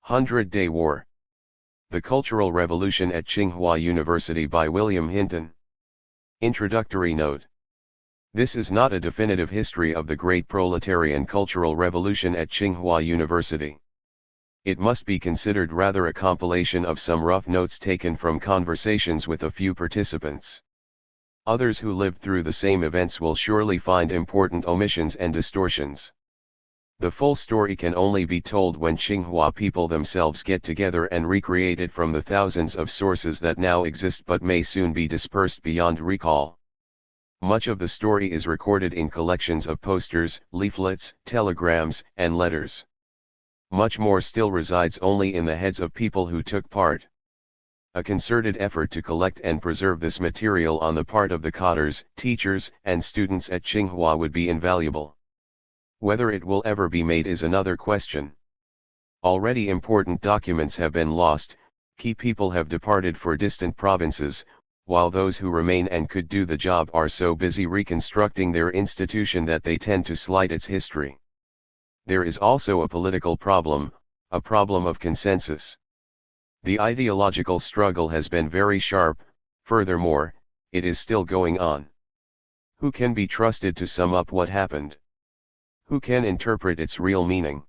100-Day War. The Cultural Revolution at Tsinghua University by William Hinton. Introductory note. This is not a definitive history of the great proletarian cultural revolution at Tsinghua University. It must be considered rather a compilation of some rough notes taken from conversations with a few participants. Others who lived through the same events will surely find important omissions and distortions. The full story can only be told when Tsinghua people themselves get together and recreate it from the thousands of sources that now exist but may soon be dispersed beyond recall. Much of the story is recorded in collections of posters, leaflets, telegrams, and letters. Much more still resides only in the heads of people who took part. A concerted effort to collect and preserve this material on the part of the cadres, teachers, and students at Tsinghua would be invaluable. Whether it will ever be made is another question. Already important documents have been lost, key people have departed for distant provinces, while those who remain and could do the job are so busy reconstructing their institution that they tend to slight its history. There is also a political problem, a problem of consensus. The ideological struggle has been very sharp, furthermore, it is still going on. Who can be trusted to sum up what happened? Who can interpret its real meaning?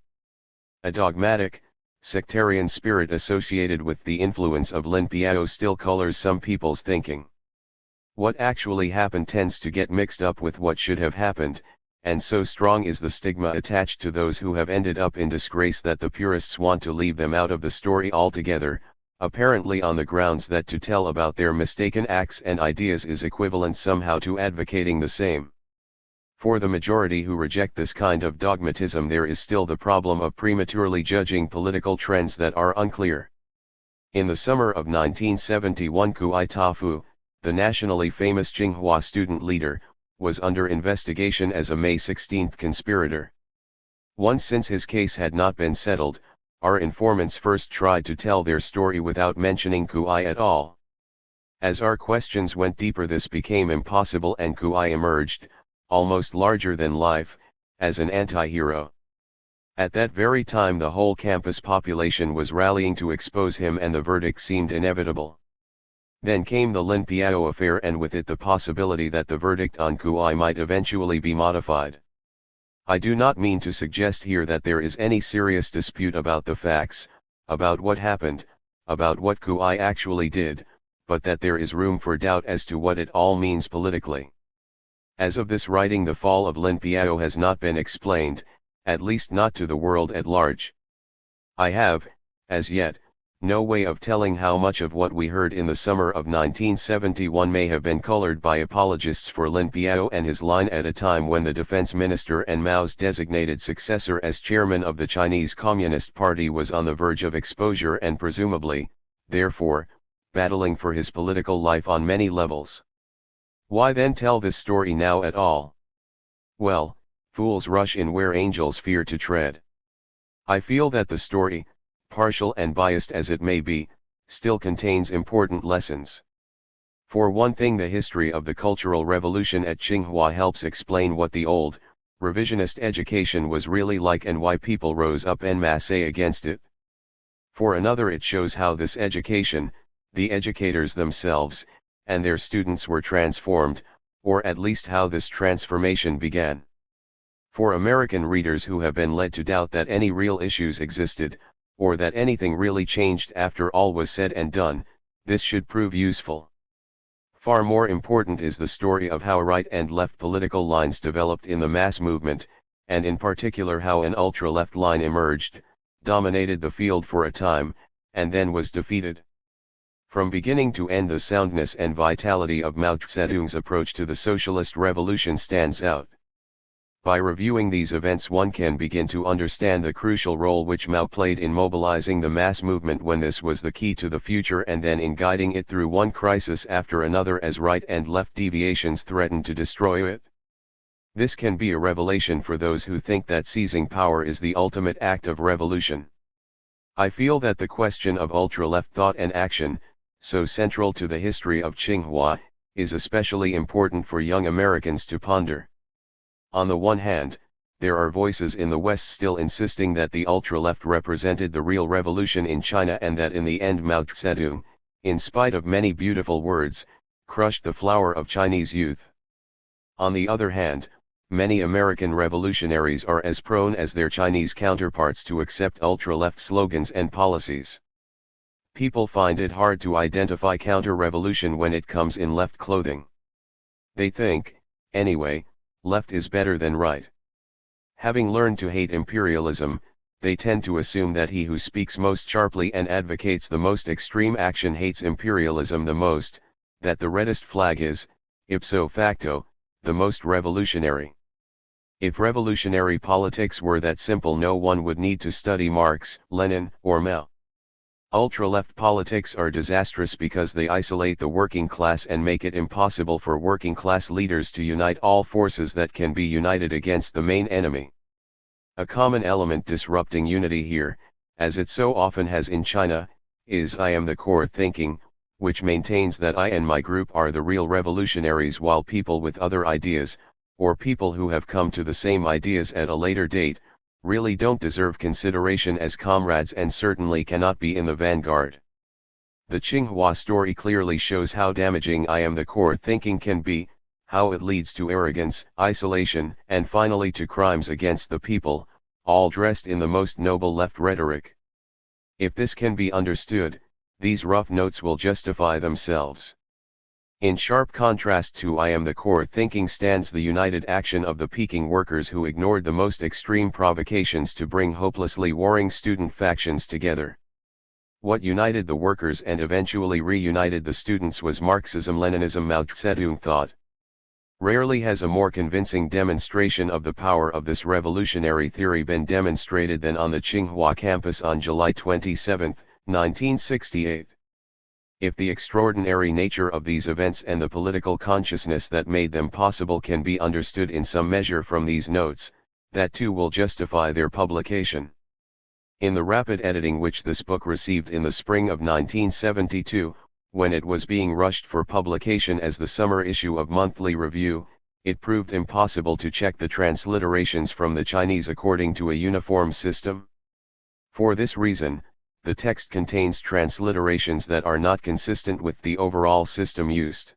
A dogmatic, sectarian spirit associated with the influence of Lin Piao still colors some people's thinking. What actually happened tends to get mixed up with what should have happened, and so strong is the stigma attached to those who have ended up in disgrace that the purists want to leave them out of the story altogether, apparently on the grounds that to tell about their mistaken acts and ideas is equivalent somehow to advocating the same. For the majority who reject this kind of dogmatism, there is still the problem of prematurely judging political trends that are unclear. In the summer of 1971, Kui Tafu, the nationally famous Tsinghua student leader, was under investigation as a May 16 conspirator. Once since his case had not been settled, our informants first tried to tell their story without mentioning Kui at all. As our questions went deeper, this became impossible and Kui emerged, almost larger than life, as an anti-hero. At that very time the whole campus population was rallying to expose him and the verdict seemed inevitable. Then came the Lin Piao affair and with it the possibility that the verdict on Kui might eventually be modified. I do not mean to suggest here that there is any serious dispute about the facts, about what happened, about what Kui actually did, but that there is room for doubt as to what it all means politically. As of this writing, the fall of Lin Piao has not been explained, at least not to the world at large. I have, as yet, no way of telling how much of what we heard in the summer of 1971 may have been colored by apologists for Lin Piao and his line at a time when the defense minister and Mao's designated successor as chairman of the Chinese Communist Party was on the verge of exposure and presumably, therefore, battling for his political life on many levels. Why then tell this story now at all? Well, fools rush in where angels fear to tread. I feel that the story, partial and biased as it may be, still contains important lessons. For one thing, the history of the Cultural Revolution at Tsinghua helps explain what the old, revisionist education was really like and why people rose up en masse against it. For another, it shows how this education, the educators themselves, and their students were transformed, or at least how this transformation began. For American readers who have been led to doubt that any real issues existed, or that anything really changed after all was said and done, this should prove useful. Far more important is the story of how right and left political lines developed in the mass movement, and in particular how an ultra-left line emerged, dominated the field for a time, and then was defeated. From beginning to end, the soundness and vitality of Mao Zedong's approach to the socialist revolution stands out. By reviewing these events, one can begin to understand the crucial role which Mao played in mobilizing the mass movement when this was the key to the future, and then in guiding it through one crisis after another as right and left deviations threatened to destroy it. This can be a revelation for those who think that seizing power is the ultimate act of revolution. I feel that the question of ultra-left thought and action, so central to the history of Tsinghua, is especially important for young Americans to ponder. On the one hand, there are voices in the West still insisting that the ultra-left represented the real revolution in China and that in the end Mao Zedong, in spite of many beautiful words, crushed the flower of Chinese youth. On the other hand, many American revolutionaries are as prone as their Chinese counterparts to accept ultra-left slogans and policies. People find it hard to identify counter-revolution when it comes in left clothing. They think, anyway, left is better than right. Having learned to hate imperialism, they tend to assume that he who speaks most sharply and advocates the most extreme action hates imperialism the most, that the reddest flag is, ipso facto, the most revolutionary. If revolutionary politics were that simple, no one would need to study Marx, Lenin, or Mao. Ultra-left politics are disastrous because they isolate the working class and make it impossible for working class leaders to unite all forces that can be united against the main enemy. A common element disrupting unity here, as it so often has in China, is I am the core thinking, which maintains that I and my group are the real revolutionaries, while people with other ideas, or people who have come to the same ideas at a later date, really don't deserve consideration as comrades and certainly cannot be in the vanguard. The Tsinghua story clearly shows how damaging I am the core thinking can be, how it leads to arrogance, isolation, and finally to crimes against the people, all dressed in the most noble left rhetoric. If this can be understood, these rough notes will justify themselves. In sharp contrast to I am the core thinking stands the united action of the Peking workers, who ignored the most extreme provocations to bring hopelessly warring student factions together. What united the workers and eventually reunited the students was Marxism-Leninism, Mao Zedong thought. Rarely has a more convincing demonstration of the power of this revolutionary theory been demonstrated than on the Tsinghua campus on July 27, 1968. If the extraordinary nature of these events and the political consciousness that made them possible can be understood in some measure from these notes, that too will justify their publication. In the rapid editing which this book received in the spring of 1972, when it was being rushed for publication as the summer issue of Monthly Review, it proved impossible to check the transliterations from the Chinese according to a uniform system. For this reason, the text contains transliterations that are not consistent with the overall system used.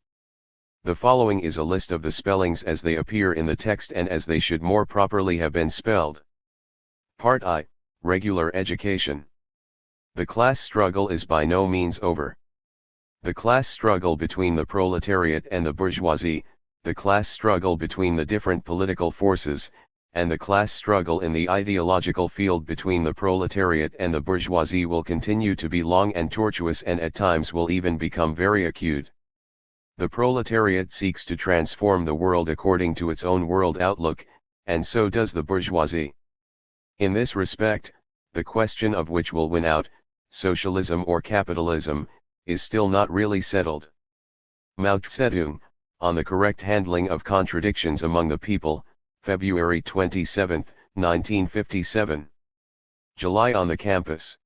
The following is a list of the spellings as they appear in the text and as they should more properly have been spelled. Part I, Regular Education. The class struggle is by no means over. The class struggle between the proletariat and the bourgeoisie, the class struggle between the different political forces, and the class struggle in the ideological field between the proletariat and the bourgeoisie will continue to be long and tortuous, and at times will even become very acute. The proletariat seeks to transform the world according to its own world outlook, and so does the bourgeoisie. In this respect, the question of which will win out, socialism or capitalism, is still not really settled. Mao Zedong, on the correct handling of contradictions among the people, February 27, 1957. July on the campus.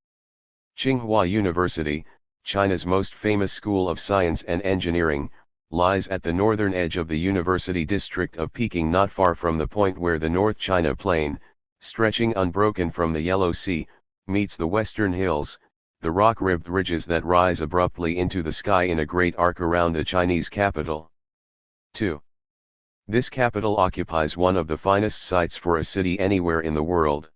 Tsinghua University, China's most famous school of science and engineering, lies at the northern edge of the university district of Peking, not far from the point where the North China Plain, stretching unbroken from the Yellow Sea, meets the western hills, the rock-ribbed ridges that rise abruptly into the sky in a great arc around the Chinese capital. 2. This capital occupies one of the finest sites for a city anywhere in the world.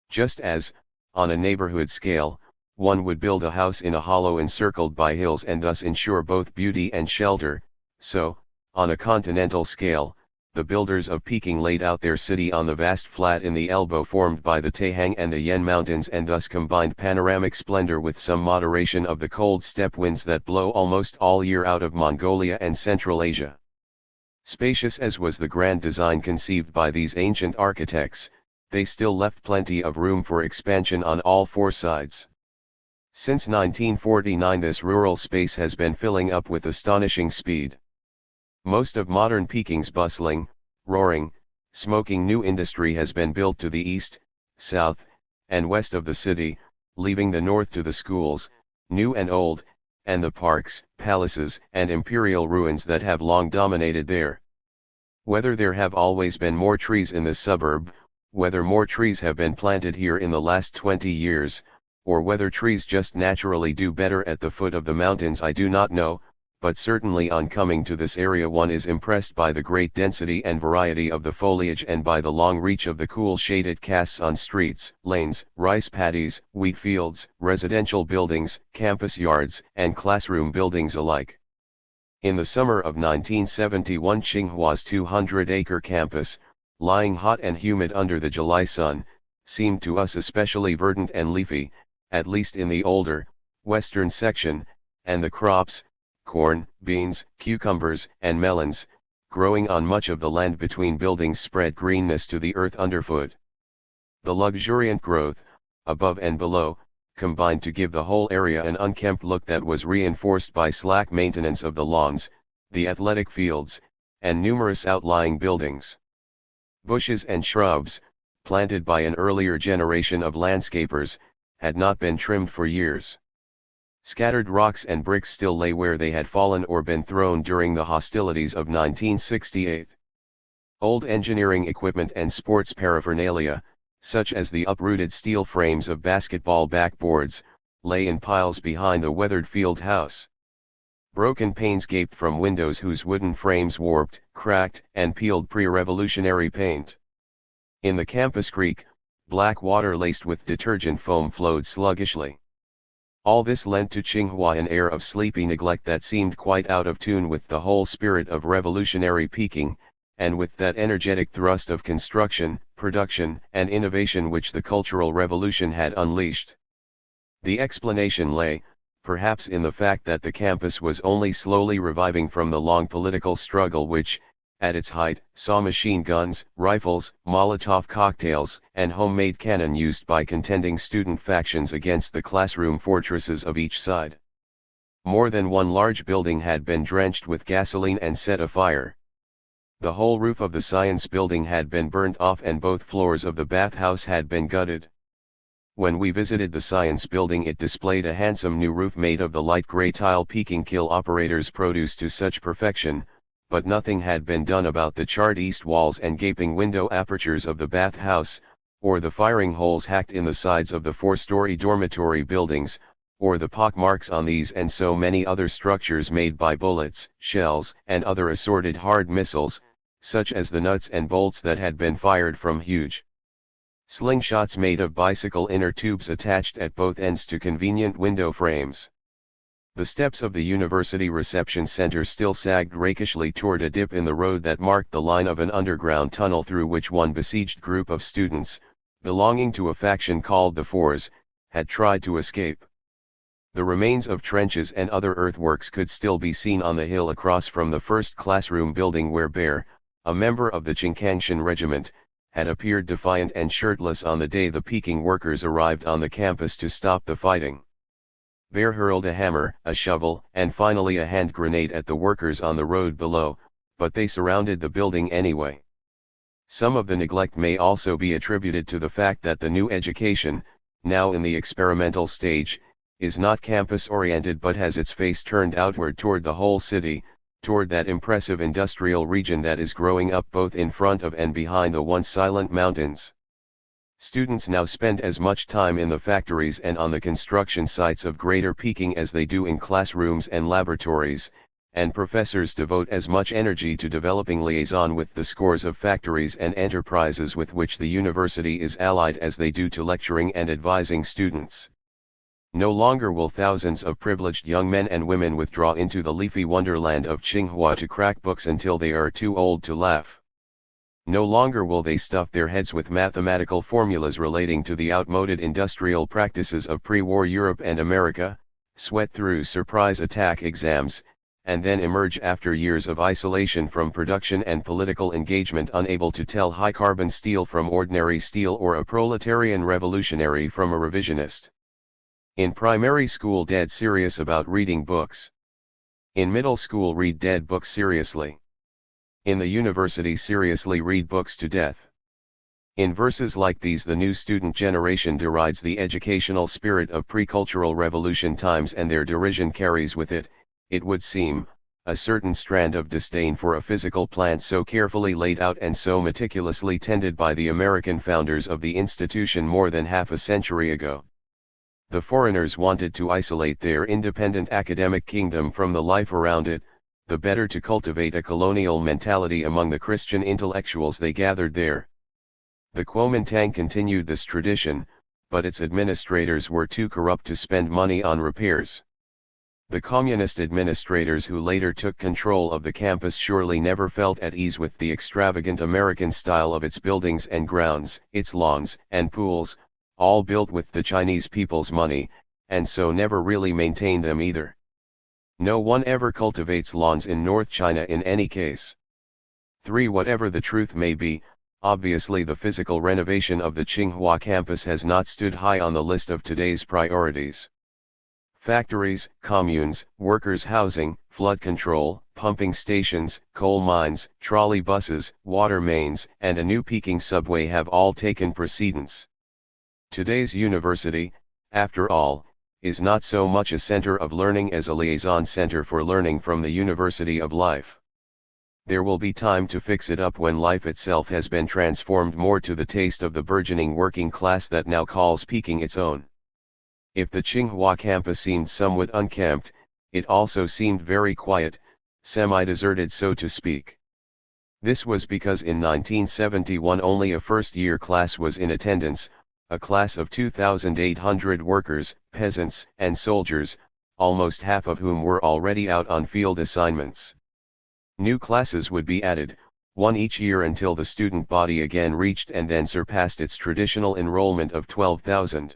Just as, on a neighborhood scale, one would build a house in a hollow encircled by hills and thus ensure both beauty and shelter, so, on a continental scale, the builders of Peking laid out their city on the vast flat in the elbow formed by the Taihang and the Yan Mountains, and thus combined panoramic splendor with some moderation of the cold steppe winds that blow almost all year out of Mongolia and Central Asia. Spacious as was the grand design conceived by these ancient architects, they still left plenty of room for expansion on all four sides. Since 1949 this rural space has been filling up with astonishing speed. Most of modern Peking's bustling, roaring, smoking new industry has been built to the east, south, and west of the city, leaving the north to the schools, new and old, and the parks, palaces, and imperial ruins that have long dominated there. Whether there have always been more trees in this suburb, whether more trees have been planted here in the last 20 years, or whether trees just naturally do better at the foot of the mountains, I do not know, but certainly on coming to this area one is impressed by the great density and variety of the foliage and by the long reach of the cool shade it casts on streets, lanes, rice paddies, wheat fields, residential buildings, campus yards, and classroom buildings alike. In the summer of 1971, Tsinghua's 200-acre campus, lying hot and humid under the July sun, seemed to us especially verdant and leafy, at least in the older, western section, and the crops, corn, beans, cucumbers, and melons, growing on much of the land between buildings spread greenness to the earth underfoot. The luxuriant growth, above and below, combined to give the whole area an unkempt look that was reinforced by slack maintenance of the lawns, the athletic fields, and numerous outlying buildings. Bushes and shrubs, planted by an earlier generation of landscapers, had not been trimmed for years. Scattered rocks and bricks still lay where they had fallen or been thrown during the hostilities of 1968. Old engineering equipment and sports paraphernalia, such as the uprooted steel frames of basketball backboards, lay in piles behind the weathered field house. Broken panes gaped from windows whose wooden frames warped, cracked, and peeled pre-revolutionary paint. In the campus creek, black water laced with detergent foam flowed sluggishly. All this lent to Tsinghua an air of sleepy neglect that seemed quite out of tune with the whole spirit of revolutionary Peking, and with that energetic thrust of construction, production, and innovation which the Cultural Revolution had unleashed. The explanation lay, perhaps, in the fact that the campus was only slowly reviving from the long political struggle which, at its height, saw machine guns, rifles, Molotov cocktails, and homemade cannon used by contending student factions against the classroom fortresses of each side. More than one large building had been drenched with gasoline and set afire. The whole roof of the science building had been burnt off and both floors of the bathhouse had been gutted. When we visited the science building, it displayed a handsome new roof made of the light gray tile Peking kiln operators produce to such perfection, but nothing had been done about the charred east walls and gaping window apertures of the bathhouse, or the firing holes hacked in the sides of the four-story dormitory buildings, or the pockmarks on these and so many other structures made by bullets, shells, and other assorted hard missiles, such as the nuts and bolts that had been fired from huge slingshots made of bicycle inner tubes attached at both ends to convenient window frames. The steps of the University Reception Center still sagged rakishly toward a dip in the road that marked the line of an underground tunnel through which one besieged group of students, belonging to a faction called the Fours, had tried to escape. The remains of trenches and other earthworks could still be seen on the hill across from the first classroom building where Bear, a member of the Qingkangshan regiment, had appeared defiant and shirtless on the day the Peking workers arrived on the campus to stop the fighting. Bear hurled a hammer, a shovel, and finally a hand grenade at the workers on the road below, but they surrounded the building anyway. Some of the neglect may also be attributed to the fact that the new education, now in the experimental stage, is not campus-oriented but has its face turned outward toward the whole city, toward that impressive industrial region that is growing up both in front of and behind the once silent mountains. Students now spend as much time in the factories and on the construction sites of Greater Peking as they do in classrooms and laboratories, and professors devote as much energy to developing liaison with the scores of factories and enterprises with which the university is allied as they do to lecturing and advising students. No longer will thousands of privileged young men and women withdraw into the leafy wonderland of Tsinghua to crack books until they are too old to laugh. No longer will they stuff their heads with mathematical formulas relating to the outmoded industrial practices of pre-war Europe and America, sweat through surprise attack exams, and then emerge after years of isolation from production and political engagement unable to tell high-carbon steel from ordinary steel or a proletarian revolutionary from a revisionist. In primary school, dead serious about reading books. In middle school, read dead books seriously. In the university, seriously read books to death. In verses like these, the new student generation derides the educational spirit of pre-cultural revolution times, and their derision carries with it, it would seem, a certain strand of disdain for a physical plant so carefully laid out and so meticulously tended by the American founders of the institution more than half a century ago. The foreigners wanted to isolate their independent academic kingdom from the life around it, the better to cultivate a colonial mentality among the Christian intellectuals they gathered there. The Kuomintang continued this tradition, but its administrators were too corrupt to spend money on repairs. The communist administrators who later took control of the campus surely never felt at ease with the extravagant American style of its buildings and grounds, its lawns and pools, all built with the Chinese people's money, and so never really maintained them either. No one ever cultivates lawns in North China in any case. 3. Whatever the truth may be, obviously the physical renovation of the Tsinghua campus has not stood high on the list of today's priorities. Factories, communes, workers' housing, flood control, pumping stations, coal mines, trolley buses, water mains, and a new Peking subway have all taken precedence. Today's university, after all, is not so much a center of learning as a liaison center for learning from the University of Life. There will be time to fix it up when life itself has been transformed more to the taste of the burgeoning working class that now calls Peking its own. If the Tsinghua campus seemed somewhat unkempt, it also seemed very quiet, semi-deserted so to speak. This was because in 1971 only a first-year class was in attendance, a class of 2,800 workers, peasants, and soldiers, almost half of whom were already out on field assignments. New classes would be added, one each year until the student body again reached and then surpassed its traditional enrollment of 12,000.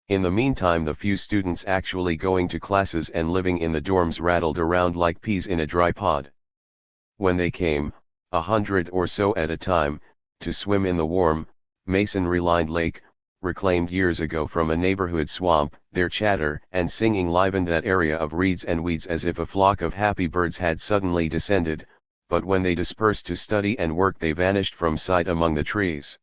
In the meantime, the few students actually going to classes and living in the dorms rattled around like peas in a dry pod. When they came, 100 or so at a time, to swim in the warm, masonry-lined lake, reclaimed years ago from a neighborhood swamp, their chatter and singing livened that area of reeds and weeds as if a flock of happy birds had suddenly descended, but when they dispersed to study and work they vanished from sight among the trees.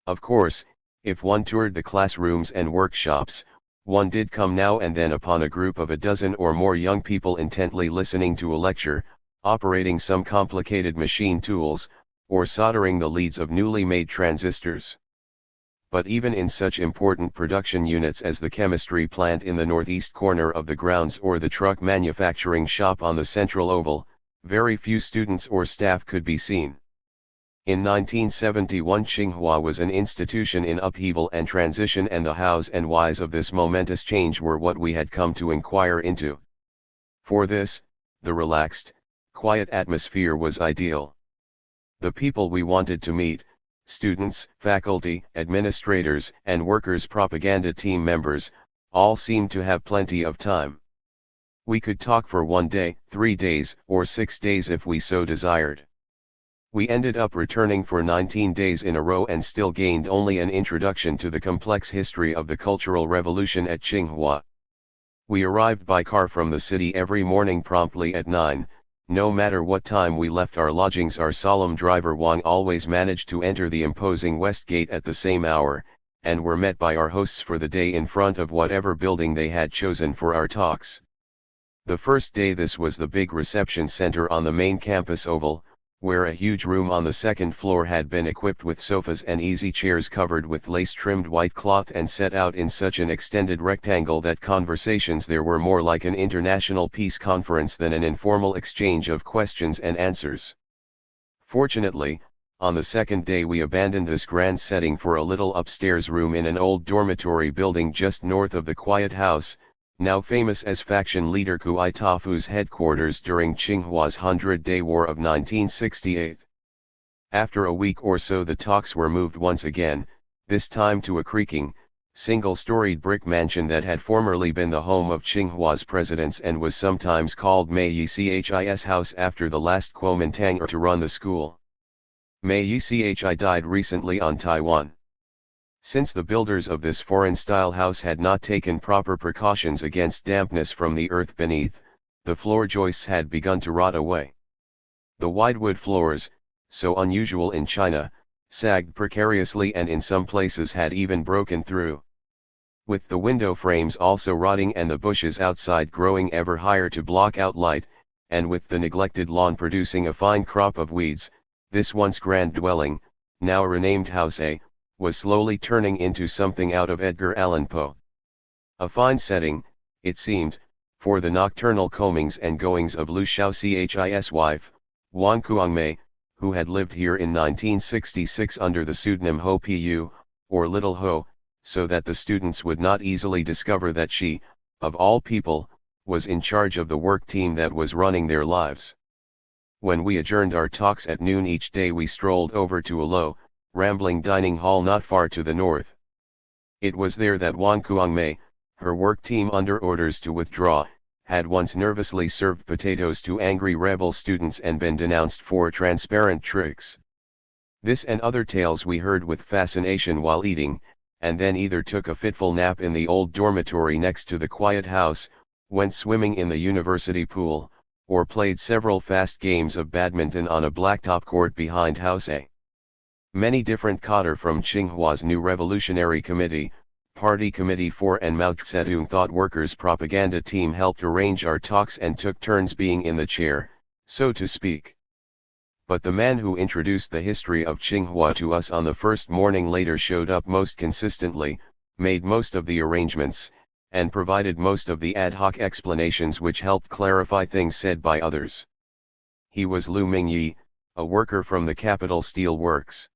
Of course, if one toured the classrooms and workshops, one did come now and then upon a group of a dozen or more young people intently listening to a lecture, operating some complicated machine tools, or soldering the leads of newly made transistors. But even in such important production units as the chemistry plant in the northeast corner of the grounds or the truck manufacturing shop on the central oval, very few students or staff could be seen. In 1971 Tsinghua was an institution in upheaval and transition, and the hows and whys of this momentous change were what we had come to inquire into. For this, the relaxed, quiet atmosphere was ideal. The people we wanted to meet, students, faculty, administrators, and workers' propaganda team members, all seemed to have plenty of time. We could talk for 1 day, 3 days, or 6 days if we so desired. We ended up returning for 19 days in a row and still gained only an introduction to the complex history of the Cultural Revolution at Tsinghua. We arrived by car from the city every morning promptly at 9, no matter what time we left our lodgings. Our solemn driver Wang always managed to enter the imposing West Gate at the same hour, and were met by our hosts for the day in front of whatever building they had chosen for our talks. The first day this was the big reception center on the main campus oval, where a huge room on the second floor had been equipped with sofas and easy chairs covered with lace-trimmed white cloth and set out in such an extended rectangle that conversations there were more like an international peace conference than an informal exchange of questions and answers. Fortunately, on the second day we abandoned this grand setting for a little upstairs room in an old dormitory building just north of the Quiet House, now famous as faction leader Kui Tafu's headquarters during Tsinghua's 100-day war of 1968. After a week or so the talks were moved once again, this time to a creaking, single-storied brick mansion that had formerly been the home of Tsinghua's presidents and was sometimes called Mei Yichi's house after the last Kuomintang to run the school. Mei Yichi died recently on Taiwan. Since the builders of this foreign-style house had not taken proper precautions against dampness from the earth beneath, the floor joists had begun to rot away. The wide wood floors, so unusual in China, sagged precariously and in some places had even broken through. With the window frames also rotting and the bushes outside growing ever higher to block out light, and with the neglected lawn producing a fine crop of weeds, this once grand dwelling, now renamed House A, was slowly turning into something out of Edgar Allan Poe. A fine setting, it seemed, for the nocturnal combings and goings of Liu Shaoxi's wife, Wang Kuangmei, who had lived here in 1966 under the pseudonym Ho Pu, or Little Ho, so that the students would not easily discover that she, of all people, was in charge of the work team that was running their lives. When we adjourned our talks at noon each day, we strolled over to a low, rambling dining hall not far to the north. It was there that Wang Kuangmei, her work team under orders to withdraw, had once nervously served potatoes to angry rebel students and been denounced for transparent tricks. This and other tales we heard with fascination while eating, and then either took a fitful nap in the old dormitory next to the quiet house, went swimming in the university pool, or played several fast games of badminton on a blacktop court behind House A. Many different cadre from Tsinghua's new Revolutionary Committee, Party Committee 4 and Mao Zedong Thought Workers Propaganda Team helped arrange our talks and took turns being in the chair, so to speak. But the man who introduced the history of Tsinghua to us on the first morning later showed up most consistently, made most of the arrangements, and provided most of the ad hoc explanations which helped clarify things said by others. He was Lu Mingyi, a worker from the Capital Steel Works.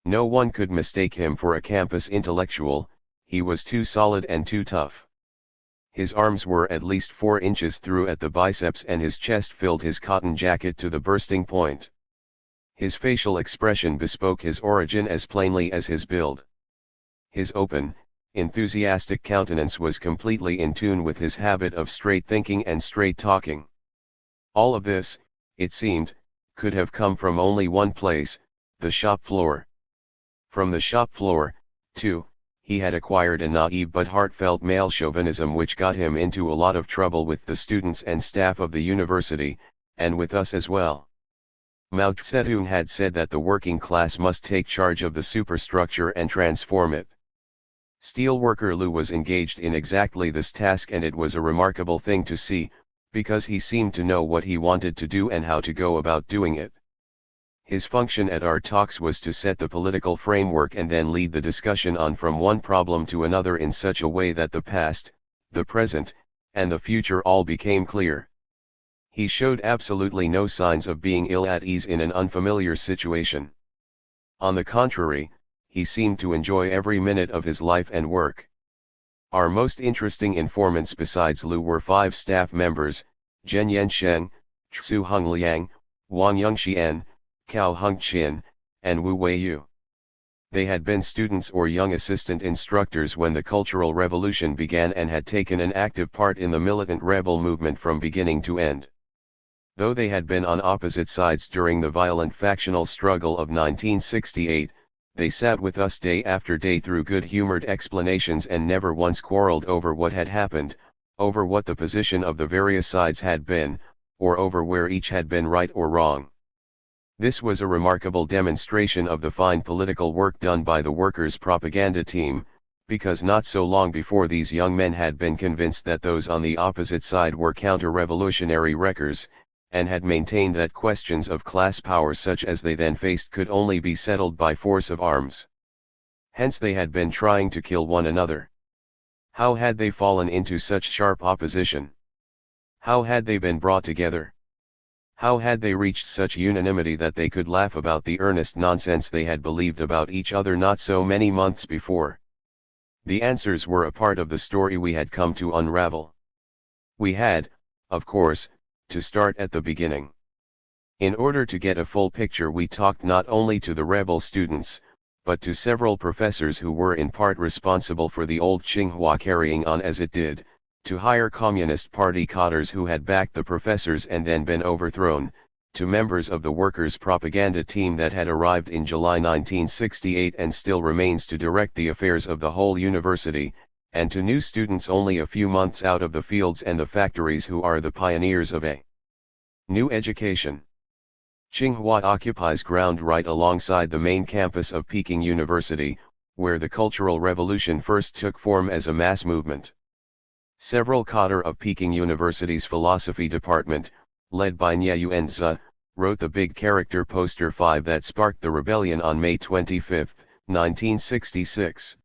No one could mistake him for a campus intellectual. He was too solid and too tough. His arms were at least 4 inches through at the biceps and his chest filled his cotton jacket to the bursting point. His facial expression bespoke his origin as plainly as his build. His open, enthusiastic countenance was completely in tune with his habit of straight thinking and straight talking. All of this, it seemed, could have come from only one place, the shop floor. From the shop floor, too, he had acquired a naive but heartfelt male chauvinism which got him into a lot of trouble with the students and staff of the university, and with us as well. Mao Zedong had said that the working class must take charge of the superstructure and transform it. Steelworker Liu was engaged in exactly this task, and it was a remarkable thing to see, because he seemed to know what he wanted to do and how to go about doing it. His function at our talks was to set the political framework and then lead the discussion on from one problem to another in such a way that the past, the present, and the future all became clear. He showed absolutely no signs of being ill at ease in an unfamiliar situation. On the contrary, he seemed to enjoy every minute of his life and work. Our most interesting informants besides Liu were 5 staff members, Zhen Yenshen, Xu Hongliang, Wang Yongxian, Cao Hongqian, and Wu Weiyu. They had been students or young assistant instructors when the Cultural Revolution began and had taken an active part in the militant rebel movement from beginning to end. Though they had been on opposite sides during the violent factional struggle of 1968, they sat with us day after day through good-humored explanations and never once quarreled over what had happened, over what the position of the various sides had been, or over where each had been right or wrong. This was a remarkable demonstration of the fine political work done by the workers' propaganda team, because not so long before these young men had been convinced that those on the opposite side were counter-revolutionary wreckers, and had maintained that questions of class power such as they then faced could only be settled by force of arms. Hence they had been trying to kill one another. How had they fallen into such sharp opposition? How had they been brought together? How had they reached such unanimity that they could laugh about the earnest nonsense they had believed about each other not so many months before? The answers were a part of the story we had come to unravel. We had, of course, to start at the beginning. In order to get a full picture, we talked not only to the rebel students, but to several professors who were in part responsible for the old Tsinghua carrying on as it did, to higher Communist Party cadres who had backed the professors and then been overthrown, to members of the workers' propaganda team that had arrived in July 1968 and still remains to direct the affairs of the whole university, and to new students only a few months out of the fields and the factories who are the pioneers of a new education. Tsinghua occupies ground right alongside the main campus of Peking University, where the Cultural Revolution first took form as a mass movement. Several cadre of Peking University's philosophy department, led by Nye Yuanzi, wrote the big character poster 5 that sparked the rebellion on May 25, 1966.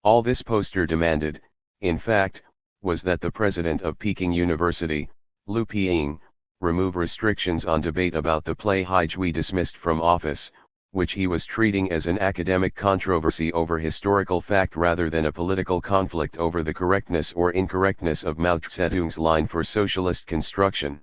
All this poster demanded, in fact, was that the president of Peking University, Liu Piying, remove restrictions on debate about the play Hai Jui dismissed from office, which he was treating as an academic controversy over historical fact rather than a political conflict over the correctness or incorrectness of Mao Zedong's line for socialist construction.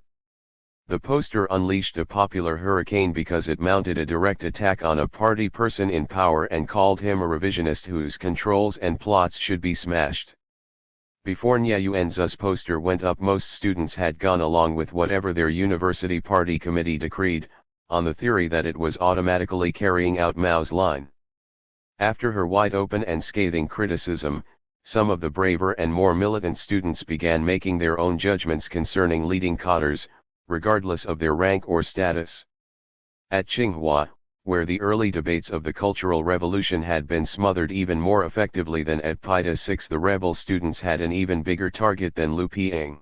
The poster unleashed a popular hurricane because it mounted a direct attack on a party person in power and called him a revisionist whose controls and plots should be smashed. Before Nye Yuanzi's poster went up, most students had gone along with whatever their university party committee decreed, on the theory that it was automatically carrying out Mao's line. After her wide-open and scathing criticism, some of the braver and more militant students began making their own judgments concerning leading cadres, regardless of their rank or status. At Tsinghua, where the early debates of the Cultural Revolution had been smothered even more effectively than at Paida 6, the rebel students had an even bigger target than Liu Piying.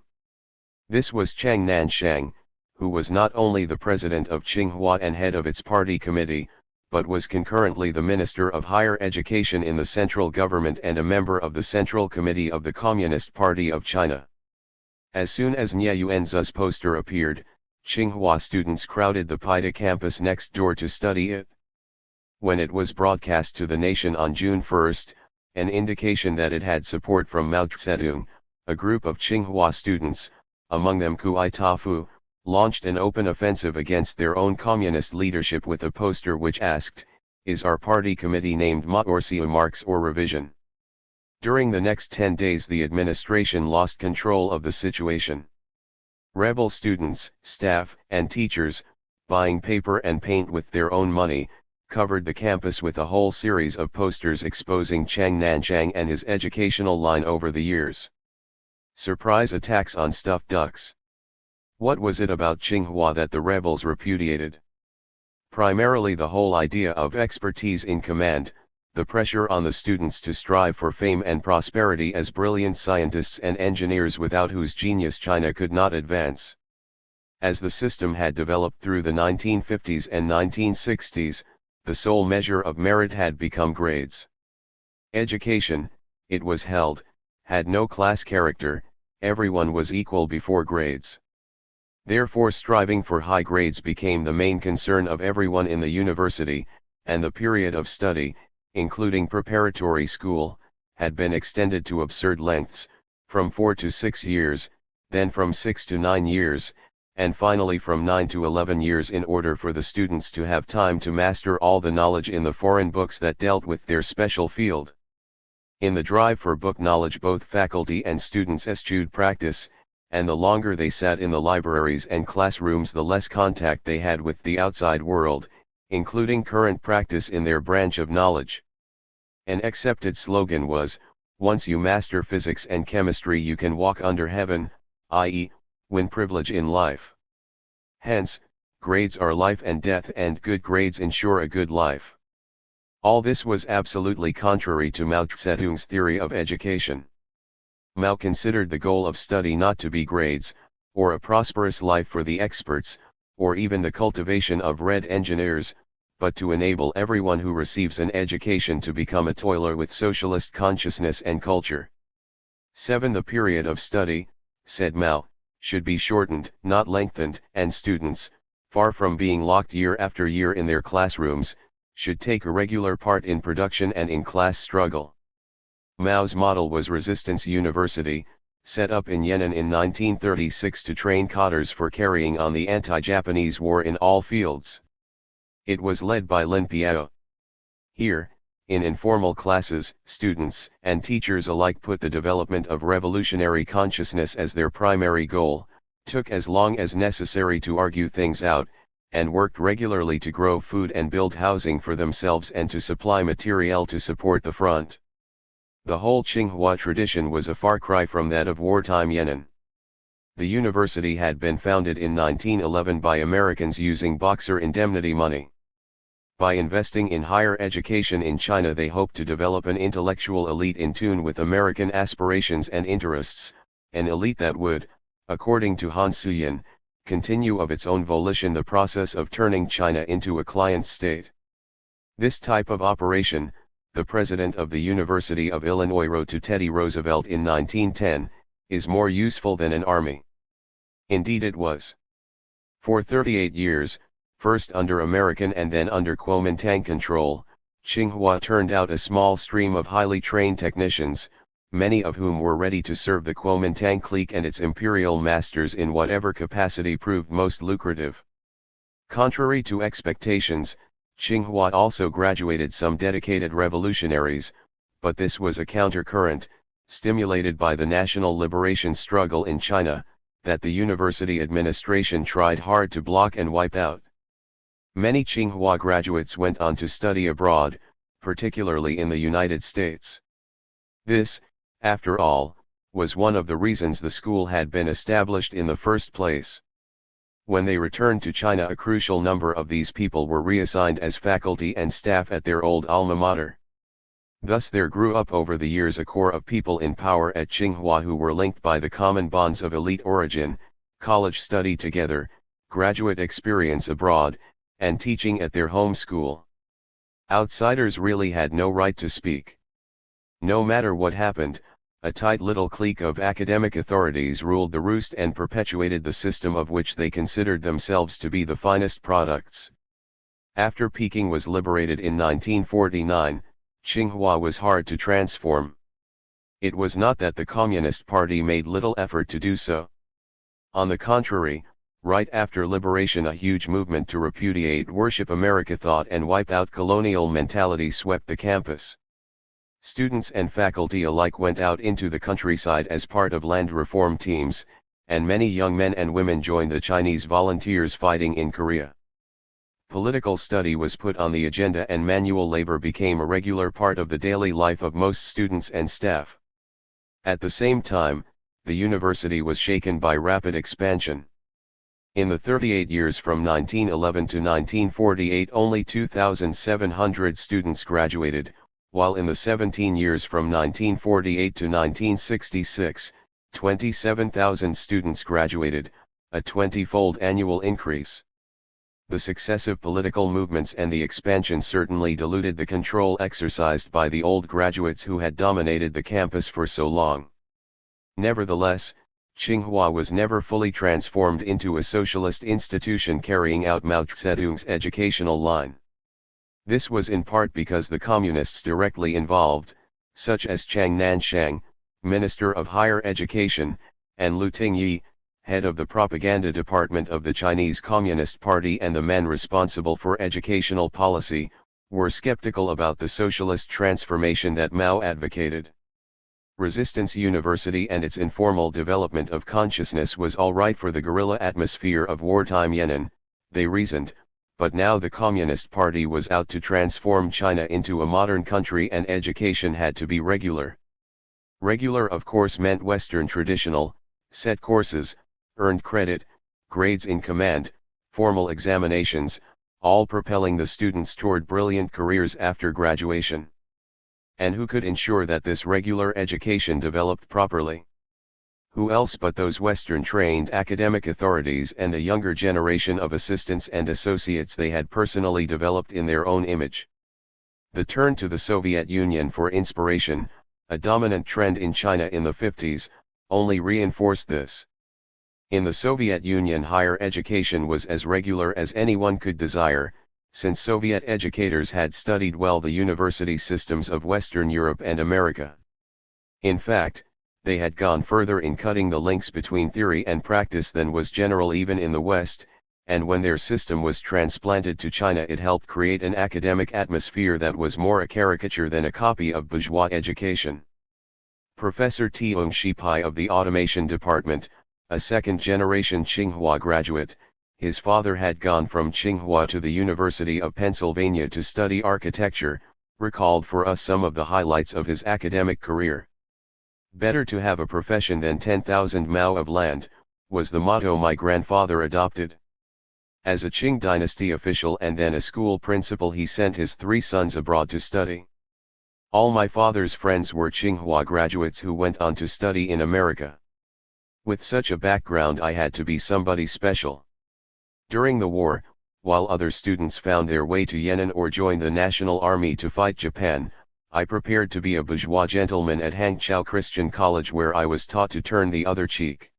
This was Chang Nanshang, who was not only the president of Tsinghua and head of its party committee, but was concurrently the Minister of Higher Education in the central government and a member of the Central Committee of the Communist Party of China. As soon as Nye Yuanzi's poster appeared, Tsinghua students crowded the Paida campus next door to study it. When it was broadcast to the nation on June 1, an indication that it had support from Mao Zedong, a group of Tsinghua students, among them Kui Tafu, launched an open offensive against their own communist leadership with a poster which asked, "Is our party committee named Ma or Siu Marx or Revision?" During the next 10 days the administration lost control of the situation. Rebel students, staff, and teachers, buying paper and paint with their own money, covered the campus with a whole series of posters exposing Chang Nanshang and his educational line over the years. Surprise attacks on stuffed ducks. What was it about Tsinghua that the rebels repudiated? Primarily the whole idea of expertise in command, the pressure on the students to strive for fame and prosperity as brilliant scientists and engineers without whose genius China could not advance. As the system had developed through the 1950s and 1960s, the sole measure of merit had become grades. Education, it was held, had no class character, everyone was equal before grades. Therefore striving for high grades became the main concern of everyone in the university, and the period of study, including preparatory school, had been extended to absurd lengths, from 4 to 6 years, then from 6 to 9 years, and finally from 9 to 11 years in order for the students to have time to master all the knowledge in the foreign books that dealt with their special field. In the drive for book knowledge both faculty and students eschewed practice, and the longer they sat in the libraries and classrooms the less contact they had with the outside world, including current practice in their branch of knowledge. An accepted slogan was, "Once you master physics and chemistry you can walk under heaven," i.e., win privilege in life. Hence, grades are life and death and good grades ensure a good life. All this was absolutely contrary to Mao Zedong's theory of education. Mao considered the goal of study not to be grades, or a prosperous life for the experts, or even the cultivation of red engineers, but to enable everyone who receives an education to become a toiler with socialist consciousness and culture. 7. The period of study, said Mao, should be shortened, not lengthened, and students, far from being locked year after year in their classrooms, should take a regular part in production and in class struggle. Mao's model was Resistance University, set up in Yan'an in 1936 to train cadres for carrying on the anti-Japanese war in all fields. It was led by Lin Piao. Here, in informal classes, students and teachers alike put the development of revolutionary consciousness as their primary goal, took as long as necessary to argue things out, and worked regularly to grow food and build housing for themselves and to supply materiel to support the front. The whole Tsinghua tradition was a far cry from that of wartime Yan'an. The university had been founded in 1911 by Americans using Boxer indemnity money. By investing in higher education in China they hoped to develop an intellectual elite in tune with American aspirations and interests, an elite that would, according to Han Suyin, continue of its own volition the process of turning China into a client state. This type of operation, the president of the University of Illinois wrote to Teddy Roosevelt in 1910, is more useful than an army. Indeed it was. For 38 years, first under American and then under Kuomintang control, Tsinghua turned out a small stream of highly trained technicians, many of whom were ready to serve the Kuomintang clique and its imperial masters in whatever capacity proved most lucrative. Contrary to expectations, Tsinghua also graduated some dedicated revolutionaries, but this was a countercurrent, stimulated by the national liberation struggle in China, that the university administration tried hard to block and wipe out. Many Tsinghua graduates went on to study abroad, particularly in the United States. This, after all, was one of the reasons the school had been established in the first place. When they returned to China, a crucial number of these people were reassigned as faculty and staff at their old alma mater. Thus there grew up over the years a core of people in power at Tsinghua who were linked by the common bonds of elite origin, college study together, graduate experience abroad, and teaching at their home school. Outsiders really had no right to speak. No matter what happened, a tight little clique of academic authorities ruled the roost and perpetuated the system of which they considered themselves to be the finest products. After Peking was liberated in 1949, Tsinghua was hard to transform. It was not that the Communist Party made little effort to do so. On the contrary, right after liberation a huge movement to repudiate Worship America thought and wipe out colonial mentality swept the campus. Students and faculty alike went out into the countryside as part of land reform teams, and many young men and women joined the Chinese volunteers fighting in Korea. Political study was put on the agenda and manual labor became a regular part of the daily life of most students and staff. At the same time, the university was shaken by rapid expansion. In the 38 years from 1911 to 1948 only 2,700 students graduated, while in the 17 years from 1948 to 1966, 27,000 students graduated, a 20-fold annual increase. The successive political movements and the expansion certainly diluted the control exercised by the old graduates who had dominated the campus for so long. Nevertheless, Tsinghua was never fully transformed into a socialist institution carrying out Mao Zedong's educational line. This was in part because the communists directly involved, such as Chang Nanshang, Minister of Higher Education, and Liu Tingyi, head of the propaganda department of the Chinese Communist Party and the men responsible for educational policy, were skeptical about the socialist transformation that Mao advocated. Resistance University and its informal development of consciousness was all right for the guerrilla atmosphere of wartime Yan'an, they reasoned, but now the Communist Party was out to transform China into a modern country and education had to be regular. Regular of course meant Western traditional, set courses, earned credit, grades in command, formal examinations, all propelling the students toward brilliant careers after graduation. And who could ensure that this regular education developed properly? Who else but those Western-trained academic authorities and the younger generation of assistants and associates they had personally developed in their own image? The turn to the Soviet Union for inspiration, a dominant trend in China in the 50s, only reinforced this. In the Soviet Union higher education was as regular as anyone could desire, since Soviet educators had studied well the university systems of Western Europe and America. In fact, they had gone further in cutting the links between theory and practice than was general even in the West, and when their system was transplanted to China it helped create an academic atmosphere that was more a caricature than a copy of bourgeois education. Professor Tiong Shipai of the Automation Department, a second-generation Tsinghua graduate, his father had gone from Tsinghua to the University of Pennsylvania to study architecture, recalled for us some of the highlights of his academic career. Better to have a profession than 10,000 mao of land, was the motto my grandfather adopted. As a Qing dynasty official and then a school principal he sent his 3 sons abroad to study. All my father's friends were Tsinghua graduates who went on to study in America. With such a background I had to be somebody special. During the war, while other students found their way to Yenin or joined the National Army to fight Japan, I prepared to be a bourgeois gentleman at Hangzhou Christian College, where I was taught to turn the other cheek.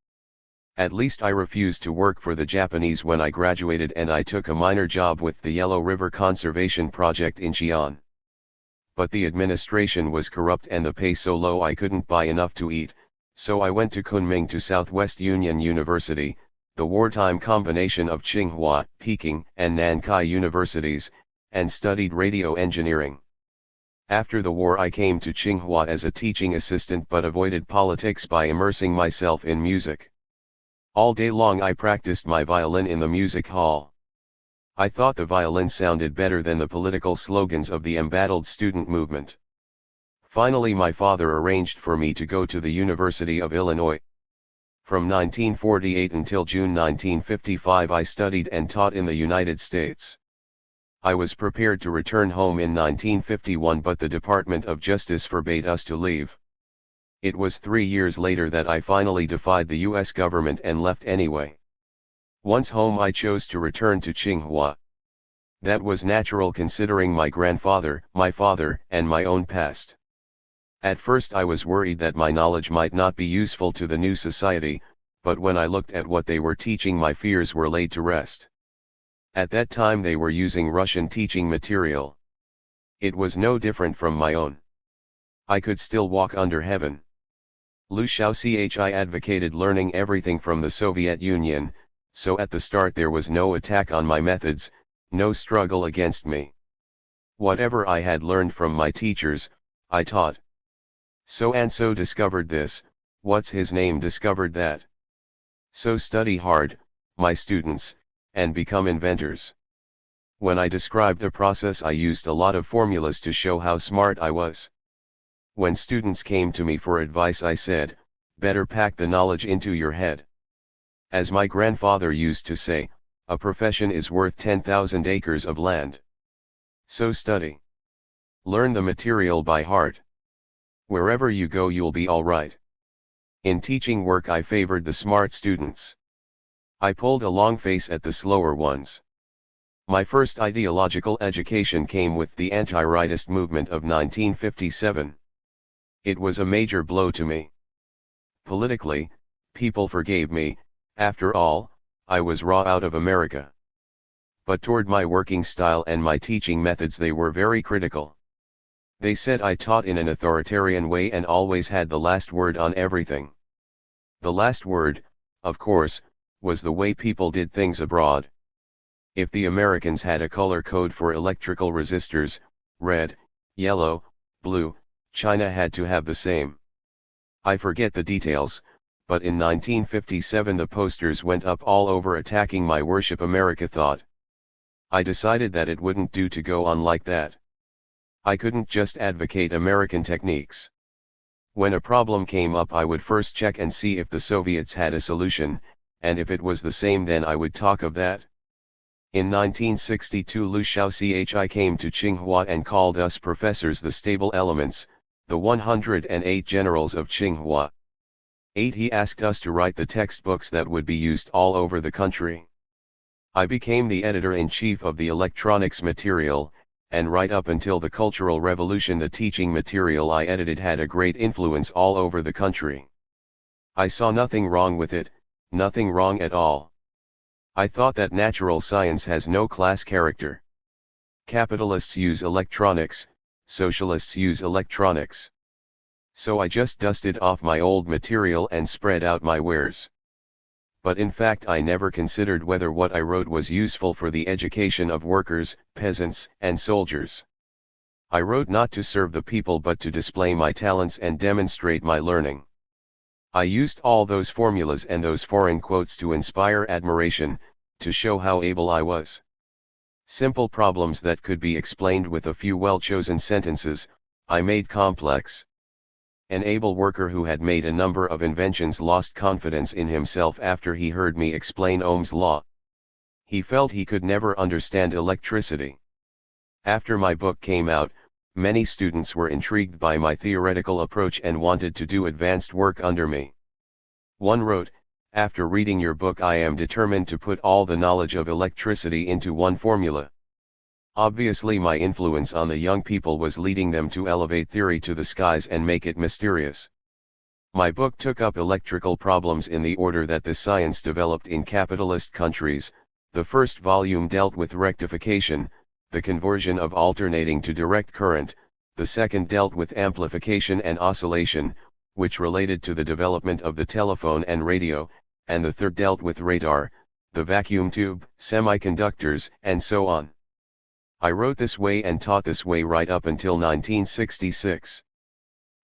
At least I refused to work for the Japanese when I graduated, and I took a minor job with the Yellow River Conservation Project in Xi'an. But the administration was corrupt and the pay so low I couldn't buy enough to eat, so I went to Kunming to Southwest Union University, the wartime combination of Tsinghua, Peking, and Nankai universities, and studied radio engineering. After the war I came to Tsinghua as a teaching assistant but avoided politics by immersing myself in music. All day long I practiced my violin in the music hall. I thought the violin sounded better than the political slogans of the embattled student movement. Finally my father arranged for me to go to the University of Illinois. From 1948 until June 1955 I studied and taught in the United States. I was prepared to return home in 1951, but the Department of Justice forbade us to leave. It was 3 years later that I finally defied the US government and left anyway. Once home I chose to return to Tsinghua. That was natural considering my grandfather, my father, and my own past. At first I was worried that my knowledge might not be useful to the new society, but when I looked at what they were teaching my fears were laid to rest. At that time they were using Russian teaching material. It was no different from my own. I could still walk under heaven. Liu Shaochi advocated learning everything from the Soviet Union, so at the start there was no attack on my methods, no struggle against me. Whatever I had learned from my teachers, I taught. So-and-so discovered this, what's his name discovered that. So study hard, my students, and become inventors. When I described the process I used a lot of formulas to show how smart I was. When students came to me for advice I said, better pack the knowledge into your head. As my grandfather used to say, a profession is worth 10,000 acres of land. So study. Learn the material by heart. Wherever you go you'll be all right. In teaching work I favored the smart students. I pulled a long face at the slower ones. My first ideological education came with the anti-rightist movement of 1957. It was a major blow to me. Politically, people forgave me, after all, I was raw out of America. But toward my working style and my teaching methods they were very critical. They said I taught in an authoritarian way and always had the last word on everything. The last word, of course, was the way people did things abroad. If the Americans had a color code for electrical resistors, red, yellow, blue, China had to have the same. I forget the details, but in 1957 the posters went up all over attacking my Worship America thought. I decided that it wouldn't do to go on like that. I couldn't just advocate American techniques. When a problem came up I would first check and see if the Soviets had a solution, and if it was the same then I would talk of that. In 1962 Liu Shaochi came to Tsinghua and called us professors the stable elements, the 108 generals of Tsinghua. He asked us to write the textbooks that would be used all over the country. I became the editor-in-chief of the electronics material, and right up until the Cultural Revolution the teaching material I edited had a great influence all over the country. I saw nothing wrong with it, nothing wrong at all. I thought that natural science has no class character. Capitalists use electronics, socialists use electronics. So I just dusted off my old material and spread out my wares. But in fact I never considered whether what I wrote was useful for the education of workers, peasants, and soldiers. I wrote not to serve the people but to display my talents and demonstrate my learning. I used all those formulas and those foreign quotes to inspire admiration, to show how able I was. Simple problems that could be explained with a few well-chosen sentences, I made complex. An able worker who had made a number of inventions lost confidence in himself after he heard me explain Ohm's law. He felt he could never understand electricity. After my book came out, many students were intrigued by my theoretical approach and wanted to do advanced work under me. One wrote, "After reading your book I am determined to put all the knowledge of electricity into one formula." Obviously my influence on the young people was leading them to elevate theory to the skies and make it mysterious. My book took up electrical problems in the order that this science developed in capitalist countries. The first volume dealt with rectification, the conversion of alternating to direct current, the second dealt with amplification and oscillation, which related to the development of the telephone and radio, and the third dealt with radar, the vacuum tube, semiconductors, and so on. I wrote this way and taught this way right up until 1966.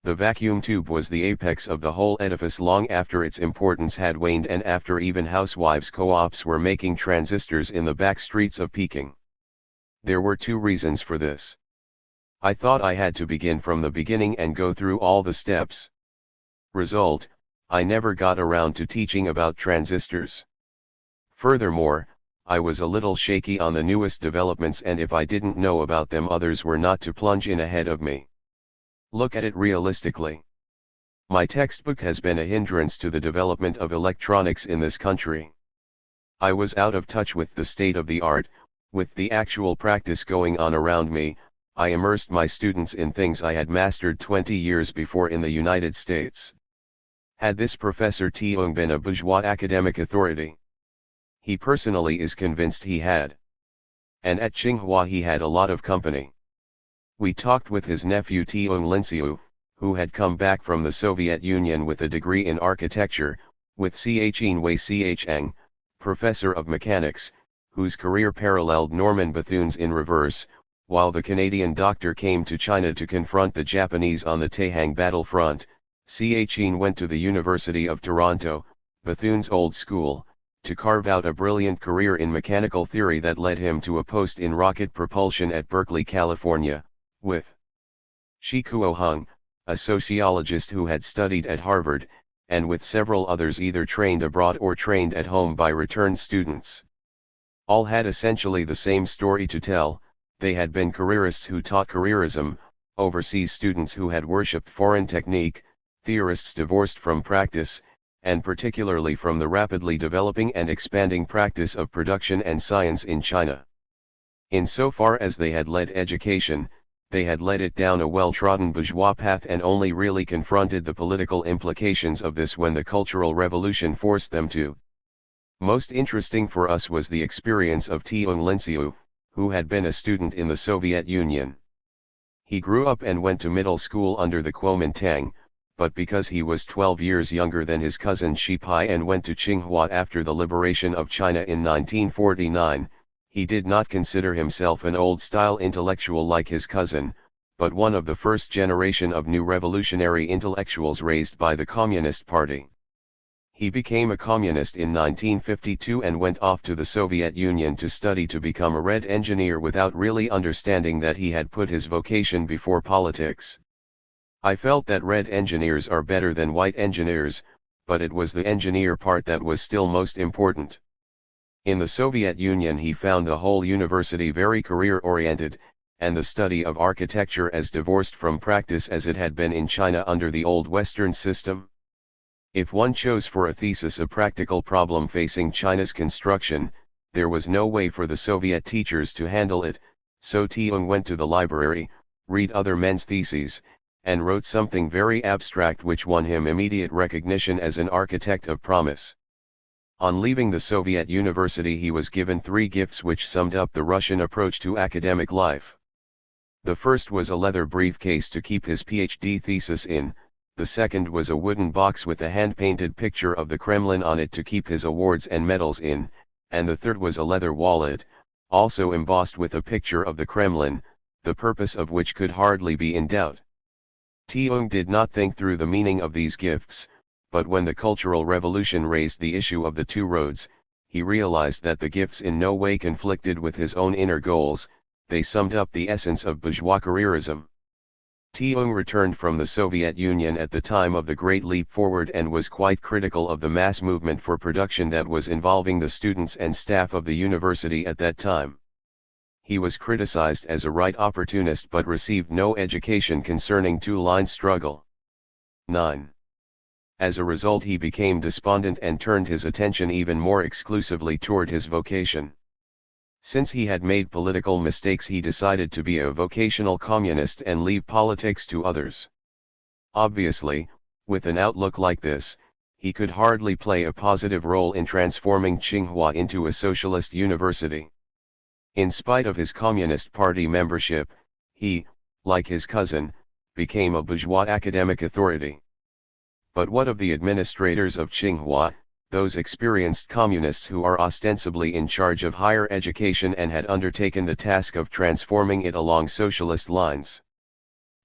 The vacuum tube was the apex of the whole edifice long after its importance had waned and after even housewives' co-ops were making transistors in the back streets of Peking. There were two reasons for this. I thought I had to begin from the beginning and go through all the steps. Result, I never got around to teaching about transistors. Furthermore, I was a little shaky on the newest developments, and if I didn't know about them others were not to plunge in ahead of me. Look at it realistically. My textbook has been a hindrance to the development of electronics in this country. I was out of touch with the state of the art, with the actual practice going on around me. I immersed my students in things I had mastered 20 years before in the United States. Had this Professor Tiong been a bourgeois academic authority? He personally is convinced he had. And at Tsinghua he had a lot of company. We talked with his nephew Tiong Linsiu, who had come back from the Soviet Union with a degree in architecture, with Chien Wei Chiang, professor of mechanics, whose career paralleled Norman Bethune's in reverse, while the Canadian doctor came to China to confront the Japanese on the Taihang battlefront. Chien went to the University of Toronto, Bethune's old school, to carve out a brilliant career in mechanical theory that led him to a post in rocket propulsion at Berkeley, California, with Shi Kuo-hung, a sociologist who had studied at Harvard, and with several others either trained abroad or trained at home by returned students. All had essentially the same story to tell. They had been careerists who taught careerism, overseas students who had worshipped foreign technique, theorists divorced from practice, and particularly from the rapidly developing and expanding practice of production and science in China. Insofar as they had led education, they had led it down a well-trodden bourgeois path and only really confronted the political implications of this when the Cultural Revolution forced them to. Most interesting for us was the experience of Tiong Linsiu, who had been a student in the Soviet Union. He grew up and went to middle school under the Kuomintang, but because he was 12 years younger than his cousin Shi Pai and went to Tsinghua after the liberation of China in 1949, he did not consider himself an old-style intellectual like his cousin, but one of the first generation of new revolutionary intellectuals raised by the Communist Party. He became a communist in 1952 and went off to the Soviet Union to study to become a red engineer without really understanding that he had put his vocation before politics. I felt that red engineers are better than white engineers, but it was the engineer part that was still most important. In the Soviet Union he found the whole university very career-oriented, and the study of architecture as divorced from practice as it had been in China under the old Western system. If one chose for a thesis a practical problem facing China's construction, there was no way for the Soviet teachers to handle it, so Tiong went to the library, read other men's theses, and wrote something very abstract which won him immediate recognition as an architect of promise. On leaving the Soviet University he was given 3 gifts which summed up the Russian approach to academic life. The first was a leather briefcase to keep his PhD thesis in, the second was a wooden box with a hand-painted picture of the Kremlin on it to keep his awards and medals in, and the third was a leather wallet, also embossed with a picture of the Kremlin, the purpose of which could hardly be in doubt. Tiong did not think through the meaning of these gifts, but when the Cultural Revolution raised the issue of the 2 roads, he realized that the gifts in no way conflicted with his own inner goals, they summed up the essence of bourgeois careerism. Tiong returned from the Soviet Union at the time of the Great Leap Forward and was quite critical of the mass movement for production that was involving the students and staff of the university at that time. He was criticized as a right opportunist but received no education concerning two-line struggle. 9. As a result, he became despondent and turned his attention even more exclusively toward his vocation. Since he had made political mistakes, he decided to be a vocational communist and leave politics to others. Obviously, with an outlook like this, he could hardly play a positive role in transforming Tsinghua into a socialist university. In spite of his Communist Party membership, he, like his cousin, became a bourgeois academic authority. But what of the administrators of Tsinghua, those experienced communists who are ostensibly in charge of higher education and had undertaken the task of transforming it along socialist lines?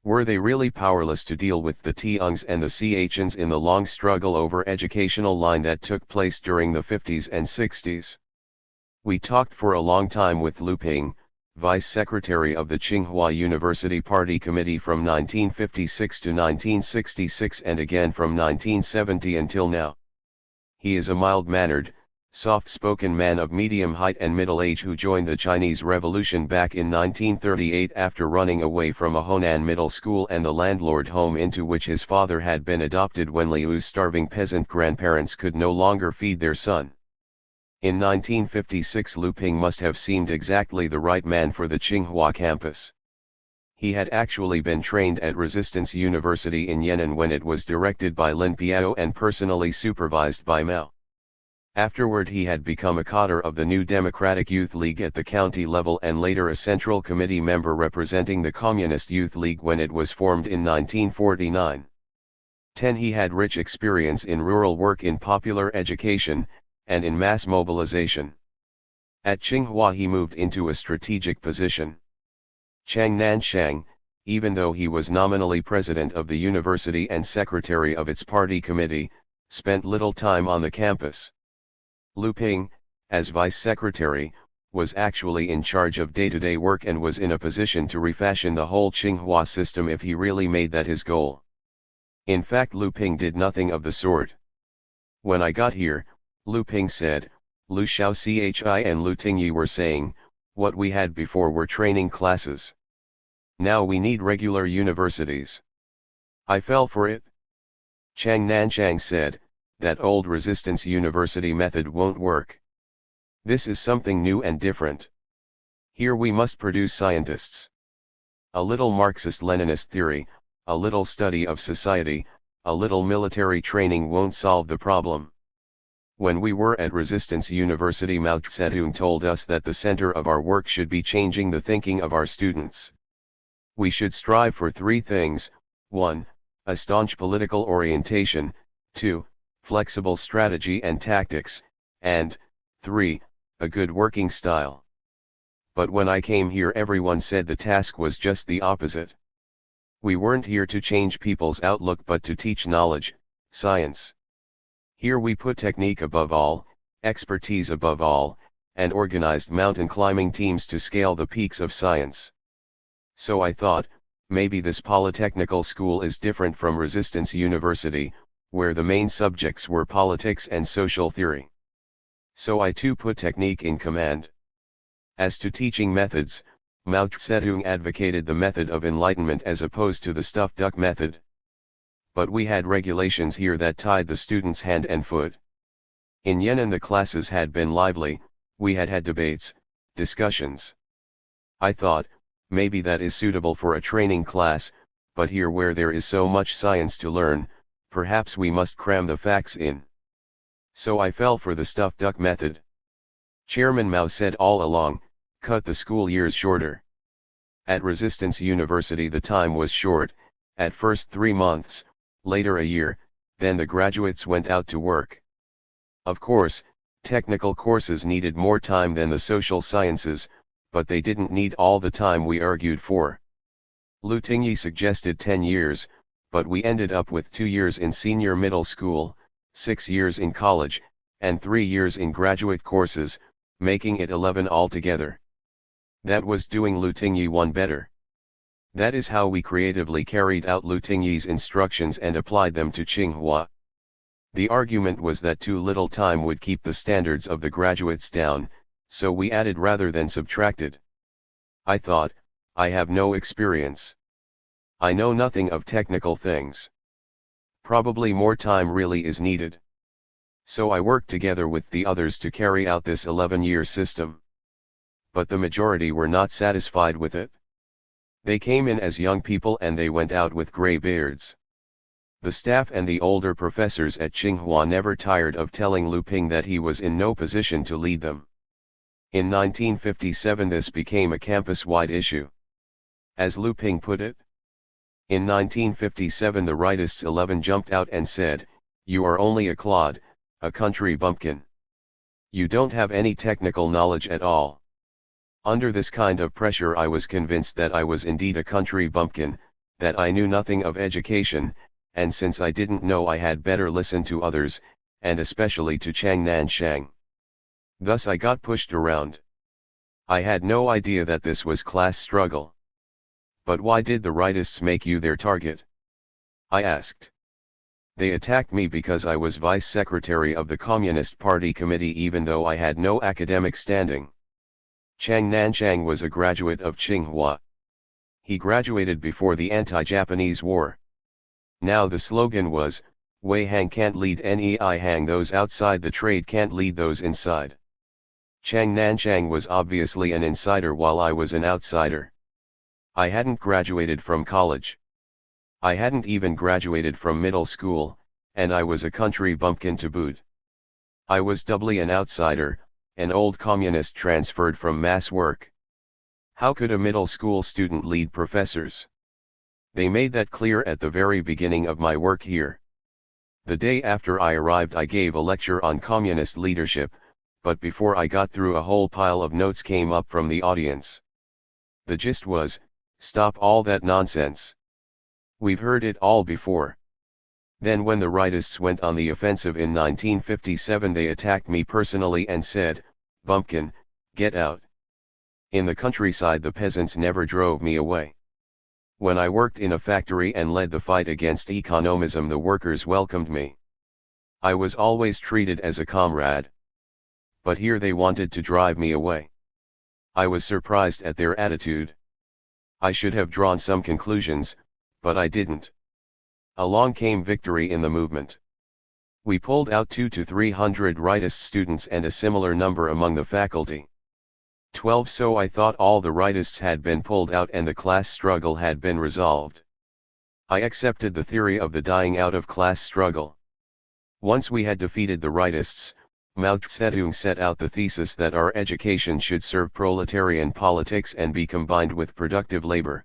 Were they really powerless to deal with the Tiangs and the Chans in the long struggle over educational line that took place during the 50s and 60s? We talked for a long time with Lu Ping, Vice Secretary of the Tsinghua University Party Committee from 1956 to 1966 and again from 1970 until now. He is a mild-mannered, soft-spoken man of medium height and middle age who joined the Chinese Revolution back in 1938 after running away from a Honan middle school and the landlord home into which his father had been adopted when Liu's starving peasant grandparents could no longer feed their son. In 1956, Lu Ping must have seemed exactly the right man for the Tsinghua campus. He had actually been trained at Resistance University in Yan'an when it was directed by Lin Piao and personally supervised by Mao. Afterward, he had become a cadre of the New Democratic Youth League at the county level and later a Central Committee member representing the Communist Youth League when it was formed in 1949. 10. He had rich experience in rural work, in popular education, and in mass mobilization. At Tsinghua he moved into a strategic position. Chang Nanshang, even though he was nominally president of the university and secretary of its party committee, spent little time on the campus. Lu Ping, as vice secretary, was actually in charge of day-to-day work and was in a position to refashion the whole Tsinghua system if he really made that his goal. In fact, Lu Ping did nothing of the sort. When I got here, Lu Ping said, Lu Xiaochi and Lu Tingyi were saying, what we had before were training classes. Now we need regular universities. I fell for it. Chang Nanshang said, that old resistance university method won't work. This is something new and different. Here we must produce scientists. A little Marxist-Leninist theory, a little study of society, a little military training won't solve the problem. When we were at Resistance University, Mao Zedong told us that the center of our work should be changing the thinking of our students. We should strive for 3 things: 1. A staunch political orientation, 2. Flexible strategy and tactics, and 3. A good working style. But when I came here, everyone said the task was just the opposite. We weren't here to change people's outlook but to teach knowledge, science. Here we put technique above all, expertise above all, and organized mountain climbing teams to scale the peaks of science. So I thought, maybe this polytechnical school is different from Resistance University, where the main subjects were politics and social theory. So I too put technique in command. As to teaching methods, Mao Zedong advocated the method of enlightenment as opposed to the stuffed duck method. But we had regulations here that tied the students hand and foot. In Yan'an the classes had been lively, we had had debates, discussions. I thought, maybe that is suitable for a training class, but here where there is so much science to learn, perhaps we must cram the facts in. So I fell for the stuffed duck method. Chairman Mao said all along, cut the school years shorter. At Resistance University the time was short, at first 3 months, later a year, then the graduates went out to work. Of course, technical courses needed more time than the social sciences, but they didn't need all the time we argued for. Lu Tingyi suggested 10 years, but we ended up with 2 years in senior middle school, 6 years in college, and 3 years in graduate courses, making it 11 altogether. That was doing Lu Tingyi one better. That is how we creatively carried out Lu Tingyi's instructions and applied them to Tsinghua. The argument was that too little time would keep the standards of the graduates down, so we added rather than subtracted. I thought, I have no experience. I know nothing of technical things. Probably more time really is needed. So I worked together with the others to carry out this 11-year system. But the majority were not satisfied with it. They came in as young people and they went out with gray beards. The staff and the older professors at Tsinghua never tired of telling Lu Ping that he was in no position to lead them. In 1957 this became a campus-wide issue. As Lu Ping put it, in 1957 the rightists 11 jumped out and said, "You are only a clod, a country bumpkin. You don't have any technical knowledge at all." Under this kind of pressure I was convinced that I was indeed a country bumpkin, that I knew nothing of education, and since I didn't know I had better listen to others, and especially to Chang Nanshang. Thus I got pushed around. I had no idea that this was class struggle. But why did the rightists make you their target? I asked. They attacked me because I was vice secretary of the Communist Party committee even though I had no academic standing. Chang Nanshang was a graduate of Tsinghua. He graduated before the anti-Japanese war. Now the slogan was, "Wei Hang can't lead Nei Hang, those outside the trade can't lead those inside." Chang Nanshang was obviously an insider while I was an outsider. I hadn't graduated from college. I hadn't even graduated from middle school, and I was a country bumpkin to boot. I was doubly an outsider, an old communist transferred from mass work. How could a middle school student lead professors? They made that clear at the very beginning of my work here. The day after I arrived I gave a lecture on communist leadership, but before I got through a whole pile of notes came up from the audience. The gist was, "Stop all that nonsense. We've heard it all before." Then when the rightists went on the offensive in 1957 they attacked me personally and said, "Bumpkin, get out." In the countryside the peasants never drove me away. When I worked in a factory and led the fight against economism the workers welcomed me. I was always treated as a comrade. But here they wanted to drive me away. I was surprised at their attitude. I should have drawn some conclusions, but I didn't. Along came victory in the movement. We pulled out 200 to 300 rightist students and a similar number among the faculty. 12 So I thought all the rightists had been pulled out and the class struggle had been resolved. I accepted the theory of the dying out of class struggle. Once we had defeated the rightists, Mao Zedong set out the thesis that our education should serve proletarian politics and be combined with productive labor.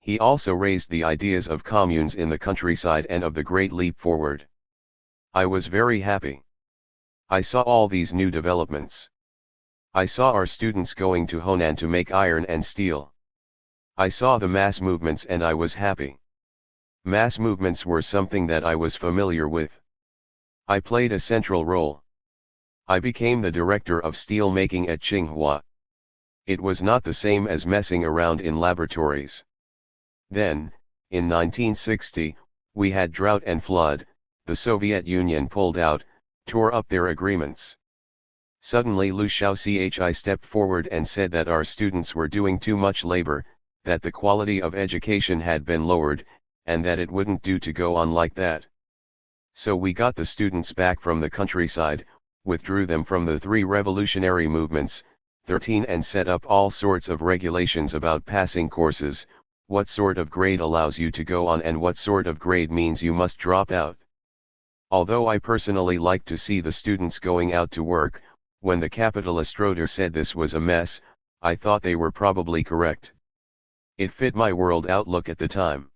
He also raised the ideas of communes in the countryside and of the Great Leap Forward. I was very happy. I saw all these new developments. I saw our students going to Honan to make iron and steel. I saw the mass movements and I was happy. Mass movements were something that I was familiar with. I played a central role. I became the director of steel making at Tsinghua. It was not the same as messing around in laboratories. Then, in 1960, we had drought and flood, the Soviet Union pulled out, tore up their agreements. Suddenly Liu Shaochi stepped forward and said that our students were doing too much labor, that the quality of education had been lowered, and that it wouldn't do to go on like that. So we got the students back from the countryside, withdrew them from the 3 revolutionary movements, 13 and set up all sorts of regulations about passing courses, what sort of grade allows you to go on and what sort of grade means you must drop out. Although I personally like to see the students going out to work, when the capitalist Roder said this was a mess, I thought they were probably correct. It fit my world outlook at the time.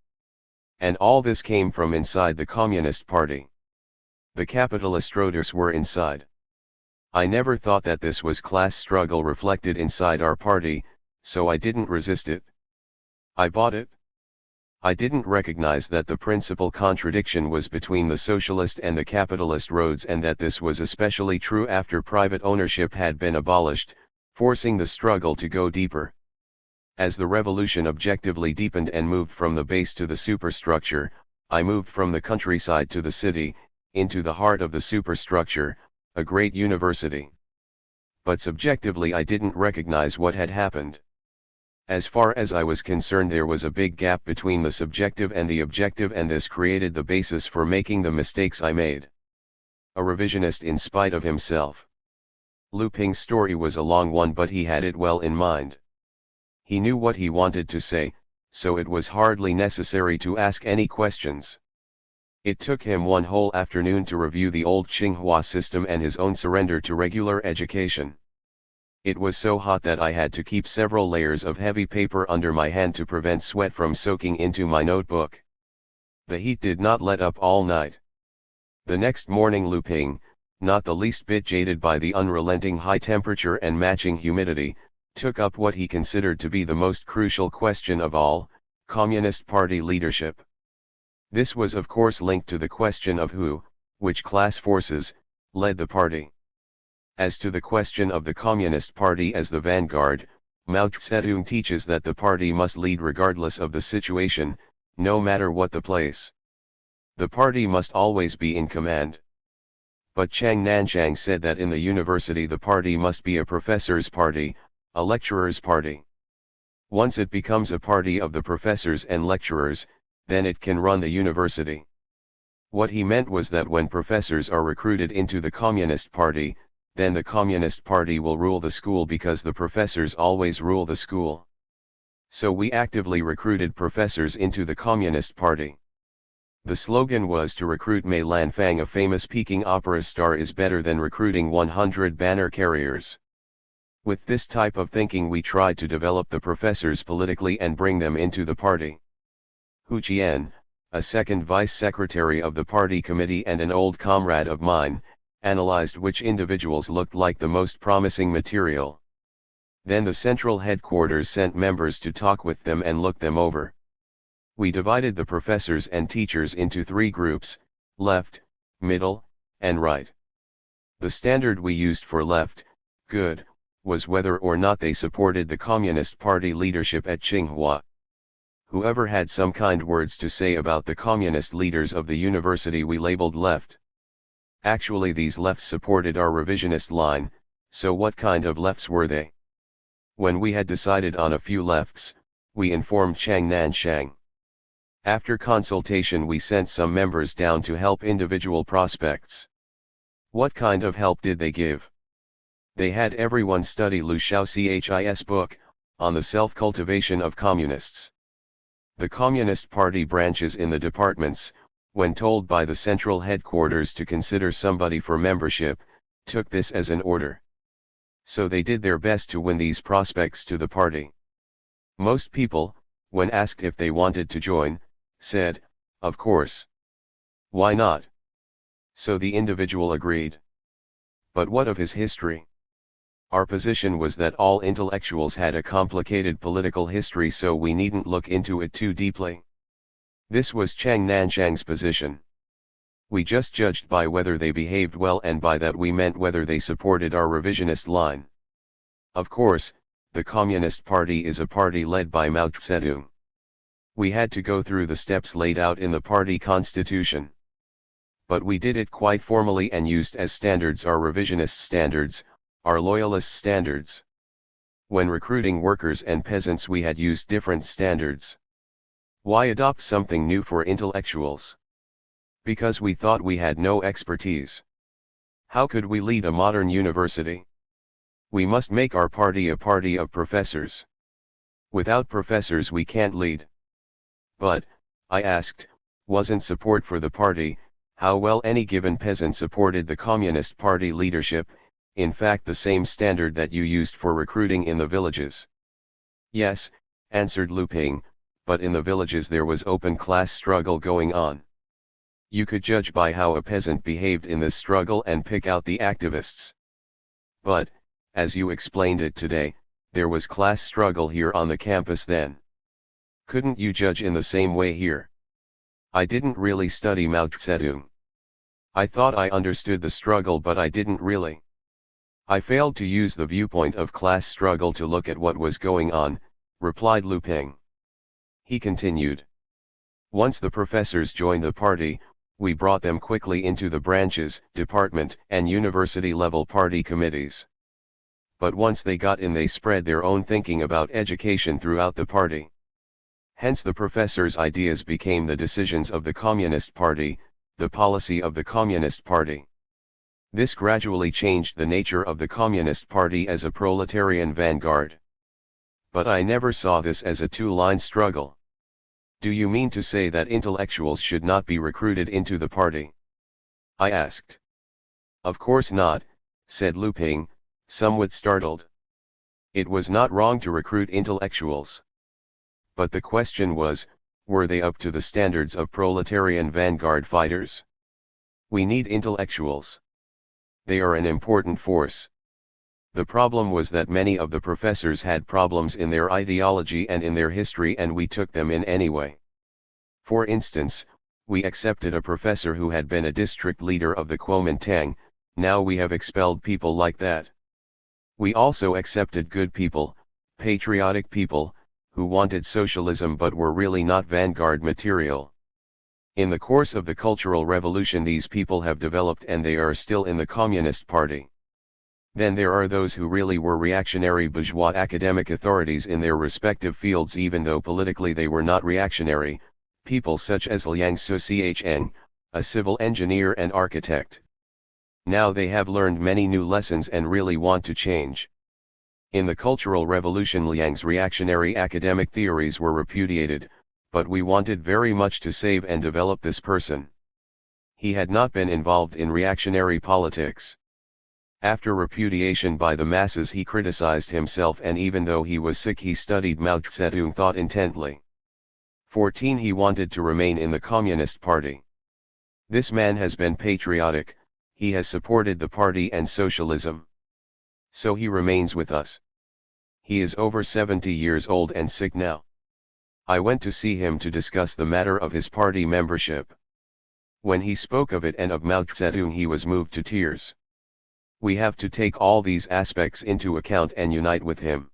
And all this came from inside the Communist Party. The capitalist Roders were inside. I never thought that this was class struggle reflected inside our party, so I didn't resist it. I bought it. I didn't recognize that the principal contradiction was between the socialist and the capitalist roads and that this was especially true after private ownership had been abolished, forcing the struggle to go deeper. As the revolution objectively deepened and moved from the base to the superstructure, I moved from the countryside to the city, into the heart of the superstructure, a great university. But subjectively I didn't recognize what had happened. As far as I was concerned, there was a big gap between the subjective and the objective, and this created the basis for making the mistakes I made. A revisionist in spite of himself. Lu Ping's story was a long one, but he had it well in mind. He knew what he wanted to say, so it was hardly necessary to ask any questions. It took him one whole afternoon to review the old Tsinghua system and his own surrender to regular education. It was so hot that I had to keep several layers of heavy paper under my hand to prevent sweat from soaking into my notebook. The heat did not let up all night. The next morning Lu Ping, not the least bit jaded by the unrelenting high temperature and matching humidity, took up what he considered to be the most crucial question of all, Communist Party leadership. This was of course linked to the question of who, which class forces, led the party. As to the question of the Communist Party as the vanguard, Mao Zedong teaches that the party must lead regardless of the situation, no matter what the place. The party must always be in command. But Chang Nanchang said that in the university the party must be a professor's party, a lecturer's party. Once it becomes a party of the professors and lecturers, then it can run the university. What he meant was that when professors are recruited into the Communist Party, then the Communist Party will rule the school because the professors always rule the school. So we actively recruited professors into the Communist Party. The slogan was to recruit Mei Lanfang, a famous Peking opera star, is better than recruiting 100 banner carriers. With this type of thinking we tried to develop the professors politically and bring them into the party. Hu Qian, a second vice secretary of the party committee and an old comrade of mine, analyzed which individuals looked like the most promising material. Then the central headquarters sent members to talk with them and look them over. We divided the professors and teachers into 3 groups, left, middle, and right. The standard we used for left, good, was whether or not they supported the Communist Party leadership at Tsinghua. Whoever had some kind words to say about the communist leaders of the university we labeled left. Actually these lefts supported our revisionist line, so what kind of lefts were they? When we had decided on a few lefts, we informed Chang Nanchang. After consultation we sent some members down to help individual prospects. What kind of help did they give? They had everyone study Liu Shaoxi's book, on the self-cultivation of communists. The Communist Party branches in the departments, when told by the central headquarters to consider somebody for membership, took this as an order. So they did their best to win these prospects to the party. Most people, when asked if they wanted to join, said, of course. Why not? So the individual agreed. But what of his history? Our position was that all intellectuals had a complicated political history, so we needn't look into it too deeply. This was Chang Nanchang's position. We just judged by whether they behaved well, and by that we meant whether they supported our revisionist line. Of course, the Communist Party is a party led by Mao Zedong. We had to go through the steps laid out in the party constitution. But we did it quite formally and used as standards our revisionist standards, our loyalist standards. When recruiting workers and peasants we had used different standards. Why adopt something new for intellectuals? Because we thought we had no expertise. How could we lead a modern university? We must make our party a party of professors. Without professors we can't lead. But, I asked, wasn't support for the party, how well any given peasant supported the Communist Party leadership, in fact the same standard that you used for recruiting in the villages? Yes, answered Lu Ping, but in the villages there was open class struggle going on. You could judge by how a peasant behaved in this struggle and pick out the activists. But, as you explained it today, there was class struggle here on the campus then. Couldn't you judge in the same way here? I didn't really study Mao Zedong. I thought I understood the struggle, but I didn't really. I failed to use the viewpoint of class struggle to look at what was going on, replied Lu Ping. He continued. Once the professors joined the party, we brought them quickly into the branches, department, and university level party committees. but once they got in they spread their own thinking about education throughout the party. Hence the professors' ideas became the decisions of the Communist Party, the policy of the Communist Party. This gradually changed the nature of the Communist Party as a proletarian vanguard. But I never saw this as a two-line struggle. Do you mean to say that intellectuals should not be recruited into the party? I asked. Of course not, said Lu Ping, somewhat startled. It was not wrong to recruit intellectuals. But the question was, were they up to the standards of proletarian vanguard fighters? We need intellectuals. They are an important force. The problem was that many of the professors had problems in their ideology and in their history, and we took them in anyway. For instance, we accepted a professor who had been a district leader of the Kuomintang. Now we have expelled people like that. We also accepted good people, patriotic people, who wanted socialism but were really not vanguard material. In the course of the Cultural Revolution these people have developed and they are still in the Communist Party. Then there are those who really were reactionary bourgeois academic authorities in their respective fields even though politically they were not reactionary, people such as Liang Sucicheng, a civil engineer and architect. Now they have learned many new lessons and really want to change. In the Cultural Revolution Liang's reactionary academic theories were repudiated, but we wanted very much to save and develop this person. He had not been involved in reactionary politics. After repudiation by the masses he criticized himself, and even though he was sick he studied Mao Zedong thought intently. 14 He wanted to remain in the Communist Party. This man has been patriotic, he has supported the party and socialism. So he remains with us. He is over 70 years old and sick now. I went to see him to discuss the matter of his party membership. When he spoke of it and of Mao Zedong he was moved to tears. We have to take all these aspects into account and unite with him.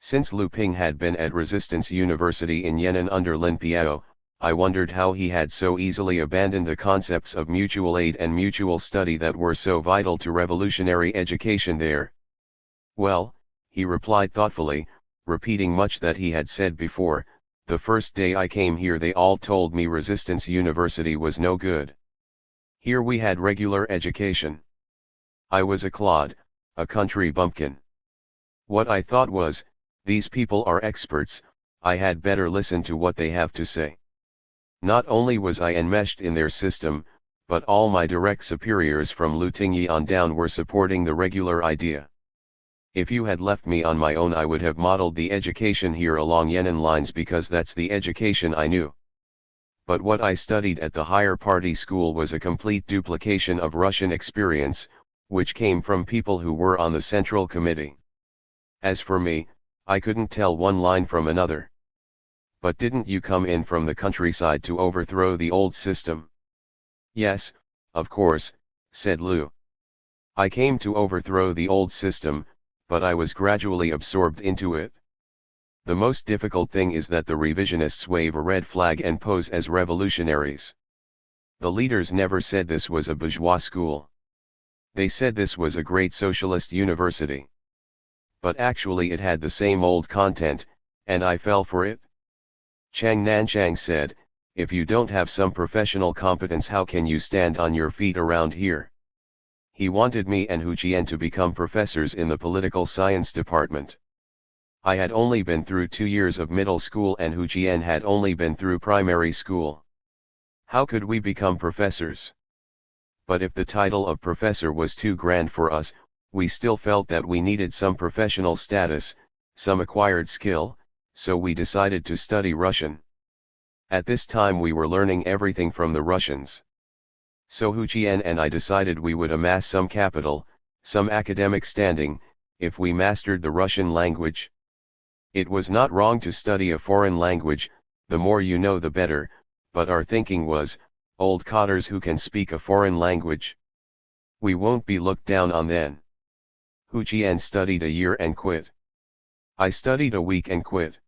Since Lu Ping had been at Resistance University in Yan'an under Lin Piao, I wondered how he had so easily abandoned the concepts of mutual aid and mutual study that were so vital to revolutionary education there. Well, he replied thoughtfully, repeating much that he had said before, the first day I came here they all told me Resistance University was no good. Here we had regular education. I was a clod, a country bumpkin. What I thought was, these people are experts, I had better listen to what they have to say. Not only was I enmeshed in their system, but all my direct superiors from Lu Tingyi on down were supporting the regular idea. If you had left me on my own I would have modeled the education here along Yan'an lines because that's the education I knew. But what I studied at the higher party school was a complete duplication of Russian experience, which came from people who were on the Central Committee. As for me, I couldn't tell one line from another. But didn't you come in from the countryside to overthrow the old system? Yes, of course, said Lu. I came to overthrow the old system, but I was gradually absorbed into it. The most difficult thing is that the revisionists wave a red flag and pose as revolutionaries. The leaders never said this was a bourgeois school. They said this was a great socialist university. But actually it had the same old content, and I fell for it. Chang Nanchang said, if you don't have some professional competence how can you stand on your feet around here? He wanted me and Hu Jian to become professors in the political science department. I had only been through 2 years of middle school and Hu Jian had only been through primary school. How could we become professors? But if the title of professor was too grand for us, we still felt that we needed some professional status, some acquired skill, so we decided to study Russian. At this time we were learning everything from the Russians. So Hu Jian and I decided we would amass some capital, some academic standing, if we mastered the Russian language. It was not wrong to study a foreign language, the more you know the better, but our thinking was, old cotters who can speak a foreign language. We won't be looked down on then. Hu Jian studied a year and quit. I studied a week and quit.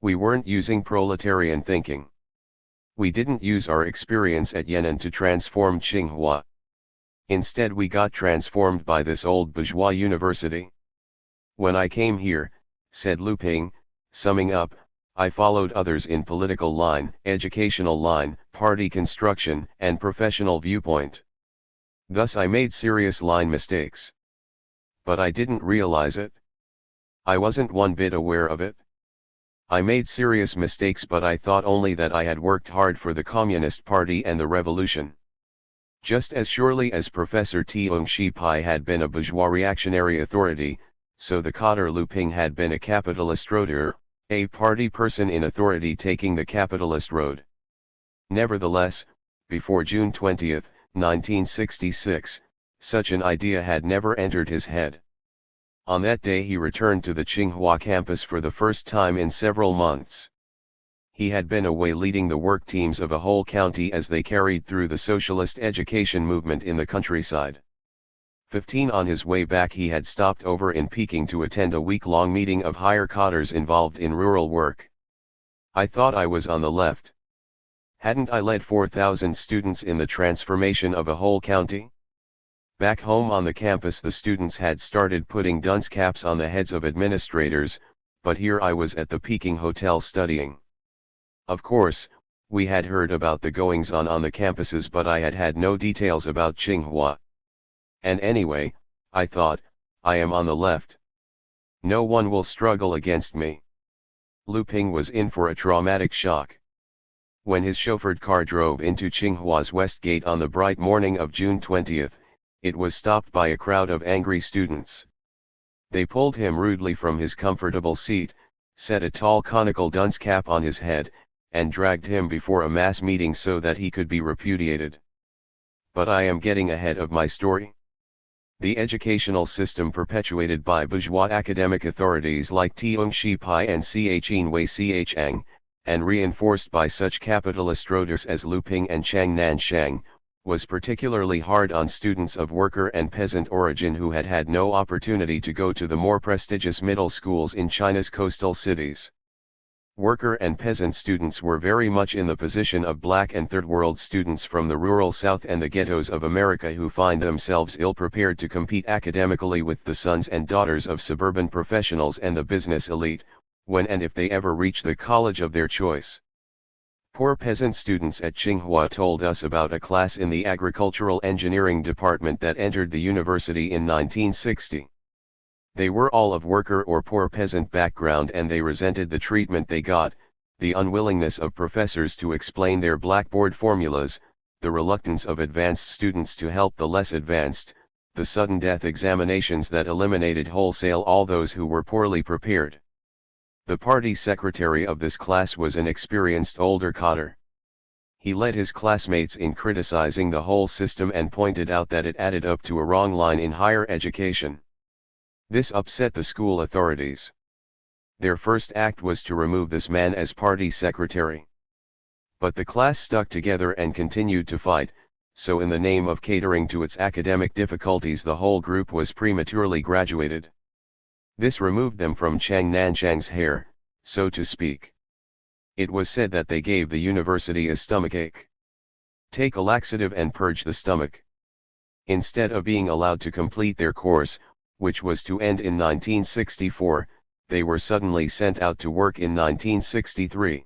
We weren't using proletarian thinking. We didn't use our experience at Yan'an to transform Tsinghua. Instead we got transformed by this old bourgeois university. When I came here, said Lu Ping, summing up, I followed others in political line, educational line, party construction, and professional viewpoint. Thus I made serious line mistakes. But I didn't realize it. I wasn't one bit aware of it. I made serious mistakes, but I thought only that I had worked hard for the Communist Party and the revolution. Just as surely as Professor Tiong Shi Pai had been a bourgeois reactionary authority, so the Cotter Lu Ping had been a capitalist roader, a party person in authority taking the capitalist road. Nevertheless, before June 20, 1966, such an idea had never entered his head. On that day he returned to the Tsinghua campus for the first time in several months. He had been away leading the work teams of a whole county as they carried through the socialist education movement in the countryside. 15 on his way back he had stopped over in Peking to attend a week-long meeting of higher cotters involved in rural work. I thought I was on the left. Hadn't I led 4,000 students in the transformation of a whole county? Back home on the campus the students had started putting dunce caps on the heads of administrators, but here I was at the Peking hotel studying. Of course, we had heard about the goings-on the campuses, but I had had no details about Tsinghua. And anyway, I thought, I am on the left. No one will struggle against me. Lu Ping was in for a traumatic shock. When his chauffeured car drove into Tsinghua's West Gate on the bright morning of June 20, it was stopped by a crowd of angry students. They pulled him rudely from his comfortable seat, set a tall conical dunce cap on his head, and dragged him before a mass meeting so that he could be repudiated. But I am getting ahead of my story. The educational system perpetuated by bourgeois academic authorities like Tiong Shi Pai and Chien Wei Chiang, and reinforced by such capitalist roaders as Lu Ping and Chang Nanshang, was particularly hard on students of worker and peasant origin who had had no opportunity to go to the more prestigious middle schools in China's coastal cities. Worker and peasant students were very much in the position of black and third world students from the rural South and the ghettos of America who find themselves ill-prepared to compete academically with the sons and daughters of suburban professionals and the business elite, when and if they ever reach the college of their choice. Poor peasant students at Tsinghua told us about a class in the agricultural engineering department that entered the university in 1960. They were all of worker or poor peasant background and they resented the treatment they got, the unwillingness of professors to explain their blackboard formulas, the reluctance of advanced students to help the less advanced, the sudden death examinations that eliminated wholesale all those who were poorly prepared. The party secretary of this class was an experienced older cotter. He led his classmates in criticizing the whole system and pointed out that it added up to a wrong line in higher education. This upset the school authorities. Their first act was to remove this man as party secretary. But the class stuck together and continued to fight, so in the name of catering to its academic difficulties the whole group was prematurely graduated. This removed them from Chang Nanshang's hair, so to speak. It was said that they gave the university a stomachache. Take a laxative and purge the stomach. Instead of being allowed to complete their course, which was to end in 1964, they were suddenly sent out to work in 1963.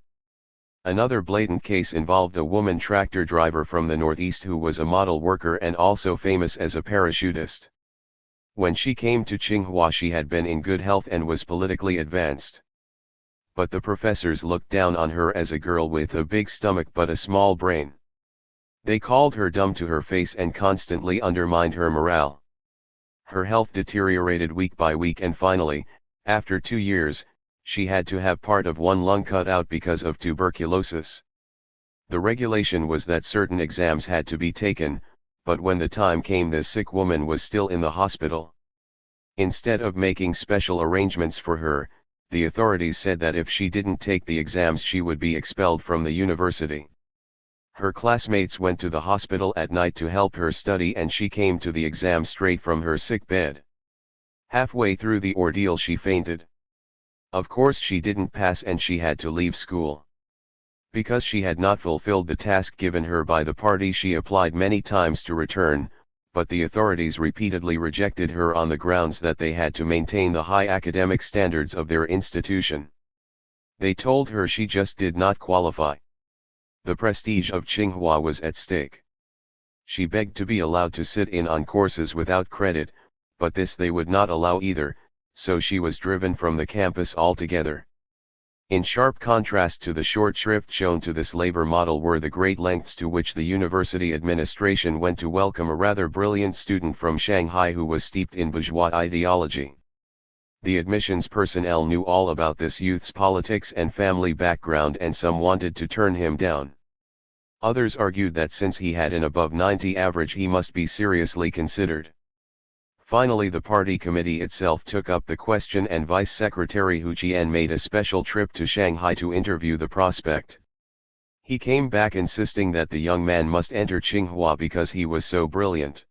Another blatant case involved a woman tractor driver from the Northeast who was a model worker and also famous as a parachutist. When she came to Tsinghua she had been in good health and was politically advanced. But the professors looked down on her as a girl with a big stomach but a small brain. They called her dumb to her face and constantly undermined her morale. Her health deteriorated week by week and finally, after 2 years, she had to have part of one lung cut out because of tuberculosis. The regulation was that certain exams had to be taken, but when the time came the sick woman was still in the hospital. Instead of making special arrangements for her, the authorities said that if she didn't take the exams she would be expelled from the university. Her classmates went to the hospital at night to help her study and she came to the exam straight from her sick bed. Halfway through the ordeal she fainted. Of course she didn't pass and she had to leave school. Because she had not fulfilled the task given her by the party she applied many times to return, but the authorities repeatedly rejected her on the grounds that they had to maintain the high academic standards of their institution. They told her she just did not qualify. The prestige of Tsinghua was at stake. She begged to be allowed to sit in on courses without credit, but this they would not allow either, so she was driven from the campus altogether. In sharp contrast to the short shrift shown to this labor model were the great lengths to which the university administration went to welcome a rather brilliant student from Shanghai who was steeped in bourgeois ideology. The admissions personnel knew all about this youth's politics and family background, and some wanted to turn him down. Others argued that since he had an above 90 average he must be seriously considered. Finally, the party committee itself took up the question, and Vice Secretary Hu Qian made a special trip to Shanghai to interview the prospect. He came back insisting that the young man must enter Tsinghua because he was so brilliant.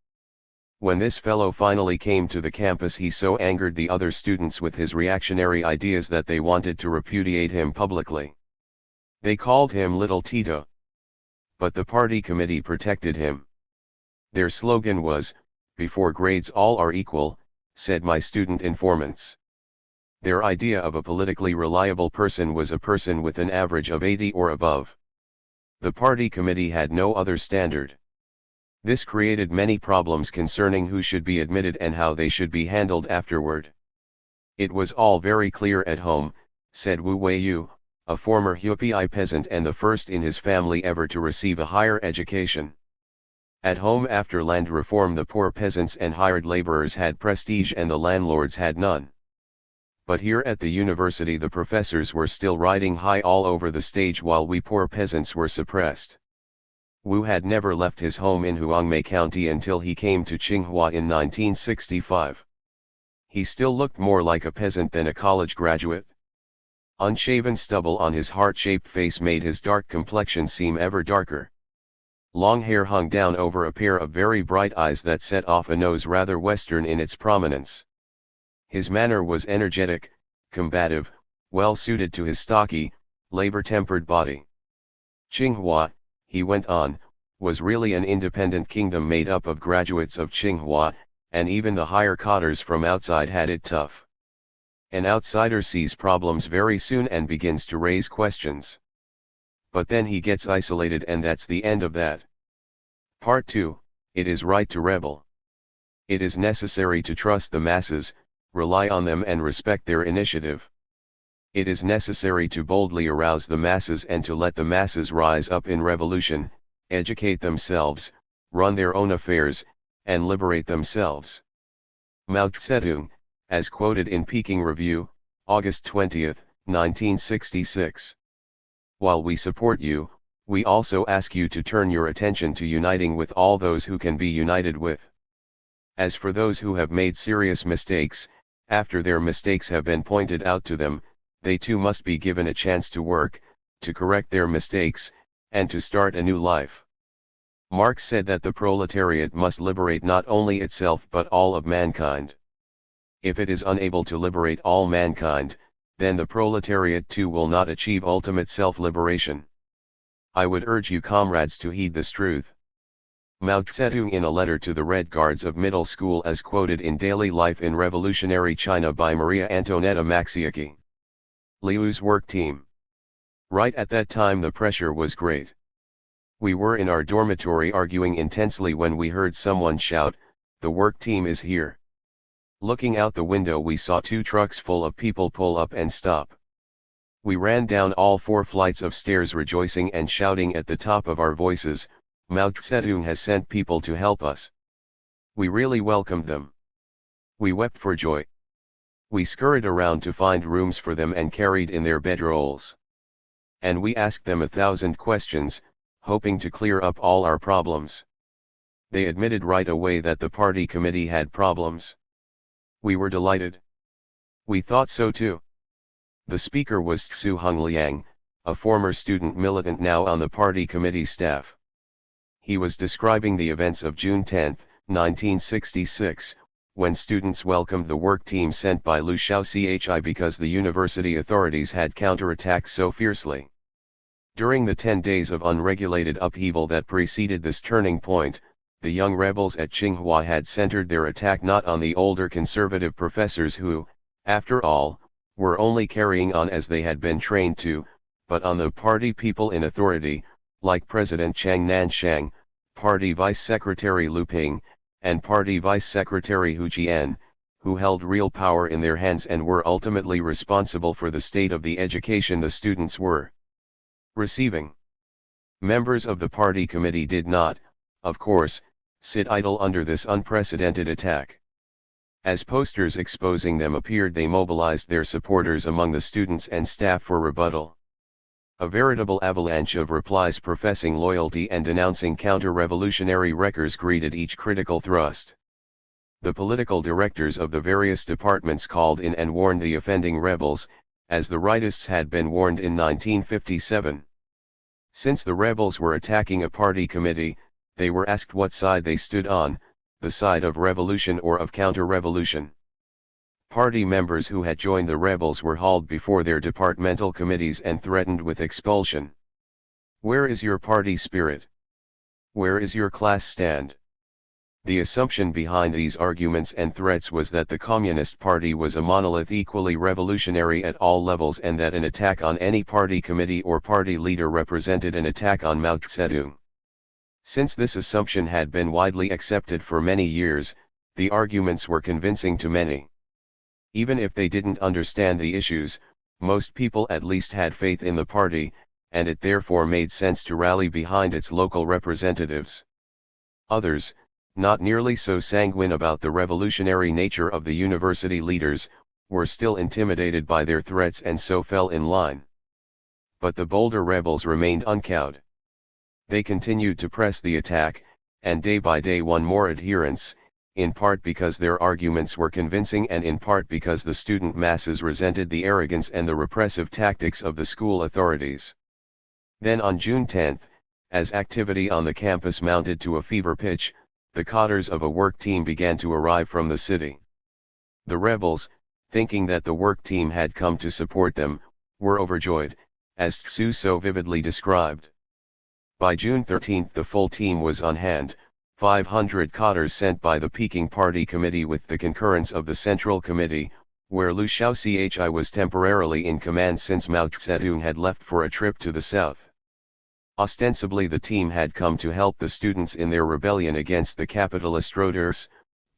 When this fellow finally came to the campus, he so angered the other students with his reactionary ideas that they wanted to repudiate him publicly. They called him Little Tito. But the party committee protected him. Their slogan was, "Before grades all are equal," said my student informants. Their idea of a politically reliable person was a person with an average of 80 or above. The party committee had no other standard. This created many problems concerning who should be admitted and how they should be handled afterward. It was all very clear at home, said Wu Weiyu, a former Hupai peasant and the first in his family ever to receive a higher education. At home, after land reform, the poor peasants and hired laborers had prestige and the landlords had none. But here at the university the professors were still riding high all over the stage while we poor peasants were suppressed. Wu had never left his home in Huangmei County until he came to Tsinghua in 1965. He still looked more like a peasant than a college graduate. Unshaven stubble on his heart-shaped face made his dark complexion seem ever darker. Long hair hung down over a pair of very bright eyes that set off a nose rather western in its prominence. His manner was energetic, combative, well suited to his stocky, labor-tempered body. Tsinghua, he went on, was really an independent kingdom made up of graduates of Tsinghua, and even the higher cotters from outside had it tough. An outsider sees problems very soon and begins to raise questions. But then he gets isolated, and that's the end of that. Part 2, it is right to rebel. It is necessary to trust the masses, rely on them and respect their initiative. It is necessary to boldly arouse the masses and to let the masses rise up in revolution, educate themselves, run their own affairs, and liberate themselves. Mao Zedong, as quoted in Peking Review, August 20, 1966. While we support you, we also ask you to turn your attention to uniting with all those who can be united with. As for those who have made serious mistakes, after their mistakes have been pointed out to them, they too must be given a chance to work, to correct their mistakes, and to start a new life. Marx said that the proletariat must liberate not only itself but all of mankind. If it is unable to liberate all mankind, then the proletariat too will not achieve ultimate self-liberation. I would urge you comrades to heed this truth. Mao Zedong in a letter to the Red Guards of middle school as quoted in Daily Life in Revolutionary China by Maria Antonietta Maxiocchi. Liu's work team. Right at that time the pressure was great. We were in our dormitory arguing intensely when we heard someone shout, "The work team is here." Looking out the window we saw 2 trucks full of people pull up and stop. We ran down all 4 flights of stairs rejoicing and shouting at the top of our voices, "Mao Zedong has sent people to help us." We really welcomed them. We wept for joy. We scurried around to find rooms for them and carried in their bedrolls. And we asked them 1,000 questions, hoping to clear up all our problems. They admitted right away that the party committee had problems. We were delighted. We thought so too. The speaker was Xu Hongliang, a former student militant now on the party committee staff. He was describing the events of June 10, 1966, when students welcomed the work team sent by Liu Shaochi because the university authorities had counterattacked so fiercely. During the 10 days of unregulated upheaval that preceded this turning point, the young rebels at Tsinghua had centered their attack not on the older conservative professors who, after all, were only carrying on as they had been trained to, but on the party people in authority, like President Chang Nanshang, Party Vice Secretary Lu Ping, and Party Vice Secretary Hu Jian, who held real power in their hands and were ultimately responsible for the state of the education the students were receiving. Members of the party committee did not, of course, sit idle under this unprecedented attack. As posters exposing them appeared, they mobilized their supporters among the students and staff for rebuttal. A veritable avalanche of replies professing loyalty and denouncing counter-revolutionary wreckers greeted each critical thrust. The political directors of the various departments called in and warned the offending rebels, as the rightists had been warned in 1957. Since the rebels were attacking a party committee, they were asked what side they stood on, the side of revolution or of counter-revolution. Party members who had joined the rebels were hauled before their departmental committees and threatened with expulsion. Where is your party spirit? Where is your class stand? The assumption behind these arguments and threats was that the Communist Party was a monolith equally revolutionary at all levels and that an attack on any party committee or party leader represented an attack on Mao Zedong. Since this assumption had been widely accepted for many years, the arguments were convincing to many. Even if they didn't understand the issues, most people at least had faith in the party, and it therefore made sense to rally behind its local representatives. Others, not nearly so sanguine about the revolutionary nature of the university leaders, were still intimidated by their threats and so fell in line. But the bolder rebels remained uncowed. They continued to press the attack, and day by day won more adherents, in part because their arguments were convincing and in part because the student masses resented the arrogance and the repressive tactics of the school authorities. Then on June 10, as activity on the campus mounted to a fever pitch, the cadres of a work team began to arrive from the city. The rebels, thinking that the work team had come to support them, were overjoyed, as Tsu so vividly described. By June 13 the full team was on hand, 500 cadres sent by the Peking Party Committee with the concurrence of the Central Committee, where Liu Shaochi was temporarily in command since Mao Zedong had left for a trip to the south. Ostensibly the team had come to help the students in their rebellion against the capitalist roaders,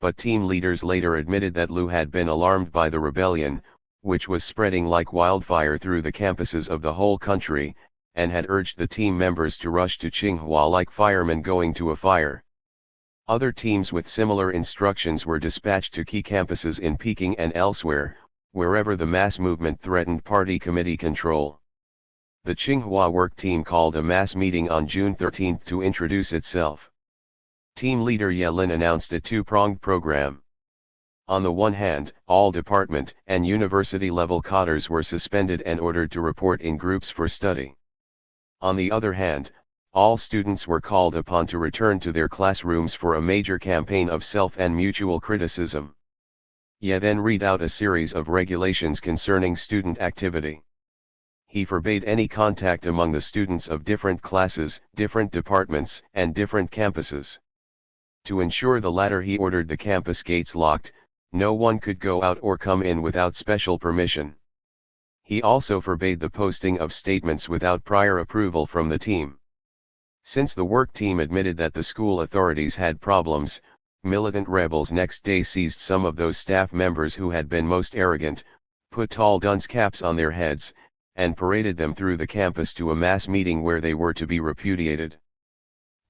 but team leaders later admitted that Liu had been alarmed by the rebellion, which was spreading like wildfire through the campuses of the whole country, and had urged the team members to rush to Tsinghua like firemen going to a fire. Other teams with similar instructions were dispatched to key campuses in Peking and elsewhere, wherever the mass movement threatened party committee control. The Tsinghua work team called a mass meeting on June 13 to introduce itself. Team leader Ye Lin announced a two-pronged program. On the one hand, all department and university-level cadres were suspended and ordered to report in groups for study. On the other hand, all students were called upon to return to their classrooms for a major campaign of self and mutual criticism. Ye then read out a series of regulations concerning student activity. He forbade any contact among the students of different classes, different departments, and different campuses. To ensure the latter, he ordered the campus gates locked, no one could go out or come in without special permission. He also forbade the posting of statements without prior approval from the team. Since the work team admitted that the school authorities had problems, militant rebels next day seized some of those staff members who had been most arrogant, put tall dunce caps on their heads, and paraded them through the campus to a mass meeting where they were to be repudiated.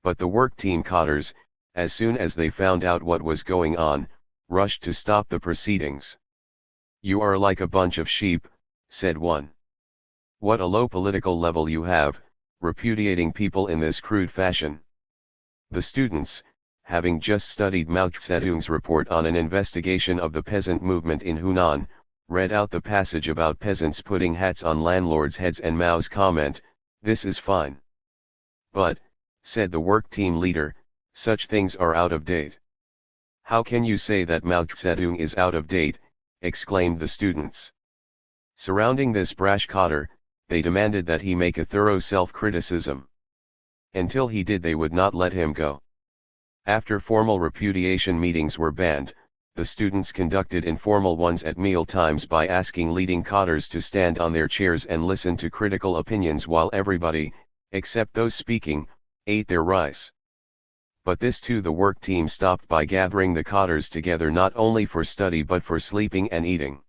But the work team cadres, as soon as they found out what was going on, rushed to stop the proceedings. "You are like a bunch of sheep," said one. "What a low political level you have, repudiating people in this crude fashion." The students, having just studied Mao Zedong's report on an investigation of the peasant movement in Hunan, read out the passage about peasants putting hats on landlords' heads and Mao's comment, "This is fine." "But," said the work team leader, "such things are out of date." "How can you say that Mao Zedong is out of date?" exclaimed the students. Surrounding this brash cadre, they demanded that he make a thorough self-criticism. Until he did, they would not let him go. After formal repudiation meetings were banned, the students conducted informal ones at meal times by asking leading cadres to stand on their chairs and listen to critical opinions while everybody, except those speaking, ate their rice. But this too the work team stopped by gathering the cadres together not only for study but for sleeping and eating.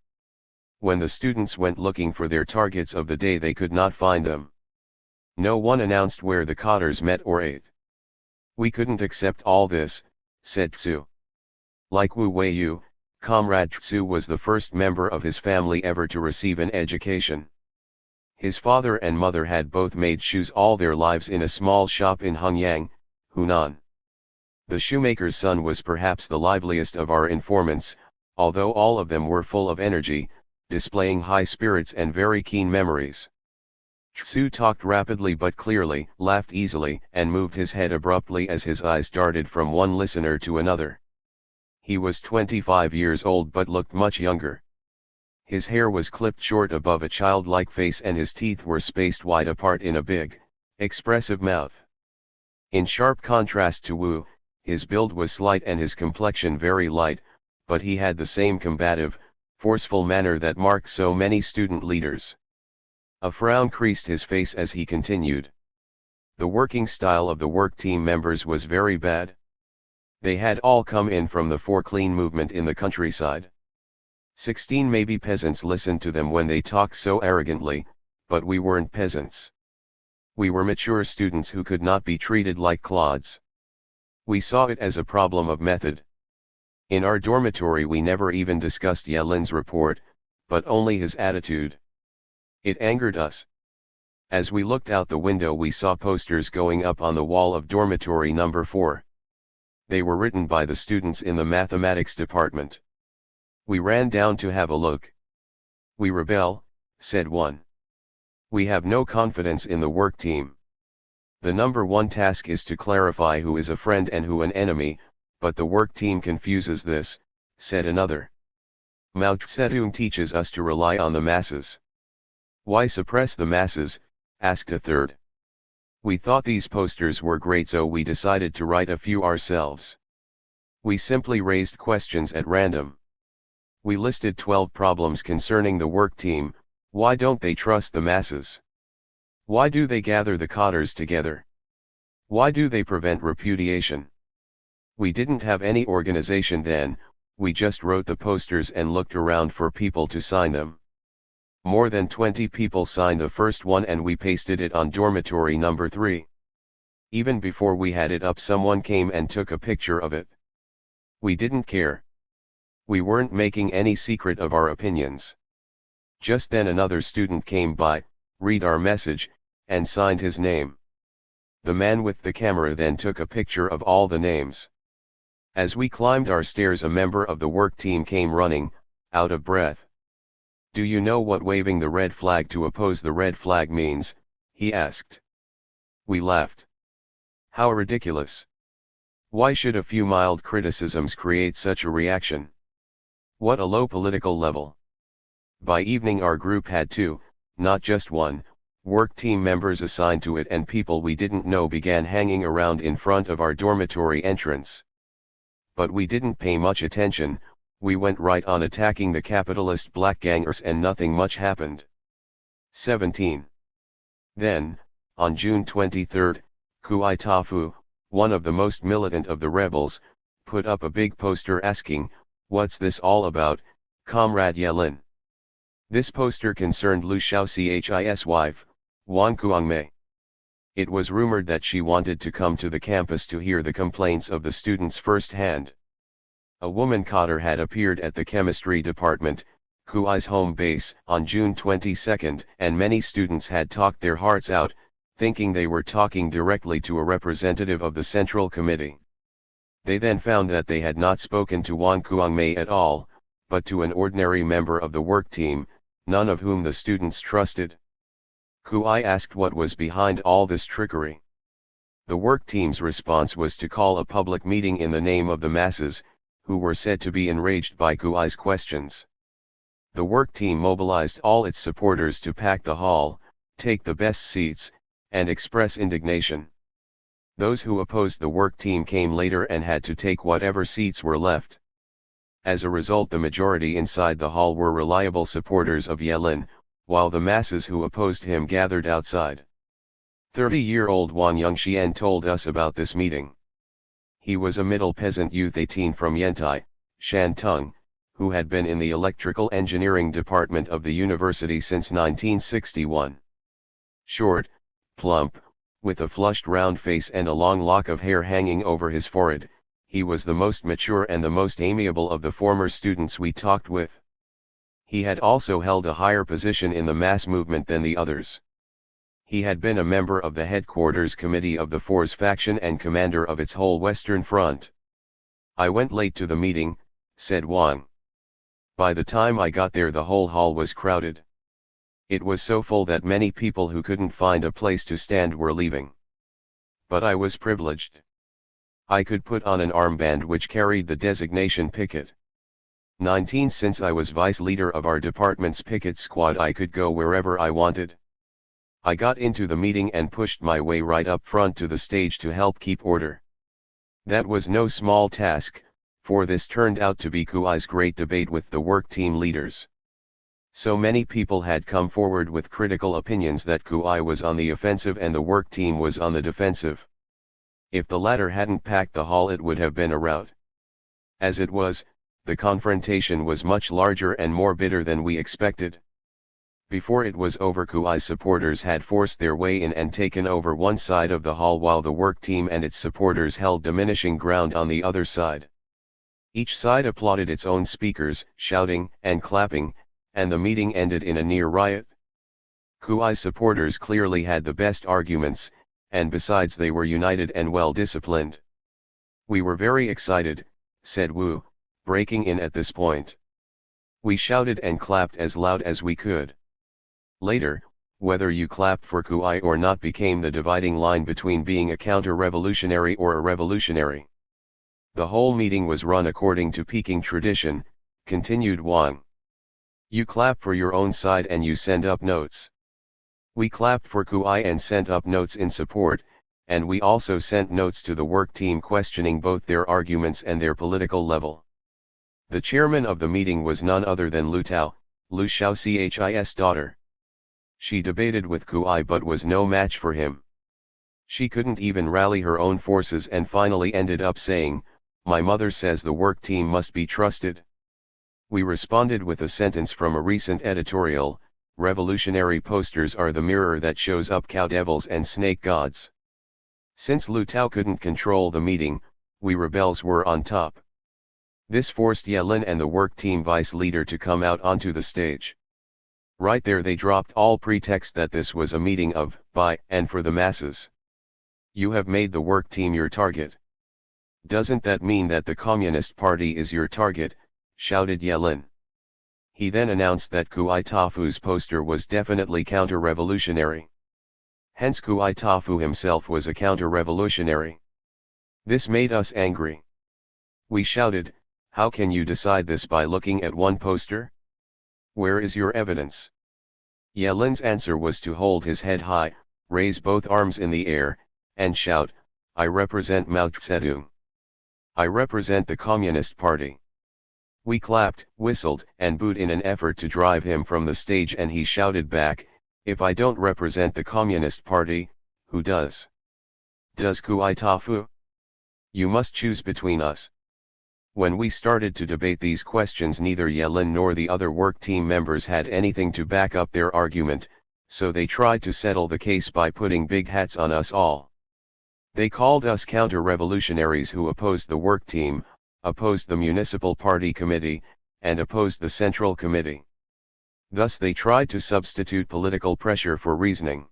When the students went looking for their targets of the day they could not find them. No one announced where the cadres met or ate. We couldn't accept all this, said Tsu. Like Wu Weiyu, Comrade Tsu was the first member of his family ever to receive an education. His father and mother had both made shoes all their lives in a small shop in Hengyang, Hunan. The shoemaker's son was perhaps the liveliest of our informants, although all of them were full of energy, displaying high spirits and very keen memories. Tsu talked rapidly but clearly, laughed easily, and moved his head abruptly as his eyes darted from one listener to another. He was 25 years old but looked much younger. His hair was clipped short above a childlike face and his teeth were spaced wide apart in a big, expressive mouth. In sharp contrast to Wu, his build was slight and his complexion very light, but he had the same combative, forceful manner that marked so many student leaders. A frown creased his face as he continued. The working style of the work team members was very bad. They had all come in from the For Clean movement in the countryside. 16 maybe peasants listened to them when they talked so arrogantly, but we weren't peasants. We were mature students who could not be treated like clods. We saw it as a problem of method. In our dormitory we never even discussed Yelin's report, but only his attitude. It angered us. As we looked out the window we saw posters going up on the wall of dormitory number 4. They were written by the students in the mathematics department. We ran down to have a look. We rebel, said one. We have no confidence in the work team. The number one task is to clarify who is a friend and who an enemy, but the work team confuses this, said another. Mao Zedong teaches us to rely on the masses. Why suppress the masses, asked a third. We thought these posters were great so we decided to write a few ourselves. We simply raised questions at random. We listed 12 problems concerning the work team. Why don't they trust the masses? Why do they gather the cadres together? Why do they prevent repudiation? We didn't have any organization then, we just wrote the posters and looked around for people to sign them. More than 20 people signed the first one and we pasted it on dormitory number 3. Even before we had it up someone came and took a picture of it. We didn't care. We weren't making any secret of our opinions. Just then another student came by, read our message, and signed his name. The man with the camera then took a picture of all the names. As we climbed our stairs a member of the work team came running, out of breath. Do you know what waving the red flag to oppose the red flag means? He asked. We laughed. How ridiculous. Why should a few mild criticisms create such a reaction? What a low political level. By evening our group had 2, not just 1, work team members assigned to it and people we didn't know began hanging around in front of our dormitory entrance. But we didn't pay much attention. We went right on attacking the capitalist black gangers and nothing much happened. 17. Then, on June 23, Kui Tafu, one of the most militant of the rebels, put up a big poster asking, "What's this all about, Comrade Yelin?" This poster concerned Liu Shaoxi's wife, Wang Kuangmei. It was rumored that she wanted to come to the campus to hear the complaints of the students firsthand. A woman cadre had appeared at the chemistry department, Kui's home base, on June 22, and many students had talked their hearts out, thinking they were talking directly to a representative of the Central Committee. They then found that they had not spoken to Wang Kuangmei at all, but to an ordinary member of the work team, none of whom the students trusted. Kui asked what was behind all this trickery. The work team's response was to call a public meeting in the name of the masses, who were said to be enraged by Kui's questions. The work team mobilized all its supporters to pack the hall, take the best seats, and express indignation. Those who opposed the work team came later and had to take whatever seats were left. As a result, the majority inside the hall were reliable supporters of Yelin, while the masses who opposed him gathered outside. 30-year-old Wang Yongxian told us about this meeting. He was a middle peasant youth 18 from Yantai, Shantung, who had been in the electrical engineering department of the university since 1961. Short, plump, with a flushed round face and a long lock of hair hanging over his forehead, he was the most mature and the most amiable of the former students we talked with. He had also held a higher position in the mass movement than the others. He had been a member of the headquarters committee of the Force faction and commander of its whole Western Front. I went late to the meeting, said Wang. By the time I got there, the whole hall was crowded. It was so full that many people who couldn't find a place to stand were leaving. But I was privileged. I could put on an armband which carried the designation picket. 19 Since I was vice leader of our department's picket squad, I could go wherever I wanted. I got into the meeting and pushed my way right up front to the stage to help keep order. That was no small task, for this turned out to be Kuai's great debate with the work team leaders. So many people had come forward with critical opinions that Kuai was on the offensive and the work team was on the defensive. If the latter hadn't packed the hall, it would have been a rout. As it was, the confrontation was much larger and more bitter than we expected. Before it was over, Kuai's supporters had forced their way in and taken over one side of the hall, while the work team and its supporters held diminishing ground on the other side. Each side applauded its own speakers, shouting and clapping, and the meeting ended in a near riot. Kuai's supporters clearly had the best arguments, and besides they were united and well disciplined. We were very excited, said Wu, breaking in at this point. We shouted and clapped as loud as we could. Later, whether you clapped for Kuai or not became the dividing line between being a counter-revolutionary or a revolutionary. The whole meeting was run according to Peking tradition, continued Wang. You clap for your own side and you send up notes. We clapped for Kuai and sent up notes in support, and we also sent notes to the work team questioning both their arguments and their political level. The chairman of the meeting was none other than Lu Tao, Lu Xiaochis' daughter. She debated with Kuai but was no match for him. She couldn't even rally her own forces and finally ended up saying, "My mother says the work team must be trusted." We responded with a sentence from a recent editorial: revolutionary posters are the mirror that shows up cow devils and snake gods. Since Lu Tao couldn't control the meeting, we rebels were on top. This forced Yelin and the work team vice leader to come out onto the stage. Right there they dropped all pretext that this was a meeting of, by, and for the masses. You have made the work team your target. Doesn't that mean that the Communist Party is your target? Shouted Yelin. He then announced that Kuai Tafu's poster was definitely counter-revolutionary. Hence Kuai Tafu himself was a counter-revolutionary. This made us angry. We shouted, "How can you decide this by looking at one poster? Where is your evidence?" Yelin's answer was to hold his head high, raise both arms in the air, and shout, "I represent Mao Zedong. I represent the Communist Party." We clapped, whistled, and booed in an effort to drive him from the stage, and he shouted back, "If I don't represent the Communist Party, who does? Does Kuai Tafu? You must choose between us." When we started to debate these questions, neither Yelin nor the other work team members had anything to back up their argument, so they tried to settle the case by putting big hats on us all. They called us counter-revolutionaries who opposed the work team, opposed the municipal party committee, and opposed the central committee. Thus they tried to substitute political pressure for reasoning.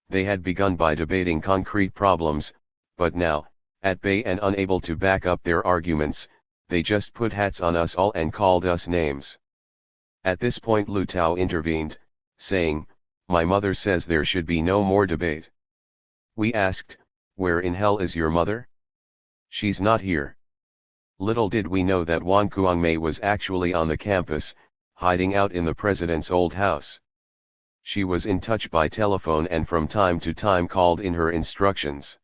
They had begun by debating concrete problems, but now, at bay and unable to back up their arguments, they just put hats on us all and called us names. At this point Lu Tao intervened, saying, "My mother says there should be no more debate." We asked, "Where in hell is your mother?" "She's not here." Little did we know that Wang Kuangmei was actually on the campus, hiding out in the president's old house. She was in touch by telephone and from time to time called in her instructions.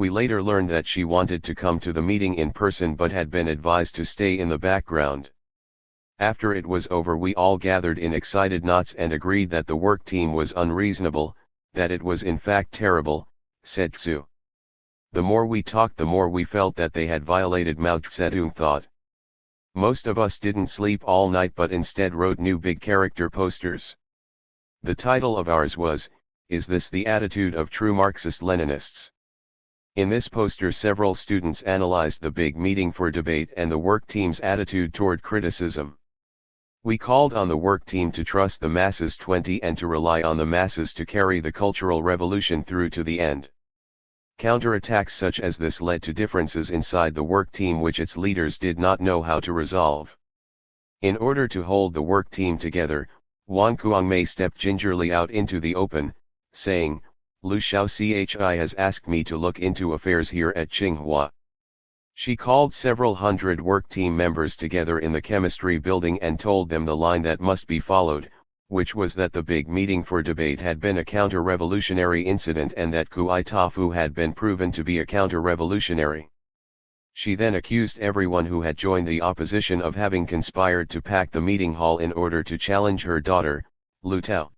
We later learned that she wanted to come to the meeting in person but had been advised to stay in the background. After it was over, we all gathered in excited knots and agreed that the work team was unreasonable, that it was in fact terrible, said Tsu. The more we talked, the more we felt that they had violated Mao Zedong thought. Most of us didn't sleep all night but instead wrote new big character posters. The title of ours was, "Is This the Attitude of True Marxist-Leninists?" In this poster several students analyzed the big meeting for debate and the work team's attitude toward criticism. We called on the work team to trust the masses 20 and to rely on the masses to carry the cultural revolution through to the end. Counterattacks such as this led to differences inside the work team which its leaders did not know how to resolve. In order to hold the work team together, Wang Kuangmei stepped gingerly out into the open, saying, "Liu Shaochi has asked me to look into affairs here at Tsinghua." She called several hundred work team members together in the chemistry building and told them the line that must be followed, which was that the big meeting for debate had been a counter-revolutionary incident and that Kuai Tafu had been proven to be a counter-revolutionary. She then accused everyone who had joined the opposition of having conspired to pack the meeting hall in order to challenge her daughter, Liu Tao.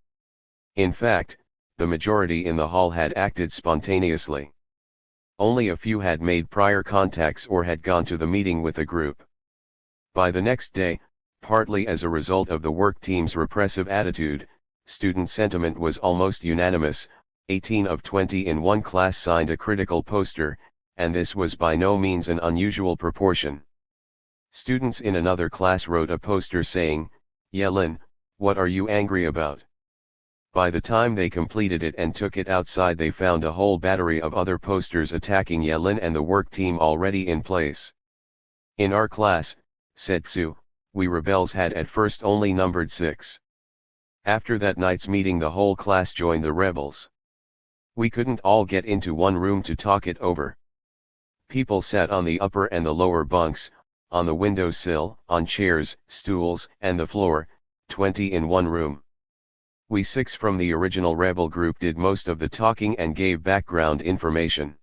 In fact, the majority in the hall had acted spontaneously. Only a few had made prior contacts or had gone to the meeting with a group. By the next day, partly as a result of the work team's repressive attitude, student sentiment was almost unanimous. 18 of 20 in one class signed a critical poster, and this was by no means an unusual proportion. Students in another class wrote a poster saying, "Yelin, what are you angry about?" By the time they completed it and took it outside, they found a whole battery of other posters attacking Yelin and the work team already in place. "In our class," said Tsu, "we rebels had at first only numbered 6. After that night's meeting the whole class joined the rebels. We couldn't all get into one room to talk it over. People sat on the upper and the lower bunks, on the windowsill, on chairs, stools, and the floor, 20 in one room. We 6 from the original rebel group did most of the talking and gave background information.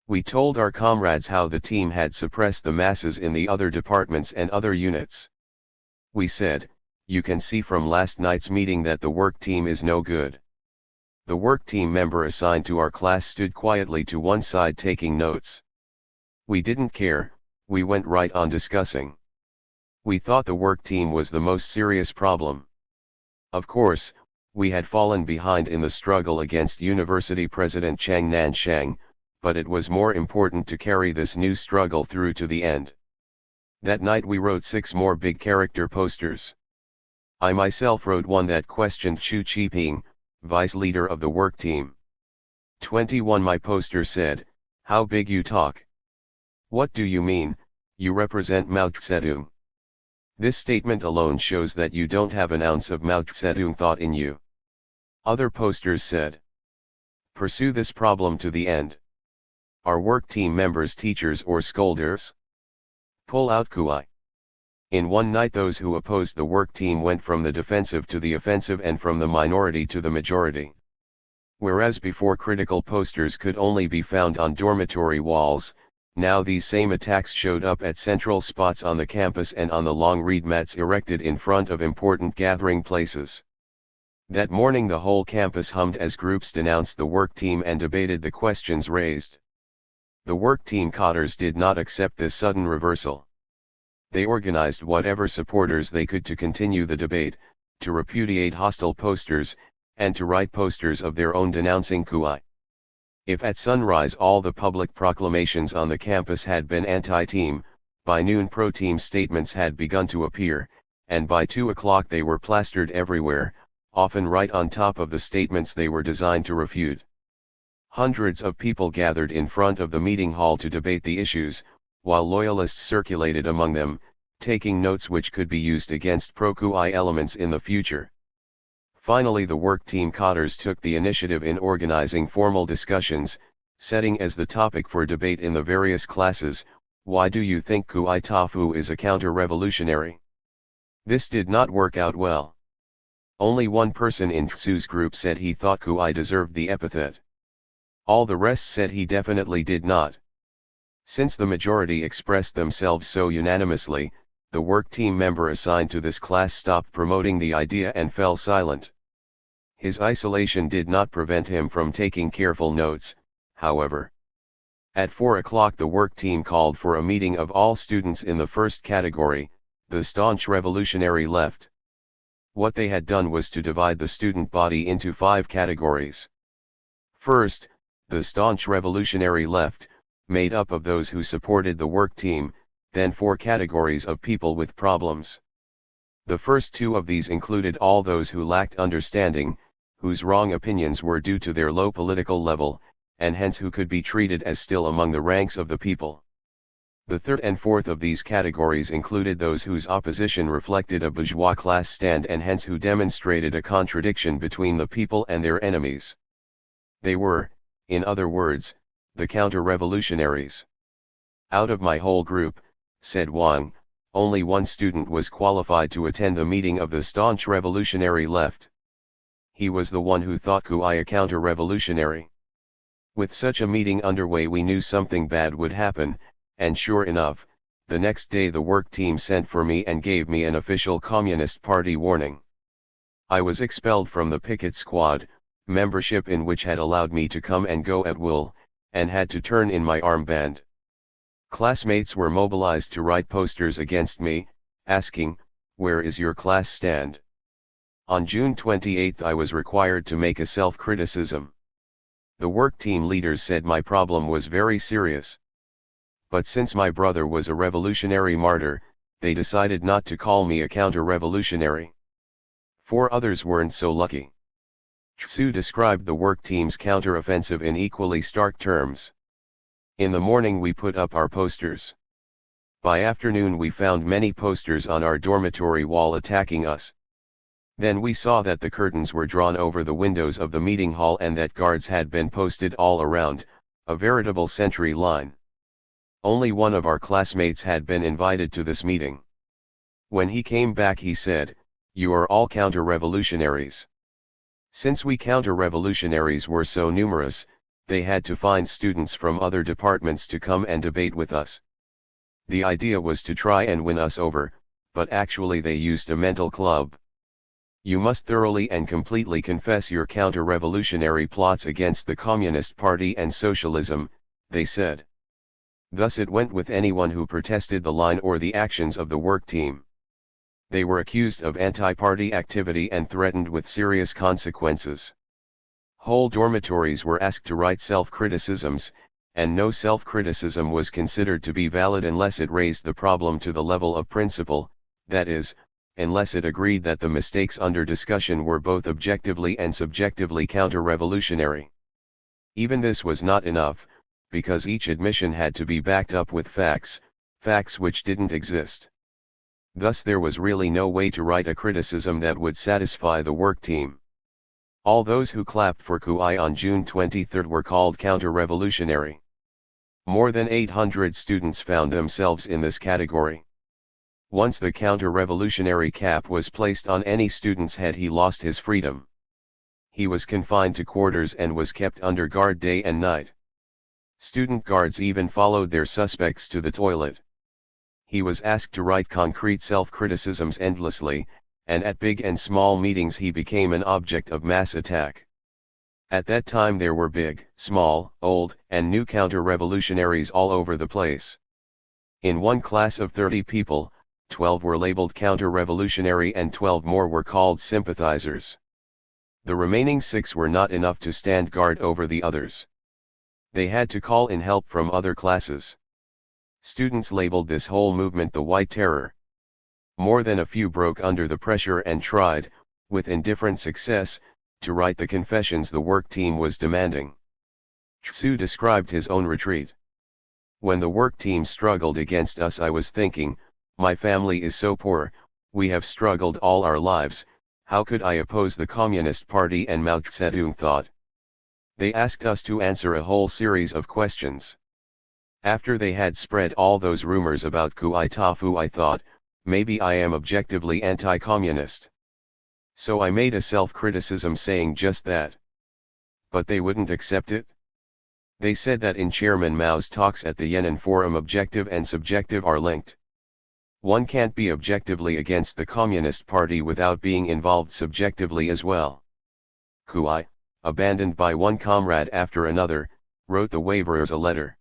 We told our comrades how the team had suppressed the masses in the other departments and other units. We said, you can see from last night's meeting that the work team is no good." The work team member assigned to our class stood quietly to one side taking notes. We didn't care, we went right on discussing. We thought the work team was the most serious problem. Of course, we had fallen behind in the struggle against University President Chang Nanshang, but it was more important to carry this new struggle through to the end. That night we wrote 6 more big character posters. I myself wrote one that questioned Chu Qiping, vice leader of the work team. 21 My poster said, "How big you talk? What do you mean, you represent Mao Zedong? This statement alone shows that you don't have an ounce of Mao Zedong thought in you." Other posters said, "Pursue this problem to the end. Are work team members teachers or scolders? Pull out Kuai." In one night those who opposed the work team went from the defensive to the offensive and from the minority to the majority. Whereas before critical posters could only be found on dormitory walls, now these same attacks showed up at central spots on the campus and on the long reed mats erected in front of important gathering places. That morning the whole campus hummed as groups denounced the work team and debated the questions raised. The work team cadres did not accept this sudden reversal. They organized whatever supporters they could to continue the debate, to repudiate hostile posters, and to write posters of their own denouncing Kuai. If at sunrise all the public proclamations on the campus had been anti-team, by noon pro-team statements had begun to appear, and by 2 o'clock they were plastered everywhere, often right on top of the statements they were designed to refute. Hundreds of people gathered in front of the meeting hall to debate the issues, while loyalists circulated among them, taking notes which could be used against pro-Kuai elements in the future. Finally the work team cadres took the initiative in organizing formal discussions, setting as the topic for debate in the various classes, "Why do you think Kuai Tafu is a counter-revolutionary?" This did not work out well. Only one person in Tsu's group said he thought Kuai deserved the epithet. All the rest said he definitely did not. Since the majority expressed themselves so unanimously, the work team member assigned to this class stopped promoting the idea and fell silent. His isolation did not prevent him from taking careful notes, however. At 4 o'clock the work team called for a meeting of all students in the first category, the staunch revolutionary left. What they had done was to divide the student body into 5 categories. First, the staunch revolutionary left, made up of those who supported the work team, then 4 categories of people with problems. The first 2 of these included all those who lacked understanding, whose wrong opinions were due to their low political level, and hence who could be treated as still among the ranks of the people. The third and fourth of these categories included those whose opposition reflected a bourgeois class stand and hence who demonstrated a contradiction between the people and their enemies. They were, in other words, the counter-revolutionaries. Out of my whole group, said Wang, only one student was qualified to attend the meeting of the staunch revolutionary left. He was the one who thought Kui a counter-revolutionary. With such a meeting underway we knew something bad would happen, and sure enough, the next day the work team sent for me and gave me an official Communist Party warning. I was expelled from the picket squad, membership in which had allowed me to come and go at will, and had to turn in my armband. Classmates were mobilized to write posters against me, asking, "Where is your class stand?" On June 28 I was required to make a self-criticism. The work team leaders said my problem was very serious. But since my brother was a revolutionary martyr, they decided not to call me a counter-revolutionary. 4 others weren't so lucky. Tsu described the work team's counter-offensive in equally stark terms. In the morning we put up our posters. By afternoon we found many posters on our dormitory wall attacking us. Then we saw that the curtains were drawn over the windows of the meeting hall and that guards had been posted all around, a veritable sentry line. Only one of our classmates had been invited to this meeting. When he came back he said, "You are all counter-revolutionaries." Since we counter-revolutionaries were so numerous, they had to find students from other departments to come and debate with us. The idea was to try and win us over, but actually they used a mental club. You must thoroughly and completely confess your counter-revolutionary plots against the Communist Party and socialism, they said. Thus it went with anyone who protested the line or the actions of the work team. They were accused of anti-party activity and threatened with serious consequences. Whole dormitories were asked to write self-criticisms, and no self-criticism was considered to be valid unless it raised the problem to the level of principle, that is, unless it agreed that the mistakes under discussion were both objectively and subjectively counter-revolutionary. Even this was not enough, because each admission had to be backed up with facts which didn't exist. Thus there was really no way to write a criticism that would satisfy the work team. All those who clapped for Kui on June 23 were called counter-revolutionary. More than 800 students found themselves in this category. Once the counter-revolutionary cap was placed on any student's head he lost his freedom. He was confined to quarters and was kept under guard day and night. Student guards even followed their suspects to the toilet. He was asked to write concrete self-criticisms endlessly, and at big and small meetings he became an object of mass attack. At that time there were big, small, old, and new counter-revolutionaries all over the place. In one class of 30 people, 12 were labeled counter-revolutionary and 12 more were called sympathizers. The remaining 6 were not enough to stand guard over the others. They had to call in help from other classes. Students labeled this whole movement the White Terror. More than a few broke under the pressure and tried, with indifferent success, to write the confessions the work team was demanding. Tsu described his own retreat. When the work team struggled against us I was thinking, my family is so poor, we have struggled all our lives, how could I oppose the Communist Party? And Mao Zedong thought. They asked us to answer a whole series of questions. After they had spread all those rumors about Kui Tafu I thought, maybe I am objectively anti-communist. So I made a self-criticism saying just that. But they wouldn't accept it. They said that in Chairman Mao's talks at the Yan'an Forum objective and subjective are linked. One can't be objectively against the Communist Party without being involved subjectively as well. Kui, abandoned by one comrade after another, wrote the waverers a letter.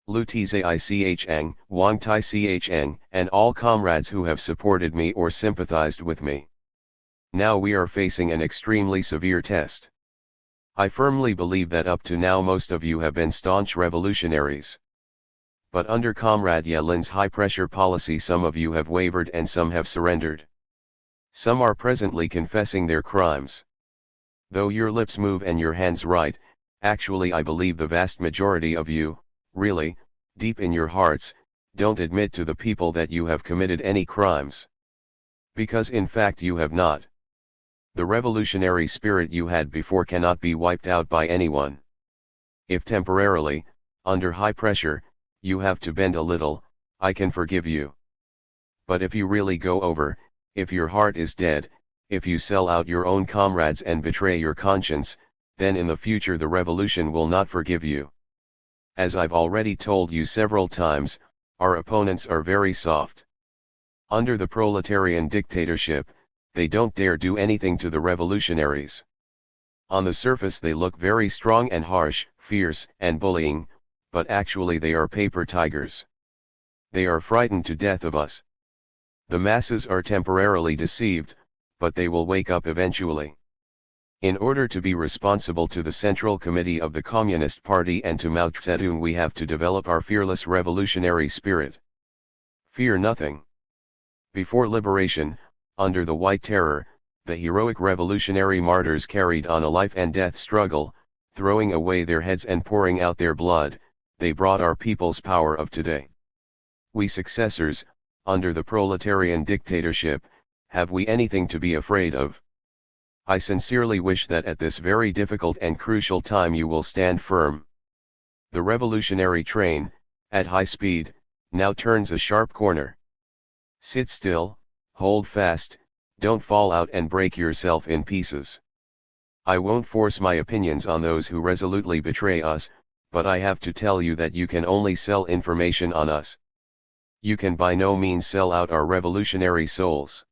Lu Tizai Chang, Wang Tai Chang, and all comrades who have supported me or sympathized with me. Now we are facing an extremely severe test. I firmly believe that up to now most of you have been staunch revolutionaries. But under Comrade Yelin's high-pressure policy some of you have wavered and some have surrendered. Some are presently confessing their crimes. Though your lips move and your hands write, actually I believe the vast majority of you, really, deep in your hearts, don't admit to the people that you have committed any crimes. Because in fact you have not. The revolutionary spirit you had before cannot be wiped out by anyone. If temporarily, under high pressure, you have to bend a little, I can forgive you. But if you really go over, if your heart is dead, if you sell out your own comrades and betray your conscience, then in the future the revolution will not forgive you. As I've already told you several times, our opponents are very soft. Under the proletarian dictatorship, they don't dare do anything to the revolutionaries. On the surface they look very strong and harsh, fierce and bullying, but actually they are paper tigers. They are frightened to death of us. The masses are temporarily deceived, but they will wake up eventually. In order to be responsible to the Central Committee of the Communist Party and to Mao Zedong, we have to develop our fearless revolutionary spirit. Fear nothing. Before liberation, under the White Terror, the heroic revolutionary martyrs carried on a life and death struggle, throwing away their heads and pouring out their blood. They brought our people's power of today. We successors, under the proletarian dictatorship, have we anything to be afraid of? I sincerely wish that at this very difficult and crucial time you will stand firm. The revolutionary train, at high speed, now turns a sharp corner. Sit still, hold fast, don't fall out and break yourself in pieces. I won't force my opinions on those who resolutely betray us, but I have to tell you that you can only sell information on us. You can by no means sell out our revolutionary souls.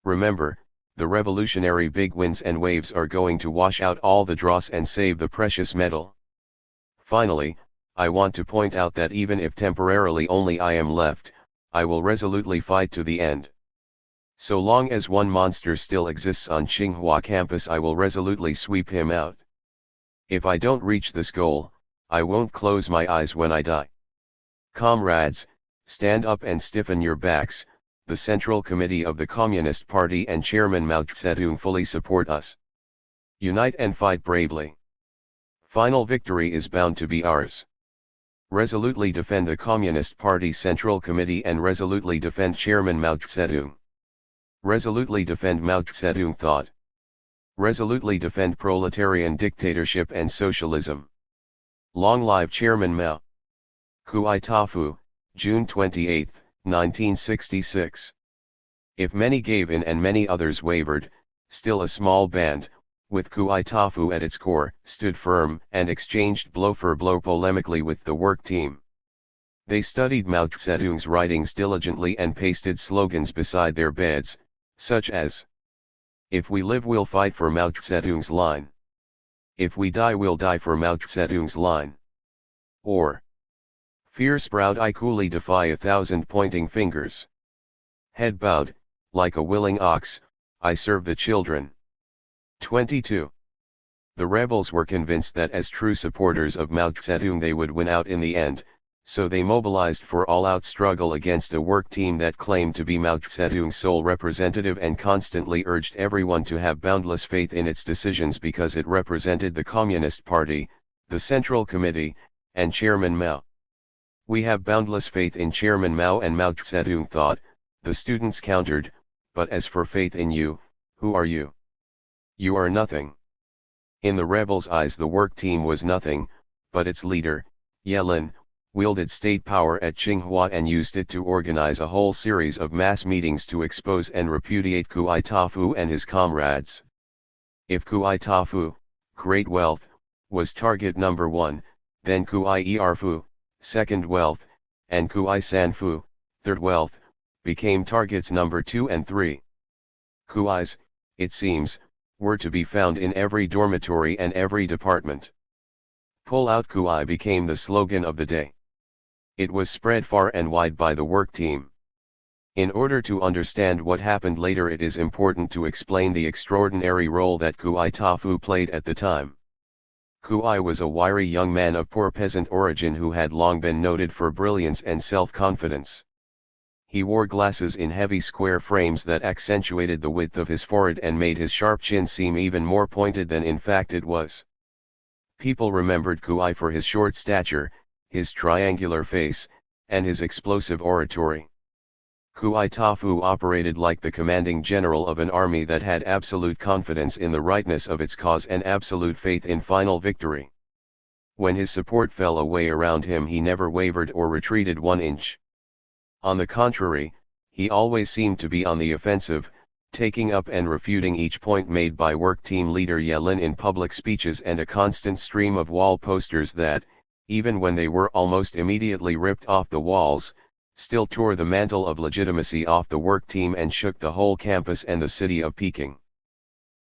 Remember, the revolutionary big winds and waves are going to wash out all the dross and save the precious metal. Finally, I want to point out that even if temporarily only I am left, I will resolutely fight to the end. So long as one monster still exists on Tsinghua campus, I will resolutely sweep him out. If I don't reach this goal, I won't close my eyes when I die. Comrades, stand up and stiffen your backs. The Central Committee of the Communist Party and Chairman Mao Zedong fully support us. Unite and fight bravely. Final victory is bound to be ours. Resolutely defend the Communist Party Central Committee and resolutely defend Chairman Mao Zedong. Resolutely defend Mao Zedong thought. Resolutely defend proletarian dictatorship and socialism. Long live Chairman Mao. Kui Tafu, June 28, 1966. If many gave in and many others wavered, still a small band, with Kui Tafu at its core, stood firm and exchanged blow for blow polemically with the work team. They studied Mao Zedong's writings diligently and pasted slogans beside their beds, such as, "If we live we'll fight for Mao Zedong's line. If we die we'll die for Mao Zedong's line." Or, "Fierce proud I coolly defy 1,000 pointing fingers. Head bowed, like a willing ox, I serve the children." 22. The rebels were convinced that as true supporters of Mao Zedong they would win out in the end, so they mobilized for all-out struggle against a work team that claimed to be Mao Zedong's sole representative and constantly urged everyone to have boundless faith in its decisions because it represented the Communist Party, the Central Committee, and Chairman Mao. "We have boundless faith in Chairman Mao and Mao Zedong thought," the students countered, "but as for faith in you, who are you? You are nothing." In the rebels' eyes the work team was nothing, but its leader, Yelin, wielded state power at Tsinghua and used it to organize a whole series of mass meetings to expose and repudiate Kui Tafu and his comrades. If Kui Tafu, great wealth, was target number one, then Kui Erfu, second wealth, and Kui Sanfu, third wealth, became targets number 2 and 3. Kuis, it seems, were to be found in every dormitory and every department. Pull out Kui became the slogan of the day. It was spread far and wide by the work team. In order to understand what happened later, it is important to explain the extraordinary role that Kui Tafu played at the time. Kui was a wiry young man of poor peasant origin who had long been noted for brilliance and self-confidence. He wore glasses in heavy square frames that accentuated the width of his forehead and made his sharp chin seem even more pointed than in fact it was. People remembered Kui for his short stature, his triangular face, and his explosive oratory. Kui Tafu operated like the commanding general of an army that had absolute confidence in the rightness of its cause and absolute faith in final victory. When his support fell away around him, he never wavered or retreated 1 inch. On the contrary, he always seemed to be on the offensive, taking up and refuting each point made by work team leader Yelin in public speeches and a constant stream of wall posters that, even when they were almost immediately ripped off the walls, still tore the mantle of legitimacy off the work team and shook the whole campus and the city of Peking.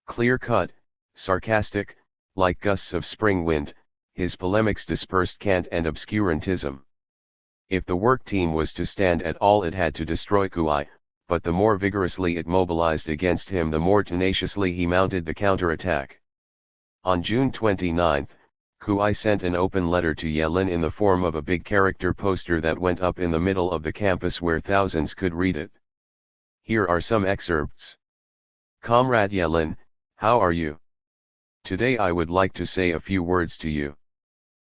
Clear-cut, sarcastic, like gusts of spring wind, his polemics dispersed cant and obscurantism. If the work team was to stand at all, it had to destroy Kui, but the more vigorously it mobilized against him, the more tenaciously he mounted the counterattack. On June 29, Kui sent an open letter to Yelin in the form of a big character poster that went up in the middle of the campus where thousands could read it. Here are some excerpts. Comrade Yelin, how are you? Today I would like to say a few words to you.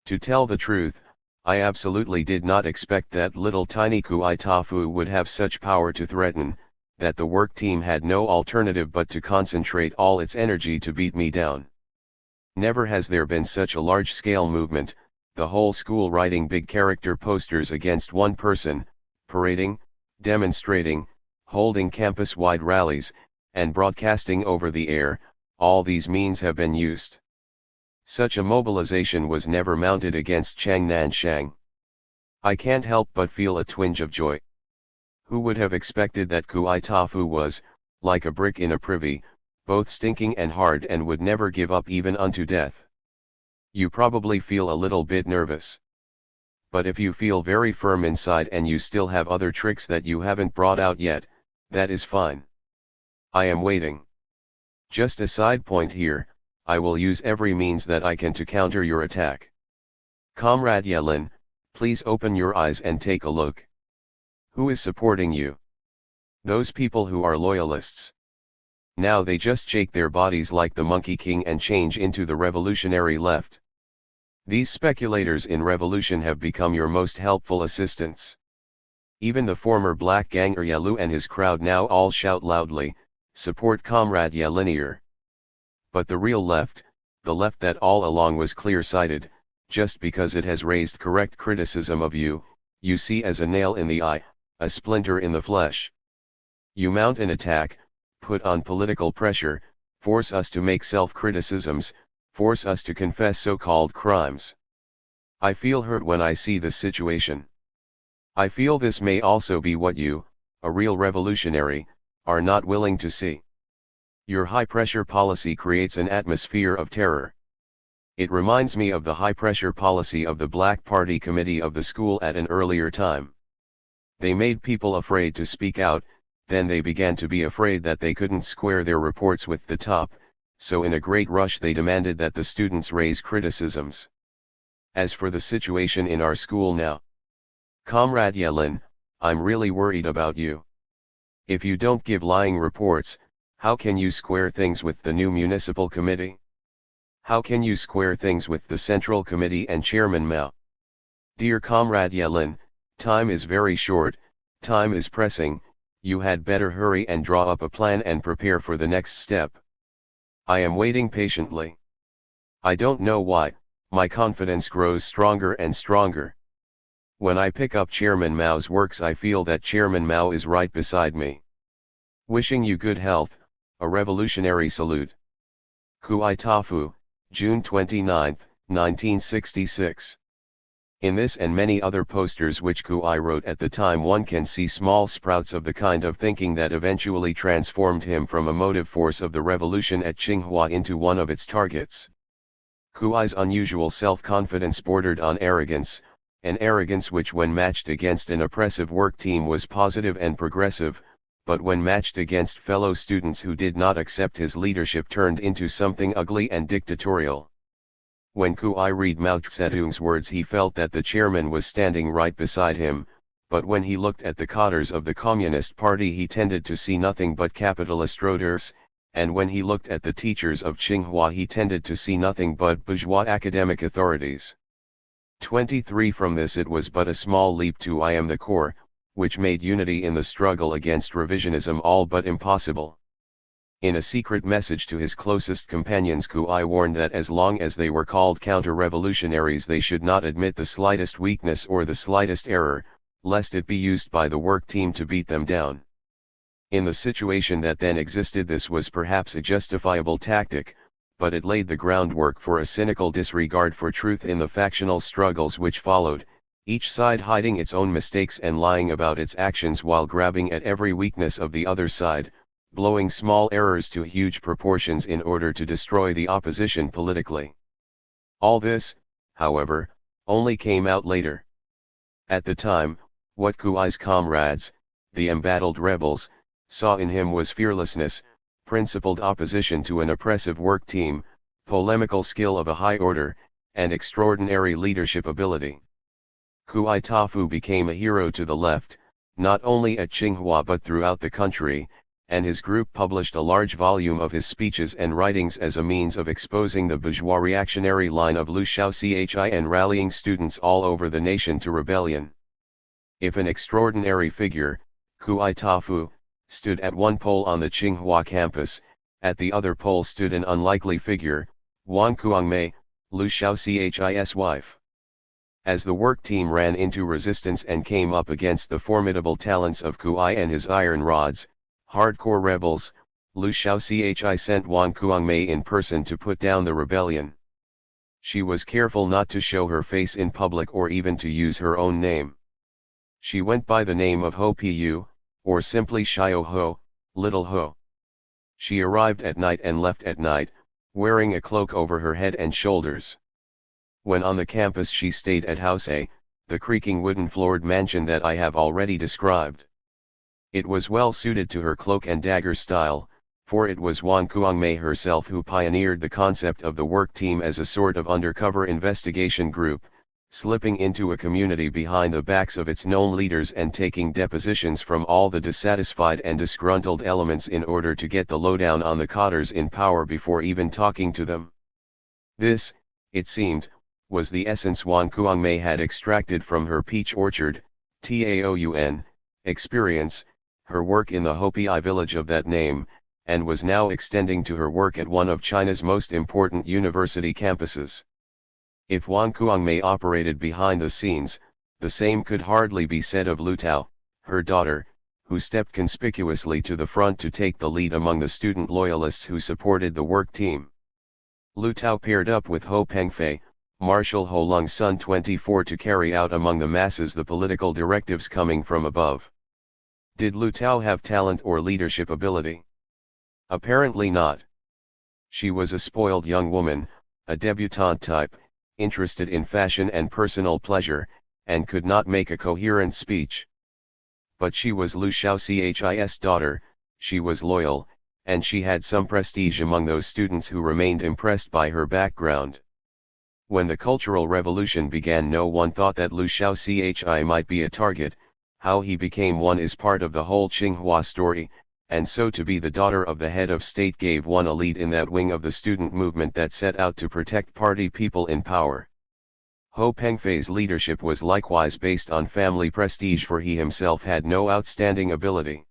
To tell the truth, I absolutely did not expect that little tiny Kui Tafu would have such power to threaten, that the work team had no alternative but to concentrate all its energy to beat me down. Never has there been such a large-scale movement, the whole school writing big character posters against one person, parading, demonstrating, holding campus-wide rallies, and broadcasting over the air. All these means have been used. Such a mobilization was never mounted against Changnan Shang. I can't help but feel a twinge of joy. Who would have expected that Kui Tafu was, like a brick in a privy, both stinking and hard and would never give up even unto death? You probably feel a little bit nervous. But if you feel very firm inside and you still have other tricks that you haven't brought out yet, that is fine. I am waiting. Just a side point here, I will use every means that I can to counter your attack. Comrade Yelin, please open your eyes and take a look. Who is supporting you? Those people who are loyalists. Now they just shake their bodies like the Monkey King and change into the revolutionary left. These speculators in revolution have become your most helpful assistants. Even the former black ganger Yalu and his crowd now all shout loudly, support Comrade Yelinier. But the real left, the left that all along was clear-sighted, just because it has raised correct criticism of you, you see as a nail in the eye, a splinter in the flesh. You mount an attack, put on political pressure, force us to make self-criticisms, force us to confess so-called crimes. I feel hurt when I see this situation. I feel this may also be what you, a real revolutionary, are not willing to see. Your high-pressure policy creates an atmosphere of terror. It reminds me of the high-pressure policy of the Black Party Committee of the school at an earlier time. They made people afraid to speak out, then they began to be afraid that they couldn't square their reports with the top, so in a great rush they demanded that the students raise criticisms. As for the situation in our school now, Comrade Yelin, I'm really worried about you. If you don't give lying reports, how can you square things with the new municipal committee? How can you square things with the central committee and Chairman Mao? Dear Comrade Yelin, time is very short, time is pressing, you had better hurry and draw up a plan and prepare for the next step. I am waiting patiently. I don't know why, my confidence grows stronger and stronger. When I pick up Chairman Mao's works, I feel that Chairman Mao is right beside me. Wishing you good health, a revolutionary salute. Kui Tafu, June 29, 1966. In this and many other posters which Kuai wrote at the time, one can see small sprouts of the kind of thinking that eventually transformed him from a motive force of the revolution at Tsinghua into one of its targets. Kuai's unusual self-confidence bordered on arrogance, an arrogance which when matched against an oppressive work team was positive and progressive, but when matched against fellow students who did not accept his leadership turned into something ugly and dictatorial. When Kuai read Mao Zedong's words, he felt that the chairman was standing right beside him, but when he looked at the cadres of the Communist Party he tended to see nothing but capitalist roaders, and when he looked at the teachers of Tsinghua he tended to see nothing but bourgeois academic authorities. 23 From this it was but a small leap to I am the core, which made unity in the struggle against revisionism all but impossible. In a secret message to his closest companions, Kuai warned that as long as they were called counter-revolutionaries they should not admit the slightest weakness or the slightest error, lest it be used by the work team to beat them down. In the situation that then existed this was perhaps a justifiable tactic, but it laid the groundwork for a cynical disregard for truth in the factional struggles which followed, each side hiding its own mistakes and lying about its actions while grabbing at every weakness of the other side, blowing small errors to huge proportions in order to destroy the opposition politically. All this, however, only came out later. At the time, what Kuai's comrades, the embattled rebels, saw in him was fearlessness, principled opposition to an oppressive work team, polemical skill of a high order, and extraordinary leadership ability. Kuai Tafu became a hero to the left, not only at Tsinghua but throughout the country, and his group published a large volume of his speeches and writings as a means of exposing the bourgeois reactionary line of Liu Shaochi and rallying students all over the nation to rebellion. If an extraordinary figure, Kuai Tafu, stood at one pole on the Tsinghua campus, at the other pole stood an unlikely figure, Wang Kuangmei, Liu Shaochi's wife. As the work team ran into resistance and came up against the formidable talents of Kuai and his iron rods, hardcore rebels, Liu Shaochi sent Wang Kuangmei in person to put down the rebellion. She was careful not to show her face in public or even to use her own name. She went by the name of Ho Pu, or simply Xiao Ho, Little Ho. She arrived at night and left at night, wearing a cloak over her head and shoulders. When on the campus she stayed at House A, the creaking wooden-floored mansion that I have already described. It was well suited to her cloak and dagger style, for it was Wang Kuangmei herself who pioneered the concept of the work team as a sort of undercover investigation group, slipping into a community behind the backs of its known leaders and taking depositions from all the dissatisfied and disgruntled elements in order to get the lowdown on the cadres in power before even talking to them. This, it seemed, was the essence Wang Kuangmei had extracted from her peach orchard, Taoyuan, experience, her work in the Hopi village of that name, and was now extending to her work at one of China's most important university campuses. If Wang Kuangmei operated behind the scenes, the same could hardly be said of Lu Tao, her daughter, who stepped conspicuously to the front to take the lead among the student loyalists who supported the work team. Lu Tao paired up with Ho Pengfei, Marshal Ho Lung's son 24 to carry out among the masses the political directives coming from above. Did Lu Tao have talent or leadership ability? Apparently not. She was a spoiled young woman, a debutante type, interested in fashion and personal pleasure, and could not make a coherent speech. But she was Liu Shaochi's daughter, she was loyal, and she had some prestige among those students who remained impressed by her background. When the Cultural Revolution began, no one thought that Liu Shaochi might be a target. How he became one is part of the whole Tsinghua story, and so to be the daughter of the head of state gave one a lead in that wing of the student movement that set out to protect party people in power. Ho Pengfei's leadership was likewise based on family prestige, for he himself had no outstanding ability.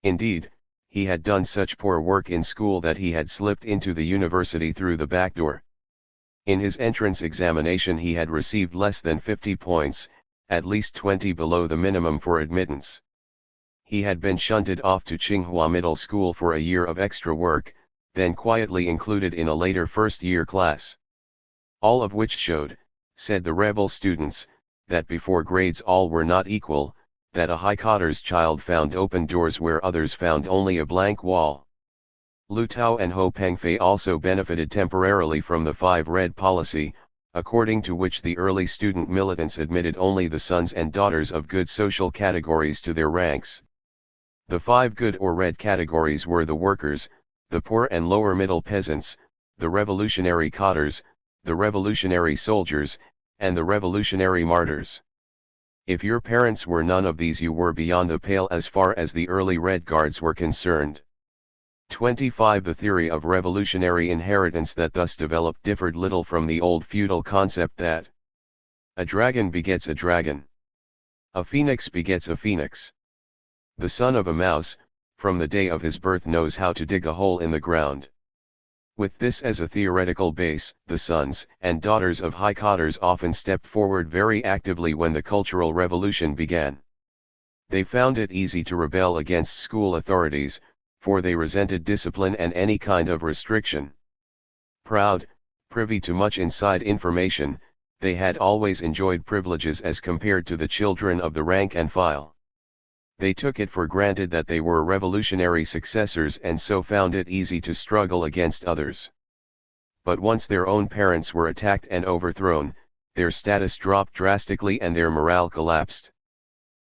Indeed, he had done such poor work in school that he had slipped into the university through the back door. In his entrance examination he had received less than 50 points, at least 20 below the minimum for admittance. He had been shunted off to Tsinghua Middle School for a year of extra work, then quietly included in a later first-year class. All of which showed, said the rebel students, that before grades all were not equal, that a high cotter's child found open doors where others found only a blank wall. Lu Tao and Ho Pengfei also benefited temporarily from the Five Red policy, according to which the early student militants admitted only the sons and daughters of good social categories to their ranks. The five good or red categories were the workers, the poor and lower middle peasants, the revolutionary cotters, the revolutionary soldiers, and the revolutionary martyrs. If your parents were none of these, you were beyond the pale as far as the early Red Guards were concerned. 25. The theory of revolutionary inheritance that thus developed differed little from the old feudal concept that a dragon begets a dragon. A phoenix begets a phoenix. The son of a mouse, from the day of his birth knows how to dig a hole in the ground. With this as a theoretical base, the sons and daughters of high cotters often stepped forward very actively when the Cultural Revolution began. They found it easy to rebel against school authorities, for they resented discipline and any kind of restriction. Proud, privy to much inside information, they had always enjoyed privileges as compared to the children of the rank and file. They took it for granted that they were revolutionary successors and so found it easy to struggle against others. But once their own parents were attacked and overthrown, their status dropped drastically and their morale collapsed.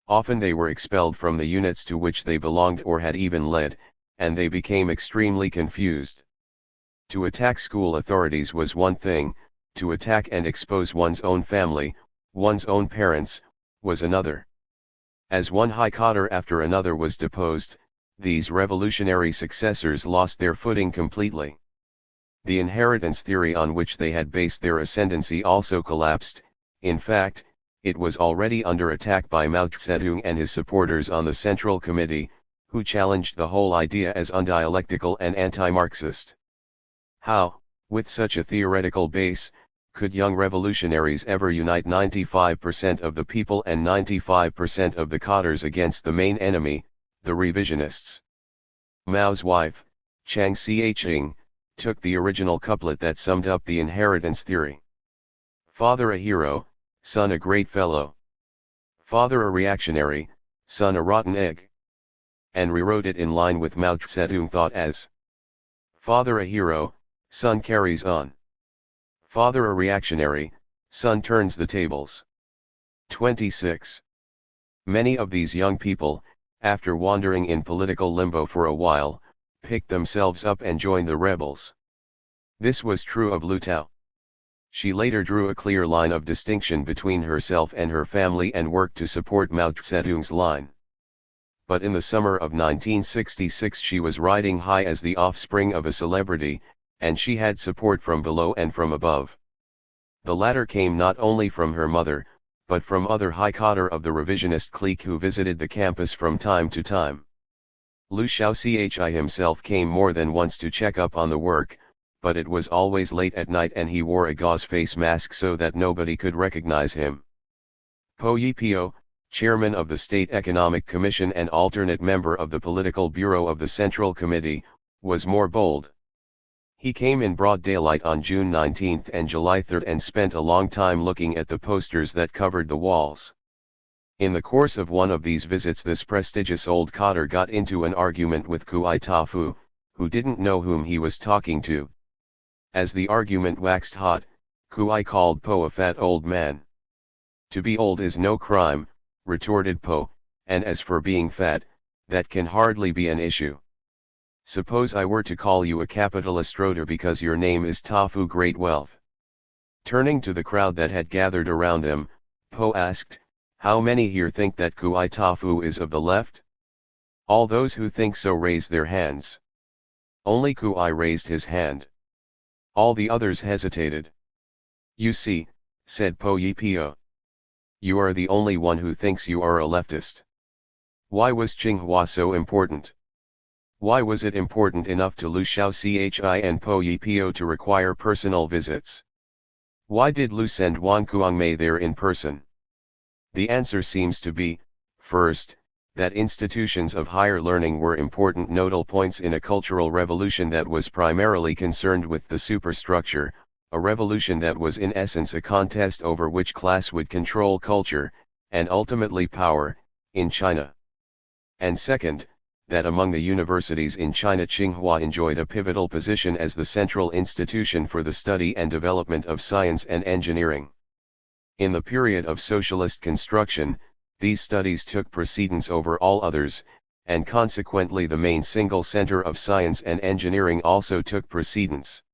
Often they were expelled from the units to which they belonged or had even led, and they became extremely confused. To attack school authorities was one thing, to attack and expose one's own family, one's own parents, was another. As one high cotter after another was deposed, these revolutionary successors lost their footing completely. The inheritance theory on which they had based their ascendancy also collapsed. In fact, it was already under attack by Mao Zedong and his supporters on the Central Committee, who challenged the whole idea as undialectical and anti-Marxist. How, with such a theoretical base, could young revolutionaries ever unite 95% of the people and 95% of the cotters against the main enemy, the revisionists? Mao's wife, Chiang Kai-shek, took the original couplet that summed up the inheritance theory. Father a hero, son a great fellow. Father a reactionary, son a rotten egg. And rewrote it in line with Mao Zedong thought as father a hero, son carries on. Father a reactionary, son turns the tables. 26. Many of these young people, after wandering in political limbo for a while, picked themselves up and joined the rebels. This was true of Lu Tao. She later drew a clear line of distinction between herself and her family and worked to support Mao Zedong's line. But in the summer of 1966 she was riding high as the offspring of a celebrity, and she had support from below and from above. The latter came not only from her mother, but from other high cotter of the revisionist clique who visited the campus from time to time. Liu Shaochi himself came more than once to check up on the work, but it was always late at night and he wore a gauze face mask so that nobody could recognize him. Po Yipio, chairman of the State Economic Commission and alternate member of the Political Bureau of the Central Committee, was more bold. He came in broad daylight on June 19 and July 3 and spent a long time looking at the posters that covered the walls. In the course of one of these visits this prestigious old cotter got into an argument with Kui Tafu, who didn't know whom he was talking to. As the argument waxed hot, Kui called Po a fat old man. To be old is no crime, retorted Po, and as for being fat, that can hardly be an issue. Suppose I were to call you a capitalist roader because your name is Tafu Great Wealth. Turning to the crowd that had gathered around them, Po asked, how many here think that Kui Tafu is of the left? All those who think so raise their hands. Only Kui raised his hand. All the others hesitated. You see, said Po Yipio. You are the only one who thinks you are a leftist. Why was Tsinghua so important? Why was it important enough to Liu Shaochi and Po Yipio to require personal visits? Why did Liu send Wang Kuangmei there in person? The answer seems to be, first, that institutions of higher learning were important nodal points in a cultural revolution that was primarily concerned with the superstructure, a revolution that was in essence a contest over which class would control culture, and ultimately power, in China. And second, that among the universities in China Tsinghua enjoyed a pivotal position as the central institution for the study and development of science and engineering. In the period of socialist construction, these studies took precedence over all others, and consequently the main single center of science and engineering also took precedence.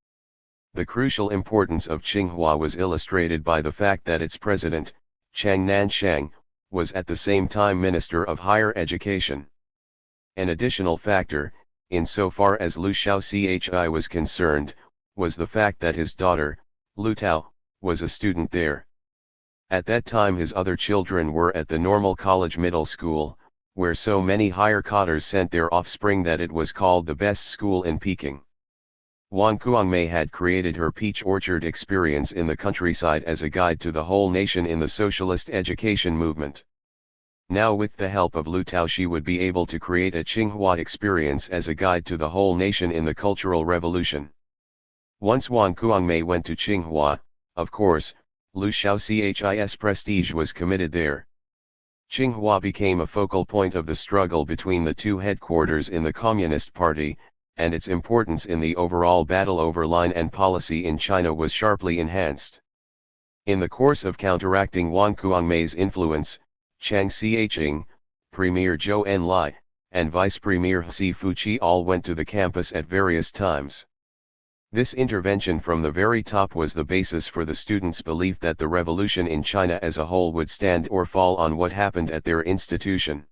The crucial importance of Tsinghua was illustrated by the fact that its president, Chang Nanshang, was at the same time Minister of Higher Education. An additional factor, insofar as Liu Shaochi was concerned, was the fact that his daughter, Liu Tao, was a student there. At that time his other children were at the normal college middle school, where so many higher cadres sent their offspring that it was called the best school in Peking. Wang Kuangmei had created her peach orchard experience in the countryside as a guide to the whole nation in the socialist education movement. Now with the help of Liu Tao she would be able to create a Tsinghua experience as a guide to the whole nation in the Cultural Revolution. Once Wang Kuangmei went to Tsinghua, of course, Liu Shaochi's prestige was committed there. Tsinghua became a focal point of the struggle between the two headquarters in the Communist Party, and its importance in the overall battle over line and policy in China was sharply enhanced. In the course of counteracting Wang Kuangmei's influence, Chiang Kai-shek, Premier Zhou Enlai, and Vice Premier He Fuqi all went to the campus at various times. This intervention from the very top was the basis for the students' belief that the revolution in China as a whole would stand or fall on what happened at their institution.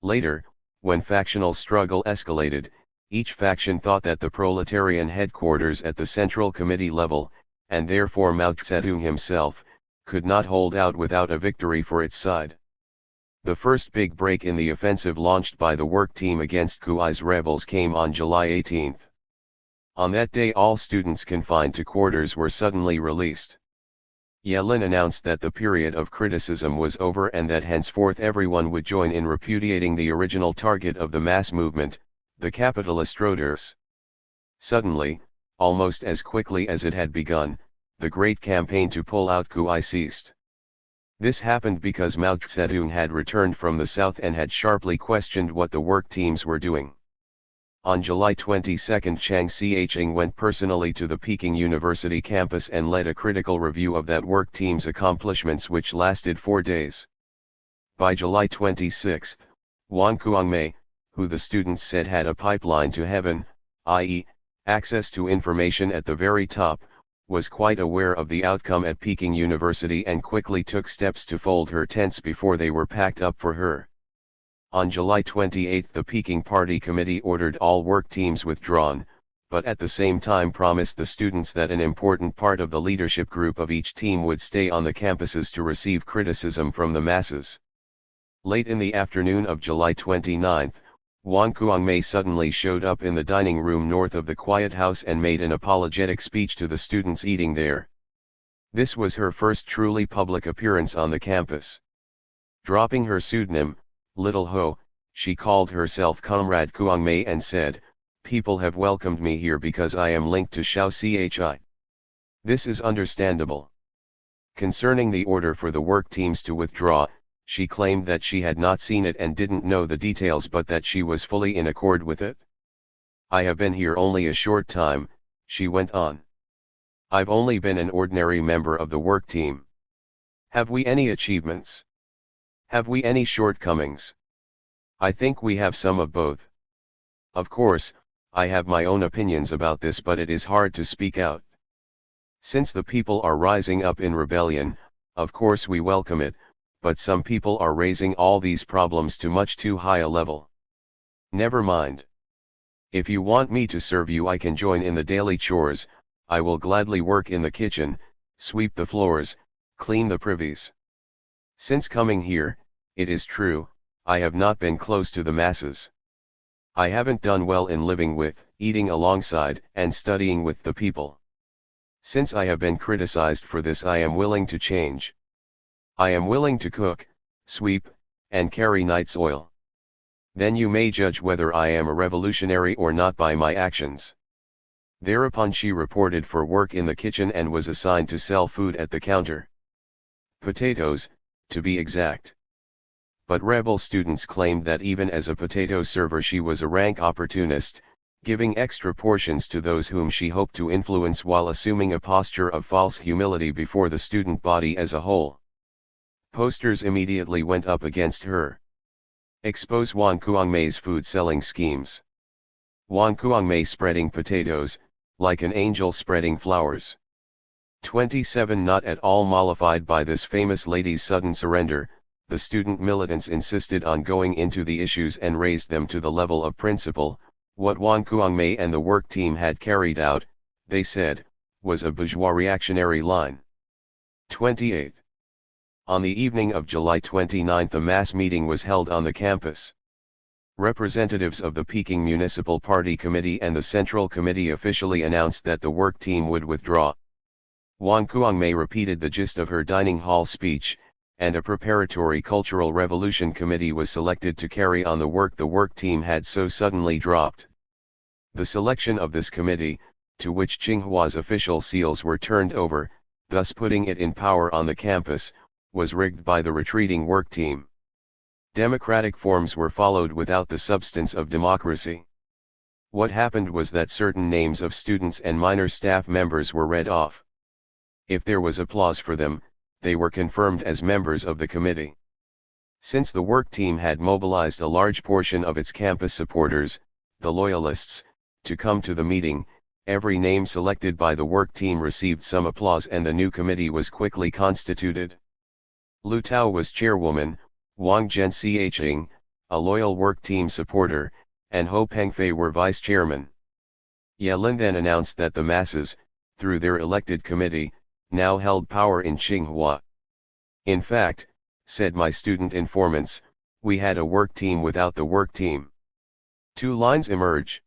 Later, when factional struggle escalated, each faction thought that the proletarian headquarters at the Central Committee level, and therefore Mao Zedong himself, could not hold out without a victory for its side. The first big break in the offensive launched by the work team against Kuai's rebels came on July 18. On that day all students confined to quarters were suddenly released. Yelin announced that the period of criticism was over and that henceforth everyone would join in repudiating the original target of the mass movement, the capitalist roaders. Suddenly, almost as quickly as it had begun, the great campaign to pull out Kuai ceased. This happened because Mao Zedong had returned from the south and had sharply questioned what the work teams were doing. On July 22 Chiang Kai-shek went personally to the Peking University campus and led a critical review of that work team's accomplishments which lasted 4 days. By July 26, Wang Kuangmei, who the students said had a pipeline to heaven, i.e., access to information at the very top, was quite aware of the outcome at Peking University and quickly took steps to fold her tents before they were packed up for her. On July 28 the Peking Party Committee ordered all work teams withdrawn, but at the same time promised the students that an important part of the leadership group of each team would stay on the campuses to receive criticism from the masses. Late in the afternoon of July 29, Wang Kuangmei suddenly showed up in the dining room north of the Quiet House and made an apologetic speech to the students eating there. This was her first truly public appearance on the campus. Dropping her pseudonym, Little Ho, she called herself Comrade Kuangmei and said, "People have welcomed me here because I am linked to Shaochi. This is understandable." Concerning the order for the work teams to withdraw, she claimed that she had not seen it and didn't know the details but that she was fully in accord with it. "I have been here only a short time," she went on. "I've only been an ordinary member of the work team. Have we any achievements? Have we any shortcomings? I think we have some of both. Of course, I have my own opinions about this but it is hard to speak out. Since the people are rising up in rebellion, of course we welcome it, but some people are raising all these problems to much too high a level. Never mind. If you want me to serve you I can join in the daily chores, I will gladly work in the kitchen, sweep the floors, clean the privies. Since coming here, it is true, I have not been close to the masses. I haven't done well in living with, eating alongside, and studying with the people. Since I have been criticized for this I am willing to change. I am willing to cook, sweep, and carry night soil. Then you may judge whether I am a revolutionary or not by my actions." Thereupon she reported for work in the kitchen and was assigned to sell food at the counter. Potatoes, to be exact. But rebel students claimed that even as a potato server she was a rank opportunist, giving extra portions to those whom she hoped to influence while assuming a posture of false humility before the student body as a whole. Posters immediately went up against her. Expose Wang Kuangmei's food-selling schemes. Wang Kuangmei spreading potatoes, like an angel spreading flowers. 27 Not at all mollified by this famous lady's sudden surrender, the student militants insisted on going into the issues and raised them to the level of principle. What Wang Kuangmei and the work team had carried out, they said, was a bourgeois reactionary line. 28. On the evening of July 29 a mass meeting was held on the campus. Representatives of the Peking Municipal Party Committee and the Central Committee officially announced that the work team would withdraw. Wang Kuangmei repeated the gist of her dining hall speech, and a preparatory Cultural Revolution Committee was selected to carry on the work team had so suddenly dropped. The selection of this committee, to which Tsinghua's official seals were turned over, thus putting it in power on the campus, was rigged by the retreating work team. Democratic forms were followed without the substance of democracy. What happened was that certain names of students and minor staff members were read off. If there was applause for them, they were confirmed as members of the committee. Since the work team had mobilized a large portion of its campus supporters, the loyalists, to come to the meeting, every name selected by the work team received some applause and the new committee was quickly constituted. Lu Tao was chairwoman, Wang Zhenxiang, a loyal work team supporter, and Ho Pengfei were vice chairman. Yelin then announced that the masses, through their elected committee, now held power in Tsinghua. In fact, said my student informants, we had a work team without the work team. Two lines emerge.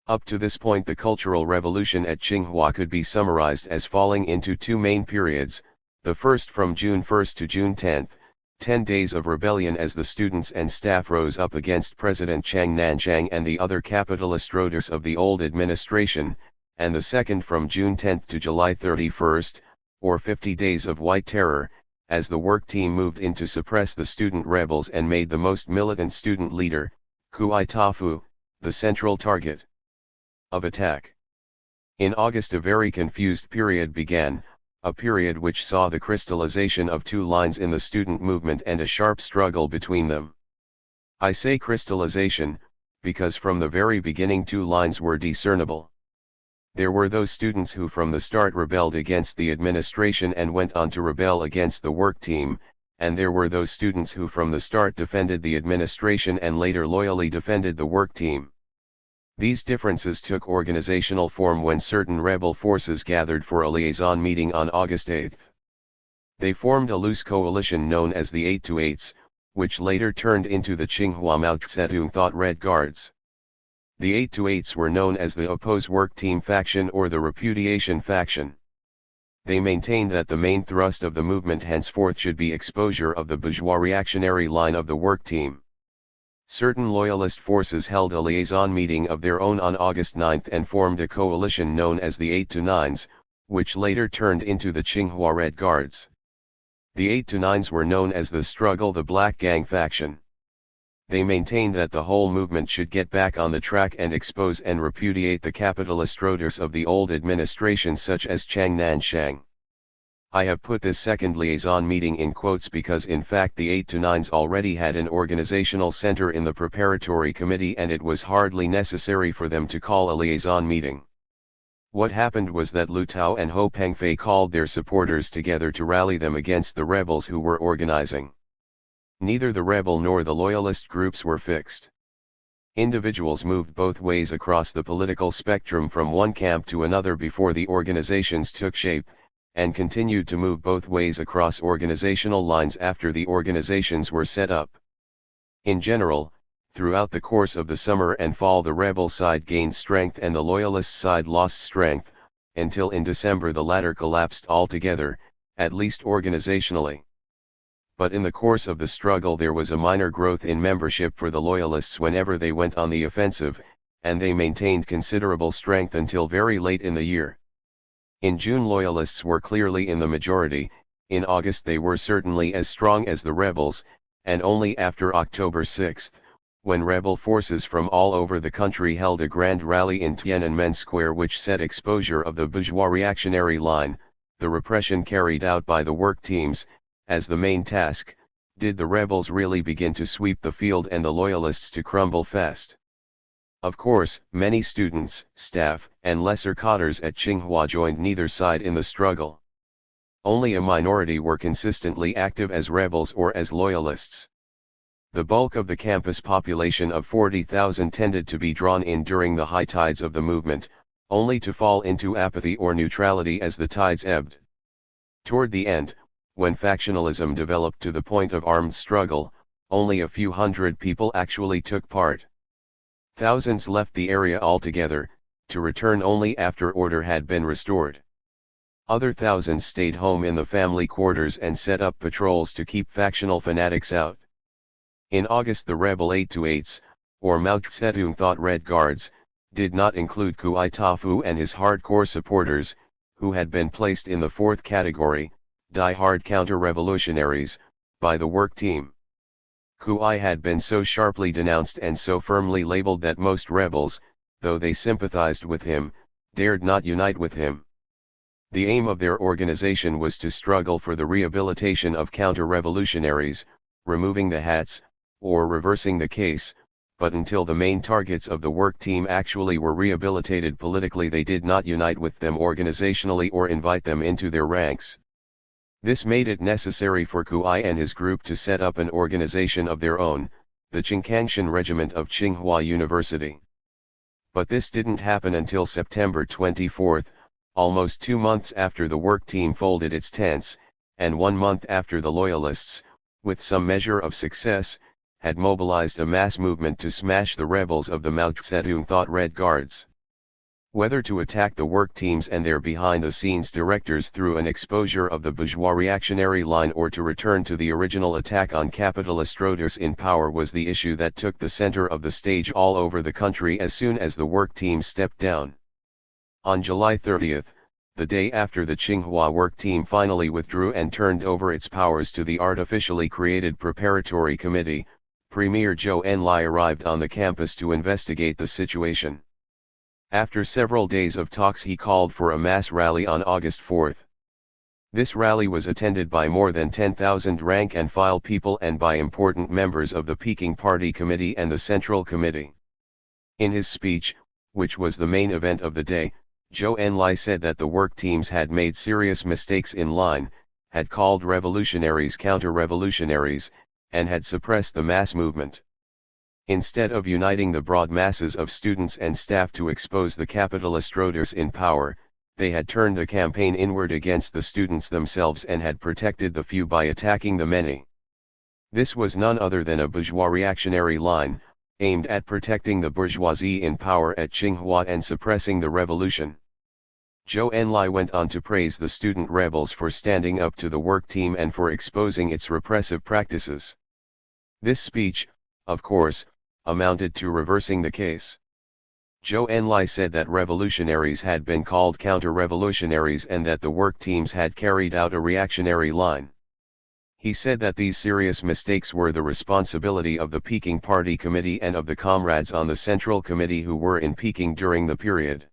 Up to this point the Cultural Revolution at Tsinghua could be summarized as falling into two main periods, the first from June 1 to June 10, 10 days of rebellion as the students and staff rose up against President Chang Nanchang and the other capitalist roaders of the old administration, and the second from June 10 to July 31, or 50 days of white terror, as the work team moved in to suppress the student rebels and made the most militant student leader, Kui Tafu, the central target of attack. In August a very confused period began, a period which saw the crystallization of two lines in the student movement and a sharp struggle between them. I say crystallization, because from the very beginning two lines were discernible. There were those students who from the start rebelled against the administration and went on to rebel against the work team, and there were those students who from the start defended the administration and later loyally defended the work team. These differences took organizational form when certain rebel forces gathered for a liaison meeting on August 8. They formed a loose coalition known as the 828s, which later turned into the Tsinghua Mao Zedong Thought Red Guards. The 828s were known as the Oppose Work Team faction or the Repudiation faction. They maintained that the main thrust of the movement henceforth should be exposure of the bourgeois reactionary line of the work team. Certain loyalist forces held a liaison meeting of their own on August 9 and formed a coalition known as the 829s, which later turned into the Tsinghua Red Guards. The 829s were known as the Struggle the Black Gang faction. They maintained that the whole movement should get back on the track and expose and repudiate the capitalist roaders of the old administration such as Chang Nanchang. I have put this second liaison meeting in quotes because in fact the 829s already had an organizational center in the preparatory committee and it was hardly necessary for them to call a liaison meeting. What happened was that Lu Tao and Ho Pengfei called their supporters together to rally them against the rebels who were organizing. Neither the rebel nor the loyalist groups were fixed. Individuals moved both ways across the political spectrum from one camp to another before the organizations took shape, and continued to move both ways across organizational lines after the organizations were set up. In general, throughout the course of the summer and fall the rebel side gained strength and the loyalist side lost strength, until in December the latter collapsed altogether, at least organizationally. But in the course of the struggle there was a minor growth in membership for the loyalists whenever they went on the offensive, and they maintained considerable strength until very late in the year. In June Loyalists were clearly in the majority, in August they were certainly as strong as the rebels, and only after October 6, when rebel forces from all over the country held a grand rally in Tiananmen Square which set exposure of the bourgeois reactionary line, the repression carried out by the work teams, as the main task, did the rebels really begin to sweep the field and the Loyalists to crumble fast. Of course, many students, staff, and lesser cadres at Tsinghua joined neither side in the struggle. Only a minority were consistently active as rebels or as Loyalists. The bulk of the campus population of 40,000 tended to be drawn in during the high tides of the movement, only to fall into apathy or neutrality as the tides ebbed. Toward the end, when factionalism developed to the point of armed struggle, only a few hundred people actually took part. Thousands left the area altogether, to return only after order had been restored. Other thousands stayed home in the family quarters and set up patrols to keep factional fanatics out. In August the rebel 828s, or Mao Zedong thought Red Guards, did not include Kuai Tafu and his hardcore supporters, who had been placed in the fourth category, die-hard counter-revolutionaries, by the work team. Kuai had been so sharply denounced and so firmly labeled that most rebels, though they sympathized with him, dared not unite with him. The aim of their organization was to struggle for the rehabilitation of counter-revolutionaries, removing the hats, or reversing the case, but until the main targets of the work team actually were rehabilitated politically they did not unite with them organizationally or invite them into their ranks. This made it necessary for Kuai and his group to set up an organization of their own, the Qingkangshan Regiment of Tsinghua University. But this didn't happen until September 24, almost 2 months after the work team folded its tents, and 1 month after the Loyalists, with some measure of success, had mobilized a mass movement to smash the rebels of the Mao Zedong thought Red Guards. Whether to attack the work teams and their behind-the-scenes directors through an exposure of the bourgeois reactionary line or to return to the original attack on capitalist roaders in power was the issue that took the center of the stage all over the country as soon as the work team stepped down. On July 30, the day after the Tsinghua work team finally withdrew and turned over its powers to the artificially created Preparatory Committee, Premier Zhou Enlai arrived on the campus to investigate the situation. After several days of talks he called for a mass rally on August 4. This rally was attended by more than 10,000 rank-and-file people and by important members of the Peking Party Committee and the Central Committee. In his speech, which was the main event of the day, Zhou Enlai said that the work teams had made serious mistakes in line, had called revolutionaries counter-revolutionaries, and had suppressed the mass movement. Instead of uniting the broad masses of students and staff to expose the capitalist roaders in power, they had turned the campaign inward against the students themselves and had protected the few by attacking the many. This was none other than a bourgeois reactionary line, aimed at protecting the bourgeoisie in power at Tsinghua and suppressing the revolution. Zhou Enlai went on to praise the student rebels for standing up to the work team and for exposing its repressive practices. This speech, of course, amounted to reversing the case. Zhou Enlai said that revolutionaries had been called counter-revolutionaries and that the work teams had carried out a reactionary line. He said that these serious mistakes were the responsibility of the Peking Party Committee and of the comrades on the Central Committee who were in Peking during the period.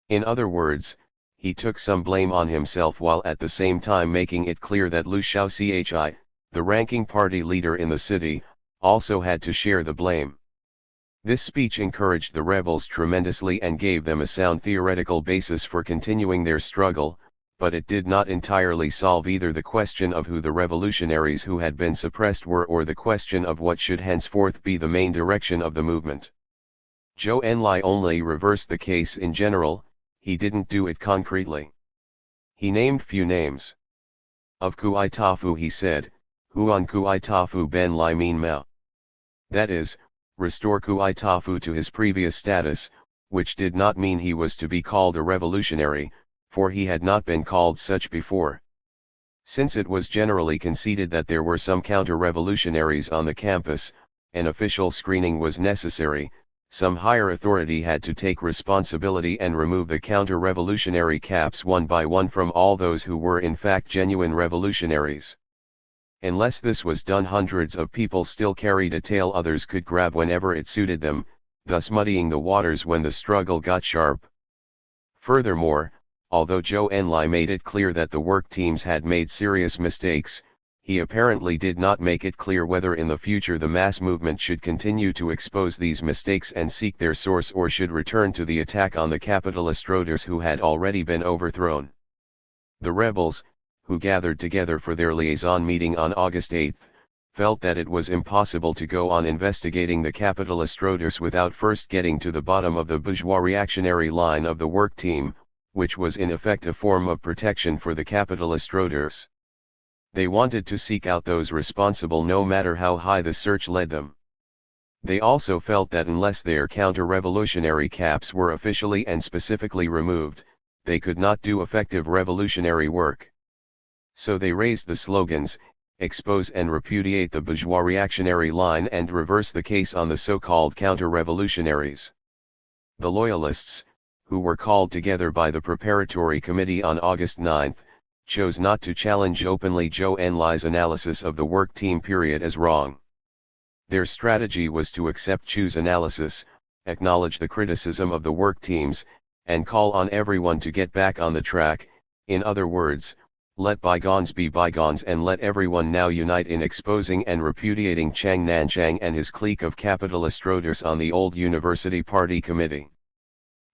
In other words, he took some blame on himself while at the same time making it clear that Liu Shaochi, the ranking party leader in the city, also had to share the blame. This speech encouraged the rebels tremendously and gave them a sound theoretical basis for continuing their struggle, but it did not entirely solve either the question of who the revolutionaries who had been suppressed were or the question of what should henceforth be the main direction of the movement. Zhou Enlai only reversed the case in general, he didn't do it concretely. He named few names. Of Kuai Tafu he said, Huan Kuai Tafu Ben Lai Min Mao. That is, restore Kuai Tafu to his previous status, which did not mean he was to be called a revolutionary, for he had not been called such before. Since it was generally conceded that there were some counter-revolutionaries on the campus, an official screening was necessary, some higher authority had to take responsibility and remove the counter-revolutionary caps one by one from all those who were in fact genuine revolutionaries. Unless this was done, hundreds of people still carried a tail others could grab whenever it suited them, thus muddying the waters when the struggle got sharp. Furthermore, although Zhou Enlai made it clear that the work teams had made serious mistakes, he apparently did not make it clear whether in the future the mass movement should continue to expose these mistakes and seek their source or should return to the attack on the capitalist roaders who had already been overthrown. The rebels, who gathered together for their liaison meeting on August 8, felt that it was impossible to go on investigating the capitalist roaders without first getting to the bottom of the bourgeois reactionary line of the work team, which was in effect a form of protection for the capitalist roaders. They wanted to seek out those responsible no matter how high the search led them. They also felt that unless their counter-revolutionary caps were officially and specifically removed, they could not do effective revolutionary work. So they raised the slogans, expose and repudiate the bourgeois reactionary line and reverse the case on the so-called counter-revolutionaries. The Loyalists, who were called together by the preparatory committee on August 9, chose not to challenge openly Zhou Enlai's analysis of the work team period as wrong. Their strategy was to accept Chu's analysis, acknowledge the criticism of the work teams, and call on everyone to get back on the track. In other words, let bygones be bygones and let everyone now unite in exposing and repudiating Chang Nanchang and his clique of capitalist roaders on the old University Party Committee.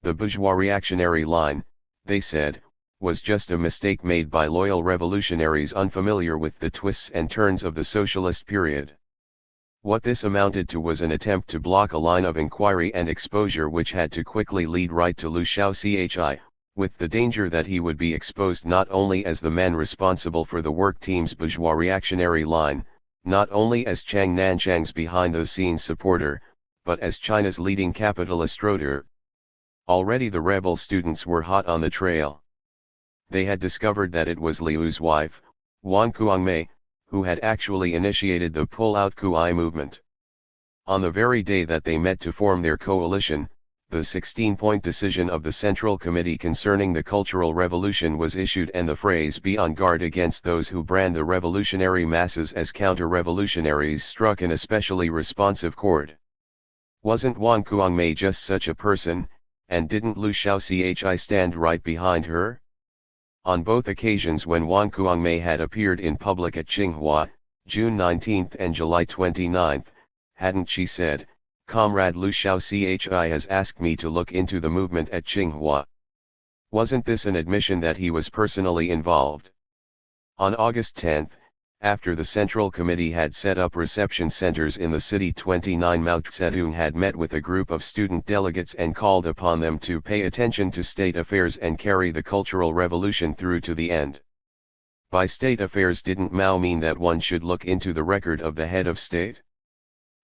The bourgeois reactionary line, they said, was just a mistake made by loyal revolutionaries unfamiliar with the twists and turns of the socialist period. What this amounted to was an attempt to block a line of inquiry and exposure which had to quickly lead right to Liu Xiaochi, with the danger that he would be exposed not only as the man responsible for the work team's bourgeois reactionary line, not only as Chang Nanchang's behind-the-scenes supporter, but as China's leading capitalist roader. Already the rebel students were hot on the trail. They had discovered that it was Liu's wife, Wang Kuangmei, who had actually initiated the pull-out Kuai movement. On the very day that they met to form their coalition, the 16-point decision of the Central Committee concerning the Cultural Revolution was issued and the phrase "be on guard against those who brand the revolutionary masses as counter-revolutionaries" struck an especially responsive chord. Wasn't Wang Kuangmei just such a person, and didn't Liu Xiaochi stand right behind her? On both occasions when Wang Kuangmei had appeared in public at Tsinghua, June 19 and July 29, hadn't she said, "Comrade Liu Xiaochi has asked me to look into the movement at Tsinghua"? Wasn't this an admission that he was personally involved? On August 10, after the Central Committee had set up reception centers in the city, 29 Mao Zedong had met with a group of student delegates and called upon them to pay attention to state affairs and carry the Cultural Revolution through to the end. By state affairs, didn't Mao mean that one should look into the record of the head of state?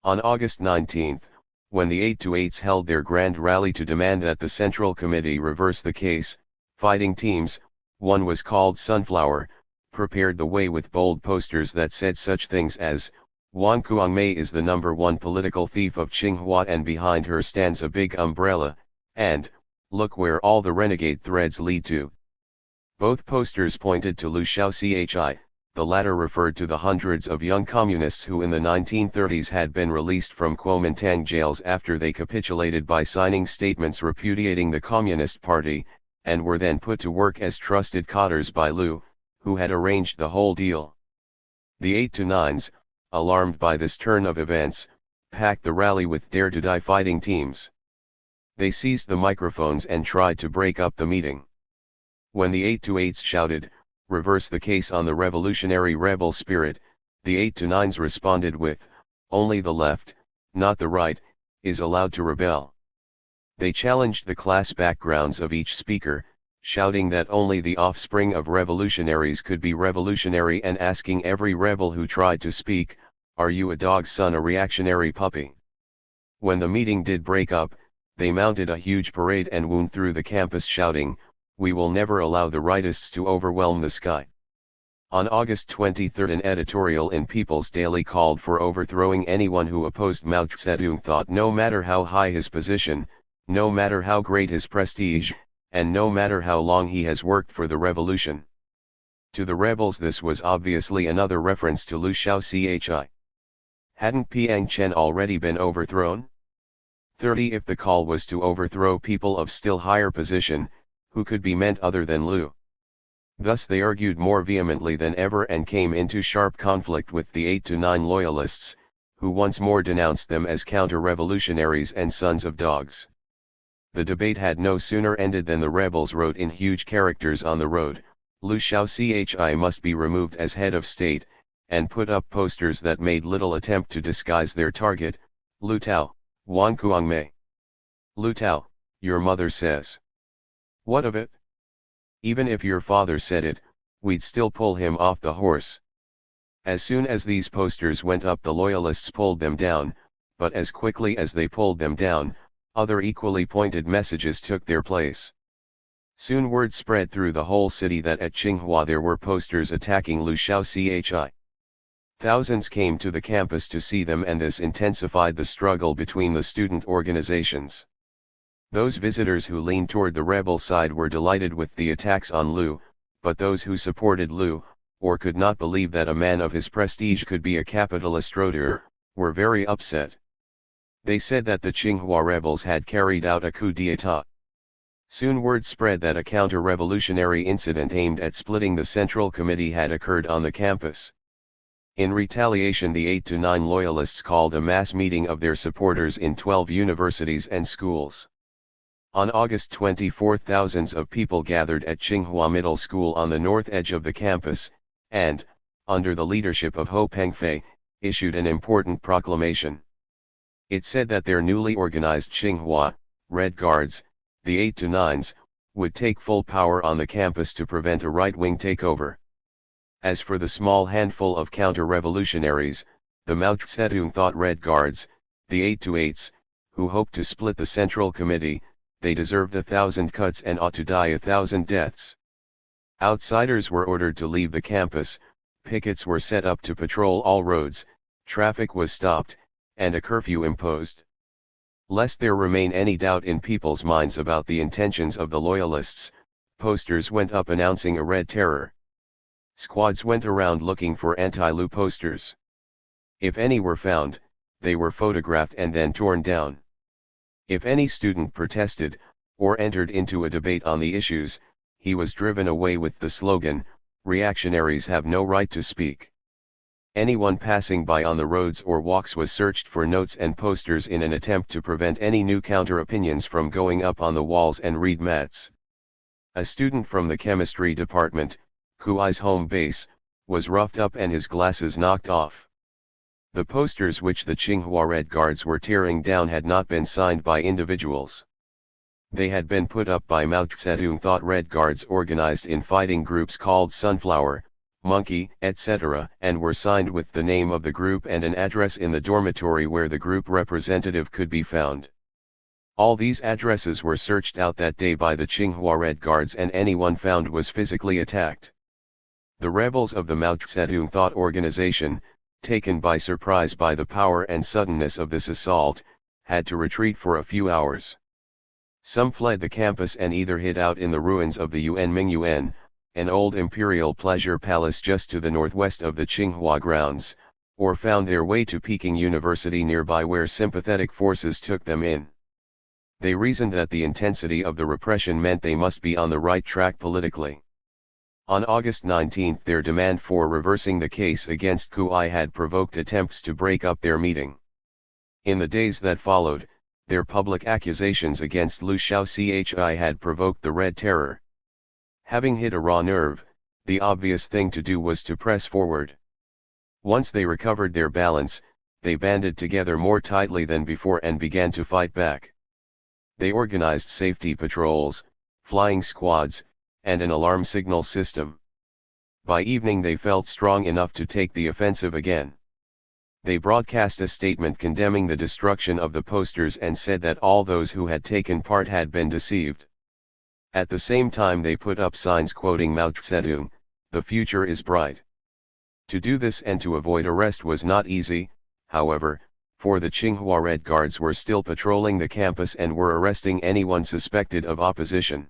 On August 19, when the 828s held their grand rally to demand that the Central Committee reverse the case, fighting teams, one was called Sunflower, prepared the way with bold posters that said such things as, "Wang Kuangmei is the #1 political thief of Tsinghua and behind her stands a big umbrella," and, "Look where all the renegade threads lead to." Both posters pointed to Liu Xiaochi, the latter referred to the hundreds of young communists who in the 1930s had been released from Kuomintang jails after they capitulated by signing statements repudiating the Communist Party, and were then put to work as trusted cotters by Liu, who had arranged the whole deal. The 829s, alarmed by this turn of events, packed the rally with dare-to-die fighting teams. They seized the microphones and tried to break up the meeting. When the 828s shouted, "Reverse the case on the revolutionary rebel spirit," the 829s responded with, "Only the left, not the right, is allowed to rebel." They challenged the class backgrounds of each speaker, shouting that only the offspring of revolutionaries could be revolutionary and asking every rebel who tried to speak, "Are you a dog's son, a reactionary puppy?" When the meeting did break up, they mounted a huge parade and wound through the campus shouting, "We will never allow the rightists to overwhelm the sky." On August 23 an editorial in People's Daily called for overthrowing anyone who opposed Mao Zedong thought, no matter how high his position, no matter how great his prestige, and no matter how long he has worked for the revolution. To the rebels this was obviously another reference to Liu Shaochi. Hadn't Piang Chen already been overthrown? 30 If the call was to overthrow people of still higher position, who could be meant other than Liu? Thus they argued more vehemently than ever and came into sharp conflict with the 8 to 9 loyalists, who once more denounced them as counter-revolutionaries and sons of dogs. The debate had no sooner ended than the rebels wrote in huge characters on the road, Liu Shaochi must be removed as head of state, and put up posters that made little attempt to disguise their target, Liu Tao, Wan Kuangmei. Liu Tao, your mother says. What of it? Even if your father said it, we'd still pull him off the horse. As soon as these posters went up the loyalists pulled them down, but as quickly as they pulled them down, other equally pointed messages took their place. Soon word spread through the whole city that at Tsinghua there were posters attacking Liu Shaochi. Thousands came to the campus to see them, and this intensified the struggle between the student organizations. Those visitors who leaned toward the rebel side were delighted with the attacks on Liu, but those who supported Liu, or could not believe that a man of his prestige could be a capitalist rôdeur, were very upset. They said that the Tsinghua rebels had carried out a coup d'état. Soon word spread that a counter-revolutionary incident aimed at splitting the Central Committee had occurred on the campus. In retaliation, the 8 to 9 loyalists called a mass meeting of their supporters in 12 universities and schools. On August 24 thousands of people gathered at Tsinghua Middle School on the north edge of the campus, and, under the leadership of Ho Pengfei, issued an important proclamation. It said that their newly organized Tsinghua Red Guards, the 8 to 9s, would take full power on the campus to prevent a right-wing takeover. As for the small handful of counter-revolutionaries, the Mao Zedong thought Red Guards, the 8 to 8s, who hoped to split the Central Committee, they deserved 1,000 cuts and ought to die 1,000 deaths. Outsiders were ordered to leave the campus, pickets were set up to patrol all roads, traffic was stopped, and a curfew imposed. Lest there remain any doubt in people's minds about the intentions of the loyalists, posters went up announcing a Red Terror. Squads went around looking for anti-Liu posters. If any were found, they were photographed and then torn down. If any student protested, or entered into a debate on the issues, he was driven away with the slogan, "Reactionaries have no right to speak." Anyone passing by on the roads or walks was searched for notes and posters in an attempt to prevent any new counter-opinions from going up on the walls and reed mats. A student from the chemistry department, Kuai's home base, was roughed up and his glasses knocked off. The posters which the Tsinghua Red Guards were tearing down had not been signed by individuals. They had been put up by Mao Zedong thought Red Guards organized in fighting groups called Sunflower, Monkey, etc., and were signed with the name of the group and an address in the dormitory where the group representative could be found. All these addresses were searched out that day by the Tsinghua Red Guards, and anyone found was physically attacked. The rebels of the Mao Zedong thought organization, taken by surprise by the power and suddenness of this assault, had to retreat for a few hours. Some fled the campus and either hid out in the ruins of the Yuan Mingyuan, an old imperial pleasure palace just to the northwest of the Tsinghua grounds, or found their way to Peking University nearby where sympathetic forces took them in. They reasoned that the intensity of the repression meant they must be on the right track politically. On August 19 their demand for reversing the case against Kuai had provoked attempts to break up their meeting. In the days that followed, their public accusations against Liu Shaochi had provoked the Red Terror. Having hit a raw nerve, the obvious thing to do was to press forward. Once they recovered their balance, they banded together more tightly than before and began to fight back. They organized safety patrols, flying squads, and an alarm signal system. By evening they felt strong enough to take the offensive again. They broadcast a statement condemning the destruction of the posters and said that all those who had taken part had been deceived. At the same time they put up signs quoting Mao Zedong, The future is bright. To do this and to avoid arrest was not easy, however, for the Tsinghua Red Guards were still patrolling the campus and were arresting anyone suspected of opposition.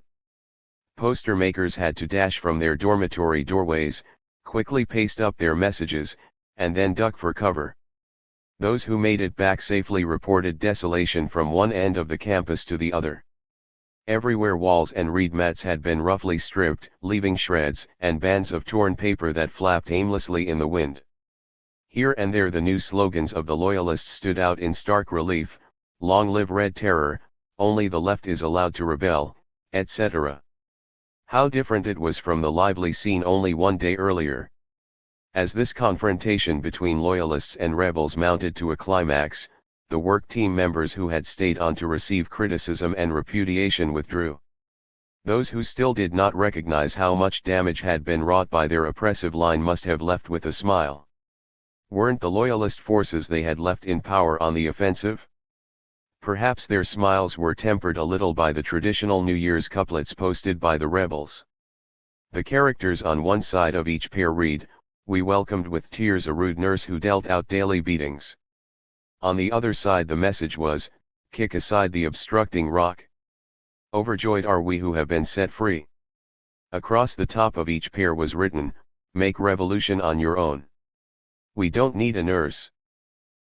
Poster makers had to dash from their dormitory doorways, quickly paste up their messages, and then duck for cover. Those who made it back safely reported desolation from one end of the campus to the other. Everywhere walls and reed mats had been roughly stripped, leaving shreds and bands of torn paper that flapped aimlessly in the wind. Here and there the new slogans of the Loyalists stood out in stark relief: "Long live Red Terror," "Only the left is allowed to rebel," etc. How different it was from the lively scene only one day earlier. As this confrontation between Loyalists and rebels mounted to a climax, the work team members who had stayed on to receive criticism and repudiation withdrew. Those who still did not recognize how much damage had been wrought by their oppressive line must have left with a smile. Weren't the Loyalist forces they had left in power on the offensive? Perhaps their smiles were tempered a little by the traditional New Year's couplets posted by the rebels. The characters on one side of each pair read, "We welcomed with tears a rude nurse who dealt out daily beatings." On the other side the message was, "Kick aside the obstructing rock. Overjoyed are we who have been set free." Across the top of each pair was written, "Make revolution on your own. We don't need a nurse."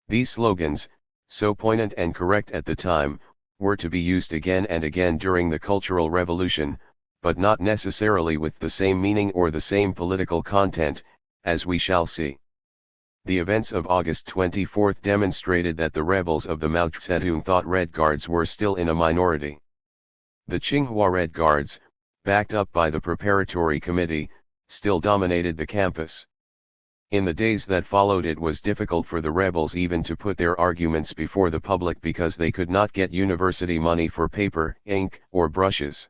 These slogans, so poignant and correct at the time, were to be used again and again during the Cultural Revolution, but not necessarily with the same meaning or the same political content, as we shall see. The events of August 24 demonstrated that the rebels of the Mao Zedong thought Red Guards were still in a minority. The Tsinghua Red Guards, backed up by the Preparatory Committee, still dominated the campus. In the days that followed it was difficult for the rebels even to put their arguments before the public because they could not get university money for paper, ink, or brushes.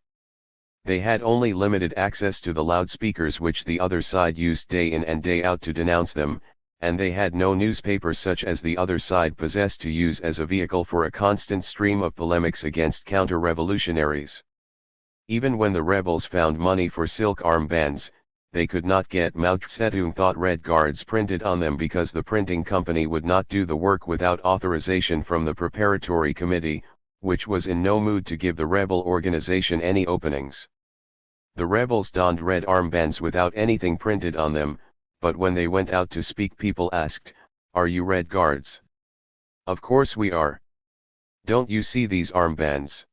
They had only limited access to the loudspeakers which the other side used day in and day out to denounce them, and they had no newspapers such as the other side possessed to use as a vehicle for a constant stream of polemics against counter-revolutionaries. Even when the rebels found money for silk armbands, they could not get Mao Zedong thought Red Guards printed on them because the printing company would not do the work without authorization from the Preparatory Committee, which was in no mood to give the rebel organization any openings. The rebels donned red armbands without anything printed on them, but when they went out to speak people asked, "Are you Red Guards?" "Of course we are." "Don't you see these armbands?"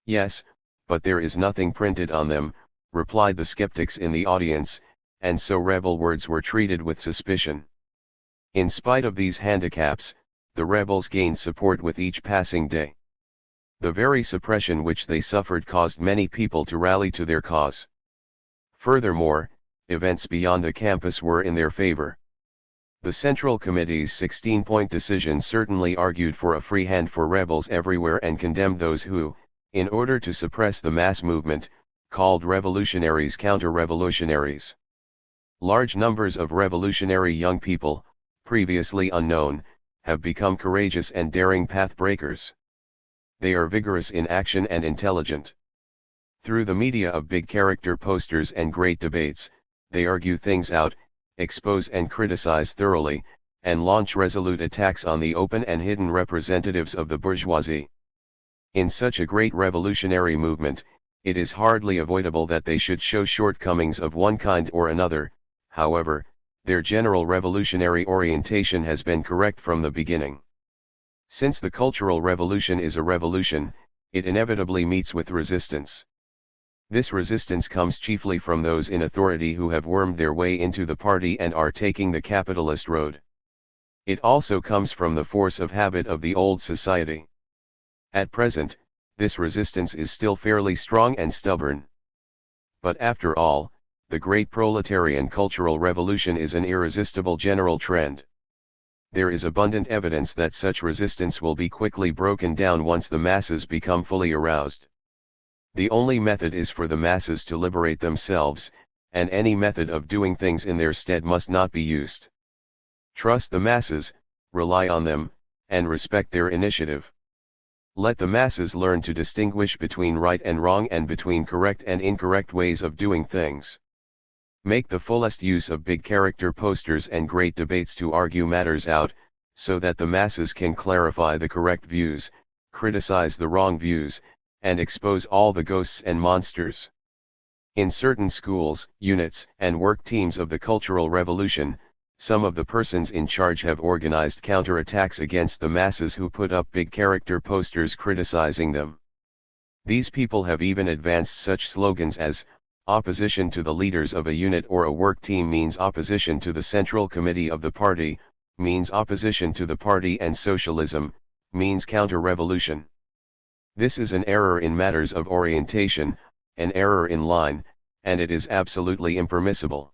"Yes, but there is nothing printed on them," replied the skeptics in the audience, and so rebel words were treated with suspicion. In spite of these handicaps, the rebels gained support with each passing day. The very suppression which they suffered caused many people to rally to their cause. Furthermore, events beyond the campus were in their favor. The Central Committee's 16-point decision certainly argued for a free hand for rebels everywhere and condemned those who, in order to suppress the mass movement, called revolutionaries counter-revolutionaries. Large numbers of revolutionary young people, previously unknown, have become courageous and daring path breakers. They are vigorous in action and intelligent. Through the media of big character posters and great debates, they argue things out, expose and criticize thoroughly, and launch resolute attacks on the open and hidden representatives of the bourgeoisie. In such a great revolutionary movement, it is hardly avoidable that they should show shortcomings of one kind or another. However, their general revolutionary orientation has been correct from the beginning. Since the Cultural Revolution is a revolution, it inevitably meets with resistance. This resistance comes chiefly from those in authority who have wormed their way into the party and are taking the capitalist road. It also comes from the force of habit of the old society. At present, this resistance is still fairly strong and stubborn. But after all, the great proletarian cultural revolution is an irresistible general trend. There is abundant evidence that such resistance will be quickly broken down once the masses become fully aroused. The only method is for the masses to liberate themselves, and any method of doing things in their stead must not be used. Trust the masses, rely on them, and respect their initiative. Let the masses learn to distinguish between right and wrong and between correct and incorrect ways of doing things. Make the fullest use of big character posters and great debates to argue matters out, so that the masses can clarify the correct views, criticize the wrong views, and expose all the ghosts and monsters. In certain schools, units, and work teams of the Cultural Revolution, some of the persons in charge have organized counterattacks against the masses who put up big character posters criticizing them. These people have even advanced such slogans as, opposition to the leaders of a unit or a work team means opposition to the central committee of the party, means opposition to the party, and socialism, means counter-revolution. This is an error in matters of orientation, an error in line, and it is absolutely impermissible.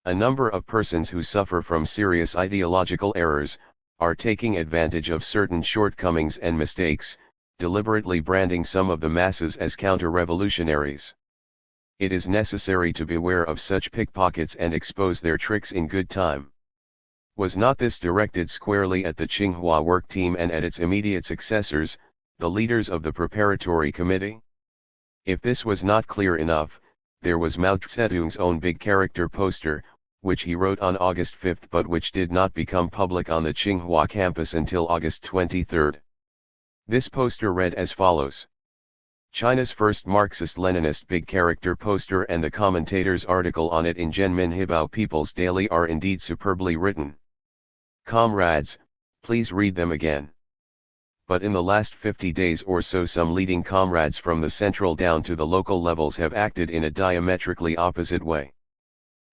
A number of persons who suffer from serious ideological errors, are taking advantage of certain shortcomings and mistakes, deliberately branding some of the masses as counter-revolutionaries. It is necessary to beware of such pickpockets and expose their tricks in good time. Was not this directed squarely at the Tsinghua work team and at its immediate successors, the leaders of the preparatory committee? If this was not clear enough, there was Mao Zedong's own big character poster, which he wrote on August 5 but which did not become public on the Tsinghua campus until August 23. This poster read as follows: China's first Marxist-Leninist big character poster and the commentator's article on it in Zhenmin Hibao People's Daily are indeed superbly written. Comrades, please read them again. But in the last 50 days or so some leading comrades from the central down to the local levels have acted in a diametrically opposite way.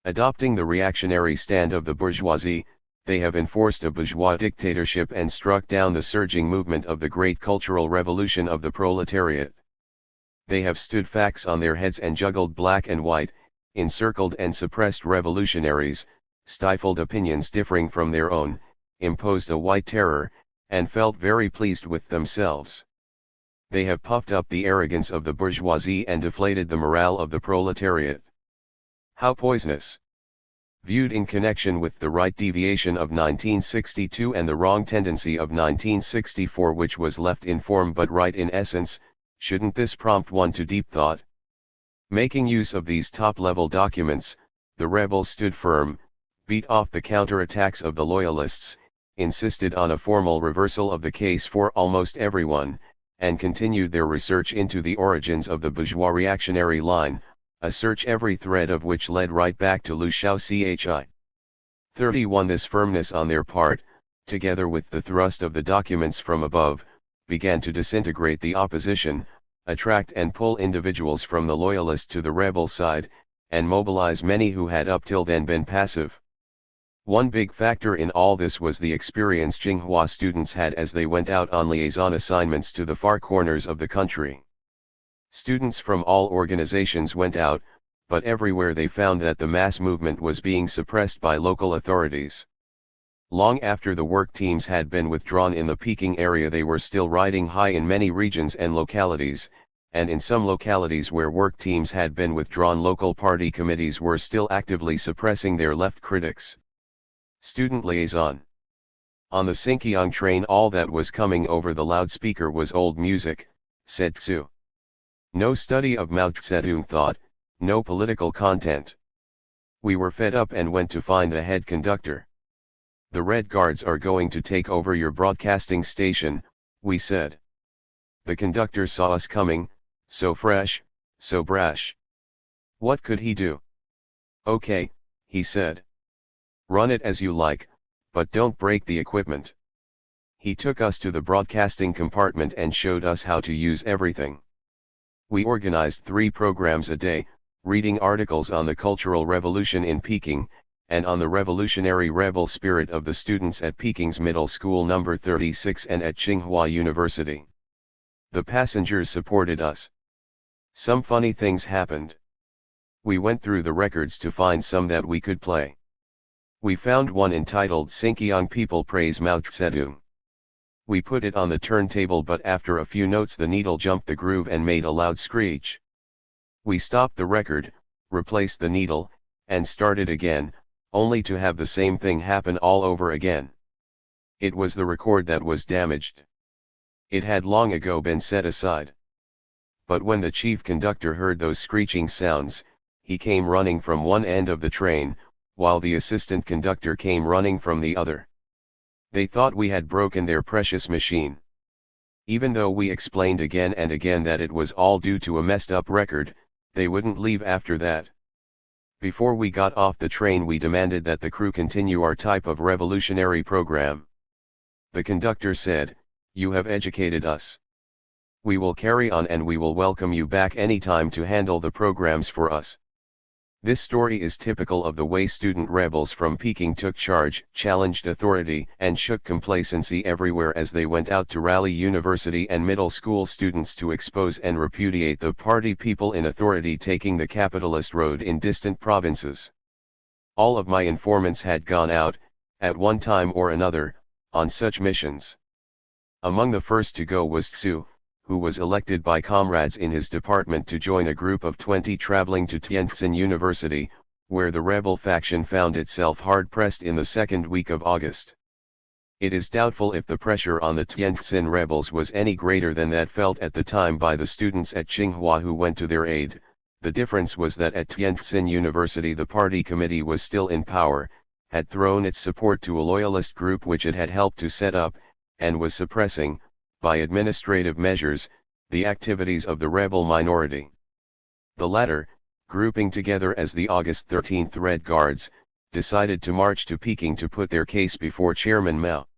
Adopting the reactionary stand of the bourgeoisie, they have enforced a bourgeois dictatorship and struck down the surging movement of the great cultural revolution of the proletariat. They have stood facts on their heads and juggled black and white, encircled and suppressed revolutionaries, stifled opinions differing from their own, imposed a white terror, and felt very pleased with themselves. They have puffed up the arrogance of the bourgeoisie and deflated the morale of the proletariat. How poisonous! Viewed in connection with the right deviation of 1962 and the wrong tendency of 1964, which was left in form but right in essence, shouldn't this prompt one to deep thought? Making use of these top-level documents, the rebels stood firm, beat off the counterattacks of the loyalists, insisted on a formal reversal of the case for almost everyone, and continued their research into the origins of the bourgeois reactionary line, a search every thread of which led right back to Liu Xiao. 31. This firmness on their part, together with the thrust of the documents from above, began to disintegrate the opposition, attract and pull individuals from the loyalist to the rebel side, and mobilize many who had up till then been passive. One big factor in all this was the experience Tsinghua students had as they went out on liaison assignments to the far corners of the country. Students from all organizations went out, but everywhere they found that the mass movement was being suppressed by local authorities. Long after the work teams had been withdrawn in the Peking area, they were still riding high in many regions and localities, and in some localities where work teams had been withdrawn, local party committees were still actively suppressing their left critics. Student liaison. On the Sinkiang train, all that was coming over the loudspeaker was old music, said Tzu. No study of Mao Zedong thought, no political content. We were fed up and went to find the head conductor. The Red Guards are going to take over your broadcasting station, we said. The conductor saw us coming, so fresh, so brash. What could he do? Okay, he said. Run it as you like, but don't break the equipment. He took us to the broadcasting compartment and showed us how to use everything. We organized 3 programs a day, reading articles on the Cultural Revolution in Peking, and on the revolutionary rebel spirit of the students at Peking's Middle School No. 36 and at Tsinghua University. The passengers supported us. Some funny things happened. We went through the records to find some that we could play. We found one entitled Sinkiang People Praise Mao Zedong. We put it on the turntable, but after a few notes the needle jumped the groove and made a loud screech. We stopped the record, replaced the needle, and started again, only to have the same thing happen all over again. It was the record that was damaged. It had long ago been set aside. But when the chief conductor heard those screeching sounds, he came running from one end of the train, while the assistant conductor came running from the other. They thought we had broken their precious machine. Even though we explained again and again that it was all due to a messed up record, they wouldn't leave after that. Before we got off the train we demanded that the crew continue our type of revolutionary program. The conductor said, "You have educated us. We will carry on and we will welcome you back anytime to handle the programs for us." This story is typical of the way student rebels from Peking took charge, challenged authority, and shook complacency everywhere as they went out to rally university and middle school students to expose and repudiate the party people in authority taking the capitalist road in distant provinces. All of my informants had gone out, at one time or another, on such missions. Among the first to go was Tsu, who was elected by comrades in his department to join a group of 20 traveling to Tientsin University, where the rebel faction found itself hard-pressed in the second week of August. It is doubtful if the pressure on the Tientsin rebels was any greater than that felt at the time by the students at Tsinghua who went to their aid. The difference was that at Tientsin University the party committee was still in power, had thrown its support to a loyalist group which it had helped to set up, and was suppressing, by administrative measures, the activities of the rebel minority. The latter, grouping together as the August 13th Red Guards, decided to march to Peking to put their case before Chairman Mao.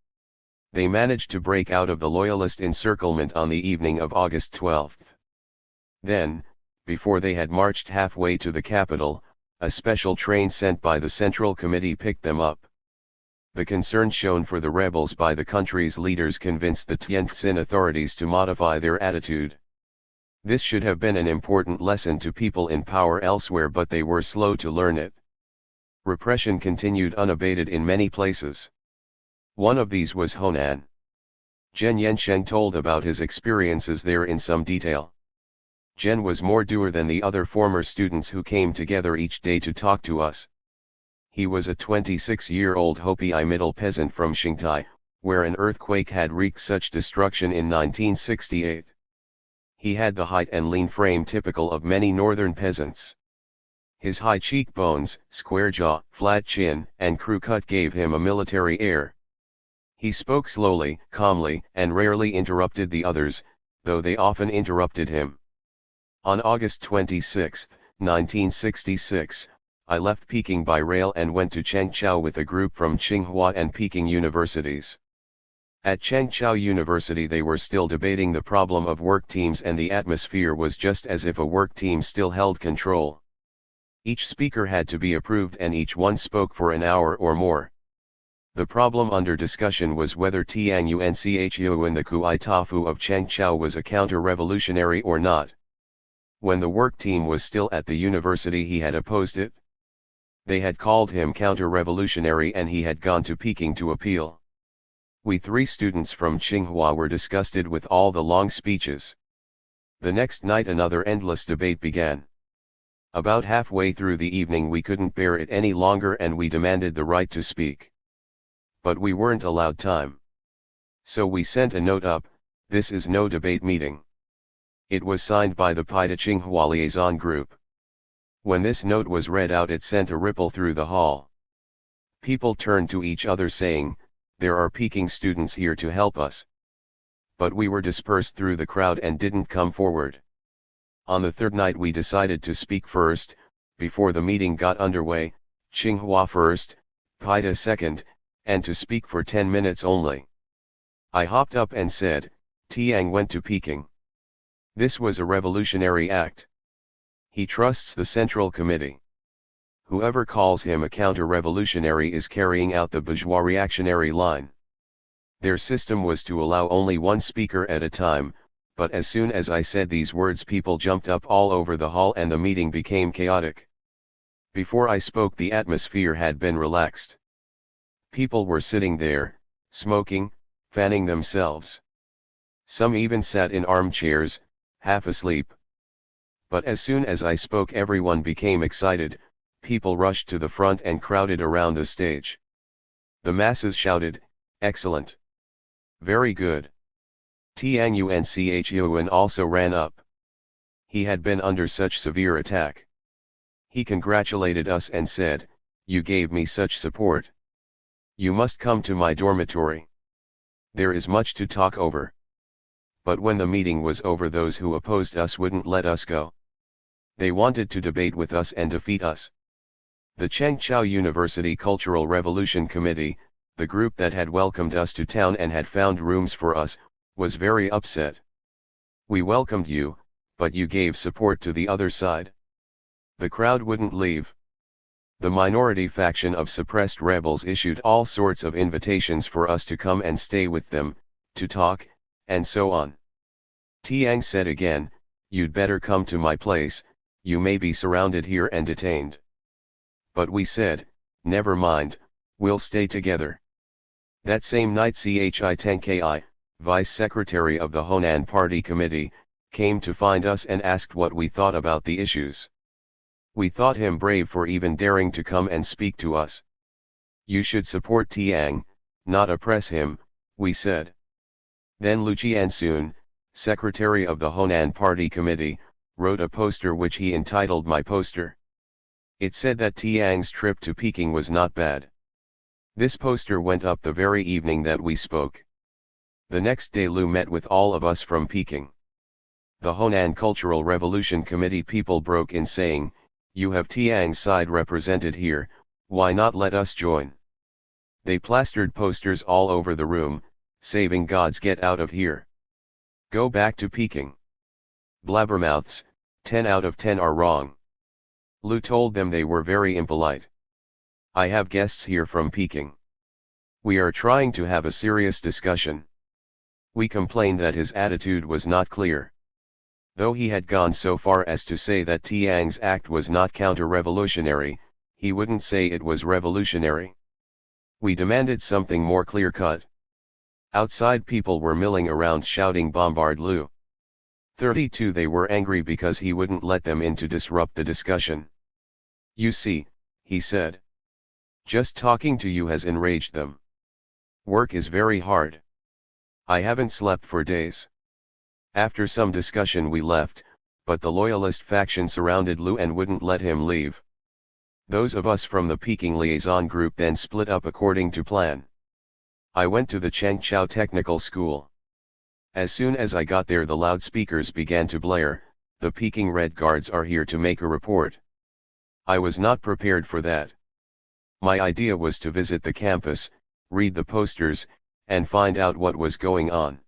They managed to break out of the loyalist encirclement on the evening of August 12th. Then, before they had marched halfway to the capital, a special train sent by the Central Committee picked them up. The concern shown for the rebels by the country's leaders convinced the Tientsin authorities to modify their attitude. This should have been an important lesson to people in power elsewhere, but they were slow to learn it. Repression continued unabated in many places. One of these was Honan. Zhen Yansheng told about his experiences there in some detail. Zhen was more dour than the other former students who came together each day to talk to us. He was a 26-year-old Hopi middle peasant from Xingtai, where an earthquake had wreaked such destruction in 1968. He had the height and lean frame typical of many northern peasants. His high cheekbones, square jaw, flat chin, and crew cut gave him a military air. He spoke slowly, calmly, and rarely interrupted the others, though they often interrupted him. On August 26, 1966, I left Peking by rail and went to Changchou with a group from Tsinghua and Peking universities. At Changchou University they were still debating the problem of work teams, and the atmosphere was just as if a work team still held control. Each speaker had to be approved and each one spoke for an hour or more. The problem under discussion was whether Tiang Unchu the Kui Tafu of Changchou was a counter-revolutionary or not. When the work team was still at the university he had opposed it. They had called him counter-revolutionary and he had gone to Peking to appeal. We three students from Tsinghua were disgusted with all the long speeches. The next night another endless debate began. About halfway through the evening we couldn't bear it any longer and we demanded the right to speak. But we weren't allowed time. So we sent a note up, "This is no debate meeting." It was signed by the Pai to Tsinghua liaison group. When this note was read out it sent a ripple through the hall. People turned to each other saying, "There are Peking students here to help us." But we were dispersed through the crowd and didn't come forward. On the third night we decided to speak first, before the meeting got underway, Tsinghua first, Pai to second, and to speak for 10 minutes only. I hopped up and said, "Tiang went to Peking. This was a revolutionary act. He trusts the Central Committee. Whoever calls him a counter-revolutionary is carrying out the bourgeois reactionary line." Their system was to allow only one speaker at a time, but as soon as I said these words people jumped up all over the hall and the meeting became chaotic. Before I spoke the atmosphere had been relaxed. People were sitting there, smoking, fanning themselves. Some even sat in armchairs, half asleep. But as soon as I spoke everyone became excited, people rushed to the front and crowded around the stage. The masses shouted, "Excellent! Very good!" Tiang Unchu also ran up. He had been under such severe attack. He congratulated us and said, "You gave me such support. You must come to my dormitory. There is much to talk over." But when the meeting was over, those who opposed us wouldn't let us go. They wanted to debate with us and defeat us. The Chengchao University Cultural Revolution Committee, the group that had welcomed us to town and had found rooms for us, was very upset. "We welcomed you, but you gave support to the other side." The crowd wouldn't leave. The minority faction of suppressed rebels issued all sorts of invitations for us to come and stay with them, to talk, and so on. Tiang said again, "You'd better come to my place, you may be surrounded here and detained." But we said, "Never mind, we'll stay together." That same night Chi Teng Ki, Vice Secretary of the Honan Party Committee, came to find us and asked what we thought about the issues. We thought him brave for even daring to come and speak to us. "You should support Tiang, not oppress him," we said. Then Lu Jiansun, Secretary of the Honan Party Committee, wrote a poster which he entitled "My Poster." It said that Tiang's trip to Peking was not bad. This poster went up the very evening that we spoke. The next day Lu met with all of us from Peking. The Honan Cultural Revolution Committee people broke in saying, "You have Tiang's side represented here, why not let us join?" They plastered posters all over the room, "Saving Gods, get out of here. Go back to Peking. Blabbermouths, 10 out of 10 are wrong." Lu told them they were very impolite. "I have guests here from Peking. We are trying to have a serious discussion." We complained that his attitude was not clear. Though he had gone so far as to say that Tiang's act was not counter-revolutionary, he wouldn't say it was revolutionary. We demanded something more clear-cut. Outside people were milling around shouting "Bombard Lu." 32 They were angry because he wouldn't let them in to disrupt the discussion. "You see," he said. "Just talking to you has enraged them. Work is very hard. I haven't slept for days." After some discussion we left, but the loyalist faction surrounded Lu and wouldn't let him leave. Those of us from the Peking liaison group then split up according to plan. I went to the Chengchao Technical School. As soon as I got there the loudspeakers began to blare, "The Peking Red Guards are here to make a report." I was not prepared for that. My idea was to visit the campus, read the posters, and find out what was going on.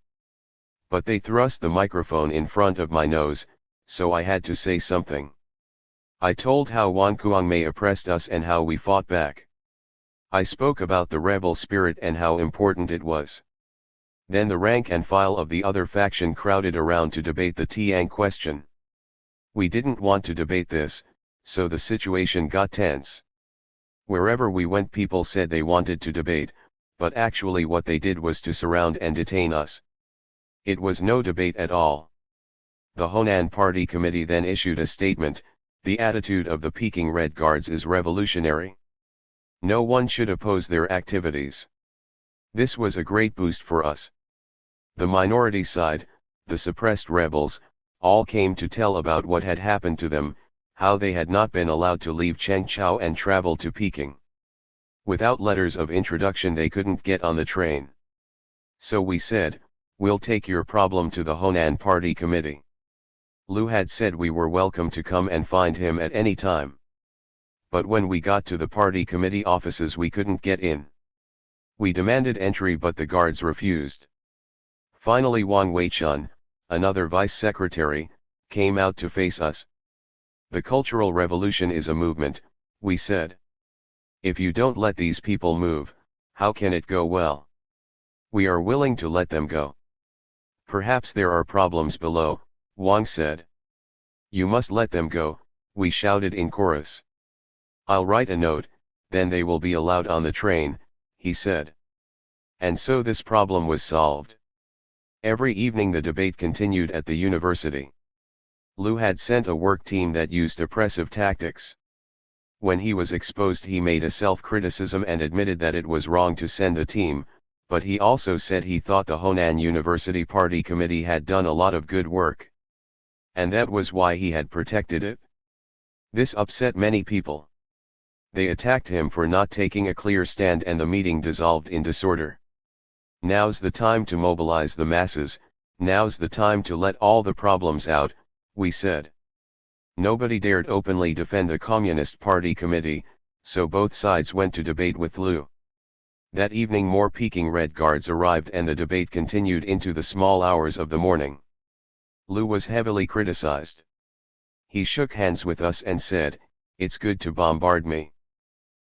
But they thrust the microphone in front of my nose, so I had to say something. I told how Wan Kuangmei oppressed us and how we fought back. I spoke about the rebel spirit and how important it was. Then the rank and file of the other faction crowded around to debate the Tiang question. We didn't want to debate this, so the situation got tense. Wherever we went people said they wanted to debate, but actually what they did was to surround and detain us. It was no debate at all. The Honan Party Committee then issued a statement, "The attitude of the Peking Red Guards is revolutionary. No one should oppose their activities." This was a great boost for us. The minority side, the suppressed rebels, all came to tell about what had happened to them, how they had not been allowed to leave Chengchao and travel to Peking. Without letters of introduction they couldn't get on the train. So we said, "We'll take your problem to the Honan Party Committee." Lu had said we were welcome to come and find him at any time. But when we got to the party committee offices we couldn't get in. We demanded entry but the guards refused. Finally Wang Weichun, another vice secretary, came out to face us. "The Cultural Revolution is a movement," we said. "If you don't let these people move, how can it go well? We are willing to let them go." "Perhaps there are problems below," Wang said. "You must let them go," we shouted in chorus. "I'll write a note, then they will be allowed on the train," he said. And so this problem was solved. Every evening the debate continued at the university. Lu had sent a work team that used oppressive tactics. When he was exposed he made a self-criticism and admitted that it was wrong to send the team, but he also said he thought the Honan University Party Committee had done a lot of good work. And that was why he had protected it. This upset many people. They attacked him for not taking a clear stand and the meeting dissolved in disorder. Now's the time to mobilize the masses, now's the time to let all the problems out, we said. Nobody dared openly defend the Communist Party committee, so both sides went to debate with Liu. That evening more Peking Red Guards arrived and the debate continued into the small hours of the morning. Liu was heavily criticized. He shook hands with us and said, "It's good to bombard me.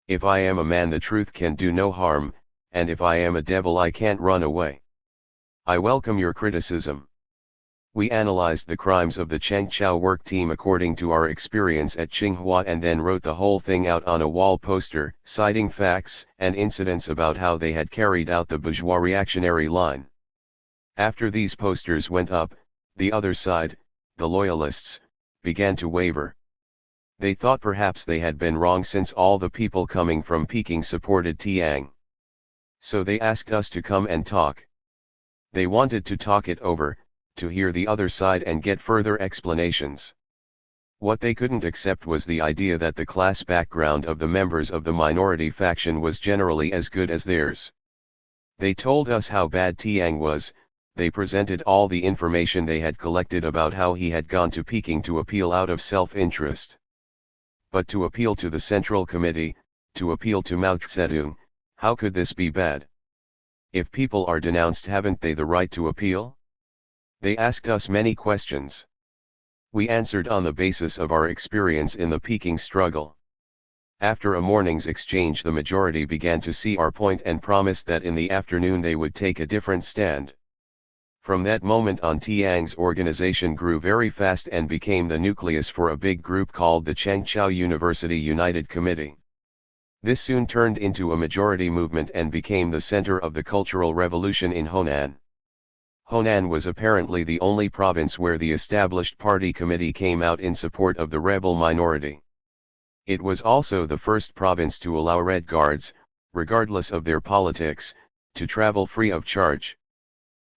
If I am a man the truth can do no harm, and if I am a devil I can't run away. I welcome your criticism." We analyzed the crimes of the Chengqiao work team according to our experience at Tsinghua and then wrote the whole thing out on a wall poster, citing facts and incidents about how they had carried out the bourgeois reactionary line. After these posters went up, the other side, the loyalists, began to waver. They thought perhaps they had been wrong since all the people coming from Peking supported Tiang. So they asked us to come and talk. They wanted to talk it over, to hear the other side and get further explanations. What they couldn't accept was the idea that the class background of the members of the minority faction was generally as good as theirs. They told us how bad Tiang was. They presented all the information they had collected about how he had gone to Peking to appeal out of self-interest. But to appeal to the Central Committee, to appeal to Mao Zedong, how could this be bad? If people are denounced, haven't they the right to appeal? They asked us many questions. We answered on the basis of our experience in the Peking struggle. After a morning's exchange, the majority began to see our point and promised that in the afternoon they would take a different stand. From that moment on, Tiang's organization grew very fast and became the nucleus for a big group called the Chengqiao University United Committee. This soon turned into a majority movement and became the center of the Cultural Revolution in Honan. Honan was apparently the only province where the established party committee came out in support of the rebel minority. It was also the first province to allow Red Guards, regardless of their politics, to travel free of charge.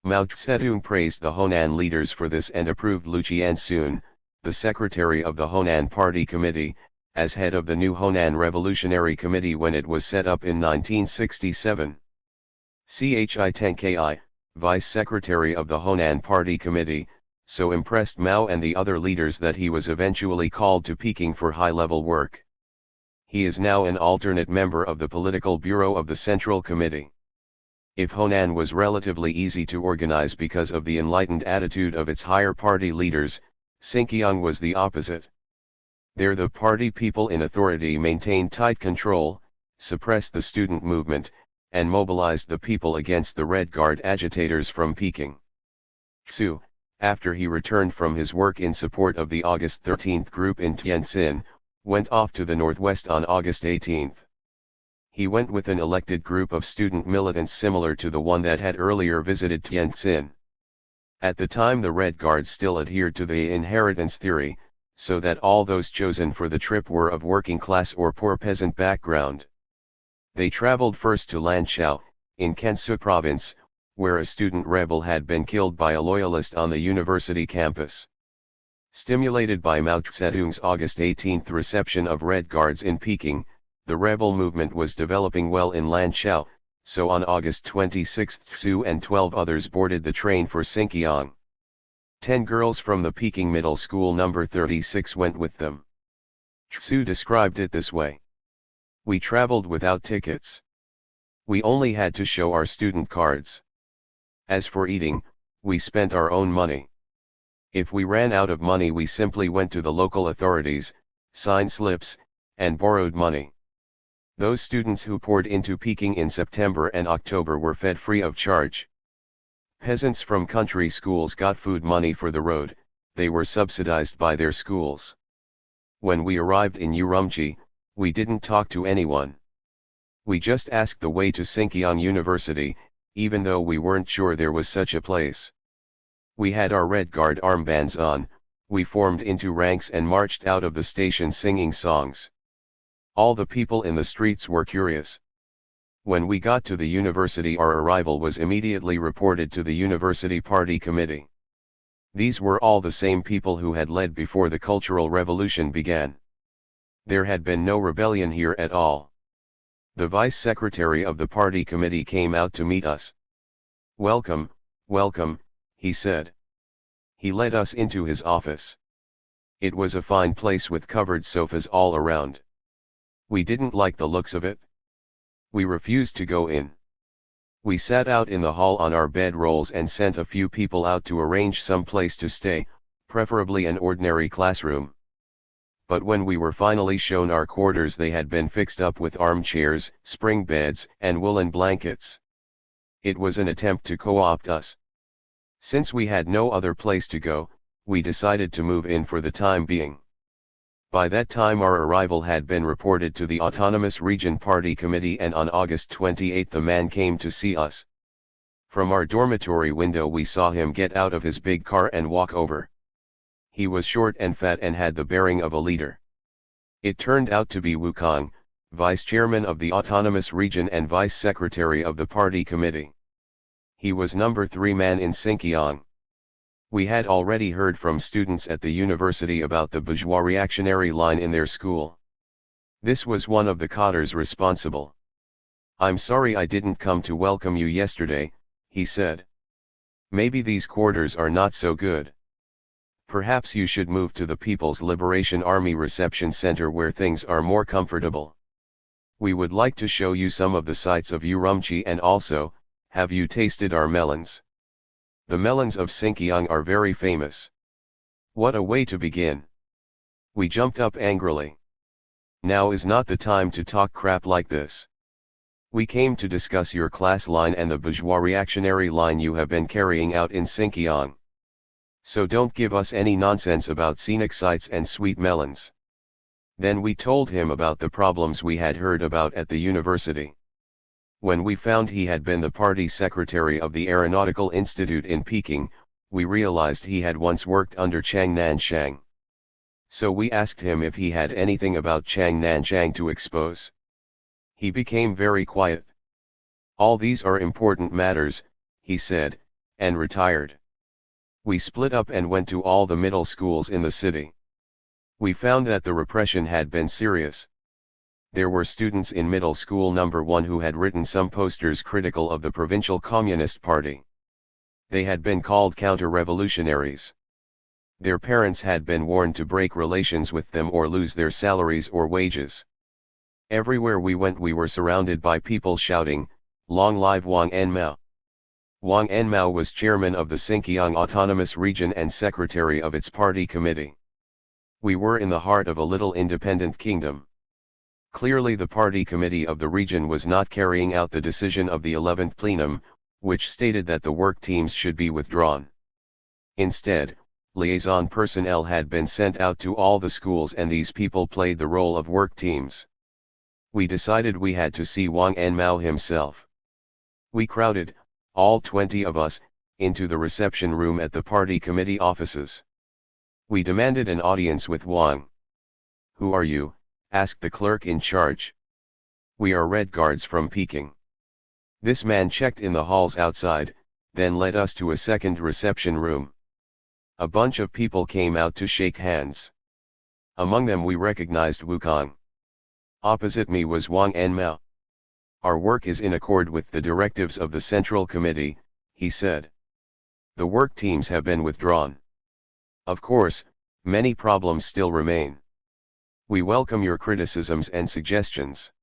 Mao Zedong praised the Honan leaders for this and approved Liu Qiansun, the secretary of the Honan Party Committee, as head of the new Honan Revolutionary Committee when it was set up in 1967. Chi Tenkai, vice secretary of the Honan Party Committee, so impressed Mao and the other leaders that he was eventually called to Peking for high-level work. He is now an alternate member of the political bureau of the Central Committee. If Honan was relatively easy to organize because of the enlightened attitude of its higher party leaders, Xinjiang was the opposite. There the party people in authority maintained tight control, suppressed the student movement, and mobilized the people against the Red Guard agitators from Peking. Xu, after he returned from his work in support of the August 13th group in Tientsin, went off to the northwest on August 18th. He went with an elected group of student militants similar to the one that had earlier visited Tientsin. At the time the Red Guards still adhered to the inheritance theory, so that all those chosen for the trip were of working class or poor peasant background. They traveled first to Lanshao, in Gansu province, where a student rebel had been killed by a loyalist on the university campus. Stimulated by Mao Zedong's August 18 reception of Red Guards in Peking, the rebel movement was developing well in Lanshao, so on August 26 Xu and 12 others boarded the train for Xinjiang. 10 girls from the Peking Middle School number 36 went with them. Xu described it this way. We traveled without tickets. We only had to show our student cards. As for eating, we spent our own money. If we ran out of money we simply went to the local authorities, signed slips, and borrowed money. Those students who poured into Peking in September and October were fed free of charge. Peasants from country schools got food money for the road, they were subsidized by their schools. When we arrived in Urumqi, we didn't talk to anyone. We just asked the way to Xinjiang University, even though we weren't sure there was such a place. We had our Red Guard armbands on, we formed into ranks and marched out of the station singing songs. All the people in the streets were curious. When we got to the university our arrival was immediately reported to the University Party Committee. These were all the same people who had led before the Cultural Revolution began. There had been no rebellion here at all. The vice secretary of the party committee came out to meet us. "Welcome, welcome," he said. He led us into his office. It was a fine place with covered sofas all around. We didn't like the looks of it. We refused to go in. We sat out in the hall on our bedrolls and sent a few people out to arrange some place to stay, preferably an ordinary classroom. But when we were finally shown our quarters, they had been fixed up with armchairs, spring beds, and woolen blankets. It was an attempt to co-opt us. Since we had no other place to go, we decided to move in for the time being. By that time our arrival had been reported to the Autonomous Region Party Committee, and on August 28 the man came to see us. From our dormitory window we saw him get out of his big car and walk over. He was short and fat and had the bearing of a leader. It turned out to be Wukong, vice chairman of the Autonomous Region and vice secretary of the party committee. He was number 3 man in Xinjiang. We had already heard from students at the university about the bourgeois reactionary line in their school. This was one of the cadres responsible. "I'm sorry I didn't come to welcome you yesterday," he said. "Maybe these quarters are not so good. Perhaps you should move to the People's Liberation Army Reception Center where things are more comfortable. We would like to show you some of the sights of Urumqi, and also, have you tasted our melons? The melons of Xinjiang are very famous." What a way to begin! We jumped up angrily. Now is not the time to talk crap like this. We came to discuss your class line and the bourgeois reactionary line you have been carrying out in Xinjiang. So don't give us any nonsense about scenic sights and sweet melons. Then we told him about the problems we had heard about at the university. When we found he had been the party secretary of the Aeronautical Institute in Peking, we realized he had once worked under Chang Nanshang. So we asked him if he had anything about Chang Nanshang to expose. He became very quiet. "All these are important matters," he said, and retired. We split up and went to all the middle schools in the city. We found that the repression had been serious. There were students in middle school number 1 who had written some posters critical of the Provincial Communist Party. They had been called counter-revolutionaries. Their parents had been warned to break relations with them or lose their salaries or wages. Everywhere we went we were surrounded by people shouting, "Long live Wang Enmao!" Wang Enmao was chairman of the Xinjiang Autonomous Region and secretary of its party committee. We were in the heart of a little independent kingdom. Clearly the party committee of the region was not carrying out the decision of the 11th plenum, which stated that the work teams should be withdrawn. Instead, liaison personnel had been sent out to all the schools, and these people played the role of work teams. We decided we had to see Wang Enmao himself. We crowded, all 20 of us, into the reception room at the party committee offices. We demanded an audience with Wang. "Who are you?" asked the clerk in charge. "We are Red Guards from Peking." This man checked in the halls outside, then led us to a second reception room. A bunch of people came out to shake hands. Among them we recognized Wukong. Opposite me was Wang Enmao. "Our work is in accord with the directives of the Central Committee," he said. "The work teams have been withdrawn. Of course, many problems still remain. We welcome your criticisms and suggestions."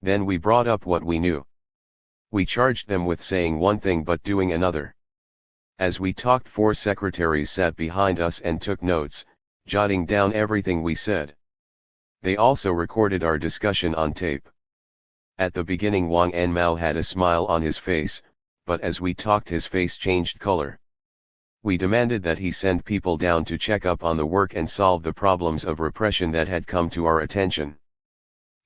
Then we brought up what we knew. We charged them with saying one thing but doing another. As we talked, 4 secretaries sat behind us and took notes, jotting down everything we said. They also recorded our discussion on tape. At the beginning Wang Enmao had a smile on his face, but as we talked his face changed color. We demanded that he send people down to check up on the work and solve the problems of repression that had come to our attention.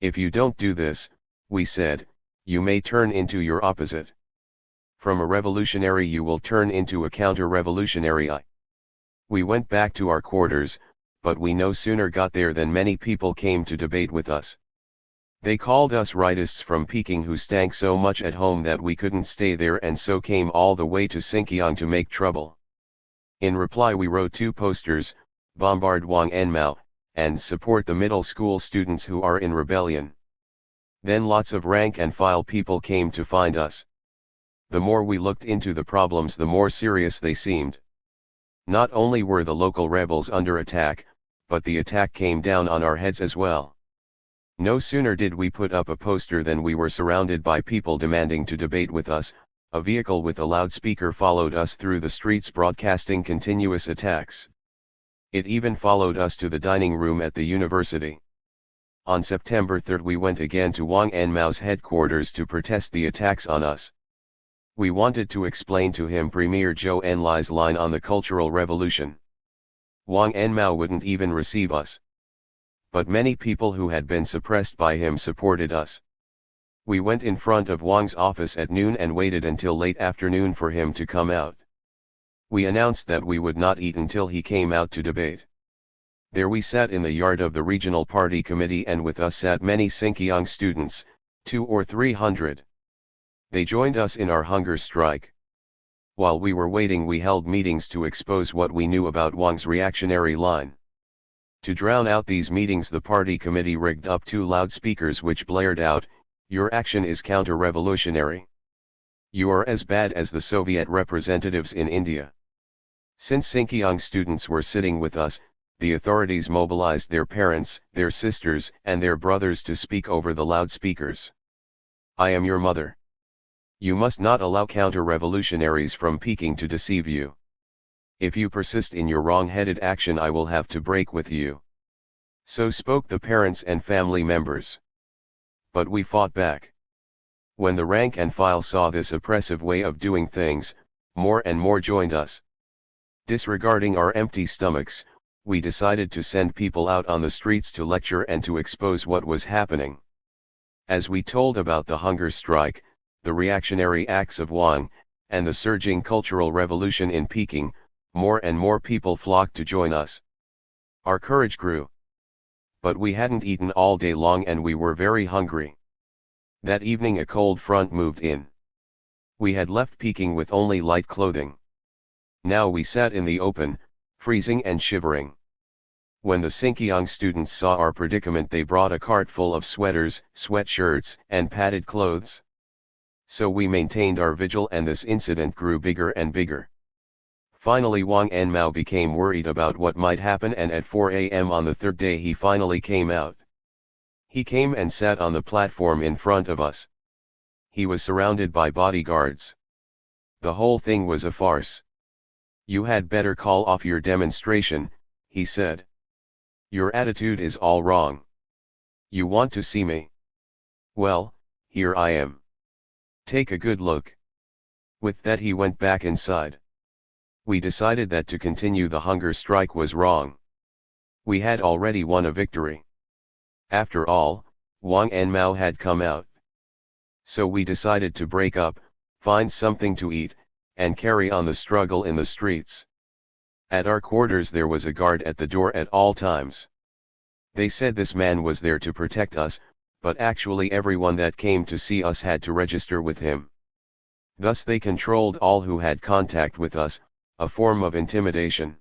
"If you don't do this," we said, "you may turn into your opposite. From a revolutionary you will turn into a counter-revolutionary." We went back to our quarters, but we no sooner got there than many people came to debate with us. They called us rightists from Peking who stank so much at home that we couldn't stay there, and so came all the way to Xinjiang to make trouble. In reply we wrote 2 posters, "Bombard Wang Enmao," and support the middle school students who are in rebellion. Then lots of rank and file people came to find us. The more we looked into the problems, the more serious they seemed. Not only were the local rebels under attack, but the attack came down on our heads as well. No sooner did we put up a poster than we were surrounded by people demanding to debate with us. A vehicle with a loudspeaker followed us through the streets broadcasting continuous attacks. It even followed us to the dining room at the university. On September 3 we went again to Wang Anmao's headquarters to protest the attacks on us. We wanted to explain to him Premier Zhou Enlai's line on the Cultural Revolution. Wang Anmao wouldn't even receive us. But many people who had been suppressed by him supported us. We went in front of Wang's office at noon and waited until late afternoon for him to come out. We announced that we would not eat until he came out to debate. There we sat in the yard of the regional party committee, and with us sat many Xinjiang students, 200 or 300. They joined us in our hunger strike. While we were waiting, we held meetings to expose what we knew about Wang's reactionary line. To drown out these meetings, the party committee rigged up 2 loudspeakers which blared out, "Your action is counter-revolutionary. You are as bad as the Soviet representatives in India." Since Xinjiang students were sitting with us, the authorities mobilized their parents, their sisters, and their brothers to speak over the loudspeakers. "I am your mother. You must not allow counter-revolutionaries from Peking to deceive you. If you persist in your wrong-headed action, I will have to break with you." So spoke the parents and family members. But we fought back. When the rank and file saw this oppressive way of doing things, more and more joined us. Disregarding our empty stomachs, we decided to send people out on the streets to lecture and to expose what was happening. As we told about the hunger strike, the reactionary acts of Wang, and the surging cultural revolution in Peking, more and more people flocked to join us. Our courage grew. But we hadn't eaten all day long and we were very hungry. That evening a cold front moved in. We had left Peking with only light clothing. Now we sat in the open, freezing and shivering. When the Xinjiang students saw our predicament, they brought a cart full of sweaters, sweatshirts, and padded clothes. So we maintained our vigil and this incident grew bigger and bigger. Finally Wang Anmao became worried about what might happen, and at 4 a.m. on the 3rd day he finally came out. He came and sat on the platform in front of us. He was surrounded by bodyguards. The whole thing was a farce. "You had better call off your demonstration," he said. "Your attitude is all wrong. You want to see me? Well, here I am. Take a good look." With that he went back inside. We decided that to continue the hunger strike was wrong. We had already won a victory. After all, Wang Anmao had come out. So we decided to break up, find something to eat, and carry on the struggle in the streets. At our quarters there was a guard at the door at all times. They said this man was there to protect us, but actually everyone that came to see us had to register with him. Thus they controlled all who had contact with us, a form of intimidation.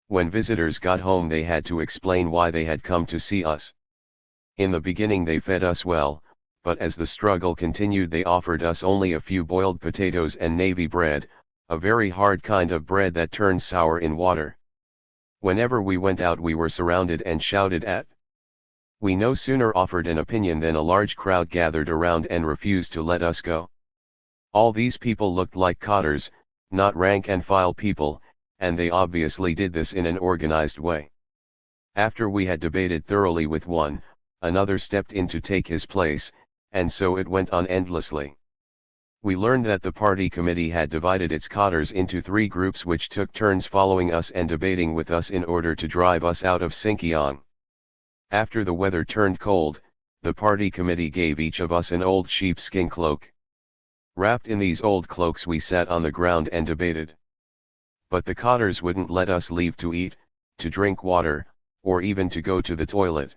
When visitors got home they had to explain why they had come to see us. In the beginning they fed us well, but as the struggle continued they offered us only a few boiled potatoes and navy bread, a very hard kind of bread that turns sour in water. Whenever we went out we were surrounded and shouted at. We no sooner offered an opinion than a large crowd gathered around and refused to let us go. All these people looked like cotters, not rank and file people, and they obviously did this in an organized way. After we had debated thoroughly with one, another stepped in to take his place, and so it went on endlessly. We learned that the party committee had divided its cotters into 3 groups which took turns following us and debating with us in order to drive us out of Xinjiang. After the weather turned cold, the party committee gave each of us an old sheepskin cloak. Wrapped in these old cloaks we sat on the ground and debated. But the cotters wouldn't let us leave to eat, to drink water, or even to go to the toilet.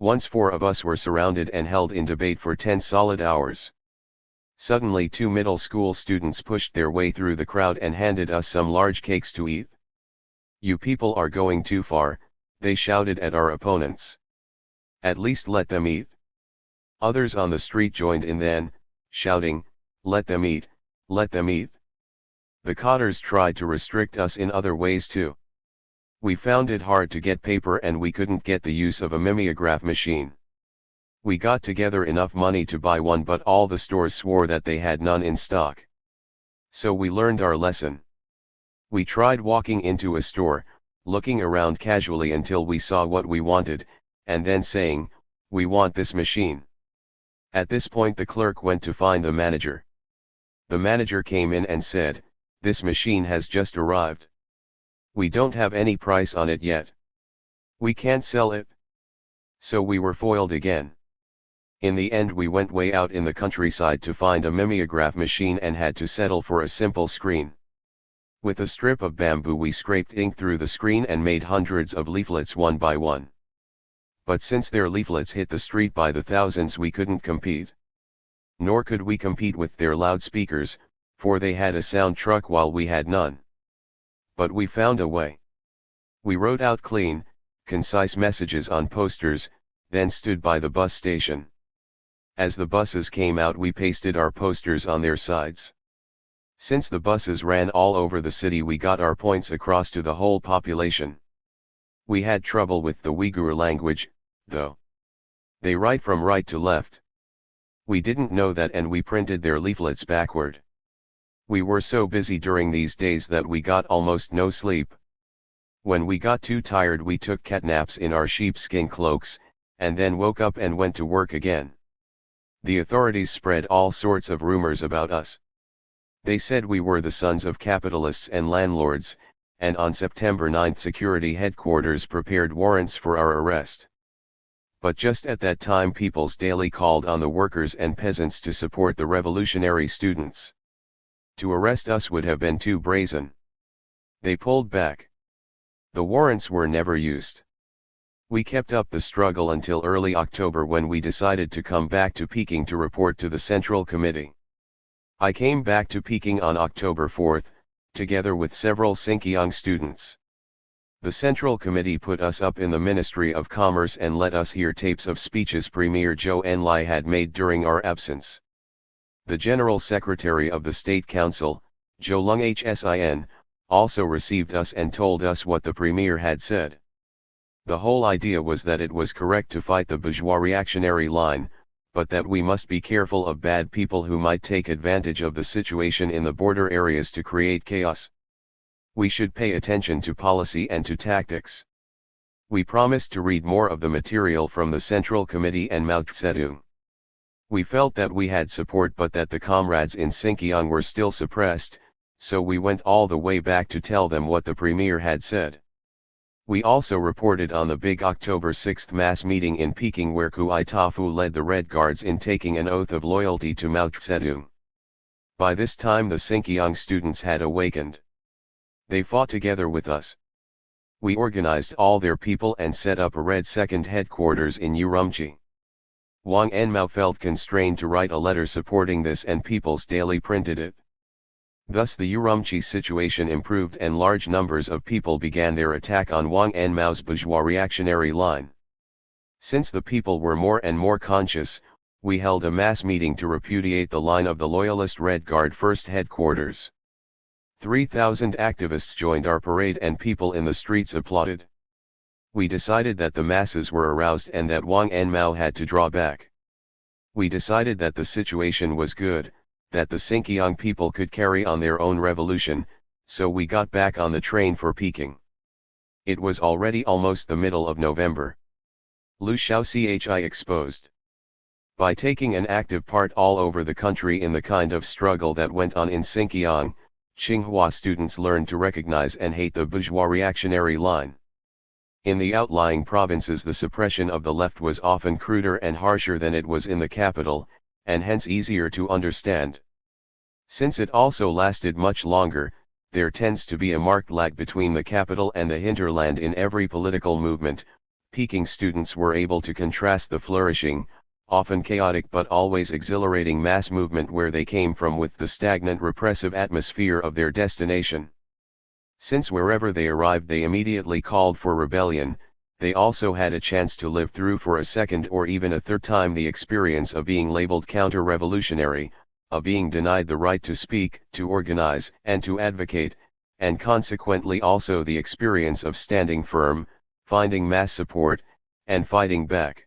Once 4 of us were surrounded and held in debate for 10 solid hours. Suddenly 2 middle school students pushed their way through the crowd and handed us some large cakes to eat. "You people are going too far," they shouted at our opponents. At least let them eat. Others on the street joined in then, shouting, let them eat, let them eat. The Cotters tried to restrict us in other ways too. We found it hard to get paper and we couldn't get the use of a mimeograph machine. We got together enough money to buy one, but all the stores swore that they had none in stock. So we learned our lesson. We tried walking into a store, looking around casually until we saw what we wanted, and then saying, we want this machine. At this point the clerk went to find the manager. The manager came in and said, this machine has just arrived. We don't have any price on it yet. We can't sell it. So we were foiled again. In the end we went way out in the countryside to find a mimeograph machine and had to settle for a simple screen. With a strip of bamboo we scraped ink through the screen and made hundreds of leaflets one by one. But since their leaflets hit the street by the thousands, we couldn't compete. Nor could we compete with their loudspeakers, for they had a sound truck while we had none. But we found a way. We wrote out clean, concise messages on posters, then stood by the bus station. As the buses came out we pasted our posters on their sides. Since the buses ran all over the city, we got our points across to the whole population. We had trouble with the Uyghur language, though. They write from right to left. We didn't know that and we printed their leaflets backward. We were so busy during these days that we got almost no sleep. When we got too tired we took cat naps in our sheepskin cloaks, and then woke up and went to work again. The authorities spread all sorts of rumors about us. They said we were the sons of capitalists and landlords, and on September 9 security headquarters prepared warrants for our arrest. But just at that time People's Daily called on the workers and peasants to support the revolutionary students. To arrest us would have been too brazen. They pulled back. The warrants were never used. We kept up the struggle until early October, when we decided to come back to Peking to report to the Central Committee. I came back to Peking on October 4, together with several Sinkiang students. The Central Committee put us up in the Ministry of Commerce and let us hear tapes of speeches Premier Zhou Enlai had made during our absence. The General Secretary of the State Council, Zhou Lung Hsin, also received us and told us what the Premier had said. The whole idea was that it was correct to fight the bourgeois reactionary line, but that we must be careful of bad people who might take advantage of the situation in the border areas to create chaos. We should pay attention to policy and to tactics. We promised to read more of the material from the Central Committee and Mao Zedong. We felt that we had support but that the comrades in Sinkiang were still suppressed, so we went all the way back to tell them what the Premier had said. We also reported on the big October 6 mass meeting in Peking where Kui Tafu led the Red Guards in taking an oath of loyalty to Mao Zedong. By this time the Sinkiang students had awakened. They fought together with us. We organized all their people and set up a Red Second headquarters in Urumqi. Wang Enmao felt constrained to write a letter supporting this and People's Daily printed it. Thus the Urumqi situation improved and large numbers of people began their attack on Wang Enmao's bourgeois reactionary line. Since the people were more and more conscious, we held a mass meeting to repudiate the line of the Loyalist Red Guard First Headquarters. 3,000 activists joined our parade and people in the streets applauded. We decided that the masses were aroused and that Wang Enmao had to draw back. We decided that the situation was good, that the Sinkiang people could carry on their own revolution, so we got back on the train for Peking. It was already almost the middle of November. Liu Shaochi exposed. By taking an active part all over the country in the kind of struggle that went on in Sinkiang, Tsinghua students learned to recognize and hate the bourgeois reactionary line. In the outlying provinces the suppression of the left was often cruder and harsher than it was in the capital, and hence easier to understand. Since it also lasted much longer, there tends to be a marked lag between the capital and the hinterland in every political movement. Peking students were able to contrast the flourishing, often chaotic but always exhilarating mass movement where they came from with the stagnant repressive atmosphere of their destination. Since wherever they arrived they immediately called for rebellion, they also had a chance to live through for a second or even a third time the experience of being labeled counter-revolutionary, of being denied the right to speak, to organize, and to advocate, and consequently also the experience of standing firm, finding mass support, and fighting back.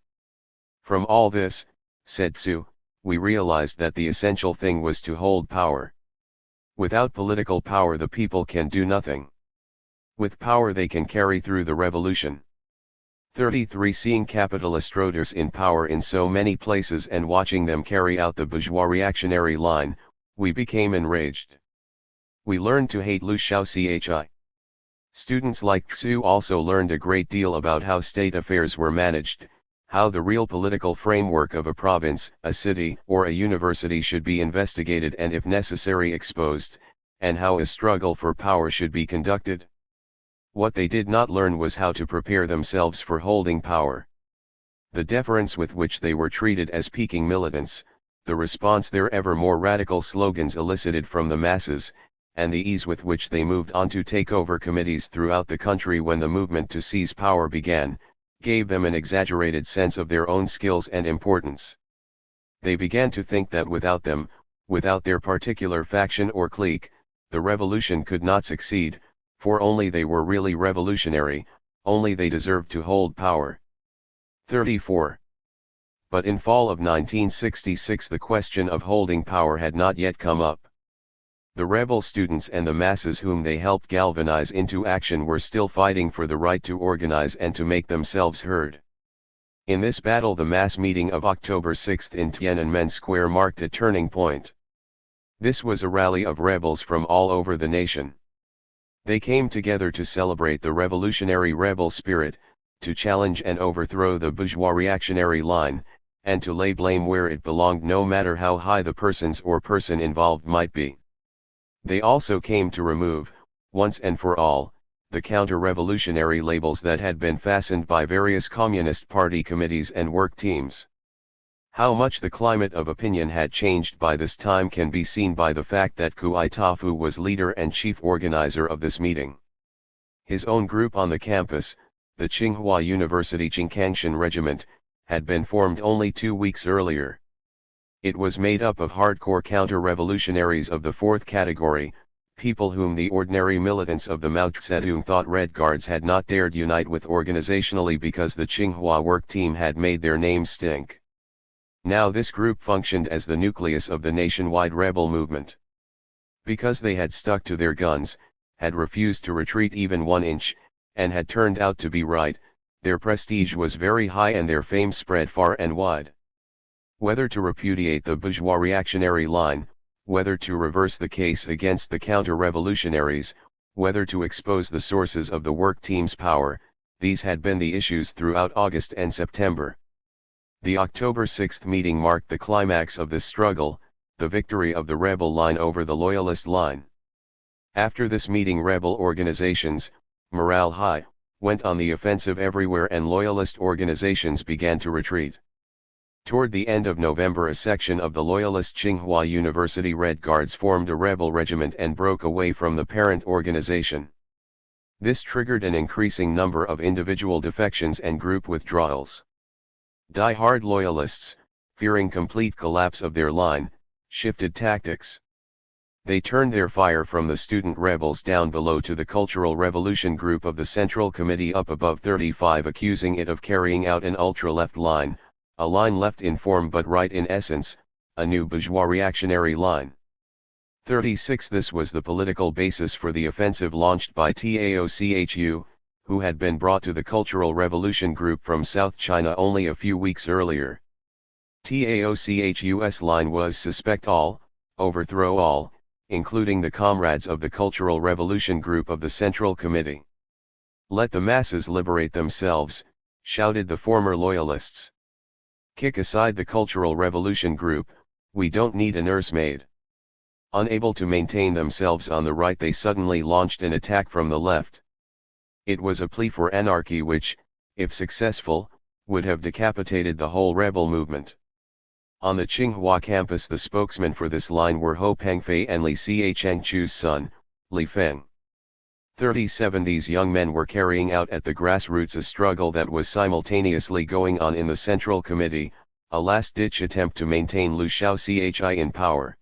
From all this, said Tzu, we realized that the essential thing was to hold power. Without political power the people can do nothing. With power they can carry through the revolution. 33 Seeing capitalist roaders in power in so many places and watching them carry out the bourgeois reactionary line, we became enraged. We learned to hate Liu Shaochi. Students like Xu also learned a great deal about how state affairs were managed, how the real political framework of a province, a city, or a university should be investigated and if necessary exposed, and how a struggle for power should be conducted. What they did not learn was how to prepare themselves for holding power. The deference with which they were treated as Peking militants, the response their ever more radical slogans elicited from the masses, and the ease with which they moved on to take over committees throughout the country when the movement to seize power began, gave them an exaggerated sense of their own skills and importance. They began to think that without them, without their particular faction or clique, the revolution could not succeed, for only they were really revolutionary, only they deserved to hold power. 34. But in fall of 1966 the question of holding power had not yet come up. The rebel students and the masses whom they helped galvanize into action were still fighting for the right to organize and to make themselves heard. In this battle the mass meeting of October 6 in Tiananmen Square marked a turning point. This was a rally of rebels from all over the nation. They came together to celebrate the revolutionary rebel spirit, to challenge and overthrow the bourgeois reactionary line, and to lay blame where it belonged no matter how high the persons or person involved might be. They also came to remove, once and for all, the counter-revolutionary labels that had been fastened by various Communist Party committees and work teams. How much the climate of opinion had changed by this time can be seen by the fact that Kui Tafu was leader and chief organizer of this meeting. His own group on the campus, the Tsinghua University Qingkangshan Regiment, had been formed only 2 weeks earlier. It was made up of hardcore counter-revolutionaries of the fourth category, people whom the ordinary militants of the Mao Zedong thought Red Guards had not dared unite with organizationally because the Tsinghua work team had made their names stink. Now this group functioned as the nucleus of the nationwide rebel movement. Because they had stuck to their guns, had refused to retreat even 1 inch, and had turned out to be right, their prestige was very high and their fame spread far and wide. Whether to repudiate the bourgeois reactionary line, whether to reverse the case against the counter-revolutionaries, whether to expose the sources of the work team's power, these had been the issues throughout August and September. The October 6 meeting marked the climax of this struggle, the victory of the rebel line over the loyalist line. After this meeting rebel organizations, morale high, went on the offensive everywhere and loyalist organizations began to retreat. Toward the end of November a section of the loyalist Tsinghua University Red Guards formed a rebel regiment and broke away from the parent organization. This triggered an increasing number of individual defections and group withdrawals. Die-hard loyalists, fearing complete collapse of their line, shifted tactics. They turned their fire from the student rebels down below to the Cultural Revolution group of the Central Committee up above 35, accusing it of carrying out an ultra-left line, a line left in form but right in essence, a new bourgeois reactionary line. 36 This was the political basis for the offensive launched by Taochu, who had been brought to the Cultural Revolution group from South China only a few weeks earlier. Taochu's line was suspect all, overthrow all, including the comrades of the Cultural Revolution group of the Central Committee. Let the masses liberate themselves, shouted the former loyalists. Kick aside the Cultural Revolution group, we don't need a nursemaid. Unable to maintain themselves on the right, they suddenly launched an attack from the left. It was a plea for anarchy which, if successful, would have decapitated the whole rebel movement. On the Tsinghua campus the spokesmen for this line were Ho Pengfei and Li Xichengchu's son, Li Feng. 37 These young men were carrying out at the grassroots a struggle that was simultaneously going on in the Central Committee, a last-ditch attempt to maintain Liu Shaochi in power.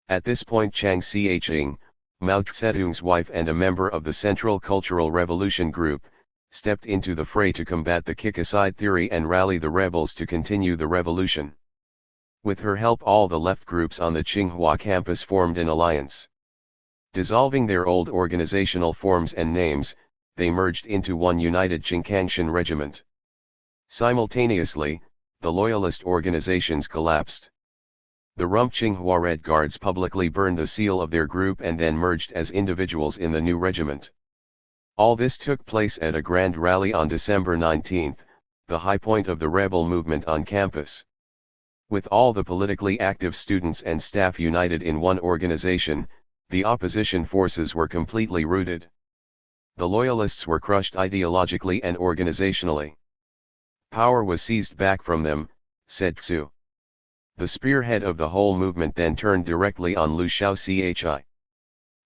At this point Chiang Kai-shek, Mao Zedong's wife and a member of the Central Cultural Revolution Group, stepped into the fray to combat the kick-aside theory and rally the rebels to continue the revolution. With her help all the left groups on the Tsinghua campus formed an alliance. Dissolving their old organizational forms and names, they merged into one united Qingkangshan regiment. Simultaneously, the loyalist organizations collapsed. The Rump Tsinghua Red Guards publicly burned the seal of their group and then merged as individuals in the new regiment. All this took place at a grand rally on December 19, the high point of the rebel movement on campus. With all the politically active students and staff united in one organization, the opposition forces were completely routed. The loyalists were crushed ideologically and organizationally. Power was seized back from them, said Tzu. The spearhead of the whole movement then turned directly on Liu Shaochi.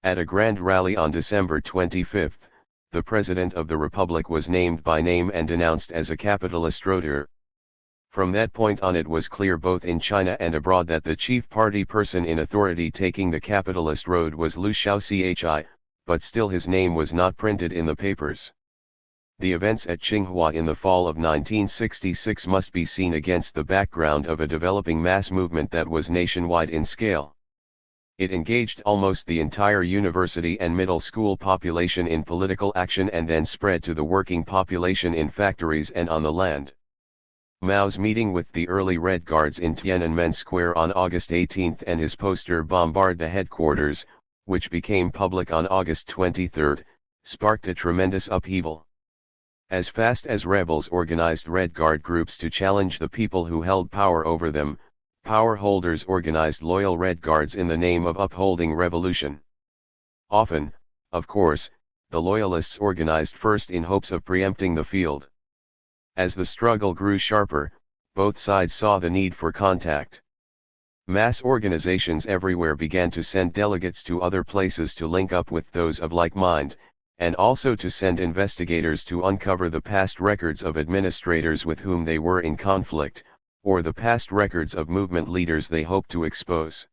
At a grand rally on December 25, the President of the Republic was named by name and denounced as a capitalist roader. From that point on it was clear both in China and abroad that the chief party person in authority taking the capitalist road was Liu Shaochi, but still his name was not printed in the papers. The events at Tsinghua in the fall of 1966 must be seen against the background of a developing mass movement that was nationwide in scale. It engaged almost the entire university and middle school population in political action and then spread to the working population in factories and on the land. Mao's meeting with the early Red Guards in Tiananmen Square on August 18 and his poster "Bombard the Headquarters," which became public on August 23, sparked a tremendous upheaval. As fast as rebels organized Red Guard groups to challenge the people who held power over them, power holders organized loyal Red Guards in the name of upholding revolution. Often, of course, the loyalists organized first in hopes of preempting the field. As the struggle grew sharper, both sides saw the need for contact. Mass organizations everywhere began to send delegates to other places to link up with those of like mind, and also to send investigators to uncover the past records of administrators with whom they were in conflict, or the past records of movement leaders they hoped to expose.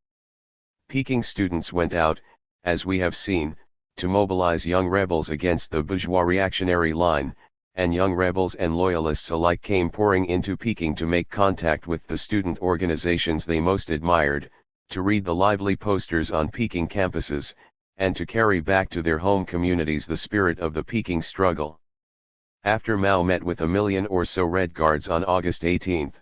Peking students went out, as we have seen, to mobilize young rebels against the bourgeois reactionary line, and young rebels and loyalists alike came pouring into Peking to make contact with the student organizations they most admired, to read the lively posters on Peking campuses, and to carry back to their home communities the spirit of the Peking struggle. After Mao met with 1 million or so Red Guards on August 18,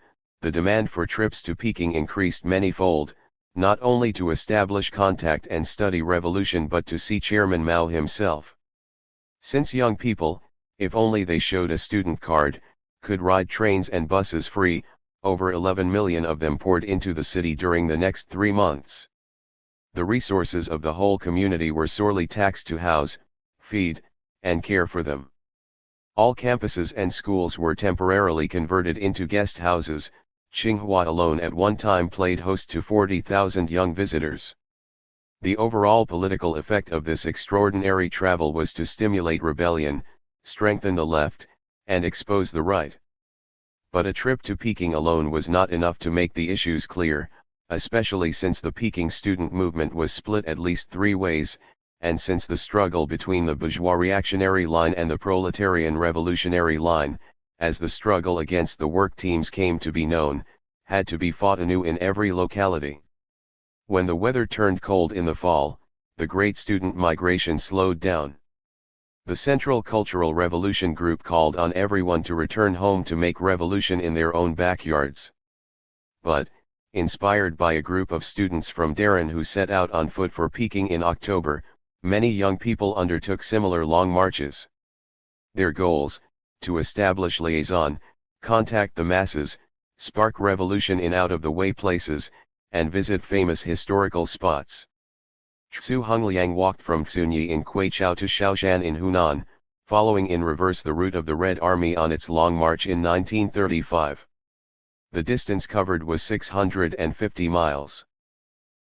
the demand for trips to Peking increased manyfold, not only to establish contact and study revolution but to see Chairman Mao himself. Since young people, if only they showed a student card, could ride trains and buses free, over 11 million of them poured into the city during the next 3 months. The resources of the whole community were sorely taxed to house, feed, and care for them. All campuses and schools were temporarily converted into guest houses. Tsinghua alone at one time played host to 40,000 young visitors. The overall political effect of this extraordinary travel was to stimulate rebellion, strengthen the left, and expose the right. But a trip to Peking alone was not enough to make the issues clear, especially since the Peking student movement was split at least 3 ways, and since the struggle between the bourgeois reactionary line and the proletarian revolutionary line, as the struggle against the work teams came to be known, had to be fought anew in every locality. When the weather turned cold in the fall, the great student migration slowed down. The Central Cultural Revolution Group called on everyone to return home to make revolution in their own backyards. But, inspired by a group of students from Darren who set out on foot for Peking in October, many young people undertook similar long marches. Their goals: to establish liaison, contact the masses, spark revolution in out-of-the-way places, and visit famous historical spots. Xu Hongliang walked from Cunyi in Quaichao to Shaoshan in Hunan, following in reverse the route of the Red Army on its long march in 1935. The distance covered was 650 miles.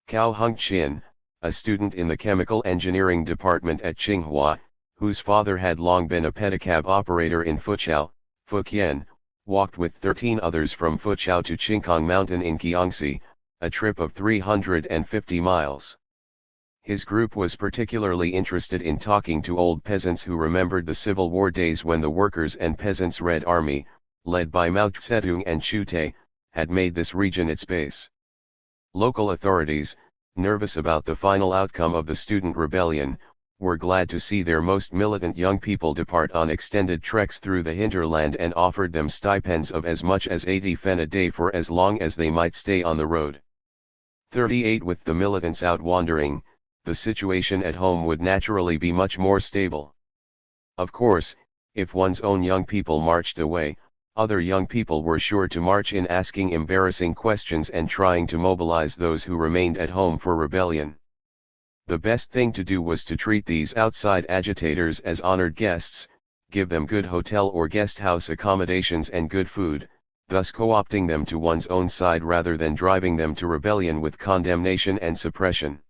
Cao Hongqian, a student in the chemical engineering department at Tsinghua, whose father had long been a pedicab operator in Fuqiao, Fujian, walked with 13 others from Fuqiao to Qingkong Mountain in Jiangxi, a trip of 350 miles. His group was particularly interested in talking to old peasants who remembered the Civil War days when the Workers' and Peasants' Red Army, led by Mao Zedong and Chu Tai, had made this region its base. Local authorities, nervous about the final outcome of the student rebellion, were glad to see their most militant young people depart on extended treks through the hinterland and offered them stipends of as much as 80 fen a day for as long as they might stay on the road. 38 With the militants out wandering, the situation at home would naturally be much more stable. Of course, if one's own young people marched away, other young people were sure to march in, asking embarrassing questions and trying to mobilize those who remained at home for rebellion. The best thing to do was to treat these outside agitators as honored guests, give them good hotel or guest house accommodations and good food, thus co-opting them to one's own side rather than driving them to rebellion with condemnation and suppression.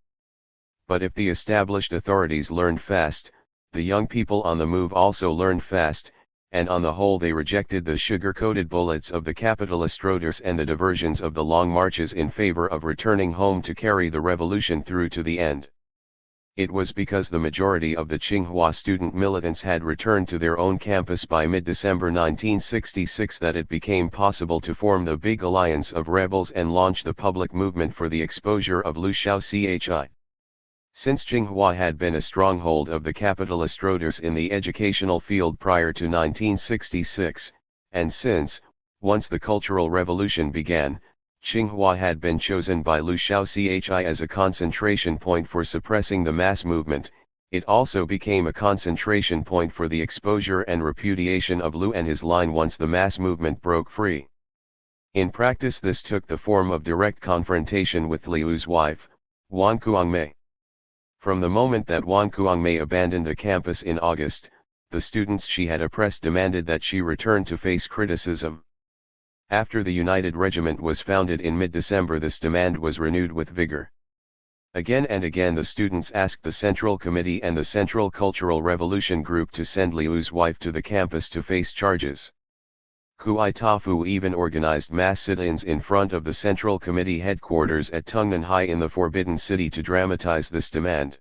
But if the established authorities learned fast, the young people on the move also learned fast, and on the whole they rejected the sugar-coated bullets of the capitalist roaders and the diversions of the long marches in favor of returning home to carry the revolution through to the end. It was because the majority of the Tsinghua student militants had returned to their own campus by mid-December 1966 that it became possible to form the big alliance of rebels and launch the public movement for the exposure of Liu Shaochi. Since Tsinghua had been a stronghold of the capitalist roaders in the educational field prior to 1966, and since, once the Cultural Revolution began, Tsinghua had been chosen by Liu Shaochi as a concentration point for suppressing the mass movement, it also became a concentration point for the exposure and repudiation of Liu and his line once the mass movement broke free. In practice this took the form of direct confrontation with Liu's wife, Wang Kuangmei. From the moment that Wang Kuangmei abandoned the campus in August, the students she had oppressed demanded that she return to face criticism. After the United Regiment was founded in mid-December, this demand was renewed with vigor. Again and again the students asked the Central Committee and the Central Cultural Revolution Group to send Liu's wife to the campus to face charges. Kui Tafu even organized mass sit-ins in front of the Central Committee headquarters at Tungnanhai in the Forbidden City to dramatize this demand.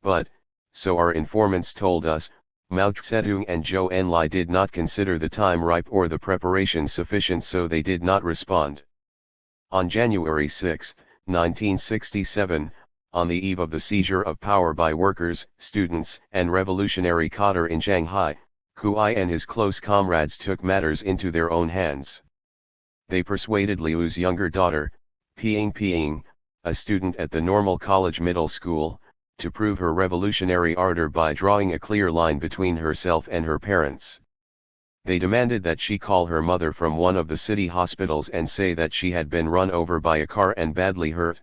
But, so our informants told us, Mao Zedong and Zhou Enlai did not consider the time ripe or the preparation sufficient, so they did not respond. On January 6, 1967, on the eve of the seizure of power by workers, students, and revolutionary cadre in Shanghai, Kui and his close comrades took matters into their own hands. They persuaded Liu's younger daughter, Ping, a student at the Normal College Middle School, to prove her revolutionary ardor by drawing a clear line between herself and her parents. They demanded that she call her mother from one of the city hospitals and say that she had been run over by a car and badly hurt.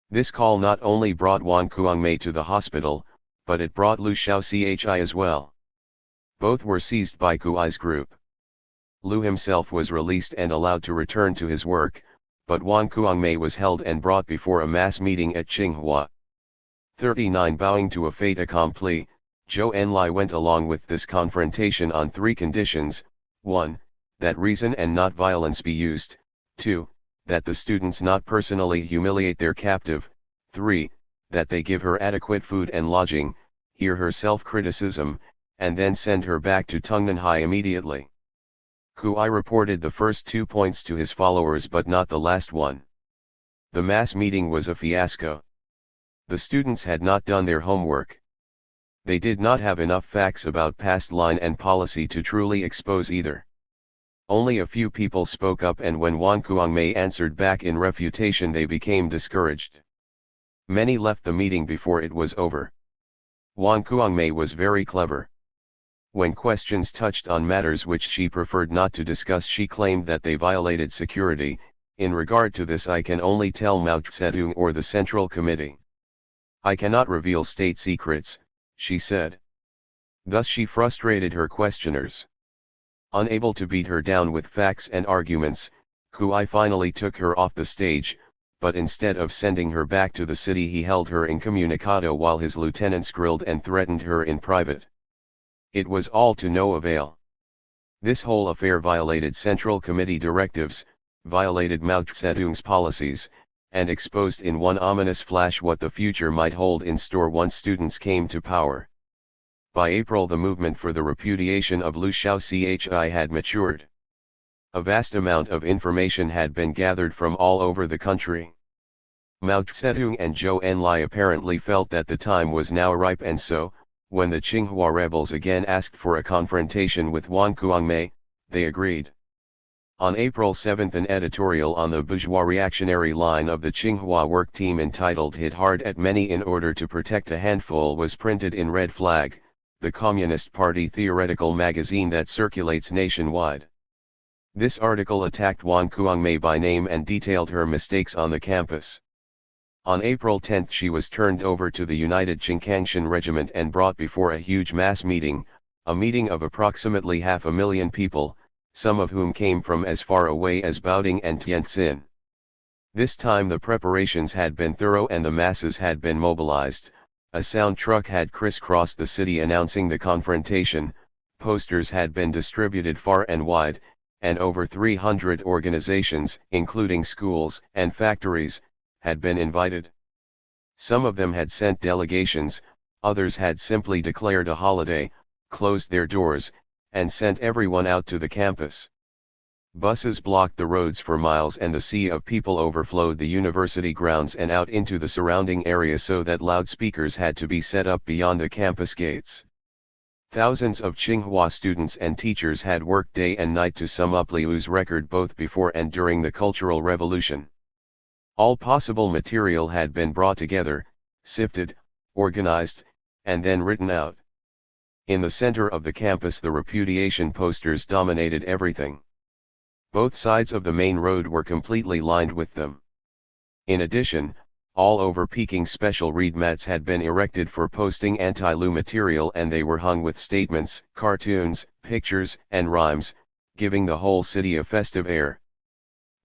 This call not only brought Wang Kuangmei to the hospital, but it brought Liu Shaochi as well. Both were seized by Kui's group. Liu himself was released and allowed to return to his work, but Wang Kuangmei was held and brought before a mass meeting at Tsinghua. 39 Bowing to a fait accompli, Zhou Enlai went along with this confrontation on 3 conditions: 1. That reason and not violence be used; 2. That the students not personally humiliate their captive; 3. That they give her adequate food and lodging, hear her self-criticism, and then send her back to Tungnanhai immediately. Kui reported the first 2 points to his followers but not the last one. The mass meeting was a fiasco. The students had not done their homework. They did not have enough facts about past line and policy to truly expose either. Only a few people spoke up, and when Wang Kuangmei answered back in refutation they became discouraged. Many left the meeting before it was over. Wang Kuangmei was very clever. When questions touched on matters which she preferred not to discuss, she claimed that they violated security. In regard to this I can only tell Mao Zedong or the Central Committee. I cannot reveal state secrets, she said. Thus she frustrated her questioners. Unable to beat her down with facts and arguments, Kui finally took her off the stage, but instead of sending her back to the city he held her incommunicado while his lieutenants grilled and threatened her in private. It was all to no avail. This whole affair violated Central Committee directives, violated Mao Zedong's policies, and exposed in one ominous flash what the future might hold in store once students came to power. By April the movement for the repudiation of Liu Shaochi had matured. A vast amount of information had been gathered from all over the country. Mao Zedong and Zhou Enlai apparently felt that the time was now ripe, and so, when the Tsinghua rebels again asked for a confrontation with Wang Kuangmei, they agreed. On April 7 an editorial on the bourgeois reactionary line of the Tsinghua work team entitled "Hit Hard at Many in Order to Protect a Handful" was printed in Red Flag, the Communist Party theoretical magazine that circulates nationwide. This article attacked Wang Kuangmei by name and detailed her mistakes on the campus. On April 10 she was turned over to the United Qingkangshan Regiment and brought before a huge mass meeting, a meeting of approximately 500,000 people, some of whom came from as far away as Baoding and Tientsin. This time the preparations had been thorough and the masses had been mobilized. A sound truck had crisscrossed the city announcing the confrontation, posters had been distributed far and wide, and over 300 organizations, including schools and factories, had been invited. Some of them had sent delegations, others had simply declared a holiday, closed their doors, and sent everyone out to the campus. Buses blocked the roads for miles and the sea of people overflowed the university grounds and out into the surrounding area so that loudspeakers had to be set up beyond the campus gates. Thousands of Tsinghua students and teachers had worked day and night to sum up Liu's record both before and during the Cultural Revolution. All possible material had been brought together, sifted, organized, and then written out. In the center of the campus the repudiation posters dominated everything. Both sides of the main road were completely lined with them. In addition, all over Peking special reed mats had been erected for posting anti-Liu material and they were hung with statements, cartoons, pictures, and rhymes, giving the whole city a festive air.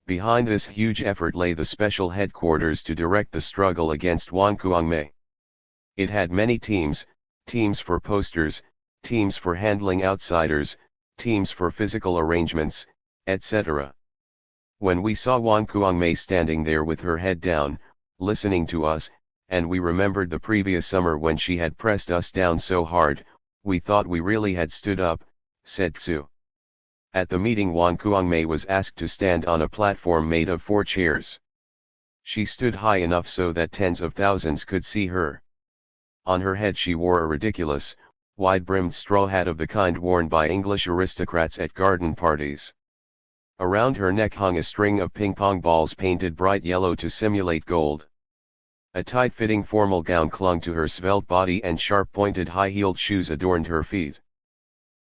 Behind this huge effort lay the special headquarters to direct the struggle against Wang Kuangmei. It had many teams, teams for posters, teams for handling outsiders, teams for physical arrangements, etc. When we saw Wang Kuangmei standing there with her head down, listening to us, and we remembered the previous summer when she had pressed us down so hard, we thought we really had stood up, said Tsu. At the meeting Wang Kuangmei was asked to stand on a platform made of 4 chairs. She stood high enough so that tens of thousands could see her. On her head she wore a ridiculous, wide-brimmed straw hat of the kind worn by English aristocrats at garden parties. Around her neck hung a string of ping-pong balls painted bright yellow to simulate gold. A tight-fitting formal gown clung to her svelte body and sharp-pointed high-heeled shoes adorned her feet.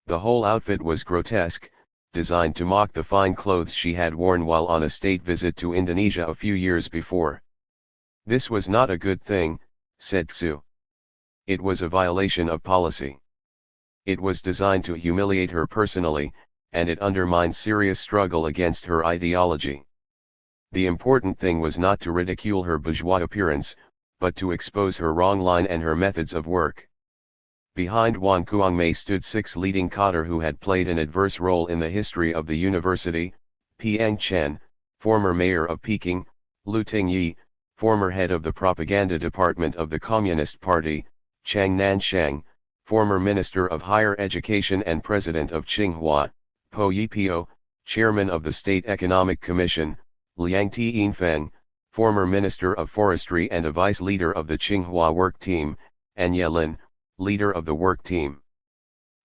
The whole outfit was grotesque, designed to mock the fine clothes she had worn while on a state visit to Indonesia a few years before. This was not a good thing, said Tsu. It was a violation of policy. It was designed to humiliate her personally, and it undermined serious struggle against her ideology. The important thing was not to ridicule her bourgeois appearance, but to expose her wrong line and her methods of work. Behind Wang Kuangmei stood 6 leading cadre who had played an adverse role in the history of the university: Piang Chen, former mayor of Peking; Liu Tingyi, former head of the propaganda department of the Communist Party; Chang Nanshang, former minister of higher education and president of Tsinghua; Po Yipio, chairman of the State Economic Commission; Liang Tianfeng, former minister of forestry and a vice leader of the Tsinghua work team; and Ye Lin, leader of the work team.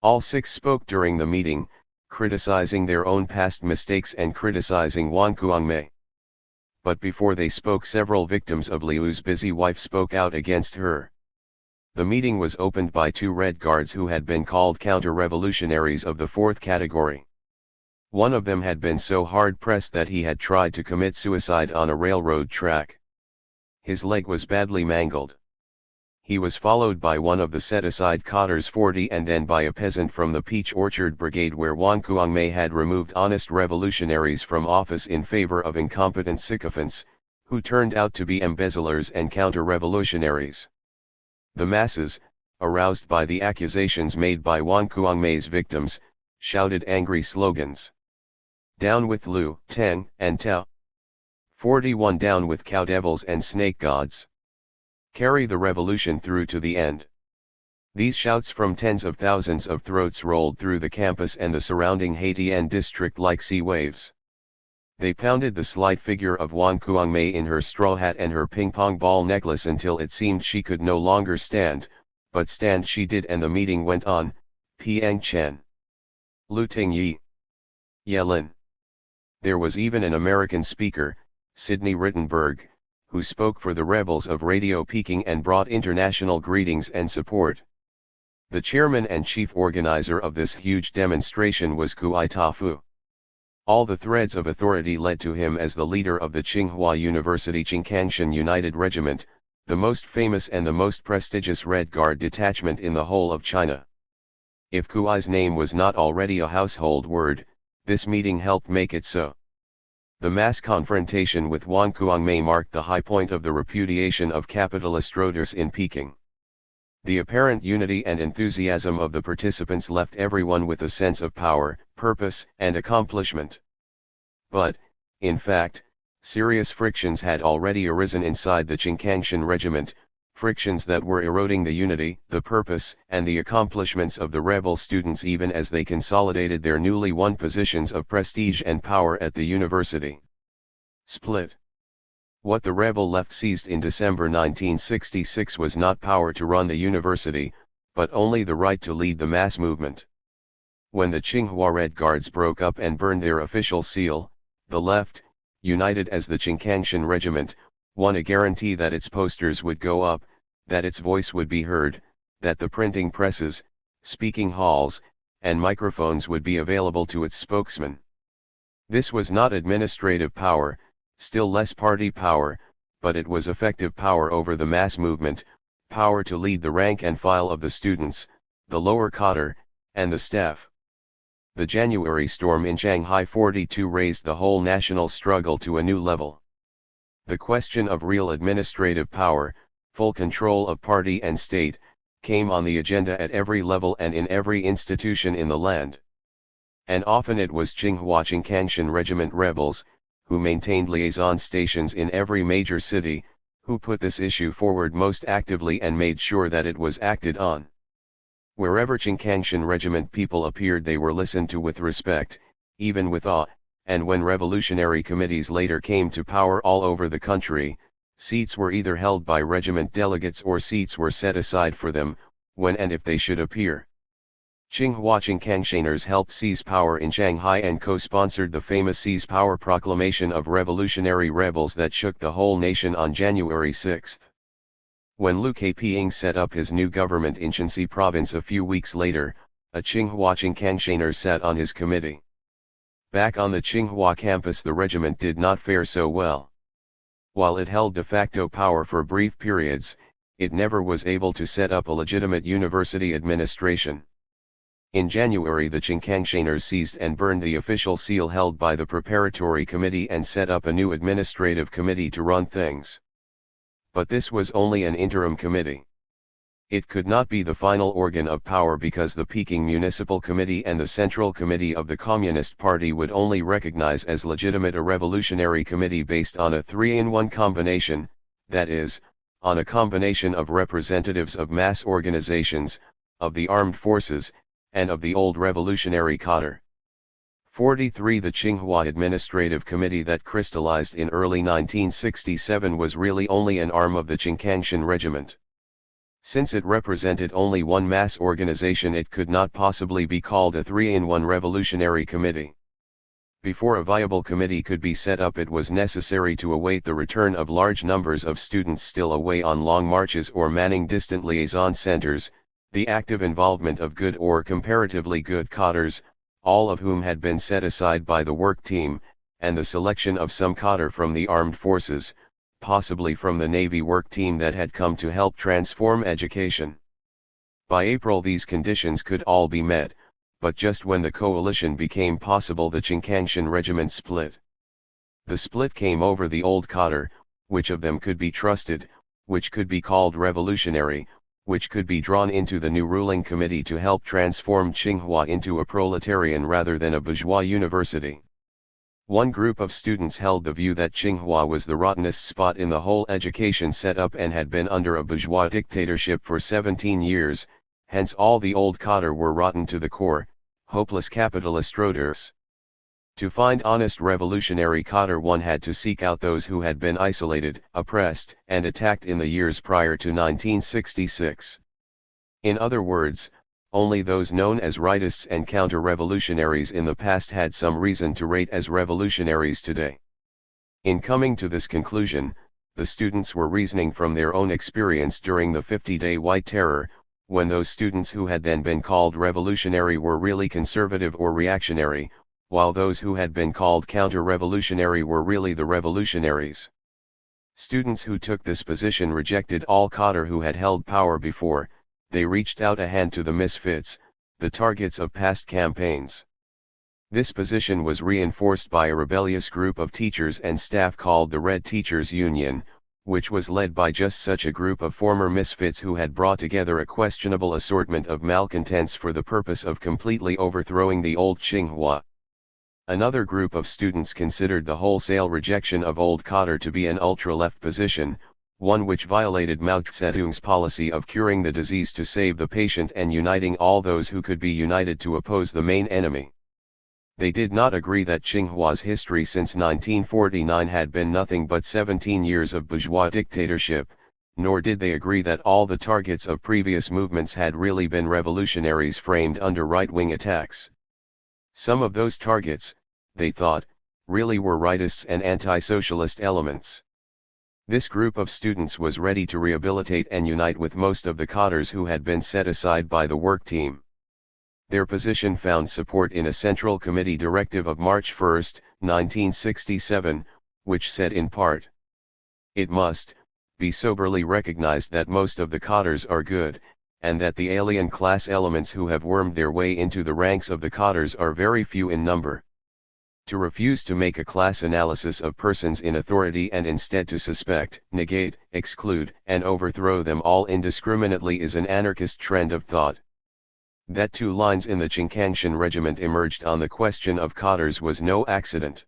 All 6 spoke during the meeting, criticizing their own past mistakes and criticizing Wang Kuangmei. But before they spoke several victims of Liu's busy wife spoke out against her. The meeting was opened by 2 Red Guards who had been called counter-revolutionaries of the 4th category. One of them had been so hard-pressed that he had tried to commit suicide on a railroad track. His leg was badly mangled. He was followed by one of the set-aside cadres 40 and then by a peasant from the Peach Orchard Brigade where Wang Kuangmei had removed honest revolutionaries from office in favor of incompetent sycophants, who turned out to be embezzlers and counter-revolutionaries. The masses, aroused by the accusations made by Wang Kuangmei's victims, shouted angry slogans. Down with Liu, Teng, and Tao. 41 Down with cow devils and snake gods. Carry the revolution through to the end. These shouts from tens of thousands of throats rolled through the campus and the surrounding Haitian district like sea waves. They pounded the slight figure of Wang Kuangmei in her straw hat and her ping-pong ball necklace until it seemed she could no longer stand, but stand she did, and the meeting went on. Piang Chen. Lu Tingyi. Yelin. There was even an American speaker, Sidney Rittenberg, who spoke for the rebels of Radio Peking and brought international greetings and support. The chairman and chief organizer of this huge demonstration was Kui Tafu. All the threads of authority led to him as the leader of the Tsinghua University Qingkangshan United Regiment, the most famous and the most prestigious Red Guard detachment in the whole of China. If Kui's name was not already a household word, this meeting helped make it so. The mass confrontation with Wang Kuangmei marked the high point of the repudiation of capitalist routers in Peking. The apparent unity and enthusiasm of the participants left everyone with a sense of power, purpose, and accomplishment. But, in fact, serious frictions had already arisen inside the Qingkangshan regiment, frictions that were eroding the unity, the purpose, and the accomplishments of the rebel students even as they consolidated their newly won positions of prestige and power at the university. Split. What the rebel left seized in December 1966 was not power to run the university, but only the right to lead the mass movement. When the Tsinghua Red Guards broke up and burned their official seal, the left, united as the Qingkangshan Regiment, won a guarantee that its posters would go up, that its voice would be heard, that the printing presses, speaking halls, and microphones would be available to its spokesman. This was not administrative power, still less party power, but it was effective power over the mass movement, power to lead the rank and file of the students, the lower cadre, and the staff. The January storm in Shanghai 42 raised the whole national struggle to a new level. The question of real administrative power, full control of party and state, came on the agenda at every level and in every institution in the land. And often it was Tsinghua Qingkangshan Regiment rebels, who maintained liaison stations in every major city, who put this issue forward most actively and made sure that it was acted on. Wherever Qingkangshan Regiment people appeared they were listened to with respect, even with awe, and when revolutionary committees later came to power all over the country, seats were either held by regiment delegates or seats were set aside for them, when and if they should appear. Tsinghua Qingkangshaners helped seize power in Shanghai and co-sponsored the famous Seize Power proclamation of revolutionary rebels that shook the whole nation on January 6. When Liu Keping set up his new government in Shanxi province a few weeks later, a Tsinghua Qingkangshaner sat on his committee. Back on the Tsinghua campus the regiment did not fare so well. While it held de facto power for brief periods, it never was able to set up a legitimate university administration. In January the Qingkangshaners seized and burned the official seal held by the preparatory committee and set up a new administrative committee to run things. But this was only an interim committee. It could not be the final organ of power because the Peking Municipal Committee and the Central Committee of the Communist Party would only recognize as legitimate a revolutionary committee based on a 3-in-1 combination, that is, on a combination of representatives of mass organizations, of the armed forces, and of the old revolutionary cadre. 43 The Tsinghua Administrative Committee that crystallized in early 1967 was really only an arm of the Qingkangshan Regiment. Since it represented only one mass organization it could not possibly be called a 3-in-1 revolutionary committee. Before a viable committee could be set up it was necessary to await the return of large numbers of students still away on long marches or manning distant liaison centers, the active involvement of good or comparatively good cadres, all of whom had been set aside by the work team, and the selection of some cadre from the armed forces, possibly from the Navy work team that had come to help transform education. By April these conditions could all be met, but just when the coalition became possible the Qingkangshan Regiment split. The split came over the old cadre, which of them could be trusted, which could be called revolutionary, which could be drawn into the new ruling committee to help transform Tsinghua into a proletarian rather than a bourgeois university. One group of students held the view that Tsinghua was the rottenest spot in the whole education setup and had been under a bourgeois dictatorship for 17 years, hence all the old cadre were rotten to the core, hopeless capitalist rotters. To find honest revolutionary cadre one had to seek out those who had been isolated, oppressed, and attacked in the years prior to 1966. In other words, only those known as rightists and counter-revolutionaries in the past had some reason to rate as revolutionaries today. In coming to this conclusion, the students were reasoning from their own experience during the 50-day White Terror, when those students who had then been called revolutionary were really conservative or reactionary, while those who had been called counter-revolutionary were really the revolutionaries. Students who took this position rejected all cadre who had held power before. They reached out a hand to the misfits, the targets of past campaigns. This position was reinforced by a rebellious group of teachers and staff called the Red Teachers Union, which was led by just such a group of former misfits who had brought together a questionable assortment of malcontents for the purpose of completely overthrowing the old Tsinghua. Another group of students considered the wholesale rejection of old cadre to be an ultra-left position, one which violated Mao Zedong's policy of curing the disease to save the patient and uniting all those who could be united to oppose the main enemy. They did not agree that Tsinghua's history since 1949 had been nothing but 17 years of bourgeois dictatorship, nor did they agree that all the targets of previous movements had really been revolutionaries framed under right-wing attacks. Some of those targets, they thought, really were rightists and anti-socialist elements. This group of students was ready to rehabilitate and unite with most of the cadres who had been set aside by the work team. Their position found support in a Central Committee directive of March 1, 1967, which said in part, "It must be soberly recognized that most of the cadres are good, and that the alien class elements who have wormed their way into the ranks of the cadres are very few in number. To refuse to make a class analysis of persons in authority and instead to suspect, negate, exclude, and overthrow them all indiscriminately is an anarchist trend of thought." That 2 lines in the Qingkangshan regiment emerged on the question of cadres was no accident.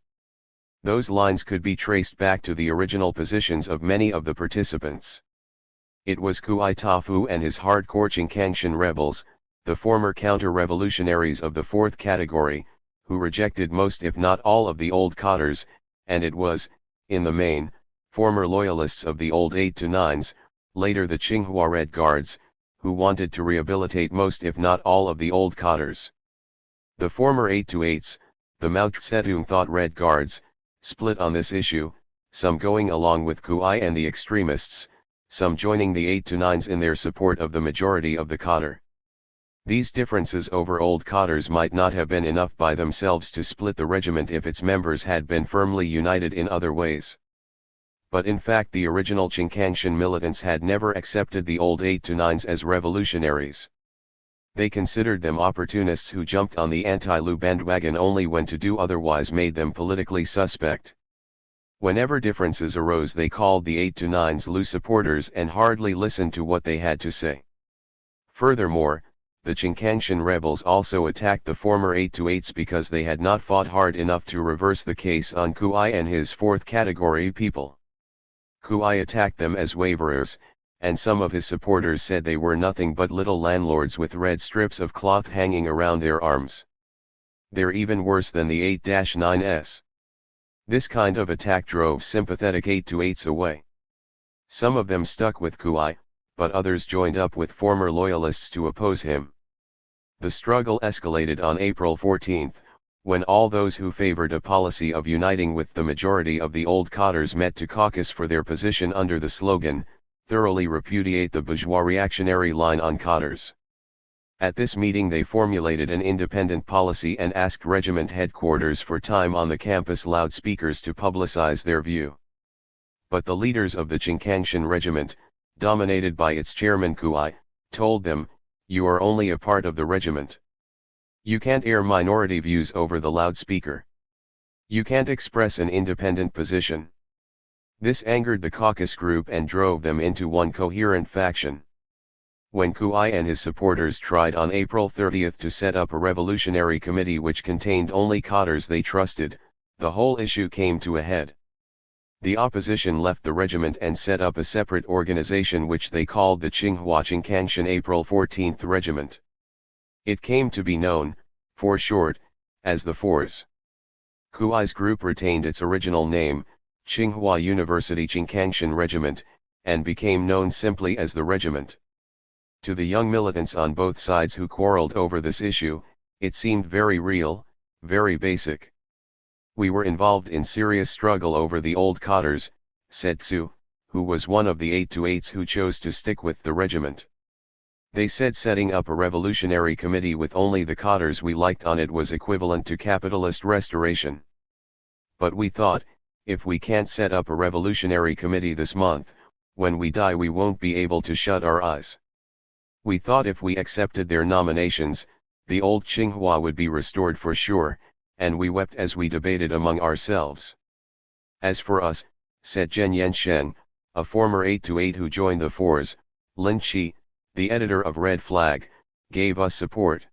Those lines could be traced back to the original positions of many of the participants. It was Kuai Tafu and his hardcore Qingkangshan rebels, the former counter-revolutionaries of the 4th category, who rejected most if not all of the old cadres, and it was, in the main, former loyalists of the old 8 to 9s, later the Tsinghua Red Guards, who wanted to rehabilitate most if not all of the old cadres. The former 8 to 8s, the Mao Zedong thought Red Guards, split on this issue, some going along with Kuai and the extremists, some joining the 8 to 9s in their support of the majority of the cadre. These differences over old cadres might not have been enough by themselves to split the regiment if its members had been firmly united in other ways. But in fact the original Qingkangshan militants had never accepted the old 8 to 9s as revolutionaries. They considered them opportunists who jumped on the anti-Lu bandwagon only when to do otherwise made them politically suspect. Whenever differences arose they called the 8 to 9s Lu supporters and hardly listened to what they had to say. Furthermore, the Qingkangshan rebels also attacked the former 8 to 8s because they had not fought hard enough to reverse the case on Kuai and his 4th category people. Kuai attacked them as waverers, and some of his supporters said they were nothing but little landlords with red strips of cloth hanging around their arms. They're even worse than the 8-9s. This kind of attack drove sympathetic 8 to 8s away. Some of them stuck with Kuai, but others joined up with former loyalists to oppose him. The struggle escalated on April 14, when all those who favored a policy of uniting with the majority of the old cadres met to caucus for their position under the slogan, "Thoroughly repudiate the bourgeois reactionary line on cadres." At this meeting they formulated an independent policy and asked regiment headquarters for time on the campus loudspeakers to publicize their view. But the leaders of the Qingkangshan regiment, dominated by its chairman Kuai, told them, "You are only a part of the regiment. You can't air minority views over the loudspeaker. You can't express an independent position. This angered the caucus group and drove them into one coherent faction. When Kui and his supporters tried on April 30 to set up a revolutionary committee which contained only cadres they trusted, the whole issue came to a head. The opposition left the regiment and set up a separate organization which they called the Tsinghua Qingkangshan April 14th Regiment. It came to be known, for short, as the Fours. Kui's group retained its original name, Tsinghua University Qingkangshan Regiment, and became known simply as the regiment. To the young militants on both sides who quarreled over this issue, it seemed very real, very basic. We were involved in serious struggle over the old cadres, said Tsu, who was one of the 8-8s who chose to stick with the regiment. They said setting up a revolutionary committee with only the cadres we liked on it was equivalent to capitalist restoration. But we thought, if we can't set up a revolutionary committee this month, when we die we won't be able to shut our eyes. We thought if we accepted their nominations, the old Tsinghua would be restored for sure, and we wept as we debated among ourselves. As for us, said Zhen Yansheng, a former 8-8 who joined the Fours, Lin Qi, the editor of Red Flag, gave us support.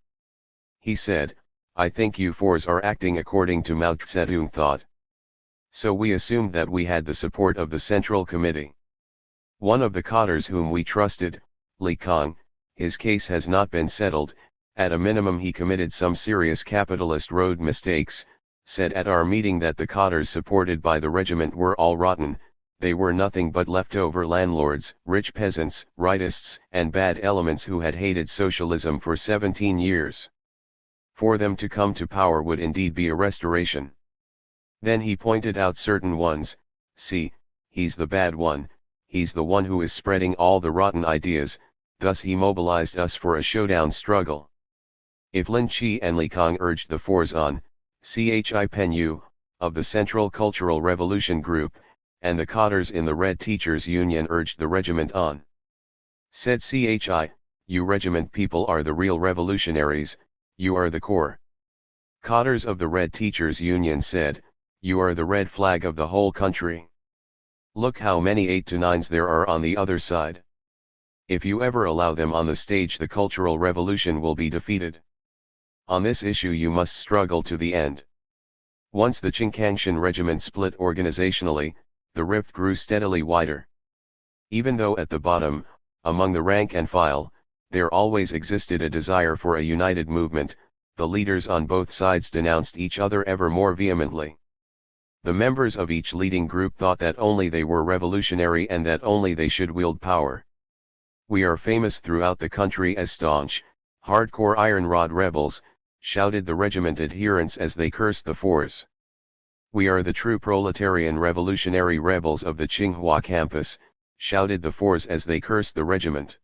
He said, I think you Fours are acting according to Mao Zedong thought. So we assumed that we had the support of the Central Committee. One of the cadres whom we trusted, Li Kong, his case has not been settled, at a minimum he committed some serious capitalist road mistakes, said at our meeting that the cadres supported by the regiment were all rotten, they were nothing but leftover landlords, rich peasants, rightists and bad elements who had hated socialism for 17 years. For them to come to power would indeed be a restoration. Then he pointed out certain ones, see, he's the bad one, he's the one who is spreading all the rotten ideas, thus he mobilized us for a showdown struggle. If Lin Qi and Li Kong urged the Fours on, Chi Pen Yu, of the Central Cultural Revolution Group, and the cadres in the Red Teachers Union urged the regiment on. Said Chi, you regiment people are the real revolutionaries, you are the core. Cadres of the Red Teachers Union said, you are the red flag of the whole country. Look how many 8-9s there are on the other side. If you ever allow them on the stage the cultural revolution will be defeated. On this issue you must struggle to the end. Once the Qingkangshan regiment split organizationally, the rift grew steadily wider. Even though at the bottom, among the rank and file, there always existed a desire for a united movement, the leaders on both sides denounced each other ever more vehemently. The members of each leading group thought that only they were revolutionary and that only they should wield power. We are famous throughout the country as staunch, hardcore iron rod rebels, shouted the regiment adherents as they cursed the Fours. We are the true proletarian revolutionary rebels of the Tsinghua campus, shouted the Fours as they cursed the regiment.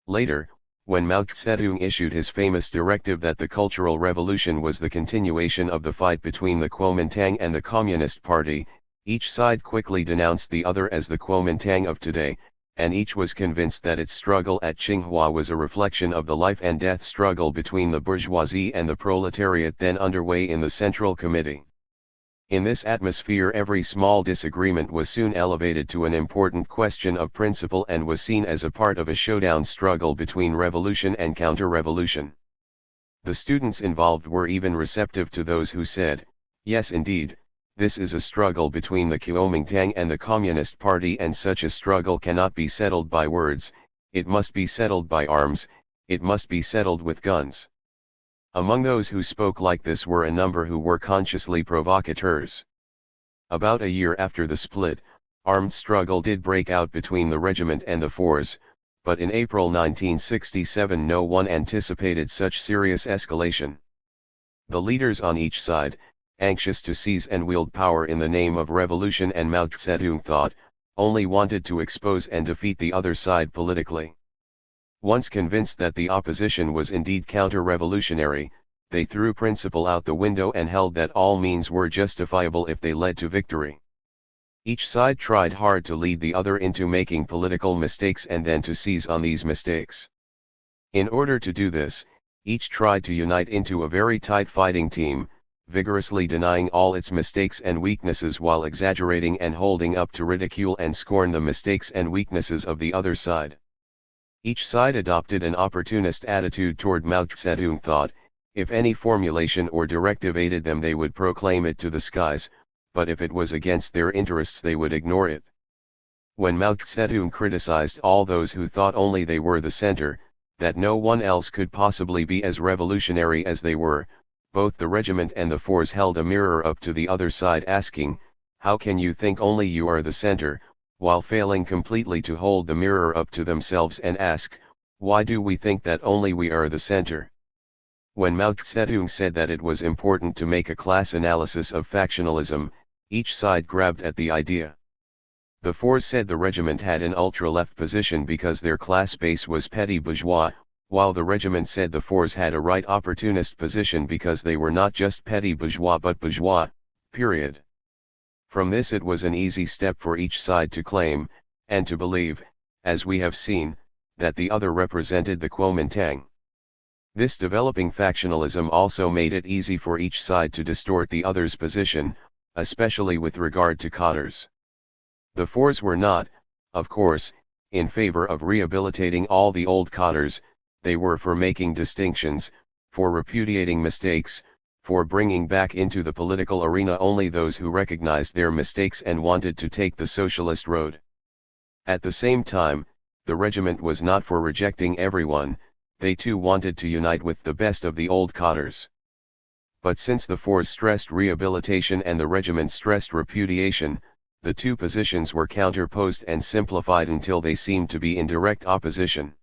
Later, when Mao Zedong issued his famous directive that the Cultural Revolution was the continuation of the fight between the Kuomintang and the Communist Party, each side quickly denounced the other as the Kuomintang of today, and each was convinced that its struggle at Tsinghua was a reflection of the life and death struggle between the bourgeoisie and the proletariat then underway in the Central Committee. In this atmosphere every small disagreement was soon elevated to an important question of principle and was seen as a part of a showdown struggle between revolution and counter-revolution. The students involved were even receptive to those who said, yes indeed, this is a struggle between the Kuomintang and the Communist Party and such a struggle cannot be settled by words, it must be settled by arms, it must be settled with guns. Among those who spoke like this were a number who were consciously provocateurs. About a year after the split, armed struggle did break out between the regiment and the Fours, but in April 1967 no one anticipated such serious escalation. The leaders on each side, anxious to seize and wield power in the name of revolution and Mao Zedong thought, only wanted to expose and defeat the other side politically. Once convinced that the opposition was indeed counter-revolutionary, they threw principle out the window and held that all means were justifiable if they led to victory. Each side tried hard to lead the other into making political mistakes and then to seize on these mistakes. In order to do this, each tried to unite into a very tight fighting team, vigorously denying all its mistakes and weaknesses while exaggerating and holding up to ridicule and scorn the mistakes and weaknesses of the other side. Each side adopted an opportunist attitude toward Mao Zedong thought. If any formulation or directive aided them, they would proclaim it to the skies, but if it was against their interests, they would ignore it. When Mao Zedong criticized all those who thought only they were the center, that no one else could possibly be as revolutionary as they were, both the regiment and the force held a mirror up to the other side asking, "How can you think only you are the center?" while failing completely to hold the mirror up to themselves and ask, "Why do we think that only we are the center?" When Mao Zedong said that it was important to make a class analysis of factionalism, each side grabbed at the idea. The force said the regiment had an ultra-left position because their class base was petty bourgeois, while the regiment said the force had a right opportunist position because they were not just petty bourgeois but bourgeois, period. From this it was an easy step for each side to claim, and to believe, as we have seen, that the other represented the Kuomintang. This developing factionalism also made it easy for each side to distort the other's position, especially with regard to cadres. The fours were not, of course, in favor of rehabilitating all the old cadres. They were for making distinctions, for repudiating mistakes, for bringing back into the political arena only those who recognized their mistakes and wanted to take the socialist road. At the same time, the regiment was not for rejecting everyone. They too wanted to unite with the best of the old cadres. But since the force stressed rehabilitation and the regiment stressed repudiation, the two positions were counterposed and simplified until they seemed to be in direct opposition.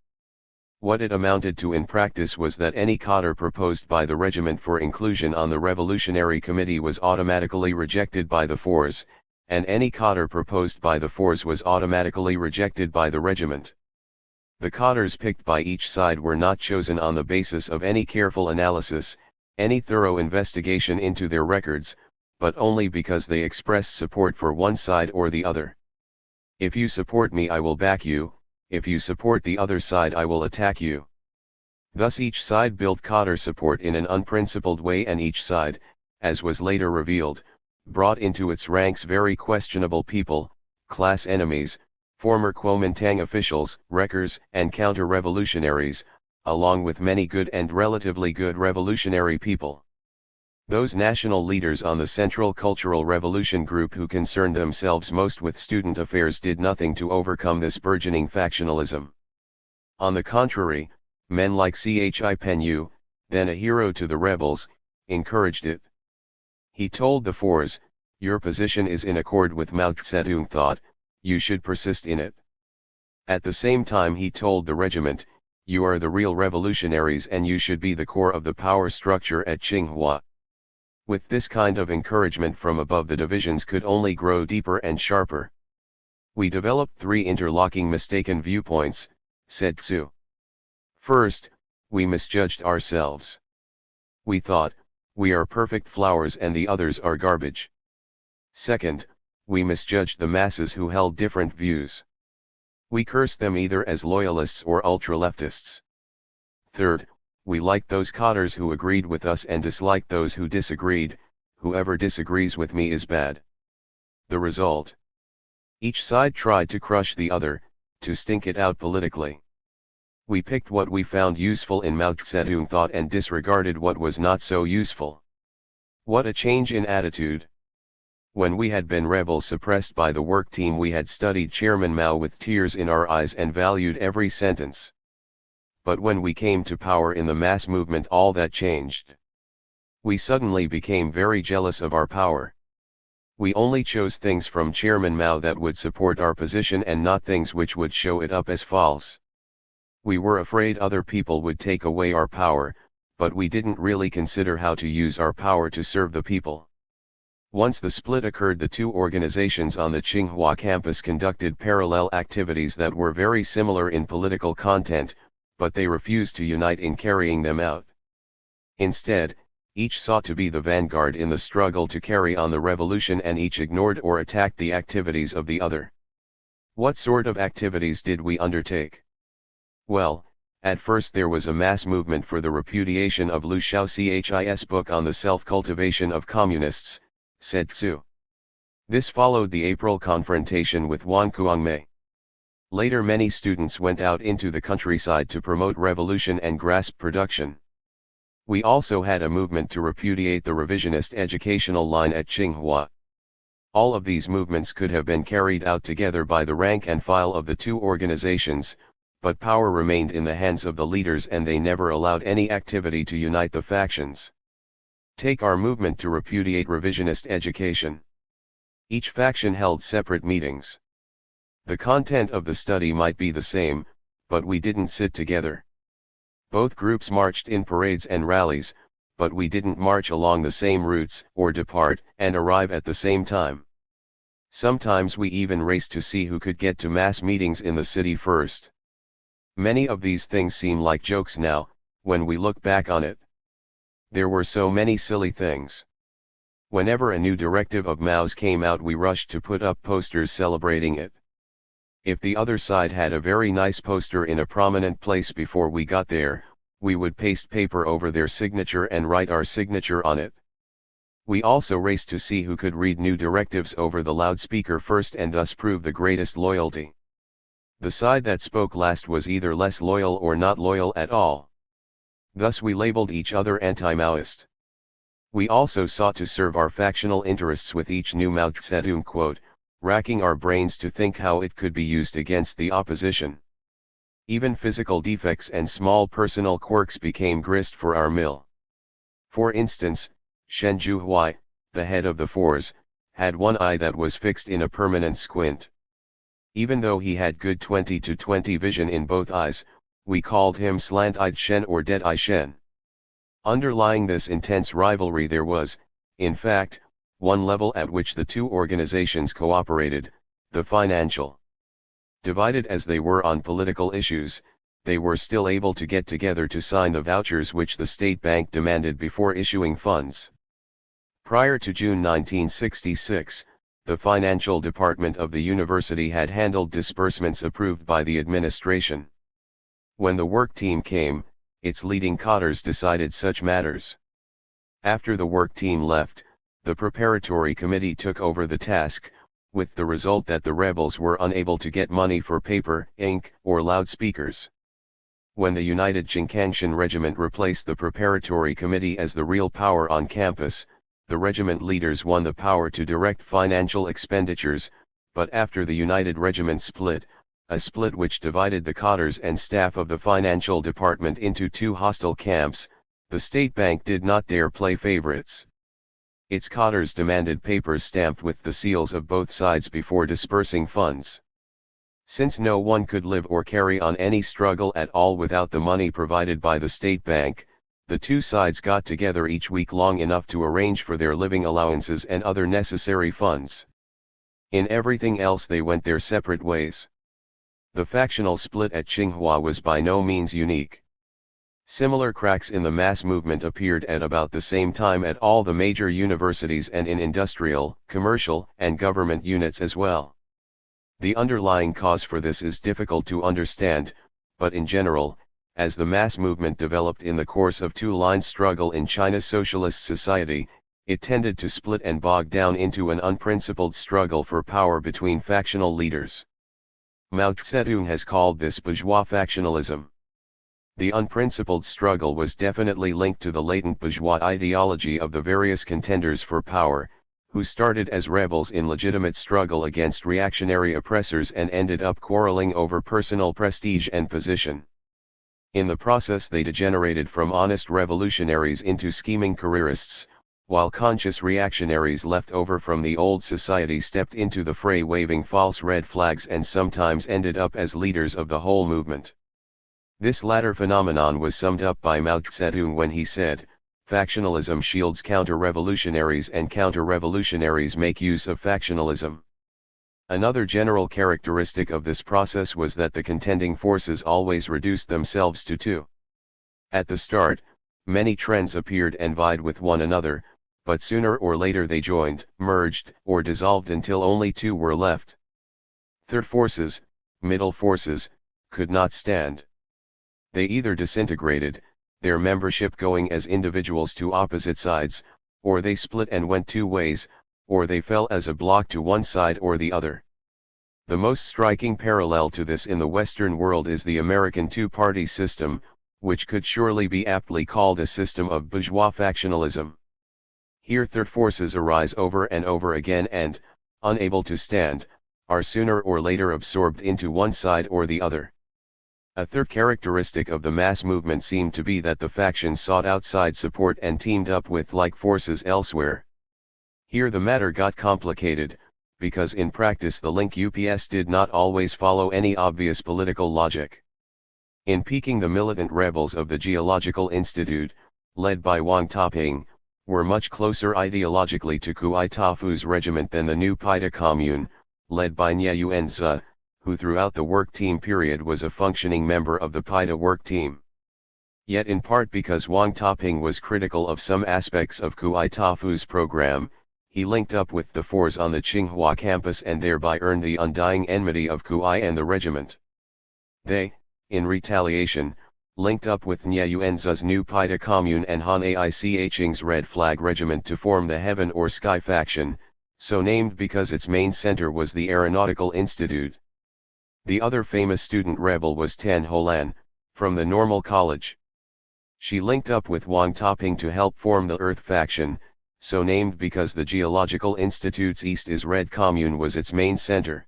What it amounted to in practice was that any cadre proposed by the regiment for inclusion on the Revolutionary Committee was automatically rejected by the force, and any cadre proposed by the force was automatically rejected by the regiment. The cadres picked by each side were not chosen on the basis of any careful analysis, any thorough investigation into their records, but only because they expressed support for one side or the other. If you support me, I will back you. If you support the other side, I will attack you. Thus each side built cadre support in an unprincipled way, and each side, as was later revealed, brought into its ranks very questionable people, class enemies, former Kuomintang officials, wreckers, and counter-revolutionaries, along with many good and relatively good revolutionary people. Those national leaders on the Central Cultural Revolution group who concerned themselves most with student affairs did nothing to overcome this burgeoning factionalism. On the contrary, men like Chi Penyu, then a hero to the rebels, encouraged it. He told the force, "Your position is in accord with Mao Zedong thought, you should persist in it." At the same time he told the regiment, "You are the real revolutionaries and you should be the core of the power structure at Tsinghua." With this kind of encouragement from above, the divisions could only grow deeper and sharper. "We developed three interlocking mistaken viewpoints," said Tzu. "First, we misjudged ourselves. We thought, we are perfect flowers and the others are garbage. Second, we misjudged the masses who held different views. We cursed them either as loyalists or ultra-leftists. Third, we liked those cadres who agreed with us and disliked those who disagreed. Whoever disagrees with me is bad." The result? Each side tried to crush the other, to stink it out politically. We picked what we found useful in Mao Zedong thought and disregarded what was not so useful. What a change in attitude! When we had been rebels suppressed by the work team, we had studied Chairman Mao with tears in our eyes and valued every sentence. But when we came to power in the mass movement, all that changed. We suddenly became very jealous of our power. We only chose things from Chairman Mao that would support our position and not things which would show it up as false. We were afraid other people would take away our power, but we didn't really consider how to use our power to serve the people. Once the split occurred, the two organizations on the Tsinghua campus conducted parallel activities that were very similar in political content, but they refused to unite in carrying them out. Instead, each sought to be the vanguard in the struggle to carry on the revolution, and each ignored or attacked the activities of the other. What sort of activities did we undertake? Well, At first there was a mass movement for the repudiation of Liu Shaoxi's book on the self-cultivation of communists, said Tzu. This followed the April confrontation with Wang Kuangmei. Later many students went out into the countryside to promote revolution and grasp production. We also had a movement to repudiate the revisionist educational line at Tsinghua. All of these movements could have been carried out together by the rank and file of the two organizations, but power remained in the hands of the leaders and they never allowed any activity to unite the factions. Take our movement to repudiate revisionist education. Each faction held separate meetings. The content of the study might be the same, but we didn't sit together. Both groups marched in parades and rallies, but we didn't march along the same routes or depart and arrive at the same time. Sometimes we even raced to see who could get to mass meetings in the city first. Many of these things seem like jokes now, when we look back on it. There were so many silly things. Whenever a new directive of Mao's came out we rushed to put up posters celebrating it. If the other side had a very nice poster in a prominent place before we got there, we would paste paper over their signature and write our signature on it. We also raced to see who could read new directives over the loudspeaker first and thus prove the greatest loyalty. The side that spoke last was either less loyal or not loyal at all. Thus we labeled each other anti-Maoist. We also sought to serve our factional interests with each new Mao Zedong quote, racking our brains to think how it could be used against the opposition. Even physical defects and small personal quirks became grist for our mill. For instance, Shen Zhuhuai, the head of the Fours, had one eye that was fixed in a permanent squint. Even though he had good 20/20 vision in both eyes, we called him slant-eyed Shen or dead-eye Shen. Underlying this intense rivalry there was, in fact, one level at which the two organizations cooperated, the financial. Divided as they were on political issues, they were still able to get together to sign the vouchers which the state bank demanded before issuing funds. Prior to June 1966, the financial department of the university had handled disbursements approved by the administration. When the work team came, its leading cadres decided such matters. After the work team left, the preparatory committee took over the task, with the result that the rebels were unable to get money for paper, ink, or loudspeakers. When the United Jinkangshan Regiment replaced the preparatory committee as the real power on campus, the regiment leaders won the power to direct financial expenditures, but after the United Regiment split, a split which divided the cadres and staff of the financial department into two hostile camps, the state bank did not dare play favorites. Its cadres demanded papers stamped with the seals of both sides before dispersing funds. Since no one could live or carry on any struggle at all without the money provided by the state bank, the two sides got together each week long enough to arrange for their living allowances and other necessary funds. In everything else they went their separate ways. The factional split at Tsinghua was by no means unique. Similar cracks in the mass movement appeared at about the same time at all the major universities and in industrial, commercial, and government units as well. The underlying cause for this is difficult to understand, but in general, as the mass movement developed in the course of two-line struggle in China's socialist society, it tended to split and bog down into an unprincipled struggle for power between factional leaders. Mao Zedong has called this bourgeois factionalism. The unprincipled struggle was definitely linked to the latent bourgeois ideology of the various contenders for power, who started as rebels in legitimate struggle against reactionary oppressors and ended up quarreling over personal prestige and position. In the process they degenerated from honest revolutionaries into scheming careerists, while conscious reactionaries left over from the old society stepped into the fray waving false red flags and sometimes ended up as leaders of the whole movement. This latter phenomenon was summed up by Mao Zedong when he said, "Factionalism shields counter-revolutionaries and counter-revolutionaries make use of factionalism." Another general characteristic of this process was that the contending forces always reduced themselves to two. At the start, many trends appeared and vied with one another, but sooner or later they joined, merged, or dissolved until only two were left. Third forces, middle forces, could not stand. They either disintegrated, their membership going as individuals to opposite sides, or they split and went two ways, or they fell as a block to one side or the other. The most striking parallel to this in the Western world is the American two-party system, which could surely be aptly called a system of bourgeois factionalism. Here third forces arise over and over again and, unable to stand, are sooner or later absorbed into one side or the other. A third characteristic of the mass movement seemed to be that the factions sought outside support and teamed up with like forces elsewhere. Here the matter got complicated, because in practice the link UPS did not always follow any obvious political logic. In Peking, the militant rebels of the Geological Institute, led by Wang Toping, were much closer ideologically to Kuai Tafu's regiment than the new Paida Commune, led by Nye Yuanzi, who throughout the work team period was a functioning member of the Paida work team. Yet in part because Wang Toping was critical of some aspects of Kuai Tafu's program, he linked up with the fours on the Tsinghua campus and thereby earned the undying enmity of Kuai and the regiment. They, in retaliation, linked up with Nye Yuanzi's new Paida Commune and Han Aiching's Red Flag Regiment to form the Heaven or Sky faction, so named because its main center was the Aeronautical Institute. The other famous student rebel was Tan Holan, from the Normal College. She linked up with Wang Toping to help form the Earth faction, so named because the Geological Institute's East is Red Commune was its main center.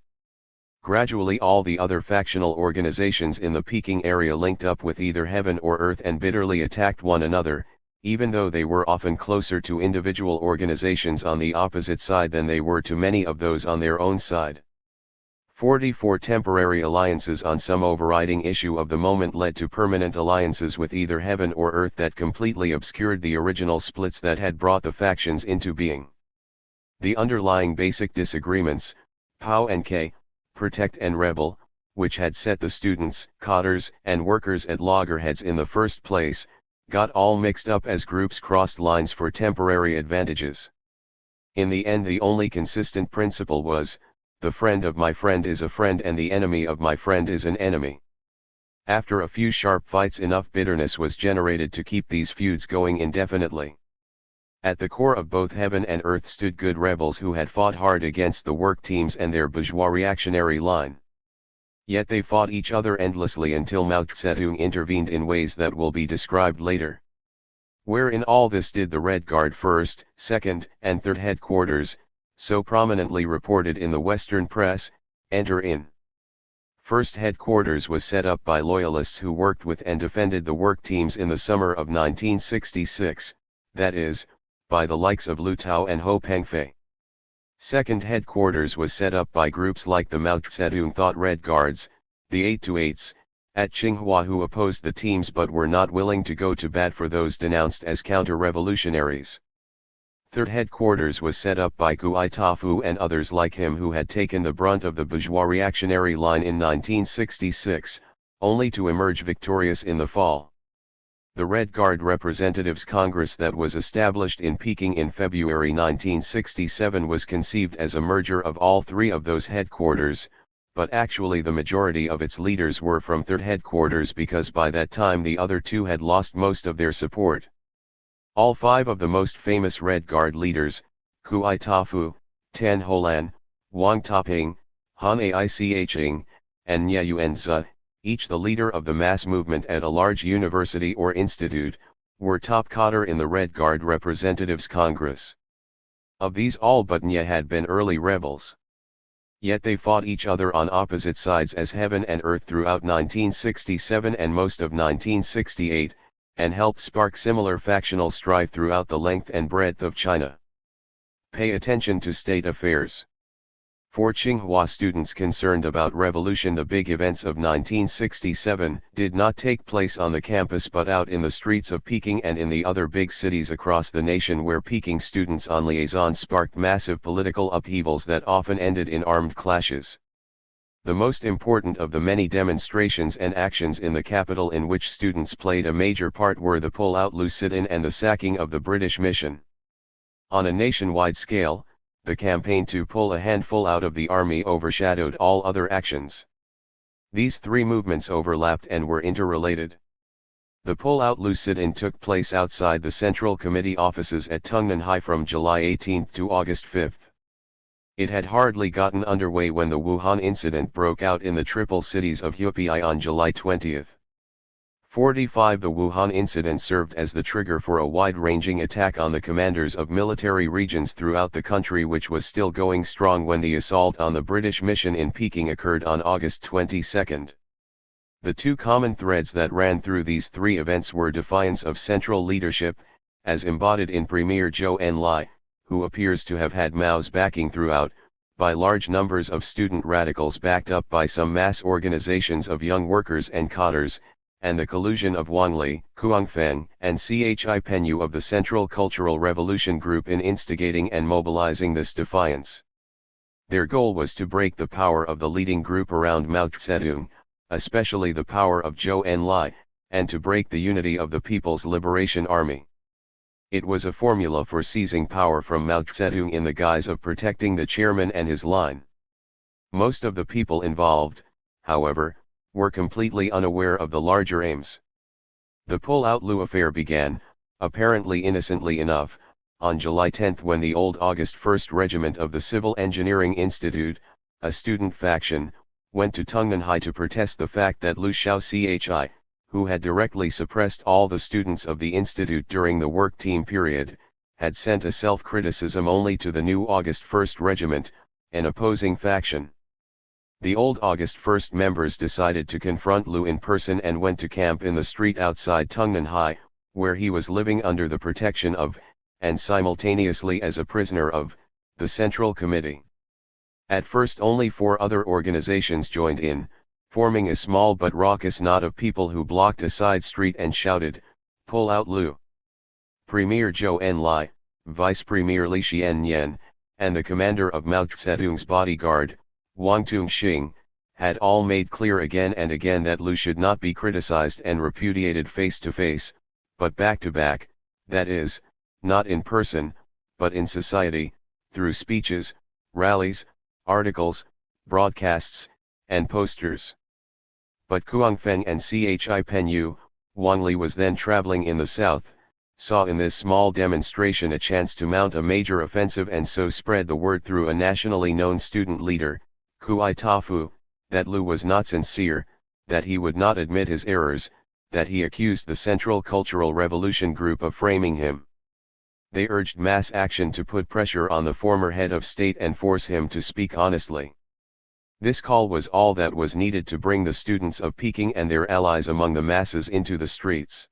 Gradually all the other factional organizations in the Peking area linked up with either Heaven or Earth and bitterly attacked one another, even though they were often closer to individual organizations on the opposite side than they were to many of those on their own side. 44 temporary alliances on some overriding issue of the moment led to permanent alliances with either Heaven or Earth that completely obscured the original splits that had brought the factions into being. The underlying basic disagreements, POW and K, Protect and Rebel, which had set the students, cotters, and workers at loggerheads in the first place, got all mixed up as groups crossed lines for temporary advantages. In the end, the only consistent principle was, the friend of my friend is a friend and the enemy of my friend is an enemy. After a few sharp fights, enough bitterness was generated to keep these feuds going indefinitely. At the core of both Heaven and Earth stood good rebels who had fought hard against the work teams and their bourgeois reactionary line. Yet they fought each other endlessly until Mao Zedong intervened in ways that will be described later. Where in all this did the Red Guard 1st, 2nd, and 3rd headquarters, so prominently reported in the Western press, enter in? First headquarters was set up by loyalists who worked with and defended the work teams in the summer of 1966, that is, by the likes of Lu Tao and Ho Pengfei. Second headquarters was set up by groups like the Mao Zedong Thought Red Guards, the 828s, at Tsinghua who opposed the teams but were not willing to go to bat for those denounced as counter-revolutionaries. Third headquarters was set up by Kuai Tafu and others like him who had taken the brunt of the bourgeois reactionary line in 1966, only to emerge victorious in the fall. The Red Guard Representatives Congress that was established in Peking in February 1967 was conceived as a merger of all three of those headquarters, but actually the majority of its leaders were from third headquarters because by that time the other two had lost most of their support. All five of the most famous Red Guard leaders, Kuai Tafu, Tan Holan, Wang Toping, Han Aiching, and Nye Yuanzi, each the leader of the mass movement at a large university or institute, were top cadre in the Red Guard Representatives Congress. Of these all but Nye had been early rebels. Yet they fought each other on opposite sides as Heaven and Earth throughout 1967 and most of 1968, and helped spark similar factional strife throughout the length and breadth of China. Pay attention to state affairs. For Tsinghua students concerned about revolution, the big events of 1967 did not take place on the campus but out in the streets of Peking and in the other big cities across the nation where Peking students on liaison sparked massive political upheavals that often ended in armed clashes. The most important of the many demonstrations and actions in the capital in which students played a major part were the pull-out sit-in and the sacking of the British mission. On a nationwide scale, the campaign to pull a handful out of the army overshadowed all other actions. These three movements overlapped and were interrelated. The pull-out sit-in took place outside the Central Committee offices at Tungnanhai from July 18 to August 5. It had hardly gotten underway when the Wuhan incident broke out in the triple cities of Hubei on July 20. 45 The Wuhan incident served as the trigger for a wide-ranging attack on the commanders of military regions throughout the country, which was still going strong when the assault on the British mission in Peking occurred on August 22. The two common threads that ran through these three events were defiance of central leadership, as embodied in Premier Zhou Enlai, who appears to have had Mao's backing throughout, by large numbers of student radicals backed up by some mass organizations of young workers and cadres, and the collusion of Wang Li, Kuang Feng, and Chi Penyu of the Central Cultural Revolution Group in instigating and mobilizing this defiance. Their goal was to break the power of the leading group around Mao Zedong, especially the power of Zhou Enlai, and to break the unity of the People's Liberation Army. It was a formula for seizing power from Mao Zedong in the guise of protecting the chairman and his line. Most of the people involved, however, were completely unaware of the larger aims. The pull-out affair began, apparently innocently enough, on July 10 when the old August 1st Regiment of the Civil Engineering Institute, a student faction, went to Tungnanhai to protest the fact that Liu Xiao-Chi, who had directly suppressed all the students of the institute during the work team period, had sent a self-criticism only to the new August 1st Regiment, an opposing faction. The old August 1st members decided to confront Liu in person and went to camp in the street outside Tungnanhai, where he was living under the protection of, and simultaneously as a prisoner of, the Central Committee. At first only 4 other organizations joined in, forming a small but raucous knot of people who blocked a side street and shouted, "Pull out Liu!" Premier Zhou Enlai, Vice Premier Li Xianyan, and the commander of Mao Zedong's bodyguard, Wang Tongxing, had all made clear again and again that Liu should not be criticized and repudiated face to face, but back to back, that is, not in person, but in society, through speeches, rallies, articles, broadcasts, and posters. But Kuang Feng and Chi Penyu, Wang Li was then traveling in the south, saw in this small demonstration a chance to mount a major offensive and so spread the word through a nationally known student leader, Kui Tafu, that Liu was not sincere, that he would not admit his errors, that he accused the Central Cultural Revolution Group of framing him. They urged mass action to put pressure on the former head of state and force him to speak honestly. This call was all that was needed to bring the students of Peking and their allies among the masses into the streets.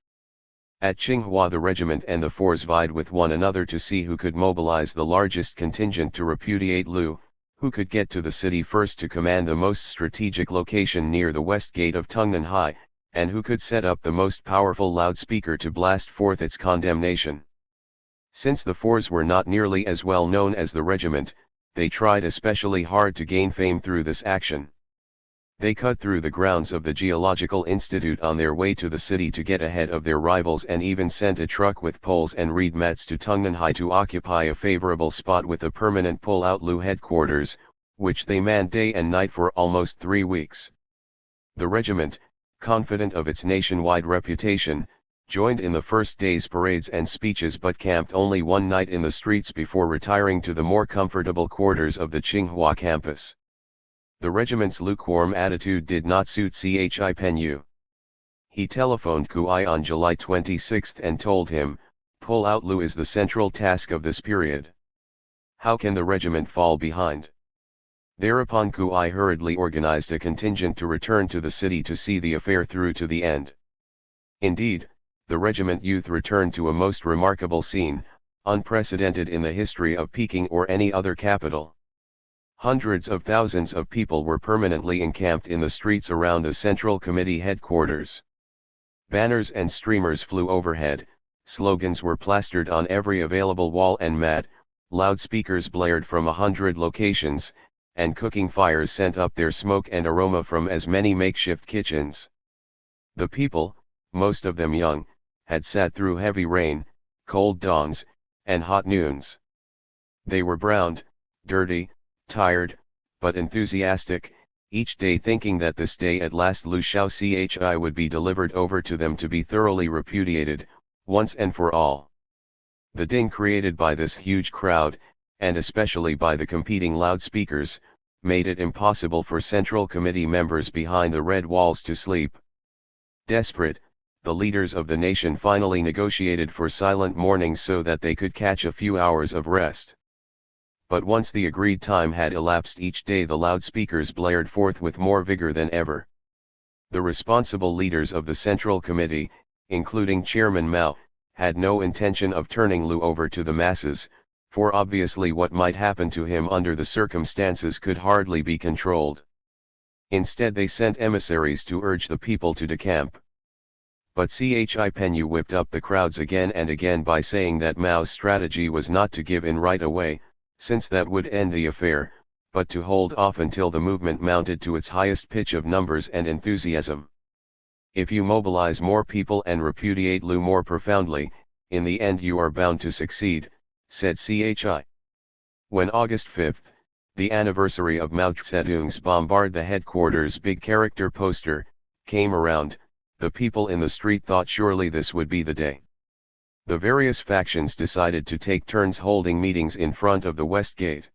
At Tsinghua the regiment and the force vied with one another to see who could mobilize the largest contingent to repudiate Liu, who could get to the city first to command the most strategic location near the west gate of Tungnanhai, and who could set up the most powerful loudspeaker to blast forth its condemnation. Since the fours were not nearly as well known as the regiment, they tried especially hard to gain fame through this action. They cut through the grounds of the Geological Institute on their way to the city to get ahead of their rivals and even sent a truck with poles and reed mats to Tungnanhai to occupy a favorable spot with a permanent pull-out Liu headquarters, which they manned day and night for almost 3 weeks. The regiment, confident of its nationwide reputation, joined in the first day's parades and speeches but camped only one night in the streets before retiring to the more comfortable quarters of the Tsinghua campus. The regiment's lukewarm attitude did not suit Chi Penyu. He telephoned Kui on July 26 and told him, "Pull out Liu is the central task of this period. How can the regiment fall behind?" Thereupon Kui hurriedly organized a contingent to return to the city to see the affair through to the end. Indeed, the regiment youth returned to a most remarkable scene, unprecedented in the history of Peking or any other capital. Hundreds of thousands of people were permanently encamped in the streets around the Central Committee headquarters. Banners and streamers flew overhead, slogans were plastered on every available wall and mat, loudspeakers blared from 100 locations, and cooking fires sent up their smoke and aroma from as many makeshift kitchens. The people, most of them young, had sat through heavy rain, cold dawns, and hot noons. They were browned, dirty, tired, but enthusiastic, each day thinking that this day at last Liu Shaochi would be delivered over to them to be thoroughly repudiated, once and for all. The din created by this huge crowd, and especially by the competing loudspeakers, made it impossible for Central Committee members behind the red walls to sleep. Desperate, the leaders of the nation finally negotiated for silent mourning so that they could catch a few hours of rest. But once the agreed time had elapsed each day, the loudspeakers blared forth with more vigor than ever. The responsible leaders of the Central Committee, including Chairman Mao, had no intention of turning Liu over to the masses, for obviously what might happen to him under the circumstances could hardly be controlled. Instead they sent emissaries to urge the people to decamp. But Chi Penyu whipped up the crowds again and again by saying that Mao's strategy was not to give in right away, since that would end the affair, but to hold off until the movement mounted to its highest pitch of numbers and enthusiasm. If you mobilize more people and repudiate Liu more profoundly, in the end you are bound to succeed, said Chi. When August 5, the anniversary of Mao Zedong's bombard the headquarters big character poster, came around, the people in the street thought surely this would be the day. The various factions decided to take turns holding meetings in front of the West Gate.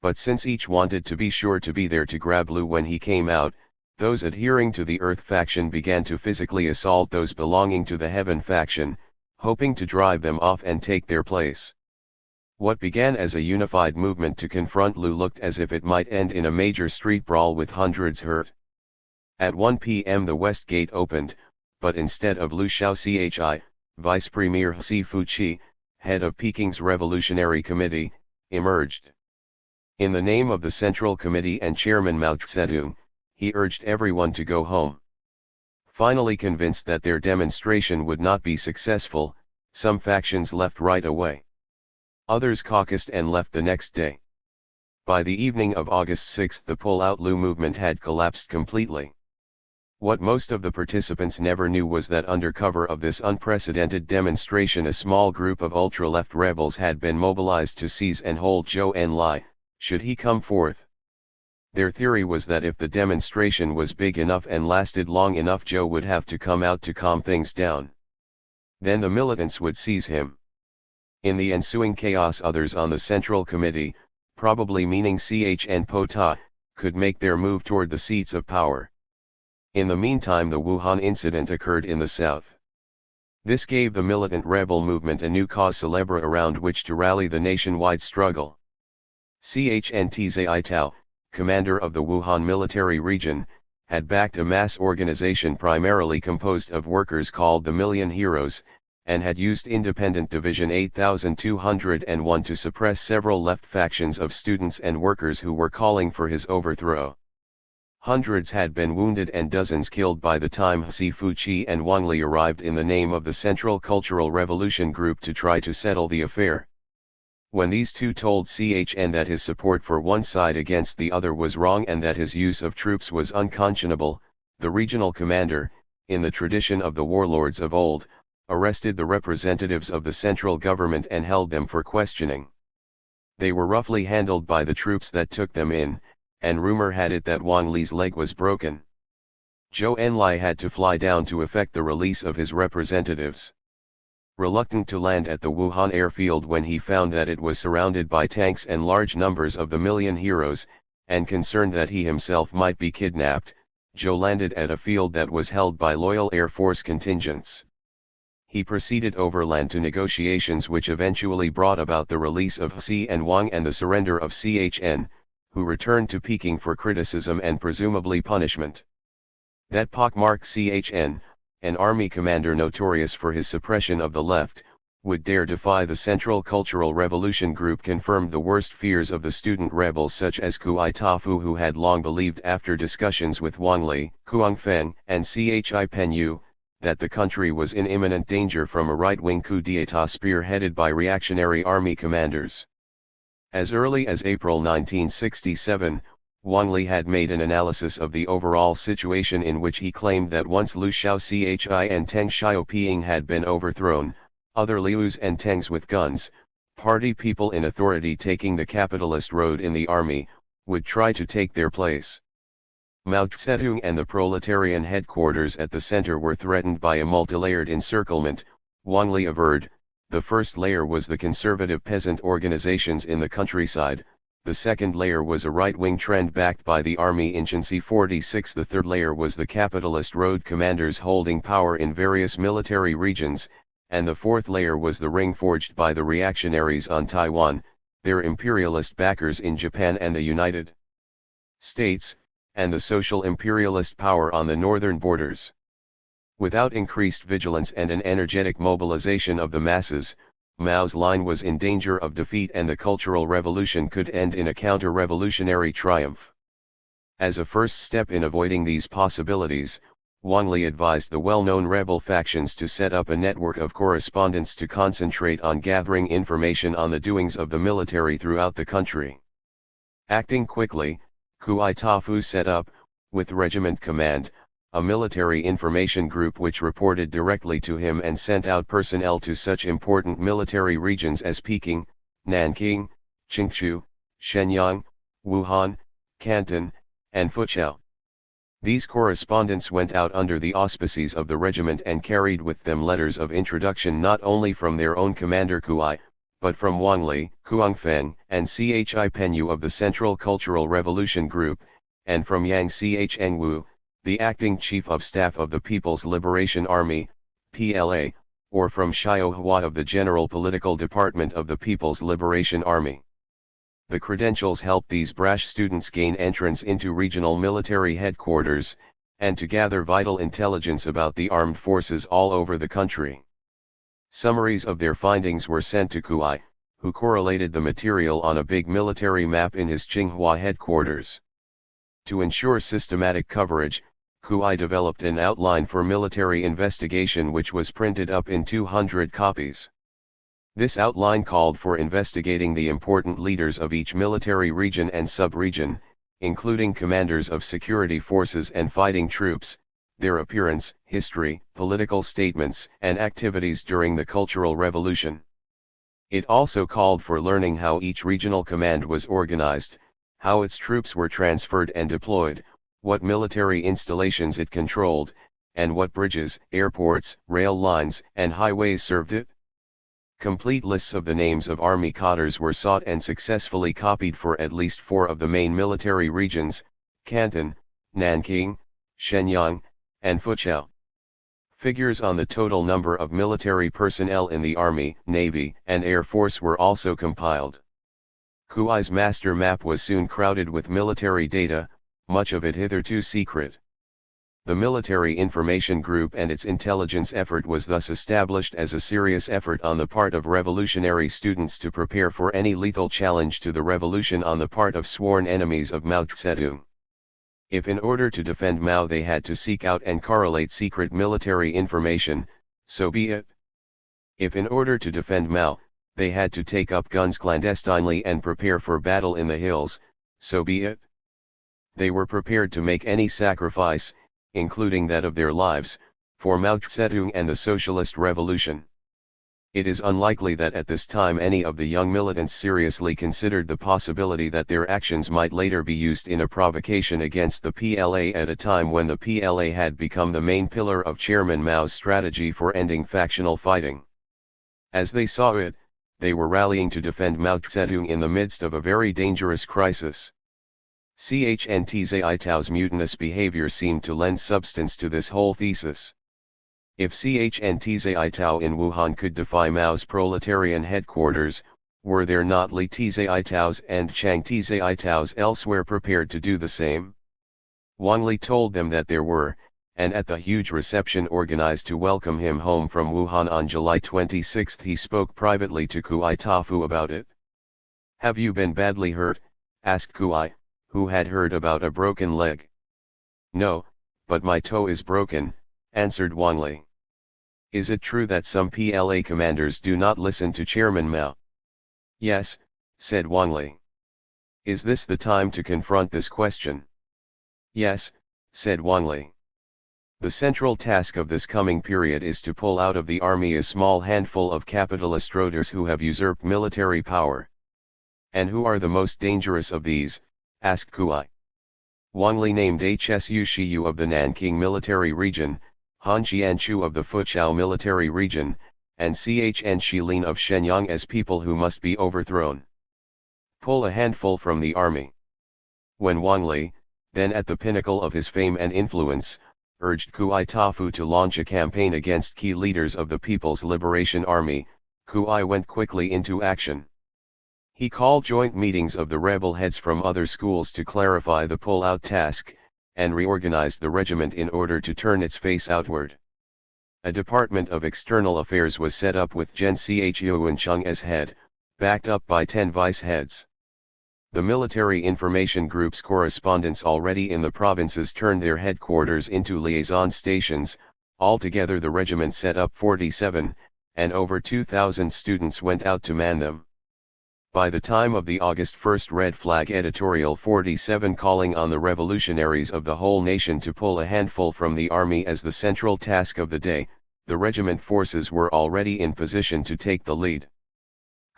But since each wanted to be sure to be there to grab Liu when he came out, those adhering to the Earth faction began to physically assault those belonging to the Heaven faction, hoping to drive them off and take their place. What began as a unified movement to confront Liu looked as if it might end in a major street brawl with hundreds hurt. At 1 p.m. the West Gate opened, but instead of Liu Shaochi, Vice Premier He Fuqi, head of Peking's Revolutionary Committee, emerged. In the name of the Central Committee and Chairman Mao Zedong, he urged everyone to go home. Finally convinced that their demonstration would not be successful, some factions left right away. Others caucused and left the next day. By the evening of August 6 the pull-out Liu movement had collapsed completely. What most of the participants never knew was that under cover of this unprecedented demonstration a small group of ultra-left rebels had been mobilized to seize and hold Zhou Enlai, should he come forth. Their theory was that if the demonstration was big enough and lasted long enough, Zhou would have to come out to calm things down. Then the militants would seize him. In the ensuing chaos others on the Central Committee, probably meaning CHN Pota, could make their move toward the seats of power. In the meantime the Wuhan incident occurred in the south. This gave the militant rebel movement a new cause célèbre around which to rally the nationwide struggle. CHN Tao, commander of the Wuhan military region, had backed a mass organization primarily composed of workers called the Million Heroes, and had used Independent Division 8201 to suppress several left factions of students and workers who were calling for his overthrow. Hundreds had been wounded and dozens killed by the time He Fuqi and Wang Li arrived in the name of the Central Cultural Revolution Group to try to settle the affair. When these two told CHN that his support for one side against the other was wrong and that his use of troops was unconscionable, the regional commander, in the tradition of the warlords of old, arrested the representatives of the central government and held them for questioning. They were roughly handled by the troops that took them in, and rumor had it that Wang Li's leg was broken. Zhou Enlai had to fly down to effect the release of his representatives. Reluctant to land at the Wuhan airfield when he found that it was surrounded by tanks and large numbers of the Million Heroes, and concerned that he himself might be kidnapped, Zhou landed at a field that was held by loyal Air Force contingents. He proceeded overland to negotiations which eventually brought about the release of He and Wang and the surrender of CHN, who returned to Peking for criticism and presumably punishment. That pockmarked CHN, an army commander notorious for his suppression of the left, would dare defy the Central Cultural Revolution Group confirmed the worst fears of the student rebels such as Kui Tafu, who had long believed after discussions with Wang Li, Kuang Feng, and Chi Penyu, that the country was in imminent danger from a right-wing coup d'état spearheaded by reactionary army commanders. As early as April 1967, Wang Li had made an analysis of the overall situation in which he claimed that once Liu Shaochi and Teng Xiaoping had been overthrown, other Lius and Tengs with guns, party people in authority taking the capitalist road in the army, would try to take their place. Mao Zedong and the proletarian headquarters at the center were threatened by a multilayered encirclement, Wang Li averred. The first layer was the conservative peasant organizations in the countryside, the second layer was a right-wing trend backed by the army insurgency 46, the third layer was the capitalist road commanders holding power in various military regions, and the fourth layer was the ring forged by the reactionaries on Taiwan, their imperialist backers in Japan and the United States, and the social imperialist power on the northern borders. Without increased vigilance and an energetic mobilization of the masses, Mao's line was in danger of defeat and the Cultural Revolution could end in a counter-revolutionary triumph. As a first step in avoiding these possibilities, Wang Li advised the well-known rebel factions to set up a network of correspondents to concentrate on gathering information on the doings of the military throughout the country. Acting quickly, Kuai Tafu set up, with regiment command, a military information group which reported directly to him and sent out personnel to such important military regions as Peking, Nanking, Qingzhou, Shenyang, Wuhan, Canton, and Fuzhou. These correspondents went out under the auspices of the regiment and carried with them letters of introduction not only from their own commander Kuai, but from Wang Li, Kuangfeng, and Chi Penyu of the Central Cultural Revolution Group, and from Yang Chengwu, the acting Chief of Staff of the People's Liberation Army, PLA, or from Xiao Hua of the General Political Department of the People's Liberation Army. The credentials helped these brash students gain entrance into regional military headquarters, and to gather vital intelligence about the armed forces all over the country. Summaries of their findings were sent to Kuai, who correlated the material on a big military map in his Tsinghua headquarters. To ensure systematic coverage, Kuai developed an outline for military investigation which was printed up in 200 copies. This outline called for investigating the important leaders of each military region and sub-region, including commanders of security forces and fighting troops, their appearance, history, political statements, and activities during the Cultural Revolution. It also called for learning how each regional command was organized, how its troops were transferred and deployed, what military installations it controlled, and what bridges, airports, rail lines, and highways served it. Complete lists of the names of army cadres were sought and successfully copied for at least 4 of the main military regions, Canton, Nanking, Shenyang, and Fuzhou. Figures on the total number of military personnel in the Army, Navy, and Air Force were also compiled. Kuai's master map was soon crowded with military data, much of it hitherto secret. The Military Information Group and its intelligence effort was thus established as a serious effort on the part of revolutionary students to prepare for any lethal challenge to the revolution on the part of sworn enemies of Mao Zedong. If in order to defend Mao they had to seek out and correlate secret military information, so be it. If in order to defend Mao, they had to take up guns clandestinely and prepare for battle in the hills, so be it. They were prepared to make any sacrifice, including that of their lives, for Mao Zedong and the Socialist Revolution. It is unlikely that at this time any of the young militants seriously considered the possibility that their actions might later be used in a provocation against the PLA at a time when the PLA had become the main pillar of Chairman Mao's strategy for ending factional fighting. As they saw it, they were rallying to defend Mao Zedong in the midst of a very dangerous crisis. Chen Zhaitau's mutinous behavior seemed to lend substance to this whole thesis. If Chen Zhaitau in Wuhan could defy Mao's proletarian headquarters, were there not Li Zhaitaus and Chang Zhaitaus elsewhere prepared to do the same? Wang Li told them that there were, and at the huge reception organized to welcome him home from Wuhan on July 26 he spoke privately to Kuai Tafu about it. "Have you been badly hurt?" asked Kuai, who had heard about a broken leg. "No, but my toe is broken," answered Wang Li. "Is it true that some PLA commanders do not listen to Chairman Mao?" "Yes," said Wang Li. "Is this the time to confront this question?" "Yes," said Wang Li. "The central task of this coming period is to pull out of the army a small handful of capitalist roaders who have usurped military power." "And who are the most dangerous of these?" asked Kuai. Wang Li named Hsu Shiyu of the Nanking Military Region, Han Qianchu of the Fuqiao Military Region, and Chen Shilin of Shenyang as people who must be overthrown. Pull a handful from the army. When Wang Li, then at the pinnacle of his fame and influence, urged Kuai Tafu to launch a campaign against key leaders of the People's Liberation Army, Kuai went quickly into action. He called joint meetings of the rebel heads from other schools to clarify the pull-out task, and reorganized the regiment in order to turn its face outward. A Department of External Affairs was set up with Gen Chuancheng as head, backed up by 10 vice heads. The Military Information Group's correspondents already in the provinces turned their headquarters into liaison stations. Altogether the regiment set up 47, and over 2,000 students went out to man them. By the time of the August 1st Red Flag editorial 47 calling on the revolutionaries of the whole nation to pull a handful from the army as the central task of the day, the regiment forces were already in position to take the lead.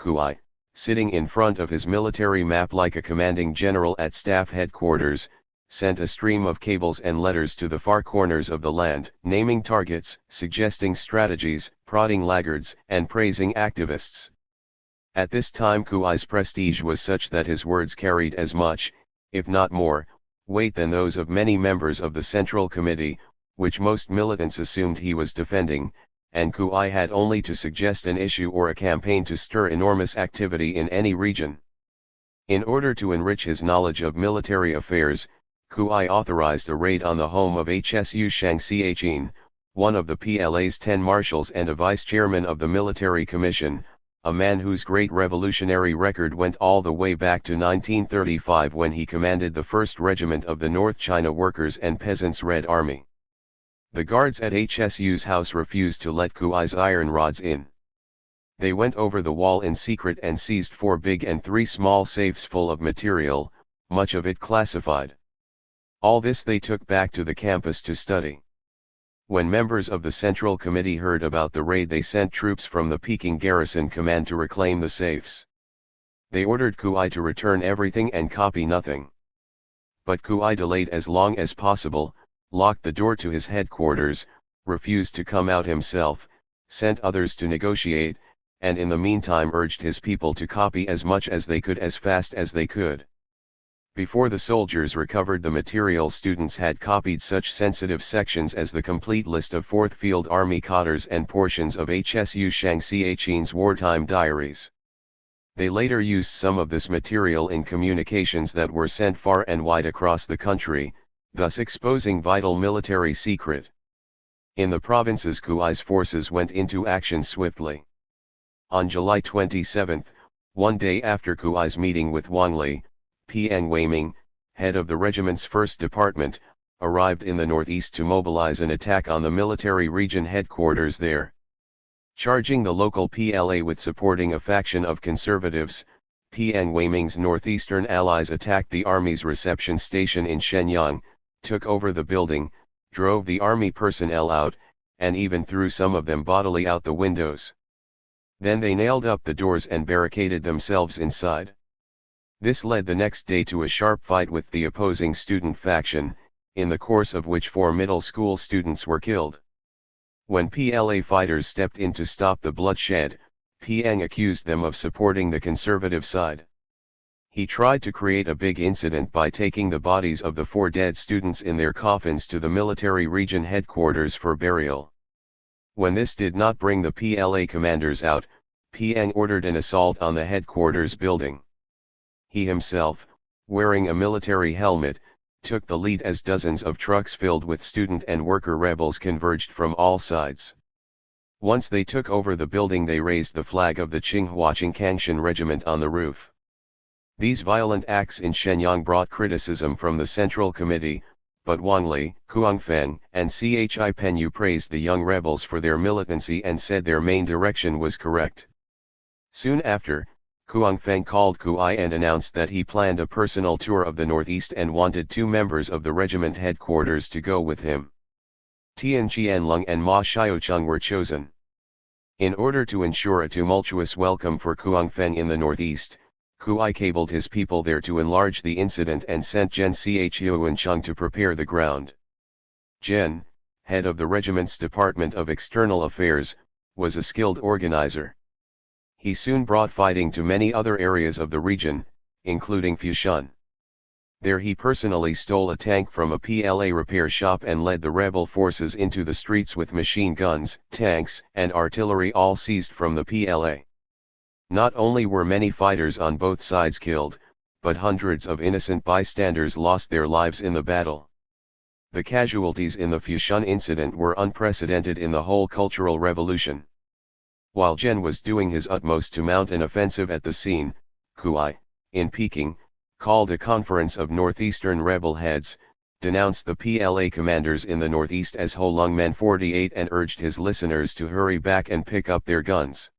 Kuai, sitting in front of his military map like a commanding general at staff headquarters, sent a stream of cables and letters to the far corners of the land, naming targets, suggesting strategies, prodding laggards, and praising activists. At this time Kuai's prestige was such that his words carried as much, if not more, weight than those of many members of the Central Committee, which most militants assumed he was defending, and Kuai had only to suggest an issue or a campaign to stir enormous activity in any region. In order to enrich his knowledge of military affairs, Kuai authorized a raid on the home of Hsu Shang Xiaqin, one of the PLA's 10 marshals and a vice-chairman of the Military Commission, a man whose great revolutionary record went all the way back to 1935 when he commanded the 1st Regiment of the North China Workers' and Peasants' Red Army. The guards at Hsu's house refused to let Kuai's iron rods in. They went over the wall in secret and seized 4 big and 3 small safes full of material, much of it classified. All this they took back to the campus to study. When members of the Central Committee heard about the raid, they sent troops from the Peking Garrison Command to reclaim the safes. They ordered Kuai to return everything and copy nothing. But Kuai delayed as long as possible, locked the door to his headquarters, refused to come out himself, sent others to negotiate, and in the meantime urged his people to copy as much as they could as fast as they could. Before the soldiers recovered the material, students had copied such sensitive sections as the complete list of 4th Field Army cotters and portions of Hsu Shang Xiaqin's wartime diaries. They later used some of this material in communications that were sent far and wide across the country, thus exposing vital military secret. In the provinces, Kuai's forces went into action swiftly. On July 27, one day after Kuai's meeting with Wang Li, Piang Weiming, head of the regiment's 1st Department, arrived in the northeast to mobilize an attack on the military region headquarters there. Charging the local PLA with supporting a faction of conservatives, Piang Weiming's northeastern allies attacked the army's reception station in Shenyang, took over the building, drove the army personnel out, and even threw some of them bodily out the windows. Then they nailed up the doors and barricaded themselves inside. This led the next day to a sharp fight with the opposing student faction, in the course of which 4 middle school students were killed. When PLA fighters stepped in to stop the bloodshed, Piang accused them of supporting the conservative side. He tried to create a big incident by taking the bodies of the 4 dead students in their coffins to the military region headquarters for burial. When this did not bring the PLA commanders out, Piang ordered an assault on the headquarters building. He himself, wearing a military helmet, took the lead as dozens of trucks filled with student and worker rebels converged from all sides. Once they took over the building, they raised the flag of the Tsinghua Qingkangshan regiment on the roof. These violent acts in Shenyang brought criticism from the Central Committee, but Wang Li, Kuangfeng, and Chi Penyu praised the young rebels for their militancy and said their main direction was correct. Soon after, Kuangfeng called Kuai and announced that he planned a personal tour of the northeast and wanted 2 members of the regiment headquarters to go with him. Tian Qianlong and Ma Xiaocheng were chosen. In order to ensure a tumultuous welcome for Kuangfeng in the northeast, Kuai cabled his people there to enlarge the incident and sent Gen Chuancheng to prepare the ground. Gen, head of the regiment's Department of External Affairs, was a skilled organizer. He soon brought fighting to many other areas of the region, including Fushan. There he personally stole a tank from a PLA repair shop and led the rebel forces into the streets with machine guns, tanks, and artillery all seized from the PLA. Not only were many fighters on both sides killed, but hundreds of innocent bystanders lost their lives in the battle. The casualties in the Fushan incident were unprecedented in the whole Cultural Revolution. While Gen was doing his utmost to mount an offensive at the scene, Kuai, in Peking, called a conference of northeastern rebel heads, denounced the PLA commanders in the northeast as Holung Men 48 and urged his listeners to hurry back and pick up their guns.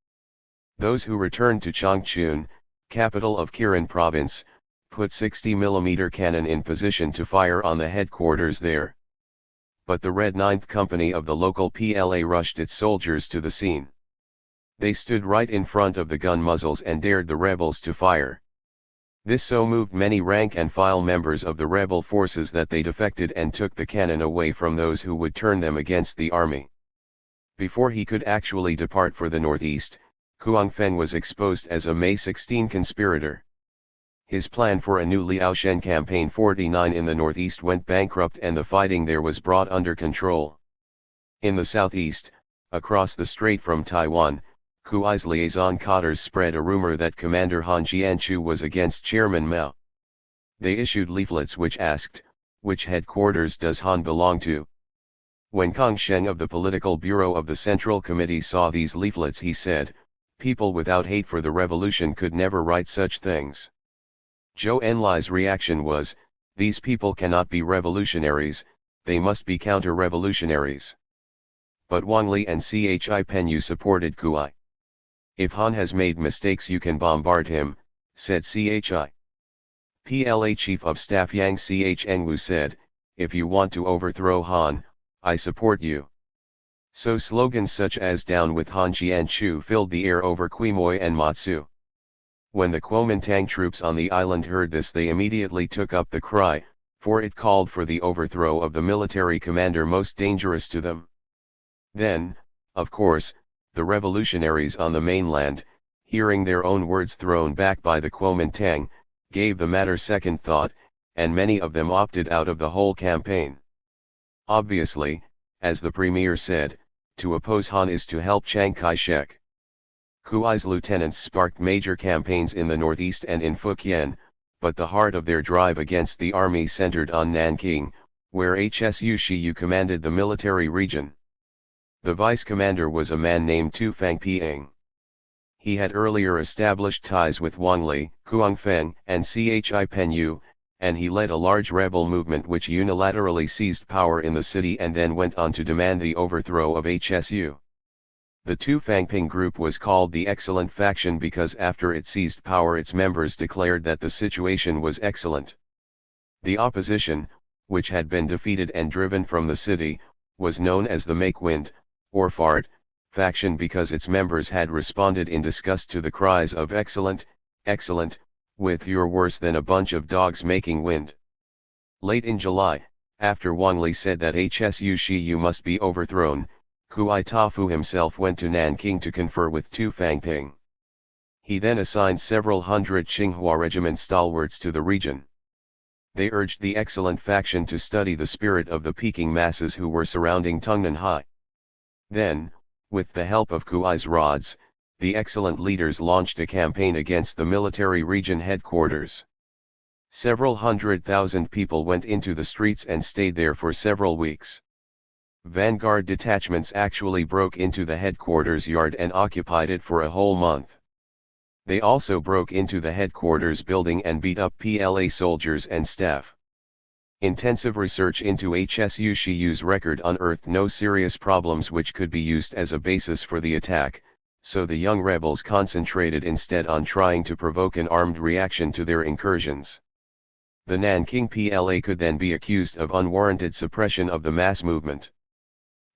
Those who returned to Changchun, capital of Kirin province, put 60mm cannon in position to fire on the headquarters there. But the Red 9th Company of the local PLA rushed its soldiers to the scene. They stood right in front of the gun muzzles and dared the rebels to fire. This so moved many rank-and-file members of the rebel forces that they defected and took the cannon away from those who would turn them against the army. Before he could actually depart for the northeast, Kuangfeng was exposed as a May 16 conspirator. His plan for a new Liaoshen Campaign 49 in the northeast went bankrupt and the fighting there was brought under control. In the southeast, across the strait from Taiwan, Kuai's liaison cadres spread a rumor that Commander Han Jianchu was against Chairman Mao. They issued leaflets which asked, "Which headquarters does Han belong to?" When Kang Sheng of the Political Bureau of the Central Committee saw these leaflets, he said, "People without hate for the revolution could never write such things." Zhou Enlai's reaction was, "These people cannot be revolutionaries, they must be counter-revolutionaries." But Wang Li and Chi Penyu supported Kuai. "If Han has made mistakes you can bombard him," said Chi. PLA Chief of Staff Yang Chengwu said, "If you want to overthrow Han, I support you." So slogans such as "Down with Han Jianchu" filled the air over Quemoy and Matsu. When the Kuomintang troops on the island heard this, they immediately took up the cry, for it called for the overthrow of the military commander most dangerous to them. Then, of course, the revolutionaries on the mainland, hearing their own words thrown back by the Kuomintang, gave the matter second thought, and many of them opted out of the whole campaign. Obviously, as the premier said, to oppose Han is to help Chiang Kai-shek. Kuai's lieutenants sparked major campaigns in the northeast and in Fujian, but the heart of their drive against the army centered on Nanking, where Hsu Shiyu commanded the military region. The vice commander was a man named Tu Fangpiang. He had earlier established ties with Wang Li, Kuangfeng, and Chi Penyu, and he led a large rebel movement which unilaterally seized power in the city and then went on to demand the overthrow of Hsu. The Tu Fangping group was called the Excellent Faction because after it seized power its members declared that the situation was excellent. The opposition, which had been defeated and driven from the city, was known as the Make Wind, or Fart, faction because its members had responded in disgust to the cries of "Excellent, excellent," with "You're worse than a bunch of dogs making wind." Late in July, after Wang Li said that Hsu Shiyu must be overthrown, Kuai Tafu himself went to Nanking to confer with Tu Fangping. He then assigned several hundred Tsinghua regiment stalwarts to the region. They urged the Excellent Faction to study the spirit of the Peking masses who were surrounding Tungnanhai. Then, with the help of Kuai's rods, the Excellent leaders launched a campaign against the military region headquarters. Several 100,000 people went into the streets and stayed there for several weeks. Vanguard detachments actually broke into the headquarters yard and occupied it for a whole month. They also broke into the headquarters building and beat up PLA soldiers and staff. Intensive research into Hsu Shiyu's record unearthed no serious problems which could be used as a basis for the attack, so the young rebels concentrated instead on trying to provoke an armed reaction to their incursions. The Nanking PLA could then be accused of unwarranted suppression of the mass movement.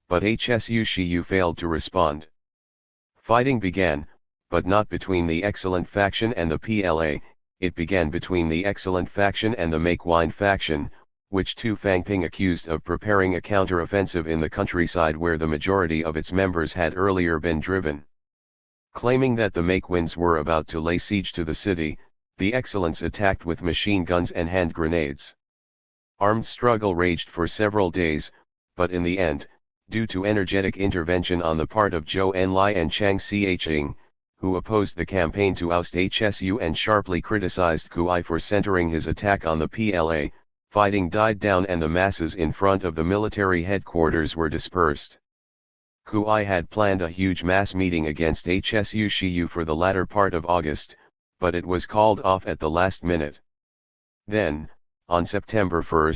But Hsu Shiyu failed to respond. Fighting began, but not between the Excellent Faction and the PLA, it began between the Excellent faction and the Make Wine faction, which Tu Fangping accused of preparing a counter-offensive in the countryside where the majority of its members had earlier been driven. Claiming that the Make Wins were about to lay siege to the city, the Excellents attacked with machine guns and hand grenades. Armed struggle raged for several days, but in the end, due to energetic intervention on the part of Zhou Enlai and Chang Xiang, who opposed the campaign to oust HSU and sharply criticized Kuai for centering his attack on the PLA, fighting died down and the masses in front of the military headquarters were dispersed. Kuai had planned a huge mass meeting against HSU Shiyu for the latter part of August, but it was called off at the last minute. Then, on September 1,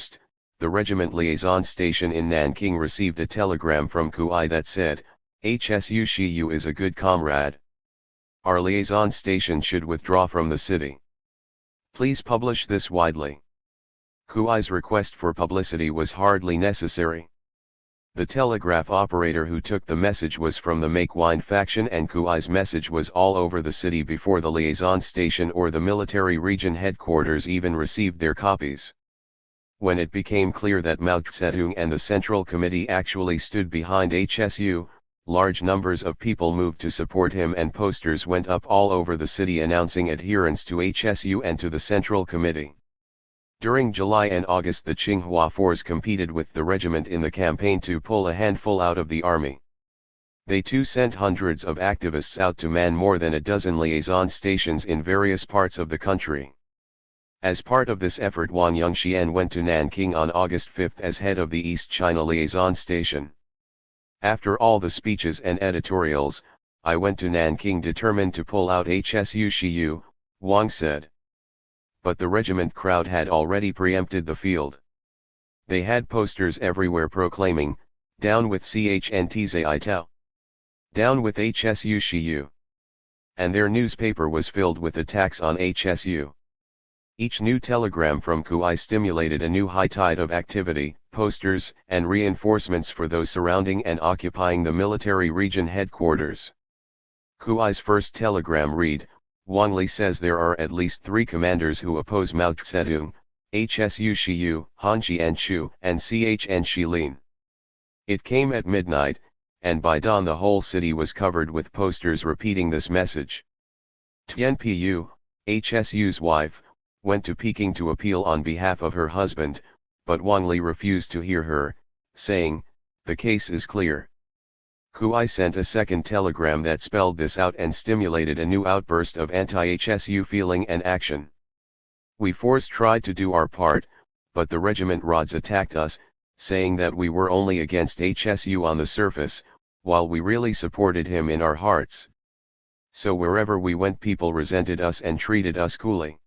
the regiment liaison station in Nanking received a telegram from Kuai that said, HSU Shiyu is a good comrade. Our liaison station should withdraw from the city. Please publish this widely. Kuai's request for publicity was hardly necessary. The telegraph operator who took the message was from the Make Wine faction and Kuai's message was all over the city before the liaison station or the military region headquarters even received their copies. When it became clear that Mao Zedong and the Central Committee actually stood behind HSU, large numbers of people moved to support him and posters went up all over the city announcing adherence to HSU and to the Central Committee. During July and August the Tsinghua force competed with the regiment in the campaign to pull a handful out of the army. They too sent hundreds of activists out to man more than a dozen liaison stations in various parts of the country. As part of this effort, Wang Yongxian went to Nanking on August 5 as head of the East China liaison station. After all the speeches and editorials, I went to Nanking determined to pull out HSU Shiyu, Wang said. But the regiment crowd had already preempted the field. They had posters everywhere proclaiming, "Down with CHNTZI, down with HSU Shiyu." And their newspaper was filled with attacks on HSU. Each new telegram from Kuai stimulated a new high tide of activity, posters, and reinforcements for those surrounding and occupying the military region headquarters. Kuai's first telegram read, Wang Li says there are at least 3 commanders who oppose Mao Zedong, HSU Shiyu, Han Qianchu, and CHN Shilin. It came at midnight, and by dawn the whole city was covered with posters repeating this message. Tianpu, HSU's wife, went to Peking to appeal on behalf of her husband, but Wang Li refused to hear her, saying, "The case is clear." Kuai sent a second telegram that spelled this out and stimulated a new outburst of anti-HSU feeling and action. We force tried to do our part, but the regiment rods attacked us, saying that we were only against HSU on the surface, while we really supported him in our hearts. So wherever we went people resented us and treated us coolly.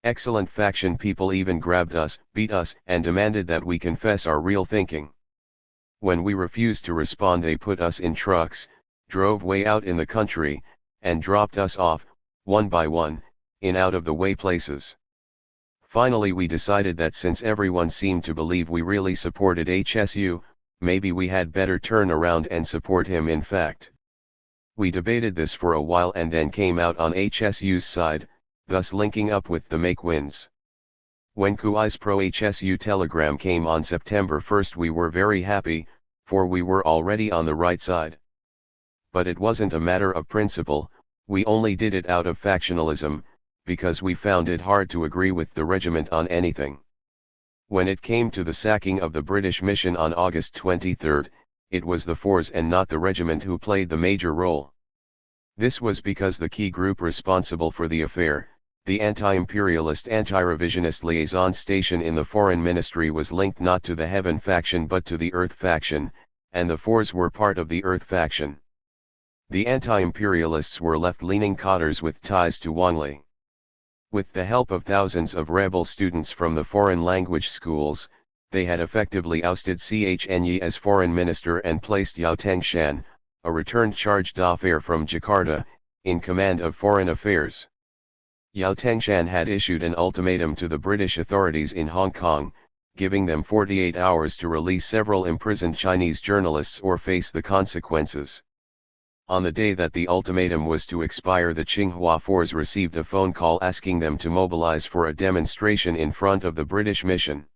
Excellent faction people even grabbed us, beat us, and demanded that we confess our real thinking. When we refused to respond they put us in trucks, drove way out in the country, and dropped us off, one by one, in out-of-the-way places. Finally we decided that since everyone seemed to believe we really supported HSU, maybe we had better turn around and support him in fact. We debated this for a while and then came out on HSU's side, thus linking up with the Make Wins. When Kuai's pro-HSU telegram came on September 1 we were very happy, for we were already on the right side. But it wasn't a matter of principle, we only did it out of factionalism, because we found it hard to agree with the regiment on anything. When it came to the sacking of the British mission on August 23, it was the force and not the regiment who played the major role. This was because the key group responsible for the affair, the anti-imperialist anti-revisionist liaison station in the foreign ministry, was linked not to the Heaven faction but to the Earth faction, and the Fours were part of the Earth faction. The anti-imperialists were left-leaning cotters with ties to Wang Li. With the help of thousands of rebel students from the foreign language schools, they had effectively ousted Chny as foreign minister and placed Yao Tengshan, a returned charge d'affaires from Jakarta, in command of foreign affairs. Yao Tengshan had issued an ultimatum to the British authorities in Hong Kong, giving them 48 hours to release several imprisoned Chinese journalists or face the consequences. On the day that the ultimatum was to expire, the Tsinghua force received a phone call asking them to mobilize for a demonstration in front of the British mission.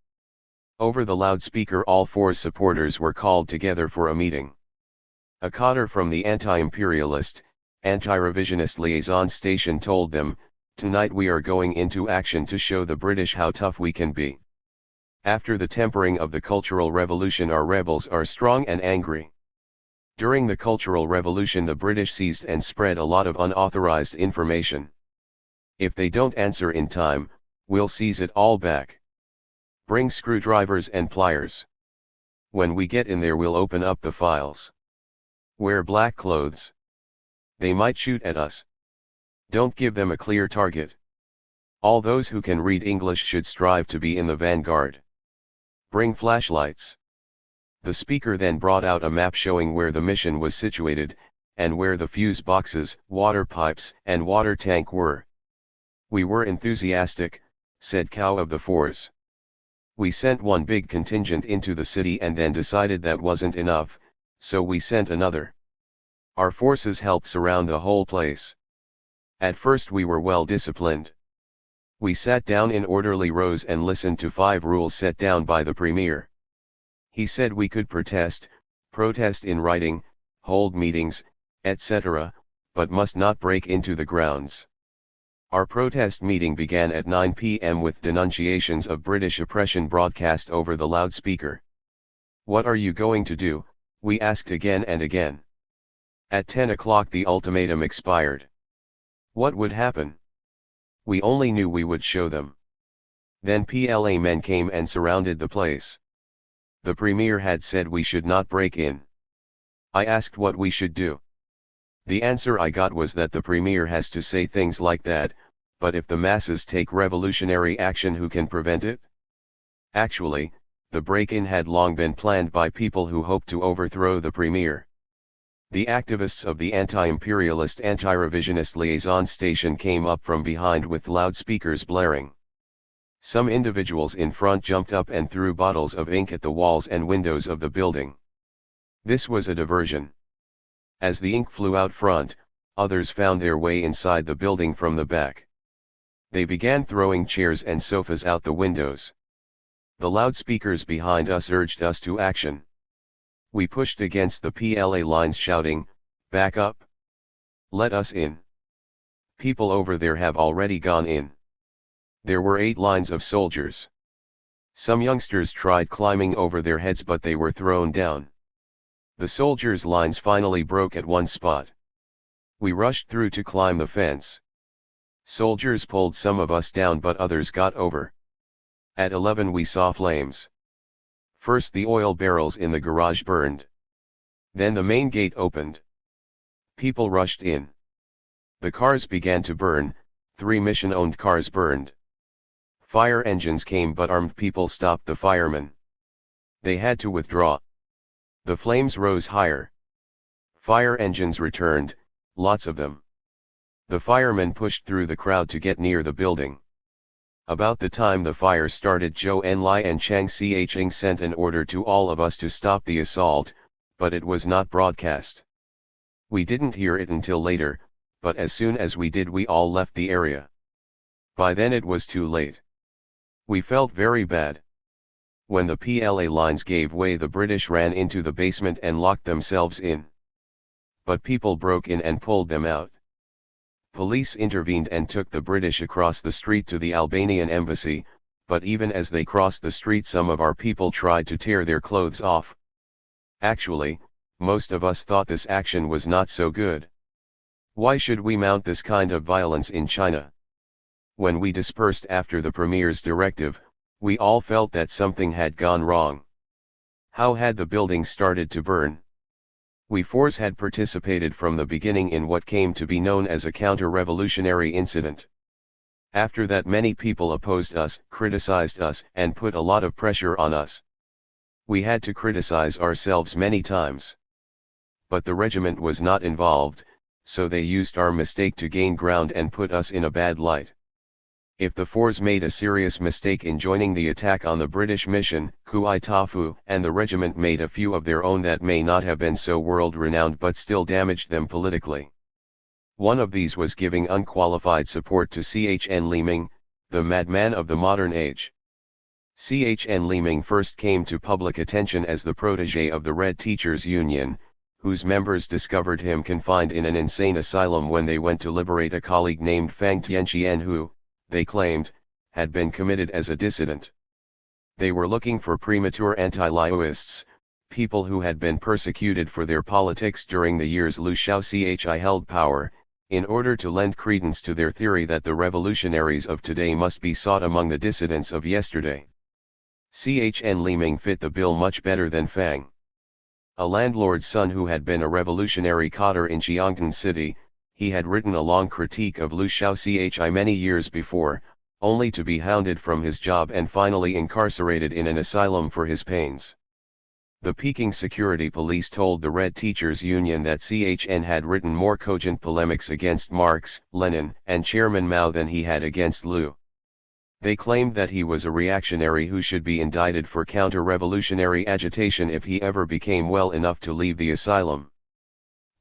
Over the loudspeaker, all force supporters were called together for a meeting. A cadre from the anti-imperialist, anti-revisionist liaison station told them, "Tonight we are going into action to show the British how tough we can be. After the tempering of the Cultural Revolution, our rebels are strong and angry. During the Cultural Revolution, the British seized and spread a lot of unauthorized information. If they don't answer in time, we'll seize it all back. Bring screwdrivers and pliers. When we get in there, we'll open up the files. Wear black clothes. They might shoot at us. Don't give them a clear target. All those who can read English should strive to be in the vanguard. Bring flashlights." The speaker then brought out a map showing where the mission was situated, and where the fuse boxes, water pipes, and water tank were. "We were enthusiastic," said Cao of the Force. "We sent one big contingent into the city and then decided that wasn't enough, so we sent another. Our forces helped surround the whole place. At first we were well disciplined. We sat down in orderly rows and listened to 5 rules set down by the Premier. He said we could protest in writing, hold meetings, etc., but must not break into the grounds. Our protest meeting began at 9 p.m. with denunciations of British oppression broadcast over the loudspeaker. What are you going to do? We asked again and again. At 10 o'clock the ultimatum expired. What would happen? We only knew we would show them. Then PLA men came and surrounded the place. The Premier had said we should not break in. I asked what we should do. The answer I got was that the Premier has to say things like that, but if the masses take revolutionary action, who can prevent it? Actually, the break-in had long been planned by people who hoped to overthrow the Premier. The activists of the anti-imperialist, anti-revisionist liaison station came up from behind with loudspeakers blaring. Some individuals in front jumped up and threw bottles of ink at the walls and windows of the building. This was a diversion. As the ink flew out front, others found their way inside the building from the back. They began throwing chairs and sofas out the windows. The loudspeakers behind us urged us to action. We pushed against the PLA lines shouting, "Back up! Let us in! People over there have already gone in." There were 8 lines of soldiers. Some youngsters tried climbing over their heads, but they were thrown down. The soldiers' lines finally broke at one spot. We rushed through to climb the fence. Soldiers pulled some of us down, but others got over. At 11 we saw flames. First the oil barrels in the garage burned. Then the main gate opened. People rushed in. The cars began to burn, 3 mission-owned cars burned. Fire engines came, but armed people stopped the firemen. They had to withdraw. The flames rose higher. Fire engines returned, lots of them. The firemen pushed through the crowd to get near the building. About the time the fire started, Zhou Enlai and Chang Xiang sent an order to all of us to stop the assault, but it was not broadcast. We didn't hear it until later, but as soon as we did, we all left the area. By then it was too late. We felt very bad. When the PLA lines gave way, the British ran into the basement and locked themselves in. But people broke in and pulled them out. Police intervened and took the British across the street to the Albanian embassy, but even as they crossed the street, some of our people tried to tear their clothes off. Actually, most of us thought this action was not so good. Why should we mount this kind of violence in China? When we dispersed after the Premier's directive, we all felt that something had gone wrong. How had the building started to burn? We force had participated from the beginning in what came to be known as a counter-revolutionary incident. After that, many people opposed us, criticized us, and put a lot of pressure on us. We had to criticize ourselves many times. But the regiment was not involved, so they used our mistake to gain ground and put us in a bad light. If the Fours made a serious mistake in joining the attack on the British mission, Kui Tafu and the regiment made a few of their own that may not have been so world-renowned but still damaged them politically. One of these was giving unqualified support to Chen Liming, the madman of the modern age. Chen Liming first came to public attention as the protege of the Red Teachers Union, whose members discovered him confined in an insane asylum when they went to liberate a colleague named Fang Tianqian who, they claimed, had been committed as a dissident. They were looking for premature anti-Laoists, people who had been persecuted for their politics during the years Liu Xiao held power, in order to lend credence to their theory that the revolutionaries of today must be sought among the dissidents of yesterday. Chen Liming fit the bill much better than Fang. A landlord's son who had been a revolutionary cadre in Xiangtan City, he had written a long critique of Liu Xiao many years before, only to be hounded from his job and finally incarcerated in an asylum for his pains. The Peking security police told the Red Teachers Union that Chen had written more cogent polemics against Marx, Lenin, and Chairman Mao than he had against Liu. They claimed that he was a reactionary who should be indicted for counter-revolutionary agitation if he ever became well enough to leave the asylum.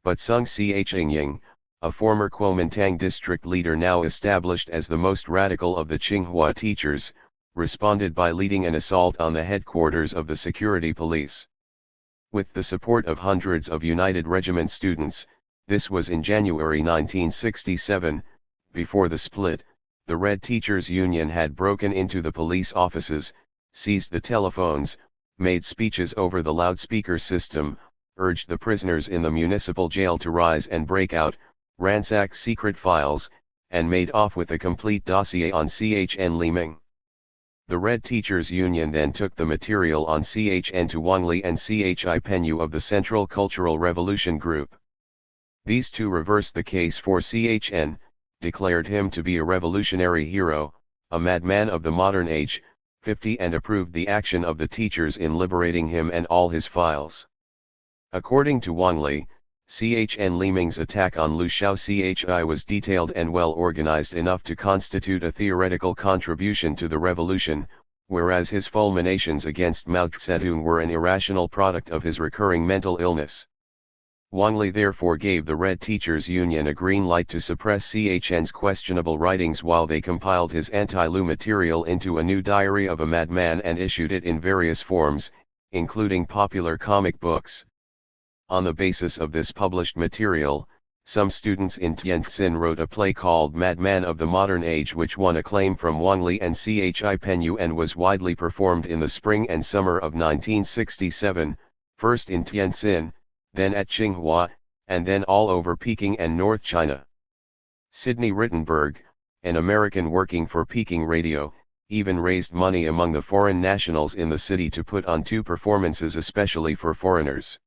But Sung Ching, a former Kuomintang district leader now established as the most radical of the Tsinghua teachers, responded by leading an assault on the headquarters of the security police. With the support of hundreds of United Regiment students, this was in January 1967, before the split, the Red Teachers Union had broken into the police offices, seized the telephones, made speeches over the loudspeaker system, urged the prisoners in the municipal jail to rise and break out, ransacked secret files, and made off with a complete dossier on Chen Liming. The Red Teachers Union then took the material on Chen to Wang Li and Chi Penyu of the Central Cultural Revolution Group. These two reversed the case for Chen, declared him to be a revolutionary hero, a madman of the modern age, 50 and approved the action of the teachers in liberating him and all his files. According to Wang Li, Chen Liming's attack on Liu Xiao was detailed and well organized enough to constitute a theoretical contribution to the revolution, whereas his fulminations against Mao Zedong were an irrational product of his recurring mental illness. Wang Li therefore gave the Red Teachers Union a green light to suppress Chen's questionable writings while they compiled his anti-Liu material into a new diary of a madman and issued it in various forms, including popular comic books. On the basis of this published material, some students in Tianjin wrote a play called Madman of the Modern Age which won acclaim from Wang Li and Chi Penyu and was widely performed in the spring and summer of 1967, first in Tianjin, then at Tsinghua, and then all over Peking and North China. Sidney Rittenberg, an American working for Peking Radio, even raised money among the foreign nationals in the city to put on two performances especially for foreigners.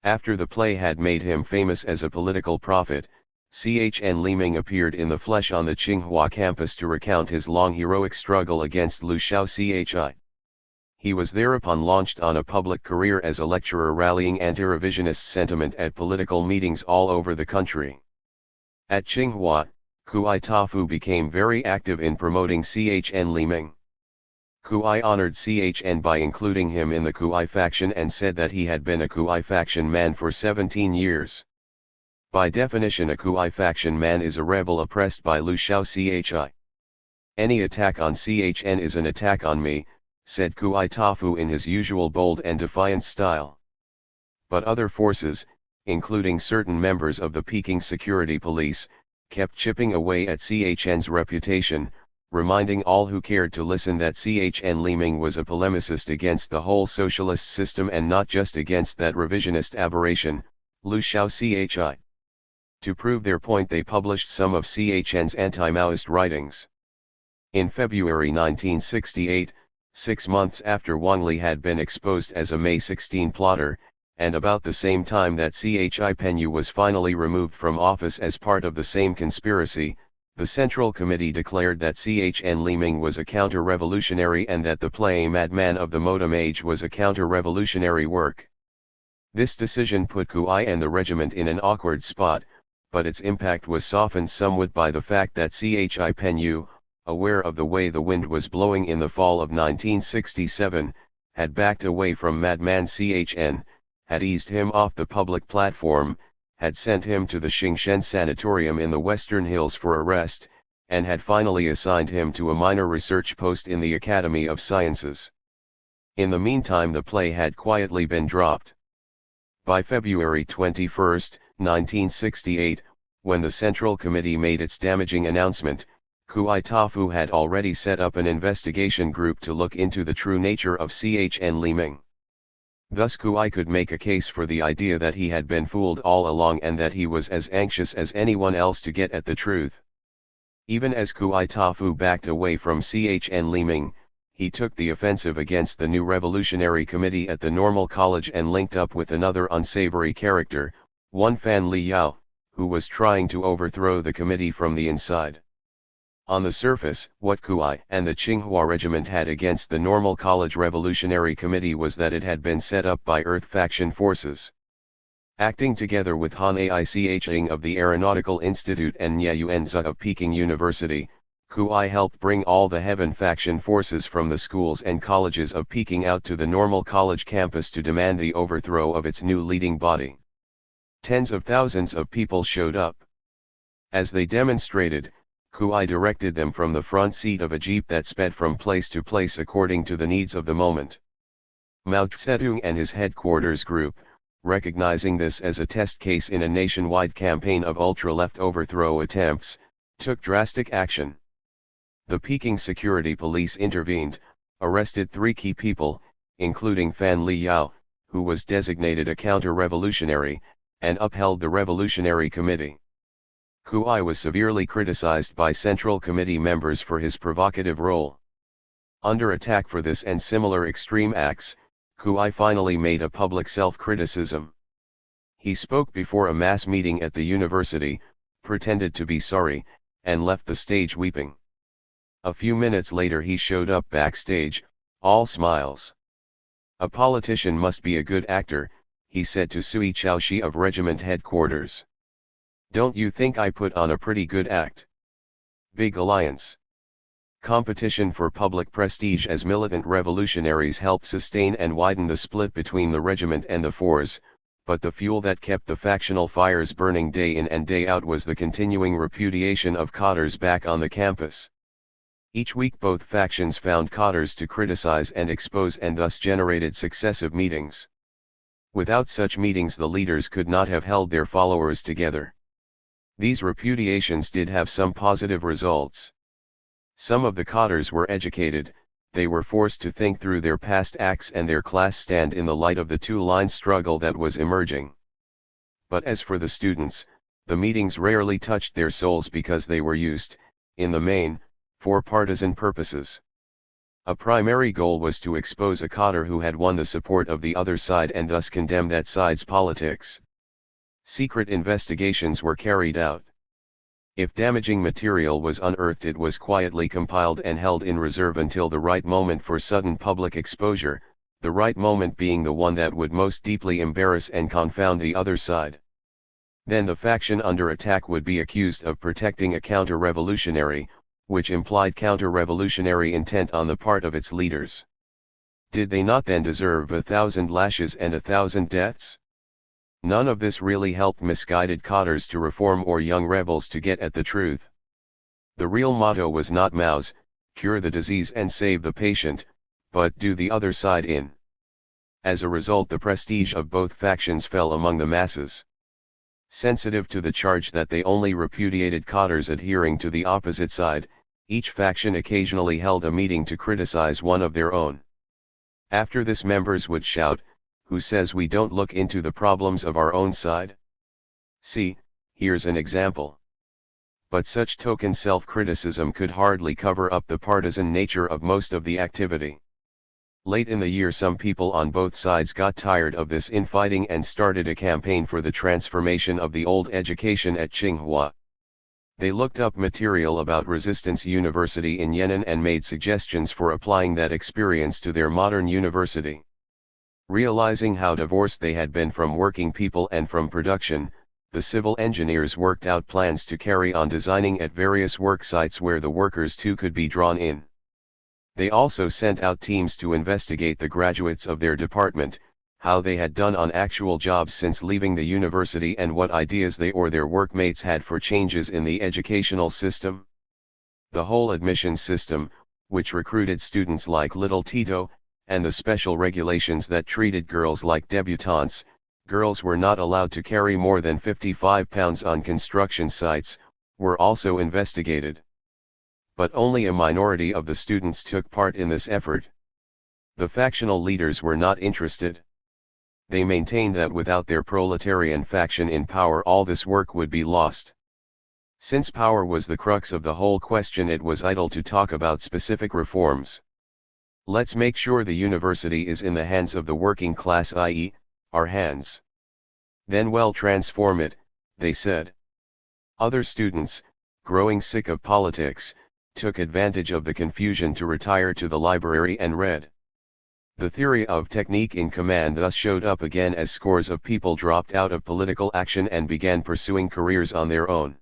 After the play had made him famous as a political prophet, Chen Liming appeared in the flesh on the Tsinghua campus to recount his long heroic struggle against Liu Xiao. He was thereupon launched on a public career as a lecturer rallying anti-revisionist sentiment at political meetings all over the country. At Tsinghua, Kui Tafu became very active in promoting Chen Liming. Kui honored Chen by including him in the Kui faction and said that he had been a Kui faction man for 17 years. By definition, a Kui faction man is a rebel oppressed by Liu Xiao. Any attack on Chen is an attack on me, said Kui Tafu in his usual bold and defiant style. But other forces, including certain members of the Peking security police, kept chipping away at Chen's reputation, reminding all who cared to listen that Chen Liming was a polemicist against the whole socialist system and not just against that revisionist aberration, Liu Xiao. To prove their point, they published some of Chen's anti-Maoist writings. In February 1968, 6 months after Wang Li had been exposed as a May 16 plotter, and about the same time that Chi Penyu was finally removed from office as part of the same conspiracy, the Central Committee declared that Chen Liming was a counter-revolutionary and that the play Madman of the Modern Age was a counter-revolutionary work. This decision put Kui and the regiment in an awkward spot, but its impact was softened somewhat by the fact that Chi Penyu, aware of the way the wind was blowing in the fall of 1967, had backed away from madman Chen, had eased him off the public platform, had sent him to the Xingshen Sanatorium in the Western Hills for arrest, and had finally assigned him to a minor research post in the Academy of Sciences. In the meantime, the play had quietly been dropped. By February 21, 1968, when the Central Committee made its damaging announcement, Kuai Tafu had already set up an investigation group to look into the true nature of Chen Liming. Thus Kuai could make a case for the idea that he had been fooled all along and that he was as anxious as anyone else to get at the truth. Even as Kuai Tafu backed away from Chen Liming, he took the offensive against the new Revolutionary Committee at the Normal College and linked up with another unsavory character, one Fan Li Yao, who was trying to overthrow the committee from the inside. On the surface, what Kuai and the Tsinghua Regiment had against the Normal College Revolutionary Committee was that it had been set up by Earth faction forces. Acting together with Han Aiching of the Aeronautical Institute and Nye Yuanzi of Peking University, Kuai helped bring all the Heaven faction forces from the schools and colleges of Peking out to the Normal College campus to demand the overthrow of its new leading body. Tens of thousands of people showed up. As they demonstrated, Kuai directed them from the front seat of a jeep that sped from place to place according to the needs of the moment. Mao Zedong and his headquarters group, recognizing this as a test case in a nationwide campaign of ultra-left overthrow attempts, took drastic action. The Peking security police intervened, arrested 3 key people, including Fan Li Yao, who was designated a counter-revolutionary, and upheld the Revolutionary Committee. Kuai was severely criticized by Central Committee members for his provocative role. Under attack for this and similar extreme acts, Kuai finally made a public self-criticism. He spoke before a mass meeting at the university, pretended to be sorry, and left the stage weeping. A few minutes later he showed up backstage, all smiles. "A politician must be a good actor," he said to Sui Chaoshi of regiment headquarters. "Don't you think I put on a pretty good act?" Big alliance. Competition for public prestige as militant revolutionaries helped sustain and widen the split between the regiment and the force, but the fuel that kept the factional fires burning day in and day out was the continuing repudiation of cadres back on the campus. Each week both factions found cadres to criticize and expose and thus generated successive meetings. Without such meetings the leaders could not have held their followers together. These repudiations did have some positive results. Some of the cadres were educated, they were forced to think through their past acts and their class stand in the light of the two-line struggle that was emerging. But as for the students, the meetings rarely touched their souls because they were used, in the main, for partisan purposes. A primary goal was to expose a cadre who had won the support of the other side and thus condemn that side's politics. Secret investigations were carried out. If damaging material was unearthed, it was quietly compiled and held in reserve until the right moment for sudden public exposure, the right moment being the one that would most deeply embarrass and confound the other side. Then the faction under attack would be accused of protecting a counter-revolutionary, which implied counter-revolutionary intent on the part of its leaders. Did they not then deserve 1,000 lashes and 1,000 deaths? None of this really helped misguided cadres to reform or young rebels to get at the truth. The real motto was not Mao's, cure the disease and save the patient, but do the other side in. As a result, the prestige of both factions fell among the masses. Sensitive to the charge that they only repudiated cadres adhering to the opposite side, each faction occasionally held a meeting to criticize one of their own. After this, members would shout, "Who says we don't look into the problems of our own side? See, here's an example." But such token self-criticism could hardly cover up the partisan nature of most of the activity. Late in the year, some people on both sides got tired of this infighting and started a campaign for the transformation of the old education at Tsinghua. They looked up material about Resistance University in Yan'an and made suggestions for applying that experience to their modern university. Realizing how divorced they had been from working people and from production, the civil engineers worked out plans to carry on designing at various work sites where the workers too could be drawn in. They also sent out teams to investigate the graduates of their department, how they had done on actual jobs since leaving the university and what ideas they or their workmates had for changes in the educational system. The whole admissions system, which recruited students like Little Tito, and the special regulations that treated girls like debutantes, girls were not allowed to carry more than 55 pounds on construction sites, were also investigated. But only a minority of the students took part in this effort. The factional leaders were not interested. They maintained that without their proletarian faction in power all this work would be lost. Since power was the crux of the whole question, it was idle to talk about specific reforms. Let's make sure the university is in the hands of the working class, i.e., our hands. Then we'll transform it, they said. Other students, growing sick of politics, took advantage of the confusion to retire to the library and read. The theory of technique in command thus showed up again as scores of people dropped out of political action and began pursuing careers on their own.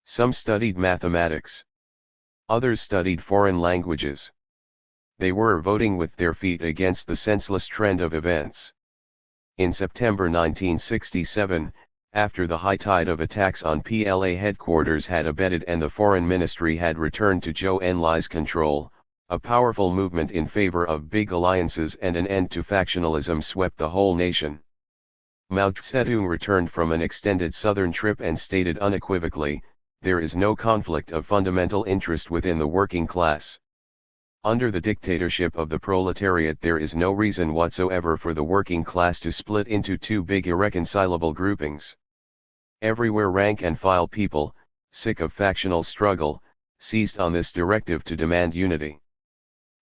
Some studied mathematics. Others studied foreign languages. They were voting with their feet against the senseless trend of events. In September 1967, after the high tide of attacks on PLA headquarters had abated and the foreign ministry had returned to Zhou Enlai's control, a powerful movement in favor of big alliances and an end to factionalism swept the whole nation. Mao Zedong returned from an extended southern trip and stated unequivocally, "There is no conflict of fundamental interest within the working class. Under the dictatorship of the proletariat there is no reason whatsoever for the working class to split into two big irreconcilable groupings." Everywhere rank and file people, sick of factional struggle, seized on this directive to demand unity.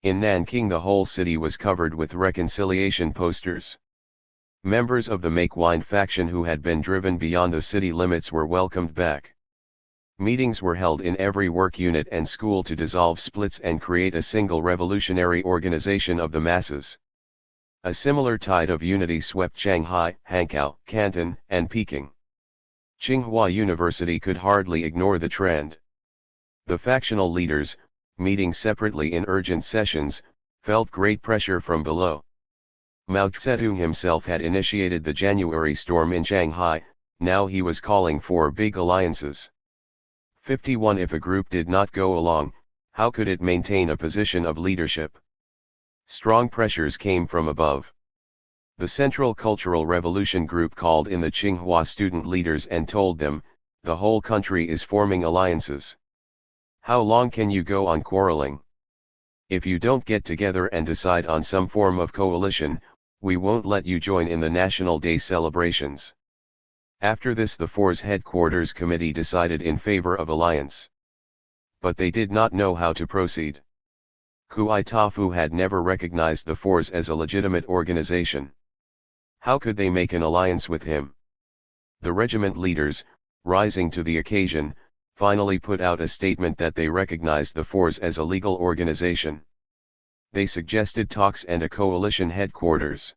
In Nanking the whole city was covered with reconciliation posters. Members of the Make-Wine faction who had been driven beyond the city limits were welcomed back. Meetings were held in every work unit and school to dissolve splits and create a single revolutionary organization of the masses. A similar tide of unity swept Shanghai, Hankow, Canton, and Peking. Tsinghua University could hardly ignore the trend. The factional leaders, meeting separately in urgent sessions, felt great pressure from below. Mao Zedong himself had initiated the January storm in Shanghai, now he was calling for big alliances. 51 If a group did not go along, how could it maintain a position of leadership? Strong pressures came from above. The Central Cultural Revolution group called in the Tsinghua student leaders and told them, "The whole country is forming alliances. How long can you go on quarreling? If you don't get together and decide on some form of coalition, we won't let you join in the National Day celebrations." After this the Four's headquarters committee decided in favor of alliance. But they did not know how to proceed. Kui Tafu had never recognized the Fours as a legitimate organization. How could they make an alliance with him? The regiment leaders, rising to the occasion, finally put out a statement that they recognized the Fours as a legal organization. They suggested talks and a coalition headquarters.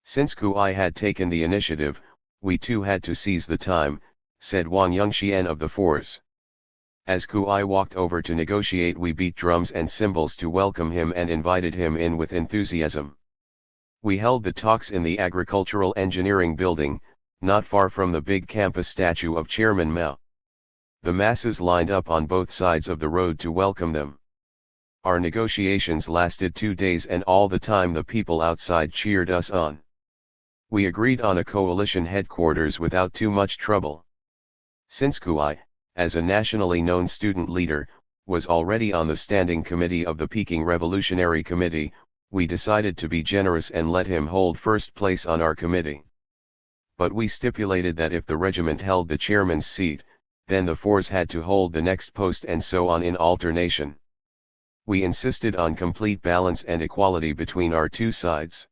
Since Kui had taken the initiative, we too had to seize the time, said Wang Yongxian of the Fours. As Kui walked over to negotiate, we beat drums and cymbals to welcome him and invited him in with enthusiasm. We held the talks in the Agricultural Engineering Building, not far from the big campus statue of Chairman Mao. The masses lined up on both sides of the road to welcome them. Our negotiations lasted 2 days and all the time the people outside cheered us on. We agreed on a coalition headquarters without too much trouble. Since Kui, as a nationally known student leader, was already on the standing committee of the Peking Revolutionary Committee, we decided to be generous and let him hold first place on our committee. But we stipulated that if the regiment held the chairman's seat, then the Fours had to hold the next post and so on in alternation. We insisted on complete balance and equality between our two sides.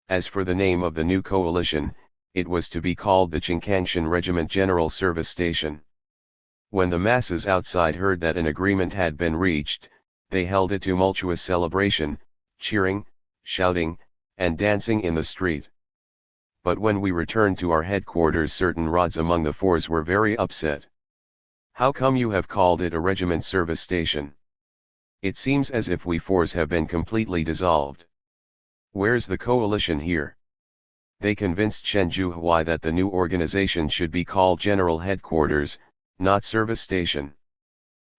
As for the name of the new coalition, it was to be called the Qingkangshan Regiment General Service Station. When the masses outside heard that an agreement had been reached, they held a tumultuous celebration, cheering, shouting, and dancing in the street. But when we returned to our headquarters, certain rods among the fours were very upset. How come you have called it a regiment service station? It seems as if we fours have been completely dissolved. Where's the coalition here? They convinced Shen Juhuai that the new organization should be called General Headquarters, not Service Station.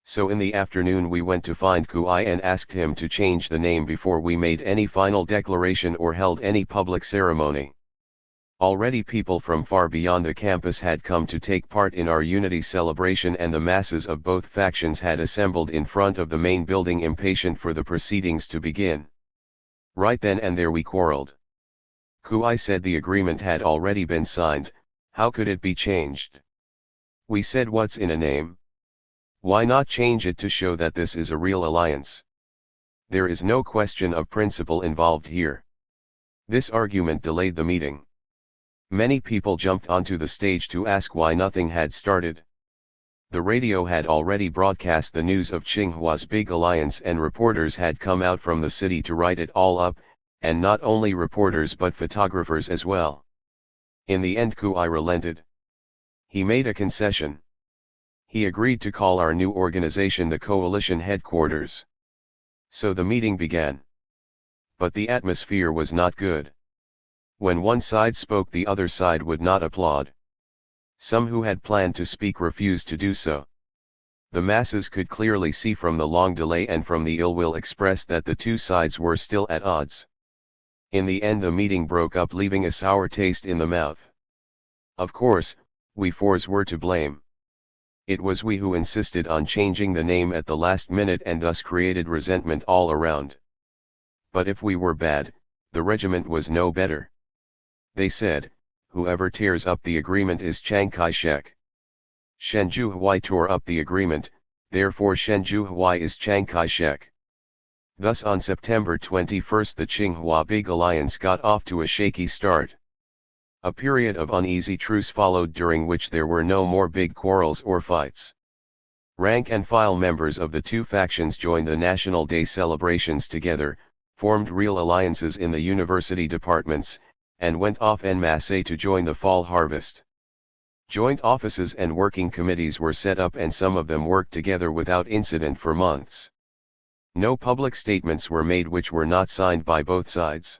So in the afternoon we went to find Kui and asked him to change the name before we made any final declaration or held any public ceremony. Already people from far beyond the campus had come to take part in our unity celebration, and the masses of both factions had assembled in front of the main building, impatient for the proceedings to begin. Right then and there we quarreled. Kui said the agreement had already been signed, how could it be changed? We said, what's in a name? Why not change it to show that this is a real alliance? There is no question of principle involved here. This argument delayed the meeting. Many people jumped onto the stage to ask why nothing had started. The radio had already broadcast the news of Tsinghua's big alliance, and reporters had come out from the city to write it all up, and not only reporters but photographers as well. In the end Kui relented. He made a concession. He agreed to call our new organization the Coalition Headquarters. So the meeting began. But the atmosphere was not good. When one side spoke, the other side would not applaud. Some who had planned to speak refused to do so. The masses could clearly see from the long delay and from the ill will expressed that the two sides were still at odds. In the end the meeting broke up, leaving a sour taste in the mouth. Of course, we fours were to blame. It was we who insisted on changing the name at the last minute and thus created resentment all around. But if we were bad, the regiment was no better. They said, whoever tears up the agreement is Chiang Kai-shek. Shen Juhuai tore up the agreement, therefore Shen Juhuai is Chiang Kai-shek. Thus on September 21 the Tsinghua Big Alliance got off to a shaky start. A period of uneasy truce followed, during which there were no more big quarrels or fights. Rank and file members of the two factions joined the National Day celebrations together, formed real alliances in the university departments, and went off en masse to join the fall harvest. Joint offices and working committees were set up, and some of them worked together without incident for months. No public statements were made which were not signed by both sides.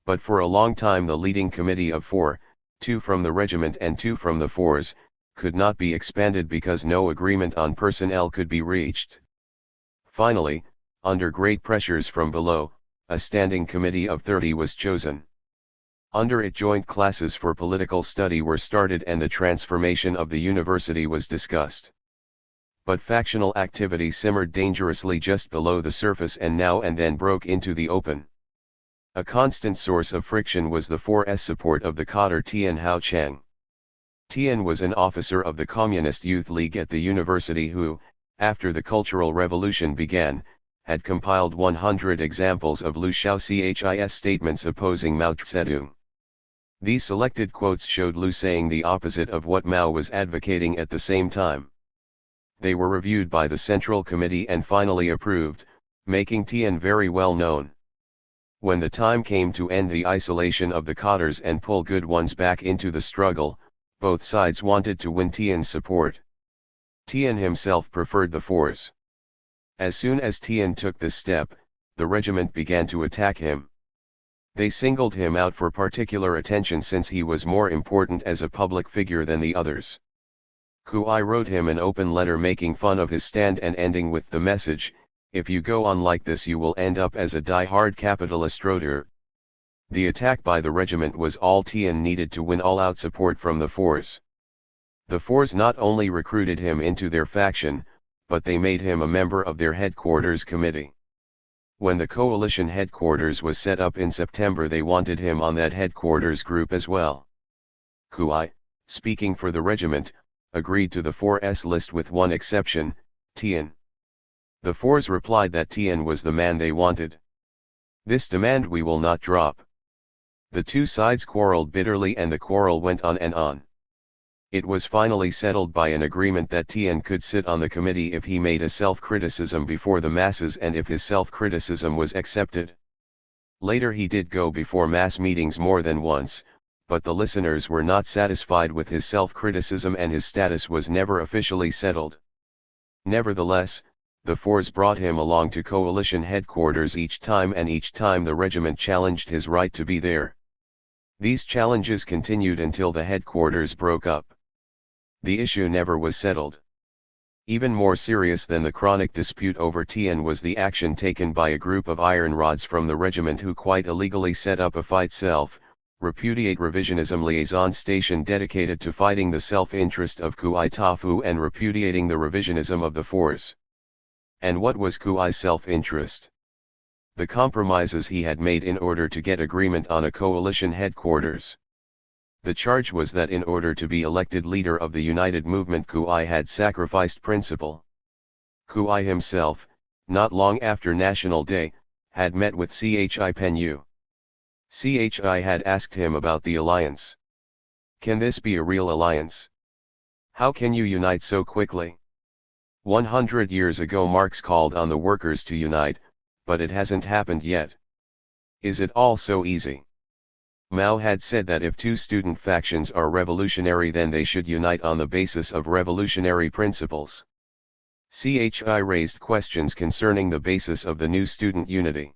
But for a long time the leading committee of 4, 2 from the regiment and 2 from the fours, could not be expanded because no agreement on personnel could be reached. Finally, under great pressures from below, a standing committee of 30 was chosen. Under it joint classes for political study were started and the transformation of the university was discussed. But factional activity simmered dangerously just below the surface and now and then broke into the open. A constant source of friction was the 4's support of the cadre Tian Hao Cheng. Tian was an officer of the Communist Youth League at the university who, after the Cultural Revolution began, had compiled 100 examples of Liu Shaoxi's statements opposing Mao Zedong. These selected quotes showed Liu saying the opposite of what Mao was advocating at the same time. They were reviewed by the Central Committee and finally approved, making Tian very well known. When the time came to end the isolation of the cadres and pull good ones back into the struggle, both sides wanted to win Tian's support. Tian himself preferred the fours. As soon as Tian took this step, the regiment began to attack him. They singled him out for particular attention since he was more important as a public figure than the others. Kui wrote him an open letter making fun of his stand and ending with the message, "If you go on like this you will end up as a die-hard capitalist roader." The attack by the regiment was all Tian needed to win all-out support from the fours. The fours not only recruited him into their faction, but they made him a member of their headquarters committee. When the coalition headquarters was set up in September they wanted him on that headquarters group as well. Kui, speaking for the regiment, agreed to the 4's list with one exception, Tian. The fours replied that Tian was the man they wanted. This demand we will not drop. The two sides quarreled bitterly and the quarrel went on and on. It was finally settled by an agreement that Tian could sit on the committee if he made a self-criticism before the masses and if his self-criticism was accepted. Later he did go before mass meetings more than once, but the listeners were not satisfied with his self-criticism and his status was never officially settled. Nevertheless, the Fours brought him along to coalition headquarters each time, and each time the regiment challenged his right to be there. These challenges continued until the headquarters broke up. The issue never was settled. Even more serious than the chronic dispute over Tien was the action taken by a group of iron rods from the regiment who quite illegally set up a fight self-repudiate revisionism liaison station dedicated to fighting the self-interest of Kui Tafu and repudiating the revisionism of the Fours. And what was Kui's self-interest? The compromises he had made in order to get agreement on a coalition headquarters. The charge was that in order to be elected leader of the United Movement, Kui had sacrificed principle. Kui himself, not long after National Day, had met with Chi Penyu. Chi had asked him about the alliance. Can this be a real alliance? How can you unite so quickly? 100 years ago Marx called on the workers to unite, but it hasn't happened yet. Is it all so easy? Mao had said that if two student factions are revolutionary then they should unite on the basis of revolutionary principles. Chi raised questions concerning the basis of the new student unity.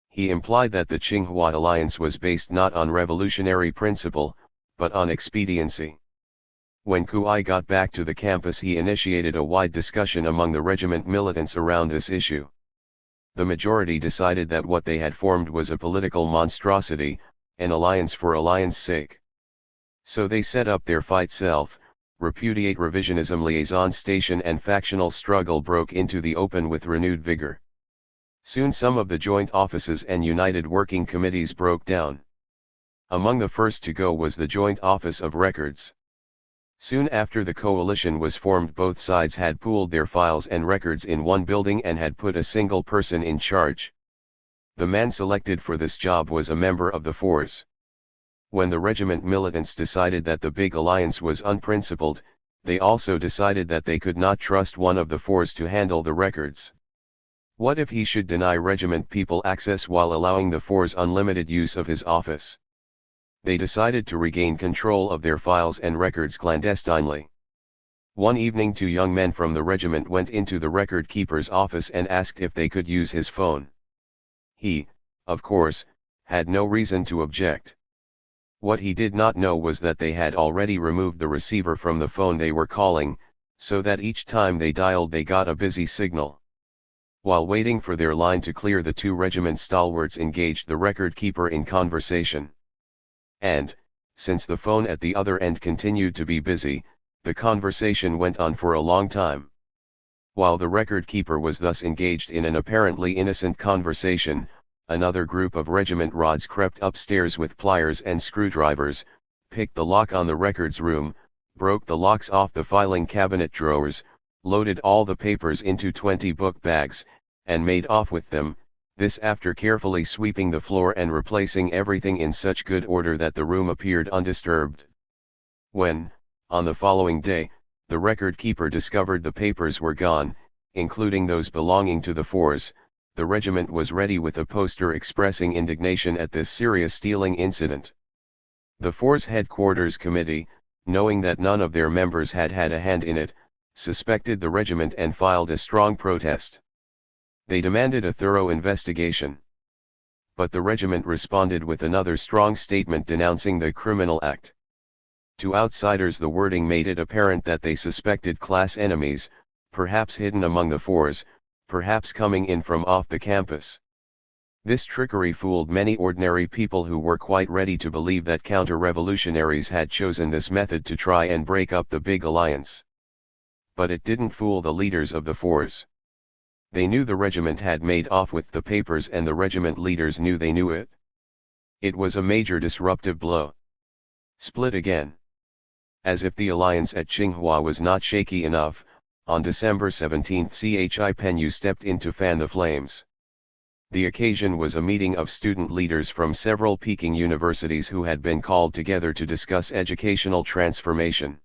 He implied that the Tsinghua alliance was based not on revolutionary principle, but on expediency. When Kui got back to the campus he initiated a wide discussion among the regiment militants around this issue. The majority decided that what they had formed was a political monstrosity, an alliance for alliance sake. So they set up their fight self-repudiate revisionism liaison station, and factional struggle broke into the open with renewed vigor. Soon some of the joint offices and united working committees broke down. Among the first to go was the Joint Office of Records. Soon after the coalition was formed, both sides had pooled their files and records in one building and had put a single person in charge. The man selected for this job was a member of the Fours. When the regiment militants decided that the big alliance was unprincipled, they also decided that they could not trust one of the Fours to handle the records. What if he should deny regiment people access while allowing the Fours unlimited use of his office? They decided to regain control of their files and records clandestinely. One evening 2 young men from the regiment went into the record keeper's office and asked if they could use his phone. He, of course, had no reason to object. What he did not know was that they had already removed the receiver from the phone they were calling, so that each time they dialed they got a busy signal. While waiting for their line to clear, the 2 regiment stalwarts engaged the record keeper in conversation. And, since the phone at the other end continued to be busy, the conversation went on for a long time. While the record keeper was thus engaged in an apparently innocent conversation, another group of regiment rods crept upstairs with pliers and screwdrivers, picked the lock on the records room, broke the locks off the filing cabinet drawers, loaded all the papers into 20 book bags, and made off with them, this after carefully sweeping the floor and replacing everything in such good order that the room appeared undisturbed. When, on the following day, the record keeper discovered the papers were gone, including those belonging to the Fours, the regiment was ready with a poster expressing indignation at this serious stealing incident. The Fours Headquarters Committee, knowing that none of their members had had a hand in it, suspected the regiment and filed a strong protest. They demanded a thorough investigation. But the regiment responded with another strong statement denouncing the criminal act. To outsiders the wording made it apparent that they suspected class enemies, perhaps hidden among the Fours, perhaps coming in from off the campus. This trickery fooled many ordinary people who were quite ready to believe that counter-revolutionaries had chosen this method to try and break up the big alliance. But it didn't fool the leaders of the Fours. They knew the regiment had made off with the papers, and the regiment leaders knew they knew it. It was a major disruptive blow. Split again. As if the alliance at Tsinghua was not shaky enough, on December 17 Chi Penyu stepped in to fan the flames. The occasion was a meeting of student leaders from several Peking universities who had been called together to discuss educational transformation.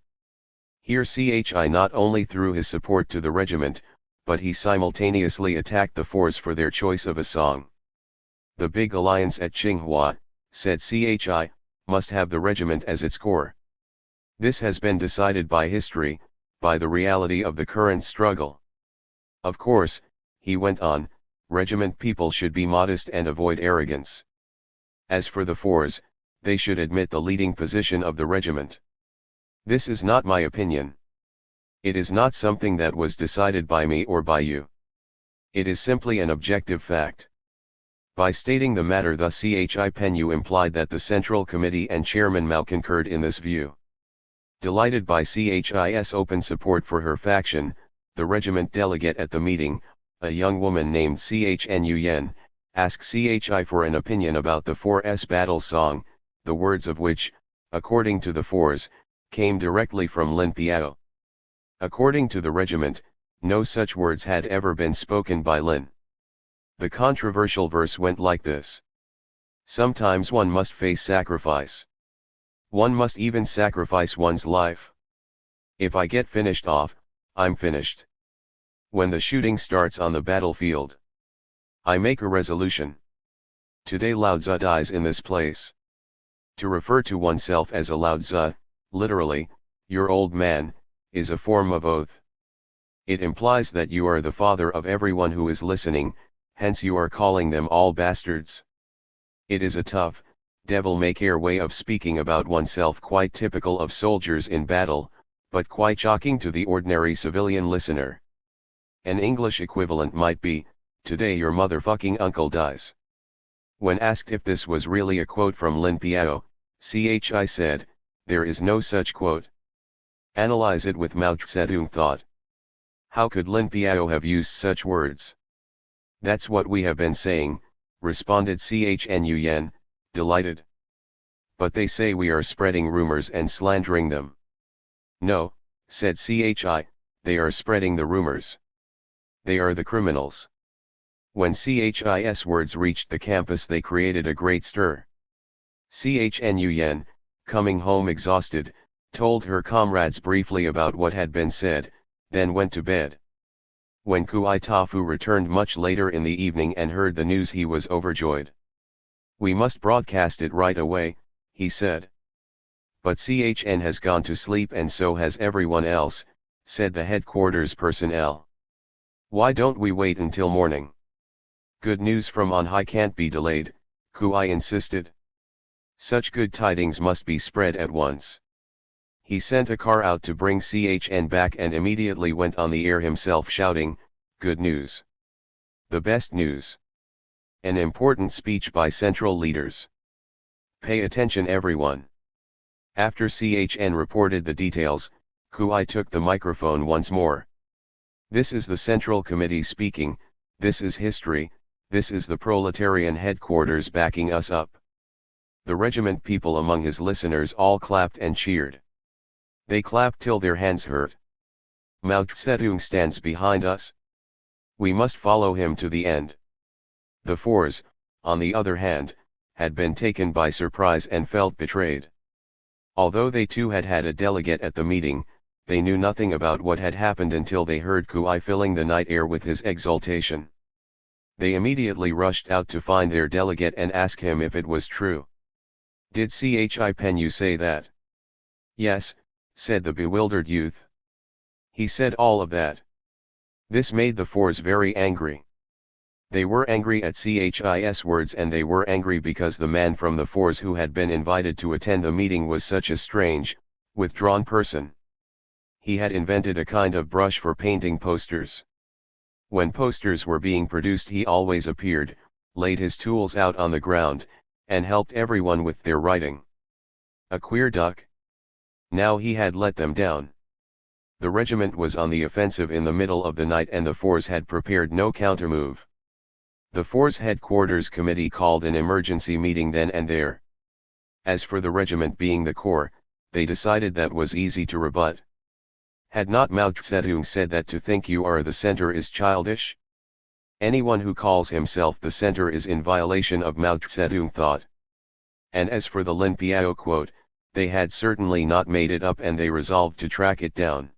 Here Chi not only threw his support to the regiment, but he simultaneously attacked the Fours for their choice of a song. The big alliance at Tsinghua, said Chi, must have the regiment as its core. This has been decided by history, by the reality of the current struggle. Of course, he went on, regiment people should be modest and avoid arrogance. As for the fours, they should admit the leading position of the regiment. This is not my opinion. It is not something that was decided by me or by you. It is simply an objective fact. By stating the matter thus, Chi Penyu implied that the Central Committee and Chairman Mao concurred in this view. Delighted by Chi's open support for her faction, the regiment delegate at the meeting, a young woman named Chnu Yen, asked Chi for an opinion about the 4's battle song, the words of which, according to the fours, came directly from Lin Piao. According to the regiment, no such words had ever been spoken by Lin. The controversial verse went like this. Sometimes one must face sacrifice. One must even sacrifice one's life. If I get finished off, I'm finished. When the shooting starts on the battlefield, I make a resolution. Today Lao Tzu dies in this place. To refer to oneself as a Lao Tzu, literally, your old man, is a form of oath. It implies that you are the father of everyone who is listening, hence you are calling them all bastards. It is a tough, devil-may-care way of speaking about oneself, quite typical of soldiers in battle, but quite shocking to the ordinary civilian listener. An English equivalent might be, today your motherfucking uncle dies. When asked if this was really a quote from Lin Piao, Chi said, there is no such quote. Analyze it with Mao Zedong thought. How could Lin Piao have used such words? That's what we have been saying, responded Chnu Yen, delighted. But they say we are spreading rumors and slandering them. No, said Chi, they are spreading the rumors. They are the criminals. When Chi's words reached the campus, they created a great stir. Chnu Yen, coming home exhausted, told her comrades briefly about what had been said, then went to bed. When Kui Tafu returned much later in the evening and heard the news, he was overjoyed. We must broadcast it right away, he said. But Chn has gone to sleep and so has everyone else, said the headquarters personnel. Why don't we wait until morning? Good news from on high can't be delayed, Kui insisted. Such good tidings must be spread at once. He sent a car out to bring Chn back and immediately went on the air himself shouting, good news. The best news. An important speech by central leaders. Pay attention everyone. After Chn reported the details, Kui took the microphone once more. This is the Central Committee speaking, this is history, this is the proletarian headquarters backing us up. The regiment people among his listeners all clapped and cheered. They clapped till their hands hurt. Mao Zedong stands behind us. We must follow him to the end. The fours, on the other hand, had been taken by surprise and felt betrayed. Although they too had had a delegate at the meeting, they knew nothing about what had happened until they heard Kui filling the night air with his exultation. They immediately rushed out to find their delegate and ask him if it was true. Did Chi Penyu say that? Yes, said the bewildered youth. He said all of that. This made the fours very angry. They were angry at Chi's words, and they were angry because the man from the fours who had been invited to attend the meeting was such a strange, withdrawn person. He had invented a kind of brush for painting posters. When posters were being produced, he always appeared, laid his tools out on the ground, and helped everyone with their writing. A queer duck. Now he had let them down. The regiment was on the offensive in the middle of the night, and the fours had prepared no countermove. The fours headquarters committee called an emergency meeting then and there. As for the regiment being the core, they decided that was easy to rebut. Had not Mao Zedong said that to think you are the center is childish? Anyone who calls himself the center is in violation of Mao Zedong thought. And as for the Lin Piao quote, they had certainly not made it up, and they resolved to track it down.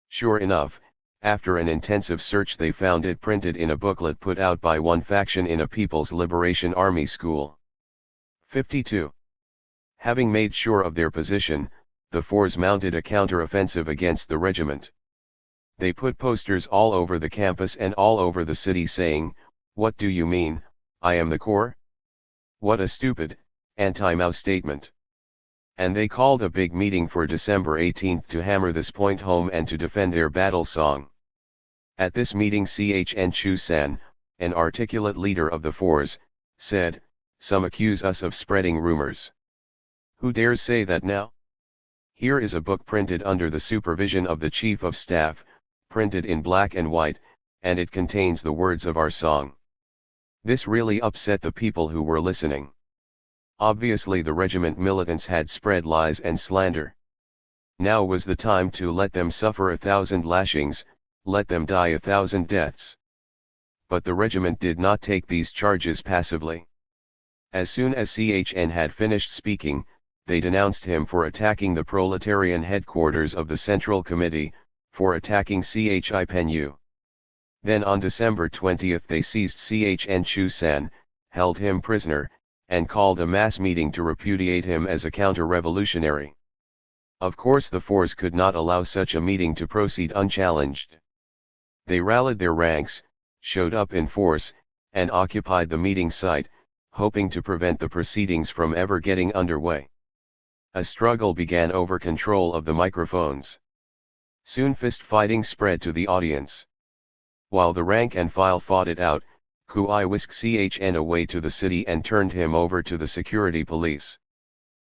Sure enough, after an intensive search they found it printed in a booklet put out by one faction in a People's Liberation Army school. 52. Having made sure of their position, the fours mounted a counter-offensive against the regiment. They put posters all over the campus and all over the city saying, "What do you mean, I am the Corps? What a stupid, anti-Mao statement." And they called a big meeting for December 18 to hammer this point home and to defend their battle song. At this meeting Chen Chu-san, an articulate leader of the fours, said, "Some accuse us of spreading rumors. Who dares say that now? Here is a book printed under the supervision of the Chief of Staff, printed in black and white, and it contains the words of our song." This really upset the people who were listening. Obviously the regiment militants had spread lies and slander. Now was the time to let them suffer 1,000 lashings, let them die 1,000 deaths. But the regiment did not take these charges passively. As soon as Chen had finished speaking, they denounced him for attacking the proletarian headquarters of the Central Committee, for attacking Chi-pen-yu. Then on December 20 they seized Chen Chu-san, held him prisoner, and called a mass meeting to repudiate him as a counter-revolutionary. Of course the fours could not allow such a meeting to proceed unchallenged. They rallied their ranks, showed up in force, and occupied the meeting site, hoping to prevent the proceedings from ever getting underway. A struggle began over control of the microphones. Soon fist-fighting spread to the audience. While the rank and file fought it out, Kui whisked Chen away to the city and turned him over to the security police.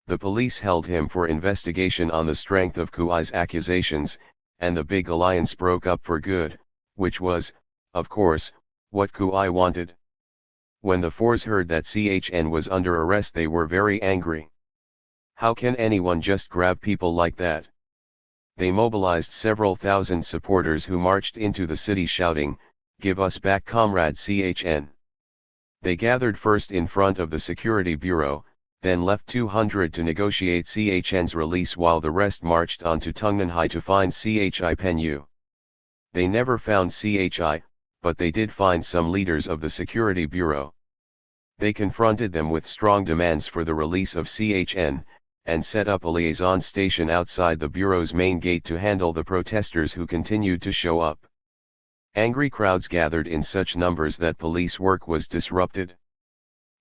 The police held him for investigation on the strength of Kui's accusations, and the big alliance broke up for good, which was, of course, what Kui wanted. When the fours heard that Chen was under arrest they were very angry. How can anyone just grab people like that? They mobilized several thousand supporters who marched into the city shouting, "Give us back Comrade Chen." They gathered first in front of the security bureau, then left 200 to negotiate Chen's release while the rest marched on to Tungnanhai to find Chi-pen-yu. They never found Chi, but they did find some leaders of the security bureau. They confronted them with strong demands for the release of Chen, and set up a liaison station outside the bureau's main gate to handle the protesters who continued to show up. Angry crowds gathered in such numbers that police work was disrupted.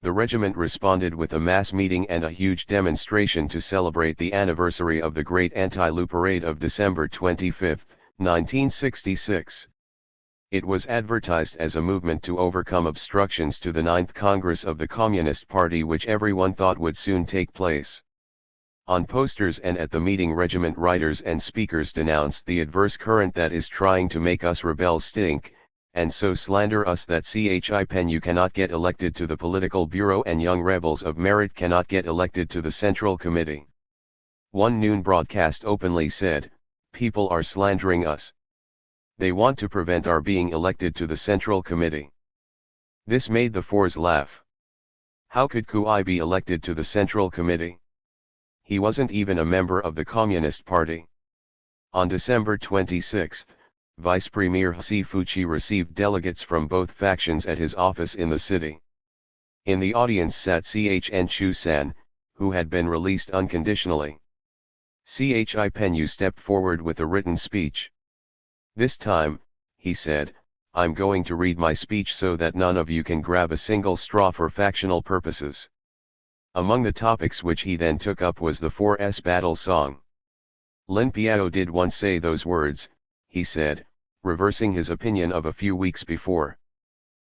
The regiment responded with a mass meeting and a huge demonstration to celebrate the anniversary of the Great Anti-Lu Parade of December 25, 1966. It was advertised as a movement to overcome obstructions to the 9th Congress of the Communist Party which everyone thought would soon take place. On posters and at the meeting regiment writers and speakers denounced the adverse current that is trying to make us rebels stink, and so slander us that Chi-pen-yu cannot get elected to the political bureau and young rebels of merit cannot get elected to the Central Committee. One noon broadcast openly said, "People are slandering us. They want to prevent our being elected to the Central Committee." This made the fours laugh. How could Kui be elected to the Central Committee? He wasn't even a member of the Communist Party. On December 26, Vice Premier Fuchi received delegates from both factions at his office in the city. In the audience sat Chen Chu-san, who had been released unconditionally. Chi-pen-yu stepped forward with a written speech. "This time," he said, "I'm going to read my speech so that none of you can grab a single straw for factional purposes." Among the topics which he then took up was the 4S battle song. "Lin Piao did once say those words," he said, reversing his opinion of a few weeks before.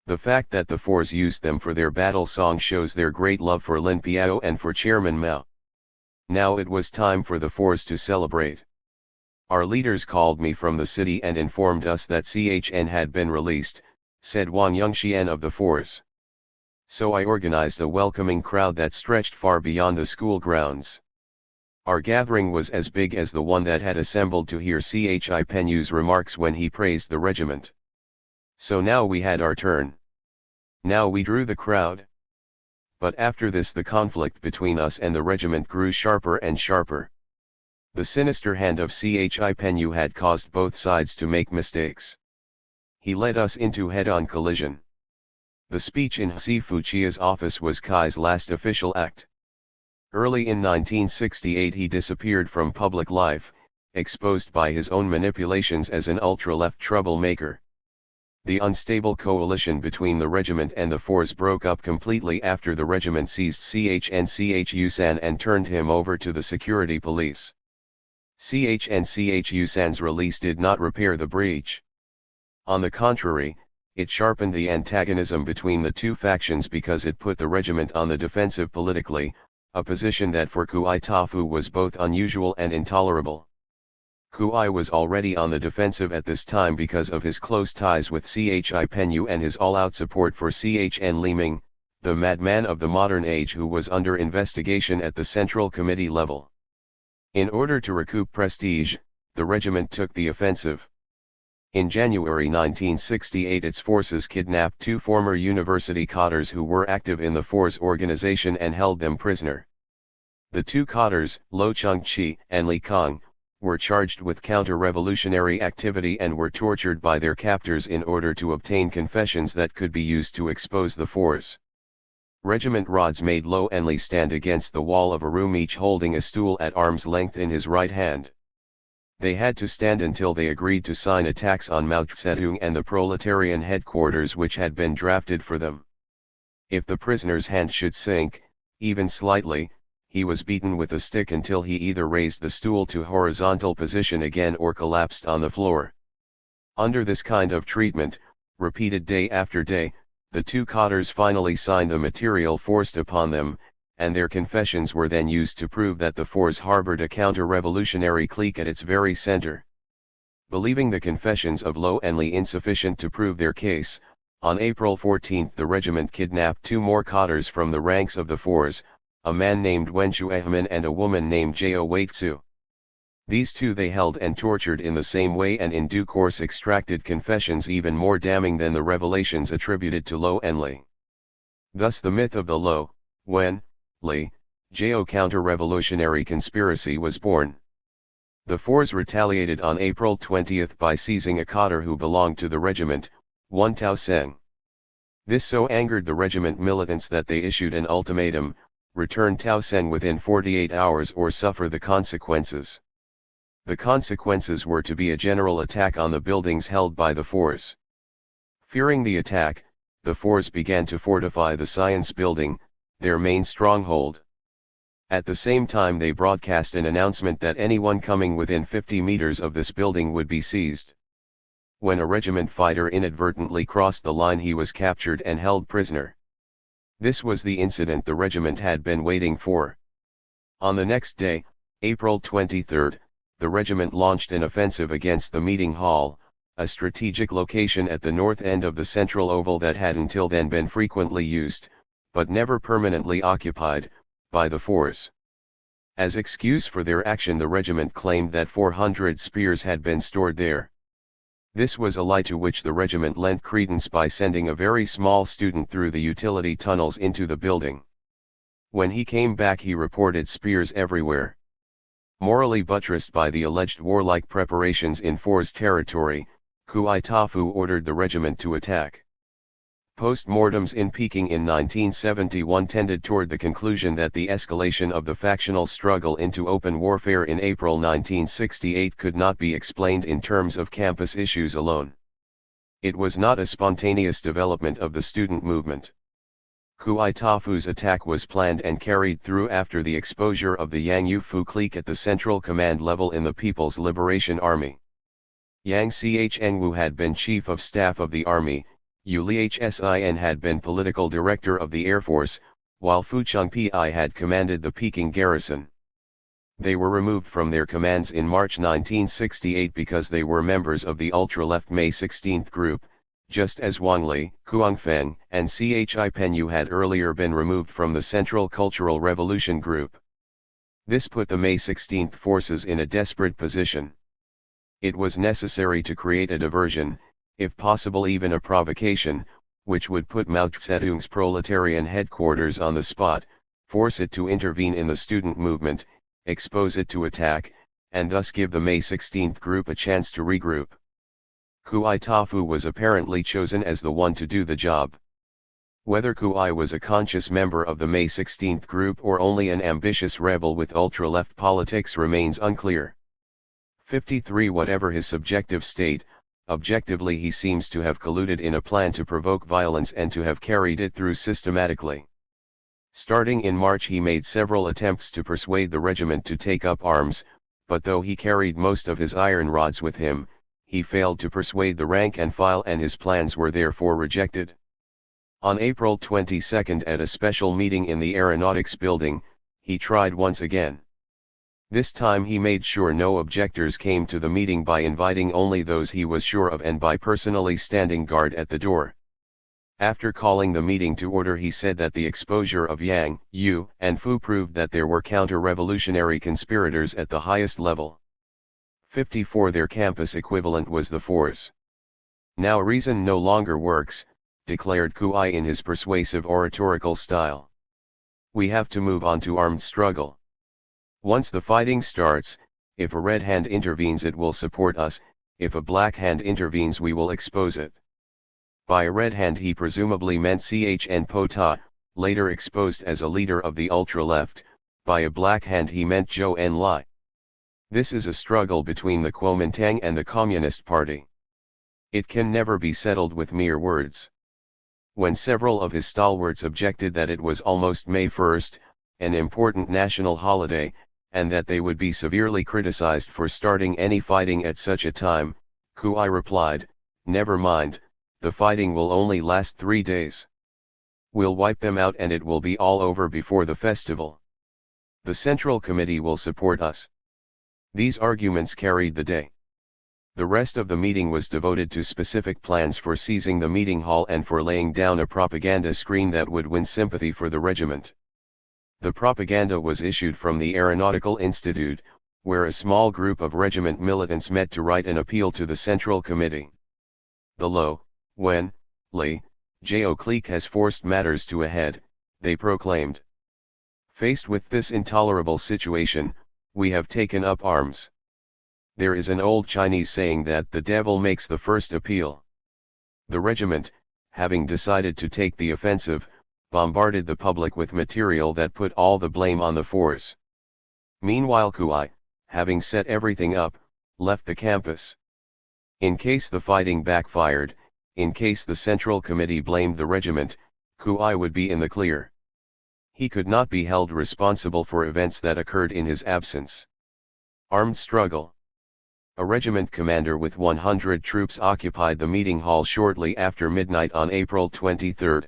The fact that the fours used them for their battle song shows their great love for Lin Piao and for Chairman Mao. Now it was time for the fours to celebrate. "Our leaders called me from the city and informed us that Chen had been released," said Wang Yongxian of the fours. "So I organized a welcoming crowd that stretched far beyond the school grounds. Our gathering was as big as the one that had assembled to hear Chi-pen-yu's remarks when he praised the regiment. So now we had our turn. Now we drew the crowd. But after this the conflict between us and the regiment grew sharper and sharper. The sinister hand of Chi-pen-yu had caused both sides to make mistakes. He led us into head-on collision. The speech in Fuchi's office was Kai's last official act. Early in 1968 he disappeared from public life, exposed by his own manipulations as an ultra-left troublemaker. The unstable coalition between the regiment and the force broke up completely after the regiment seized Chn-Ch and turned him over to the security police. Chn-Ch's release did not repair the breach. On the contrary, it sharpened the antagonism between the two factions because it put the regiment on the defensive politically, a position that for Kui Tafu was both unusual and intolerable. Kui was already on the defensive at this time because of his close ties with Chi Penyu and his all-out support for Chn Liming, the madman of the modern age who was under investigation at the Central Committee level. In order to recoup prestige, the regiment took the offensive. In January 1968 its forces kidnapped two former university cadres who were active in the force organization and held them prisoner. The two cadres, Lo Chung-chi and Li Kong, were charged with counter-revolutionary activity and were tortured by their captors in order to obtain confessions that could be used to expose the force. Regiment rods made Lo and Li stand against the wall of a room, each holding a stool at arm's length in his right hand. They had to stand until they agreed to sign attacks on Mao Zedong and the proletarian headquarters which had been drafted for them. If the prisoner's hand should sink, even slightly, he was beaten with a stick until he either raised the stool to horizontal position again or collapsed on the floor. Under this kind of treatment, repeated day after day, the two cadres finally signed the material forced upon them, and their confessions were then used to prove that the force harbored a counter-revolutionary clique at its very center. Believing the confessions of Lo and Li insufficient to prove their case, on April 14 the regiment kidnapped two more cadres from the ranks of the force, a man named Wenshu Ahman and a woman named Jo Waitsu. These two they held and tortured in the same way and in due course extracted confessions even more damning than the revelations attributed to Lo and Li. Thus the myth of the Lo, Wen, Li, Jo counter-revolutionary conspiracy was born. The force retaliated on April 20 by seizing a cadre who belonged to the regiment, one Tao Seng. This so angered the regiment militants that they issued an ultimatum: return Tao Seng within 48 hours or suffer the consequences. The consequences were to be a general attack on the buildings held by the force. Fearing the attack, the force began to fortify the Science Building, their main stronghold. At the same time they broadcast an announcement that anyone coming within 50 meters of this building would be seized. When a regiment fighter inadvertently crossed the line, he was captured and held prisoner. This was the incident the regiment had been waiting for. On the next day, April 23, the regiment launched an offensive against the meeting hall, a strategic location at the north end of the central oval that had until then been frequently used, but never permanently occupied, by the force. As excuse for their action, the regiment claimed that 400 spears had been stored there. This was a lie to which the regiment lent credence by sending a very small student through the utility tunnels into the building. When he came back he reported spears everywhere. Morally buttressed by the alleged warlike preparations in force territory, Kui Tafu ordered the regiment to attack. Post-mortems in Peking in 1971 tended toward the conclusion that the escalation of the factional struggle into open warfare in April 1968 could not be explained in terms of campus issues alone. It was not a spontaneous development of the student movement. Kui Tafu's attack was planned and carried through after the exposure of the Yang Yufu clique at the central command level in the People's Liberation Army. Yang Chengwu had been chief of staff of the army, Yu Lihsin had been political director of the Air Force, while Fu Chengpi had commanded the Peking garrison. They were removed from their commands in March 1968 because they were members of the ultra-left May 16th group, just as Wang Li, Kuangfeng, and Chi Penyu had earlier been removed from the Central Cultural Revolution group. This put the May 16th forces in a desperate position. It was necessary to create a diversion, if possible even a provocation, which would put Mao Zedong's proletarian headquarters on the spot, force it to intervene in the student movement, expose it to attack, and thus give the May 16th group a chance to regroup. Kui Tafu was apparently chosen as the one to do the job. Whether Kui was a conscious member of the May 16 group or only an ambitious rebel with ultra-left politics remains unclear. 53. Whatever his subjective state, objectively he seems to have colluded in a plan to provoke violence and to have carried it through systematically. Starting in March he made several attempts to persuade the regiment to take up arms, but though he carried most of his iron rods with him, he failed to persuade the rank and file and his plans were therefore rejected. On April 22 at a special meeting in the Aeronautics Building, he tried once again. This time he made sure no objectors came to the meeting by inviting only those he was sure of and by personally standing guard at the door. After calling the meeting to order he said that the exposure of Yang, Yu, and Fu proved that there were counter-revolutionary conspirators at the highest level. 54. Their campus equivalent was the Force. Now reason no longer works, declared Kui in his persuasive oratorical style. We have to move on to armed struggle. Once the fighting starts, if a red hand intervenes it will support us, if a black hand intervenes we will expose it. By a red hand he presumably meant Chn Po-ta, later exposed as a leader of the ultra-left, by a black hand he meant Zhou Enlai. This is a struggle between the Kuomintang and the Communist Party. It can never be settled with mere words. When several of his stalwarts objected that it was almost May 1, an important national holiday, and that they would be severely criticized for starting any fighting at such a time, Kui replied, "Never mind, the fighting will only last 3 days. We'll wipe them out and it will be all over before the festival. The Central Committee will support us." These arguments carried the day. The rest of the meeting was devoted to specific plans for seizing the meeting hall and for laying down a propaganda screen that would win sympathy for the regiment. The propaganda was issued from the Aeronautical Institute, where a small group of regiment militants met to write an appeal to the Central Committee. The Lo, Wen, Li, Jo clique has forced matters to a head, they proclaimed. Faced with this intolerable situation, we have taken up arms. There is an old Chinese saying that the devil makes the first appeal. The regiment, having decided to take the offensive, bombarded the public with material that put all the blame on the Force. Meanwhile Kui, having set everything up, left the campus. In case the fighting backfired, in case the Central Committee blamed the regiment, Kui would be in the clear. He could not be held responsible for events that occurred in his absence. Armed struggle. A regiment commander with 100 troops occupied the meeting hall shortly after midnight on April 23.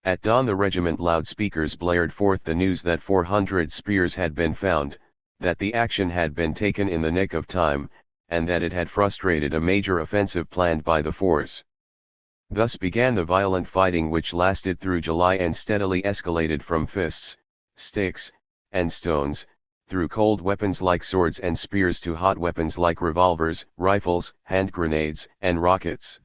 At dawn the regiment loudspeakers blared forth the news that 400 spears had been found, that the action had been taken in the nick of time, and that it had frustrated a major offensive planned by the Force. Thus began the violent fighting which lasted through July and steadily escalated from fists, sticks, and stones, through cold weapons like swords and spears to hot weapons like revolvers, rifles, hand grenades, and rockets.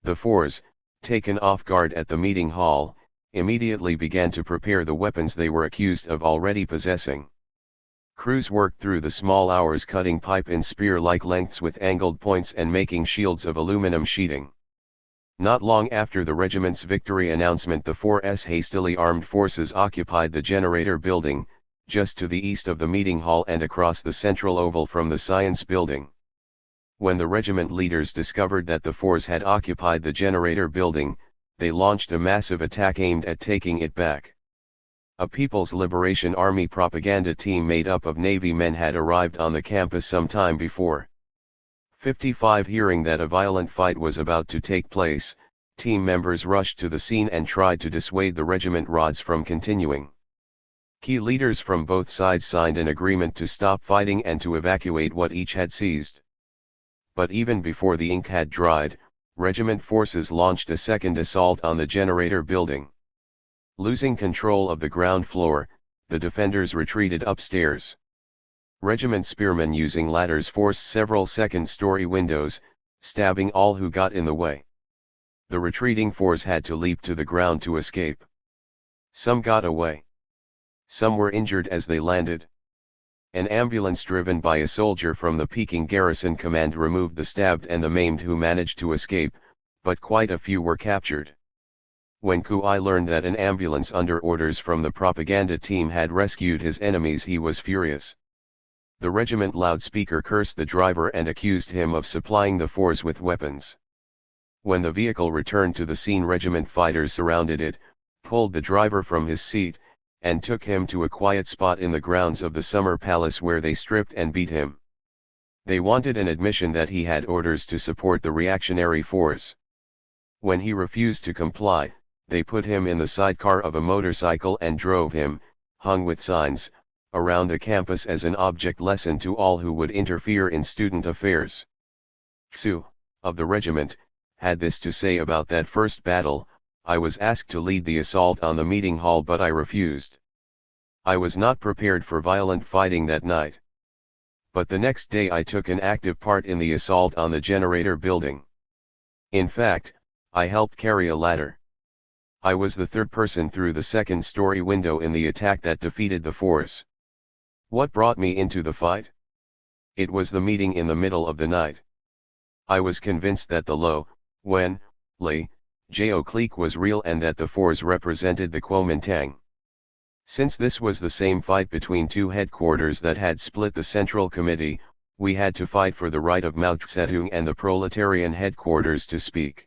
The Force, taken off guard at the meeting hall, immediately began to prepare the weapons they were accused of already possessing. Crews worked through the small hours cutting pipe in spear-like lengths with angled points and making shields of aluminum sheeting. Not long after the regiment's victory announcement the 4's hastily armed forces occupied the generator building, just to the east of the meeting hall and across the central oval from the science building. When the regiment leaders discovered that the Force had occupied the generator building, they launched a massive attack aimed at taking it back. A People's Liberation Army propaganda team made up of Navy men had arrived on the campus some time before. 55 Hearing that a violent fight was about to take place, team members rushed to the scene and tried to dissuade the regiment rods from continuing. Key leaders from both sides signed an agreement to stop fighting and to evacuate what each had seized. But even before the ink had dried, regiment forces launched a second assault on the generator building. Losing control of the ground floor, the defenders retreated upstairs. Regiment spearmen using ladders forced several second-story windows, stabbing all who got in the way. The retreating force had to leap to the ground to escape. Some got away. Some were injured as they landed. An ambulance driven by a soldier from the Peking Garrison Command removed the stabbed and the maimed who managed to escape, but quite a few were captured. When Kui learned that an ambulance under orders from the propaganda team had rescued his enemies, he was furious. The regiment loudspeaker cursed the driver and accused him of supplying the force with weapons. When the vehicle returned to the scene, regiment fighters surrounded it, pulled the driver from his seat, and took him to a quiet spot in the grounds of the Summer Palace where they stripped and beat him. They wanted an admission that he had orders to support the reactionary force. When he refused to comply, they put him in the sidecar of a motorcycle and drove him, hung with signs, around the campus as an object lesson to all who would interfere in student affairs. Xu, of the regiment, had this to say about that first battle: "I was asked to lead the assault on the meeting hall, but I refused. I was not prepared for violent fighting that night. But the next day I took an active part in the assault on the generator building. In fact, I helped carry a ladder. I was the third person through the second-story window in the attack that defeated the force. What brought me into the fight? It was the meeting in the middle of the night. I was convinced that the Lo, Wen, Li, Jo clique was real and that the force represented the Kuomintang. Since this was the same fight between two headquarters that had split the Central Committee, we had to fight for the right of Mao Zedong and the proletarian headquarters to speak.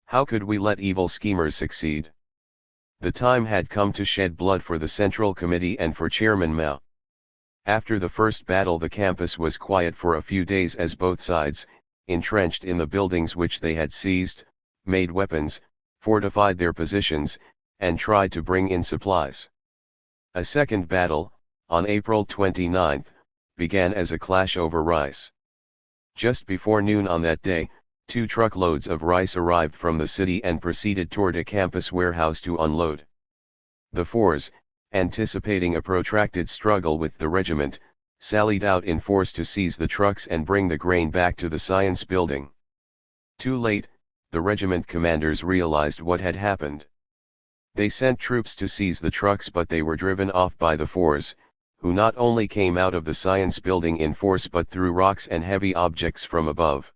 How could we let evil schemers succeed? The time had come to shed blood for the Central Committee and for Chairman Mao. After the first battle, the campus was quiet for a few days as both sides, entrenched in the buildings which they had seized, made weapons, fortified their positions, and tried to bring in supplies. A second battle, on April 29, began as a clash over rice. Just before noon on that day, 2 truckloads of rice arrived from the city and proceeded toward a campus warehouse to unload. The force, anticipating a protracted struggle with the regiment, sallied out in force to seize the trucks and bring the grain back to the science building. Too late, the regiment commanders realized what had happened. They sent troops to seize the trucks, but they were driven off by the force, who not only came out of the science building in force but threw rocks and heavy objects from above.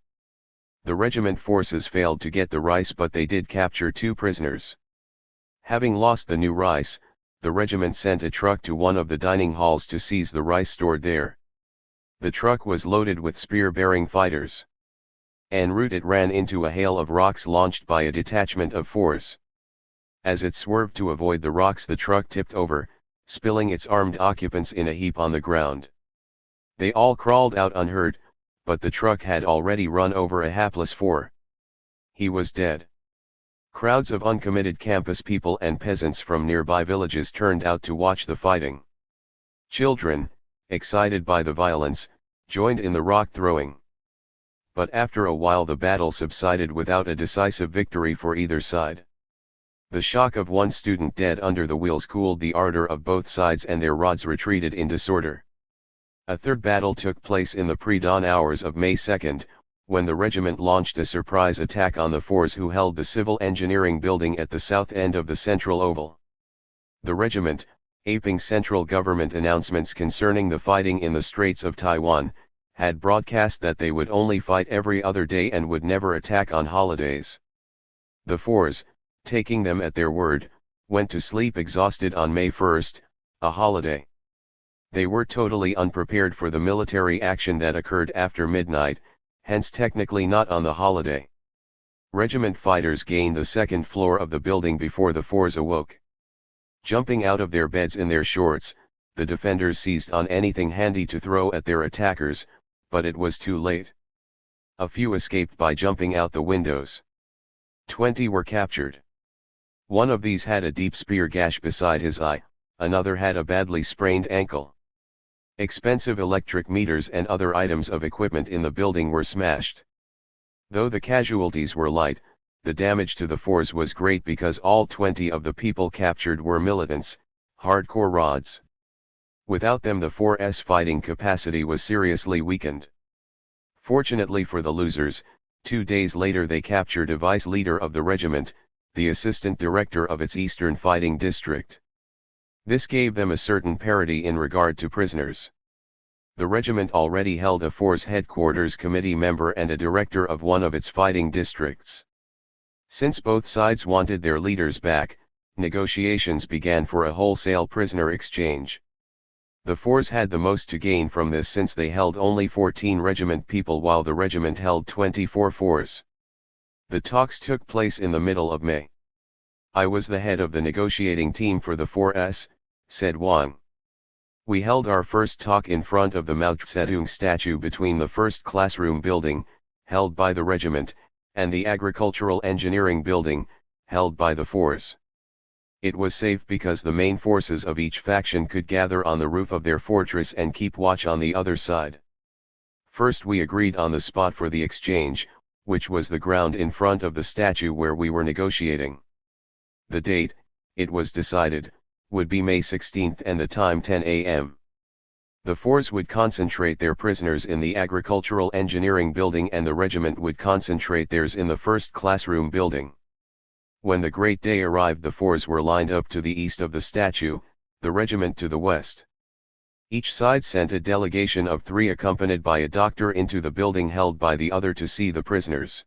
The regiment forces failed to get the rice, but they did capture 2 prisoners. Having lost the new rice, the regiment sent a truck to one of the dining halls to seize the rice stored there. The truck was loaded with spear-bearing fighters. En route it ran into a hail of rocks launched by a detachment of force. As it swerved to avoid the rocks, the truck tipped over, spilling its armed occupants in a heap on the ground. They all crawled out unhurt, but the truck had already run over a hapless 4. He was dead. Crowds of uncommitted campus people and peasants from nearby villages turned out to watch the fighting. Children, excited by the violence, joined in the rock throwing. But after a while the battle subsided without a decisive victory for either side. The shock of one student dead under the wheels cooled the ardor of both sides, and their rods retreated in disorder. A third battle took place in the pre-dawn hours of May 2, when the regiment launched a surprise attack on the force who held the civil engineering building at the south end of the central oval. The regiment, aping central government announcements concerning the fighting in the Straits of Taiwan, had broadcast that they would only fight every other day and would never attack on holidays. The force, taking them at their word, went to sleep exhausted on May 1, a holiday. They were totally unprepared for the military action that occurred after midnight, hence technically not on the holiday. Regiment fighters gained the second floor of the building before the force awoke. Jumping out of their beds in their shorts, the defenders seized on anything handy to throw at their attackers, but it was too late. A few escaped by jumping out the windows. 20 were captured. One of these had a deep spear gash beside his eye, another had a badly sprained ankle. Expensive electric meters and other items of equipment in the building were smashed. Though the casualties were light, the damage to the force was great because all 20 of the people captured were militants, hardcore rods. Without them the 4's fighting capacity was seriously weakened. Fortunately for the losers, 2 days later they captured a vice leader of the regiment, the assistant director of its eastern fighting district. This gave them a certain parity in regard to prisoners. The regiment already held a force headquarters committee member and a director of one of its fighting districts. Since both sides wanted their leaders back, negotiations began for a wholesale prisoner exchange. The Fours had the most to gain from this since they held only 14 regiment people while the regiment held 24 Fours. The talks took place in the middle of May. I was the head of the negotiating team for the 4s, said Wang. We held our first talk in front of the Mao Zedong statue between the first classroom building, held by the regiment, and the agricultural engineering building, held by the Fours. It was safe because the main forces of each faction could gather on the roof of their fortress and keep watch on the other side. First we agreed on the spot for the exchange, which was the ground in front of the statue where we were negotiating. The date, it was decided, would be May 16 and the time 10 a.m. The Fours would concentrate their prisoners in the agricultural engineering building and the regiment would concentrate theirs in the first classroom building. When the great day arrived, the Fours were lined up to the east of the statue, the regiment to the west. Each side sent a delegation of 3 accompanied by a doctor into the building held by the other to see the prisoners.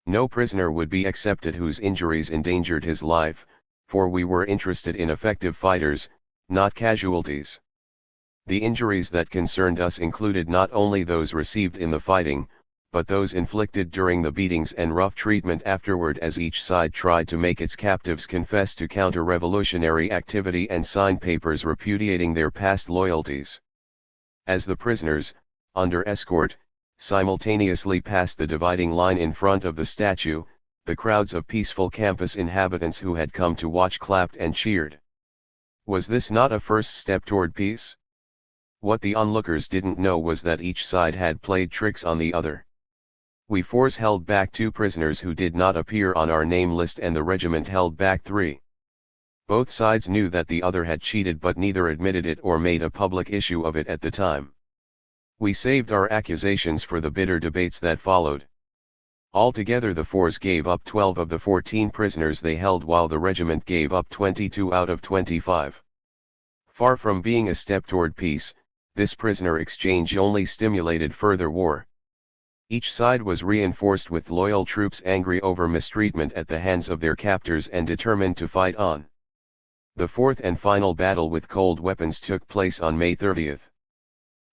No prisoner would be accepted whose injuries endangered his life, for we were interested in effective fighters, not casualties. The injuries that concerned us included not only those received in the fighting, but those inflicted during the beatings and rough treatment afterward, as each side tried to make its captives confess to counter-revolutionary activity and sign papers repudiating their past loyalties. As the prisoners, under escort, simultaneously passed the dividing line in front of the statue, the crowds of peaceful campus inhabitants who had come to watch clapped and cheered. Was this not a first step toward peace? What the onlookers didn't know was that each side had played tricks on the other. We Fours held back 2 prisoners who did not appear on our name list and the regiment held back 3. Both sides knew that the other had cheated, but neither admitted it or made a public issue of it at the time. We saved our accusations for the bitter debates that followed. Altogether the Fours gave up 12 of the 14 prisoners they held while the regiment gave up 22 out of 25. Far from being a step toward peace, this prisoner exchange only stimulated further war. Each side was reinforced with loyal troops angry over mistreatment at the hands of their captors and determined to fight on. The fourth and final battle with cold weapons took place on May 30.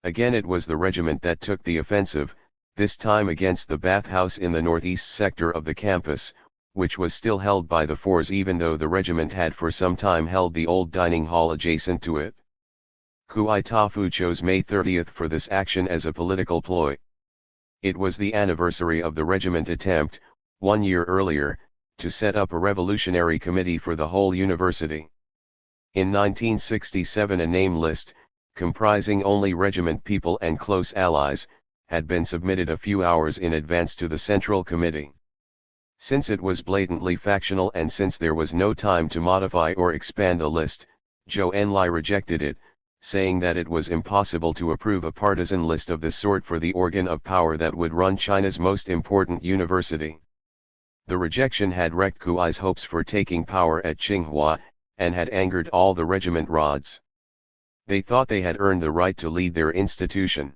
Again it was the regiment that took the offensive, this time against the bathhouse in the northeast sector of the campus, which was still held by the Fours even though the regiment had for some time held the old dining hall adjacent to it. Kui Tafu chose May 30 for this action as a political ploy. It was the anniversary of the regiment attempt, 1 year earlier, to set up a revolutionary committee for the whole university. In 1967 a name list, comprising only regiment people and close allies, had been submitted a few hours in advance to the Central Committee. Since it was blatantly factional and since there was no time to modify or expand the list, Zhou Enlai rejected it, saying that it was impossible to approve a partisan list of this sort for the organ of power that would run China's most important university. The rejection had wrecked Kuai's hopes for taking power at Tsinghua, and had angered all the regiment rods. They thought they had earned the right to lead their institution.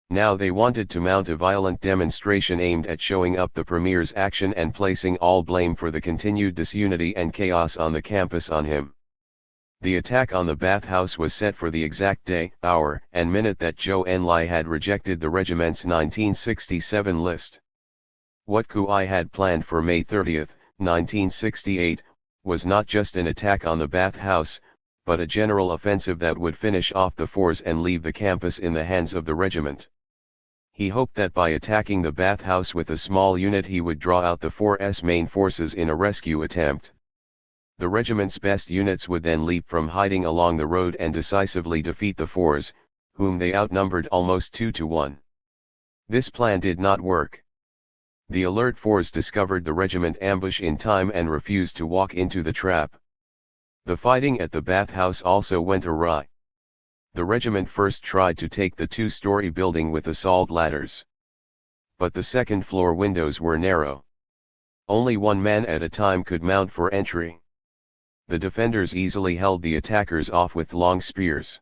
Now they wanted to mount a violent demonstration aimed at showing up the premier's action and placing all blame for the continued disunity and chaos on the campus on him. The attack on the bathhouse was set for the exact day, hour, and minute that Zhou Enlai had rejected the regiment's 1967 list. What Kuai had planned for May 30, 1968, was not just an attack on the bathhouse, but a general offensive that would finish off the Fours and leave the campus in the hands of the regiment. He hoped that by attacking the bathhouse with a small unit he would draw out the 4's main forces in a rescue attempt. The regiment's best units would then leap from hiding along the road and decisively defeat the Fours, whom they outnumbered almost 2-1. This plan did not work. The alert Fours discovered the regiment ambush in time and refused to walk into the trap. The fighting at the bathhouse also went awry. The regiment first tried to take the 2-story building with assault ladders. But the second-floor windows were narrow. Only one man at a time could mount for entry. The defenders easily held the attackers off with long spears.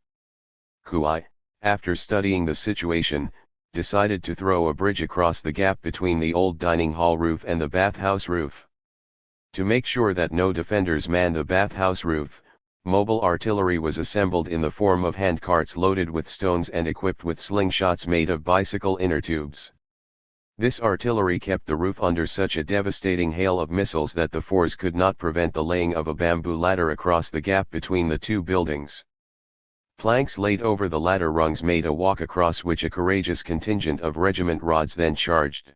Kuai, after studying the situation, decided to throw a bridge across the gap between the old dining hall roof and the bathhouse roof. To make sure that no defenders manned the bathhouse roof, mobile artillery was assembled in the form of handcarts loaded with stones and equipped with slingshots made of bicycle inner tubes. This artillery kept the roof under such a devastating hail of missiles that the force could not prevent the laying of a bamboo ladder across the gap between the two buildings. Planks laid over the ladder rungs made a walk across which a courageous contingent of regiment rods then charged.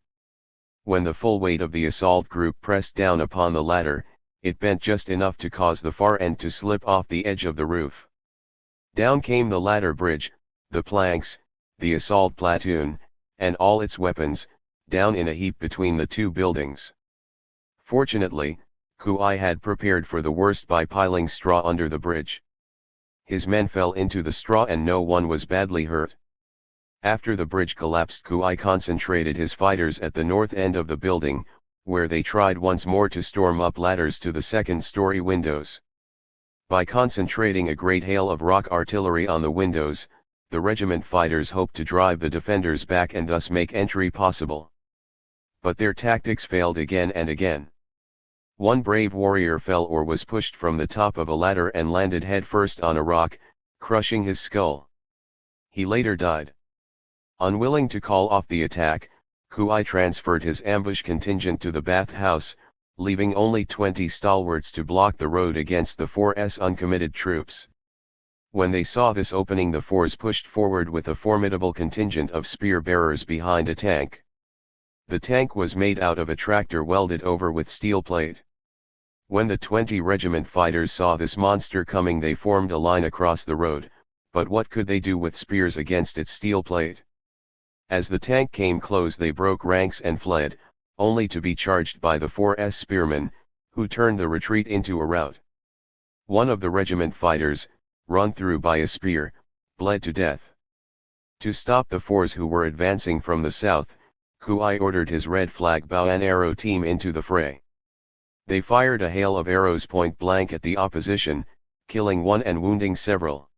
When the full weight of the assault group pressed down upon the ladder, it bent just enough to cause the far end to slip off the edge of the roof. Down came the ladder bridge, the planks, the assault platoon, and all its weapons, down in a heap between the two buildings. Fortunately, Kui had prepared for the worst by piling straw under the bridge. His men fell into the straw and no one was badly hurt. After the bridge collapsed, Kui concentrated his fighters at the north end of the building, where they tried once more to storm up ladders to the second-story windows. By concentrating a great hail of rock artillery on the windows, the regiment fighters hoped to drive the defenders back and thus make entry possible. But their tactics failed again and again. One brave warrior fell or was pushed from the top of a ladder and landed headfirst on a rock, crushing his skull. He later died. Unwilling to call off the attack, Kui transferred his ambush contingent to the bathhouse, leaving only 20 stalwarts to block the road against the Force's uncommitted troops. When they saw this opening, the Force pushed forward with a formidable contingent of spear-bearers behind a tank. The tank was made out of a tractor welded over with steel plate. When the 20 regiment fighters saw this monster coming, they formed a line across the road, but what could they do with spears against its steel plate? As the tank came close, they broke ranks and fled, only to be charged by the Force spearmen, who turned the retreat into a rout. One of the regiment fighters, run through by a spear, bled to death. To stop the Force who were advancing from the south, Kui ordered his red flag bow and arrow team into the fray. They fired a hail of arrows point blank at the opposition, killing one and wounding several.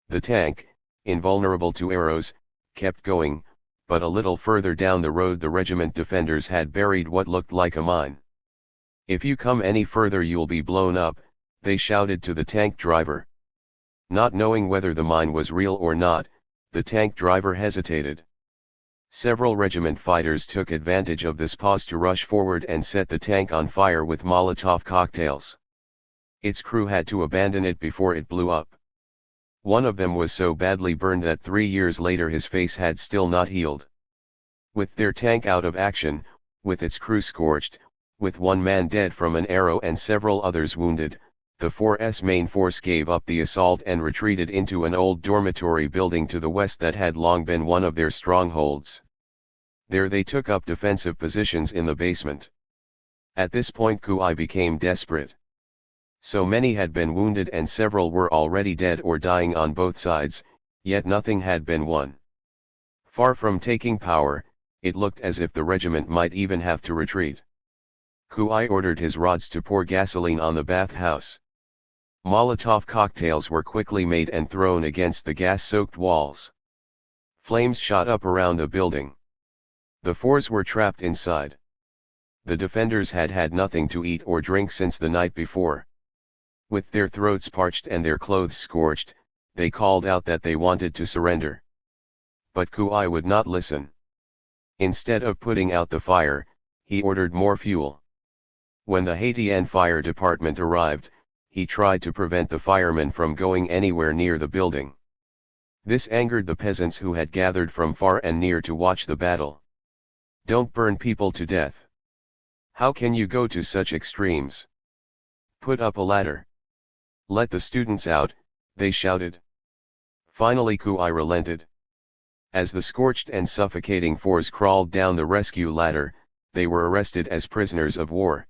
The tank, invulnerable to arrows, kept going, but a little further down the road the regiment defenders had buried what looked like a mine. "If you come any further you'll be blown up," they shouted to the tank driver. Not knowing whether the mine was real or not, the tank driver hesitated. Several regiment fighters took advantage of this pause to rush forward and set the tank on fire with Molotov cocktails. Its crew had to abandon it before it blew up. One of them was so badly burned that 3 years later his face had still not healed. With their tank out of action, with its crew scorched, with one man dead from an arrow and several others wounded, the Force's main force gave up the assault and retreated into an old dormitory building to the west that had long been one of their strongholds. There they took up defensive positions in the basement. At this point Kui became desperate. So many had been wounded and several were already dead or dying on both sides, yet nothing had been won. Far from taking power, it looked as if the regiment might even have to retreat. Kui ordered his rods to pour gasoline on the bathhouse. Molotov cocktails were quickly made and thrown against the gas-soaked walls. Flames shot up around the building. The Force were trapped inside. The defenders had had nothing to eat or drink since the night before. With their throats parched and their clothes scorched, they called out that they wanted to surrender. But Kui would not listen. Instead of putting out the fire, he ordered more fuel. When the Haitian fire department arrived, he tried to prevent the firemen from going anywhere near the building. This angered the peasants who had gathered from far and near to watch the battle. "Don't burn people to death. How can you go to such extremes? Put up a ladder. Let the students out," they shouted. Finally Kui relented. As the scorched and suffocating Force crawled down the rescue ladder, they were arrested as prisoners of war.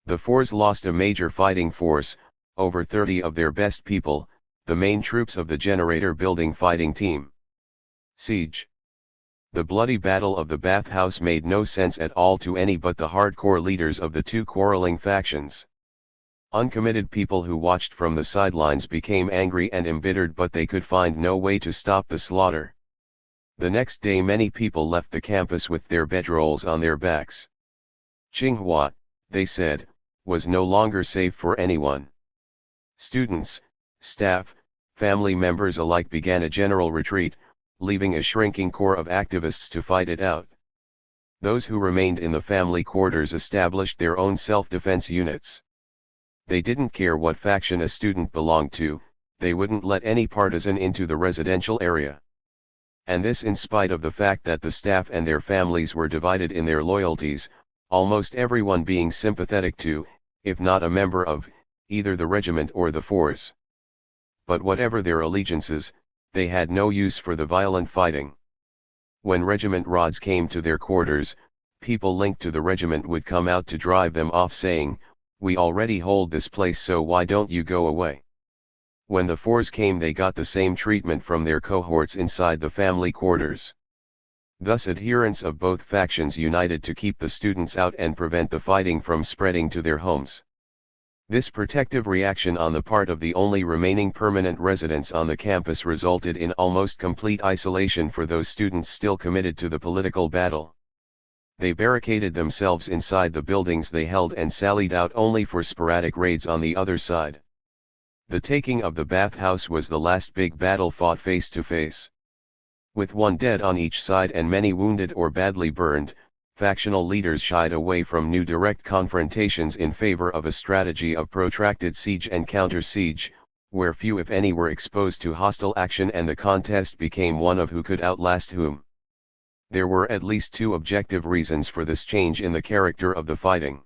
The Force lost a major fighting force, over 30 of their best people, the main troops of the generator building fighting team. Siege. The bloody battle of the bathhouse made no sense at all to any but the hardcore leaders of the two quarreling factions. Uncommitted people who watched from the sidelines became angry and embittered, but they could find no way to stop the slaughter. The next day many people left the campus with their bedrolls on their backs. "Tsinghua," they said, was no longer safe for anyone. Students, staff, family members alike began a general retreat, leaving a shrinking core of activists to fight it out. Those who remained in the family quarters established their own self-defense units. They didn't care what faction a student belonged to, they wouldn't let any partisan into the residential area. And this in spite of the fact that the staff and their families were divided in their loyalties, almost everyone being sympathetic to, if not a member of, either the regiment or the force. But whatever their allegiances, they had no use for the violent fighting. When regiment rods came to their quarters, people linked to the regiment would come out to drive them off saying, "We already hold this place, so why don't you go away?" When the fours came, they got the same treatment from their cohorts inside the family quarters. Thus adherents of both factions united to keep the students out and prevent the fighting from spreading to their homes. This protective reaction on the part of the only remaining permanent residents on the campus resulted in almost complete isolation for those students still committed to the political battle. They barricaded themselves inside the buildings they held and sallied out only for sporadic raids on the other side. The taking of the bathhouse was the last big battle fought face to face. With one dead on each side and many wounded or badly burned, factional leaders shied away from new direct confrontations in favor of a strategy of protracted siege and counter-siege, where few if any were exposed to hostile action and the contest became one of who could outlast whom. There were at least two objective reasons for this change in the character of the fighting.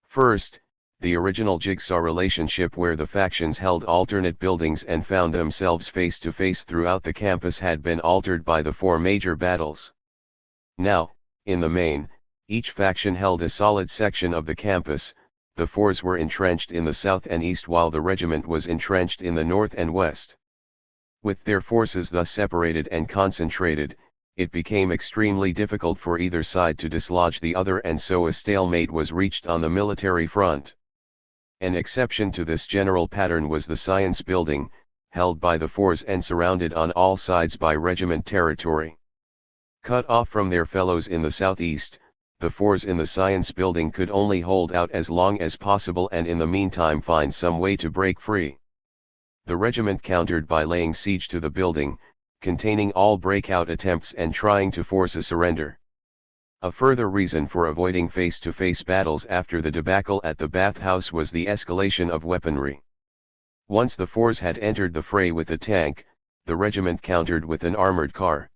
First, the original jigsaw relationship where the factions held alternate buildings and found themselves face to face throughout the campus had been altered by the four major battles. Now, in the main, each faction held a solid section of the campus. The fours were entrenched in the south and east while the regiment was entrenched in the north and west. With their forces thus separated and concentrated, it became extremely difficult for either side to dislodge the other, and so a stalemate was reached on the military front. An exception to this general pattern was the science building, held by the fours and surrounded on all sides by regiment territory. Cut off from their fellows in the southeast, the fours in the science building could only hold out as long as possible and in the meantime find some way to break free. The regiment countered by laying siege to the building, containing all breakout attempts and trying to force a surrender. A further reason for avoiding face-to-face battles after the debacle at the bathhouse was the escalation of weaponry. Once the fours had entered the fray with a tank, the regiment countered with an armored car.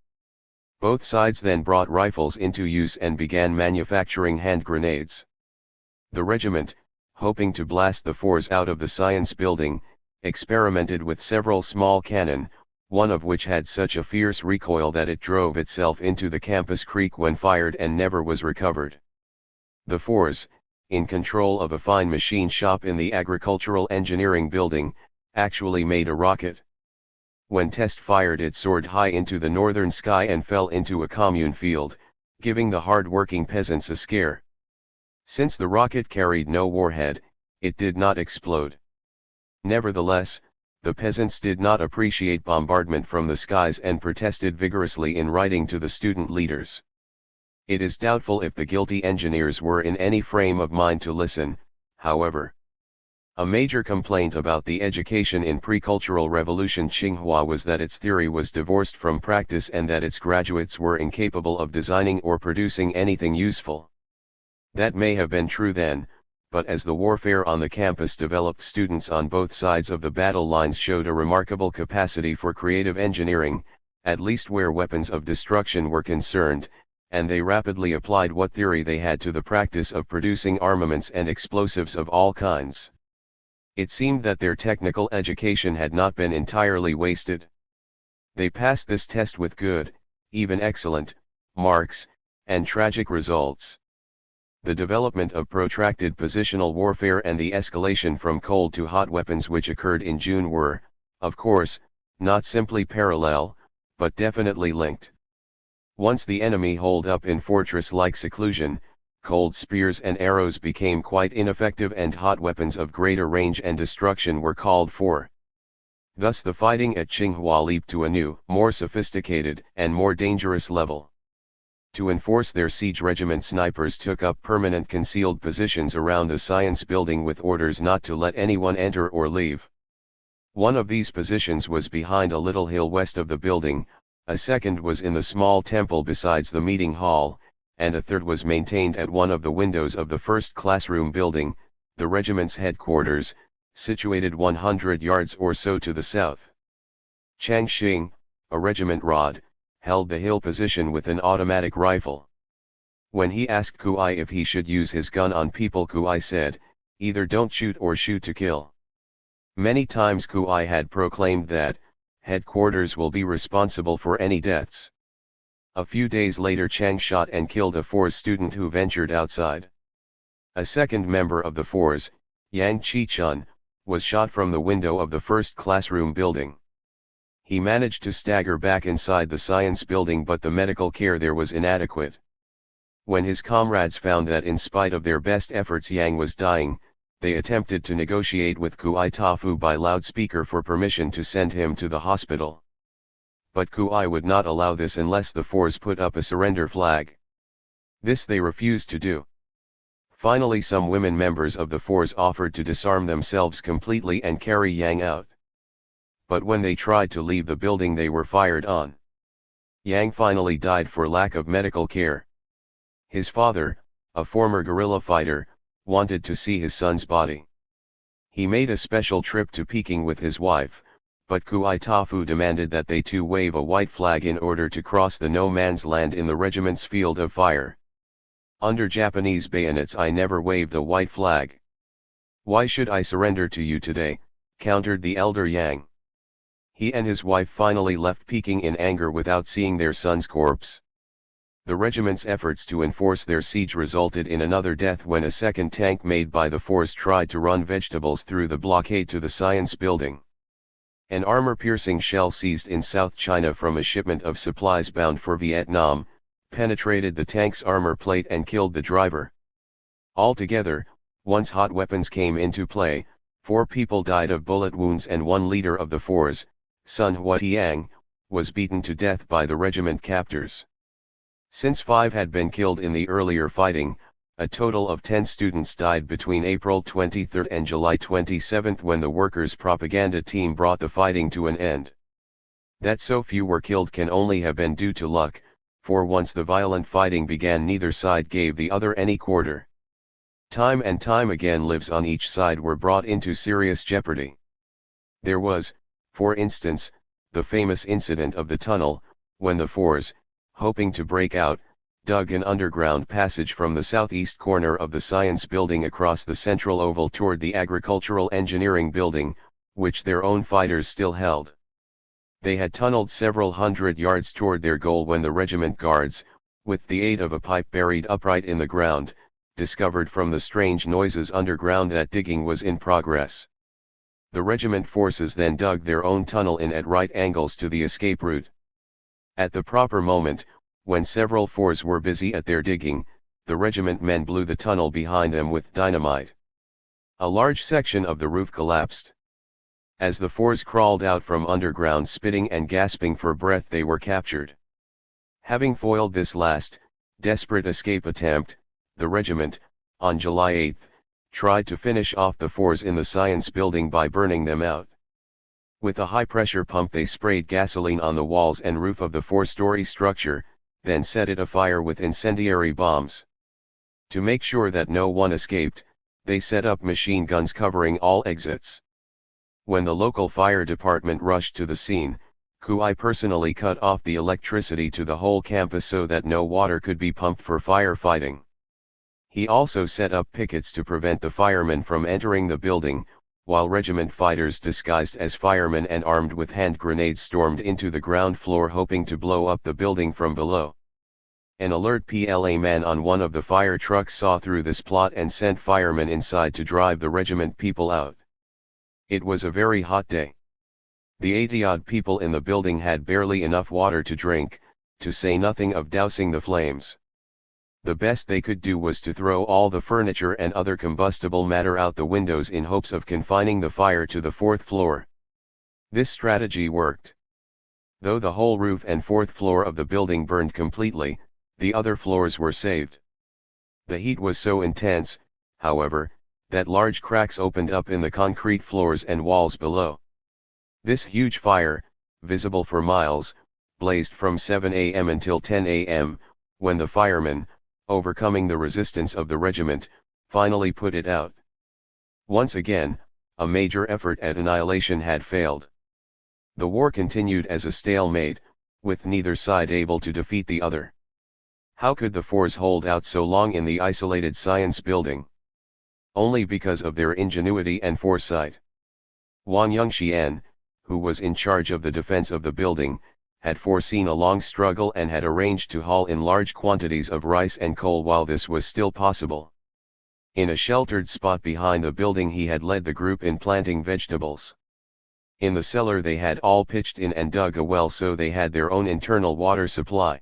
Both sides then brought rifles into use and began manufacturing hand grenades. The regiment, hoping to blast the fours out of the science building, experimented with several small cannon, one of which had such a fierce recoil that it drove itself into the campus creek when fired and never was recovered. The fours, in control of a fine machine shop in the agricultural engineering building, actually made a rocket. When test fired, it soared high into the northern sky and fell into a commune field, giving the hard-working peasants a scare. Since the rocket carried no warhead, it did not explode. Nevertheless, the peasants did not appreciate bombardment from the skies and protested vigorously in writing to the student leaders. It is doubtful if the guilty engineers were in any frame of mind to listen, however. A major complaint about the education in pre-cultural revolution Tsinghua was that its theory was divorced from practice and that its graduates were incapable of designing or producing anything useful. That may have been true then, but as the warfare on the campus developed, students on both sides of the battle lines showed a remarkable capacity for creative engineering, at least where weapons of destruction were concerned, and they rapidly applied what theory they had to the practice of producing armaments and explosives of all kinds. It seemed that their technical education had not been entirely wasted. They passed this test with good, even excellent, marks, and tragic results. The development of protracted positional warfare and the escalation from cold to hot weapons which occurred in June were, of course, not simply parallel, but definitely linked. Once the enemy holed up in fortress-like seclusion, cold spears and arrows became quite ineffective and hot weapons of greater range and destruction were called for. Thus the fighting at Tsinghua leaped to a new, more sophisticated, and more dangerous level. To enforce their siege, regiment snipers took up permanent concealed positions around the science building with orders not to let anyone enter or leave. One of these positions was behind a little hill west of the building, a second was in the small temple besides the meeting hall, and a third was maintained at one of the windows of the first classroom building, the regiment's headquarters, situated 100 yards or so to the south. Chang Xing, a regiment rod, held the hill position with an automatic rifle. When he asked Kuai if he should use his gun on people, Kuai said, "Either don't shoot or shoot to kill." Many times Kuai had proclaimed that, headquarters will be responsible for any deaths. A few days later Chang shot and killed a force student who ventured outside. A second member of the force, Yang Chi-chun, was shot from the window of the first classroom building. He managed to stagger back inside the science building, but the medical care there was inadequate. When his comrades found that in spite of their best efforts Yang was dying, they attempted to negotiate with Kuai Tafu by loudspeaker for permission to send him to the hospital. But Kuai would not allow this unless the force put up a surrender flag. This they refused to do. Finally, some women members of the force offered to disarm themselves completely and carry Yang out. But when they tried to leave the building they were fired on. Yang finally died for lack of medical care. His father, a former guerrilla fighter, wanted to see his son's body. He made a special trip to Peking with his wife, but Kuai Tafu demanded that they too wave a white flag in order to cross the no man's land in the regiment's field of fire. Under Japanese bayonets I never waved a white flag. Why should I surrender to you today? Countered the elder Yang. He and his wife finally left Peking in anger without seeing their son's corpse. The regiment's efforts to enforce their siege resulted in another death when a second tank made by the force tried to run vegetables through the blockade to the science building. An armor-piercing shell seized in South China from a shipment of supplies bound for Vietnam, penetrated the tank's armor plate and killed the driver. Altogether, once hot weapons came into play, 4 people died of bullet wounds and one leader of the force, Sun Huatiang, was beaten to death by the regiment captors. Since 5 had been killed in the earlier fighting, a total of 10 students died between April 23 and July 27 when the workers' propaganda team brought the fighting to an end. That so few were killed can only have been due to luck, for once the violent fighting began neither side gave the other any quarter. Time and time again lives on each side were brought into serious jeopardy. There was, for instance, the famous incident of the tunnel, when the force, hoping to break out, dug an underground passage from the southeast corner of the science building across the central oval toward the agricultural engineering building, which their own fighters still held. They had tunneled several hundred yards toward their goal when the regiment guards, with the aid of a pipe buried upright in the ground, discovered from the strange noises underground that digging was in progress. The regiment forces then dug their own tunnel in at right angles to the escape route. At the proper moment, when several forces were busy at their digging, the regiment men blew the tunnel behind them with dynamite. A large section of the roof collapsed. As the force crawled out from underground spitting and gasping for breath, they were captured. Having foiled this last, desperate escape attempt, the regiment, on July 8, tried to finish off the force in the science building by burning them out. With a high-pressure pump they sprayed gasoline on the walls and roof of the 4-story structure, then set it afire with incendiary bombs. To make sure that no one escaped, they set up machine guns covering all exits. When the local fire department rushed to the scene, Kuai personally cut off the electricity to the whole campus so that no water could be pumped for firefighting. He also set up pickets to prevent the firemen from entering the building, while regiment fighters disguised as firemen and armed with hand grenades stormed into the ground floor hoping to blow up the building from below. An alert PLA man on one of the fire trucks saw through this plot and sent firemen inside to drive the regiment people out. It was a very hot day. The 80-odd people in the building had barely enough water to drink, to say nothing of dousing the flames. The best they could do was to throw all the furniture and other combustible matter out the windows in hopes of confining the fire to the 4th floor. This strategy worked. Though the whole roof and 4th floor of the building burned completely, The other floors were saved. The heat was so intense, however, that large cracks opened up in the concrete floors and walls below. This huge fire, visible for miles, blazed from 7 a.m. until 10 a.m., when the firemen, overcoming the resistance of the regiment, finally put it out. Once again, a major effort at annihilation had failed. The war continued as a stalemate, with neither side able to defeat the other. How could the fours hold out so long in the isolated science building? Only because of their ingenuity and foresight. Wang Yongxian, who was in charge of the defense of the building, had foreseen a long struggle and had arranged to haul in large quantities of rice and coal while this was still possible. In a sheltered spot behind the building he had led the group in planting vegetables. In the cellar they had all pitched in and dug a well so they had their own internal water supply.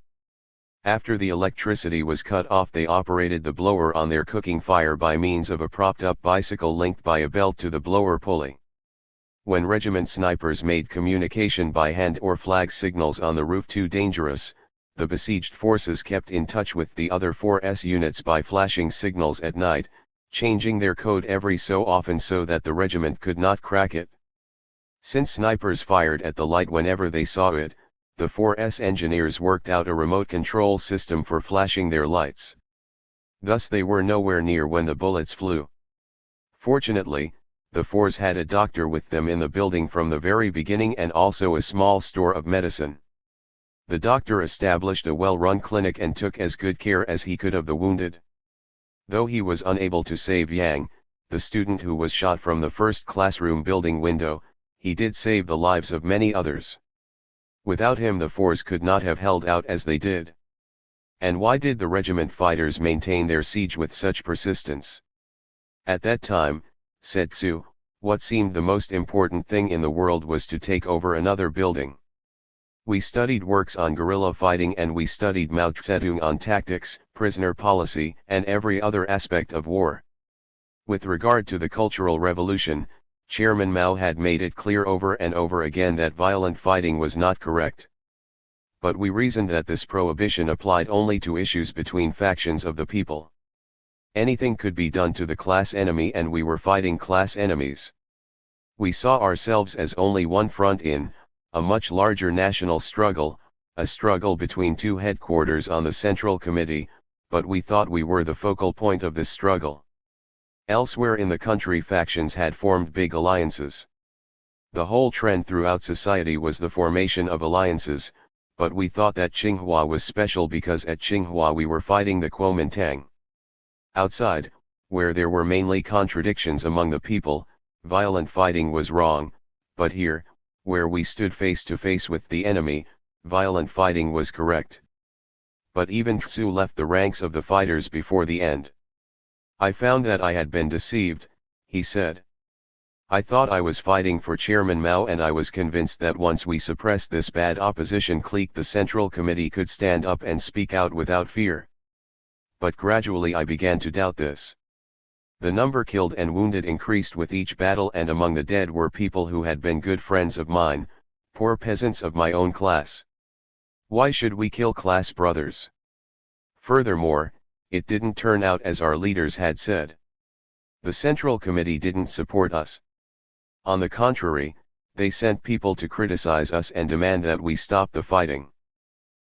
After the electricity was cut off they operated the blower on their cooking fire by means of a propped-up bicycle linked by a belt to the blower pulley. When regiment snipers made communication by hand or flag signals on the roof too dangerous, the besieged forces kept in touch with the other 4S units by flashing signals at night, changing their code every so often so that the regiment could not crack it. Since snipers fired at the light whenever they saw it, the 4S engineers worked out a remote control system for flashing their lights. Thus they were nowhere near when the bullets flew. Fortunately, the fours had a doctor with them in the building from the very beginning and also a small store of medicine. The doctor established a well-run clinic and took as good care as he could of the wounded. Though he was unable to save Yang, the student who was shot from the first classroom building window, he did save the lives of many others. Without him the fours could not have held out as they did. And why did the regiment fighters maintain their siege with such persistence? At that time, said Tzu, what seemed the most important thing in the world was to take over another building. We studied works on guerrilla fighting and we studied Mao Zedong on tactics, prisoner policy, and every other aspect of war. With regard to the Cultural Revolution, Chairman Mao had made it clear over and over again that violent fighting was not correct. But we reasoned that this prohibition applied only to issues between factions of the people. Anything could be done to the class enemy and we were fighting class enemies. We saw ourselves as only one front in a much larger national struggle, a struggle between two headquarters on the Central Committee, but we thought we were the focal point of this struggle. Elsewhere in the country factions had formed big alliances. The whole trend throughout society was the formation of alliances, but we thought that Tsinghua was special because at Tsinghua we were fighting the Kuomintang. Outside, where there were mainly contradictions among the people, violent fighting was wrong, but here, where we stood face to face with the enemy, violent fighting was correct. But even Tzu left the ranks of the fighters before the end. I found that I had been deceived, he said. I thought I was fighting for Chairman Mao and I was convinced that once we suppressed this bad opposition clique the Central Committee could stand up and speak out without fear. But gradually I began to doubt this. The number killed and wounded increased with each battle and among the dead were people who had been good friends of mine, poor peasants of my own class. Why should we kill class brothers? Furthermore, it didn't turn out as our leaders had said. The Central Committee didn't support us. On the contrary, they sent people to criticize us and demand that we stop the fighting.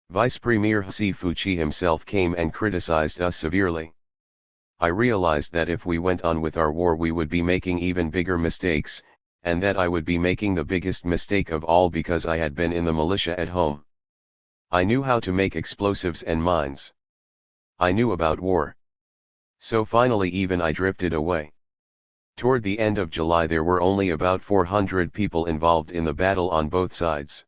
Vice Premier Hsi Fuqi himself came and criticized us severely. I realized that if we went on with our war we would be making even bigger mistakes, and that I would be making the biggest mistake of all because I had been in the militia at home. I knew how to make explosives and mines. I knew about war. So finally even I drifted away. Toward the end of July there were only about 400 people involved in the battle on both sides.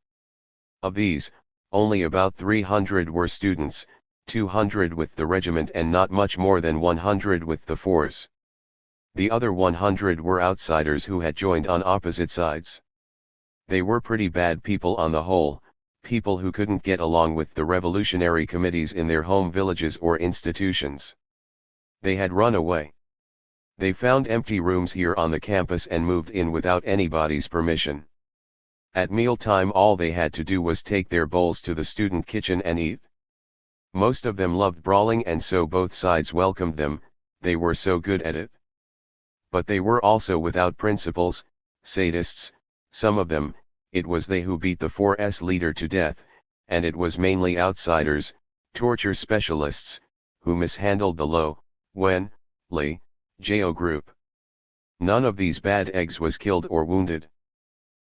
Of these, only about 300 were students, 200 with the regiment and not much more than 100 with the fours. The other 100 were outsiders who had joined on opposite sides. They were pretty bad people on the whole, people who couldn't get along with the revolutionary committees in their home villages or institutions. They had run away. They found empty rooms here on the campus and moved in without anybody's permission. At mealtime all they had to do was take their bowls to the student kitchen and eat. Most of them loved brawling, and so both sides welcomed them, they were so good at it. But they were also without principles, sadists, some of them. It was they who beat the 4S leader to death, and it was mainly outsiders, torture specialists, who mishandled the Lo, Wen, Li, Jo group. None of these bad eggs was killed or wounded.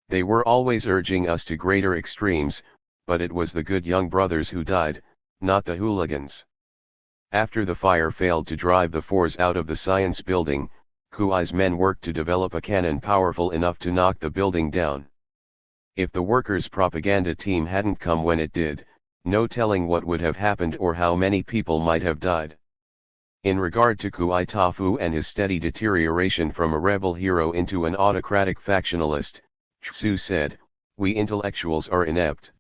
They were always urging us to greater extremes, but it was the good young brothers who died, not the hooligans. After the fire failed to drive the fours out of the science building, Kuai's men worked to develop a cannon powerful enough to knock the building down. If the workers' propaganda team hadn't come when it did, no telling what would have happened or how many people might have died. In regard to Kuai Tafu and his steady deterioration from a rebel hero into an autocratic factionalist, Tsu said, "We intellectuals are inept.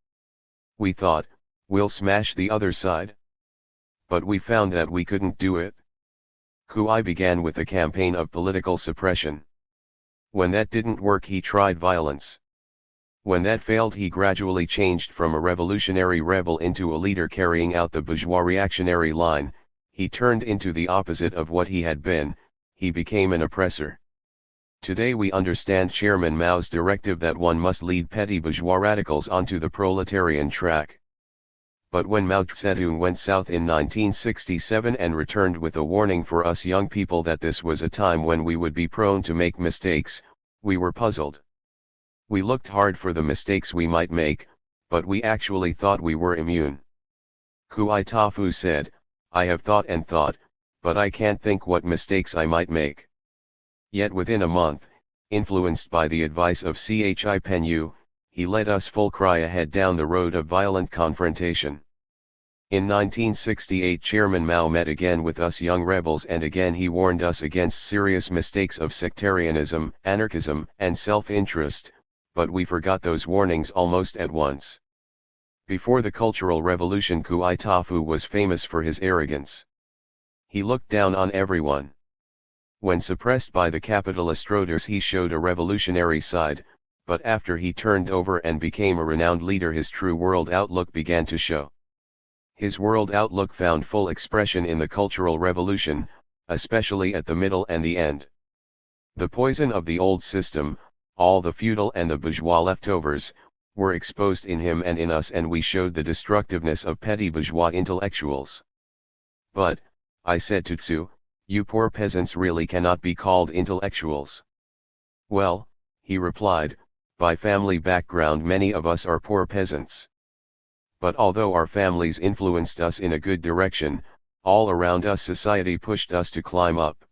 We thought, we'll smash the other side. But we found that we couldn't do it." Kuai began with a campaign of political suppression. When that didn't work, he tried violence. When that failed, he gradually changed from a revolutionary rebel into a leader carrying out the bourgeois reactionary line. He turned into the opposite of what he had been, he became an oppressor. Today we understand Chairman Mao's directive that one must lead petty bourgeois radicals onto the proletarian track. But when Mao Zedong went south in 1967 and returned with a warning for us young people that this was a time when we would be prone to make mistakes, we were puzzled. We looked hard for the mistakes we might make, but we actually thought we were immune. Kuai Tafu said, "I have thought and thought, but I can't think what mistakes I might make." Yet within a month, influenced by the advice of Chi Penyu, he led us full cry ahead down the road of violent confrontation. In 1968 Chairman Mao met again with us young rebels, and again he warned us against serious mistakes of sectarianism, anarchism, and self-interest, but we forgot those warnings almost at once. Before the Cultural Revolution, Kuai Tafu was famous for his arrogance. He looked down on everyone. When suppressed by the capitalist roaders, he showed a revolutionary side, but after he turned over and became a renowned leader, his true world outlook began to show. His world outlook found full expression in the Cultural Revolution, especially at the middle and the end. The poison of the old system, all the feudal and the bourgeois leftovers, were exposed in him and in us, and we showed the destructiveness of petty bourgeois intellectuals. "But," I said to Tsu, "you poor peasants really cannot be called intellectuals." "Well," he replied, "by family background many of us are poor peasants. But although our families influenced us in a good direction, all around us society pushed us to climb up.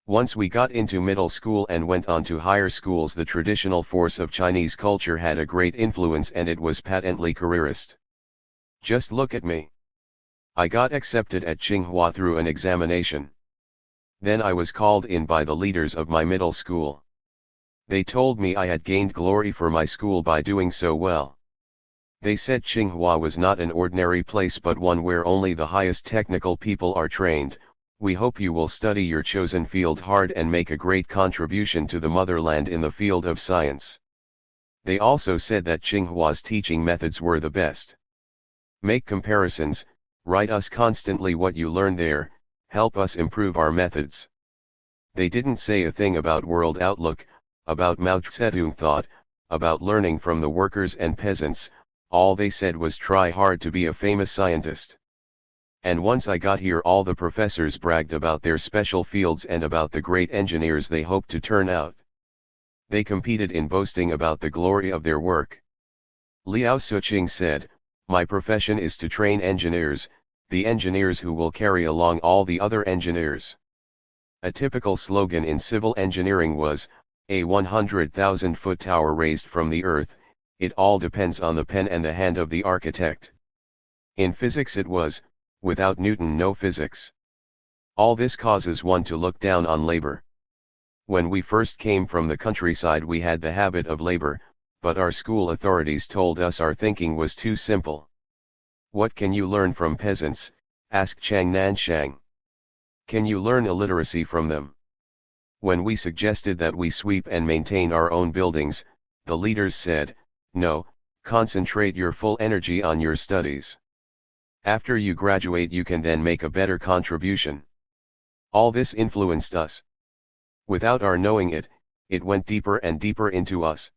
Once we got into middle school and went on to higher schools, the traditional force of Chinese culture had a great influence, and it was patently careerist. Just look at me. I got accepted at Tsinghua through an examination. Then I was called in by the leaders of my middle school. They told me I had gained glory for my school by doing so well. They said Tsinghua was not an ordinary place but one where only the highest technical people are trained. We hope you will study your chosen field hard and make a great contribution to the motherland in the field of science. They also said that Tsinghua's teaching methods were the best. Make comparisons, write us constantly what you learn there, help us improve our methods. They didn't say a thing about world outlook, about Mao Zedong thought, about learning from the workers and peasants. All they said was try hard to be a famous scientist. And once I got here, all the professors bragged about their special fields and about the great engineers they hoped to turn out. They competed in boasting about the glory of their work. Liao Suqing said, "My profession is to train engineers, the engineers who will carry along all the other engineers." A typical slogan in civil engineering was, "A 100,000-foot tower raised from the earth, it all depends on the pen and the hand of the architect." In physics it was, "Without Newton no physics." All this causes one to look down on labor. When we first came from the countryside we had the habit of labor, but our school authorities told us our thinking was too simple. "What can you learn from peasants?" asked Chang Nanshang. "Can you learn illiteracy from them?" When we suggested that we sweep and maintain our own buildings, the leaders said, "No, concentrate your full energy on your studies." After you graduate you can then make a better contribution. All this influenced us. Without our knowing it, it went deeper and deeper into us.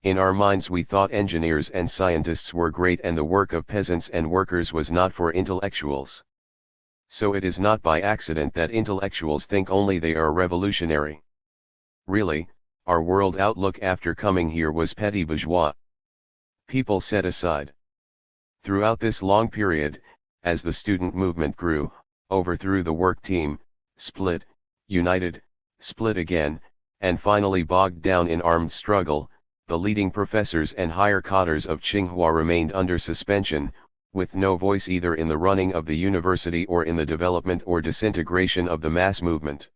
In our minds we thought engineers and scientists were great and the work of peasants and workers was not for intellectuals. So it is not by accident that intellectuals think only they are revolutionary. Really, our world outlook after coming here was petty bourgeois. People set aside. Throughout this long period, as the student movement grew, overthrew the work team, split, united, split again, and finally bogged down in armed struggle, the leading professors and higher cadres of Tsinghua remained under suspension, with no voice either in the running of the university or in the development or disintegration of the mass movement.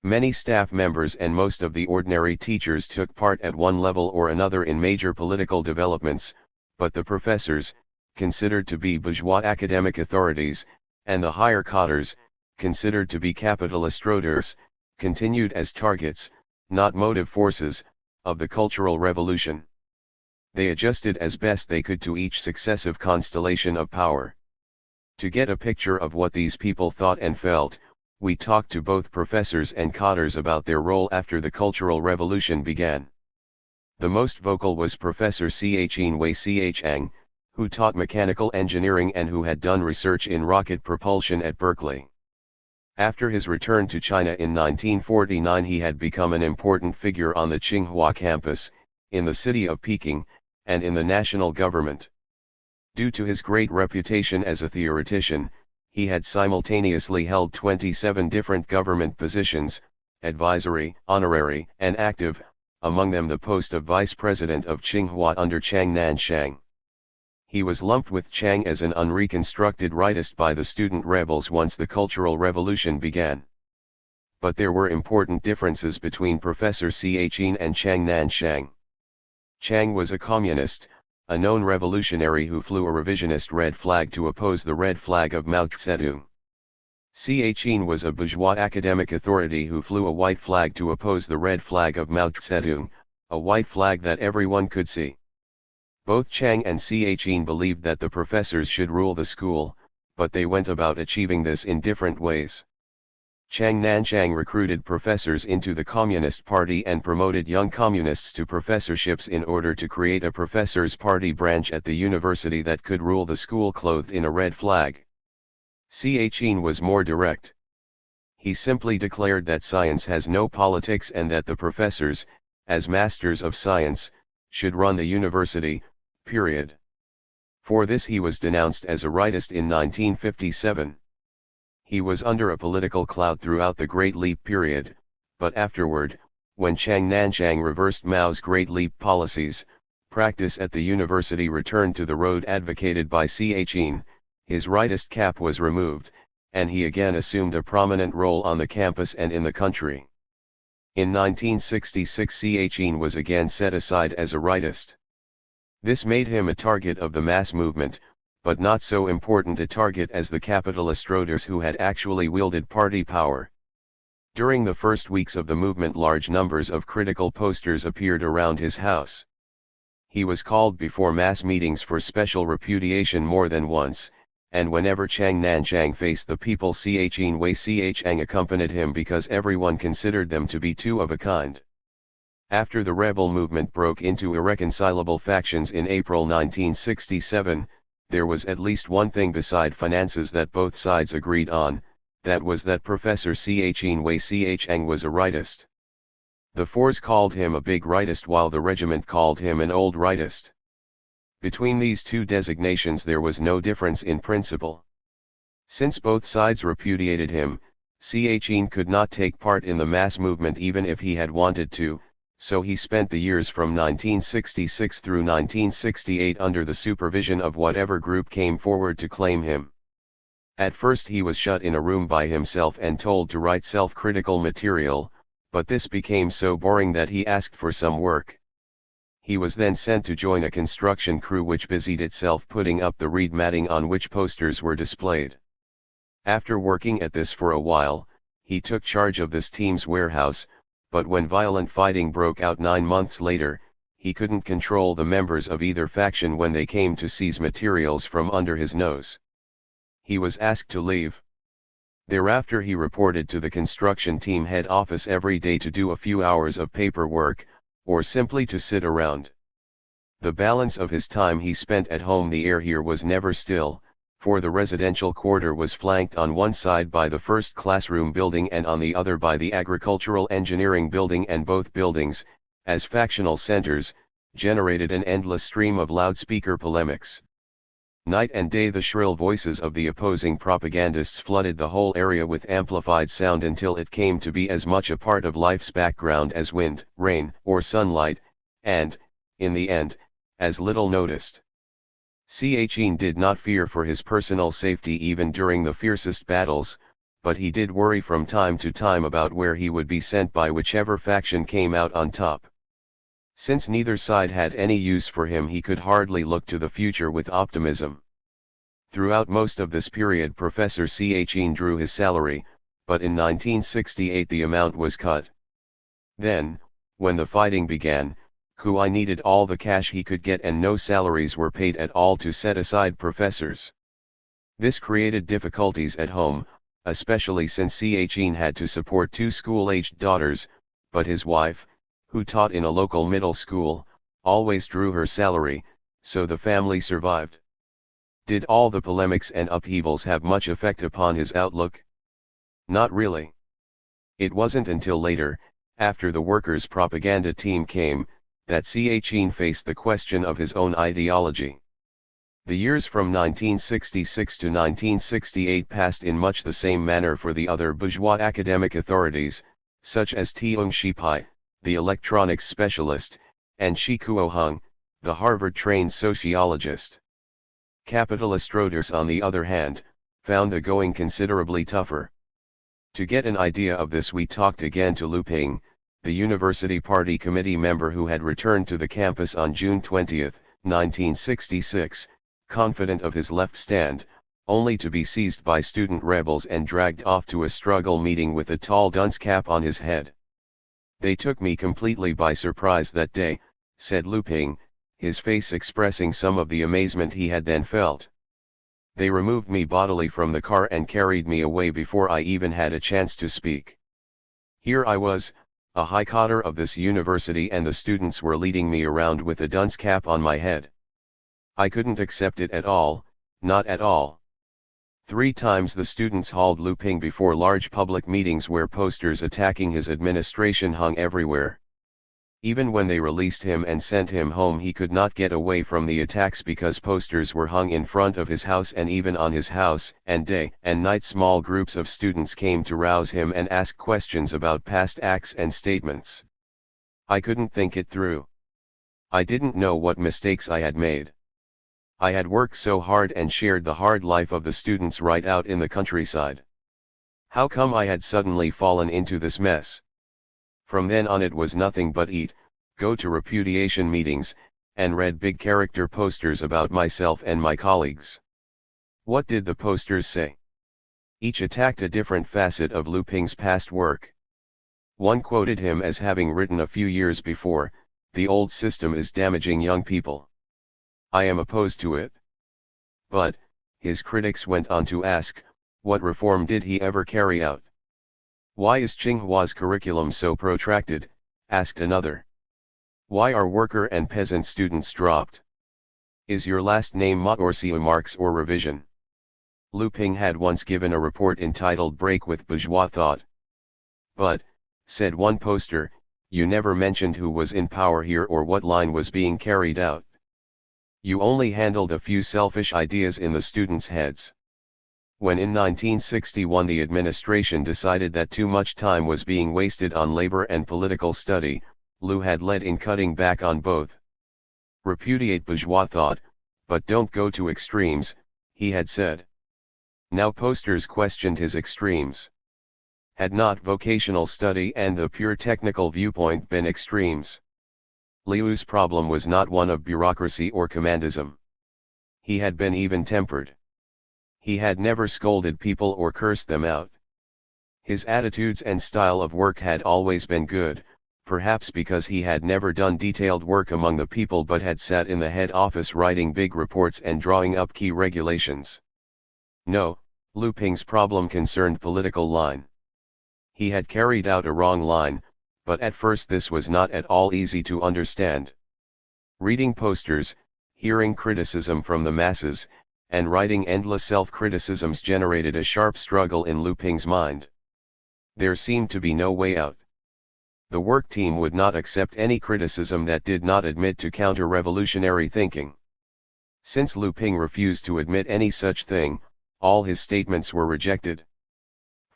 Many staff members and most of the ordinary teachers took part at one level or another in major political developments, but the professors, considered to be bourgeois academic authorities, and the higher cadres, considered to be capitalist roaders, continued as targets, not motive forces, of the Cultural Revolution. They adjusted as best they could to each successive constellation of power. To get a picture of what these people thought and felt, we talked to both professors and cadres about their role after the Cultural Revolution began. The most vocal was Professor Chien Wei Chiang, who taught mechanical engineering and who had done research in rocket propulsion at Berkeley. After his return to China in 1949 he had become an important figure on the Tsinghua campus, in the city of Peking, and in the national government. Due to his great reputation as a theoretician, he had simultaneously held 27 different government positions, advisory, honorary, and active, among them the post of vice president of Tsinghua under Chang Nanshang. He was lumped with Chang as an unreconstructed rightist by the student rebels once the Cultural Revolution began. But there were important differences between Professor Chien and Chang Nanshang. Chang was a communist, a known revolutionary who flew a revisionist red flag to oppose the red flag of Mao Zedong. Chien was a bourgeois academic authority who flew a white flag to oppose the red flag of Mao Zedong, a white flag that everyone could see. Both Chang and Chien believed that the professors should rule the school, but they went about achieving this in different ways. Chang Nanshang recruited professors into the Communist Party and promoted young communists to professorships in order to create a professors' party branch at the university that could rule the school clothed in a red flag. Chien was more direct. He simply declared that science has no politics and that the professors, as masters of science, should run the university, period. For this he was denounced as a rightist in 1957. He was under a political cloud throughout the Great Leap period, but afterward, when Chang Nanshang reversed Mao's Great Leap policies, practice at the university returned to the road advocated by Chien, his rightist cap was removed, and he again assumed a prominent role on the campus and in the country. In 1966 Chien was again set aside as a rightist. This made him a target of the mass movement, but not so important a target as the capitalist roaders who had actually wielded party power. During the first weeks of the movement large numbers of critical posters appeared around his house. He was called before mass meetings for special repudiation more than once, and whenever Chang Nanshang faced the people Chien Wei Chiang accompanied him because everyone considered them to be two of a kind. After the rebel movement broke into irreconcilable factions in April 1967, there was at least one thing beside finances that both sides agreed on, that was that Professor Chien Wei Chiang was a rightist. The force called him a big rightist while the regiment called him an old rightist. Between these two designations there was no difference in principle. Since both sides repudiated him, Chien could not take part in the mass movement even if he had wanted to, so he spent the years from 1966 through 1968 under the supervision of whatever group came forward to claim him. At first he was shut in a room by himself and told to write self-critical material, but this became so boring that he asked for some work. He was then sent to join a construction crew which busied itself putting up the reed matting on which posters were displayed. After working at this for a while, he took charge of this team's warehouse, but when violent fighting broke out 9 months later, he couldn't control the members of either faction when they came to seize materials from under his nose. He was asked to leave. Thereafter he reported to the construction team head office every day to do a few hours of paperwork, or simply to sit around. The balance of his time he spent at home. The air here was never still, for the residential quarter was flanked on one side by the first classroom building and on the other by the agricultural engineering building, and both buildings, as factional centers, generated an endless stream of loudspeaker polemics. Night and day the shrill voices of the opposing propagandists flooded the whole area with amplified sound until it came to be as much a part of life's background as wind, rain, or sunlight, and, in the end, as little noticed. Hinton did not fear for his personal safety even during the fiercest battles, but he did worry from time to time about where he would be sent by whichever faction came out on top. Since neither side had any use for him, he could hardly look to the future with optimism. Throughout most of this period Professor Hinton drew his salary, but in 1968 the amount was cut. Then, when the fighting began, Kui needed all the cash he could get and no salaries were paid at all to set aside professors. This created difficulties at home, especially since Hinton had to support two school-aged daughters, but his wife, who taught in a local middle school, always drew her salary, so the family survived. Did all the polemics and upheavals have much effect upon his outlook? Not really. It wasn't until later, after the workers' propaganda team came, that Hinton faced the question of his own ideology. The years from 1966 to 1968 passed in much the same manner for the other bourgeois academic authorities, such as Tiong Shipai, the electronics specialist, and Shi Kuo-hung, the Harvard-trained sociologist. Capitalist Roders, on the other hand, found the going considerably tougher. To get an idea of this we talked again to Lu Ping, the University Party committee member who had returned to the campus on June 20, 1966, confident of his left stand, only to be seized by student rebels and dragged off to a struggle meeting with a tall dunce cap on his head. "They took me completely by surprise that day," said Lu Ping, his face expressing some of the amazement he had then felt. "They removed me bodily from the car and carried me away before I even had a chance to speak. Here I was, a high coder of this university, and the students were leading me around with a dunce cap on my head. I couldn't accept it at all, not at all." 3 times the students hauled Lu Ping before large public meetings where posters attacking his administration hung everywhere. Even when they released him and sent him home, he could not get away from the attacks because posters were hung in front of his house and even on his house, and day and night small groups of students came to rouse him and ask questions about past acts and statements. I couldn't think it through. I didn't know what mistakes I had made. I had worked so hard and shared the hard life of the students right out in the countryside. How come I had suddenly fallen into this mess? From then on it was nothing but eat, go to repudiation meetings, and read big character posters about myself and my colleagues. What did the posters say? Each attacked a different facet of Lu Ping's past work. One quoted him as having written a few years before, "The old system is damaging young people. I am opposed to it." But, his critics went on to ask, what reform did he ever carry out? "Why is Tsinghua's curriculum so protracted?" asked another. "Why are worker and peasant students dropped? Is your last name Ma or Siu Marx or revision?" Lu Ping had once given a report entitled "Break with Bourgeois Thought." "But," said one poster, "you never mentioned who was in power here or what line was being carried out. You only handled a few selfish ideas in the students' heads." When in 1961 the administration decided that too much time was being wasted on labor and political study, Lu had led in cutting back on both. "Repudiate bourgeois thought, but don't go to extremes," he had said. Now posters questioned his extremes. Had not vocational study and the pure technical viewpoint been extremes? Liu's problem was not one of bureaucracy or commandism. He had been even-tempered. He had never scolded people or cursed them out. His attitudes and style of work had always been good, perhaps because he had never done detailed work among the people but had sat in the head office writing big reports and drawing up key regulations. No, Lu Ping's problem concerned political line. He had carried out a wrong line, but at first this was not at all easy to understand. Reading posters, hearing criticism from the masses, and writing endless self-criticisms generated a sharp struggle in Lu Ping's mind. There seemed to be no way out. The work team would not accept any criticism that did not admit to counter-revolutionary thinking. Since Lu Ping refused to admit any such thing, all his statements were rejected.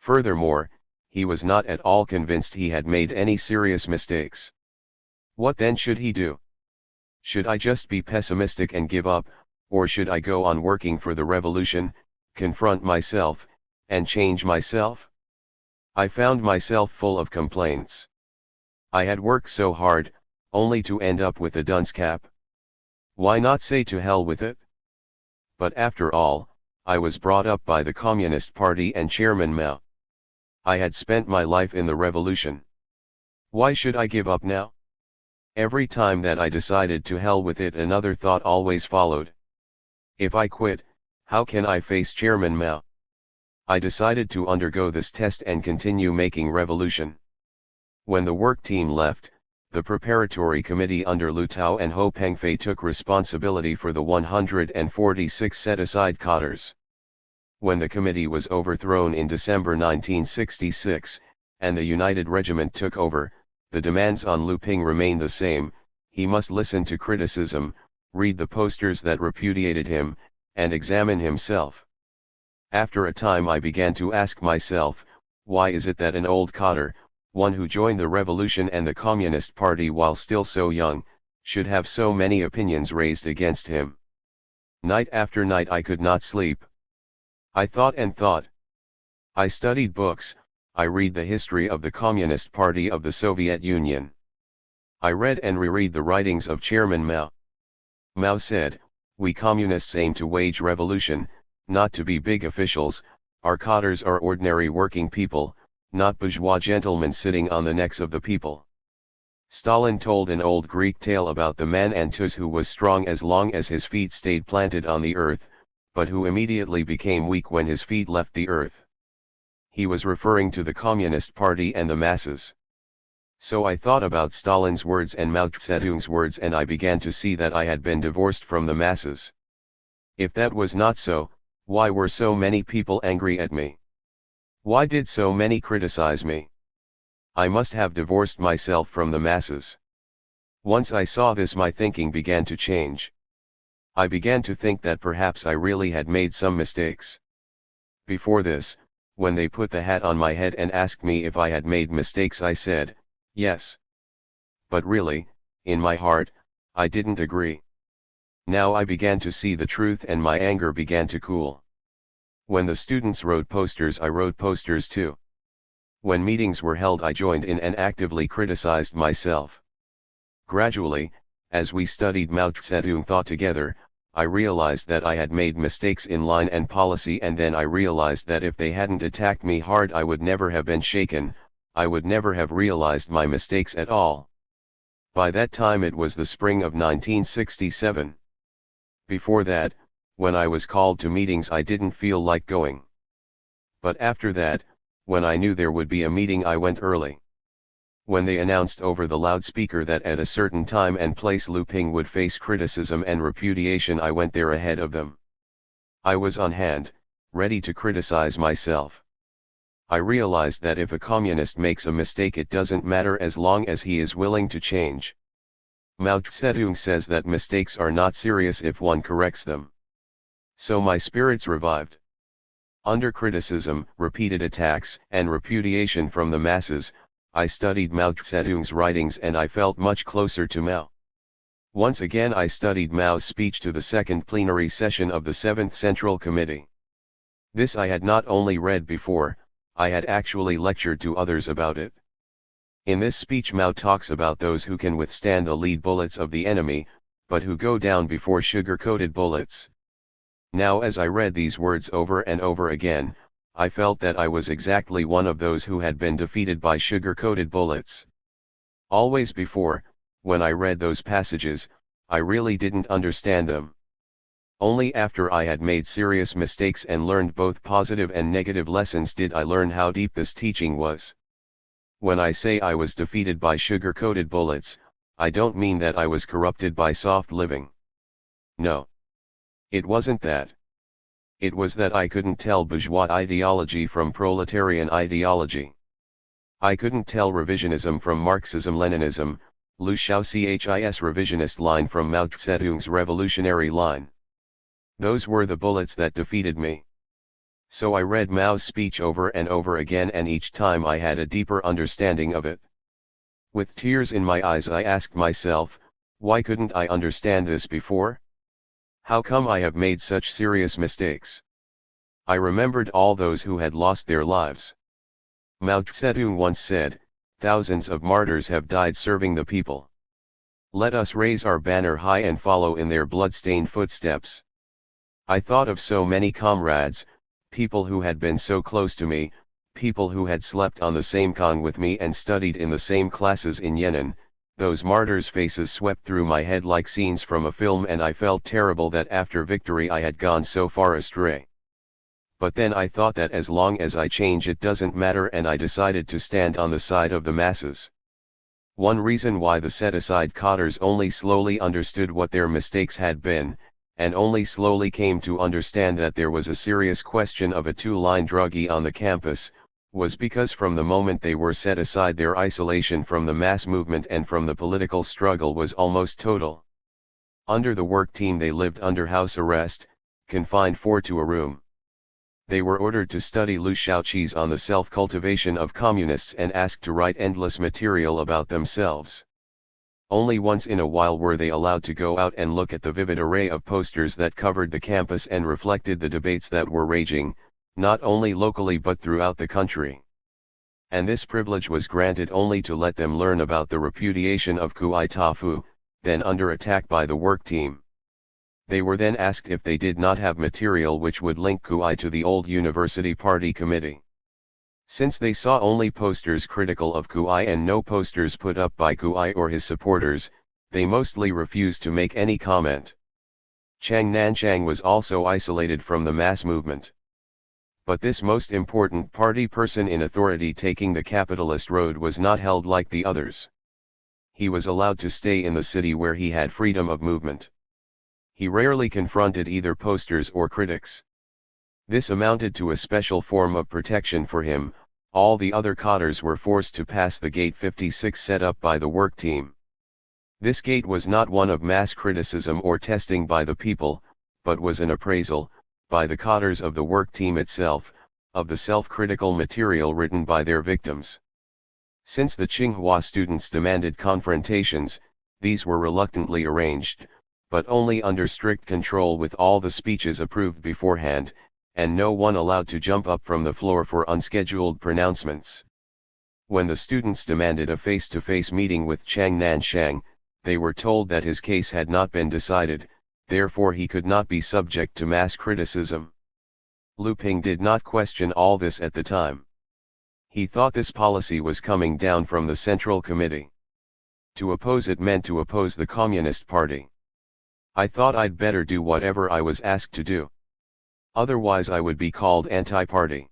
Furthermore, he was not at all convinced he had made any serious mistakes. What then should he do? Should I just be pessimistic and give up, or should I go on working for the revolution, confront myself, and change myself? I found myself full of complaints. I had worked so hard, only to end up with a dunce cap. Why not say to hell with it? But after all, I was brought up by the Communist Party and Chairman Mao. I had spent my life in the revolution. Why should I give up now? Every time that I decided to hell with it, another thought always followed. If I quit, how can I face Chairman Mao? I decided to undergo this test and continue making revolution. When the work team left, the preparatory committee under Lu Tao and Ho Pengfei took responsibility for the 146 set-aside cadres. When the committee was overthrown in December 1966, and the United Regiment took over, the demands on Lu Ping remained the same: he must listen to criticism, read the posters that repudiated him, and examine himself. After a time I began to ask myself, why is it that an old cadre, one who joined the revolution and the Communist Party while still so young, should have so many opinions raised against him? Night after night I could not sleep. I thought and thought. I studied books, I read the history of the Communist Party of the Soviet Union. I read and reread the writings of Chairman Mao. Mao said, "We communists aim to wage revolution, not to be big officials. Our cadres are ordinary working people, not bourgeois gentlemen sitting on the necks of the people." Stalin told an old Greek tale about the man Antus who was strong as long as his feet stayed planted on the earth, but who immediately became weak when his feet left the earth. He was referring to the Communist Party and the masses. So I thought about Stalin's words and Mao Zedong's words, and I began to see that I had been divorced from the masses. If that was not so, why were so many people angry at me? Why did so many criticize me? I must have divorced myself from the masses. Once I saw this, my thinking began to change. I began to think that perhaps I really had made some mistakes. Before this, when they put the hat on my head and asked me if I had made mistakes, I said, yes. But really, in my heart, I didn't agree. Now I began to see the truth and my anger began to cool. When the students wrote posters, I wrote posters too. When meetings were held, I joined in and actively criticized myself. Gradually, as we studied Mao Zedong thought together, I realized that I had made mistakes in line and policy, and then I realized that if they hadn't attacked me hard, I would never have been shaken, I would never have realized my mistakes at all. By that time it was the spring of 1967. Before that, when I was called to meetings, I didn't feel like going. But after that, when I knew there would be a meeting, I went early. When they announced over the loudspeaker that at a certain time and place Lu Ping would face criticism and repudiation, I went there ahead of them. I was on hand, ready to criticize myself. I realized that if a communist makes a mistake, it doesn't matter as long as he is willing to change. Mao Zedong says that mistakes are not serious if one corrects them. So my spirits revived. Under criticism, repeated attacks, and repudiation from the masses, I studied Mao Zedong's writings and I felt much closer to Mao. Once again I studied Mao's speech to the second plenary session of the 7th Central Committee. This I had not only read before, I had actually lectured to others about it. In this speech Mao talks about those who can withstand the lead bullets of the enemy, but who go down before sugar-coated bullets. Now as I read these words over and over again, I felt that I was exactly one of those who had been defeated by sugar-coated bullets. Always before, when I read those passages, I really didn't understand them. Only after I had made serious mistakes and learned both positive and negative lessons did I learn how deep this teaching was. When I say I was defeated by sugar-coated bullets, I don't mean that I was corrupted by soft living. No. It wasn't that. It was that I couldn't tell bourgeois ideology from proletarian ideology. I couldn't tell revisionism from Marxism-Leninism, Liu Shaoxi's revisionist line from Mao Zedong's revolutionary line. Those were the bullets that defeated me. So I read Mao's speech over and over again, and each time I had a deeper understanding of it. With tears in my eyes I asked myself, why couldn't I understand this before? How come I have made such serious mistakes? I remembered all those who had lost their lives. Mao Zedong once said, "Thousands of martyrs have died serving the people. Let us raise our banner high and follow in their blood-stained footsteps." I thought of so many comrades, people who had been so close to me, people who had slept on the same kong with me and studied in the same classes in Hinton. Those martyrs' faces swept through my head like scenes from a film, and I felt terrible that after victory I had gone so far astray. But then I thought that as long as I change it doesn't matter, and I decided to stand on the side of the masses. One reason why the set-aside cadres only slowly understood what their mistakes had been, and only slowly came to understand that there was a serious question of a two-line druggie on the campus, was because from the moment they were set aside their isolation from the mass movement and from the political struggle was almost total. Under the work team they lived under house arrest, confined to a room. They were ordered to study Liu Shaoqi's on the self-cultivation of communists and asked to write endless material about themselves. Only once in a while were they allowed to go out and look at the vivid array of posters that covered the campus and reflected the debates that were raging, not only locally but throughout the country. And this privilege was granted only to let them learn about the repudiation of Kuai-Tafu, then under attack by the work team. They were then asked if they did not have material which would link Kuai to the old University Party Committee. Since they saw only posters critical of Kuai and no posters put up by Kuai or his supporters, they mostly refused to make any comment. Chang Nanchang was also isolated from the mass movement. But this most important party person in authority taking the capitalist road was not held like the others. He was allowed to stay in the city where he had freedom of movement. He rarely confronted either posters or critics. This amounted to a special form of protection for him. All the other cadres were forced to pass the Gate 56 set up by the work team. This gate was not one of mass criticism or testing by the people, but was an appraisal, by the cadres of the work team itself, of the self-critical material written by their victims. Since the Tsinghua students demanded confrontations, these were reluctantly arranged, but only under strict control with all the speeches approved beforehand, and no one allowed to jump up from the floor for unscheduled pronouncements. When the students demanded a face-to-face meeting with Chang Nanchang, they were told that his case had not been decided, therefore he could not be subject to mass criticism. Lu Ping did not question all this at the time. He thought this policy was coming down from the Central Committee. To oppose it meant to oppose the Communist Party. I thought I'd better do whatever I was asked to do. Otherwise I would be called anti-party.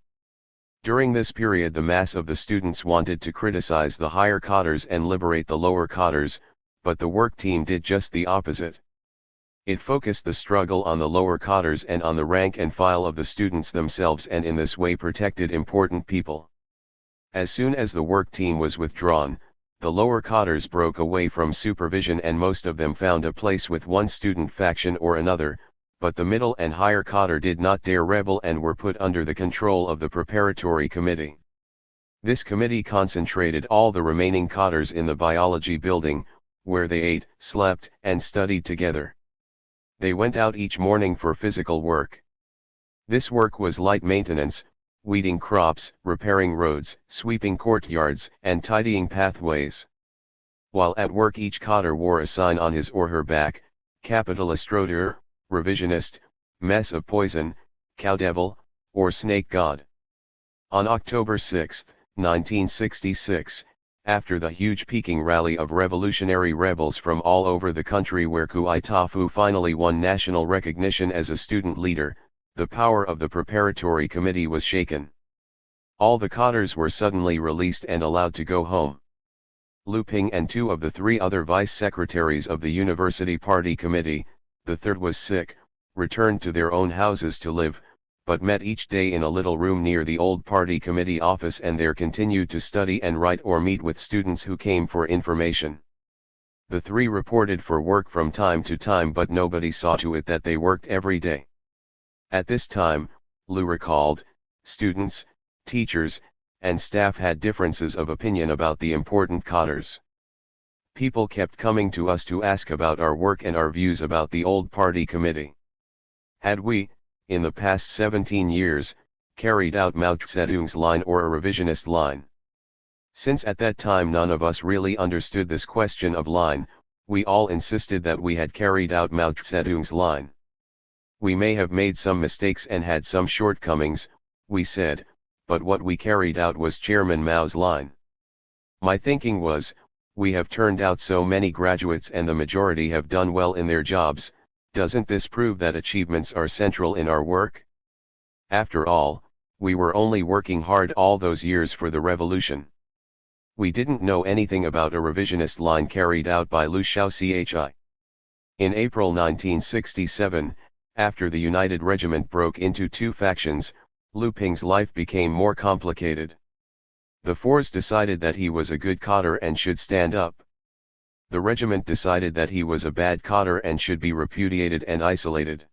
During this period the mass of the students wanted to criticize the higher cadres and liberate the lower cadres, but the work team did just the opposite. It focused the struggle on the lower cadres and on the rank and file of the students themselves, and in this way protected important people. As soon as the work team was withdrawn, the lower cadres broke away from supervision and most of them found a place with one student faction or another, but the middle and higher cadre did not dare rebel and were put under the control of the preparatory committee. This committee concentrated all the remaining cadres in the biology building, where they ate, slept, and studied together. They went out each morning for physical work. This work was light maintenance, weeding crops, repairing roads, sweeping courtyards, and tidying pathways. While at work each cadre wore a sign on his or her back: capitalist roader, revisionist, mess of poison, cow devil, or snake god. On October 6, 1966, After the huge Peking rally of revolutionary rebels from all over the country where Kui Tafu finally won national recognition as a student leader, the power of the preparatory committee was shaken. All the cadres were suddenly released and allowed to go home. Lu Ping and 2 of the 3 other vice secretaries of the university party committee, the third was sick, returned to their own houses to live, but met each day in a little room near the old party committee office and there continued to study and write or meet with students who came for information. The 3 reported for work from time to time, but nobody saw to it that they worked every day. At this time, Lu recalled, students, teachers, and staff had differences of opinion about the important cadres. People kept coming to us to ask about our work and our views about the old party committee. Had we, in the past 17 years, carried out Mao Zedong's line or a revisionist line? Since at that time none of us really understood this question of line, we all insisted that we had carried out Mao Zedong's line. We may have made some mistakes and had some shortcomings, we said, but what we carried out was Chairman Mao's line. My thinking was, we have turned out so many graduates and the majority have done well in their jobs. Doesn't this prove that achievements are central in our work? After all, we were only working hard all those years for the revolution. We didn't know anything about a revisionist line carried out by Liu Shaochi. In April 1967, after the United Regiment broke into 2 factions, Lu Ping's life became more complicated. The force decided that he was a good cadre and should stand up. The regiment decided that he was a bad cadre and should be repudiated and isolated.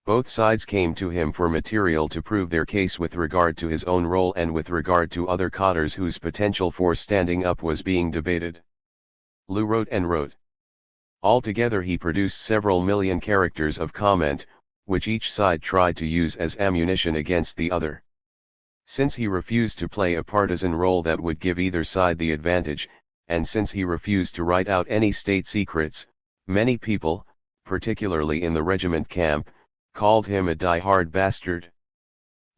Both sides came to him for material to prove their case with regard to his own role and with regard to other cadres whose potential for standing up was being debated. Lu wrote and wrote. Altogether he produced several million characters of comment, which each side tried to use as ammunition against the other. Since he refused to play a partisan role that would give either side the advantage, and since he refused to write out any state secrets, many people, particularly in the regiment camp, called him a die-hard bastard.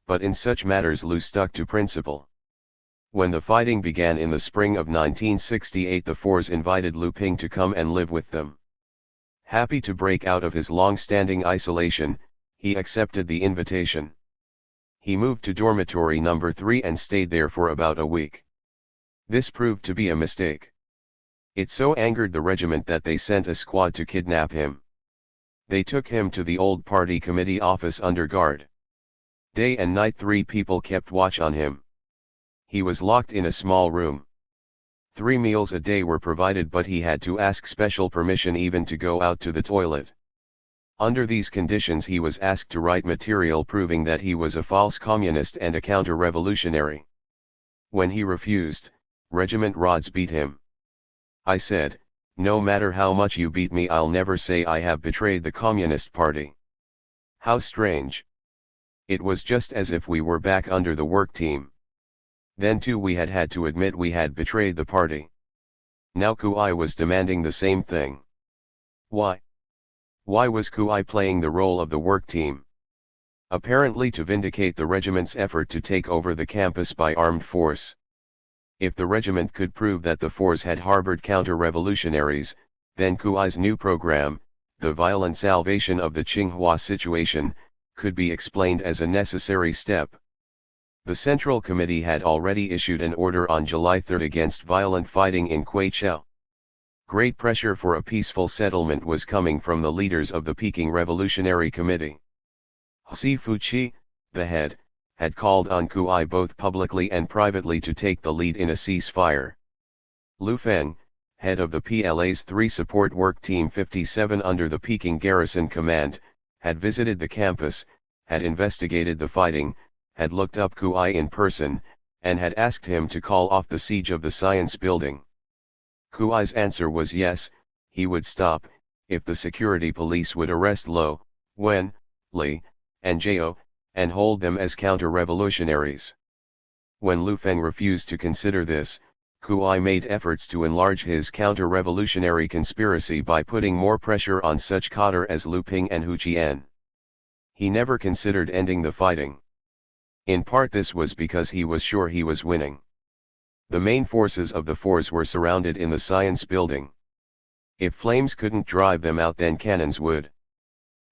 But in such matters Lu stuck to principle. When the fighting began in the spring of 1968, the Fours invited Lu Ping to come and live with them. Happy to break out of his long-standing isolation, he accepted the invitation. He moved to dormitory number 3 and stayed there for about a week. This proved to be a mistake. It so angered the regiment that they sent a squad to kidnap him. They took him to the old party committee office under guard. Day and night 3 people kept watch on him. He was locked in a small room. 3 meals a day were provided, but he had to ask special permission even to go out to the toilet. Under these conditions he was asked to write material proving that he was a false communist and a counter-revolutionary. When he refused, regiment rods beat him. I said, no matter how much you beat me, I'll never say I have betrayed the Communist Party. How strange. It was just as if we were back under the work team. Then too we had to admit we had betrayed the party. Now Kui was demanding the same thing. Why? Why was Kui playing the role of the work team? Apparently to vindicate the regiment's effort to take over the campus by armed force. If the regiment could prove that the Fours had harbored counter-revolutionaries, then Kui's new program, the violent salvation of the Tsinghua situation, could be explained as a necessary step. The Central Committee had already issued an order on July 3 against violent fighting in Kwaichou. Great pressure for a peaceful settlement was coming from the leaders of the Peking Revolutionary Committee. Xi Fuqi, the head, had called on Kui both publicly and privately to take the lead in a ceasefire. Lu Feng, head of the PLA's 3 support work team 57 under the Peking Garrison Command, had visited the campus, had investigated the fighting, had looked up Kui in person, and had asked him to call off the siege of the science building. Kui's answer was yes, he would stop, if the security police would arrest Lo, Wen, Li, and Zhao, and hold them as counter-revolutionaries. When Lu Feng refused to consider this, Kui made efforts to enlarge his counter-revolutionary conspiracy by putting more pressure on such cadre as Lu Ping and Hu Qian. He never considered ending the fighting. In part this was because he was sure he was winning. The main forces of the force were surrounded in the science building. If flames couldn't drive them out, then cannons would.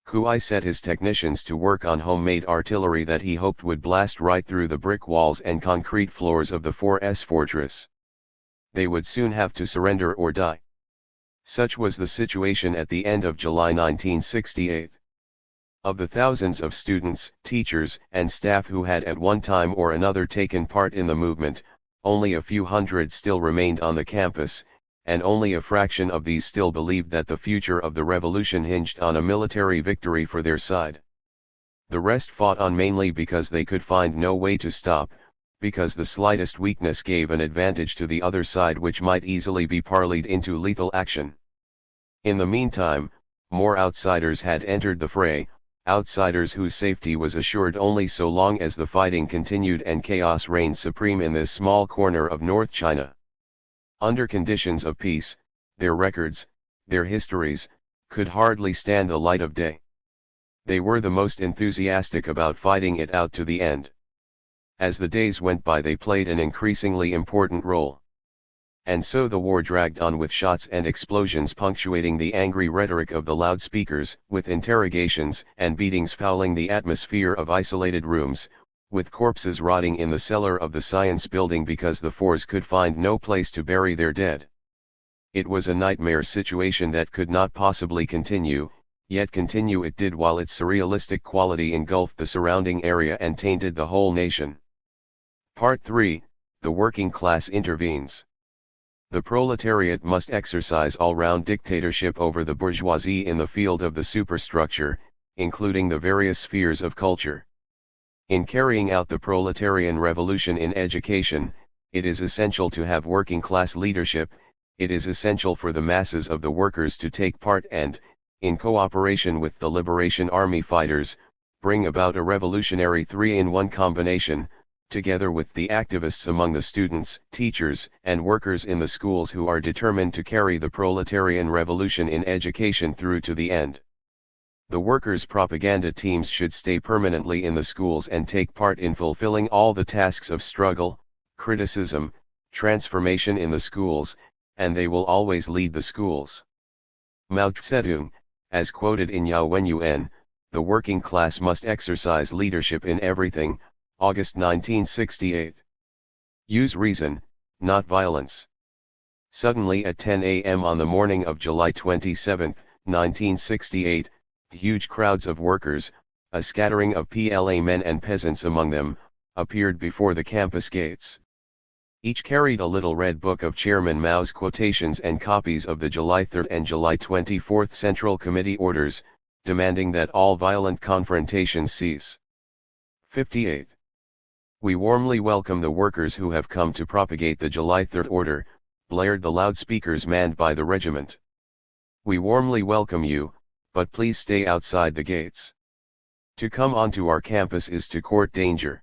Kui set his technicians to work on homemade artillery that he hoped would blast right through the brick walls and concrete floors of the fortress. They would soon have to surrender or die. Such was the situation at the end of July 1968. Of the thousands of students, teachers, and staff who had at one time or another taken part in the movement, only a few hundred still remained on the campus, and only a fraction of these still believed that the future of the revolution hinged on a military victory for their side. The rest fought on mainly because they could find no way to stop, because the slightest weakness gave an advantage to the other side which might easily be parlayed into lethal action. In the meantime, more outsiders had entered the fray, outsiders whose safety was assured only so long as the fighting continued and chaos reigned supreme in this small corner of North China. Under conditions of peace, their records, their histories, could hardly stand the light of day. They were the most enthusiastic about fighting it out to the end. As the days went by, they played an increasingly important role. And so the war dragged on, with shots and explosions punctuating the angry rhetoric of the loudspeakers, with interrogations and beatings fouling the atmosphere of isolated rooms, with corpses rotting in the cellar of the science building because the force could find no place to bury their dead. It was a nightmare situation that could not possibly continue, yet continue it did, while its surrealistic quality engulfed the surrounding area and tainted the whole nation. Part 3, The working class intervenes. The proletariat must exercise all-round dictatorship over the bourgeoisie in the field of the superstructure, including the various spheres of culture. In carrying out the proletarian revolution in education, it is essential to have working-class leadership. It is essential for the masses of the workers to take part and, in cooperation with the Liberation Army fighters, bring about a revolutionary three-in-one combination, together with the activists among the students, teachers, and workers in the schools who are determined to carry the proletarian revolution in education through to the end. The workers' propaganda teams should stay permanently in the schools and take part in fulfilling all the tasks of struggle, criticism, transformation in the schools, and they will always lead the schools. Mao Zedong, as quoted in Yao Wenyuan, the working class must exercise leadership in everything, August 1968. Use reason, not violence. Suddenly at 10 a.m. on the morning of July 27, 1968, huge crowds of workers, a scattering of PLA men and peasants among them, appeared before the campus gates. Each carried a little red book of Chairman Mao's quotations and copies of the July 3 and July 24 Central Committee orders, demanding that all violent confrontations cease. 58. We warmly welcome the workers who have come to propagate the July 3 order, blared the loudspeakers manned by the regiment. We warmly welcome you, but please stay outside the gates. To come onto our campus is to court danger.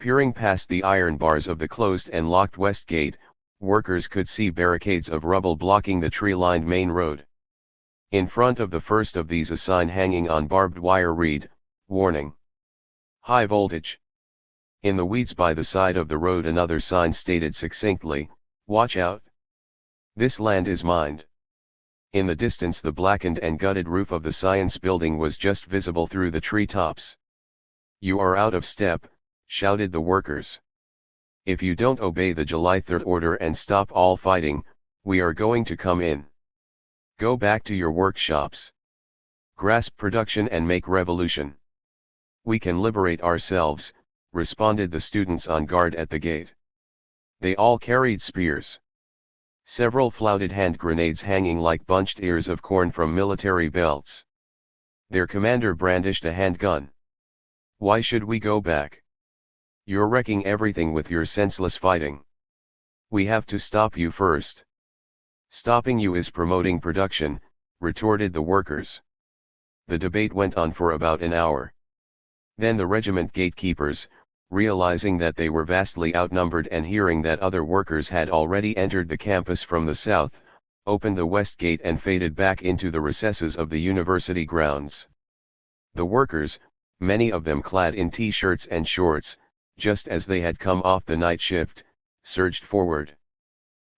Peering past the iron bars of the closed and locked west gate, workers could see barricades of rubble blocking the tree-lined main road. In front of the first of these, a sign hanging on barbed wire read, "Warning. High voltage." In the weeds by the side of the road another sign stated succinctly, "Watch out. This land is mined." In the distance the blackened and gutted roof of the science building was just visible through the treetops. "You are out of step," shouted the workers. "If you don't obey the July 3 order and stop all fighting, we are going to come in. Go back to your workshops. Grasp production and make revolution. We can liberate ourselves," responded the students on guard at the gate. They all carried spears. Several flouted hand grenades hanging like bunched ears of corn from military belts. Their commander brandished a handgun. "Why should we go back? You're wrecking everything with your senseless fighting. We have to stop you first." "Stopping you is promoting production," retorted the workers. The debate went on for about an hour. Then the regiment gatekeepers, realizing that they were vastly outnumbered and hearing that other workers had already entered the campus from the south, opened the west gate and faded back into the recesses of the university grounds. The workers, many of them clad in t-shirts and shorts, just as they had come off the night shift, surged forward.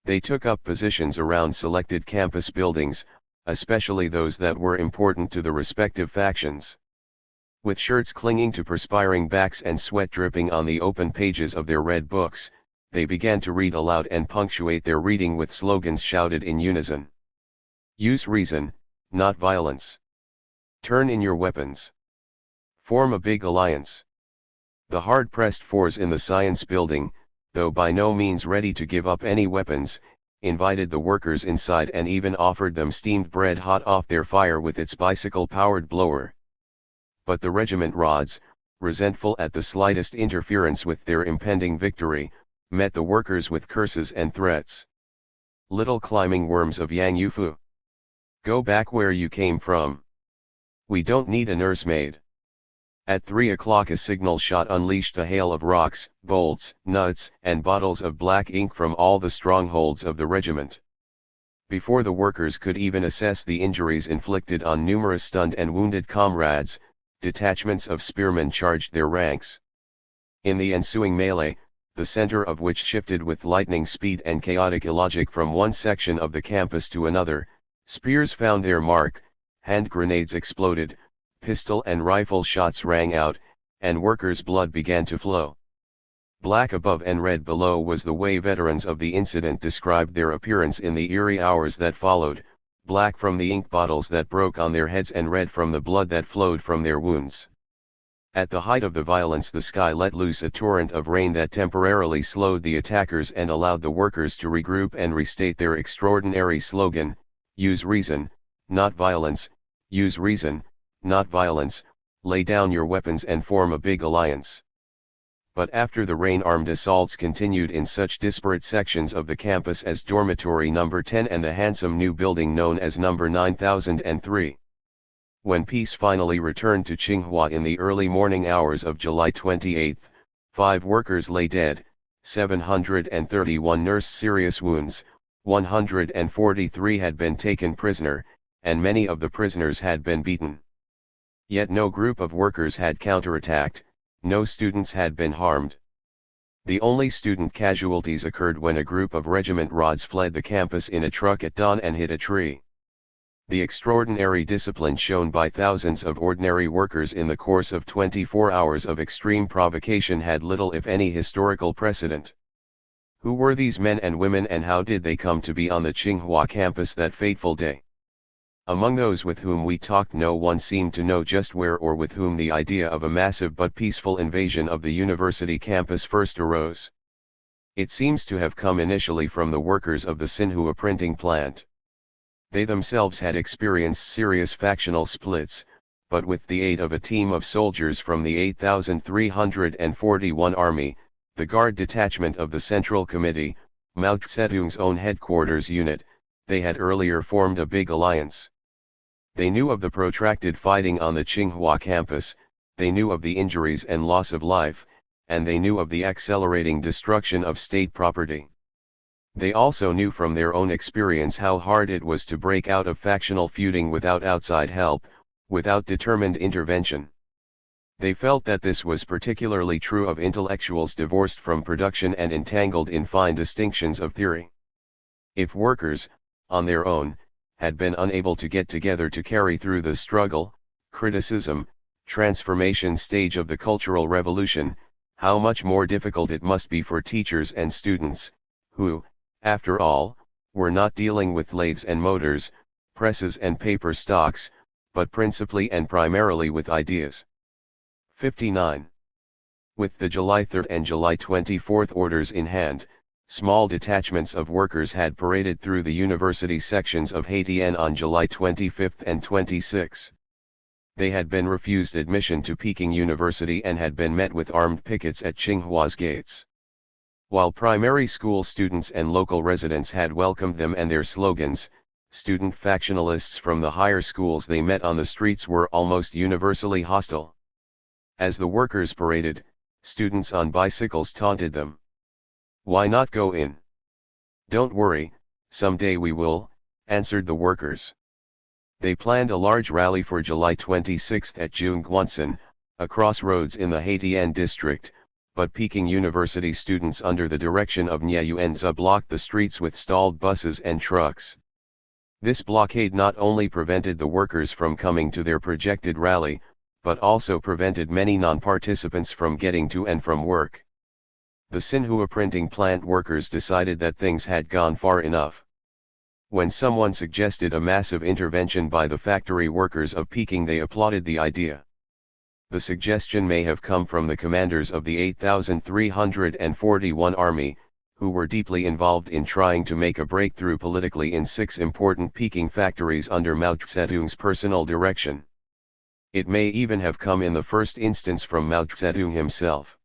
They took up positions around selected campus buildings, especially those that were important to the respective factions. With shirts clinging to perspiring backs and sweat dripping on the open pages of their red books, they began to read aloud and punctuate their reading with slogans shouted in unison. Use reason, not violence. Turn in your weapons. Form a big alliance. The hard-pressed fours in the science building, though by no means ready to give up any weapons, invited the workers inside and even offered them steamed bread hot off their fire with its bicycle-powered blower. But the regiment rods, resentful at the slightest interference with their impending victory, met the workers with curses and threats. Little climbing worms of Yang Yufu. Go back where you came from. We don't need a nursemaid. At 3 o'clock a signal shot unleashed a hail of rocks, bolts, nuts, and bottles of black ink from all the strongholds of the regiment. Before the workers could even assess the injuries inflicted on numerous stunned and wounded comrades, detachments of spearmen charged their ranks. In the ensuing melee, the center of which shifted with lightning speed and chaotic illogic from one section of the campus to another, spears found their mark, hand grenades exploded, pistol and rifle shots rang out, and workers' blood began to flow. Black above and red below was the way veterans of the incident described their appearance in the eerie hours that followed, black from the ink bottles that broke on their heads and red from the blood that flowed from their wounds. At the height of the violence the sky let loose a torrent of rain that temporarily slowed the attackers and allowed the workers to regroup and restate their extraordinary slogan, use reason, not violence, use reason, not violence, lay down your weapons and form a big alliance. But after the rain-armed assaults continued in such disparate sections of the campus as Dormitory No. 10 and the handsome new building known as No. 9003. When peace finally returned to Tsinghua in the early morning hours of July 28, 5 workers lay dead, 731 nursed serious wounds, 143 had been taken prisoner, and many of the prisoners had been beaten. Yet no group of workers had counterattacked, no students had been harmed. The only student casualties occurred when a group of regiment rods fled the campus in a truck at dawn and hit a tree. The extraordinary discipline shown by thousands of ordinary workers in the course of 24 hours of extreme provocation had little if any historical precedent. Who were these men and women and how did they come to be on the Tsinghua campus that fateful day? Among those with whom we talked no one seemed to know just where or with whom the idea of a massive but peaceful invasion of the university campus first arose. It seems to have come initially from the workers of the Tsinghua printing plant. They themselves had experienced serious factional splits, but with the aid of a team of soldiers from the 8,341 Army, the Guard Detachment of the Central Committee, Mao Zedong's own headquarters unit, they had earlier formed a big alliance. They knew of the protracted fighting on the Tsinghua campus, they knew of the injuries and loss of life, and they knew of the accelerating destruction of state property. They also knew from their own experience how hard it was to break out of factional feuding without outside help, without determined intervention. They felt that this was particularly true of intellectuals divorced from production and entangled in fine distinctions of theory. If workers, on their own, had been unable to get together to carry through the struggle, criticism, transformation stage of the Cultural Revolution, how much more difficult it must be for teachers and students, who, after all, were not dealing with lathes and motors, presses and paper stocks, but principally and primarily with ideas. 59. With the July 3 and July 24 orders in hand, small detachments of workers had paraded through the university sections of Haitian on July 25 and 26. They had been refused admission to Peking University and had been met with armed pickets at Tsinghua's gates. While primary school students and local residents had welcomed them and their slogans, student factionalists from the higher schools they met on the streets were almost universally hostile. As the workers paraded, students on bicycles taunted them. "Why not go in?" "Don't worry, someday we will," answered the workers. They planned a large rally for July 26 at Jungguansan, a crossroads in the Haitian district, but Peking University students under the direction of Nye Yuanzi blocked the streets with stalled buses and trucks. This blockade not only prevented the workers from coming to their projected rally, but also prevented many non-participants from getting to and from work. The Xinhua printing plant workers decided that things had gone far enough. When someone suggested a massive intervention by the factory workers of Peking, they applauded the idea. The suggestion may have come from the commanders of the 8,341 Army, who were deeply involved in trying to make a breakthrough politically in 6 important Peking factories under Mao Zedong's personal direction. It may even have come in the first instance from Mao Zedong himself.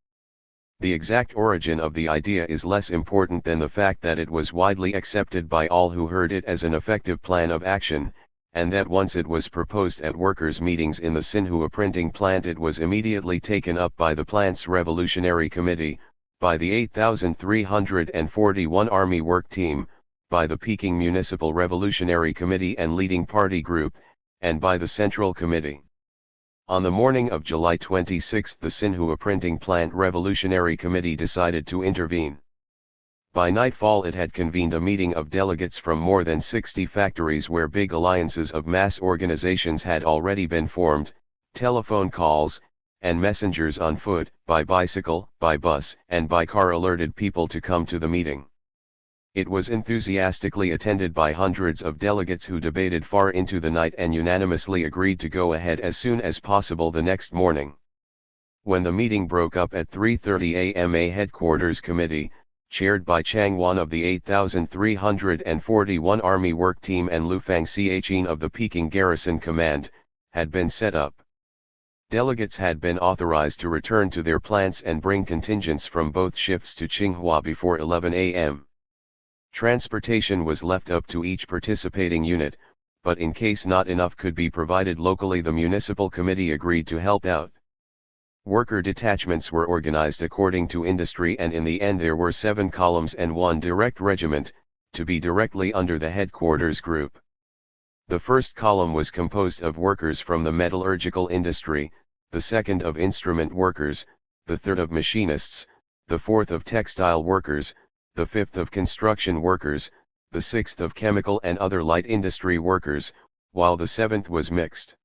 The exact origin of the idea is less important than the fact that it was widely accepted by all who heard it as an effective plan of action, and that once it was proposed at workers' meetings in the Xinhua printing plant, it was immediately taken up by the plant's Revolutionary Committee, by the 8,341 Army Work Team, by the Peking Municipal Revolutionary Committee and Leading Party Group, and by the Central Committee. On the morning of July 26, the Xinhua Printing Plant Revolutionary Committee decided to intervene. By nightfall it had convened a meeting of delegates from more than 60 factories where big alliances of mass organizations had already been formed. Telephone calls, and messengers on foot, by bicycle, by bus, and by car alerted people to come to the meeting. It was enthusiastically attended by hundreds of delegates who debated far into the night and unanimously agreed to go ahead as soon as possible the next morning. When the meeting broke up at 3:30 a.m., a headquarters committee, chaired by Chang Wan of the 8,341 Army Work Team and Lu Fang Xiaqin of the Peking Garrison Command, had been set up. Delegates had been authorized to return to their plants and bring contingents from both shifts to Tsinghua before 11 a.m. Transportation was left up to each participating unit, but in case not enough could be provided locally, the municipal committee agreed to help out. Worker detachments were organized according to industry, and in the end there were 7 columns and 1 direct regiment, to be directly under the headquarters group. The first column was composed of workers from the metallurgical industry, the second of instrument workers, the third of machinists, the fourth of textile workers, the fifth of construction workers, the sixth of chemical and other light industry workers, while the seventh was mixed.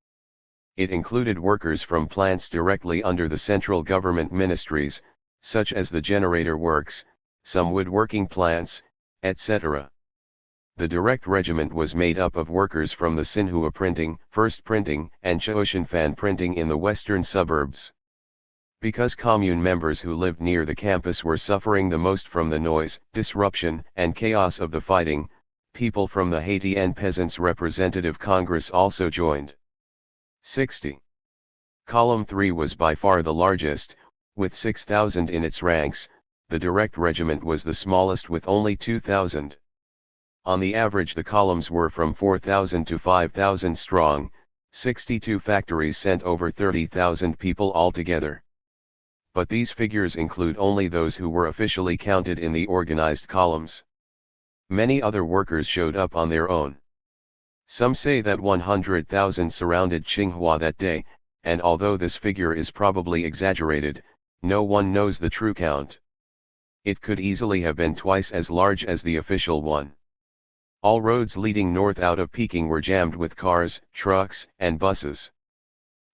It included workers from plants directly under the central government ministries, such as the generator works, some woodworking plants, etc. The direct regiment was made up of workers from the Xinhua Printing, First Printing, and Chaoshanfan Printing in the western suburbs. Because commune members who lived near the campus were suffering the most from the noise, disruption, and chaos of the fighting, people from the Haitian Peasants' Representative Congress also joined. 60. Column 3 was by far the largest, with 6,000 in its ranks. The direct regiment was the smallest with only 2,000. On the average the columns were from 4,000 to 5,000 strong. 62 factories sent over 30,000 people altogether. But these figures include only those who were officially counted in the organized columns. Many other workers showed up on their own. Some say that 100,000 surrounded Tsinghua that day, and although this figure is probably exaggerated, no one knows the true count. It could easily have been twice as large as the official one. All roads leading north out of Peking were jammed with cars, trucks, and buses.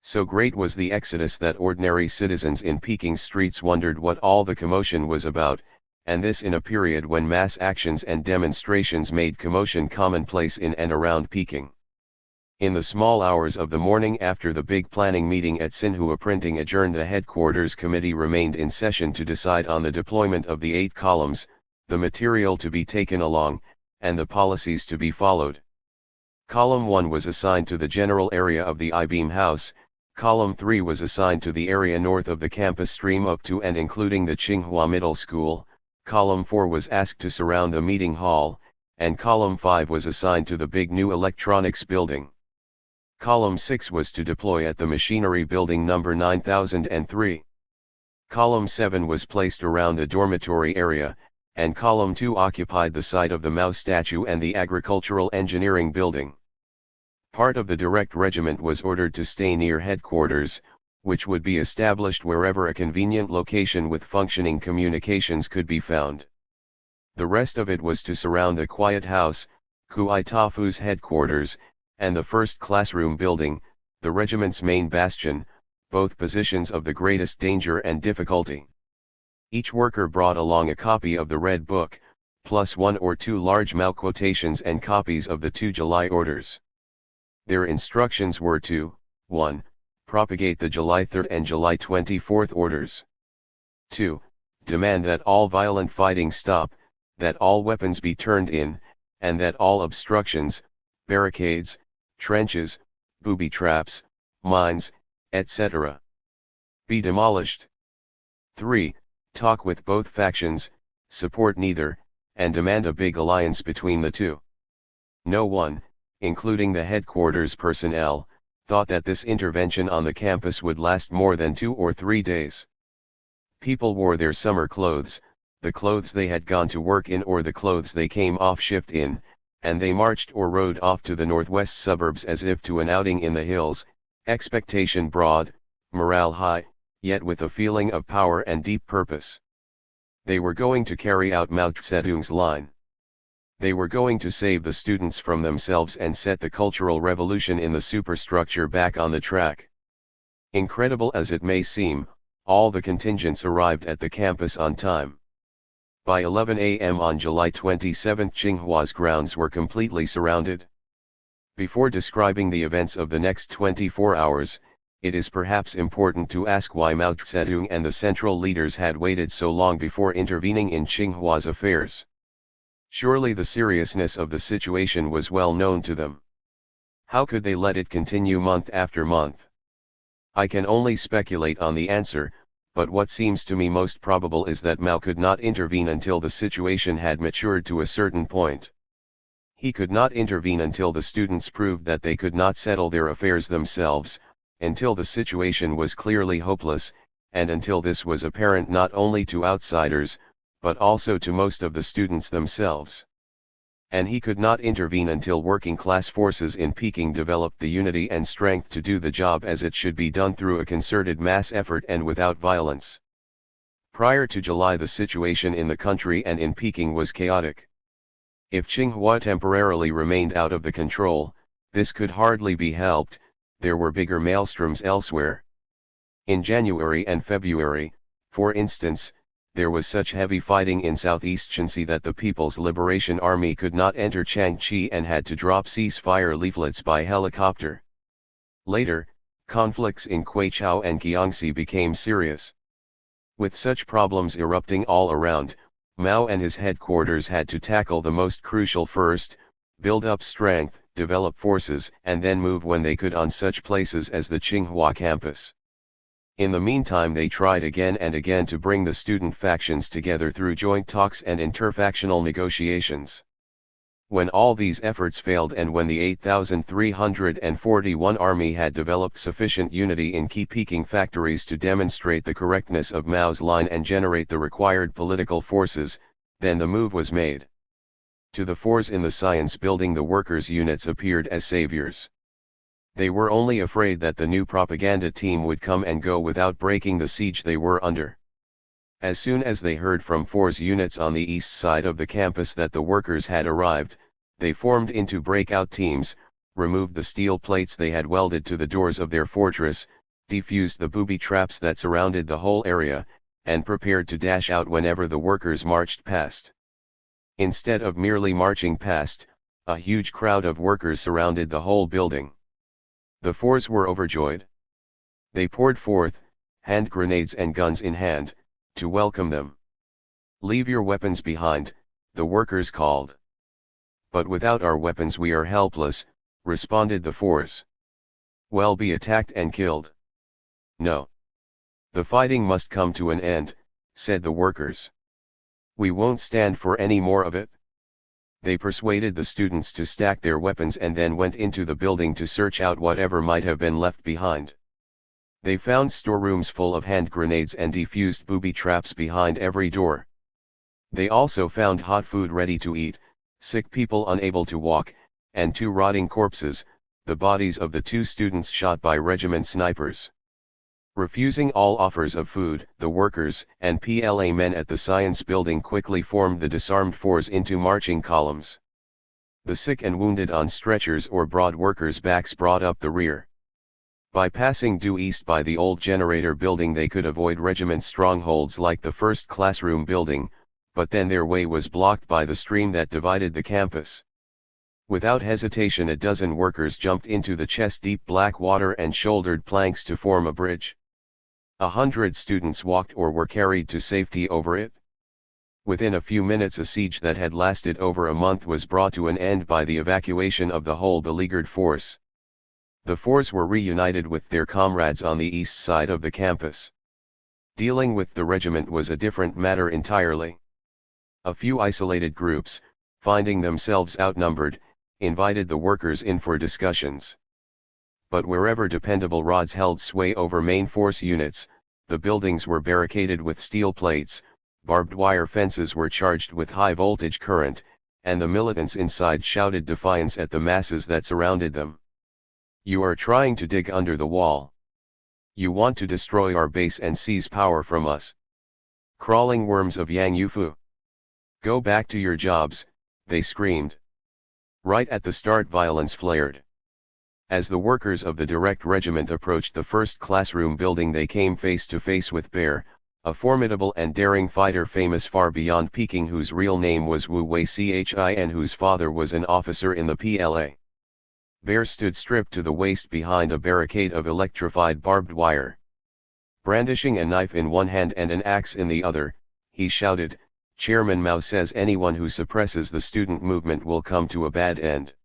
So great was the exodus that ordinary citizens in Peking's streets wondered what all the commotion was about, and this in a period when mass actions and demonstrations made commotion commonplace in and around Peking. In the small hours of the morning after the big planning meeting at Xinhua Printing adjourned, the headquarters committee remained in session to decide on the deployment of the 8 columns, the material to be taken along, and the policies to be followed. Column 1 was assigned to the general area of the I-beam house, Column 3 was assigned to the area north of the campus stream up to and including the Tsinghua Middle School, Column 4 was asked to surround the meeting hall, and Column 5 was assigned to the big new electronics building. Column 6 was to deploy at the machinery building number 9003. Column 7 was placed around the dormitory area, and Column 2 occupied the site of the Mao statue and the agricultural engineering building. Part of the direct regiment was ordered to stay near headquarters, which would be established wherever a convenient location with functioning communications could be found. The rest of it was to surround the quiet house, Kui Tafu's headquarters, and the first classroom building, the regiment's main bastion, both positions of the greatest danger and difficulty. Each worker brought along a copy of the Red Book, plus 1 or 2 large Mao quotations and copies of the 2 July orders. Their instructions were to, 1. Propagate the July 3rd and July 24th orders. 2. Demand that all violent fighting stop, that all weapons be turned in, and that all obstructions, barricades, trenches, booby traps, mines, etc. be demolished. 3. Talk with both factions, support neither, and demand a big alliance between the two. No one, including the headquarters personnel, thought that this intervention on the campus would last more than 2 or 3 days. People wore their summer clothes, the clothes they had gone to work in or the clothes they came off shift in, and they marched or rode off to the northwest suburbs as if to an outing in the hills, expectation broad, morale high, yet with a feeling of power and deep purpose. They were going to carry out Mao Zedong's line. They were going to save the students from themselves and set the Cultural Revolution in the superstructure back on the track. Incredible as it may seem, all the contingents arrived at the campus on time. By 11 a.m. on July 27, Tsinghua's grounds were completely surrounded. Before describing the events of the next 24 hours, it is perhaps important to ask why Mao Zedong and the central leaders had waited so long before intervening in Tsinghua's affairs. Surely the seriousness of the situation was well known to them. How could they let it continue month after month? I can only speculate on the answer, but what seems to me most probable is that Mao could not intervene until the situation had matured to a certain point. He could not intervene until the students proved that they could not settle their affairs themselves, until the situation was clearly hopeless, and until this was apparent not only to outsiders, but also to most of the students themselves. And he could not intervene until working-class forces in Peking developed the unity and strength to do the job as it should be done through a concerted mass effort and without violence. Prior to July, the situation in the country and in Peking was chaotic. If Tsinghua temporarily remained out of the control, this could hardly be helped. There were bigger maelstroms elsewhere. In January and February, for instance, there was such heavy fighting in southeast Shanxi that the People's Liberation Army could not enter Changchi and had to drop ceasefire leaflets by helicopter. Later, conflicts in Queichao and Jiangxi became serious. With such problems erupting all around, Mao and his headquarters had to tackle the most crucial first, build up strength, develop forces, and then move when they could on such places as the Tsinghua campus. In the meantime, they tried again and again to bring the student factions together through joint talks and interfactional negotiations. When all these efforts failed and when the 8,341 Army had developed sufficient unity in key Peking factories to demonstrate the correctness of Mao's line and generate the required political forces, then the move was made. To the fours in the science building, the workers' units appeared as saviors. They were only afraid that the new propaganda team would come and go without breaking the siege they were under. As soon as they heard from force units on the east side of the campus that the workers had arrived, they formed into breakout teams, removed the steel plates they had welded to the doors of their fortress, defused the booby traps that surrounded the whole area, and prepared to dash out whenever the workers marched past. Instead of merely marching past, a huge crowd of workers surrounded the whole building. The fours were overjoyed. They poured forth, hand grenades and guns in hand, to welcome them. "Leave your weapons behind," the workers called. "But without our weapons we are helpless," responded the fours. "Well, be attacked and killed." "No. The fighting must come to an end," said the workers. "We won't stand for any more of it." They persuaded the students to stack their weapons and then went into the building to search out whatever might have been left behind. They found storerooms full of hand grenades and defused booby traps behind every door. They also found hot food ready to eat, sick people unable to walk, and 2 rotting corpses, the bodies of the 2 students shot by regiment snipers. Refusing all offers of food, the workers and PLA men at the science building quickly formed the disarmed force into marching columns. The sick and wounded on stretchers or broad workers' backs brought up the rear. By passing due east by the old generator building they could avoid regiment strongholds like the first classroom building, but then their way was blocked by the stream that divided the campus. Without hesitation a dozen workers jumped into the chest-deep black water and shouldered planks to form a bridge. 100 students walked or were carried to safety over it. Within a few minutes a siege that had lasted over a month was brought to an end by the evacuation of the whole beleaguered force. The force were reunited with their comrades on the east side of the campus. Dealing with the regiment was a different matter entirely. A few isolated groups, finding themselves outnumbered, invited the workers in for discussions. But wherever dependable rods held sway over main force units, the buildings were barricaded with steel plates, barbed wire fences were charged with high voltage current, and the militants inside shouted defiance at the masses that surrounded them. "You are trying to dig under the wall. You want to destroy our base and seize power from us. Crawling worms of Yang Yufu. Go back to your jobs," they screamed. Right at the start violence flared. As the workers of the direct regiment approached the first classroom building they came face to face with Bear, a formidable and daring fighter famous far beyond Peking whose real name was Wu Wei Chi and whose father was an officer in the PLA. Bear stood stripped to the waist behind a barricade of electrified barbed wire. Brandishing a knife in one hand and an axe in the other, he shouted, "Chairman Mao says anyone who suppresses the student movement will come to a bad end.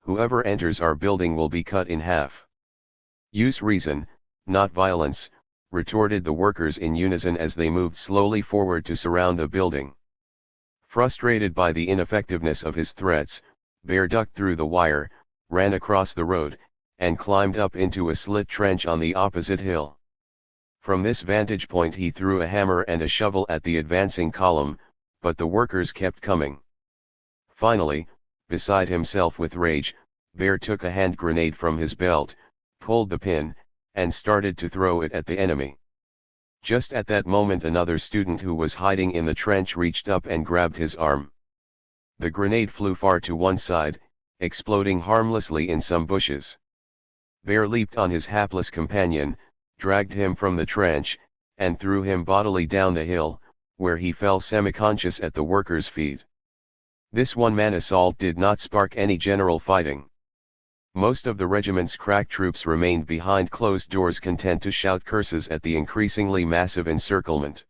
Whoever enters our building will be cut in half." "Use reason, not violence," retorted the workers in unison as they moved slowly forward to surround the building. Frustrated by the ineffectiveness of his threats, Bear ducked through the wire, ran across the road, and climbed up into a slit trench on the opposite hill. From this vantage point he threw a hammer and a shovel at the advancing column, but the workers kept coming. Finally, beside himself with rage, Bear took a hand grenade from his belt, pulled the pin, and started to throw it at the enemy. Just at that moment another student who was hiding in the trench reached up and grabbed his arm. The grenade flew far to one side, exploding harmlessly in some bushes. Bear leaped on his hapless companion, dragged him from the trench, and threw him bodily down the hill, where he fell semi-conscious at the workers' feet. This one-man assault did not spark any general fighting. Most of the regiment's crack troops remained behind closed doors content to shout curses at the increasingly massive encirclement.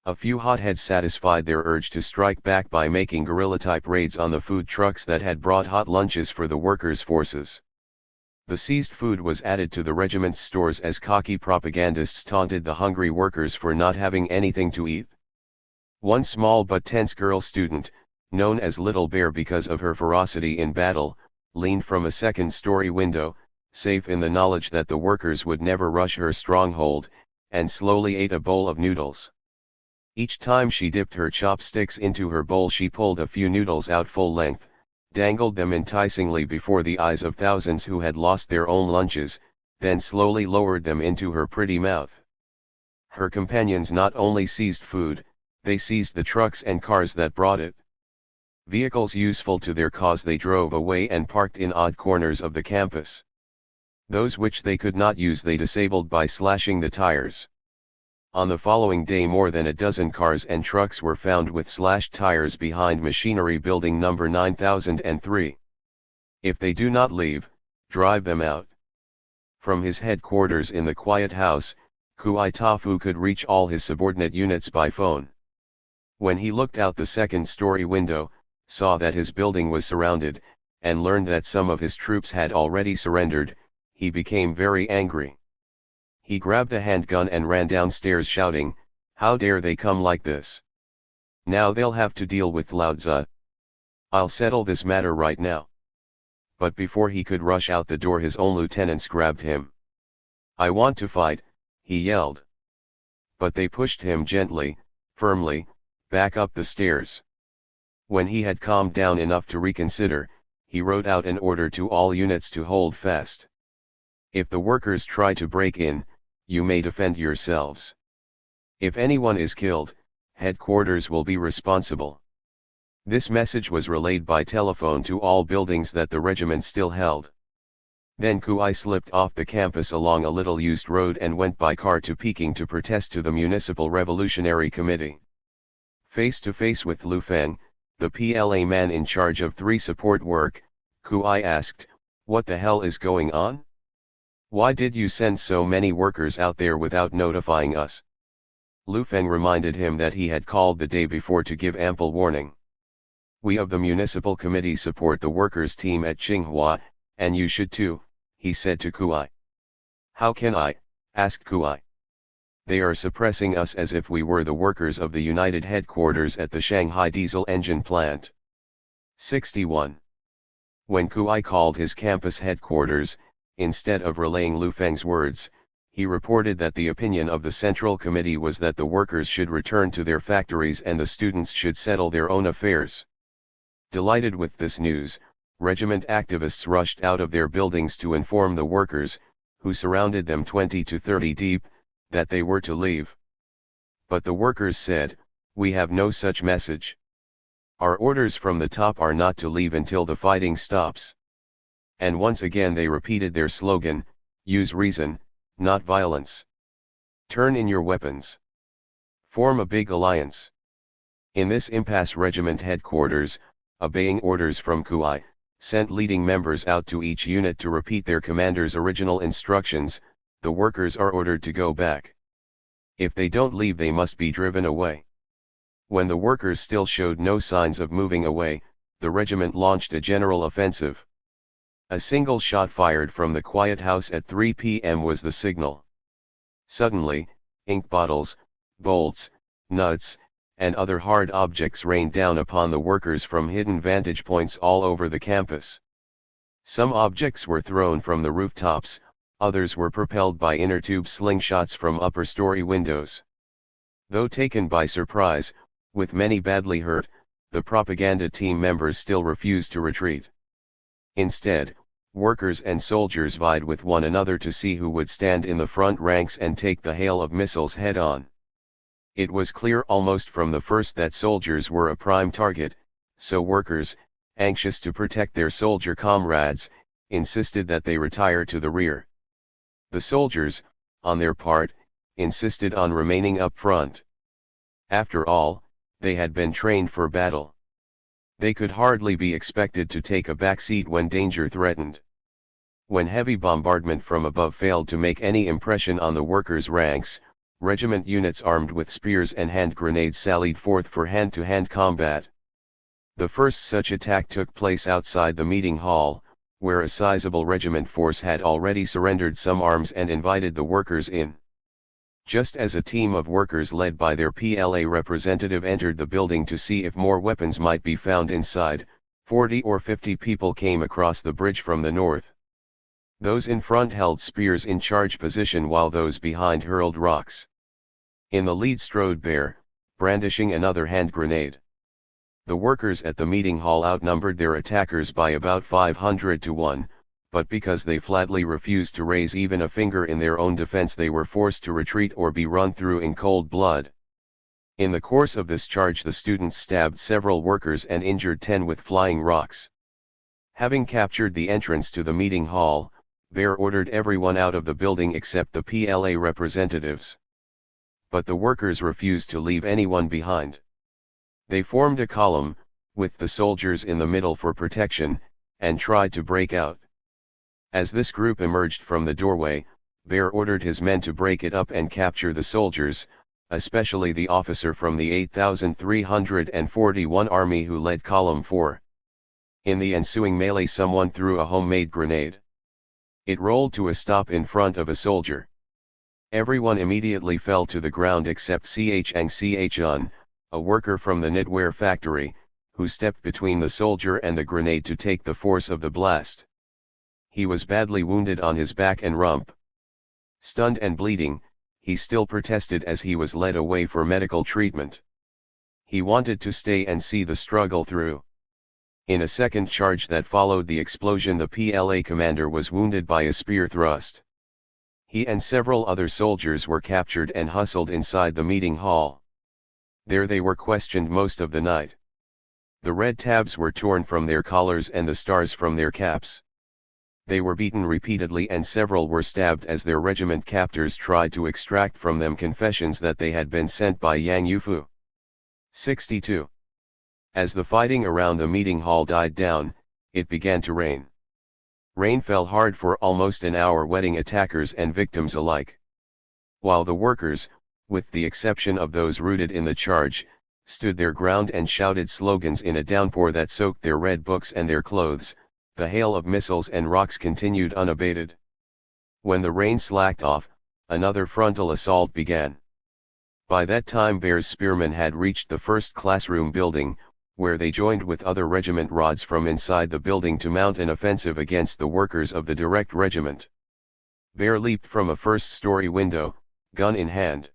A few hotheads satisfied their urge to strike back by making guerrilla-type raids on the food trucks that had brought hot lunches for the workers' forces. The seized food was added to the regiment's stores as cocky propagandists taunted the hungry workers for not having anything to eat. One small but tense girl student, known as Little Bear because of her ferocity in battle, leaned from a second-story window, safe in the knowledge that the workers would never rush her stronghold, and slowly ate a bowl of noodles. Each time she dipped her chopsticks into her bowl she pulled a few noodles out full length, dangled them enticingly before the eyes of thousands who had lost their own lunches, then slowly lowered them into her pretty mouth. Her companions not only seized food, they seized the trucks and cars that brought it. Vehicles useful to their cause they drove away and parked in odd corners of the campus. Those which they could not use they disabled by slashing the tires. On the following day more than a dozen cars and trucks were found with slashed tires behind machinery building number 9003. "If they do not leave, drive them out." From his headquarters in the quiet house, Kui Tafu could reach all his subordinate units by phone. When he looked out the second-story window, saw that his building was surrounded, and learned that some of his troops had already surrendered, he became very angry. He grabbed a handgun and ran downstairs shouting, "How dare they come like this? Now they'll have to deal with Lao Tzu. I'll settle this matter right now." But before he could rush out the door his own lieutenants grabbed him. "I want to fight," he yelled. But they pushed him gently, firmly, back up the stairs. When he had calmed down enough to reconsider, he wrote out an order to all units to hold fast. If the workers try to break in, you may defend yourselves. If anyone is killed, headquarters will be responsible. This message was relayed by telephone to all buildings that the regiment still held. Then Kui slipped off the campus along a little-used road and went by car to Peking to protest to the Municipal Revolutionary Committee. Face to face with Lu Feng, the PLA man in charge of 3 support work, Kui asked, "What the hell is going on? Why did you send so many workers out there without notifying us?" Lu Feng reminded him that he had called the day before to give ample warning. "We of the municipal committee support the workers' team at Tsinghua, and you should too," he said to Kui. "How can I?" asked Kui. "They are suppressing us as if we were the workers of the United Headquarters at the Shanghai diesel engine plant." 61. When Kui called his campus headquarters, instead of relaying Lu Feng's words, he reported that the opinion of the Central Committee was that the workers should return to their factories and the students should settle their own affairs. Delighted with this news, regiment activists rushed out of their buildings to inform the workers, who surrounded them 20 to 30 deep, that they were to leave. But the workers said, "We have no such message. Our orders from the top are not to leave until the fighting stops." And once again they repeated their slogan, "Use reason, not violence. Turn in your weapons. Form a big alliance." In this impasse, regiment headquarters, obeying orders from Kui, sent leading members out to each unit to repeat their commander's original instructions. The workers are ordered to go back. If they don't leave, they must be driven away. When the workers still showed no signs of moving away, the regiment launched a general offensive. A single shot fired from the quiet house at 3 p.m. was the signal. Suddenly, ink bottles, bolts, nuts, and other hard objects rained down upon the workers from hidden vantage points all over the campus. Some objects were thrown from the rooftops, others were propelled by inner tube slingshots from upper story windows. Though taken by surprise, with many badly hurt, the propaganda team members still refused to retreat. Instead, workers and soldiers vied with one another to see who would stand in the front ranks and take the hail of missiles head-on. It was clear almost from the first that soldiers were a prime target, so workers, anxious to protect their soldier comrades, insisted that they retire to the rear. The soldiers, on their part, insisted on remaining up front. After all, they had been trained for battle. They could hardly be expected to take a back seat when danger threatened. When heavy bombardment from above failed to make any impression on the workers' ranks, regiment units armed with spears and hand grenades sallied forth for hand-to-hand combat. The first such attack took place outside the meeting hall, where a sizable regiment force had already surrendered some arms and invited the workers in. Just as a team of workers led by their PLA representative entered the building to see if more weapons might be found inside, 40 or 50 people came across the bridge from the north. Those in front held spears in charge position while those behind hurled rocks. In the lead strode Bear, brandishing another hand grenade. The workers at the meeting hall outnumbered their attackers by about 500 to 1, but because they flatly refused to raise even a finger in their own defense, they were forced to retreat or be run through in cold blood. In the course of this charge, the students stabbed several workers and injured 10 with flying rocks. Having captured the entrance to the meeting hall, Bear ordered everyone out of the building except the PLA representatives. But the workers refused to leave anyone behind. They formed a column, with the soldiers in the middle for protection, and tried to break out. As this group emerged from the doorway, Bear ordered his men to break it up and capture the soldiers, especially the officer from the 8,341 Army who led Column 4. In the ensuing melee, someone threw a homemade grenade. It rolled to a stop in front of a soldier. Everyone immediately fell to the ground except Chang Chun, a worker from the knitwear factory, who stepped between the soldier and the grenade to take the force of the blast. He was badly wounded on his back and rump. Stunned and bleeding, he still protested as he was led away for medical treatment. He wanted to stay and see the struggle through. In a second charge that followed the explosion, the PLA commander was wounded by a spear thrust. He and several other soldiers were captured and hustled inside the meeting hall. There they were questioned most of the night. The red tabs were torn from their collars and the stars from their caps. They were beaten repeatedly and several were stabbed as their regiment captors tried to extract from them confessions that they had been sent by Yang Yufu. 62. As the fighting around the meeting hall died down, it began to rain. Rain fell hard for almost an hour, wetting attackers and victims alike. While the workers, with the exception of those rooted in the charge, stood their ground and shouted slogans in a downpour that soaked their red books and their clothes, the hail of missiles and rocks continued unabated. When the rain slacked off, another frontal assault began. By that time Bear's spearmen had reached the first classroom building, where they joined with other regiment rods from inside the building to mount an offensive against the workers of the direct regiment. Bear leaped from a first-story window, gun in hand.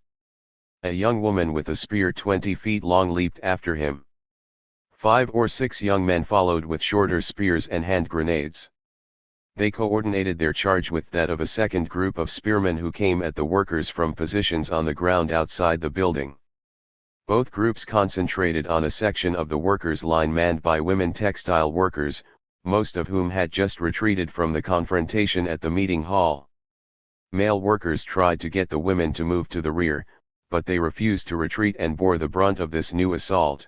A young woman with a spear 20 feet long leaped after him. 5 or 6 young men followed with shorter spears and hand grenades. They coordinated their charge with that of a second group of spearmen who came at the workers from positions on the ground outside the building. Both groups concentrated on a section of the workers' line manned by women textile workers, most of whom had just retreated from the confrontation at the meeting hall. Male workers tried to get the women to move to the rear, but they refused to retreat and bore the brunt of this new assault.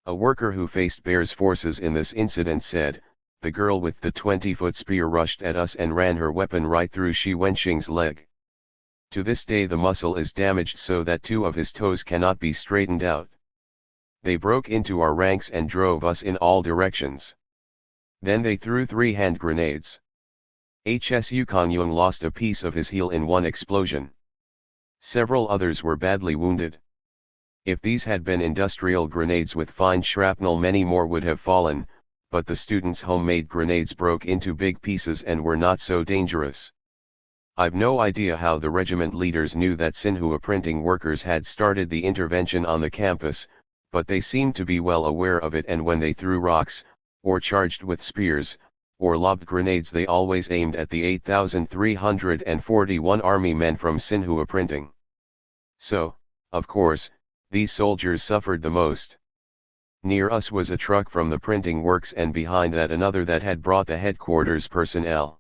A worker who faced Bear's forces in this incident said, "The girl with the 20-foot spear rushed at us and ran her weapon right through Shi Wenxing's leg. To this day the muscle is damaged so that 2 of his toes cannot be straightened out. They broke into our ranks and drove us in all directions. Then they threw 3 hand grenades. Hsu Kongyung lost a piece of his heel in one explosion. Several others were badly wounded. If these had been industrial grenades with fine shrapnel, many more would have fallen, but the students' homemade grenades broke into big pieces and were not so dangerous. I've no idea how the regiment leaders knew that Xinhua printing workers had started the intervention on the campus, but they seemed to be well aware of it, and when they threw rocks, or charged with spears, or lobbed grenades, they always aimed at the 8,341 army men from Xinhua printing. So, of course, these soldiers suffered the most. Near us was a truck from the printing works and behind that another that had brought the headquarters personnel.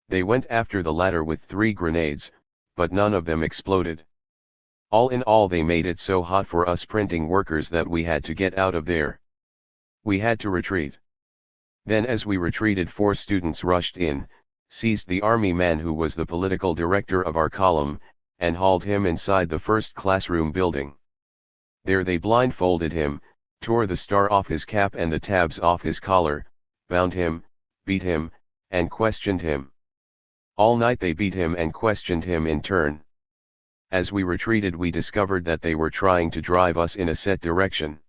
They went after the latter with 3 grenades, but none of them exploded. All in all, they made it so hot for us printing workers that we had to get out of there. We had to retreat. Then as we retreated, 4 students rushed in, seized the army man who was the political director of our column, and hauled him inside the first classroom building. There they blindfolded him, tore the star off his cap and the tabs off his collar, bound him, beat him, and questioned him. All night they beat him and questioned him in turn. As we retreated, we discovered that they were trying to drive us in a set direction.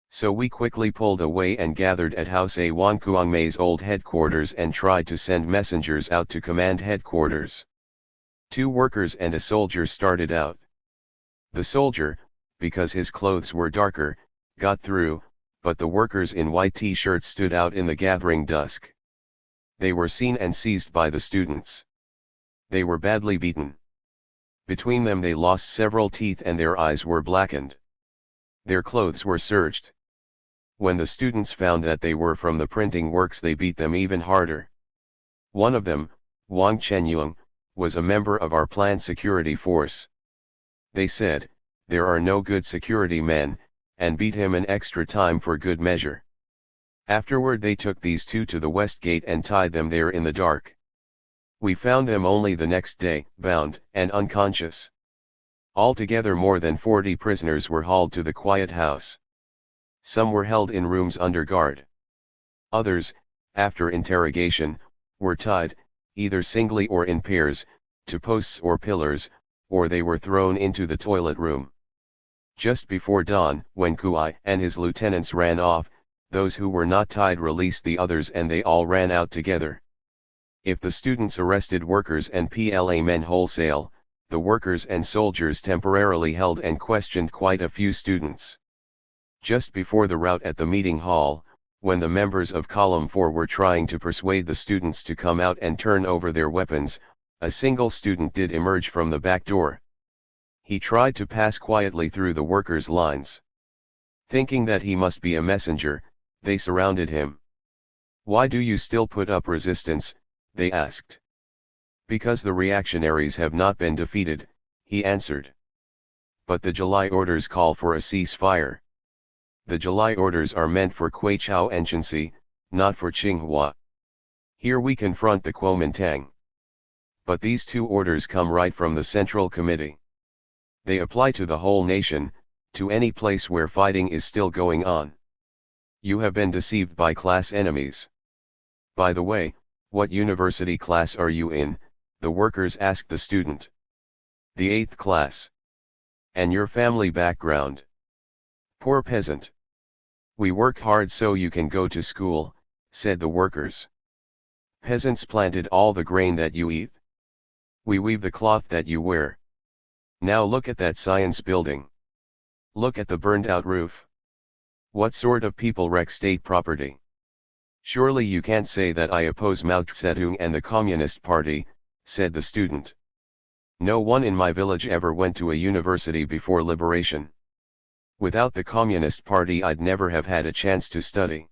So we quickly pulled away and gathered at House A Wan Kuangmei's old headquarters and tried to send messengers out to command headquarters. 2 workers and a soldier started out. The soldier, because his clothes were darker, got through, but the workers in white t-shirts stood out in the gathering dusk. They were seen and seized by the students. They were badly beaten. Between them they lost several teeth and their eyes were blackened. Their clothes were searched. When the students found that they were from the printing works, they beat them even harder. One of them, Wang Chenyang, was a member of our planned security force. They said, "There are no good security men," and beat him an extra time for good measure. Afterward they took these 2 to the west gate and tied them there in the dark. We found them only the next day, bound and unconscious. Altogether more than 40 prisoners were hauled to the quiet house. Some were held in rooms under guard. Others, after interrogation, were tied, either singly or in pairs, to posts or pillars, or they were thrown into the toilet room. Just before dawn, when Kuai and his lieutenants ran off, those who were not tied released the others and they all ran out together. If the students arrested workers and PLA men wholesale, the workers and soldiers temporarily held and questioned quite a few students. Just before the rout at the meeting hall, when the members of Column 4 were trying to persuade the students to come out and turn over their weapons, A single student did emerge from the back door. He tried to pass quietly through the workers' lines. Thinking that he must be a messenger, they surrounded him. "Why do you still put up resistance?" they asked. "Because the reactionaries have not been defeated," he answered. "But the July orders call for a ceasefire. The July orders are meant for Kweichow and Shanxi, not for Tsinghua. Here we confront the Kuomintang. But these two orders come right from the Central Committee. They apply to the whole nation, to any place where fighting is still going on. You have been deceived by class enemies." "By the way, what university class are you in?" the workers asked the student. "The 8th class. And your family background?" "Poor peasant." "We work hard so you can go to school," said the workers. "Peasants planted all the grain that you eat. We weave the cloth that you wear. Now look at that science building. Look at the burned-out roof. What sort of people wreck state property? Surely you can't say that I oppose Mao Zedong and the Communist Party," said the student. "No one in my village ever went to a university before liberation. Without the Communist Party I'd never have had a chance to study.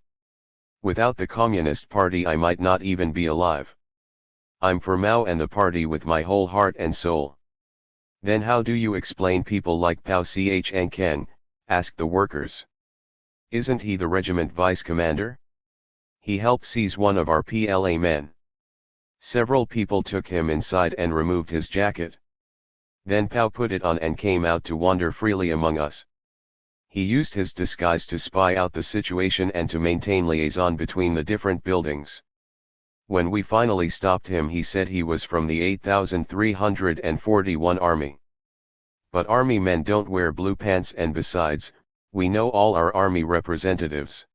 Without the Communist Party I might not even be alive. I'm for Mao and the party with my whole heart and soul." "Then how do you explain people like Pao Cheng?" asked the workers. "Isn't he the regiment vice commander? He helped seize one of our PLA men. Several people took him inside and removed his jacket. Then Pao put it on and came out to wander freely among us. He used his disguise to spy out the situation and to maintain liaison between the different buildings. When we finally stopped him he said he was from the 8,341 Army. But army men don't wear blue pants, and besides, we know all our army representatives.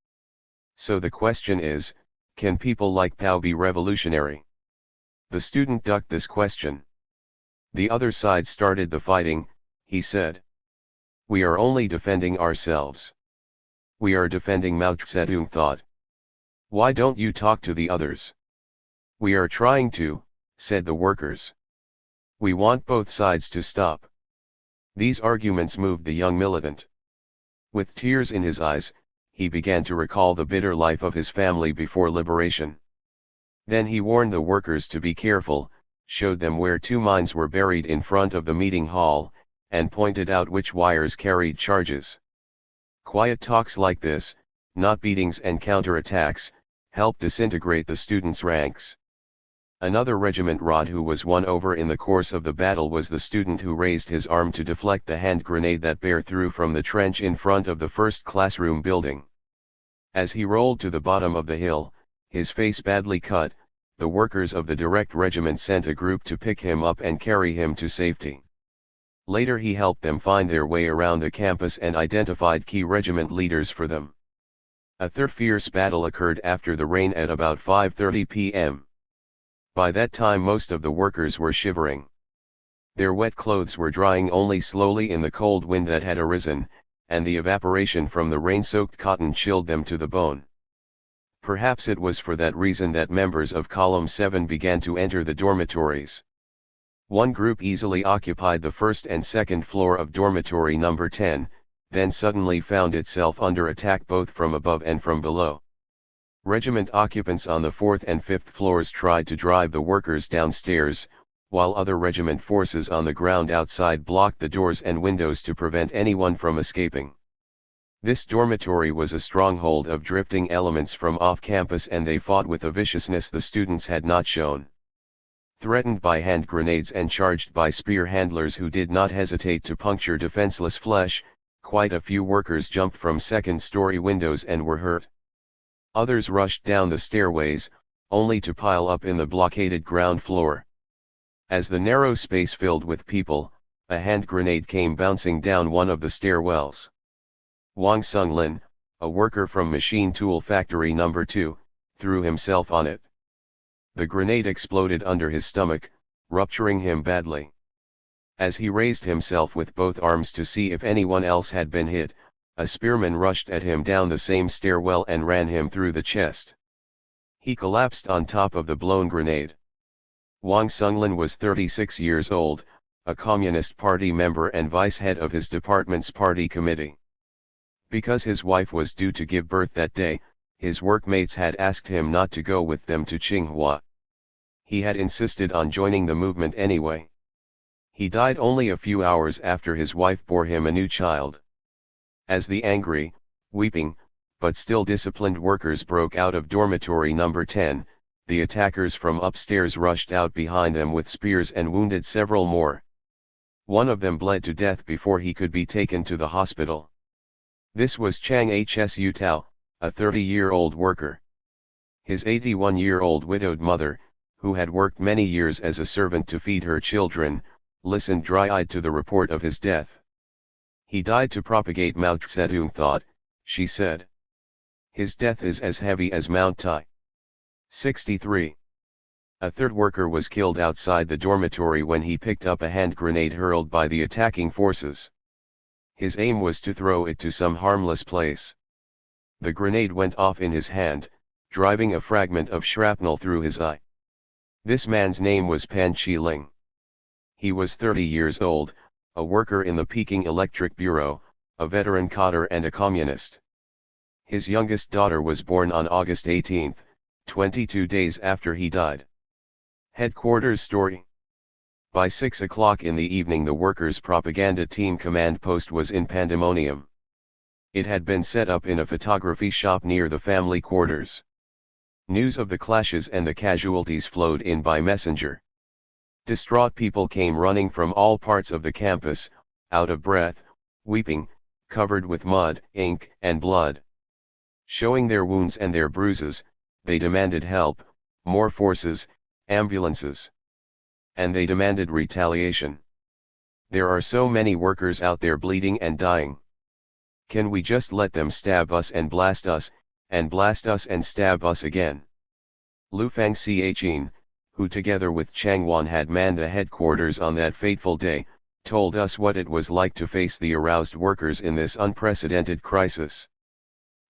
So the question is, can people like Pao be revolutionary?" The student ducked this question. "The other side started the fighting," he said. "We are only defending ourselves. We are defending Mao Zedong thought. Why don't you talk to the others?" "We are trying to," said the workers. "We want both sides to stop." These arguments moved the young militant. With tears in his eyes, he began to recall the bitter life of his family before liberation. Then he warned the workers to be careful, showed them where 2 mines were buried in front of the meeting hall, and pointed out which wires carried charges. Quiet talks like this, not beatings and counterattacks, helped disintegrate the students' ranks. Another regiment rat who was won over in the course of the battle was the student who raised his arm to deflect the hand grenade that bear through from the trench in front of the first classroom building. As he rolled to the bottom of the hill, his face badly cut, the workers of the direct regiment sent a group to pick him up and carry him to safety. Later he helped them find their way around the campus and identified key regiment leaders for them. A third fierce battle occurred after the rain at about 5:30 p.m. By that time most of the workers were shivering. Their wet clothes were drying only slowly in the cold wind that had arisen, and the evaporation from the rain-soaked cotton chilled them to the bone. Perhaps it was for that reason that members of Column 7 began to enter the dormitories. One group easily occupied the first and second floor of dormitory number 10, then suddenly found itself under attack both from above and from below. Regiment occupants on the 4th and 5th floors tried to drive the workers downstairs, while other regiment forces on the ground outside blocked the doors and windows to prevent anyone from escaping. This dormitory was a stronghold of drifting elements from off-campus, and they fought with a viciousness the students had not shown. Threatened by hand grenades and charged by spear handlers who did not hesitate to puncture defenseless flesh, quite a few workers jumped from second-story windows and were hurt. Others rushed down the stairways, only to pile up in the blockaded ground floor. As the narrow space filled with people, a hand grenade came bouncing down one of the stairwells. Wang Sunglin, a worker from Machine Tool Factory No. 2, threw himself on it. The grenade exploded under his stomach, rupturing him badly. As he raised himself with both arms to see if anyone else had been hit, a spearman rushed at him down the same stairwell and ran him through the chest. He collapsed on top of the blown grenade. Wang Sunglin was 36 years old, a Communist Party member and vice-head of his department's party committee. Because his wife was due to give birth that day, his workmates had asked him not to go with them to Tsinghua. He had insisted on joining the movement anyway. He died only a few hours after his wife bore him a new child. As the angry, weeping, but still disciplined workers broke out of dormitory number 10, the attackers from upstairs rushed out behind them with spears and wounded several more. One of them bled to death before he could be taken to the hospital. This was Chang Hsu Tao, a 30-year-old worker. His 81-year-old widowed mother, who had worked many years as a servant to feed her children, listened dry-eyed to the report of his death. He died to propagate Mao Zedong thought, she said. His death is as heavy as Mount Tai. 63. A third worker was killed outside the dormitory when he picked up a hand grenade hurled by the attacking forces. His aim was to throw it to some harmless place. The grenade went off in his hand, driving a fragment of shrapnel through his eye. This man's name was Pan Chi-ling. He was 30 years old, a worker in the Peking Electric Bureau, a veteran coder and a communist. His youngest daughter was born on August 18, 22 days after he died. Headquarters story. By 6 o'clock in the evening the workers' propaganda team command post was in pandemonium. It had been set up in a photography shop near the family quarters. News of the clashes and the casualties flowed in by messenger. Distraught people came running from all parts of the campus, out of breath, weeping, covered with mud, ink, and blood. Showing their wounds and their bruises, they demanded help, more forces, ambulances. And they demanded retaliation. There are so many workers out there bleeding and dying. Can we just let them stab us and blast us and stab us again? Lu Fangxian, who together with Chang Wan had manned the headquarters on that fateful day, told us what it was like to face the aroused workers in this unprecedented crisis.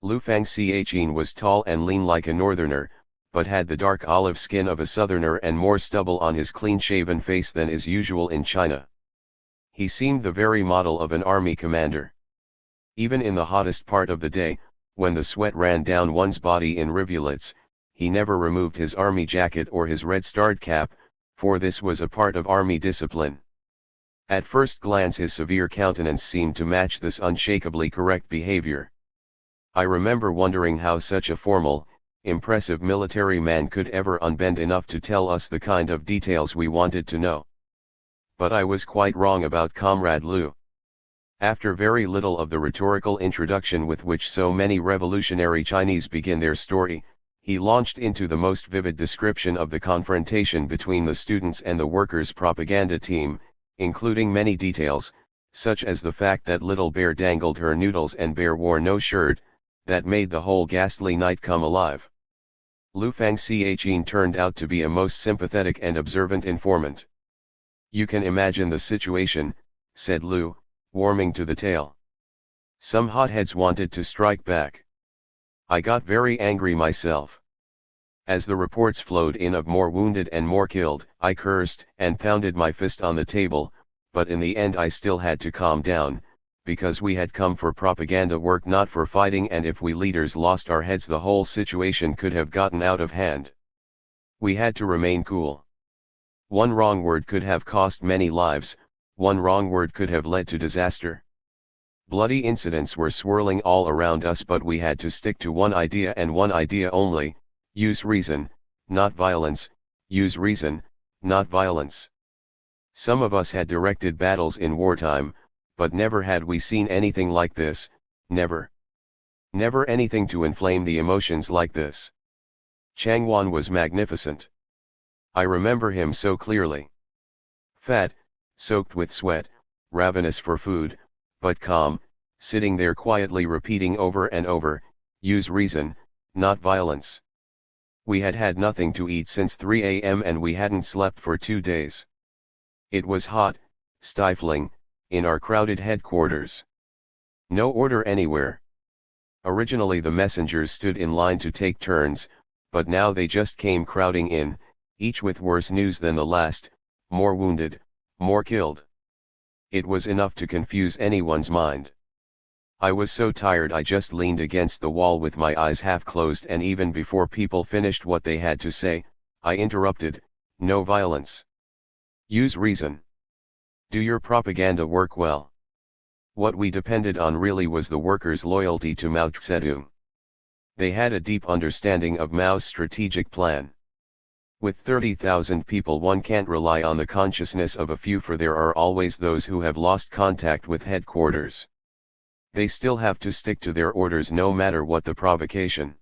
Lu Fangxian was tall and lean like a northerner, but had the dark olive skin of a southerner and more stubble on his clean-shaven face than is usual in China. He seemed the very model of an army commander. Even in the hottest part of the day, when the sweat ran down one's body in rivulets, he never removed his army jacket or his red-starred cap, for this was a part of army discipline. At first glance his severe countenance seemed to match this unshakably correct behavior. I remember wondering how such a formal, impressive military man could ever unbend enough to tell us the kind of details we wanted to know. But I was quite wrong about Comrade Lu. After very little of the rhetorical introduction with which so many revolutionary Chinese begin their story, he launched into the most vivid description of the confrontation between the students and the workers' propaganda team, including many details, such as the fact that Little Bear dangled her noodles and Bear wore no shirt, that made the whole ghastly night come alive. Lu Fangxian turned out to be a most sympathetic and observant informant. You can imagine the situation, said Lu, warming to the tale. Some hotheads wanted to strike back. I got very angry myself. As the reports flowed in of more wounded and more killed, I cursed and pounded my fist on the table, but in the end I still had to calm down, because we had come for propaganda work, not for fighting, and if we leaders lost our heads the whole situation could have gotten out of hand. We had to remain cool. One wrong word could have cost many lives, one wrong word could have led to disaster. Bloody incidents were swirling all around us, but we had to stick to one idea and one idea only: use reason, not violence, use reason, not violence. Some of us had directed battles in wartime, but never had we seen anything like this, never. Never anything to inflame the emotions like this. Chang Wan was magnificent. I remember him so clearly. Fat, soaked with sweat, ravenous for food, but calm, sitting there quietly repeating over and over, use reason, not violence. We had had nothing to eat since 3 a.m. and we hadn't slept for 2 days. It was hot, stifling, in our crowded headquarters. No order anywhere. Originally the messengers stood in line to take turns, but now they just came crowding in, each with worse news than the last, more wounded, more killed. It was enough to confuse anyone's mind. I was so tired I just leaned against the wall with my eyes half closed, and even before people finished what they had to say, I interrupted, "No violence. Use reason. Do your propaganda work well?" What we depended on really was the workers' loyalty to Mao Zedong. They had a deep understanding of Mao's strategic plan. With 30,000 people, one can't rely on the consciousness of a few, for there are always those who have lost contact with headquarters. They still have to stick to their orders no matter what the provocation.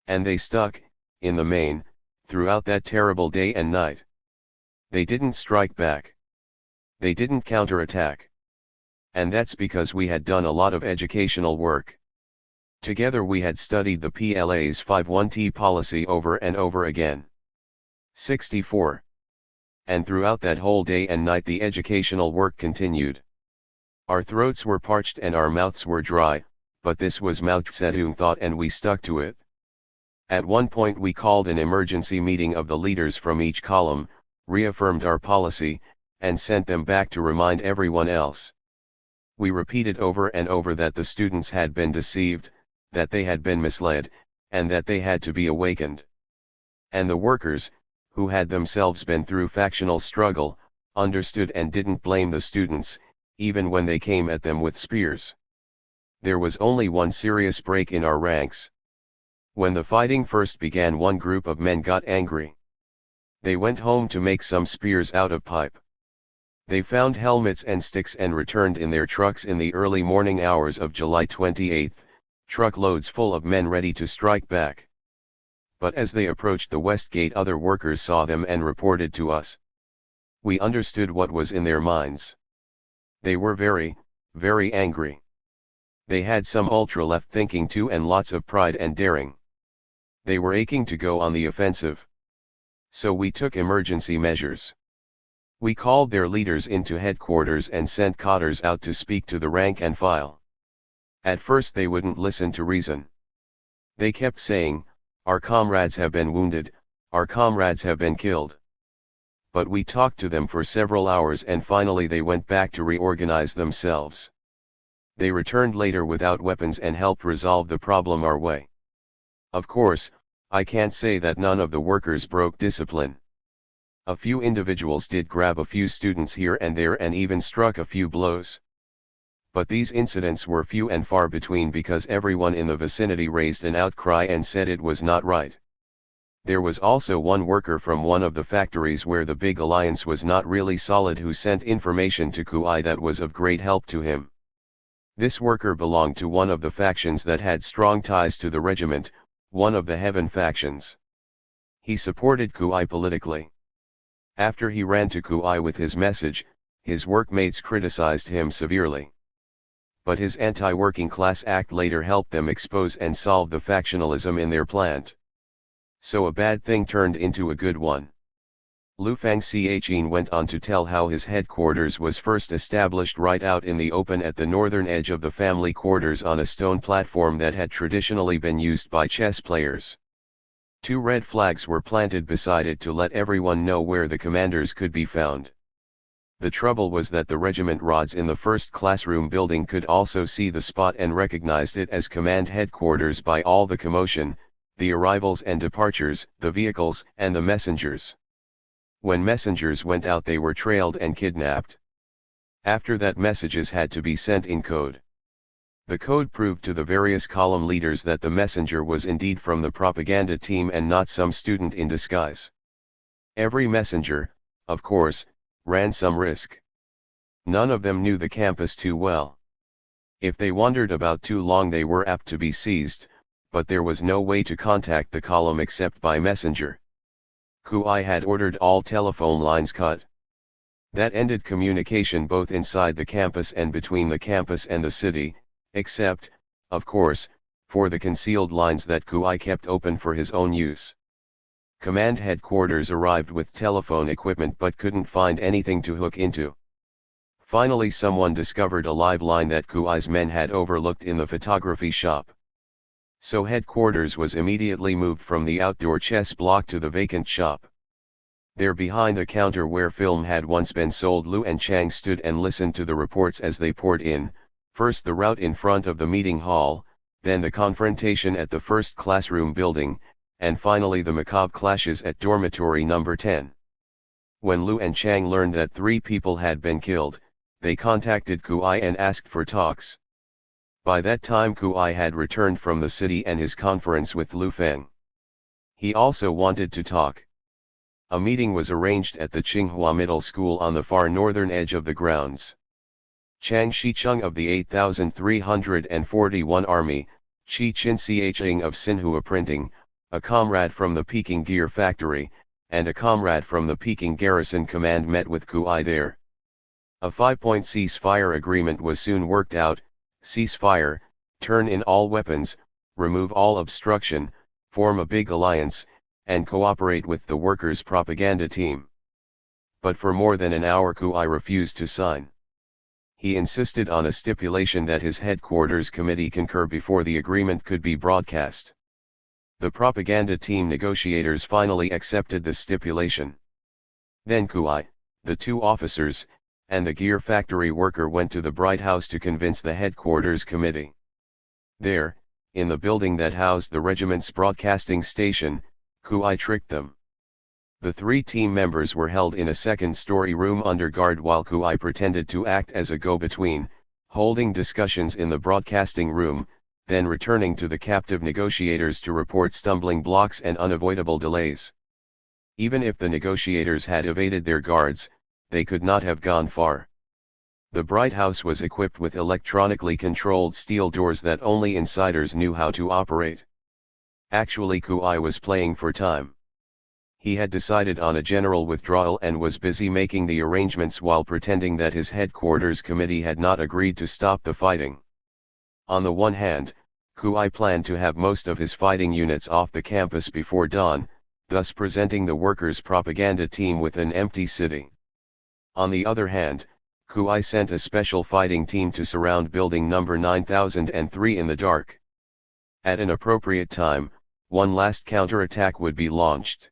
And they stuck, in the main, throughout that terrible day and night. They didn't strike back. They didn't counterattack. And that's because we had done a lot of educational work. Together we had studied the PLA's 5-1T policy over and over again. 64. And throughout that whole day and night the educational work continued. Our throats were parched and our mouths were dry, but this was Mao Zedong thought and we stuck to it. At one point we called an emergency meeting of the leaders from each column, reaffirmed our policy, and sent them back to remind everyone else. We repeated over and over that the students had been deceived, that they had been misled, and that they had to be awakened. And the workers, who had themselves been through factional struggle, understood and didn't blame the students, even when they came at them with spears. There was only one serious break in our ranks. When the fighting first began, one group of men got angry. They went home to make some spears out of pipe. They found helmets and sticks and returned in their trucks in the early morning hours of July 28, truckloads full of men ready to strike back. But as they approached the West Gate, other workers saw them and reported to us. We understood what was in their minds. They were very, very angry. They had some ultra-left thinking too, and lots of pride and daring. They were aching to go on the offensive. So we took emergency measures. We called their leaders into headquarters and sent cadres out to speak to the rank and file. At first they wouldn't listen to reason. They kept saying, "Our comrades have been wounded, our comrades have been killed." But we talked to them for several hours and finally they went back to reorganize themselves. They returned later without weapons and helped resolve the problem our way. Of course, I can't say that none of the workers broke discipline. A few individuals did grab a few students here and there and even struck a few blows. But these incidents were few and far between because everyone in the vicinity raised an outcry and said it was not right. There was also one worker from one of the factories where the big alliance was not really solid who sent information to Kui that was of great help to him. This worker belonged to one of the factions that had strong ties to the regiment, one of the Heaven factions. He supported Kui politically. After he ran to Kui with his message, his workmates criticized him severely. But his anti-working class act later helped them expose and solve the factionalism in their plant. So a bad thing turned into a good one. Lu Fangxian went on to tell how his headquarters was first established right out in the open at the northern edge of the family quarters on a stone platform that had traditionally been used by chess players. 2 red flags were planted beside it to let everyone know where the commanders could be found. The trouble was that the regiment rods in the first classroom building could also see the spot and recognized it as command headquarters by all the commotion, the arrivals and departures, the vehicles and the messengers. When messengers went out they were trailed and kidnapped. After that messages had to be sent in code. The code proved to the various column leaders that the messenger was indeed from the propaganda team and not some student in disguise. Every messenger, of course, ran some risk. None of them knew the campus too well. If they wandered about too long they were apt to be seized, but there was no way to contact the column except by messenger. Kui had ordered all telephone lines cut. That ended communication both inside the campus and between the campus and the city, except, of course, for the concealed lines that Kui kept open for his own use. Command headquarters arrived with telephone equipment but couldn't find anything to hook into. Finally someone discovered a live line that Kui's men had overlooked in the photography shop. So headquarters was immediately moved from the outdoor chess block to the vacant shop. There behind the counter where film had once been sold, Lu and Chang stood and listened to the reports as they poured in, first the rout in front of the meeting hall, then the confrontation at the first classroom building, and finally the macabre clashes at dormitory number 10. When Lu and Chang learned that 3 people had been killed, they contacted Kuai and asked for talks. By that time Kuai had returned from the city and his conference with Lu Feng. He also wanted to talk. A meeting was arranged at the Tsinghua Middle School on the far northern edge of the grounds. Chang Shicheng of the 8,341 Army, Chi Chin Chiang of Xinhua Printing, a comrade from the Peking Gear Factory, and a comrade from the Peking Garrison Command met with Kuai there. A 5-point ceasefire agreement was soon worked out: ceasefire, turn in all weapons, remove all obstruction, form a big alliance, and cooperate with the workers' propaganda team. But for more than an hour Kuai refused to sign. He insisted on a stipulation that his headquarters committee concur before the agreement could be broadcast. The propaganda team negotiators finally accepted the stipulation. Then Kuai, the 2 officers, and the gear factory worker went to the Bright House to convince the headquarters committee. There, in the building that housed the regiment's broadcasting station, Kuai tricked them. The 3 team members were held in a second-story room under guard while Kuai pretended to act as a go-between, holding discussions in the broadcasting room, then returning to the captive negotiators to report stumbling blocks and unavoidable delays. Even if the negotiators had evaded their guards, they could not have gone far. The Bright House was equipped with electronically controlled steel doors that only insiders knew how to operate. Actually Kuai was playing for time. He had decided on a general withdrawal and was busy making the arrangements while pretending that his headquarters committee had not agreed to stop the fighting. On the one hand, Kuai planned to have most of his fighting units off the campus before dawn, thus presenting the workers' propaganda team with an empty city. On the other hand, Kuai sent a special fighting team to surround building number 9003 in the dark. At an appropriate time, one last counterattack would be launched.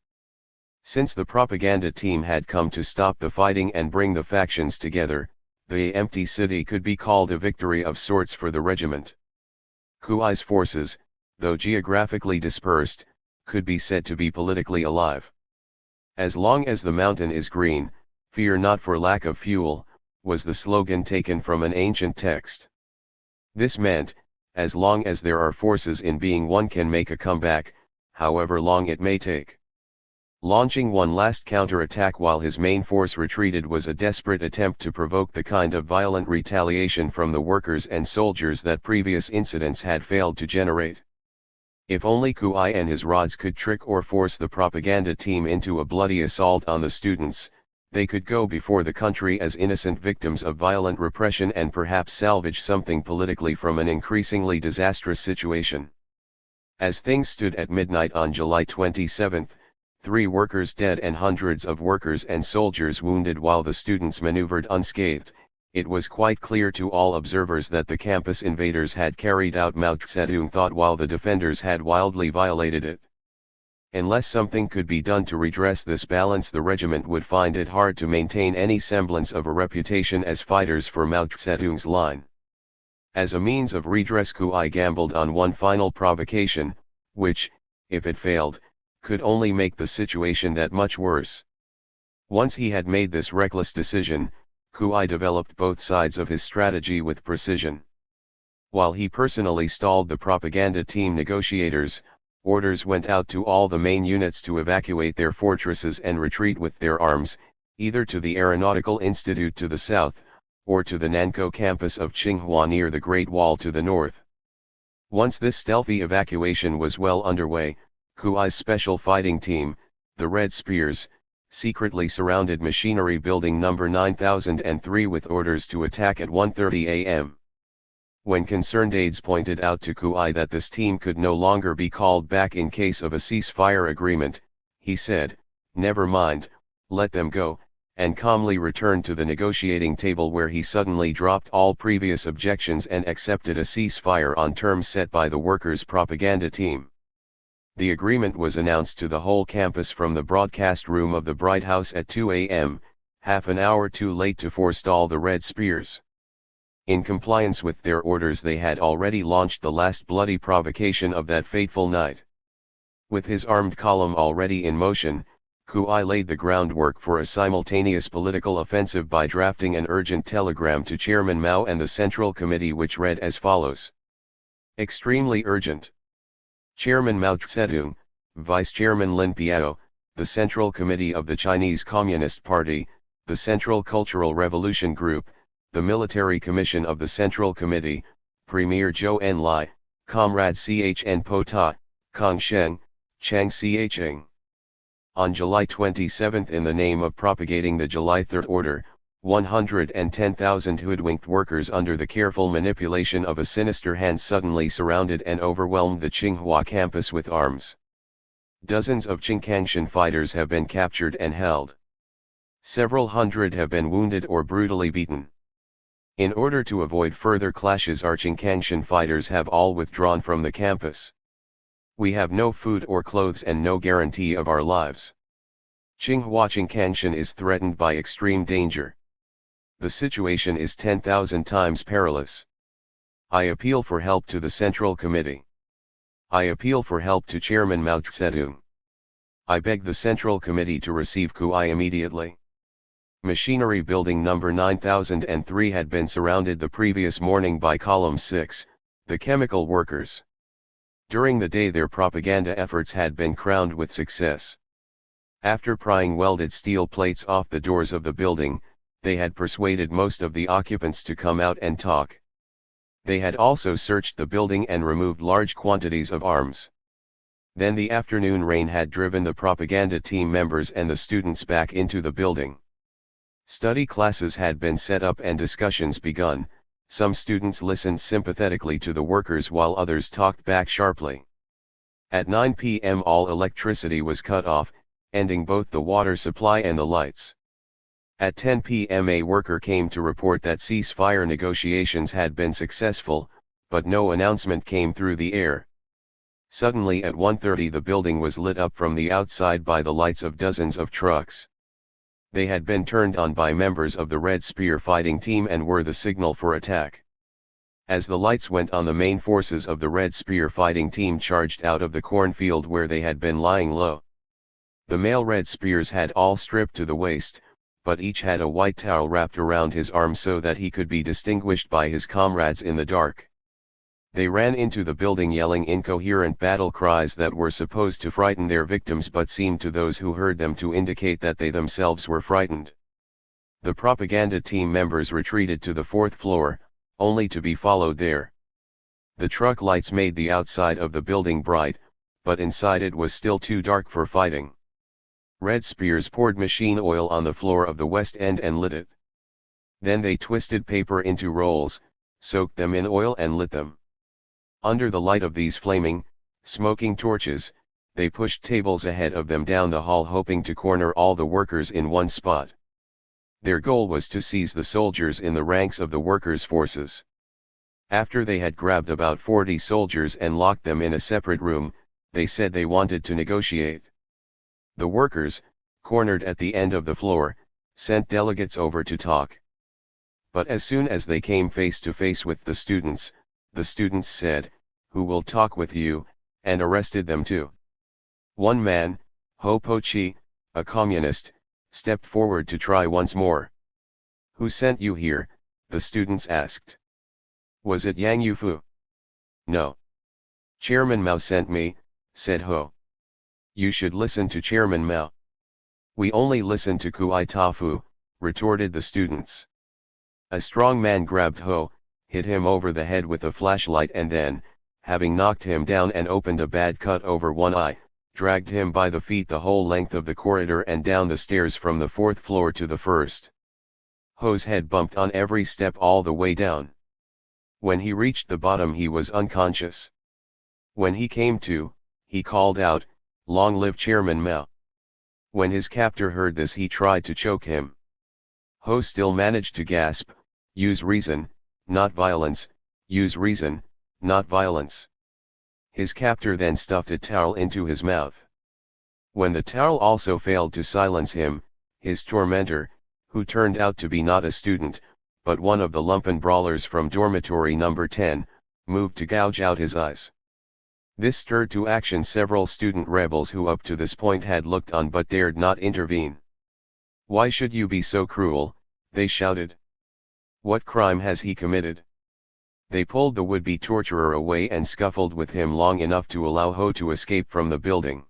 Since the propaganda team had come to stop the fighting and bring the factions together, the empty city could be called a victory of sorts for the regiment. Kuai's forces, though geographically dispersed, could be said to be politically alive. As long as the mountain is green, fear not for lack of fuel, was the slogan taken from an ancient text. This meant, as long as there are forces in being, one can make a comeback, however long it may take. Launching one last counterattack while his main force retreated was a desperate attempt to provoke the kind of violent retaliation from the workers and soldiers that previous incidents had failed to generate. If only Kuai and his rods could trick or force the propaganda team into a bloody assault on the students, they could go before the country as innocent victims of violent repression and perhaps salvage something politically from an increasingly disastrous situation. As things stood at midnight on July 27, 3 workers dead and hundreds of workers and soldiers wounded while the students maneuvered unscathed, it was quite clear to all observers that the campus invaders had carried out Mao Zedong thought while the defenders had wildly violated it. Unless something could be done to redress this balance, the regiment would find it hard to maintain any semblance of a reputation as fighters for Mao Zedong's line. As a means of redress, Kuai gambled on one final provocation, which, if it failed, could only make the situation that much worse. Once he had made this reckless decision, Kuai developed both sides of his strategy with precision. While he personally stalled the propaganda team negotiators, orders went out to all the main units to evacuate their fortresses and retreat with their arms, either to the Aeronautical Institute to the south, or to the Nankou campus of Tsinghua near the Great Wall to the north. Once this stealthy evacuation was well underway, Kuai's special fighting team, the Red Spears, secretly surrounded machinery building number 9003 with orders to attack at 1:30 a.m. When concerned aides pointed out to Kuai that this team could no longer be called back in case of a ceasefire agreement, he said, "Never mind, let them go," and calmly returned to the negotiating table where he suddenly dropped all previous objections and accepted a ceasefire on terms set by the workers' propaganda team. The agreement was announced to the whole campus from the broadcast room of the Bright House at 2 a.m., half an hour too late to forestall the Red Spears. In compliance with their orders, they had already launched the last bloody provocation of that fateful night. With his armed column already in motion, Kui laid the groundwork for a simultaneous political offensive by drafting an urgent telegram to Chairman Mao and the Central Committee, which read as follows. Extremely urgent. Chairman Mao Zedong, Vice Chairman Lin Piao, the Central Committee of the Chinese Communist Party, the Central Cultural Revolution Group, the Military Commission of the Central Committee, Premier Zhou Enlai, Comrade Chn Po Ta, Kong Sheng, Chang Ching. On July 27, in the name of propagating the July 3 order, 110,000 hoodwinked workers under the careful manipulation of a sinister hand suddenly surrounded and overwhelmed the Tsinghua campus with arms. Dozens of Qingkangshan fighters have been captured and held. Several hundred have been wounded or brutally beaten. In order to avoid further clashes, our Qingkangshan fighters have all withdrawn from the campus. We have no food or clothes and no guarantee of our lives. Tsinghua Qingkangshan is threatened by extreme danger. The situation is 10,000 times perilous. I appeal for help to the Central Committee. I appeal for help to Chairman Mao Zedong. I beg the Central Committee to receive Kui immediately. Machinery Building number 9003 had been surrounded the previous morning by Column 6, the chemical workers. During the day their propaganda efforts had been crowned with success. After prying welded steel plates off the doors of the building, they had persuaded most of the occupants to come out and talk. They had also searched the building and removed large quantities of arms. Then the afternoon rain had driven the propaganda team members and the students back into the building. Study classes had been set up and discussions begun. Some students listened sympathetically to the workers while others talked back sharply. At 9 p.m. all electricity was cut off, ending both the water supply and the lights. At 10 p.m. a worker came to report that ceasefire negotiations had been successful, but no announcement came through the air. Suddenly at 1:30 the building was lit up from the outside by the lights of dozens of trucks. They had been turned on by members of the Red Spear fighting team and were the signal for attack. As the lights went on, the main forces of the Red Spear fighting team charged out of the cornfield where they had been lying low. The male Red Spears had all stripped to the waist, but each had a white towel wrapped around his arm so that he could be distinguished by his comrades in the dark. They ran into the building yelling incoherent battle cries that were supposed to frighten their victims but seemed to those who heard them to indicate that they themselves were frightened. The propaganda team members retreated to the fourth floor, only to be followed there. The truck lights made the outside of the building bright, but inside it was still too dark for fighting. Red Spears poured machine oil on the floor of the west end and lit it. Then they twisted paper into rolls, soaked them in oil and lit them. Under the light of these flaming, smoking torches, they pushed tables ahead of them down the hall, hoping to corner all the workers in one spot. Their goal was to seize the soldiers in the ranks of the workers' forces. After they had grabbed about 40 soldiers and locked them in a separate room, they said they wanted to negotiate. The workers, cornered at the end of the floor, sent delegates over to talk. But as soon as they came face to face with the students said, "Who will talk with you?" and arrested them too. One man, Ho Po Chi, a communist, stepped forward to try once more. "Who sent you here?" the students asked. "Was it Yang Yufu?" "No. Chairman Mao sent me," said Ho. "You should listen to Chairman Mao." "We only listen to Kui Tafu," retorted the students. A strong man grabbed Ho, hit him over the head with a flashlight and then, having knocked him down and opened a bad cut over one eye, dragged him by the feet the whole length of the corridor and down the stairs from the fourth floor to the first. Ho's head bumped on every step all the way down. When he reached the bottom he was unconscious. When he came to, he called out, "Long live Chairman Mao." When his captor heard this he tried to choke him. Ho still managed to gasp, "Use reason, not violence, use reason, not violence." His captor then stuffed a towel into his mouth. When the towel also failed to silence him, his tormentor, who turned out to be not a student, but one of the lumpen brawlers from dormitory number 10, moved to gouge out his eyes. This stirred to action several student rebels who up to this point had looked on but dared not intervene. "Why should you be so cruel?" they shouted. "What crime has he committed?" They pulled the would-be torturer away and scuffled with him long enough to allow Ho to escape from the building.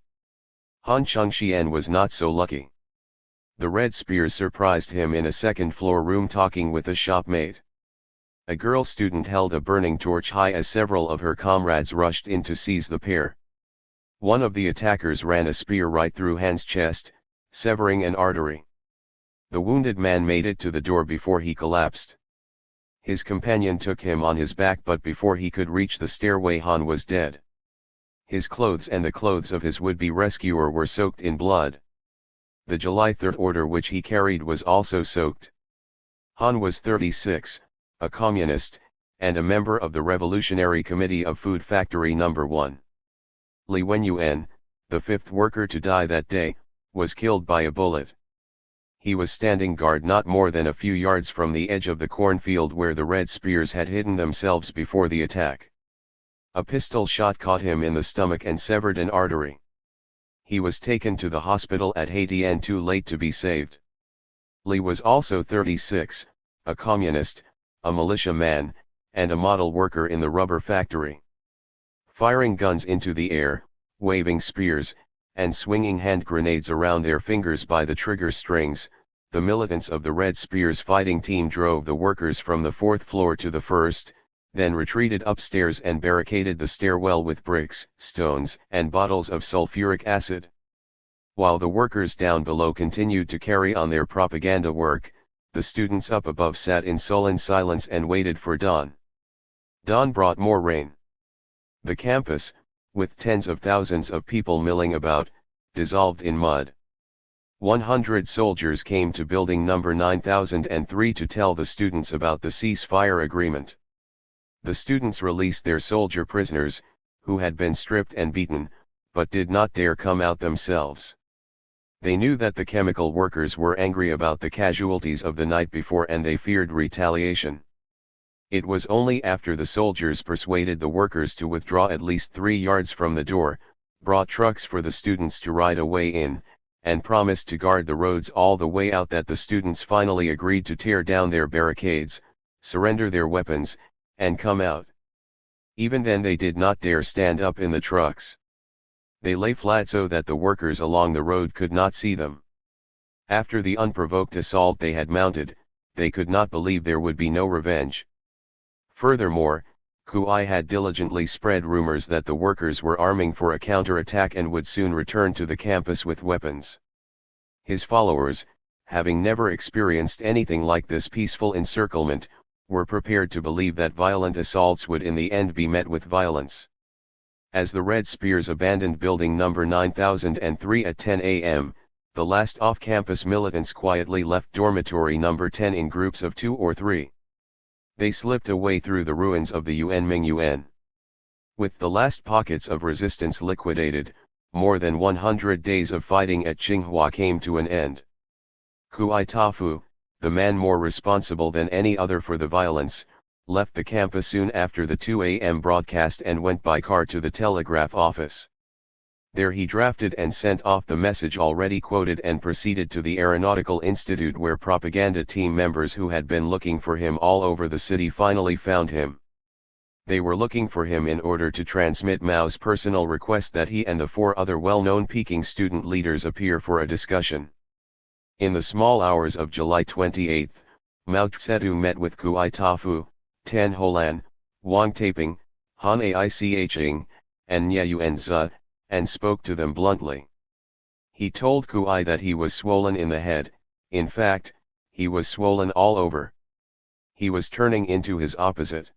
Han Chengxian was not so lucky. The Red Spears surprised him in a second-floor room talking with a shopmate. A girl student held a burning torch high as several of her comrades rushed in to seize the pair. One of the attackers ran a spear right through Han's chest, severing an artery. The wounded man made it to the door before he collapsed. His companion took him on his back, but before he could reach the stairway Han was dead. His clothes and the clothes of his would-be rescuer were soaked in blood. The July 3rd order which he carried was also soaked. Han was 36, a communist, and a member of the Revolutionary Committee of Food Factory No. 1. Li Wenyuan, the fifth worker to die that day, was killed by a bullet. He was standing guard not more than a few yards from the edge of the cornfield where the Red Spears had hidden themselves before the attack. A pistol shot caught him in the stomach and severed an artery. He was taken to the hospital at Haitian too late to be saved. Li was also 36, a communist, a militiaman, and a model worker in the rubber factory. Firing guns into the air, waving spears, and swinging hand grenades around their fingers by the trigger strings, the militants of the Red Spears fighting team drove the workers from the 4th floor to the 1st, then retreated upstairs and barricaded the stairwell with bricks, stones, and bottles of sulfuric acid. While the workers down below continued to carry on their propaganda work, the students up above sat in sullen silence and waited for dawn. Dawn brought more rain. The campus, with tens of thousands of people milling about, dissolved in mud. 100 soldiers came to building number 9003 to tell the students about the ceasefire agreement. The students released their soldier prisoners, who had been stripped and beaten, but did not dare come out themselves. They knew that the chemical workers were angry about the casualties of the night before and they feared retaliation. It was only after the soldiers persuaded the workers to withdraw at least 3 yards from the door, brought trucks for the students to ride away in, and promised to guard the roads all the way out that the students finally agreed to tear down their barricades, surrender their weapons, and come out. Even then they did not dare stand up in the trucks. They lay flat so that the workers along the road could not see them. After the unprovoked assault they had mounted, they could not believe there would be no revenge. Furthermore, Kui had diligently spread rumors that the workers were arming for a counterattack and would soon return to the campus with weapons. His followers, having never experienced anything like this peaceful encirclement, were prepared to believe that violent assaults would in the end be met with violence. As the Red Spears abandoned building number 9003 at 10 a.m., the last off-campus militants quietly left dormitory number 10 in groups of 2 or 3. They slipped away through the ruins of the Yuan Mingyuan. With the last pockets of resistance liquidated, more than 100 days of fighting at Tsinghua came to an end. Kui Tafu, the man more responsible than any other for the violence, left the campus soon after the 2 a.m. broadcast and went by car to the telegraph office. There he drafted and sent off the message already quoted and proceeded to the Aeronautical Institute where propaganda team members who had been looking for him all over the city finally found him. They were looking for him in order to transmit Mao's personal request that he and the 4 other well-known Peking student leaders appear for a discussion. In the small hours of July 28, Mao Zedong met with Kui Tafu, Tan Holan, Wang Taiping, Han Aiching, and Nye Yuanzi, and spoke to them bluntly. He told Kui that he was swollen in the head, in fact, he was swollen all over. He was turning into his opposite.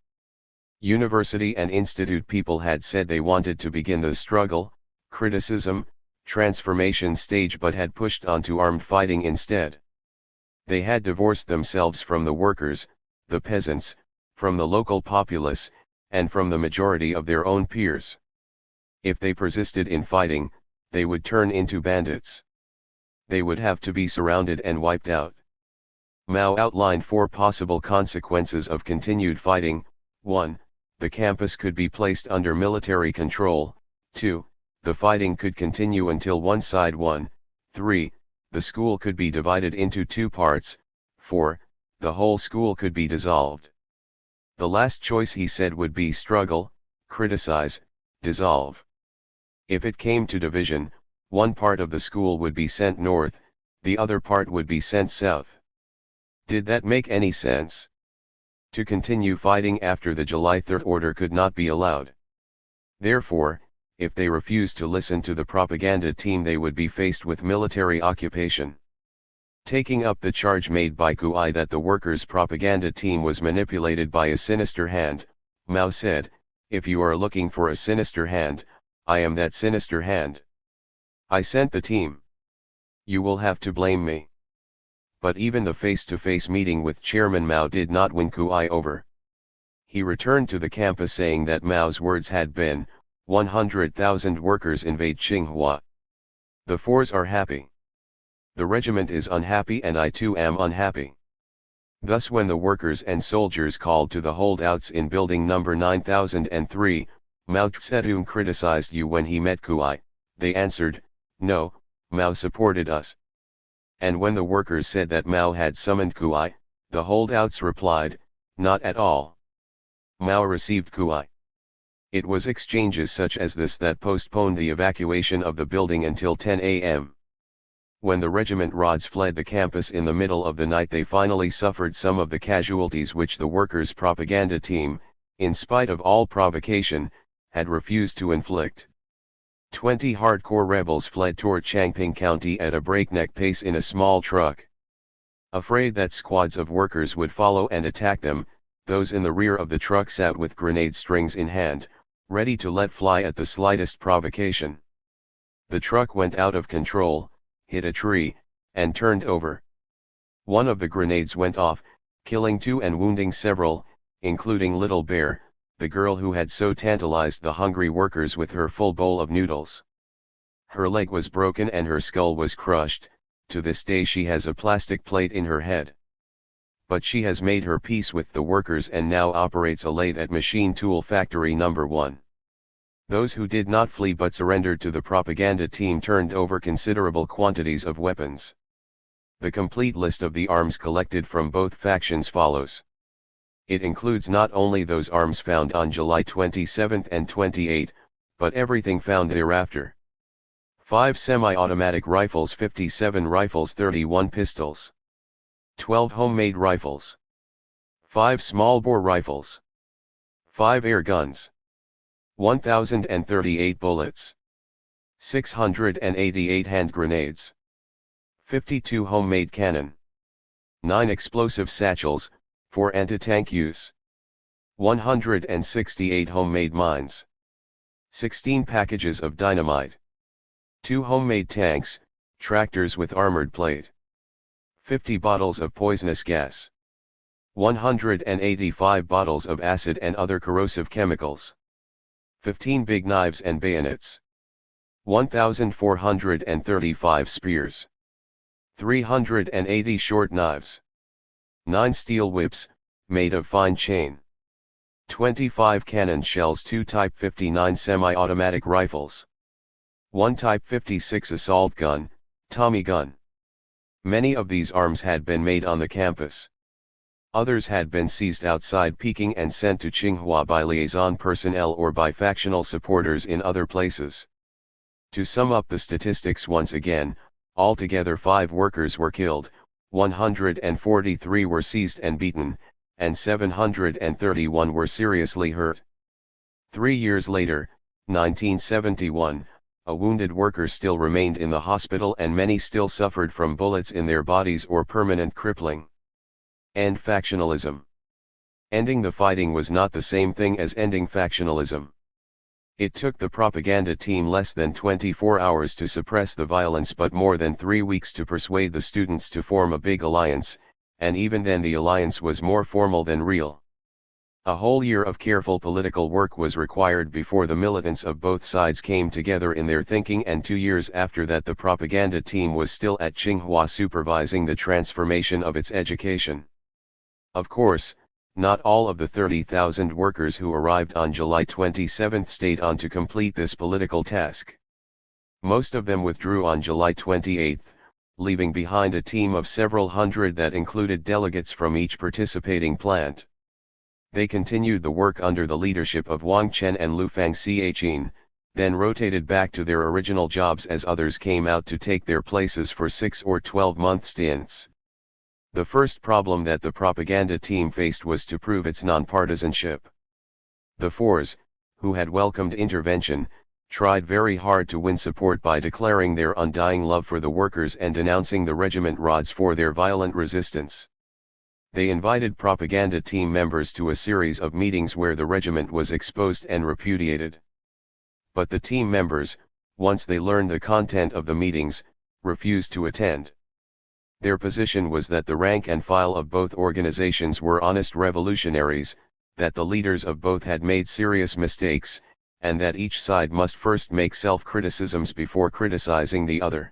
University and institute people had said they wanted to begin the struggle, criticism, transformation stage but had pushed on to armed fighting instead. They had divorced themselves from the workers, the peasants, from the local populace, and from the majority of their own peers. If they persisted in fighting, they would turn into bandits. They would have to be surrounded and wiped out. Mao outlined 4 possible consequences of continued fighting. 1. The campus could be placed under military control. 2. The fighting could continue until one side won. 3. The school could be divided into 2 parts. 4. The whole school could be dissolved. The last choice, he said, would be struggle, criticize, dissolve. If it came to division, one part of the school would be sent north, the other part would be sent south. Did that make any sense? To continue fighting after the July 3rd order could not be allowed. Therefore, if they refused to listen to the propaganda team, they would be faced with military occupation. Taking up the charge made by Kuai that the workers' propaganda team was manipulated by a sinister hand, Mao said, "If you are looking for a sinister hand, I am that sinister hand. I sent the team. You will have to blame me." But even the face-to-face meeting with Chairman Mao did not win Kuai over. He returned to the campus saying that Mao's words had been, 100,000 workers invade Tsinghua. The fours are happy. The regiment is unhappy and I too am unhappy. Thus when the workers and soldiers called to the holdouts in building number 9003, Mao Zedong criticized you when he met Kuai, they answered, "No, Mao supported us." And when the workers said that Mao had summoned Kuai, the holdouts replied, "Not at all. Mao received Kuai." It was exchanges such as this that postponed the evacuation of the building until 10 a.m. When the regiment rods fled the campus in the middle of the night, they finally suffered some of the casualties which the workers' propaganda team, in spite of all provocation, had refused to inflict. 20 hardcore rebels fled toward Changping County at a breakneck pace in a small truck. Afraid that squads of workers would follow and attack them, those in the rear of the truck sat with grenade strings in hand, ready to let fly at the slightest provocation. The truck went out of control, hit a tree, and turned over. One of the grenades went off, killing 2 and wounding several, including Little Bear, the girl who had so tantalized the hungry workers with her full bowl of noodles. Her leg was broken and her skull was crushed. To this day she has a plastic plate in her head. But she has made her peace with the workers and now operates a lathe at Machine Tool Factory No. 1. Those who did not flee but surrendered to the propaganda team turned over considerable quantities of weapons. The complete list of the arms collected from both factions follows. It includes not only those arms found on July 27 and 28, but everything found thereafter. 5 semi-automatic rifles, 57 rifles, 31 pistols, 12 homemade rifles, 5 small-bore rifles, 5 air guns, 1,038 bullets, 688 hand grenades, 52 homemade cannon, 9 explosive satchels, for anti-tank use, 168 homemade mines, 16 packages of dynamite, 2 homemade tanks, tractors with armored plate, 50 bottles of poisonous gas, 185 bottles of acid and other corrosive chemicals, 15 big knives and bayonets, 1,435 spears, 380 short knives, 9 steel whips, made of fine chain, 25 cannon shells, 2 Type 59 semi-automatic rifles, 1 Type 56 assault gun, Tommy gun. Many of these arms had been made on the campus. Others had been seized outside Peking and sent to Tsinghua by liaison personnel or by factional supporters in other places. To sum up the statistics once again, altogether 5 workers were killed, 143 were seized and beaten, and 731 were seriously hurt. 3 years later, 1971, a wounded worker still remained in the hospital and many still suffered from bullets in their bodies or permanent crippling. End factionalism. Ending the fighting was not the same thing as ending factionalism. It took the propaganda team less than 24 hours to suppress the violence but more than 3 weeks to persuade the students to form a big alliance, and even then the alliance was more formal than real. A whole year of careful political work was required before the militants of both sides came together in their thinking, and 2 years after that the propaganda team was still at Tsinghua supervising the transformation of its education. Of course, not all of the 30,000 workers who arrived on July 27 stayed on to complete this political task. Most of them withdrew on July 28, leaving behind a team of several hundred that included delegates from each participating plant. They continued the work under the leadership of Wang Chen and Lu Fangxiaqin, then rotated back to their original jobs as others came out to take their places for 6 or 12-month stints. The first problem that the propaganda team faced was to prove its nonpartisanship. The Fours, who had welcomed intervention, tried very hard to win support by declaring their undying love for the workers and denouncing the regiment rods for their violent resistance. They invited propaganda team members to a series of meetings where the regiment was exposed and repudiated. But the team members, once they learned the content of the meetings, refused to attend. Their position was that the rank and file of both organizations were honest revolutionaries, that the leaders of both had made serious mistakes, and that each side must first make self-criticisms before criticizing the other.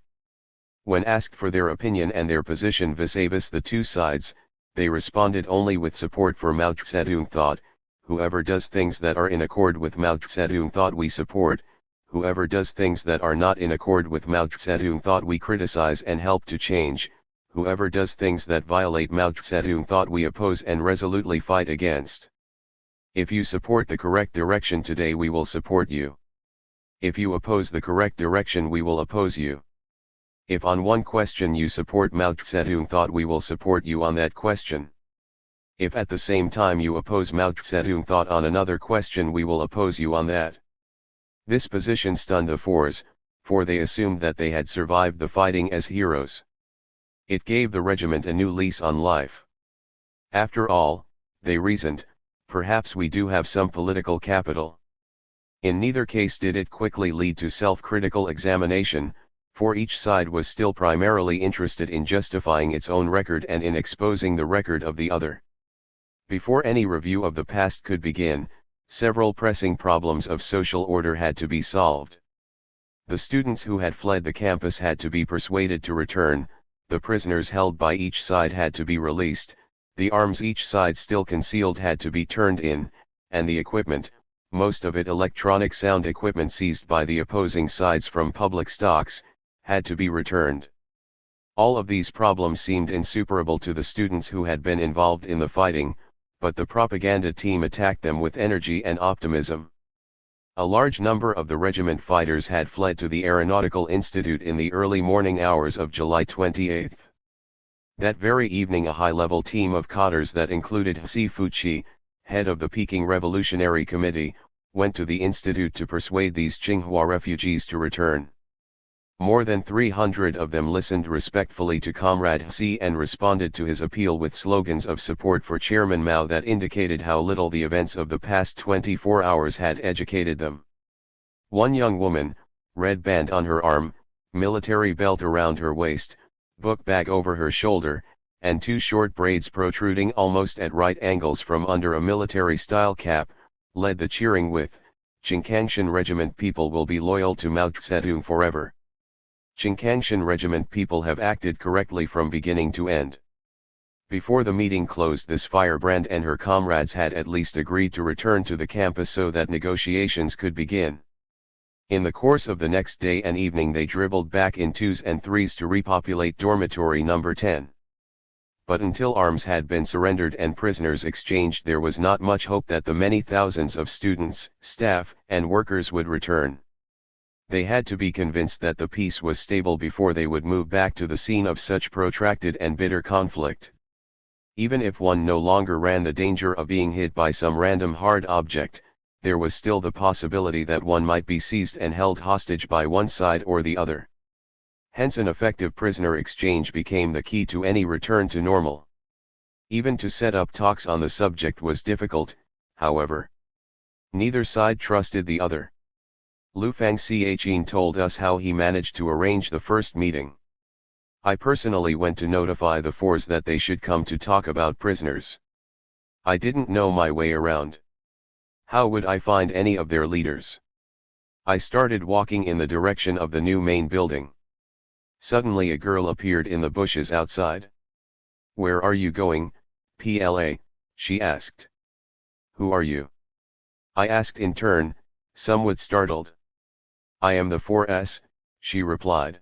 When asked for their opinion and their position vis-a-vis the two sides, they responded only with support for Mao Zedong thought. Whoever does things that are in accord with Mao Zedong thought we support, whoever does things that are not in accord with Mao Zedong thought we criticize and help to change, whoever does things that violate Mao Zedong thought we oppose and resolutely fight against. If you support the correct direction today, we will support you. If you oppose the correct direction, we will oppose you. If on one question you support Mao Zedong thought, we will support you on that question. If at the same time you oppose Mao Zedong thought on another question, we will oppose you on that. This position stunned the Fours, for they assumed that they had survived the fighting as heroes. It gave the regiment a new lease on life. After all, they reasoned, perhaps we do have some political capital. In neither case did it quickly lead to self-critical examination, for each side was still primarily interested in justifying its own record and in exposing the record of the other. Before any review of the past could begin, several pressing problems of social order had to be solved. The students who had fled the campus had to be persuaded to return, the prisoners held by each side had to be released, the arms each side still concealed had to be turned in, and the equipment, most of it electronic sound equipment seized by the opposing sides from public stocks, had to be returned. All of these problems seemed insuperable to the students who had been involved in the fighting, but the propaganda team attacked them with energy and optimism. A large number of the regiment fighters had fled to the Aeronautical Institute in the early morning hours of July 28. That very evening a high-level team of cadres that included Hsi Fuqi, head of the Peking Revolutionary Committee, went to the institute to persuade these Tsinghua refugees to return. More than 300 of them listened respectfully to Comrade Hsi and responded to his appeal with slogans of support for Chairman Mao that indicated how little the events of the past 24 hours had educated them. One young woman, red band on her arm, military belt around her waist, book bag over her shoulder, and 2 short braids protruding almost at right angles from under a military-style cap, led the cheering with, "Qingkangshan Regiment people will be loyal to Mao Zedong forever. Qingkangshan Regiment people have acted correctly from beginning to end." Before the meeting closed, this firebrand and her comrades had at least agreed to return to the campus so that negotiations could begin. In the course of the next day and evening they dribbled back in 2s and 3s to repopulate dormitory number 10. But until arms had been surrendered and prisoners exchanged, there was not much hope that the many thousands of students, staff, and workers would return. They had to be convinced that the peace was stable before they would move back to the scene of such protracted and bitter conflict. Even if one no longer ran the danger of being hit by some random hard object, there was still the possibility that one might be seized and held hostage by one side or the other. Hence an effective prisoner exchange became the key to any return to normal. Even to set up talks on the subject was difficult, however. Neither side trusted the other. Lu Fangxiaqin told us how he managed to arrange the first meeting. "I personally went to notify the Fours that they should come to talk about prisoners. I didn't know my way around. How would I find any of their leaders? I started walking in the direction of the new main building. Suddenly a girl appeared in the bushes outside. "Where are you going, PLA?" she asked. "Who are you?" I asked in turn, somewhat startled. "I am the 4S, she replied.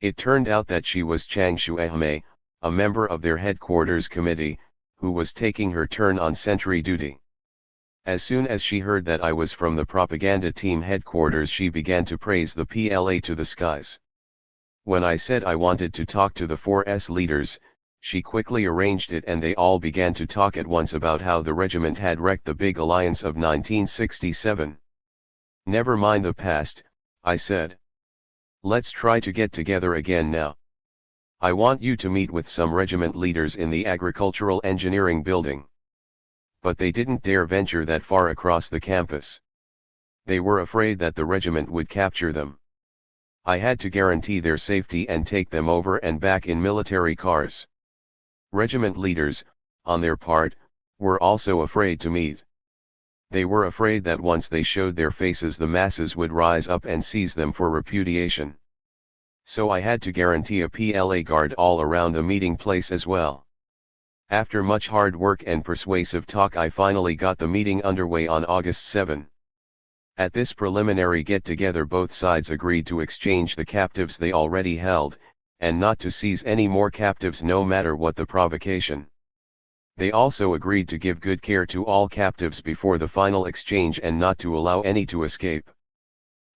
It turned out that she was Chang Shuehame, a member of their headquarters committee, who was taking her turn on sentry duty. As soon as she heard that I was from the propaganda team headquarters, she began to praise the PLA to the skies. When I said I wanted to talk to the 4S leaders, she quickly arranged it and they all began to talk at once about how the regiment had wrecked the big alliance of 1967. "Never mind the past," I said. "Let's try to get together again now. I want you to meet with some regiment leaders in the agricultural engineering building." But they didn't dare venture that far across the campus. They were afraid that the regiment would capture them. I had to guarantee their safety and take them over and back in military cars. Regiment leaders, on their part, were also afraid to meet. They were afraid that once they showed their faces the masses would rise up and seize them for repudiation. So I had to guarantee a PLA guard all around the meeting place as well. After much hard work and persuasive talk, I finally got the meeting underway on August 7. At this preliminary get-together, both sides agreed to exchange the captives they already held, and not to seize any more captives no matter what the provocation. They also agreed to give good care to all captives before the final exchange and not to allow any to escape.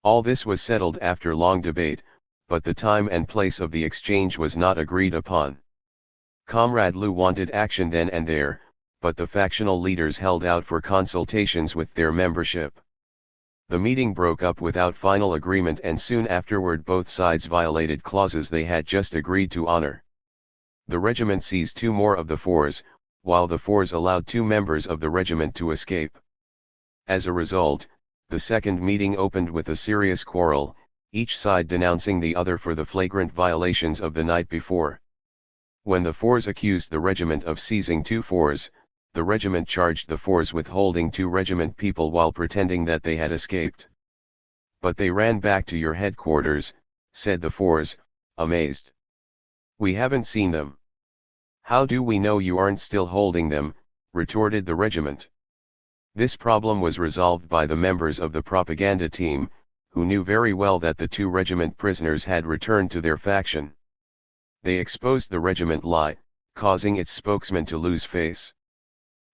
All this was settled after long debate, but the time and place of the exchange was not agreed upon. Comrade Liu wanted action then and there, but the factional leaders held out for consultations with their membership. The meeting broke up without final agreement, and soon afterward both sides violated clauses they had just agreed to honor. The regiment seized 2 more of the 4s, while the 4s allowed 2 members of the regiment to escape. As a result, the second meeting opened with a serious quarrel, each side denouncing the other for the flagrant violations of the night before. When the 4s accused the regiment of seizing 2 4s, the regiment charged the 4s with holding 2 regiment people while pretending that they had escaped. "But they ran back to your headquarters," said the 4s, amazed. "We haven't seen them." "How do we know you aren't still holding them?" retorted the regiment. This problem was resolved by the members of the propaganda team, who knew very well that the 2 regiment prisoners had returned to their faction. They exposed the regiment lie, causing its spokesman to lose face.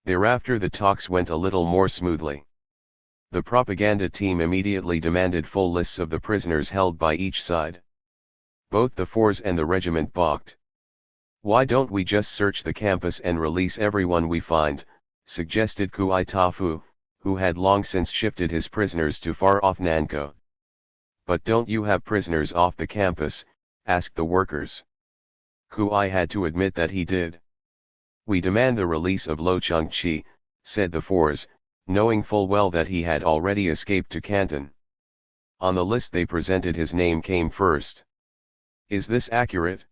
Thereafter the talks went a little more smoothly. The propaganda team immediately demanded full lists of the prisoners held by each side. Both the 4s and the regiment balked. "Why don't we just search the campus and release everyone we find?" suggested Kui Tafu, who had long since shifted his prisoners to far-off Nanko. "But don't you have prisoners off the campus?" asked the workers. Kui had to admit that he did. "We demand the release of Lo Chung-chi," said the 4s, knowing full well that he had already escaped to Canton. On the list they presented his name came first. "Is this accurate?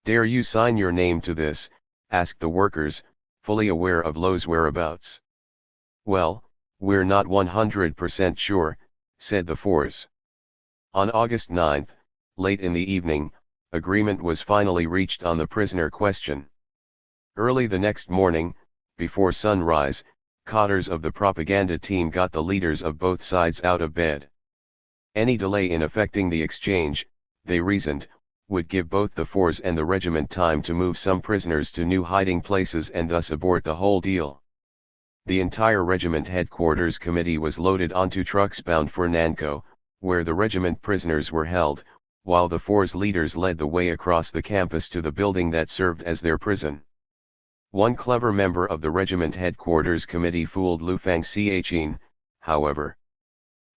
Dare you sign your name to this?" asked the workers, fully aware of Lo's whereabouts. "Well, we're not 100% sure," said the 4s. On August 9, late in the evening, agreement was finally reached on the prisoner question. Early the next morning, before sunrise, cadres of the propaganda team got the leaders of both sides out of bed. Any delay in effecting the exchange, they reasoned, would give both the 4s and the regiment time to move some prisoners to new hiding places and thus abort the whole deal. The entire regiment headquarters committee was loaded onto trucks bound for Nanko, where the regiment prisoners were held, while the 4s leaders led the way across the campus to the building that served as their prison. One clever member of the regiment headquarters committee fooled Lu Fang Xiaqin, however.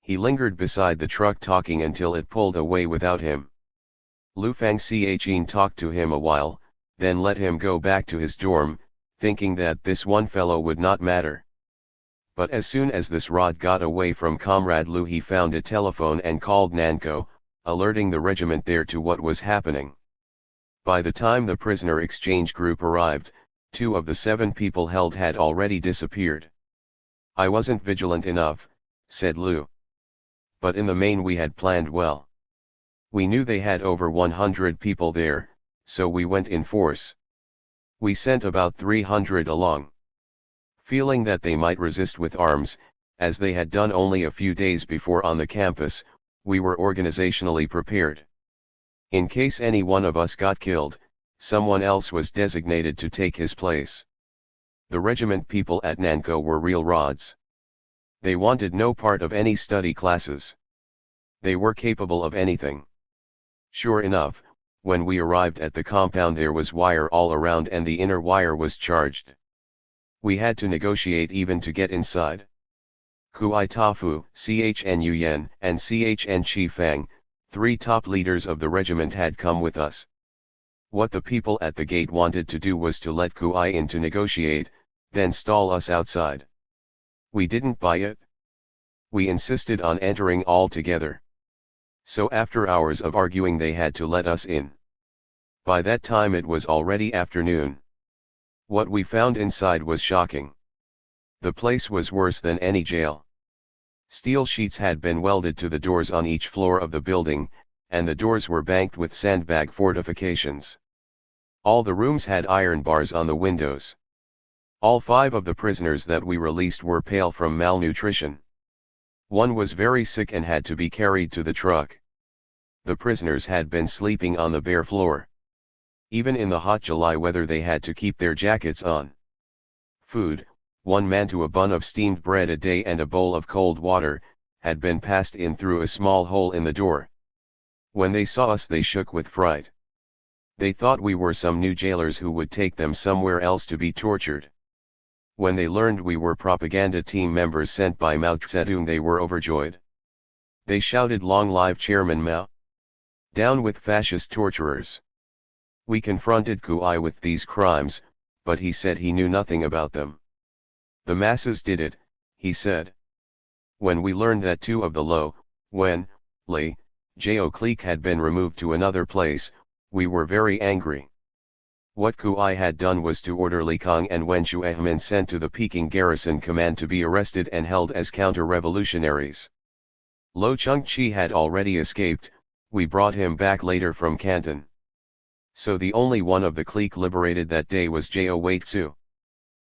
He lingered beside the truck talking until it pulled away without him. Lu Fang Xiaqin talked to him a while, then let him go back to his dorm, thinking that this one fellow would not matter. But as soon as this rod got away from Comrade Lu, he found a telephone and called Nanko, alerting the regiment there to what was happening. By the time the prisoner exchange group arrived, 2 of the 7 people held had already disappeared. I wasn't vigilant enough, said Lou. But in the main we had planned well. We knew they had over 100 people there, so we went in force. We sent about 300 along. Feeling that they might resist with arms, as they had done only a few days before on the campus, we were organizationally prepared. In case any one of us got killed, someone else was designated to take his place. The regiment people at Nanko were real rods. They wanted no part of any study classes. They were capable of anything. Sure enough, when we arrived at the compound there was wire all around and the inner wire was charged. We had to negotiate even to get inside. Kui Tafu, Chn Yen, and Chn Chi Fang, 3 top leaders of the regiment had come with us. What the people at the gate wanted to do was to let Kui in to negotiate, then stall us outside. We didn't buy it. We insisted on entering all together. So after hours of arguing they had to let us in. By that time it was already afternoon. What we found inside was shocking. The place was worse than any jail. Steel sheets had been welded to the doors on each floor of the building, and the doors were banked with sandbag fortifications. All the rooms had iron bars on the windows. All 5 of the prisoners that we released were pale from malnutrition. One was very sick and had to be carried to the truck. The prisoners had been sleeping on the bare floor. Even in the hot July weather they had to keep their jackets on. Food, 1 man to a bun of steamed bread a day and a bowl of cold water, had been passed in through a small hole in the door. When they saw us they shook with fright. They thought we were some new jailers who would take them somewhere else to be tortured. When they learned we were propaganda team members sent by Mao Zedong they were overjoyed. They shouted, "Long live Chairman Mao! Down with fascist torturers!" We confronted Kui with these crimes, but he said he knew nothing about them. The masses did it, he said. When we learned that 2 of the Lo, Wen, Lei, Jo clique had been removed to another place, we were very angry. What Kui had done was to order Li Kong and Wen Shuaimin sent to the Peking Garrison Command to be arrested and held as counter-revolutionaries. Lo Chengqi had already escaped, we brought him back later from Canton. So the only one of the clique liberated that day was Jo Waitsu.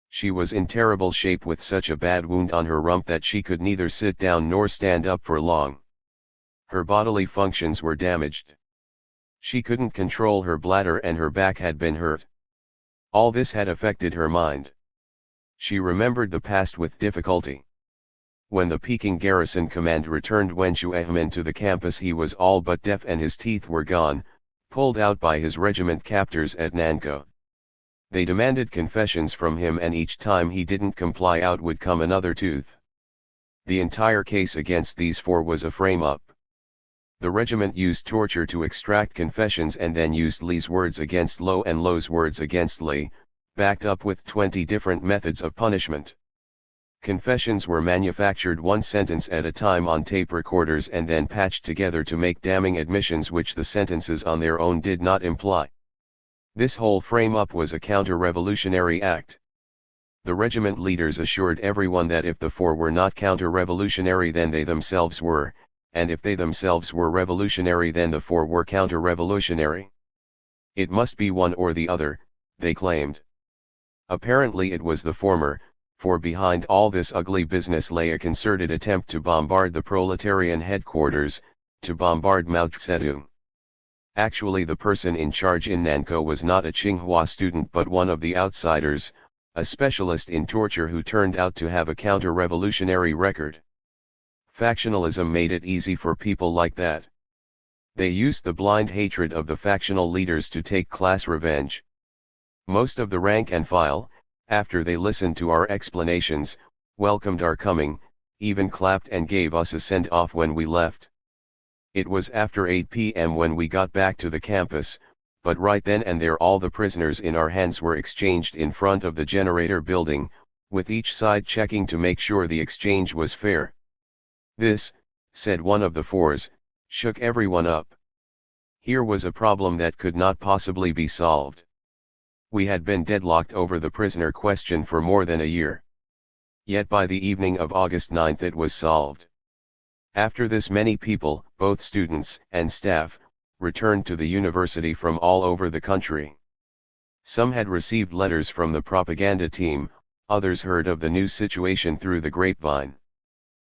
She was in terrible shape with such a bad wound on her rump that she could neither sit down nor stand up for long. Her bodily functions were damaged. She couldn't control her bladder and her back had been hurt. All this had affected her mind. She remembered the past with difficulty. When the Peking Garrison Command returned Wen Shuaimin to the campus he was all but deaf and his teeth were gone, pulled out by his regiment captors at Nanko. They demanded confessions from him and each time he didn't comply out would come another tooth. The entire case against these 4 was a frame-up. The regiment used torture to extract confessions and then used Li's words against Lo and Lo's words against Li, backed up with 20 different methods of punishment. Confessions were manufactured 1 sentence at a time on tape recorders and then patched together to make damning admissions which the sentences on their own did not imply. This whole frame-up was a counter-revolutionary act. The regiment leaders assured everyone that if the 4 were not counter-revolutionary then they themselves were, and if they themselves were revolutionary then the 4 were counter-revolutionary. It must be one or the other, they claimed. Apparently it was the former, for behind all this ugly business lay a concerted attempt to bombard the proletarian headquarters, to bombard Mao Zedong. Actually the person in charge in Nanko was not a Tsinghua student but one of the outsiders, a specialist in torture who turned out to have a counter-revolutionary record. Factionalism made it easy for people like that. They used the blind hatred of the factional leaders to take class revenge. Most of the rank and file, after they listened to our explanations, welcomed our coming, even clapped and gave us a send-off when we left. It was after 8 p.m. when we got back to the campus, but right then and there all the prisoners in our hands were exchanged in front of the generator building, with each side checking to make sure the exchange was fair. This, said one of the 4s, shook everyone up. Here was a problem that could not possibly be solved. We had been deadlocked over the prisoner question for more than a year. Yet by the evening of August 9 it was solved. After this, many people, both students and staff, returned to the university from all over the country. Some had received letters from the propaganda team, others heard of the new situation through the grapevine.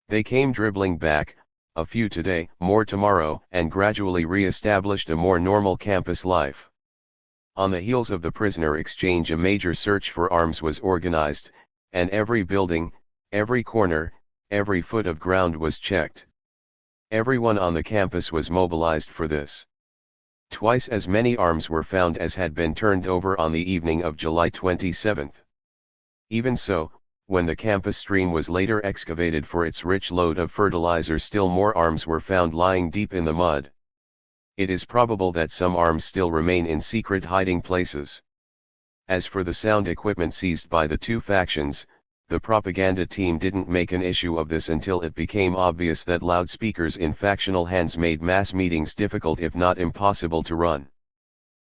They came dribbling back, a few today, more tomorrow, and gradually re-established a more normal campus life. On the heels of the prisoner exchange, a major search for arms was organized, and every building, every corner, every foot of ground was checked. Everyone on the campus was mobilized for this. Twice as many arms were found as had been turned over on the evening of July 27. Even so, when the campus stream was later excavated for its rich load of fertilizer, still more arms were found lying deep in the mud. It is probable that some arms still remain in secret hiding places. As for the sound equipment seized by the two factions, the propaganda team didn't make an issue of this until it became obvious that loudspeakers in factional hands made mass meetings difficult if not impossible to run.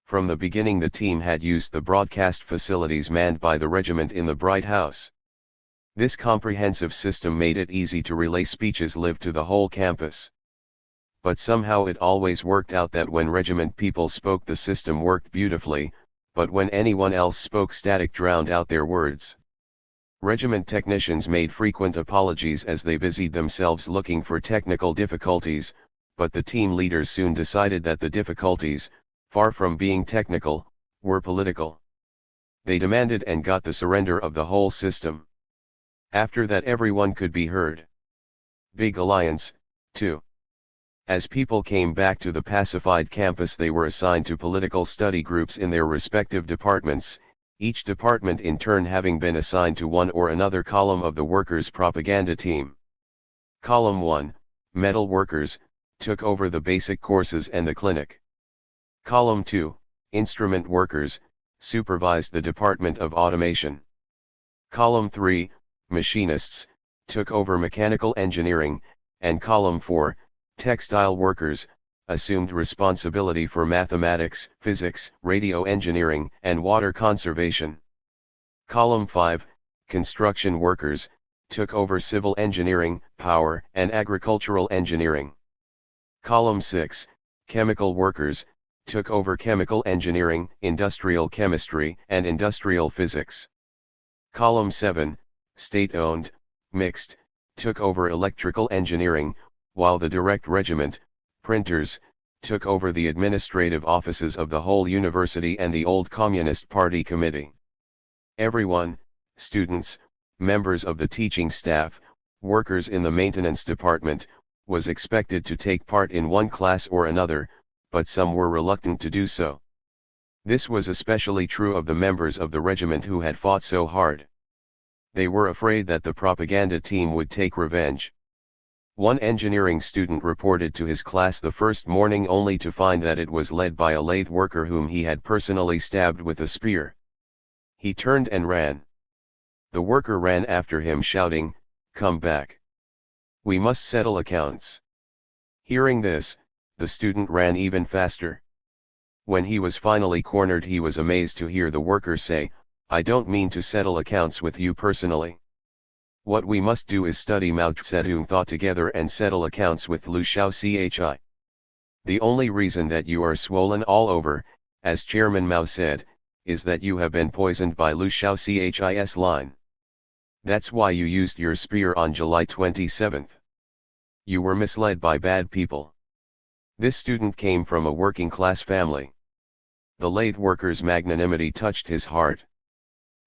From the beginning the team had used the broadcast facilities manned by the regiment in the Bright House. This comprehensive system made it easy to relay speeches live to the whole campus. But somehow it always worked out that when regiment people spoke the system worked beautifully, but when anyone else spoke static drowned out their words. Regiment technicians made frequent apologies as they busied themselves looking for technical difficulties, but the team leaders soon decided that the difficulties, far from being technical, were political. They demanded and got the surrender of the whole system. After that everyone could be heard. Big Alliance, too. As people came back to the pacified campus they were assigned to political study groups in their respective departments, each department in turn having been assigned to one or another column of the workers' propaganda team. Column 1, Metal Workers, took over the basic courses and the clinic. Column 2, Instrument Workers, supervised the Department of Automation. Column 3, Machinists, took over mechanical engineering, and Column 4, Textile Workers, assumed responsibility for mathematics, physics, radio engineering, and water conservation. Column 5, Construction Workers, took over civil engineering, power, and agricultural engineering. Column 6, Chemical Workers, took over chemical engineering, industrial chemistry, and industrial physics. Column 7, State-owned, mixed, took over electrical engineering, while the direct regiment, printers, took over the administrative offices of the whole university and the old Communist Party committee. Everyone, students, members of the teaching staff, workers in the maintenance department, was expected to take part in one class or another, but some were reluctant to do so. This was especially true of the members of the regiment who had fought so hard. They were afraid that the propaganda team would take revenge. One engineering student reported to his class the first morning only to find that it was led by a lathe worker whom he had personally stabbed with a spear. He turned and ran. The worker ran after him shouting, "Come back. We must settle accounts." Hearing this, the student ran even faster. When he was finally cornered he was amazed to hear the worker say, "I don't mean to settle accounts with you personally. What we must do is study Mao Zedong thought together and settle accounts with Liu Shaochi. The only reason that you are swollen all over, as Chairman Mao said, is that you have been poisoned by Liu Shaochi's line. That's why you used your spear on July 27. You were misled by bad people." This student came from a working-class family. The lathe worker's magnanimity touched his heart.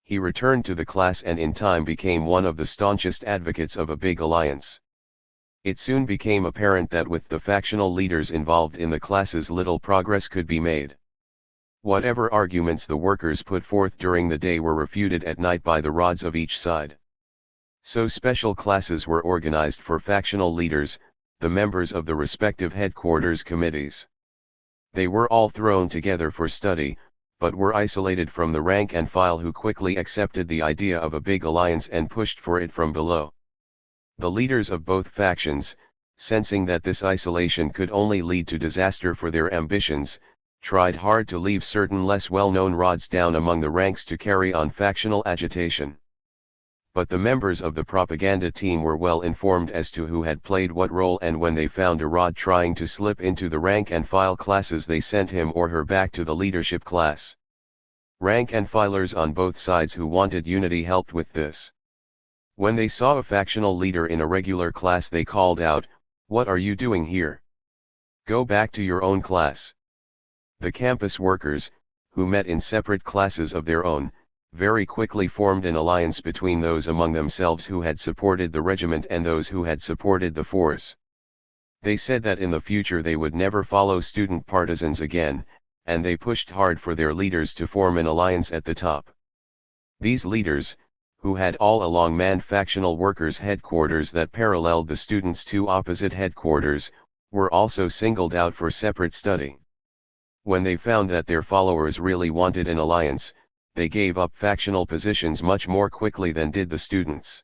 He returned to the class and in time became one of the staunchest advocates of a big alliance. It soon became apparent that with the factional leaders involved in the classes little progress could be made. Whatever arguments the workers put forth during the day were refuted at night by the rods of each side. So special classes were organized for factional leaders, the members of the respective headquarters committees. They were all thrown together for study, but were isolated from the rank and file who quickly accepted the idea of a big alliance and pushed for it from below. The leaders of both factions, sensing that this isolation could only lead to disaster for their ambitions, tried hard to leave certain less well-known rods down among the ranks to carry on factional agitation. But the members of the propaganda team were well informed as to who had played what role, and when they found a rod trying to slip into the rank and file classes, they sent him or her back to the leadership class. Rank and filers on both sides who wanted unity helped with this. When they saw a factional leader in a regular class, they called out, "What are you doing here? Go back to your own class." The campus workers, who met in separate classes of their own, very quickly formed an alliance between those among themselves who had supported the regiment and those who had supported the force. They said that in the future they would never follow student partisans again, and they pushed hard for their leaders to form an alliance at the top. These leaders, who had all along manned factional workers' headquarters that paralleled the students' two opposite headquarters, were also singled out for separate study. When they found that their followers really wanted an alliance, they gave up factional positions much more quickly than did the students.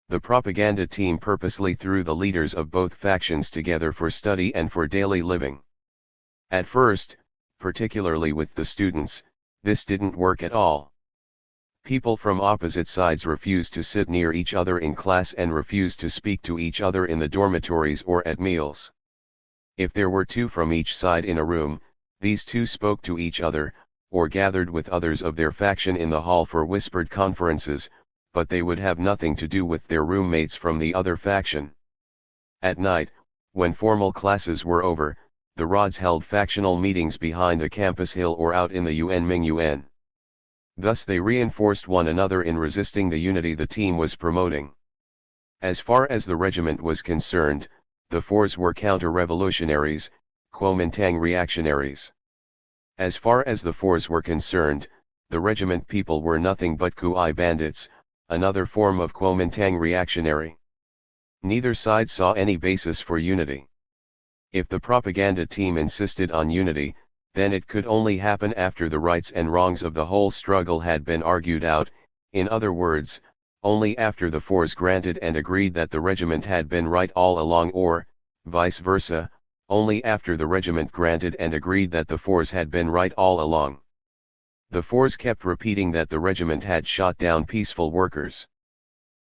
The propaganda team purposely threw the leaders of both factions together for study and for daily living. At first, particularly with the students, this didn't work at all. People from opposite sides refused to sit near each other in class and refused to speak to each other in the dormitories or at meals. If there were two from each side in a room, these two spoke to each other, or gathered with others of their faction in the hall for whispered conferences, but they would have nothing to do with their roommates from the other faction. At night, when formal classes were over, the rods held factional meetings behind the campus hill or out in the Yuan. Thus they reinforced one another in resisting the unity the team was promoting. As far as the regiment was concerned, the fours were counter-revolutionaries, Kuomintang reactionaries. As far as the fours were concerned, the regiment people were nothing but Kui bandits, another form of Kuomintang reactionary. Neither side saw any basis for unity. If the propaganda team insisted on unity, then it could only happen after the rights and wrongs of the whole struggle had been argued out, in other words, only after the fours granted and agreed that the regiment had been right all along, or, vice versa, only after the regiment granted and agreed that the fours had been right all along. The fours kept repeating that the regiment had shot down peaceful workers.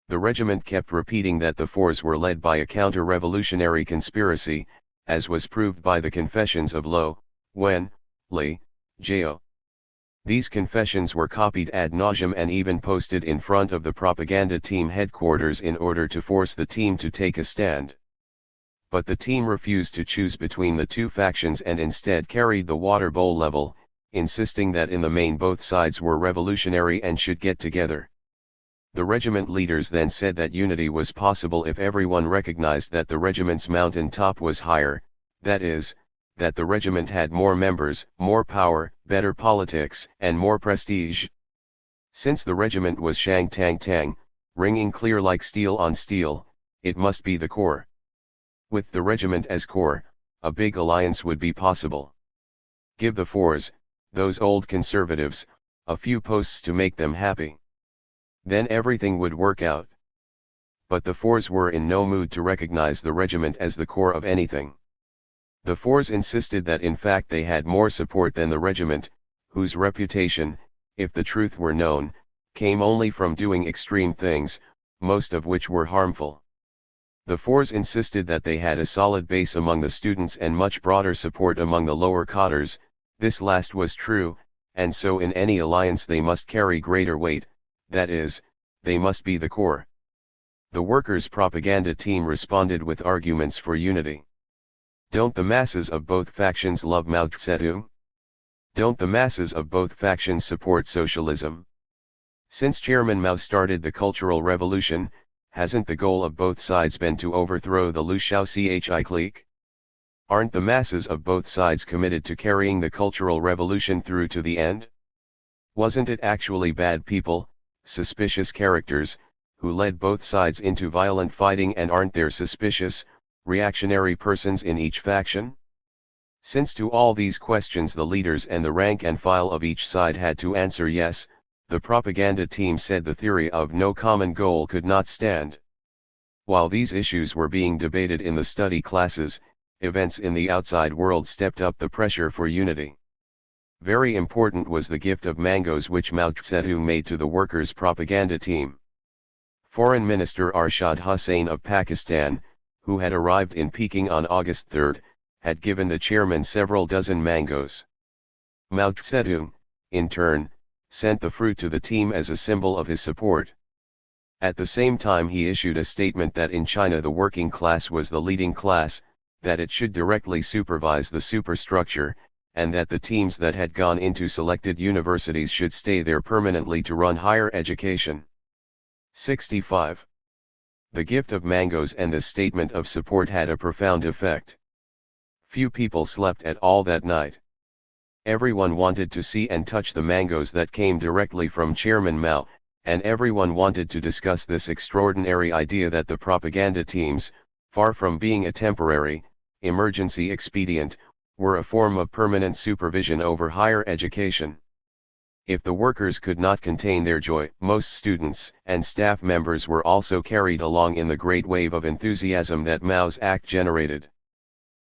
The regiment kept repeating that the fours were led by a counter-revolutionary conspiracy, as was proved by the confessions of Lo, Wen, Li, Jiao. These confessions were copied ad nauseam and even posted in front of the propaganda team headquarters in order to force the team to take a stand. But the team refused to choose between the two factions and instead carried the water bowl level, insisting that in the main both sides were revolutionary and should get together. The regiment leaders then said that unity was possible if everyone recognized that the regiment's mountain top was higher, that is, that the regiment had more members, more power, better politics, and more prestige. Since the regiment was Shang Tang Tang, ringing clear like steel on steel, it must be the core. With the regiment as core, a big alliance would be possible. Give the fours, those old conservatives, a few posts to make them happy. Then everything would work out. But the fours were in no mood to recognize the regiment as the core of anything. The fours insisted that in fact they had more support than the regiment, whose reputation, if the truth were known, came only from doing extreme things, most of which were harmful. The fours insisted that they had a solid base among the students and much broader support among the lower cadres. This last was true, and so in any alliance they must carry greater weight, that is, they must be the core. The workers' propaganda team responded with arguments for unity. Don't the masses of both factions love Mao Zedong? Don't the masses of both factions support socialism? Since Chairman Mao started the Cultural Revolution, hasn't the goal of both sides been to overthrow the Liu Shaoxi clique? Aren't the masses of both sides committed to carrying the Cultural Revolution through to the end? Wasn't it actually bad people, suspicious characters, who led both sides into violent fighting, and aren't there suspicious, reactionary persons in each faction? Since to all these questions the leaders and the rank and file of each side had to answer yes, the propaganda team said the theory of no common goal could not stand. While these issues were being debated in the study classes, events in the outside world stepped up the pressure for unity. Very important was the gift of mangoes which Mao Zedong made to the workers' propaganda team. Foreign Minister Arshad Hussain of Pakistan, who had arrived in Peking on August 3, had given the chairman several dozen mangoes. Mao Zedong, in turn, sent the fruit to the team as a symbol of his support. At the same time he issued a statement that in China the working class was the leading class, that it should directly supervise the superstructure, and that the teams that had gone into selected universities should stay there permanently to run higher education. 65. The gift of mangoes and this statement of support had a profound effect. Few people slept at all that night. Everyone wanted to see and touch the mangoes that came directly from Chairman Mao, and everyone wanted to discuss this extraordinary idea that the propaganda teams, far from being a temporary, emergency expedient, were a form of permanent supervision over higher education. If the workers could not contain their joy, most students and staff members were also carried along in the great wave of enthusiasm that Mao's act generated.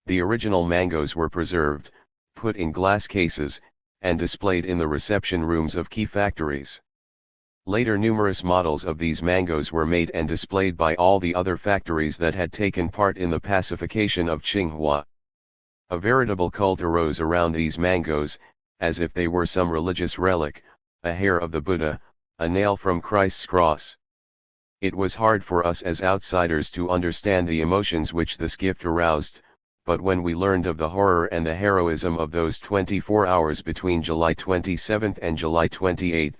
The original mangoes were preserved, put in glass cases, and displayed in the reception rooms of key factories. Later numerous models of these mangoes were made and displayed by all the other factories that had taken part in the pacification of Tsinghua. A veritable cult arose around these mangoes, as if they were some religious relic, a hair of the Buddha, a nail from Christ's cross. It was hard for us as outsiders to understand the emotions which this gift aroused, but when we learned of the horror and the heroism of those 24 hours between July 27 and July 28,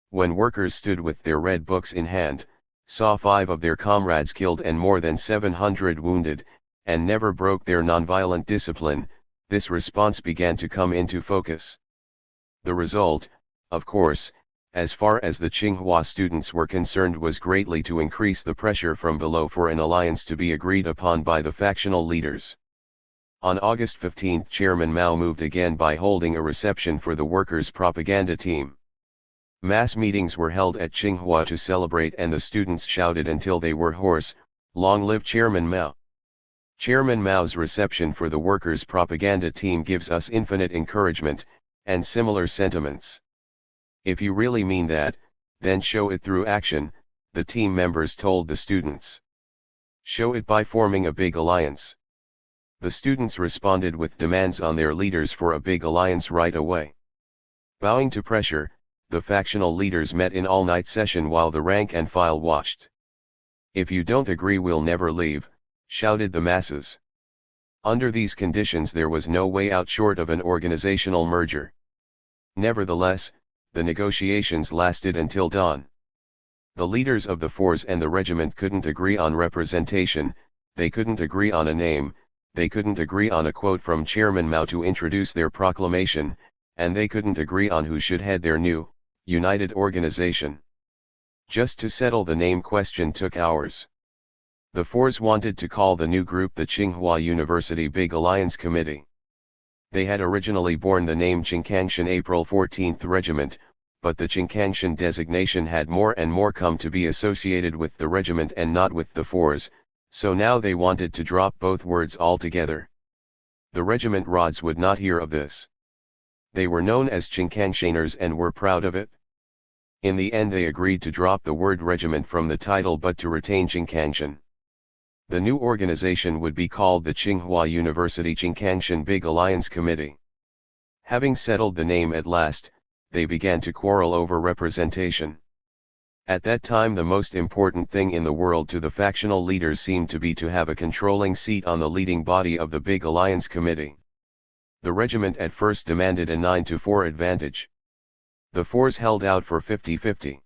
when workers stood with their red books in hand, saw 5 of their comrades killed and more than 700 wounded, and never broke their nonviolent discipline, this response began to come into focus. The result, of course, as far as the Tsinghua students were concerned, was greatly to increase the pressure from below for an alliance to be agreed upon by the factional leaders. On August 15, Chairman Mao moved again by holding a reception for the workers' propaganda team. Mass meetings were held at Tsinghua to celebrate, and the students shouted until they were hoarse, "Long live Chairman Mao!" Chairman Mao's reception for the workers' propaganda team gives us infinite encouragement, and similar sentiments. If you really mean that, then show it through action, the team members told the students. Show it by forming a big alliance. The students responded with demands on their leaders for a big alliance right away. Bowing to pressure, the factional leaders met in all-night session while the rank and file watched. "If you don't agree, we'll never leave," shouted the masses. Under these conditions there was no way out short of an organizational merger. Nevertheless, the negotiations lasted until dawn. The leaders of the force and the regiment couldn't agree on representation, they couldn't agree on a name, they couldn't agree on a quote from Chairman Mao to introduce their proclamation, and they couldn't agree on who should head their new, united organization. Just to settle the name question took hours. The Fours wanted to call the new group the Tsinghua University Big Alliance Committee. They had originally borne the name Qingkangshan April 14th Regiment, but the Qingkangshan designation had more and more come to be associated with the regiment and not with the Fours, so now they wanted to drop both words altogether. The regiment rods would not hear of this. They were known as Qingkangshaners and were proud of it. In the end they agreed to drop the word regiment from the title but to retain Qingkangshan. The new organization would be called the Tsinghua University Qingkangshan Big Alliance Committee. Having settled the name at last, they began to quarrel over representation. At that time the most important thing in the world to the factional leaders seemed to be to have a controlling seat on the leading body of the Big Alliance Committee. The regiment at first demanded a 9-4 advantage. The Fours held out for 50-50.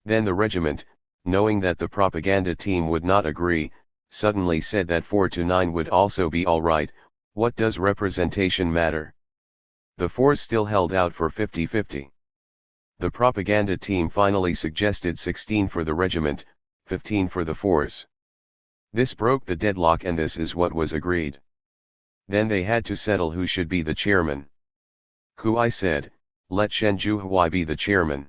Then the regiment, knowing that the propaganda team would not agree, suddenly said that 4-9 would also be all right. What does representation matter? The Fours still held out for 50-50. The propaganda team finally suggested 16 for the regiment, 15 for the Fours. This broke the deadlock and this is what was agreed. Then they had to settle who should be the chairman. Kuai said, "Let Shen Zhuhuai be the chairman."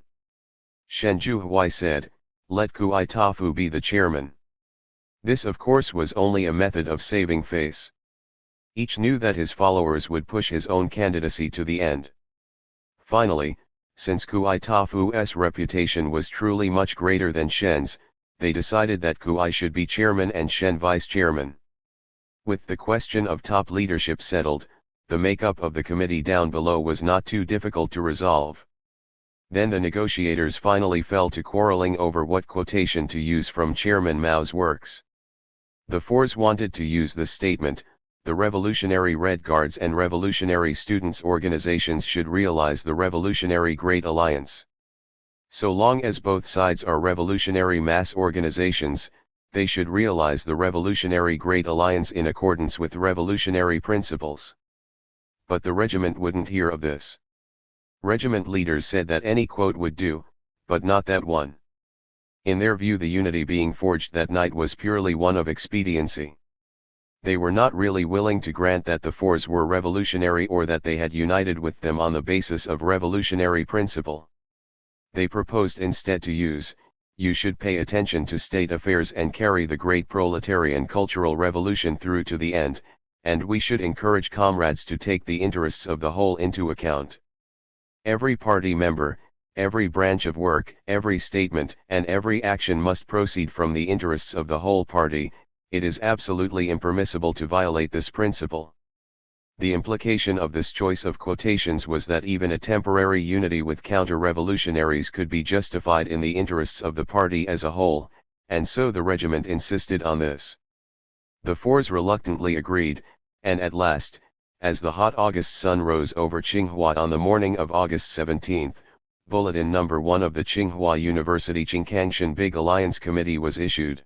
Shen Zhuhuai said, "Let Kuai Tafu be the chairman." This of course was only a method of saving face. Each knew that his followers would push his own candidacy to the end. Finally, since Kui Tafu's reputation was truly much greater than Shen's, they decided that Kui should be chairman and Shen vice chairman. With the question of top leadership settled, the makeup of the committee down below was not too difficult to resolve. Then the negotiators finally fell to quarreling over what quotation to use from Chairman Mao's works. The fours wanted to use the statement, "The Revolutionary Red Guards and Revolutionary Students' organizations should realize the Revolutionary Great Alliance. So long as both sides are revolutionary mass organizations, they should realize the Revolutionary Great Alliance in accordance with revolutionary principles." But the regiment wouldn't hear of this. Regiment leaders said that any quote would do, but not that one. In their view, the unity being forged that night was purely one of expediency. They were not really willing to grant that the fours were revolutionary or that they had united with them on the basis of revolutionary principle. They proposed instead to use, "You should pay attention to state affairs and carry the great proletarian cultural revolution through to the end, and we should encourage comrades to take the interests of the whole into account. Every party member, every branch of work, every statement and every action must proceed from the interests of the whole party. It is absolutely impermissible to violate this principle." The implication of this choice of quotations was that even a temporary unity with counter-revolutionaries could be justified in the interests of the party as a whole, and so the regiment insisted on this. The fours reluctantly agreed, and at last, as the hot August sun rose over Tsinghua on the morning of August 17, Bulletin No. 1 of the Tsinghua University Qingkangshan Big Alliance Committee was issued.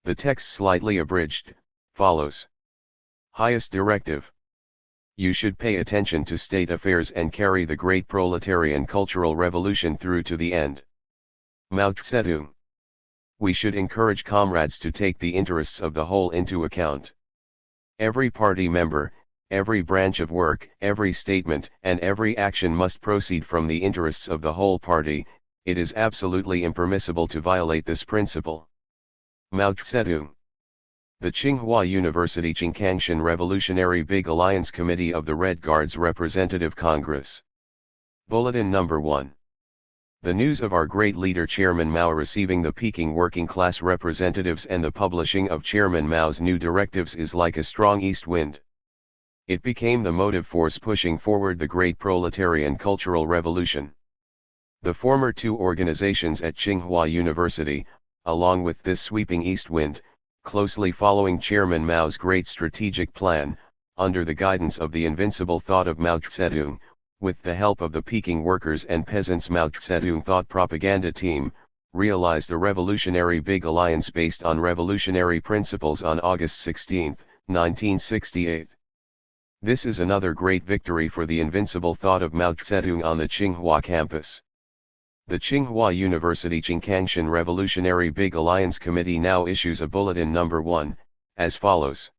The text, slightly abridged, follows. Highest Directive. You should pay attention to state affairs and carry the great proletarian cultural revolution through to the end. Mao Zedong. We should encourage comrades to take the interests of the whole into account. Every party member, every branch of work, every statement and every action must proceed from the interests of the whole party. It is absolutely impermissible to violate this principle. Mao Zedong. The Tsinghua University Qingkangshan Revolutionary Big Alliance Committee of the Red Guards Representative Congress. Bulletin No. 1. The news of our great leader Chairman Mao receiving the Peking working class representatives and the publishing of Chairman Mao's new directives is like a strong east wind. It became the motive force pushing forward the great proletarian cultural revolution. The former two organizations at Tsinghua University, along with this sweeping east wind, closely following Chairman Mao's great strategic plan, under the guidance of the invincible thought of Mao Zedong, with the help of the Peking workers and peasants Mao Zedong thought propaganda team, realized a revolutionary big alliance based on revolutionary principles on August 16, 1968. This is another great victory for the invincible thought of Mao Zedong on the Tsinghua campus. The Tsinghua University Qingkangshan Revolutionary Big Alliance Committee now issues a Bulletin No. 1, as follows.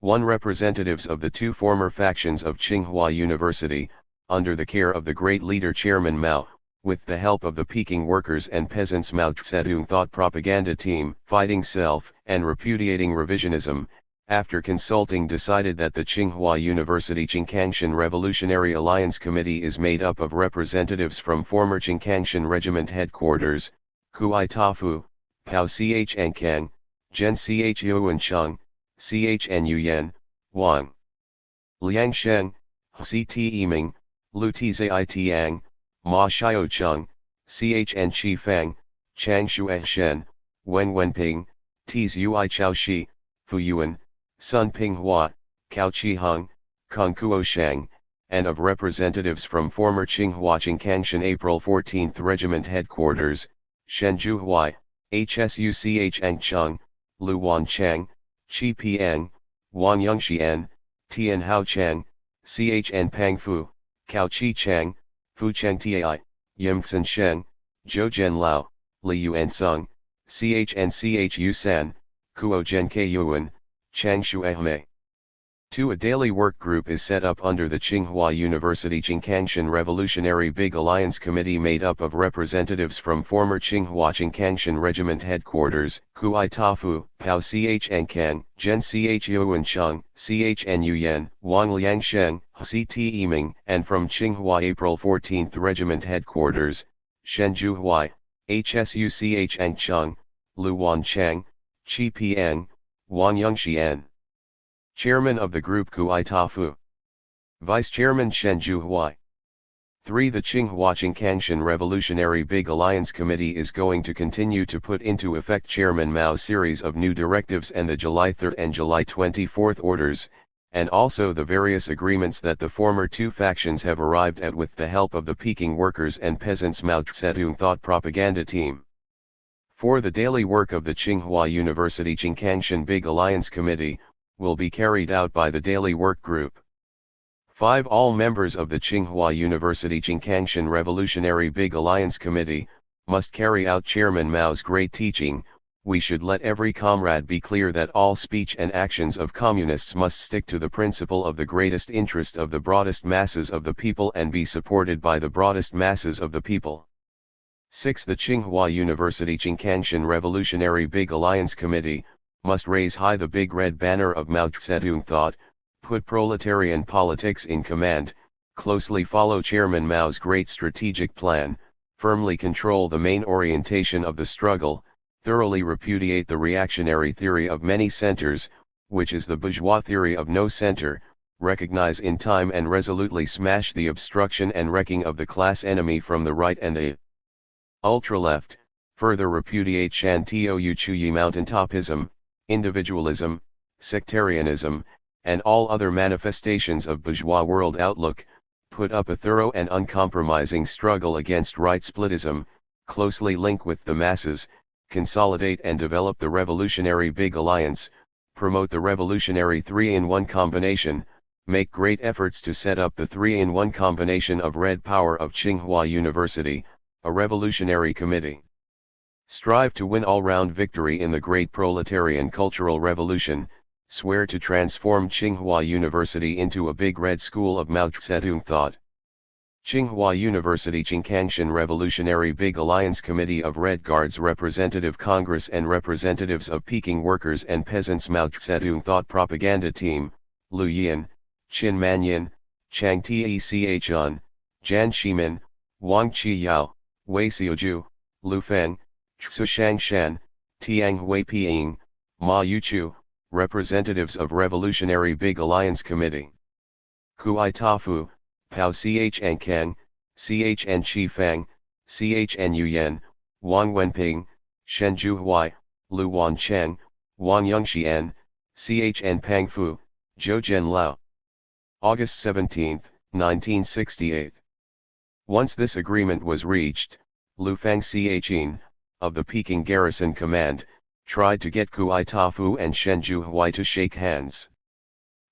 1. Representatives of the two former factions of Tsinghua University, under the care of the great leader Chairman Mao, with the help of the Peking workers and peasants Mao Zedong thought propaganda team, fighting self and repudiating revisionism, after consulting decided that the Tsinghua University Qingkangshan Revolutionary Alliance Committee is made up of representatives from former Qingkangshan Regiment Headquarters, Kui Tafu, Pao Chn Kang, Zhen Ch Yuan Cheng, Chn Yuyan, Wang Liang Sheng, Ct Yiming, Lu Tzai Tiang, Ma Xiao Cheng, Chn Chi Fang, Chang Shuai Shen, Wen Wenping, Ts Ui Chao Shi, Fu Yuan, Sun Pinghua, Cao Chi Hung, Kung Kuo Shang, and of representatives from former Tsinghua Qingkangshan April 14th Regiment Headquarters, Shenju Hui, Hsu Chang Cheng, Lu Wan Chang, Chi Piang, Wang Yongxian, Tian Hao Chang, Chn Pang Fu, Cao Chi Chang, Fu Cheng Tai, Yimxin Sheng, Zhou Zhen Lao, Li Yuan Sung, Chn Chu San, Kuo Zhen Ke Yuan, Chang Shuai Mei. 2. A daily work group is set up under the Tsinghua University Jingkangshan Revolutionary Big Alliance Committee made up of representatives from former Tsinghua Jingkangshan Regiment Headquarters, Kuai Tafu, Pao Chn Kang, Zhen Ch Yuan Cheng, Chn Yuyen, Wang Liangsheng, Ct Yiming, and from Tsinghua April 14th Regiment Headquarters, Shenju Huai, Hsu Ch Ang Cheng, Lu Wan Chang, Chi Piang, Wang Yongxian. Chairman of the group Kuai Tafu. Vice Chairman Shenju Huai. 3. The Tsinghua Jingkangshan Revolutionary Big Alliance Committee is going to continue to put into effect Chairman Mao's series of new directives and the July 3 and July 24 orders, and also the various agreements that the former two factions have arrived at with the help of the Peking workers and peasants Mao Zedong thought propaganda team. 4. The daily work of the Tsinghua University Jingkangshan Big Alliance Committee will be carried out by the Daily Work Group. 5. All members of the Tsinghua University Jingkangshan Revolutionary Big Alliance Committee must carry out Chairman Mao's great teaching. We should let every comrade be clear that all speech and actions of communists must stick to the principle of the greatest interest of the broadest masses of the people and be supported by the broadest masses of the people. 6. The Tsinghua University Jingkangshan Revolutionary Big Alliance Committee must raise high the big red banner of Mao Zedong thought, put proletarian politics in command, closely follow Chairman Mao's great strategic plan, firmly control the main orientation of the struggle, thoroughly repudiate the reactionary theory of many centers, which is the bourgeois theory of no center, recognize in time and resolutely smash the obstruction and wrecking of the class enemy from the right and the ultra-left, further repudiate Shantou Chuyi mountaintopism, individualism, sectarianism, and all other manifestations of bourgeois world outlook, put up a thorough and uncompromising struggle against right splitism, closely link with the masses, consolidate and develop the revolutionary big alliance, promote the revolutionary 3-in-1 combination, make great efforts to set up the 3-in-1 combination of red power of Tsinghua University, a revolutionary committee. Strive to win all-round victory in the great proletarian cultural revolution, swear to transform Tsinghua University into a big red school of Mao Zedong thought. Tsinghua University Jingkangshan Revolutionary Big Alliance Committee of Red Guards Representative Congress and representatives of Peking workers and peasants Mao Zedong thought propaganda team, Lu Yin, Qin Manyin, Chang Tecun, Jan Shimin, Wang Qiyao, Wei Xiuju, Lu Feng, Xu Shangshan, Tiang Huiping, Ma Yuchu, representatives of Revolutionary Big Alliance Committee. Kuai Tafu, Pao Chn Kang, Chn Chi Fang, Chn Yuyen, Wang Wenping, Shenju Huai, Lu Wan Cheng, Wang Yongxian, Chn Pang Fu, Zhou Zhen Lao. August 17, 1968. Once this agreement was reached, Lu Fang Chin, of the Peking Garrison Command, tried to get Kuai Tafu and Shenju Huai to shake hands.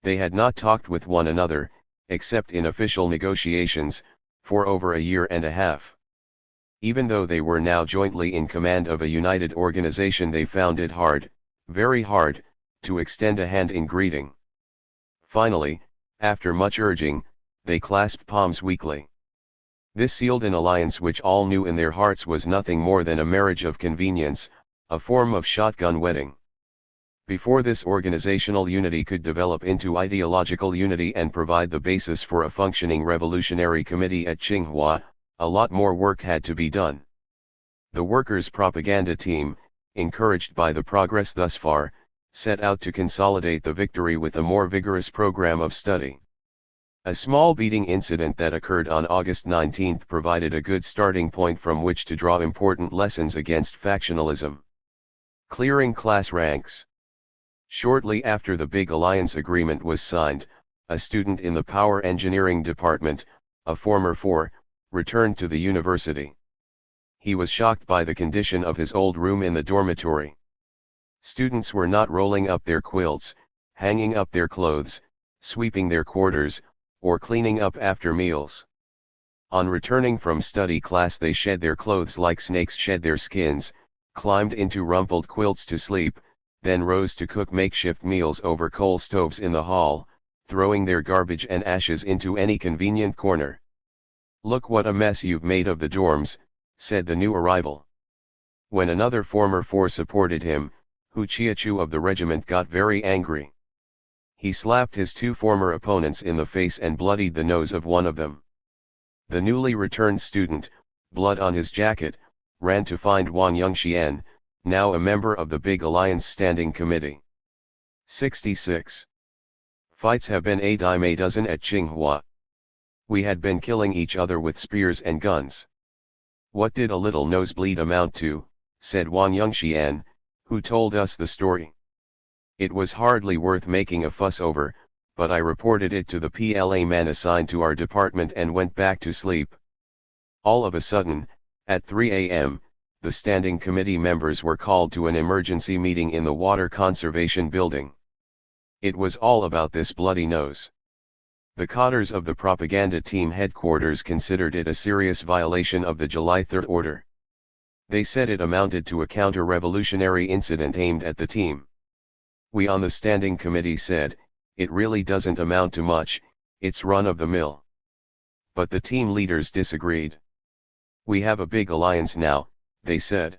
They had not talked with one another, except in official negotiations, for over a year and a half. Even though they were now jointly in command of a united organization, they found it hard, very hard, to extend a hand in greeting. Finally, after much urging, they clasped palms weakly. This sealed an alliance which all knew in their hearts was nothing more than a marriage of convenience, a form of shotgun wedding. Before this organizational unity could develop into ideological unity and provide the basis for a functioning revolutionary committee at Tsinghua, a lot more work had to be done. The workers' propaganda team, encouraged by the progress thus far, set out to consolidate the victory with a more vigorous program of study. A small beating incident that occurred on August 19 provided a good starting point from which to draw important lessons against factionalism. Clearing class ranks. Shortly after the Big Alliance Agreement was signed, a student in the Power Engineering Department, a former 4, returned to the university. He was shocked by the condition of his old room in the dormitory. Students were not rolling up their quilts, hanging up their clothes, sweeping their quarters, or cleaning up after meals. On returning from study class, they shed their clothes like snakes shed their skins, climbed into rumpled quilts to sleep, then rose to cook makeshift meals over coal stoves in the hall, throwing their garbage and ashes into any convenient corner. "Look what a mess you've made of the dorms," said the new arrival. When another former four supported him, Hu Chiachu of the regiment got very angry. He slapped his two former opponents in the face and bloodied the nose of one of them. The newly returned student, blood on his jacket, ran to find Wang Yongxian, now a member of the Big Alliance Standing Committee. 66. Fights have been a dime a dozen at Tsinghua. We had been killing each other with spears and guns. What did a little nosebleed amount to, said Wang Yongxian, who told us the story. It was hardly worth making a fuss over, but I reported it to the PLA man assigned to our department and went back to sleep. All of a sudden, at 3 a.m., the standing committee members were called to an emergency meeting in the Water Conservation Building. It was all about this bloody nose. The cadres of the propaganda team headquarters considered it a serious violation of the July 3 order. They said it amounted to a counter-revolutionary incident aimed at the team. We on the standing committee said, it really doesn't amount to much, it's run-of-the-mill. But the team leaders disagreed. We have a big alliance now, they said.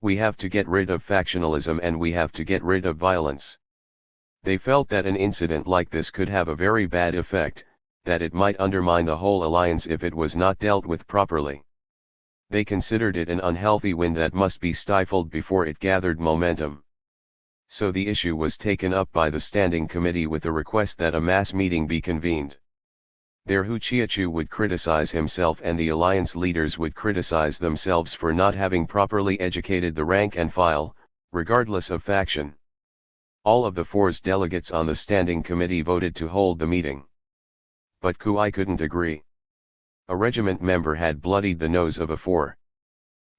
We have to get rid of factionalism and we have to get rid of violence. They felt that an incident like this could have a very bad effect, that it might undermine the whole alliance if it was not dealt with properly. They considered it an unhealthy wind that must be stifled before it gathered momentum. So the issue was taken up by the standing committee with a request that a mass meeting be convened. There Hu Chiachu would criticize himself and the alliance leaders would criticize themselves for not having properly educated the rank and file, regardless of faction. All of the four's delegates on the standing committee voted to hold the meeting. But Kui couldn't agree. A regiment member had bloodied the nose of a four.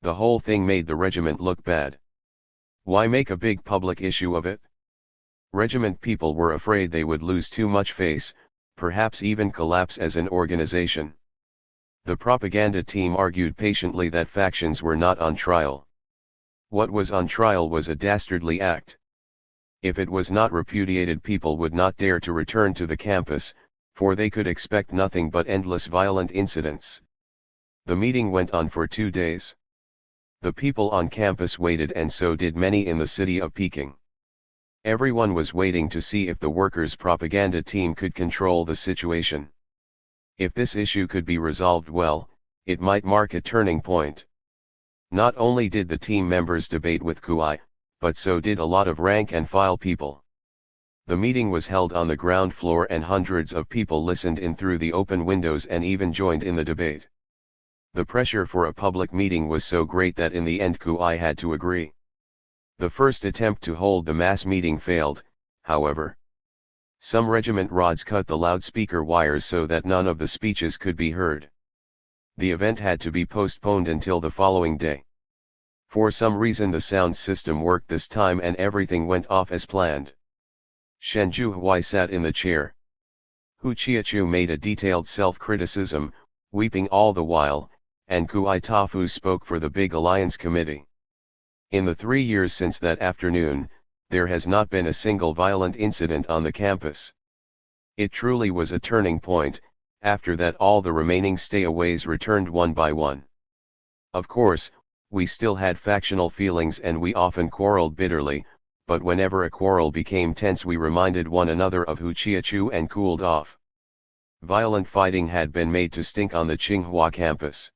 The whole thing made the regiment look bad. Why make a big public issue of it? Regiment people were afraid they would lose too much face, perhaps even collapse as an organization. The propaganda team argued patiently that factions were not on trial. What was on trial was a dastardly act. If it was not repudiated, people would not dare to return to the campus, for they could expect nothing but endless violent incidents. The meeting went on for 2 days. The people on campus waited and so did many in the city of Peking. Everyone was waiting to see if the workers' propaganda team could control the situation. If this issue could be resolved well, it might mark a turning point. Not only did the team members debate with Kui, but so did a lot of rank and file people. The meeting was held on the ground floor and hundreds of people listened in through the open windows and even joined in the debate. The pressure for a public meeting was so great that in the end Kui had to agree. The first attempt to hold the mass meeting failed, however. Some regiment rods cut the loudspeaker wires so that none of the speeches could be heard. The event had to be postponed until the following day. For some reason the sound system worked this time and everything went off as planned. Shen Zhuhui sat in the chair. Hu Chiachu made a detailed self-criticism, weeping all the while, and Kui Tafu spoke for the Big Alliance Committee. In the 3 years since that afternoon, there has not been a single violent incident on the campus. It truly was a turning point. After that all the remaining stayaways returned one by one. Of course, we still had factional feelings and we often quarreled bitterly, but whenever a quarrel became tense we reminded one another of Hu Chiachu and cooled off. Violent fighting had been made to stink on the Tsinghua campus.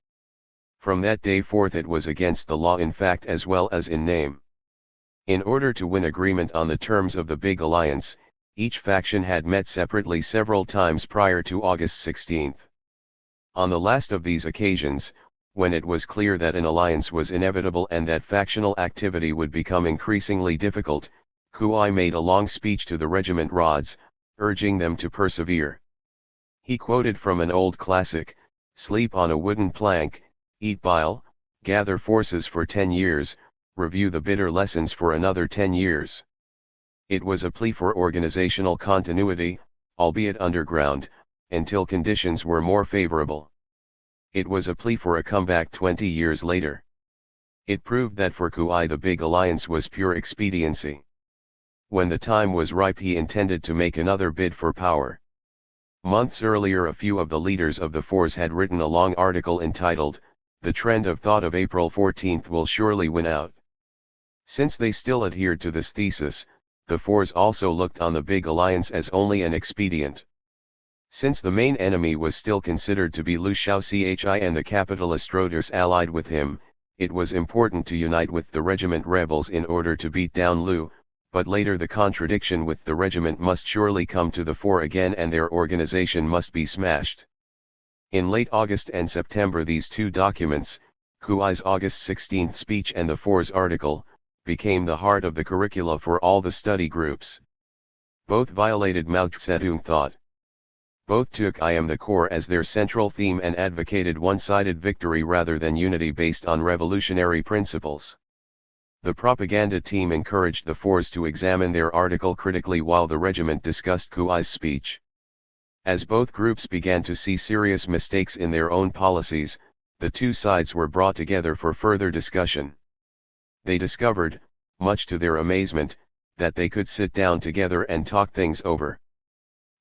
From that day forth it was against the law in fact as well as in name. In order to win agreement on the terms of the Big Alliance, each faction had met separately several times prior to August 16. On the last of these occasions, when it was clear that an alliance was inevitable and that factional activity would become increasingly difficult, Kui made a long speech to the regiment rods, urging them to persevere. He quoted from an old classic, "Sleep on a wooden plank, eat bile, gather forces for 10 years, review the bitter lessons for another 10 years. It was a plea for organizational continuity, albeit underground, until conditions were more favorable. It was a plea for a comeback 20 years later. It proved that for Kui the Big Alliance was pure expediency. When the time was ripe, he intended to make another bid for power. Months earlier, a few of the leaders of the force had written a long article entitled, "The Trend of Thought of April 14 Will Surely Win Out." Since they still adhered to this thesis, the force also looked on the Big Alliance as only an expedient. Since the main enemy was still considered to be Liu Shaochi and the capitalist Routers allied with him, it was important to unite with the regiment rebels in order to beat down Liu, but later the contradiction with the regiment must surely come to the fore again and their organization must be smashed. In late August and September, these two documents, Kuai's August 16 speech and the Four's article, became the heart of the curricula for all the study groups. Both violated Mao Zedong thought. Both took "I am the core" as their central theme and advocated one-sided victory rather than unity based on revolutionary principles. The propaganda team encouraged the Fours to examine their article critically while the regiment discussed Kuai's speech. As both groups began to see serious mistakes in their own policies, the two sides were brought together for further discussion. They discovered, much to their amazement, that they could sit down together and talk things over.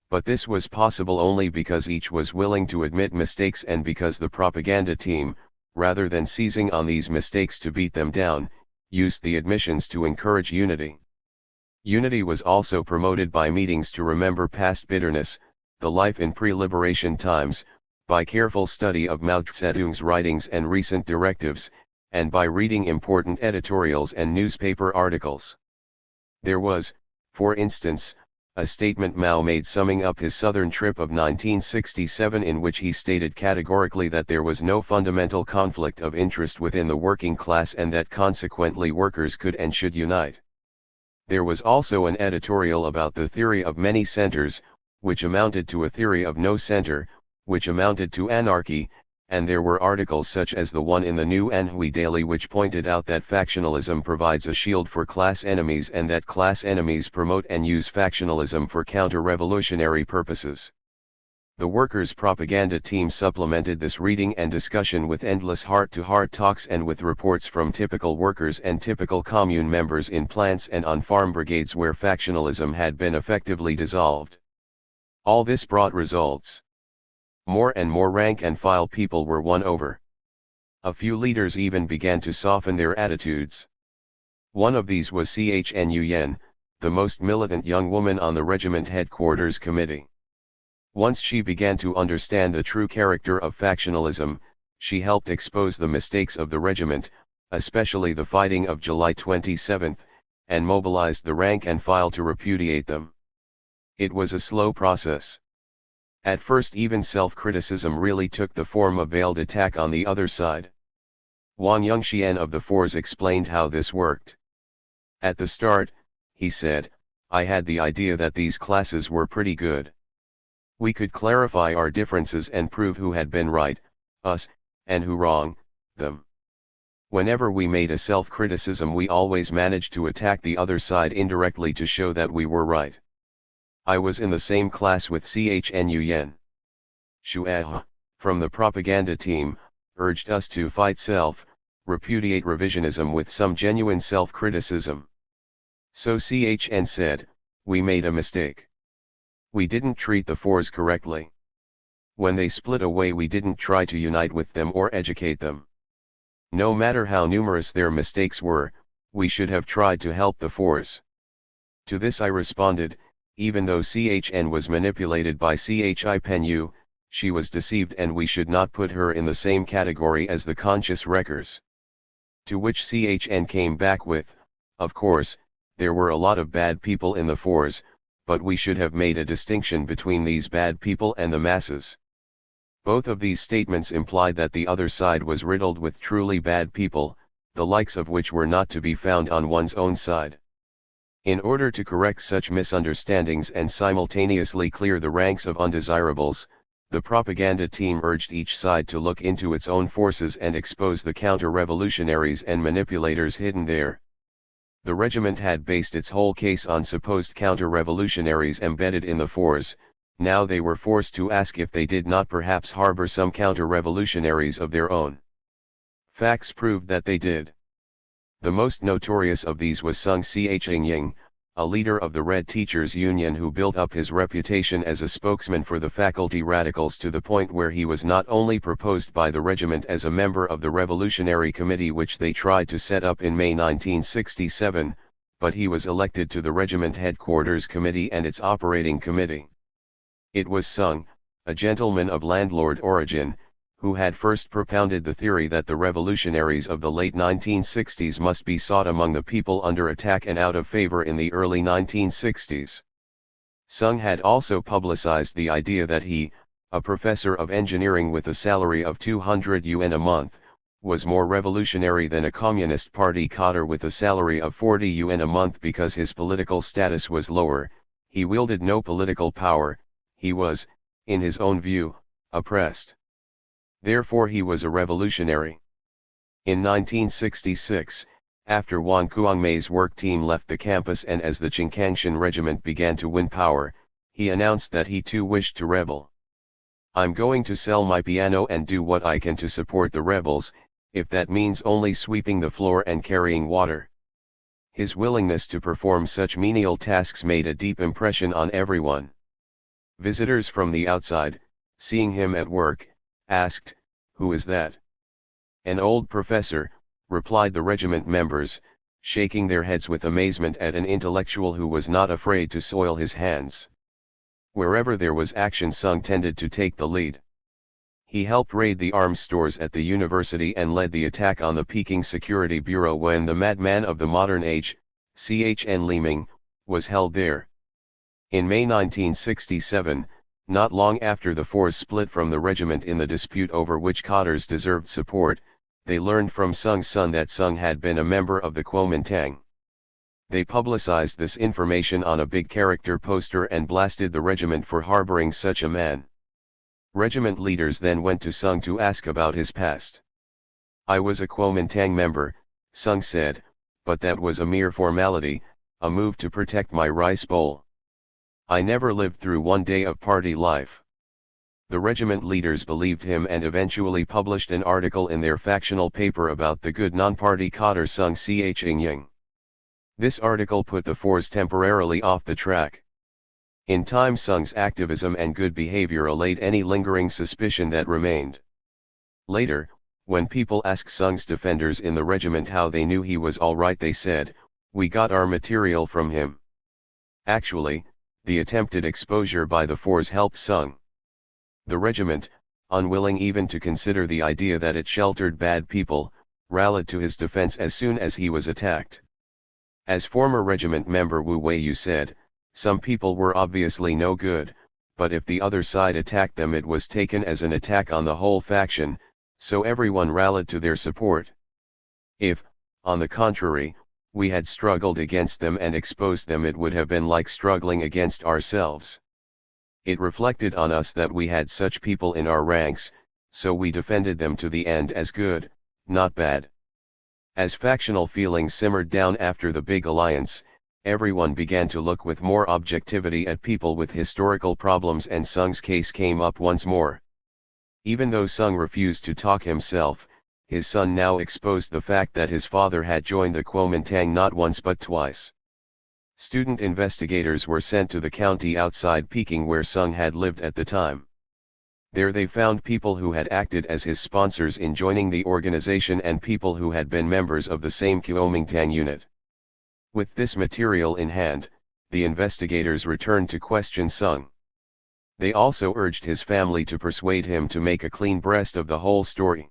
But this was possible only because each was willing to admit mistakes and because the propaganda team, rather than seizing on these mistakes to beat them down, used the admissions to encourage unity. Unity was also promoted by meetings to remember past bitterness, the life in pre-liberation times, by careful study of Mao Zedong's writings and recent directives, and by reading important editorials and newspaper articles. There was, for instance, a statement Mao made summing up his southern trip of 1967 in which he stated categorically that there was no fundamental conflict of interest within the working class and that consequently workers could and should unite. There was also an editorial about the theory of many centers, which amounted to a theory of no center, which amounted to anarchy, and there were articles such as the one in the New Anhui Daily which pointed out that factionalism provides a shield for class enemies and that class enemies promote and use factionalism for counter-revolutionary purposes. The workers' propaganda team supplemented this reading and discussion with endless heart-to-heart talks and with reports from typical workers and typical commune members in plants and on farm brigades where factionalism had been effectively dissolved. All this brought results. More and more rank-and-file people were won over. A few leaders even began to soften their attitudes. One of these was Chen Yuyan, the most militant young woman on the regiment headquarters committee. Once she began to understand the true character of factionalism, she helped expose the mistakes of the regiment, especially the fighting of July 27, and mobilized the rank-and-file to repudiate them. It was a slow process. At first even self-criticism really took the form of veiled attack on the other side. Wang Yongxian of the Fours explained how this worked. At the start, he said, I had the idea that these classes were pretty good. We could clarify our differences and prove who had been right, us, and who wrong, them. Whenever we made a self-criticism we always managed to attack the other side indirectly to show that we were right. I was in the same class with Chen Yuyan. Shuai, from the propaganda team, urged us to fight repudiate revisionism with some genuine self-criticism. So Chen said, we made a mistake. We didn't treat the Fours correctly. When they split away we didn't try to unite with them or educate them. No matter how numerous their mistakes were, we should have tried to help the Fours. To this I responded, even though Chen was manipulated by Chi Penyu, she was deceived and we should not put her in the same category as the conscious wreckers. To which Chen came back with, of course, there were a lot of bad people in the Fours, but we should have made a distinction between these bad people and the masses. Both of these statements implied that the other side was riddled with truly bad people, the likes of which were not to be found on one's own side. In order to correct such misunderstandings and simultaneously clear the ranks of undesirables, the propaganda team urged each side to look into its own forces and expose the counter-revolutionaries and manipulators hidden there. The regiment had based its whole case on supposed counter-revolutionaries embedded in the Fours, now they were forced to ask if they did not perhaps harbor some counter-revolutionaries of their own. Facts proved that they did. The most notorious of these was Sung Ching, a leader of the Red Teachers Union who built up his reputation as a spokesman for the faculty radicals to the point where he was not only proposed by the regiment as a member of the Revolutionary Committee which they tried to set up in May 1967, but he was elected to the Regiment Headquarters Committee and its Operating Committee. It was Sung, a gentleman of landlord origin, who had first propounded the theory that the revolutionaries of the late 1960s must be sought among the people under attack and out of favor in the early 1960s. Sung had also publicized the idea that he, a professor of engineering with a salary of 200 yuan a month, was more revolutionary than a Communist Party cadre with a salary of 40 yuan a month because his political status was lower, he wielded no political power, he was, in his own view, oppressed. Therefore he was a revolutionary. In 1966, after Wang Kuangmei's work team left the campus and as the Qingkangshan regiment began to win power, he announced that he too wished to rebel. "I'm going to sell my piano and do what I can to support the rebels, if that means only sweeping the floor and carrying water." His willingness to perform such menial tasks made a deep impression on everyone. Visitors from the outside, seeing him at work, asked, "Who is that?" "An old professor," replied the regiment members, shaking their heads with amazement at an intellectual who was not afraid to soil his hands. Wherever there was action, Sung tended to take the lead. He helped raid the arms stores at the university and led the attack on the Peking Security Bureau when the madman of the modern age, Chen Liming, was held there. In May 1967, not long after the force split from the regiment in the dispute over which cadres deserved support, they learned from Sung's son that Sung had been a member of the Kuomintang. They publicized this information on a big character poster and blasted the regiment for harboring such a man. Regiment leaders then went to Sung to ask about his past. "I was a Kuomintang member," Sung said, "but that was a mere formality, a move to protect my rice bowl. I never lived through one day of party life." The regiment leaders believed him and eventually published an article in their factional paper about the good non-party cadre Sung Xinying. This article put the force temporarily off the track. In time, Sung's activism and good behavior allayed any lingering suspicion that remained. Later, when people asked Sung's defenders in the regiment how they knew he was all right, they said, "We got our material from him." Actually, the attempted exposure by the force helped Sung. The regiment, unwilling even to consider the idea that it sheltered bad people, rallied to his defense as soon as he was attacked. As former regiment member Wu Weiyu said, "Some people were obviously no good, but if the other side attacked them, it was taken as an attack on the whole faction, so everyone rallied to their support. If, on the contrary, we had struggled against them and exposed them, it would have been like struggling against ourselves. It reflected on us that we had such people in our ranks, so we defended them to the end as good, not bad." As factional feelings simmered down after the big alliance, everyone began to look with more objectivity at people with historical problems, and Sung's case came up once more. Even though Sung refused to talk himself, his son now exposed the fact that his father had joined the Kuomintang not once but twice. Student investigators were sent to the county outside Peking where Sung had lived at the time. There they found people who had acted as his sponsors in joining the organization and people who had been members of the same Kuomintang unit. With this material in hand, the investigators returned to question Sung. They also urged his family to persuade him to make a clean breast of the whole story.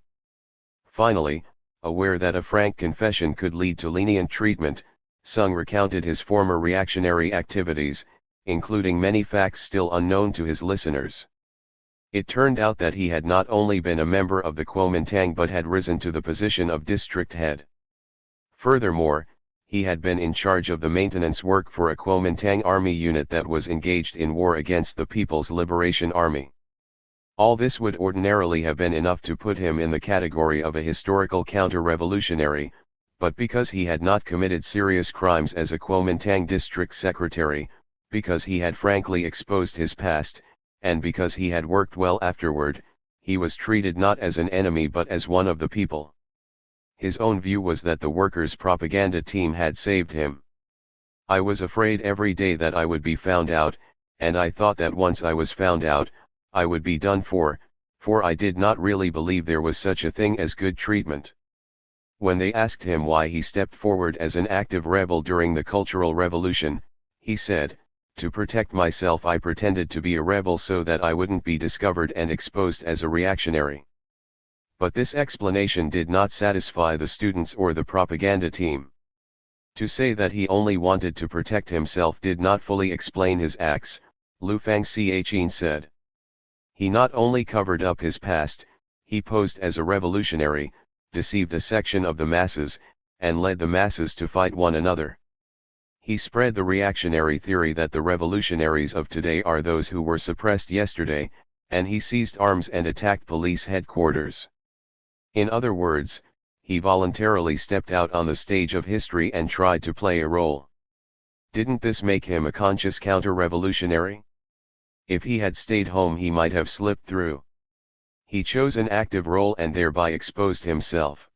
Finally, aware that a frank confession could lead to lenient treatment, Sung recounted his former reactionary activities, including many facts still unknown to his listeners. It turned out that he had not only been a member of the Kuomintang but had risen to the position of district head. Furthermore, he had been in charge of the maintenance work for a Kuomintang army unit that was engaged in war against the People's Liberation Army. All this would ordinarily have been enough to put him in the category of a historical counter-revolutionary, but because he had not committed serious crimes as a Kuomintang district secretary, because he had frankly exposed his past, and because he had worked well afterward, he was treated not as an enemy but as one of the people. His own view was that the workers' propaganda team had saved him. I was afraid every day that I would be found out, and I thought that once I was found out, I would be done for I did not really believe there was such a thing as good treatment. When they asked him why he stepped forward as an active rebel during the Cultural Revolution, he said, "To protect myself I pretended to be a rebel so that I wouldn't be discovered and exposed as a reactionary." But this explanation did not satisfy the students or the propaganda team. To say that he only wanted to protect himself did not fully explain his acts, Lu Fangxian said. He not only covered up his past, he posed as a revolutionary, deceived a section of the masses, and led the masses to fight one another. He spread the reactionary theory that the revolutionaries of today are those who were suppressed yesterday, and he seized arms and attacked police headquarters. In other words, he voluntarily stepped out on the stage of history and tried to play a role. Didn't this make him a conscious counter-revolutionary? If he had stayed home he might have slipped through. He chose an active role and thereby exposed himself.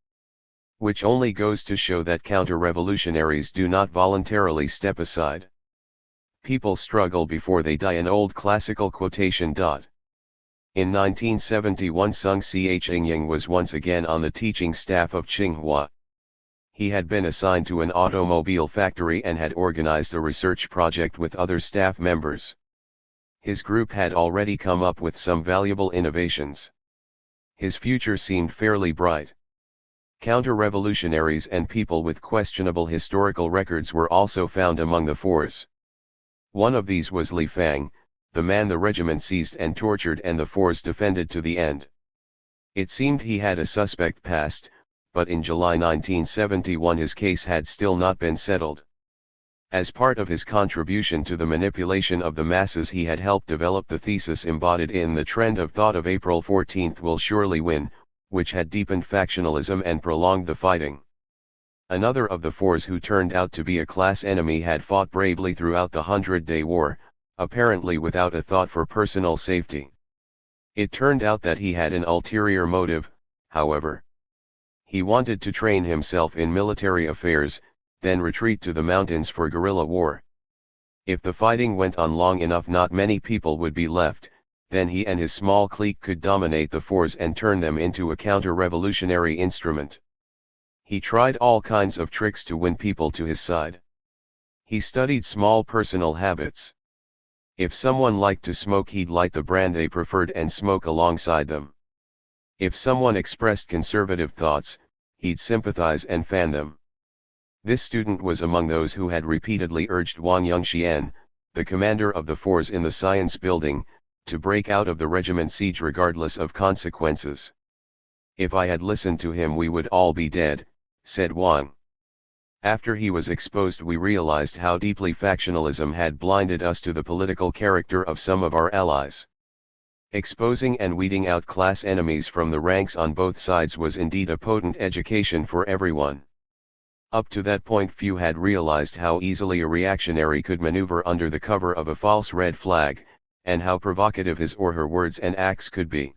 Which only goes to show that counter-revolutionaries do not voluntarily step aside. People struggle before they die, an old classical quotation. In 1971 Sung Ching was once again on the teaching staff of Tsinghua. He had been assigned to an automobile factory and had organized a research project with other staff members. His group had already come up with some valuable innovations. His future seemed fairly bright. Counter-revolutionaries and people with questionable historical records were also found among the force. One of these was Li Fang, the man the regiment seized and tortured and the force defended to the end. It seemed he had a suspect past, but in July 1971 his case had still not been settled. As part of his contribution to the manipulation of the masses, he had helped develop the thesis embodied in the Trend of Thought of April 14 will surely win, which had deepened factionalism and prolonged the fighting. Another of the fours who turned out to be a class enemy had fought bravely throughout the 100-Day War, apparently without a thought for personal safety. It turned out that he had an ulterior motive, however. He wanted to train himself in military affairs, then retreat to the mountains for guerrilla war. If the fighting went on long enough, not many people would be left, then he and his small clique could dominate the fours and turn them into a counter-revolutionary instrument. He tried all kinds of tricks to win people to his side. He studied small personal habits. If someone liked to smoke, he'd light the brand they preferred and smoke alongside them. If someone expressed conservative thoughts, he'd sympathize and fan them. This student was among those who had repeatedly urged Wang Yongxian, the commander of the force in the science building, to break out of the regiment siege regardless of consequences. "If I had listened to him we would all be dead," said Wang. After he was exposed, we realized how deeply factionalism had blinded us to the political character of some of our allies. Exposing and weeding out class enemies from the ranks on both sides was indeed a potent education for everyone. Up to that point few had realized how easily a reactionary could maneuver under the cover of a false red flag, and how provocative his or her words and acts could be.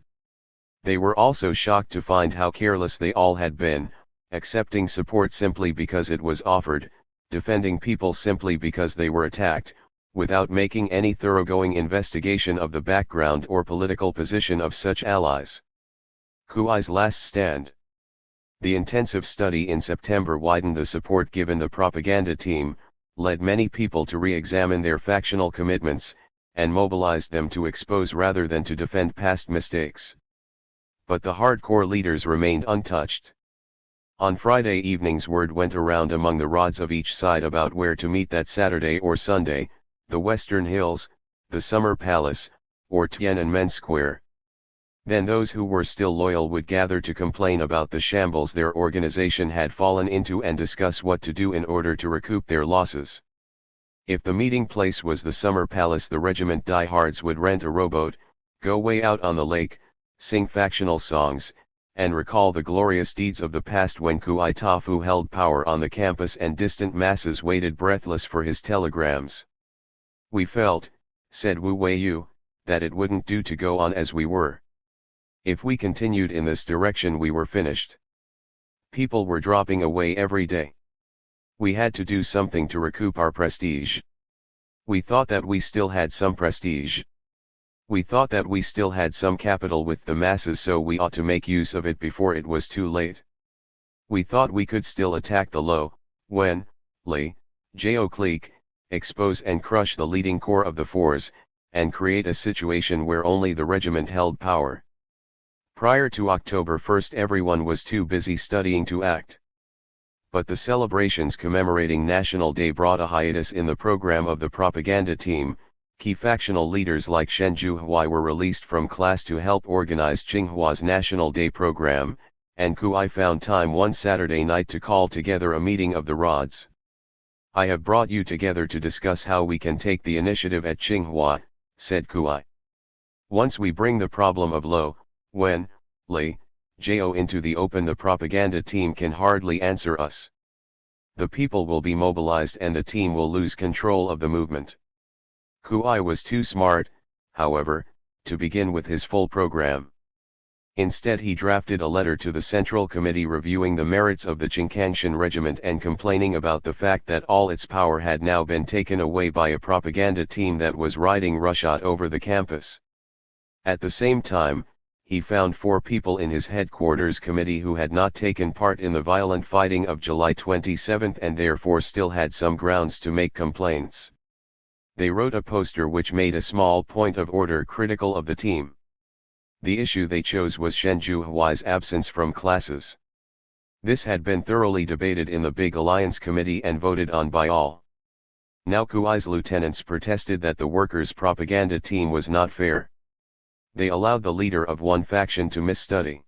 They were also shocked to find how careless they all had been, accepting support simply because it was offered, defending people simply because they were attacked, without making any thoroughgoing investigation of the background or political position of such allies. Kuai's last stand. The intensive study in September widened the support given the propaganda team, led many people to re-examine their factional commitments, and mobilized them to expose rather than to defend past mistakes. But the hardcore leaders remained untouched. On Friday evenings word went around among the rods of each side about where to meet that Saturday or Sunday, the Western Hills, the Summer Palace, or Tiananmen Square. Then those who were still loyal would gather to complain about the shambles their organization had fallen into and discuss what to do in order to recoup their losses. If the meeting place was the Summer Palace, the regiment diehards would rent a rowboat, go way out on the lake, sing factional songs, and recall the glorious deeds of the past when Kuai Tafu held power on the campus and distant masses waited breathless for his telegrams. "We felt," said Wu Weiyu, "that it wouldn't do to go on as we were. If we continued in this direction we were finished. People were dropping away every day. We had to do something to recoup our prestige. We thought that we still had some prestige. We thought that we still had some capital with the masses, so we ought to make use of it before it was too late. We thought we could still attack the low, when, Jo clique, expose and crush the leading corps of the fours, and create a situation where only the regiment held power. Prior to October 1st everyone was too busy studying to act. But the celebrations commemorating National Day brought a hiatus in the program of the propaganda team. Key factional leaders like Shen Zhuhuai were released from class to help organize Tsinghua's National Day program, and Kuai found time one Saturday night to call together a meeting of the rods. "I have brought you together to discuss how we can take the initiative at Tsinghua," said Kuai. "Once we bring the problem of Jo into the open, the propaganda team can hardly answer us. The people will be mobilized and the team will lose control of the movement." Kuai was too smart, however, to begin with his full program. Instead he drafted a letter to the Central Committee reviewing the merits of the Qingkangshan Regiment and complaining about the fact that all its power had now been taken away by a propaganda team that was riding roughshod over the campus. At the same time, he found 4 people in his headquarters committee who had not taken part in the violent fighting of July 27 and therefore still had some grounds to make complaints. They wrote a poster which made a small point of order critical of the team. The issue they chose was Shen Zhuhuai's absence from classes. This had been thoroughly debated in the Big Alliance Committee and voted on by all. Now Kuai's lieutenants protested that the workers' propaganda team was not fair. They allowed the leader of one faction to miss study.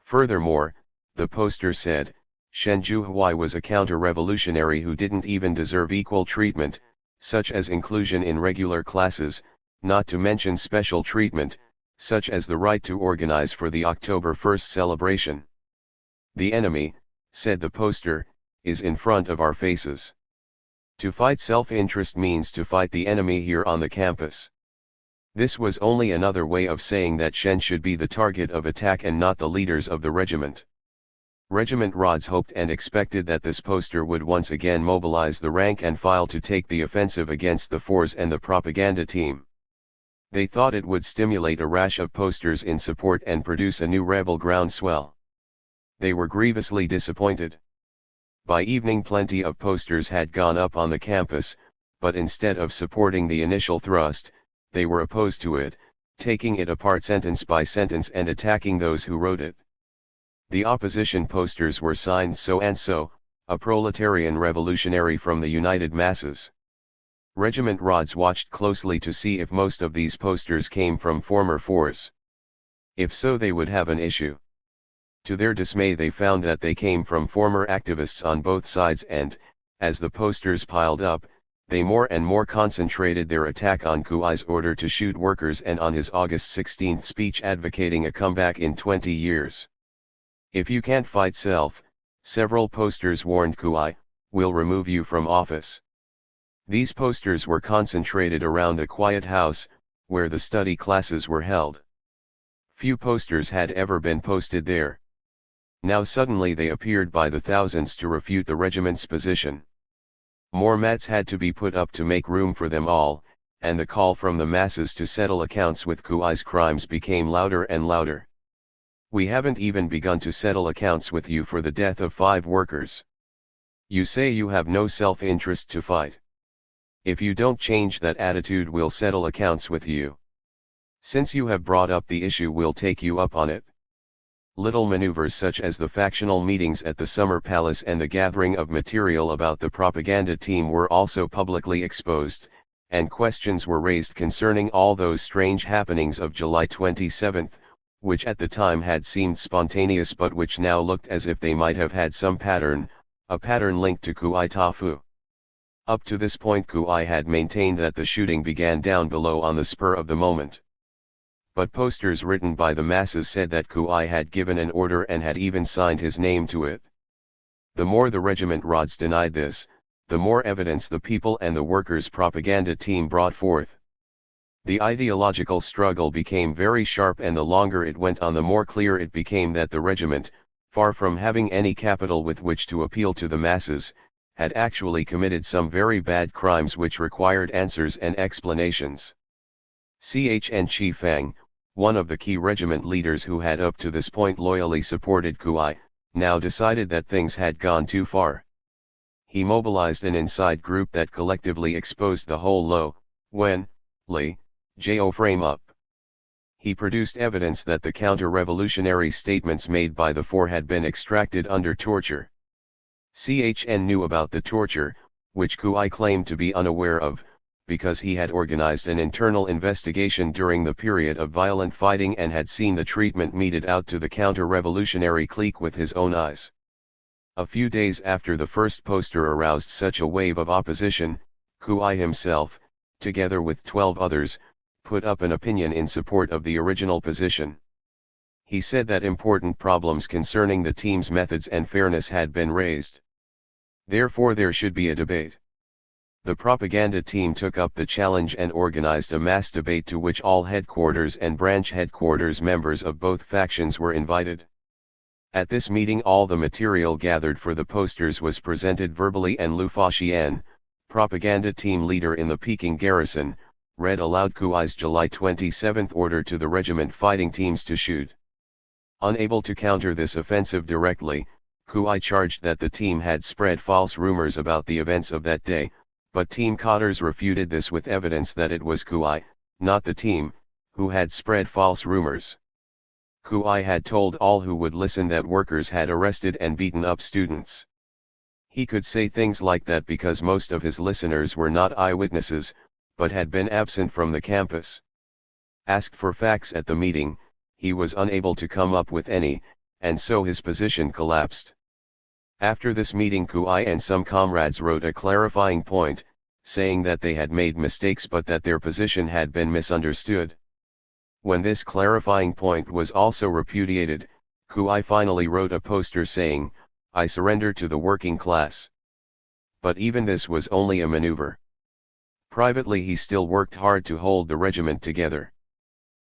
Furthermore, the poster said, Shen Zhuhuai was a counter-revolutionary who didn't even deserve equal treatment, such as inclusion in regular classes, not to mention special treatment, such as the right to organize for the October 1st celebration. "The enemy," said the poster, "is in front of our faces. To fight self-interest means to fight the enemy here on the campus." This was only another way of saying that Shen should be the target of attack and not the leaders of the regiment. Regiment Rods hoped and expected that this poster would once again mobilize the rank and file to take the offensive against the fours and the propaganda team. They thought it would stimulate a rash of posters in support and produce a new rebel groundswell. They were grievously disappointed. By evening plenty of posters had gone up on the campus, but instead of supporting the initial thrust, they were opposed to it, taking it apart sentence by sentence and attacking those who wrote it. The opposition posters were signed so and so, a proletarian revolutionary from the United Masses. Regiment Rods watched closely to see if most of these posters came from former fours. If so, they would have an issue. To their dismay, they found that they came from former activists on both sides and, as the posters piled up, they more and more concentrated their attack on Kuai's order to shoot workers and on his August 16 speech advocating a comeback in 20 years. "If you can't fight self," several posters warned Kuai, "we'll remove you from office." These posters were concentrated around the quiet house, where the study classes were held. Few posters had ever been posted there. Now suddenly they appeared by the thousands to refute the regiment's position. More mats had to be put up to make room for them all, and the call from the masses to settle accounts with Kuai's crimes became louder and louder. "We haven't even begun to settle accounts with you for the death of 5 workers. You say you have no self-interest to fight. If you don't change that attitude, we'll settle accounts with you. Since you have brought up the issue, we'll take you up on it." Little maneuvers such as the factional meetings at the Summer Palace and the gathering of material about the propaganda team were also publicly exposed, and questions were raised concerning all those strange happenings of July 27, which at the time had seemed spontaneous but which now looked as if they might have had some pattern, a pattern linked to Kuai Tafu. Up to this point Kuai had maintained that the shooting began down below on the spur of the moment. But posters written by the masses said that Kuai had given an order and had even signed his name to it. The more the regiment Rods denied this, the more evidence the people and the workers' propaganda team brought forth. The ideological struggle became very sharp, and the longer it went on the more clear it became that the regiment, far from having any capital with which to appeal to the masses, had actually committed some very bad crimes which required answers and explanations. Chen Chi-fang, one of the key regiment leaders who had up to this point loyally supported Kui, now decided that things had gone too far. He mobilized an inside group that collectively exposed the whole Lo, Wen, Li, Jo frame-up. He produced evidence that the counter-revolutionary statements made by the four had been extracted under torture. Chen knew about the torture, which Kui claimed to be unaware of, because he had organized an internal investigation during the period of violent fighting and had seen the treatment meted out to the counter-revolutionary clique with his own eyes. A few days after the first poster aroused such a wave of opposition, Kui himself, together with 12 others, put up an opinion in support of the original position. He said that important problems concerning the team's methods and fairness had been raised. Therefore there should be a debate. The propaganda team took up the challenge and organized a mass debate to which all headquarters and branch headquarters members of both factions were invited. At this meeting all the material gathered for the posters was presented verbally and Lu Faxian, propaganda team leader in the Peking garrison, read aloud Kui's July 27 order to the regiment fighting teams to shoot. Unable to counter this offensive directly, Kui charged that the team had spread false rumors about the events of that day, but Team Cotters refuted this with evidence that it was Kui, not the team, who had spread false rumors. Kui had told all who would listen that workers had arrested and beaten up students. He could say things like that because most of his listeners were not eyewitnesses, but had been absent from the campus. Asked for facts at the meeting, he was unable to come up with any, and so his position collapsed. After this meeting Kui and some comrades wrote a clarifying point, saying that they had made mistakes but that their position had been misunderstood. When this clarifying point was also repudiated, Kui finally wrote a poster saying, "I surrender to the working class." But even this was only a maneuver. Privately he still worked hard to hold the regiment together.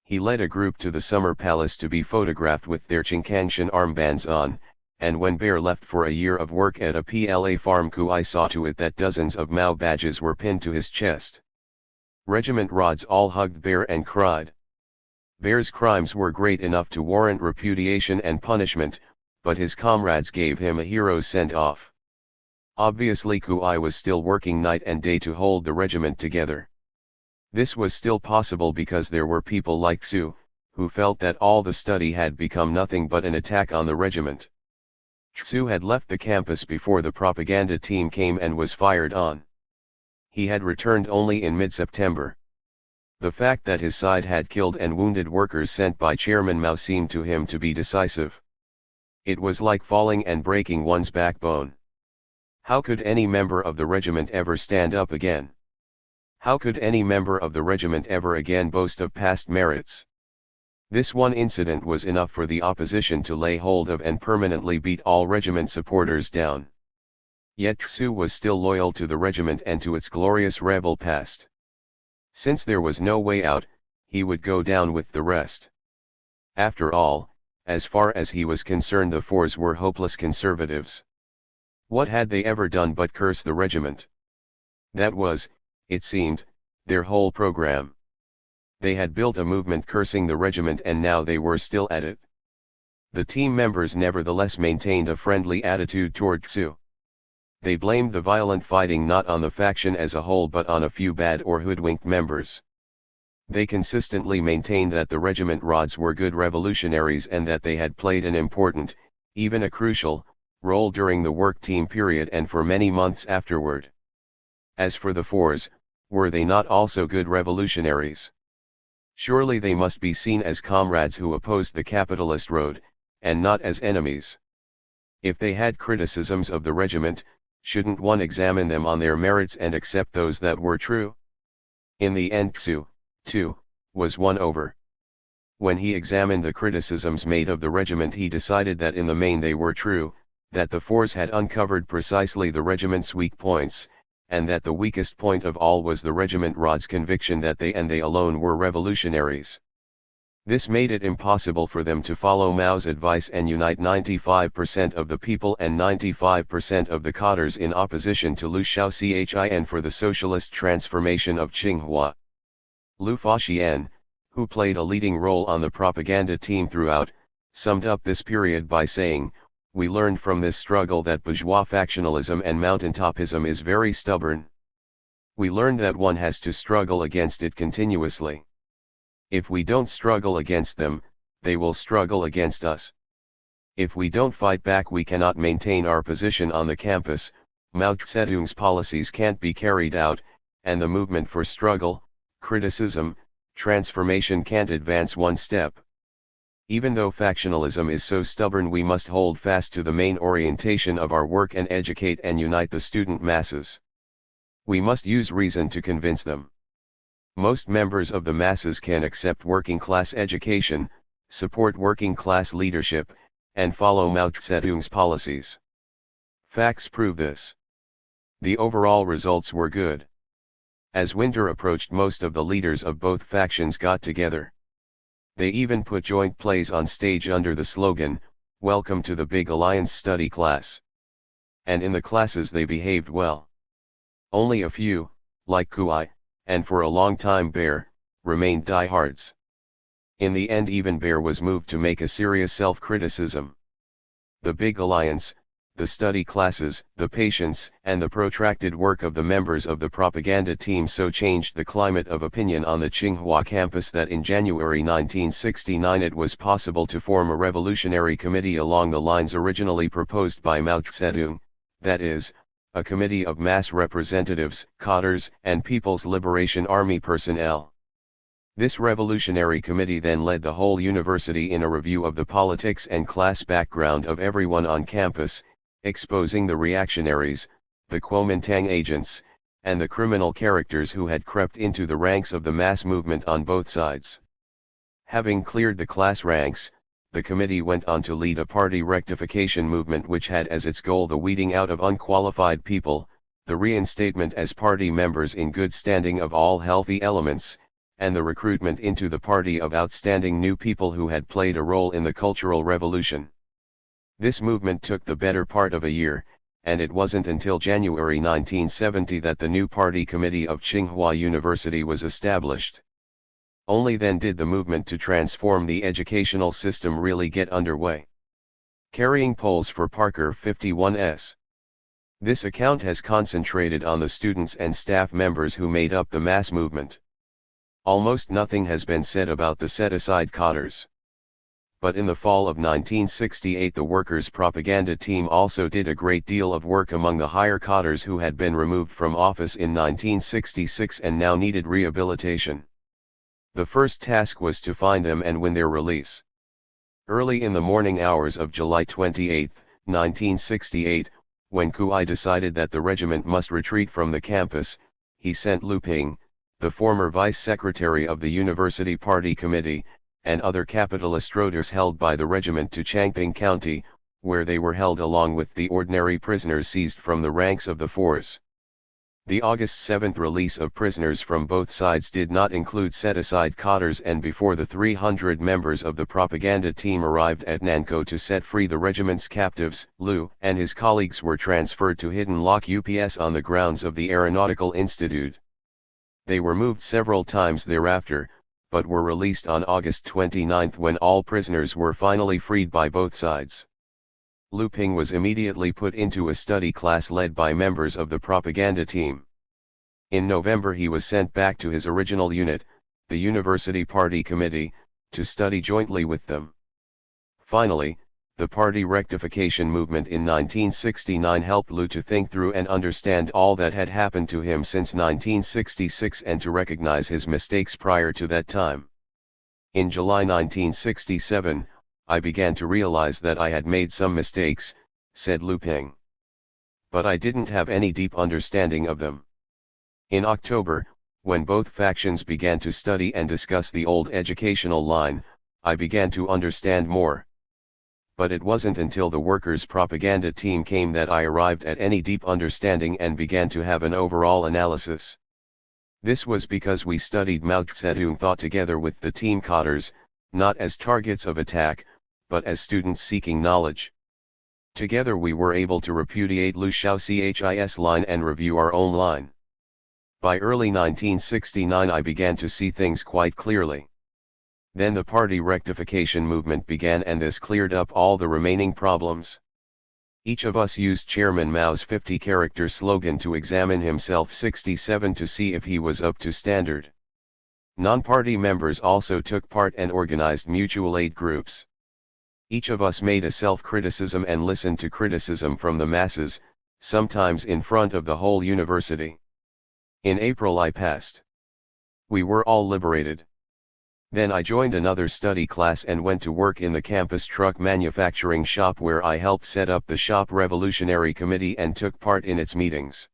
He led a group to the summer palace to be photographed with their Chinkangshan armbands on, and when Bear left for a year of work at a PLA farm Kui saw to it that dozens of Mao badges were pinned to his chest. Regiment rods all hugged Bear and cried. Bear's crimes were great enough to warrant repudiation and punishment, but his comrades gave him a hero's send-off. Obviously Kui was still working night and day to hold the regiment together. This was still possible because there were people like Su, who felt that all the study had become nothing but an attack on the regiment. Su had left the campus before the propaganda team came and was fired on. He had returned only in mid-September. The fact that his side had killed and wounded workers sent by Chairman Mao seemed to him to be decisive. It was like falling and breaking one's backbone. How could any member of the regiment ever stand up again? How could any member of the regiment ever again boast of past merits? This one incident was enough for the opposition to lay hold of and permanently beat all regiment supporters down. Yet Su was still loyal to the regiment and to its glorious rebel past. Since there was no way out, he would go down with the rest. After all, as far as he was concerned the fours were hopeless conservatives. What had they ever done but curse the regiment? That was, it seemed, their whole program. They had built a movement cursing the regiment and now they were still at it. The team members nevertheless maintained a friendly attitude toward Su. They blamed the violent fighting not on the faction as a whole but on a few bad or hoodwinked members. They consistently maintained that the regiment rods were good revolutionaries and that they had played an important, even a crucial, role during the work team period and for many months afterward. As for the fours, were they not also good revolutionaries? Surely they must be seen as comrades who opposed the capitalist road, and not as enemies. If they had criticisms of the regiment, shouldn't one examine them on their merits and accept those that were true? In the end Su, too, was won over. When he examined the criticisms made of the regiment he decided that in the main they were true, that the fours had uncovered precisely the regiment's weak points, and that the weakest point of all was the regiment rod's conviction that they and they alone were revolutionaries. This made it impossible for them to follow Mao's advice and unite 95% of the people and 95% of the cadres in opposition to Liu Shaoxian for the socialist transformation of Tsinghua. Liu Faxian, who played a leading role on the propaganda team throughout, summed up this period by saying, "We learned from this struggle that bourgeois factionalism and mountaintopism is very stubborn. We learned that one has to struggle against it continuously. If we don't struggle against them, they will struggle against us. If we don't fight back, we cannot maintain our position on the campus, Mao Zedong's policies can't be carried out, and the movement for struggle, criticism, transformation can't advance one step. Even though factionalism is so stubborn, we must hold fast to the main orientation of our work and educate and unite the student masses. We must use reason to convince them. Most members of the masses can accept working class education, support working class leadership, and follow Mao Zedong's policies. Facts prove this. The overall results were good. As winter approached, most of the leaders of both factions got together. They even put joint plays on stage under the slogan, "Welcome to the Big Alliance Study Class." And in the classes they behaved well. Only a few, like Kui, and for a long time Bear, remained diehards. In the end even Bear was moved to make a serious self-criticism. The Big Alliance, the study classes, the patience and the protracted work of the members of the propaganda team so changed the climate of opinion on the Tsinghua campus that in January 1969 it was possible to form a revolutionary committee along the lines originally proposed by Mao Zedong, that is, a committee of mass representatives, cadres, and People's Liberation Army personnel. This revolutionary committee then led the whole university in a review of the politics and class background of everyone on campus, exposing the reactionaries, the Kuomintang agents, and the criminal characters who had crept into the ranks of the mass movement on both sides. Having cleared the class ranks, the committee went on to lead a party rectification movement which had as its goal the weeding out of unqualified people, the reinstatement as party members in good standing of all healthy elements, and the recruitment into the party of outstanding new people who had played a role in the Cultural Revolution. This movement took the better part of a year, and it wasn't until January 1970 that the new party committee of Tsinghua University was established. Only then did the movement to transform the educational system really get underway. Carrying polls for Parker 51s. This account has concentrated on the students and staff members who made up the mass movement. Almost nothing has been said about the set-aside cadres. But in the fall of 1968 the workers' propaganda team also did a great deal of work among the higher cadres who had been removed from office in 1966 and now needed rehabilitation. The first task was to find them and win their release. Early in the morning hours of July 28, 1968, when Kui decided that the regiment must retreat from the campus, he sent Lu Ping, the former vice secretary of the University Party Committee, and other capitalist roaders held by the regiment to Changping County, where they were held along with the ordinary prisoners seized from the ranks of the force. The August 7 release of prisoners from both sides did not include set-aside cadres, and before the 300 members of the propaganda team arrived at Nankou to set free the regiment's captives, Liu and his colleagues were transferred to Hidden Lock UPS on the grounds of the Aeronautical Institute. They were moved several times thereafter, but were released on August 29 when all prisoners were finally freed by both sides. Lu Ping was immediately put into a study class led by members of the propaganda team. In November he was sent back to his original unit, the University Party Committee, to study jointly with them. Finally, the party rectification movement in 1969 helped Lu to think through and understand all that had happened to him since 1966 and to recognize his mistakes prior to that time. In July 1967, I began to realize that I had made some mistakes, said Lu Ping. But I didn't have any deep understanding of them. In October, when both factions began to study and discuss the old educational line, I began to understand more. But it wasn't until the workers' propaganda team came that I arrived at any deep understanding and began to have an overall analysis. This was because we studied Mao Zedong thought together with the team cadres, not as targets of attack, but as students seeking knowledge. Together we were able to repudiate Liu Shaoxi's line and review our own line. By early 1969 I began to see things quite clearly. Then the party rectification movement began and this cleared up all the remaining problems. Each of us used Chairman Mao's 50-character slogan to examine himself 67 to see if he was up to standard. Non-party members also took part and organized mutual aid groups. Each of us made a self-criticism and listened to criticism from the masses, sometimes in front of the whole university. In April I passed. We were all liberated. Then I joined another study class and went to work in the campus truck manufacturing shop where I helped set up the shop revolutionary committee and took part in its meetings.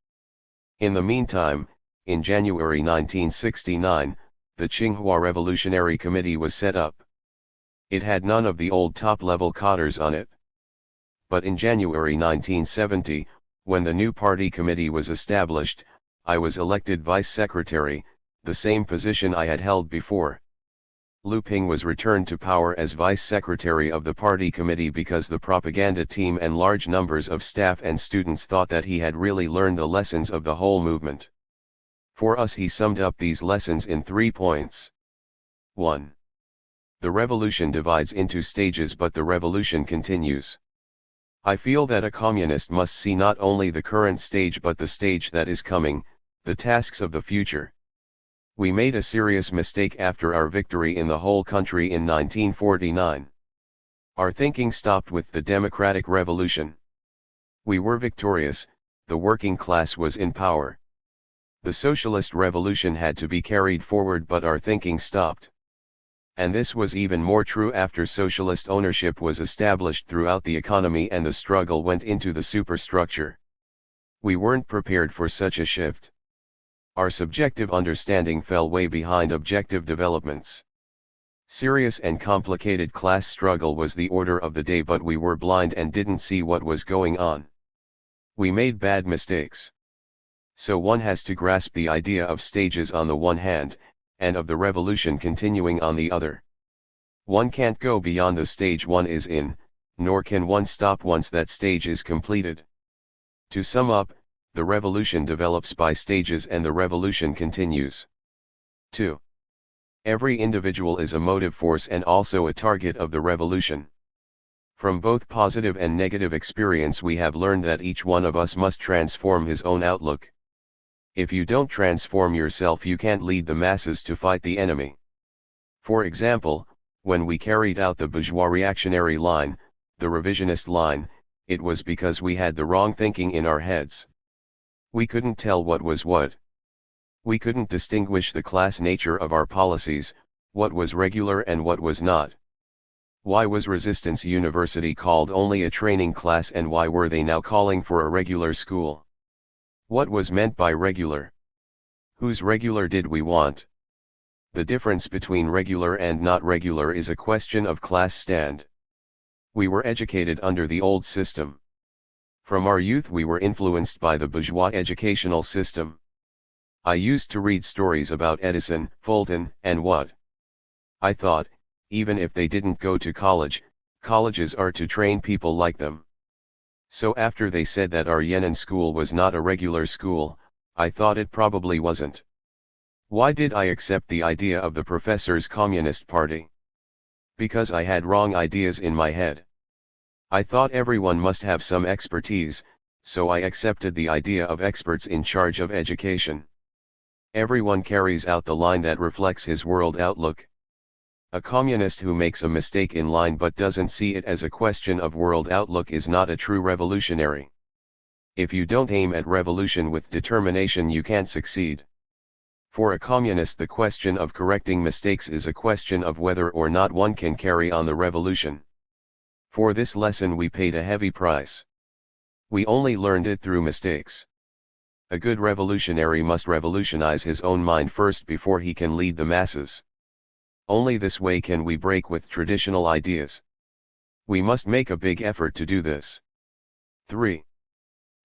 In the meantime, in January 1969, the Tsinghua Revolutionary Committee was set up. It had none of the old top-level cadres on it. But in January 1970, when the new party committee was established, I was elected vice secretary, the same position I had held before. Lu Ping was returned to power as vice secretary of the party committee because the propaganda team and large numbers of staff and students thought that he had really learned the lessons of the whole movement. For us he summed up these lessons in 3 points. 1. The revolution divides into stages but the revolution continues. I feel that a communist must see not only the current stage but the stage that is coming, the tasks of the future. We made a serious mistake after our victory in the whole country in 1949. Our thinking stopped with the democratic revolution. We were victorious, the working class was in power. The socialist revolution had to be carried forward but our thinking stopped. And this was even more true after socialist ownership was established throughout the economy and the struggle went into the superstructure. We weren't prepared for such a shift. Our subjective understanding fell way behind objective developments. Serious and complicated class struggle was the order of the day but we were blind and didn't see what was going on. We made bad mistakes. So one has to grasp the idea of stages on the one hand, and of the revolution continuing on the other. One can't go beyond the stage one is in, nor can one stop once that stage is completed. To sum up, the revolution develops by stages and the revolution continues. 2. Every individual is a motive force and also a target of the revolution. From both positive and negative experience we have learned that each one of us must transform his own outlook. If you don't transform yourself you can't lead the masses to fight the enemy. For example, when we carried out the bourgeois reactionary line, the revisionist line, it was because we had the wrong thinking in our heads. We couldn't tell what was what. We couldn't distinguish the class nature of our policies, what was regular and what was not. Why was Resistance University called only a training class and why were they now calling for a regular school? What was meant by regular? Whose regular did we want? The difference between regular and not regular is a question of class stand. We were educated under the old system. From our youth we were influenced by the bourgeois educational system. I used to read stories about Edison, Fulton, and Watt. I thought, even if they didn't go to college, colleges are to train people like them. So after they said that our Yan'an school was not a regular school, I thought it probably wasn't. Why did I accept the idea of the professor's Communist Party? Because I had wrong ideas in my head. I thought everyone must have some expertise, so I accepted the idea of experts in charge of education. Everyone carries out the line that reflects his world outlook. A communist who makes a mistake in line but doesn't see it as a question of world outlook is not a true revolutionary. If you don't aim at revolution with determination you can't succeed. For a communist the question of correcting mistakes is a question of whether or not one can carry on the revolution. For this lesson we paid a heavy price. We only learned it through mistakes. A good revolutionary must revolutionize his own mind first before he can lead the masses. Only this way can we break with traditional ideas. We must make a big effort to do this. 3.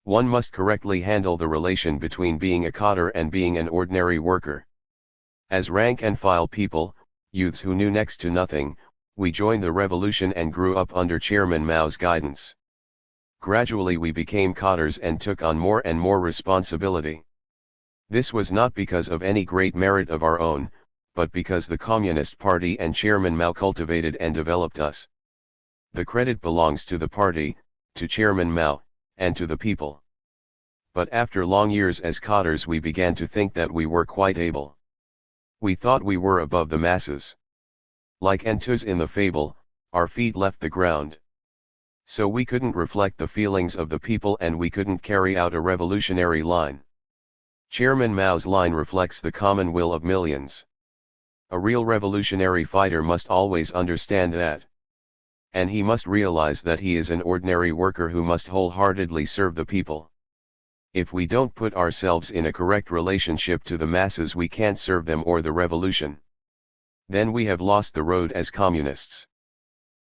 One must correctly handle the relation between being a cadre and being an ordinary worker. As rank and file people, youths who knew next to nothing, we joined the revolution and grew up under Chairman Mao's guidance. Gradually we became cadres and took on more and more responsibility. This was not because of any great merit of our own, but because the Communist Party and Chairman Mao cultivated and developed us. The credit belongs to the party, to Chairman Mao, and to the people. But after long years as cadres we began to think that we were quite able. We thought we were above the masses. Like Entuz in the fable, our feet left the ground. So we couldn't reflect the feelings of the people and we couldn't carry out a revolutionary line. Chairman Mao's line reflects the common will of millions. A real revolutionary fighter must always understand that. And he must realize that he is an ordinary worker who must wholeheartedly serve the people. If we don't put ourselves in a correct relationship to the masses, we can't serve them or the revolution. Then we have lost the road as communists.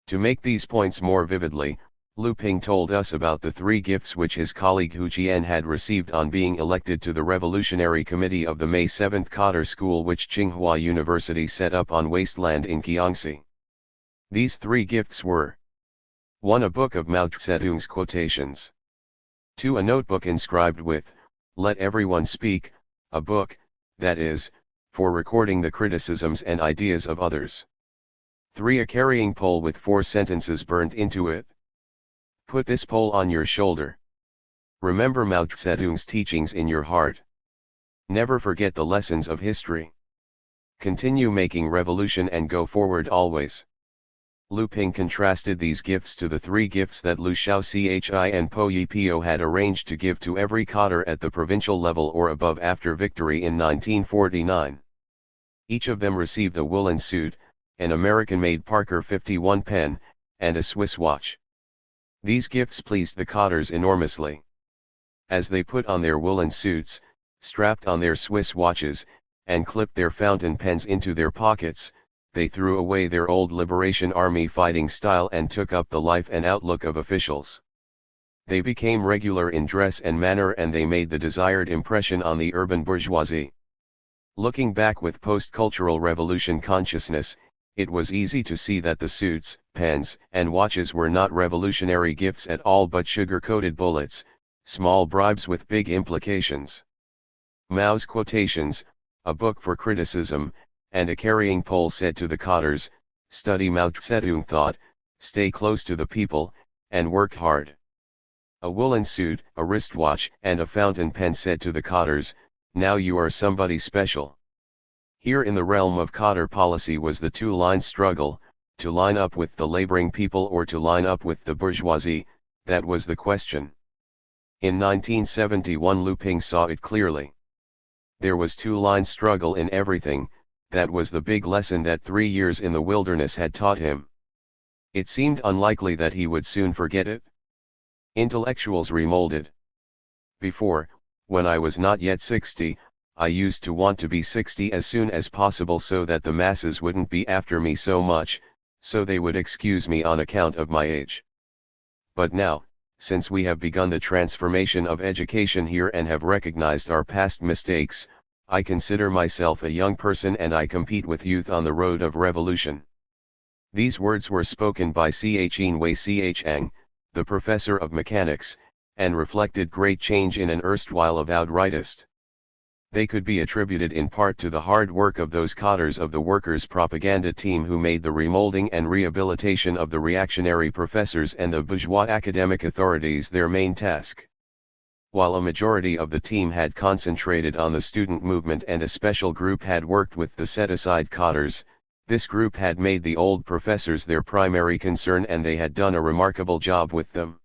To make these points more vividly, Lu Ping told us about the 3 gifts which his colleague Hu Jian had received on being elected to the Revolutionary Committee of the May 7th Cadre School which Tsinghua University set up on wasteland in Jiangxi. These 3 gifts were: 1. A book of Mao Zedong's quotations. 2. A notebook inscribed with, "Let everyone speak," a book, that is, for recording the criticisms and ideas of others. 3. A carrying pole with 4 sentences burned into it. Put this pole on your shoulder. Remember Mao Zedong's teachings in your heart. Never forget the lessons of history. Continue making revolution and go forward always. Lu Ping contrasted these gifts to the 3 gifts that Liu Shaoxi and Po Yipio had arranged to give to every cadre at the provincial level or above after victory in 1949. Each of them received a woolen suit, an American-made Parker 51 pen, and a Swiss watch. These gifts pleased the cadres enormously. As they put on their woolen suits, strapped on their Swiss watches, and clipped their fountain pens into their pockets, they threw away their old Liberation Army fighting style and took up the life and outlook of officials. They became regular in dress and manner and they made the desired impression on the urban bourgeoisie. Looking back with post-cultural revolution consciousness, it was easy to see that the suits, pens, and watches were not revolutionary gifts at all but sugar-coated bullets, small bribes with big implications. Mao's quotations, a book for criticism, and a carrying pole said to the cadres, study Mao Zedong thought, stay close to the people, and work hard. A woolen suit, a wristwatch, and a fountain pen said to the cadres, now you are somebody special. Here in the realm of cadre policy was the 2-line struggle, to line up with the laboring people or to line up with the bourgeoisie, that was the question. In 1971 Lu Ping saw it clearly. There was 2-line struggle in everything, that was the big lesson that 3 years in the wilderness had taught him. It seemed unlikely that he would soon forget it. Intellectuals remolded. Before, when I was not yet 60, I used to want to be 60 as soon as possible so that the masses wouldn't be after me so much, so they would excuse me on account of my age. But now, since we have begun the transformation of education here and have recognized our past mistakes, I consider myself a young person and I compete with youth on the road of revolution. These words were spoken by Chien Wei Chiang, the professor of mechanics, and reflected great change in an erstwhile avowed rightist. They could be attributed in part to the hard work of those cadres of the workers' propaganda team who made the remolding and rehabilitation of the reactionary professors and the bourgeois academic authorities their main task. While a majority of the team had concentrated on the student movement and a special group had worked with the set-aside cadres, this group had made the old professors their primary concern and they had done a remarkable job with them.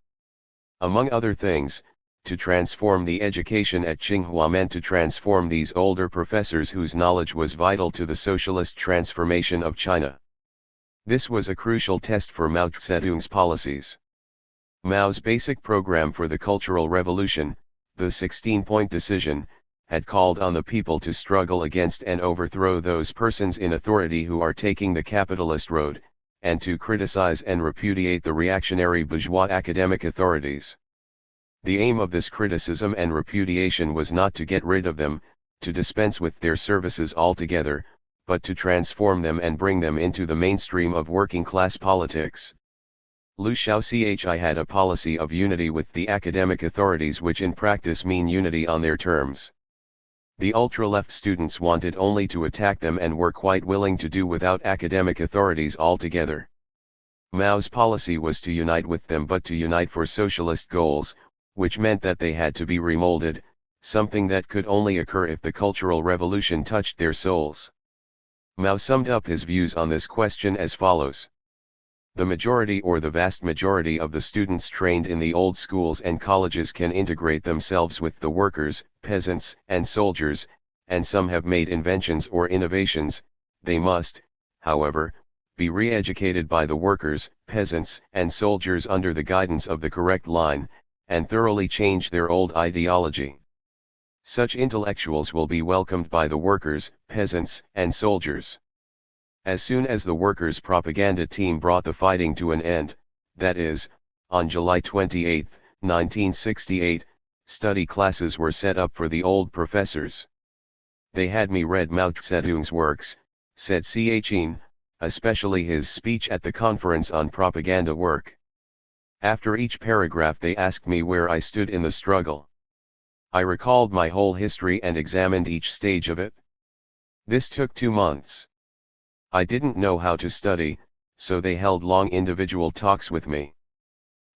Among other things, to transform the education at Tsinghua meant to transform these older professors whose knowledge was vital to the socialist transformation of China. This was a crucial test for Mao Zedong's policies. Mao's basic program for the Cultural Revolution, the 16-point decision, had called on the people to struggle against and overthrow those persons in authority who are taking the capitalist road, and to criticize and repudiate the reactionary bourgeois academic authorities. The aim of this criticism and repudiation was not to get rid of them, to dispense with their services altogether, but to transform them and bring them into the mainstream of working-class politics. Liu Shaochi had a policy of unity with the academic authorities, which in practice mean unity on their terms. The ultra-left students wanted only to attack them and were quite willing to do without academic authorities altogether. Mao's policy was to unite with them, but to unite for socialist goals, which meant that they had to be remolded, something that could only occur if the Cultural Revolution touched their souls. Mao summed up his views on this question as follows. The majority or the vast majority of the students trained in the old schools and colleges can integrate themselves with the workers, peasants, and soldiers, and some have made inventions or innovations. They must, however, be re-educated by the workers, peasants, and soldiers under the guidance of the correct line, and thoroughly change their old ideology. Such intellectuals will be welcomed by the workers, peasants, and soldiers. As soon as the workers' propaganda team brought the fighting to an end, that is, on July 28, 1968, study classes were set up for the old professors. They had me read Mao Zedong's works, said Hinton, especially his speech at the conference on propaganda work. After each paragraph they asked me where I stood in the struggle. I recalled my whole history and examined each stage of it. This took 2 months. I didn't know how to study, so they held long individual talks with me.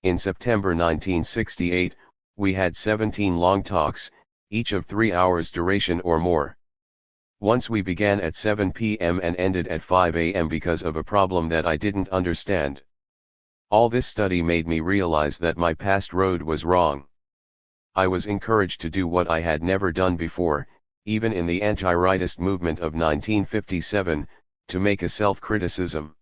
In September 1968, we had 17 long talks, each of 3 hours duration or more. Once we began at 7 p.m. and ended at 5 a.m. because of a problem that I didn't understand. All this study made me realize that my past road was wrong. I was encouraged to do what I had never done before, even in the anti-rightist movement of 1957, to make a self-criticism.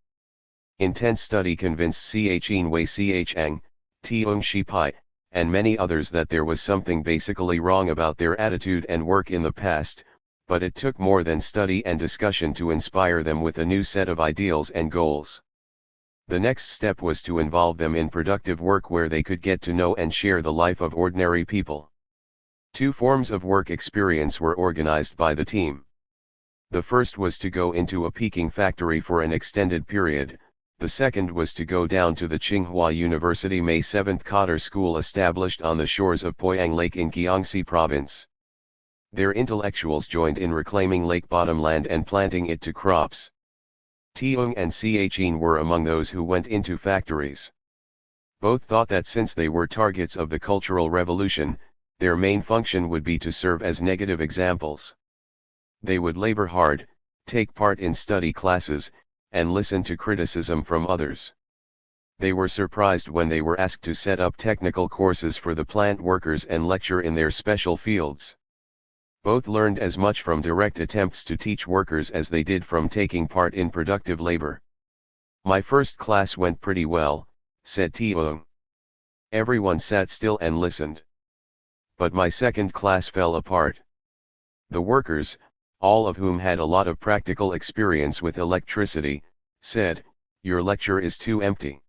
Intense study convinced Ching Wei Chang, Tiong Shipai, and many others that there was something basically wrong about their attitude and work in the past, but it took more than study and discussion to inspire them with a new set of ideals and goals. The next step was to involve them in productive work where they could get to know and share the life of ordinary people. 2 forms of work experience were organized by the team. The first was to go into a Peking factory for an extended period, the second was to go down to the Tsinghua University May 7th Cotter School established on the shores of Poyang Lake in Jiangxi Province. Their intellectuals joined in reclaiming lake bottom land and planting it to crops. Tiong and Ching were among those who went into factories. Both thought that since they were targets of the Cultural Revolution, their main function would be to serve as negative examples. They would labor hard, take part in study classes, and listen to criticism from others. They were surprised when they were asked to set up technical courses for the plant workers and lecture in their special fields. Both learned as much from direct attempts to teach workers as they did from taking part in productive labor. My first class went pretty well, said Tiong. Everyone sat still and listened. But my second class fell apart. The workers, all of whom had a lot of practical experience with electricity, said, "Your lecture is too empty.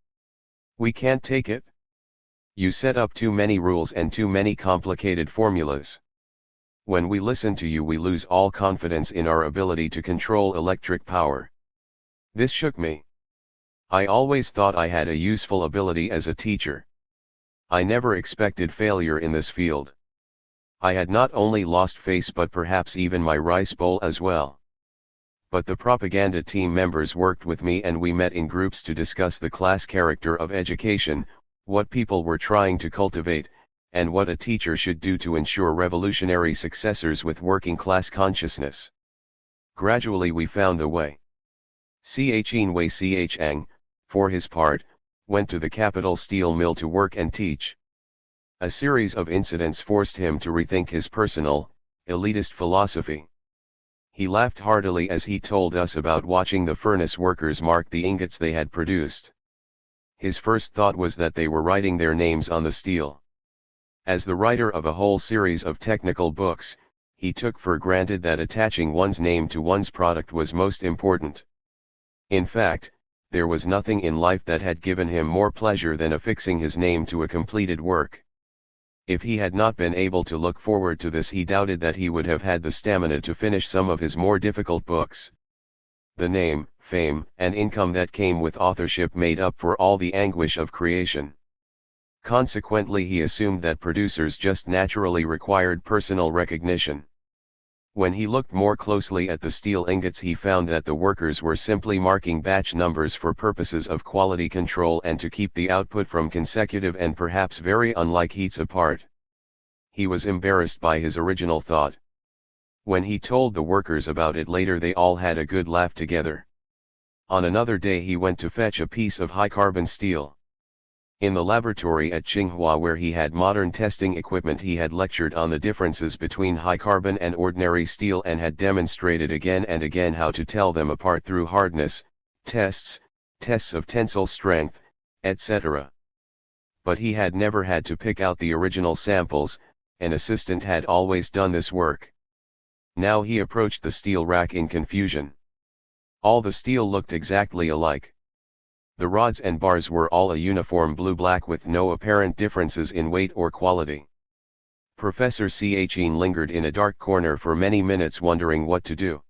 We can't take it. You set up too many rules and too many complicated formulas. When we listen to you we lose all confidence in our ability to control electric power." This shook me. I always thought I had a useful ability as a teacher. I never expected failure in this field. I had not only lost face but perhaps even my rice bowl as well. But the propaganda team members worked with me and we met in groups to discuss the class character of education, what people were trying to cultivate, and what a teacher should do to ensure revolutionary successors with working class consciousness. Gradually we found the way. Ching Wei Chang, for his part, went to the capital steel mill to work and teach. A series of incidents forced him to rethink his personal, elitist philosophy. He laughed heartily as he told us about watching the furnace workers mark the ingots they had produced. His first thought was that they were writing their names on the steel. As the writer of a whole series of technical books, he took for granted that attaching one's name to one's product was most important. In fact, there was nothing in life that had given him more pleasure than affixing his name to a completed work. If he had not been able to look forward to this, he doubted that he would have had the stamina to finish some of his more difficult books. The name, fame, and income that came with authorship made up for all the anguish of creation. Consequently, he assumed that producers just naturally required personal recognition. When he looked more closely at the steel ingots, he found that the workers were simply marking batch numbers for purposes of quality control and to keep the output from consecutive and perhaps very unlike heats apart. He was embarrassed by his original thought. When he told the workers about it later, they all had a good laugh together. On another day he went to fetch a piece of high-carbon steel. In the laboratory at Tsinghua, where he had modern testing equipment, he had lectured on the differences between high-carbon and ordinary steel and had demonstrated again and again how to tell them apart through hardness tests, tests of tensile strength, etc. But he had never had to pick out the original samples. An assistant had always done this work. Now he approached the steel rack in confusion. All the steel looked exactly alike. The rods and bars were all a uniform blue-black with no apparent differences in weight or quality. Professor Chien lingered in a dark corner for many minutes, wondering what to do.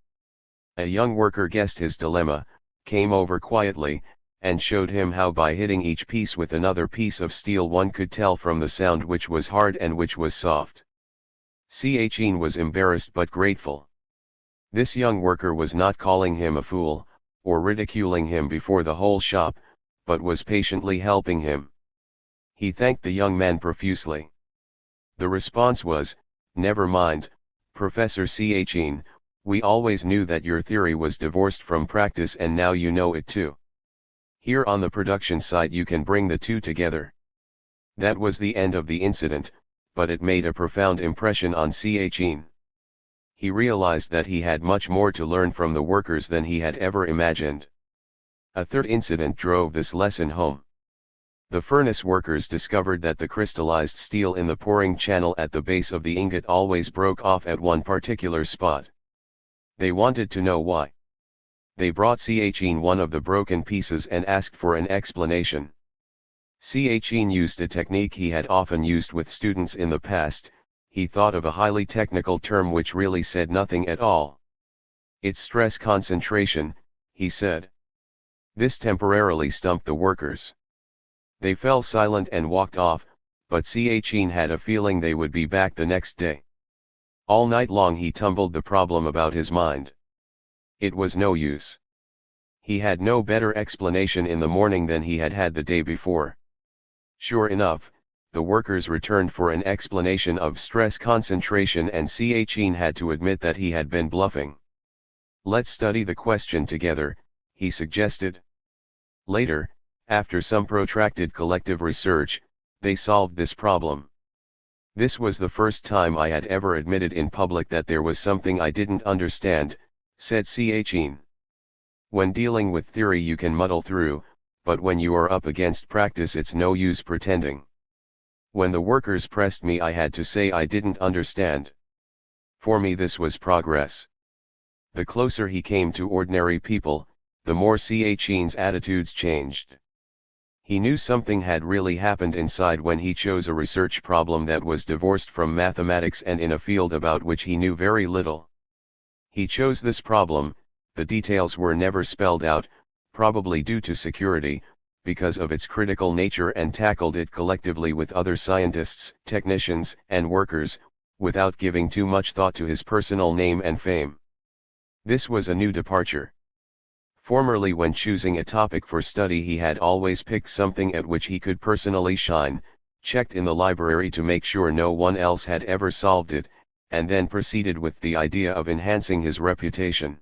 A young worker guessed his dilemma, came over quietly, and showed him how by hitting each piece with another piece of steel one could tell from the sound which was hard and which was soft. Chien was embarrassed but grateful. This young worker was not calling him a fool, or ridiculing him before the whole shop, but was patiently helping him. He thanked the young man profusely. The response was, "Never mind, Professor Chien, we always knew that your theory was divorced from practice and now you know it too. Here on the production site you can bring the two together." That was the end of the incident, but it made a profound impression on Chien. He realized that he had much more to learn from the workers than he had ever imagined. A third incident drove this lesson home. The furnace workers discovered that the crystallized steel in the pouring channel at the base of the ingot always broke off at one particular spot. They wanted to know why. They brought Chien one of the broken pieces and asked for an explanation. Chien used a technique he had often used with students in the past. He thought of a highly technical term which really said nothing at all. "It's stress concentration," he said. This temporarily stumped the workers. They fell silent and walked off, but Chien had a feeling they would be back the next day. All night long he tumbled the problem about his mind. It was no use. He had no better explanation in the morning than he had had the day before. Sure enough, the workers returned for an explanation of stress concentration and Chien had to admit that he had been bluffing. "Let's study the question together," he suggested. Later, after some protracted collective research, they solved this problem. "This was the first time I had ever admitted in public that there was something I didn't understand," said Chien. "When dealing with theory you can muddle through, but when you are up against practice it's no use pretending. When the workers pressed me I had to say I didn't understand. For me this was progress." The closer he came to ordinary people, the more Chien's attitudes changed. He knew something had really happened inside when he chose a research problem that was divorced from mathematics and in a field about which he knew very little. He chose this problem, the details were never spelled out, probably due to security, because of its critical nature, and tackled it collectively with other scientists, technicians, and workers, without giving too much thought to his personal name and fame. This was a new departure. Formerly, when choosing a topic for study, he had always picked something at which he could personally shine, checked in the library to make sure no one else had ever solved it, and then proceeded with the idea of enhancing his reputation.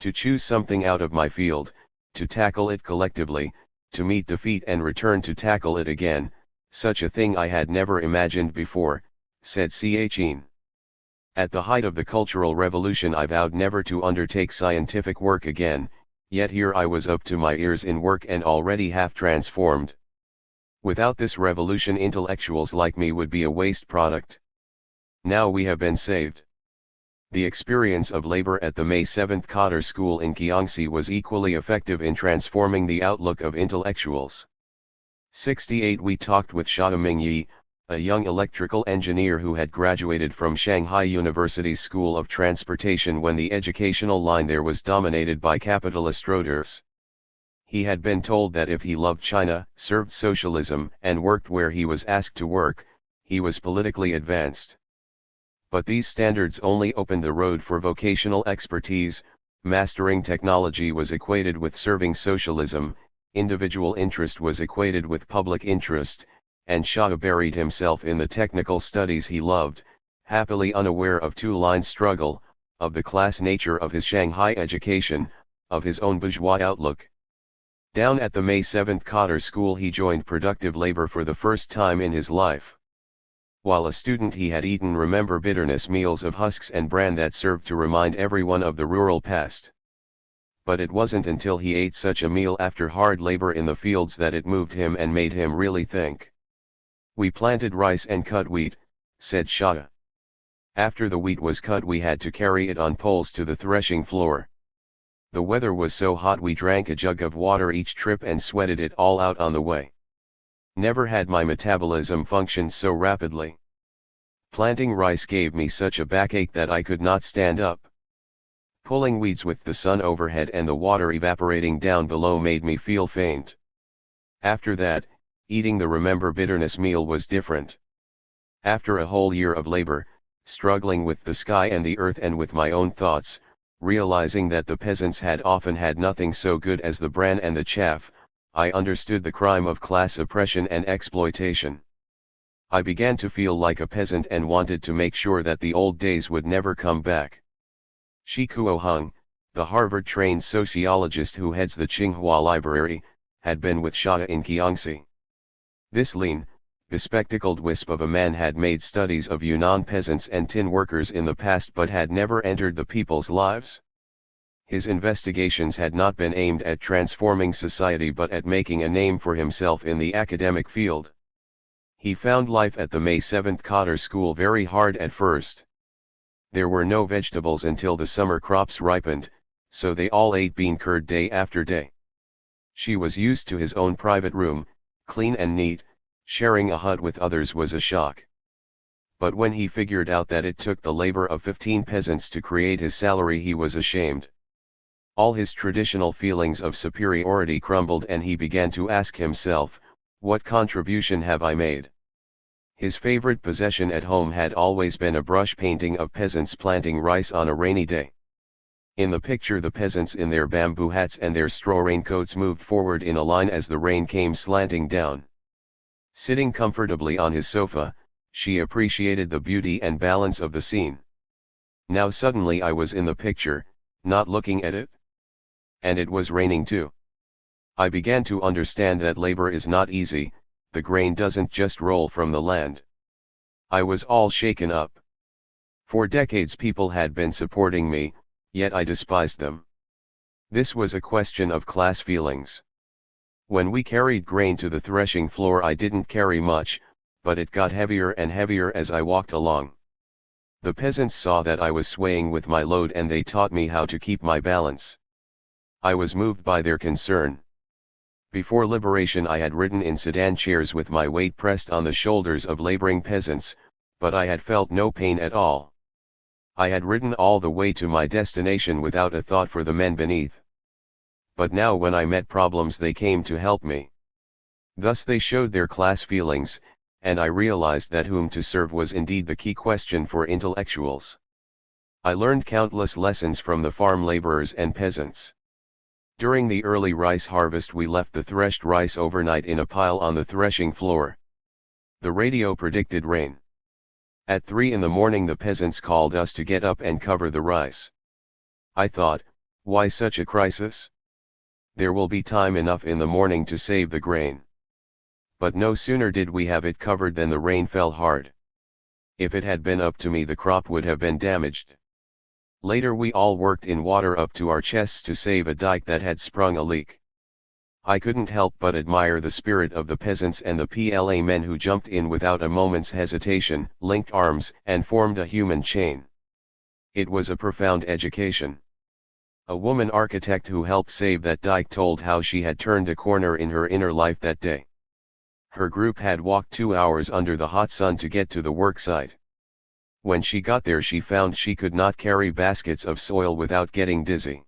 To choose something out of my field, to tackle it collectively, to meet defeat and return to tackle it again, such a thing I had never imagined before, said Chien. At the height of the Cultural Revolution I vowed never to undertake scientific work again, yet here I was up to my ears in work and already half transformed. Without this revolution intellectuals like me would be a waste product. Now we have been saved. The experience of labor at the May 7th Cotter School in Gyeongsi was equally effective in transforming the outlook of intellectuals. 68 We talked with Xiaoming Yi, a young electrical engineer who had graduated from Shanghai University's School of Transportation when the educational line there was dominated by capitalist roaders. He had been told that if he loved China, served socialism, and worked where he was asked to work, he was politically advanced. But these standards only opened the road for vocational expertise. Mastering technology was equated with serving socialism, individual interest was equated with public interest, and Shah buried himself in the technical studies he loved, happily unaware of two-line struggle, of the class nature of his Shanghai education, of his own bourgeois outlook. Down at the May 7th Cotter School he joined productive labor for the first time in his life. While a student he had eaten remember bitterness meals of husks and bran that served to remind everyone of the rural past. But it wasn't until he ate such a meal after hard labor in the fields that it moved him and made him really think. "We planted rice and cut wheat," said Shah. "After the wheat was cut we had to carry it on poles to the threshing floor. The weather was so hot we drank a jug of water each trip and sweated it all out on the way. Never had my metabolism functioned so rapidly. Planting rice gave me such a backache that I could not stand up. Pulling weeds with the sun overhead and the water evaporating down below made me feel faint. After that, eating the remember bitterness meal was different. After a whole year of labor, struggling with the sky and the earth and with my own thoughts, realizing that the peasants had often had nothing so good as the bran and the chaff, I understood the crime of class oppression and exploitation. I began to feel like a peasant and wanted to make sure that the old days would never come back." Shi Kuo-hung, the Harvard-trained sociologist who heads the Tsinghua Library, had been with Shah in Jiangxi. This lean, bespectacled wisp of a man had made studies of Yunnan peasants and tin workers in the past but had never entered the people's lives. His investigations had not been aimed at transforming society but at making a name for himself in the academic field. He found life at the May 7th Cotter School very hard at first. There were no vegetables until the summer crops ripened, so they all ate bean curd day after day. She was used to his own private room, clean and neat. Sharing a hut with others was a shock. But when he figured out that it took the labor of 15 peasants to create his salary he was ashamed. All his traditional feelings of superiority crumbled and he began to ask himself, what contribution have I made? His favorite possession at home had always been a brush painting of peasants planting rice on a rainy day. In the picture the peasants in their bamboo hats and their straw raincoats moved forward in a line as the rain came slanting down. Sitting comfortably on his sofa, she appreciated the beauty and balance of the scene. Now suddenly I was in the picture, not looking at it. And it was raining too. I began to understand that labor is not easy, the grain doesn't just roll from the land. I was all shaken up. For decades people had been supporting me, yet I despised them. This was a question of class feelings. When we carried grain to the threshing floor I didn't carry much, but it got heavier and heavier as I walked along. The peasants saw that I was swaying with my load and they taught me how to keep my balance. I was moved by their concern. Before liberation I had ridden in sedan chairs with my weight pressed on the shoulders of laboring peasants, but I had felt no pain at all. I had ridden all the way to my destination without a thought for the men beneath. But now when I met problems they came to help me. Thus they showed their class feelings, and I realized that whom to serve was indeed the key question for intellectuals. I learned countless lessons from the farm laborers and peasants. During the early rice harvest we left the threshed rice overnight in a pile on the threshing floor. The radio predicted rain. At 3 in the morning the peasants called us to get up and cover the rice. I thought, why such a crisis? There will be time enough in the morning to save the grain. But no sooner did we have it covered than the rain fell hard. If it had been up to me the crop would have been damaged. Later we all worked in water up to our chests to save a dike that had sprung a leak. I couldn't help but admire the spirit of the peasants and the PLA men who jumped in without a moment's hesitation, linked arms, and formed a human chain. It was a profound education. A woman architect who helped save that dike told how she had turned a corner in her inner life that day. Her group had walked 2 hours under the hot sun to get to the work site. When she got there, she found she could not carry baskets of soil without getting dizzy.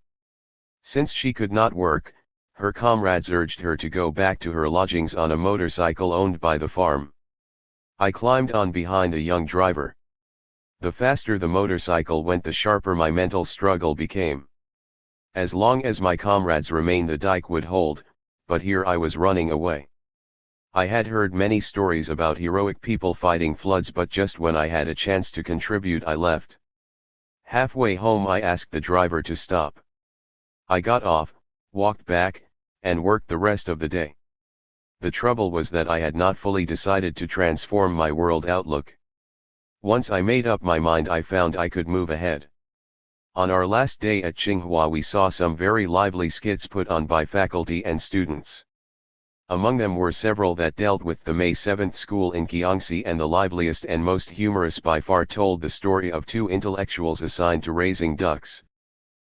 Since she could not work, her comrades urged her to go back to her lodgings on a motorcycle owned by the farm. I climbed on behind a young driver. The faster the motorcycle went, the sharper my mental struggle became. As long as my comrades remained, the dike would hold, but here I was running away. I had heard many stories about heroic people fighting floods, but just when I had a chance to contribute, I left. Halfway home, I asked the driver to stop. I got off, walked back, and worked the rest of the day. The trouble was that I had not fully decided to transform my world outlook. Once I made up my mind, I found I could move ahead. On our last day at Tsinghua, we saw some very lively skits put on by faculty and students. Among them were several that dealt with the May 7th school in Gyeongsi, and the liveliest and most humorous by far told the story of two intellectuals assigned to raising ducks.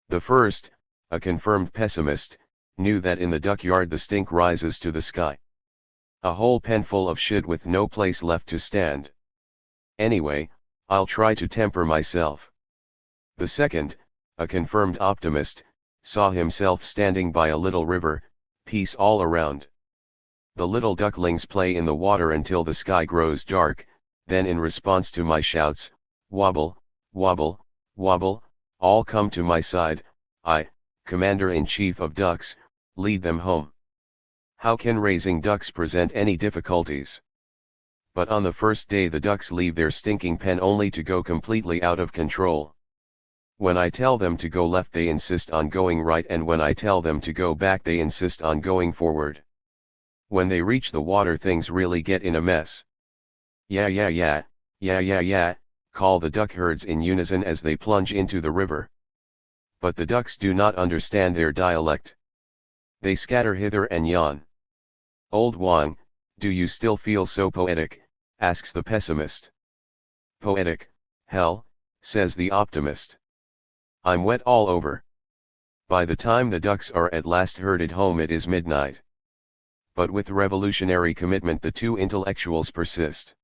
The first, a confirmed pessimist, knew that in the duck yard the stink rises to the sky. A whole pen full of shit with no place left to stand. Anyway, I'll try to temper myself. The second, a confirmed optimist, saw himself standing by a little river, peace all around. The little ducklings play in the water until the sky grows dark, then in response to my shouts, wobble, wobble, wobble, all come to my side. I, Commander-in-Chief of Ducks, lead them home. How can raising ducks present any difficulties? But on the first day the ducks leave their stinking pen only to go completely out of control. When I tell them to go left, they insist on going right, and when I tell them to go back, they insist on going forward. When they reach the water, things really get in a mess. Yeah yeah yeah, yeah yeah yeah, call the duck herds in unison as they plunge into the river. But the ducks do not understand their dialect. They scatter hither and yon. Old Wang, do you still feel so poetic? Asks the pessimist. Poetic, hell, says the optimist. I'm wet all over. By the time the ducks are at last herded home, it is midnight. But with revolutionary commitment, the two intellectuals persist.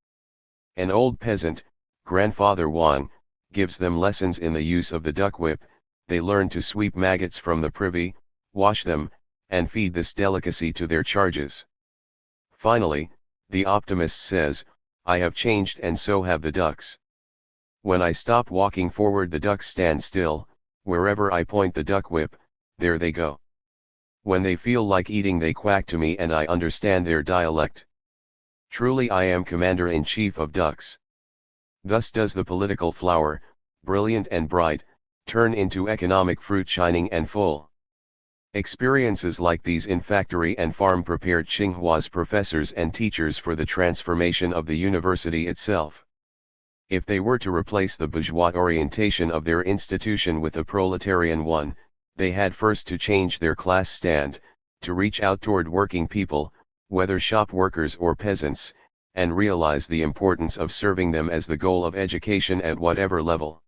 An old peasant, Grandfather Wang, gives them lessons in the use of the duck whip. They learn to sweep maggots from the privy, wash them, and feed this delicacy to their charges. Finally, the optimist says, I have changed, and so have the ducks. When I stop walking forward, the ducks stand still. Wherever I point the duck whip, there they go. When they feel like eating, they quack to me, and I understand their dialect. Truly, I am Commander-in-Chief of Ducks. Thus does the political flower, brilliant and bright, turn into economic fruit shining and full. Experiences like these in factory and farm prepared Tsinghua's professors and teachers for the transformation of the university itself. If they were to replace the bourgeois orientation of their institution with a proletarian one, they had first to change their class stand, to reach out toward working people, whether shop workers or peasants, and realize the importance of serving them as the goal of education at whatever level.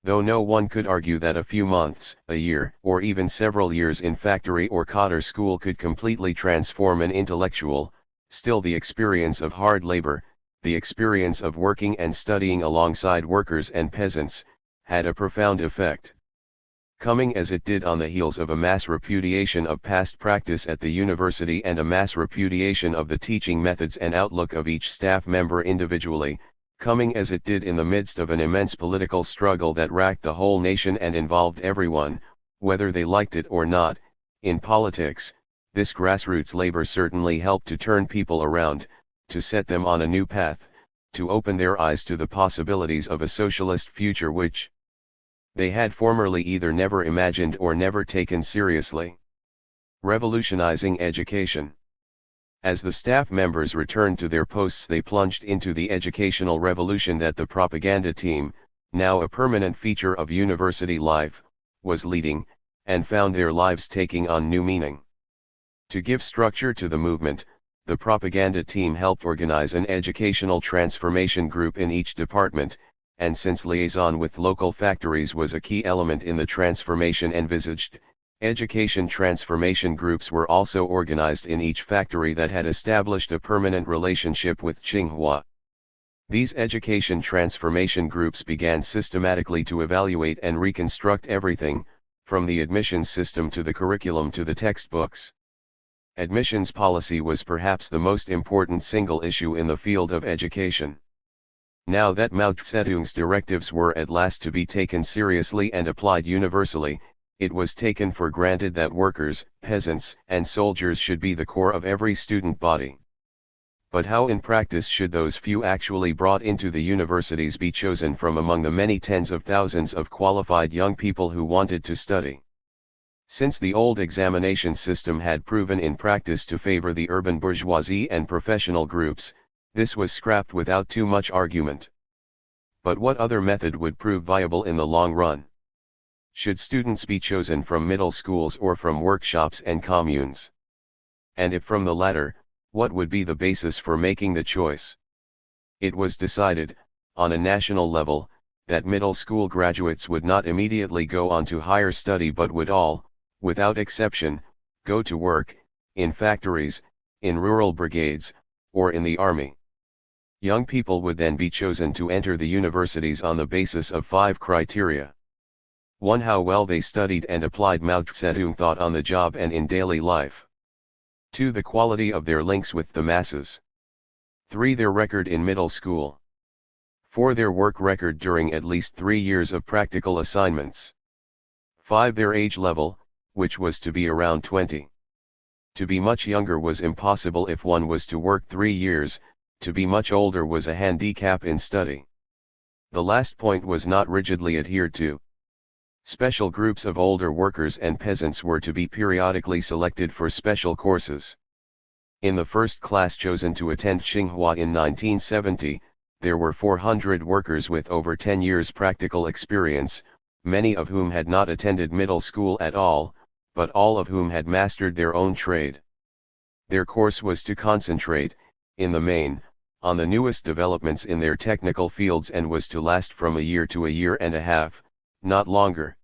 Though no one could argue that a few months, a year, or even several years in factory or cotter school could completely transform an intellectual, still the experience of hard labor, the experience of working and studying alongside workers and peasants, had a profound effect. Coming as it did on the heels of a mass repudiation of past practice at the university and a mass repudiation of the teaching methods and outlook of each staff member individually, coming as it did in the midst of an immense political struggle that racked the whole nation and involved everyone, whether they liked it or not, in politics, this grassroots labor certainly helped to turn people around, to set them on a new path, to open their eyes to the possibilities of a socialist future which they had formerly either never imagined or never taken seriously. Revolutionizing education. As the staff members returned to their posts, they plunged into the educational revolution that the propaganda team, now a permanent feature of university life, was leading, and found their lives taking on new meaning. To give structure to the movement, the propaganda team helped organize an educational transformation group in each department, and since liaison with local factories was a key element in the transformation envisaged, Education transformation groups were also organized in each factory that had established a permanent relationship with Tsinghua. These education transformation groups began systematically to evaluate and reconstruct everything, from the admissions system to the curriculum to the textbooks. Admissions policy was perhaps the most important single issue in the field of education. Now that Mao Zedong's directives were at last to be taken seriously and applied universally, it was taken for granted that workers, peasants, and soldiers should be the core of every student body. But how in practice should those few actually brought into the universities be chosen from among the many tens of thousands of qualified young people who wanted to study? Since the old examination system had proven in practice to favor the urban bourgeoisie and professional groups, this was scrapped without too much argument. But what other method would prove viable in the long run? Should students be chosen from middle schools or from workshops and communes? And if from the latter, what would be the basis for making the choice? It was decided, on a national level, that middle school graduates would not immediately go on to higher study but would all, without exception, go to work, in factories, in rural brigades, or in the army. Young people would then be chosen to enter the universities on the basis of 5 criteria. 1. How well they studied and applied Mao Zedong thought on the job and in daily life. 2. The quality of their links with the masses. 3. Their record in middle school. 4. Their work record during at least 3 years of practical assignments. 5. Their age level, which was to be around 20. To be much younger was impossible if one was to work 3 years, to be much older was a handicap in study. The last point was not rigidly adhered to. Special groups of older workers and peasants were to be periodically selected for special courses. In the first class chosen to attend Tsinghua in 1970, there were 400 workers with over 10 years practical experience, many of whom had not attended middle school at all, but all of whom had mastered their own trade. Their course was to concentrate, in the main, on the newest developments in their technical fields and was to last from a year to a year and a half, not longer.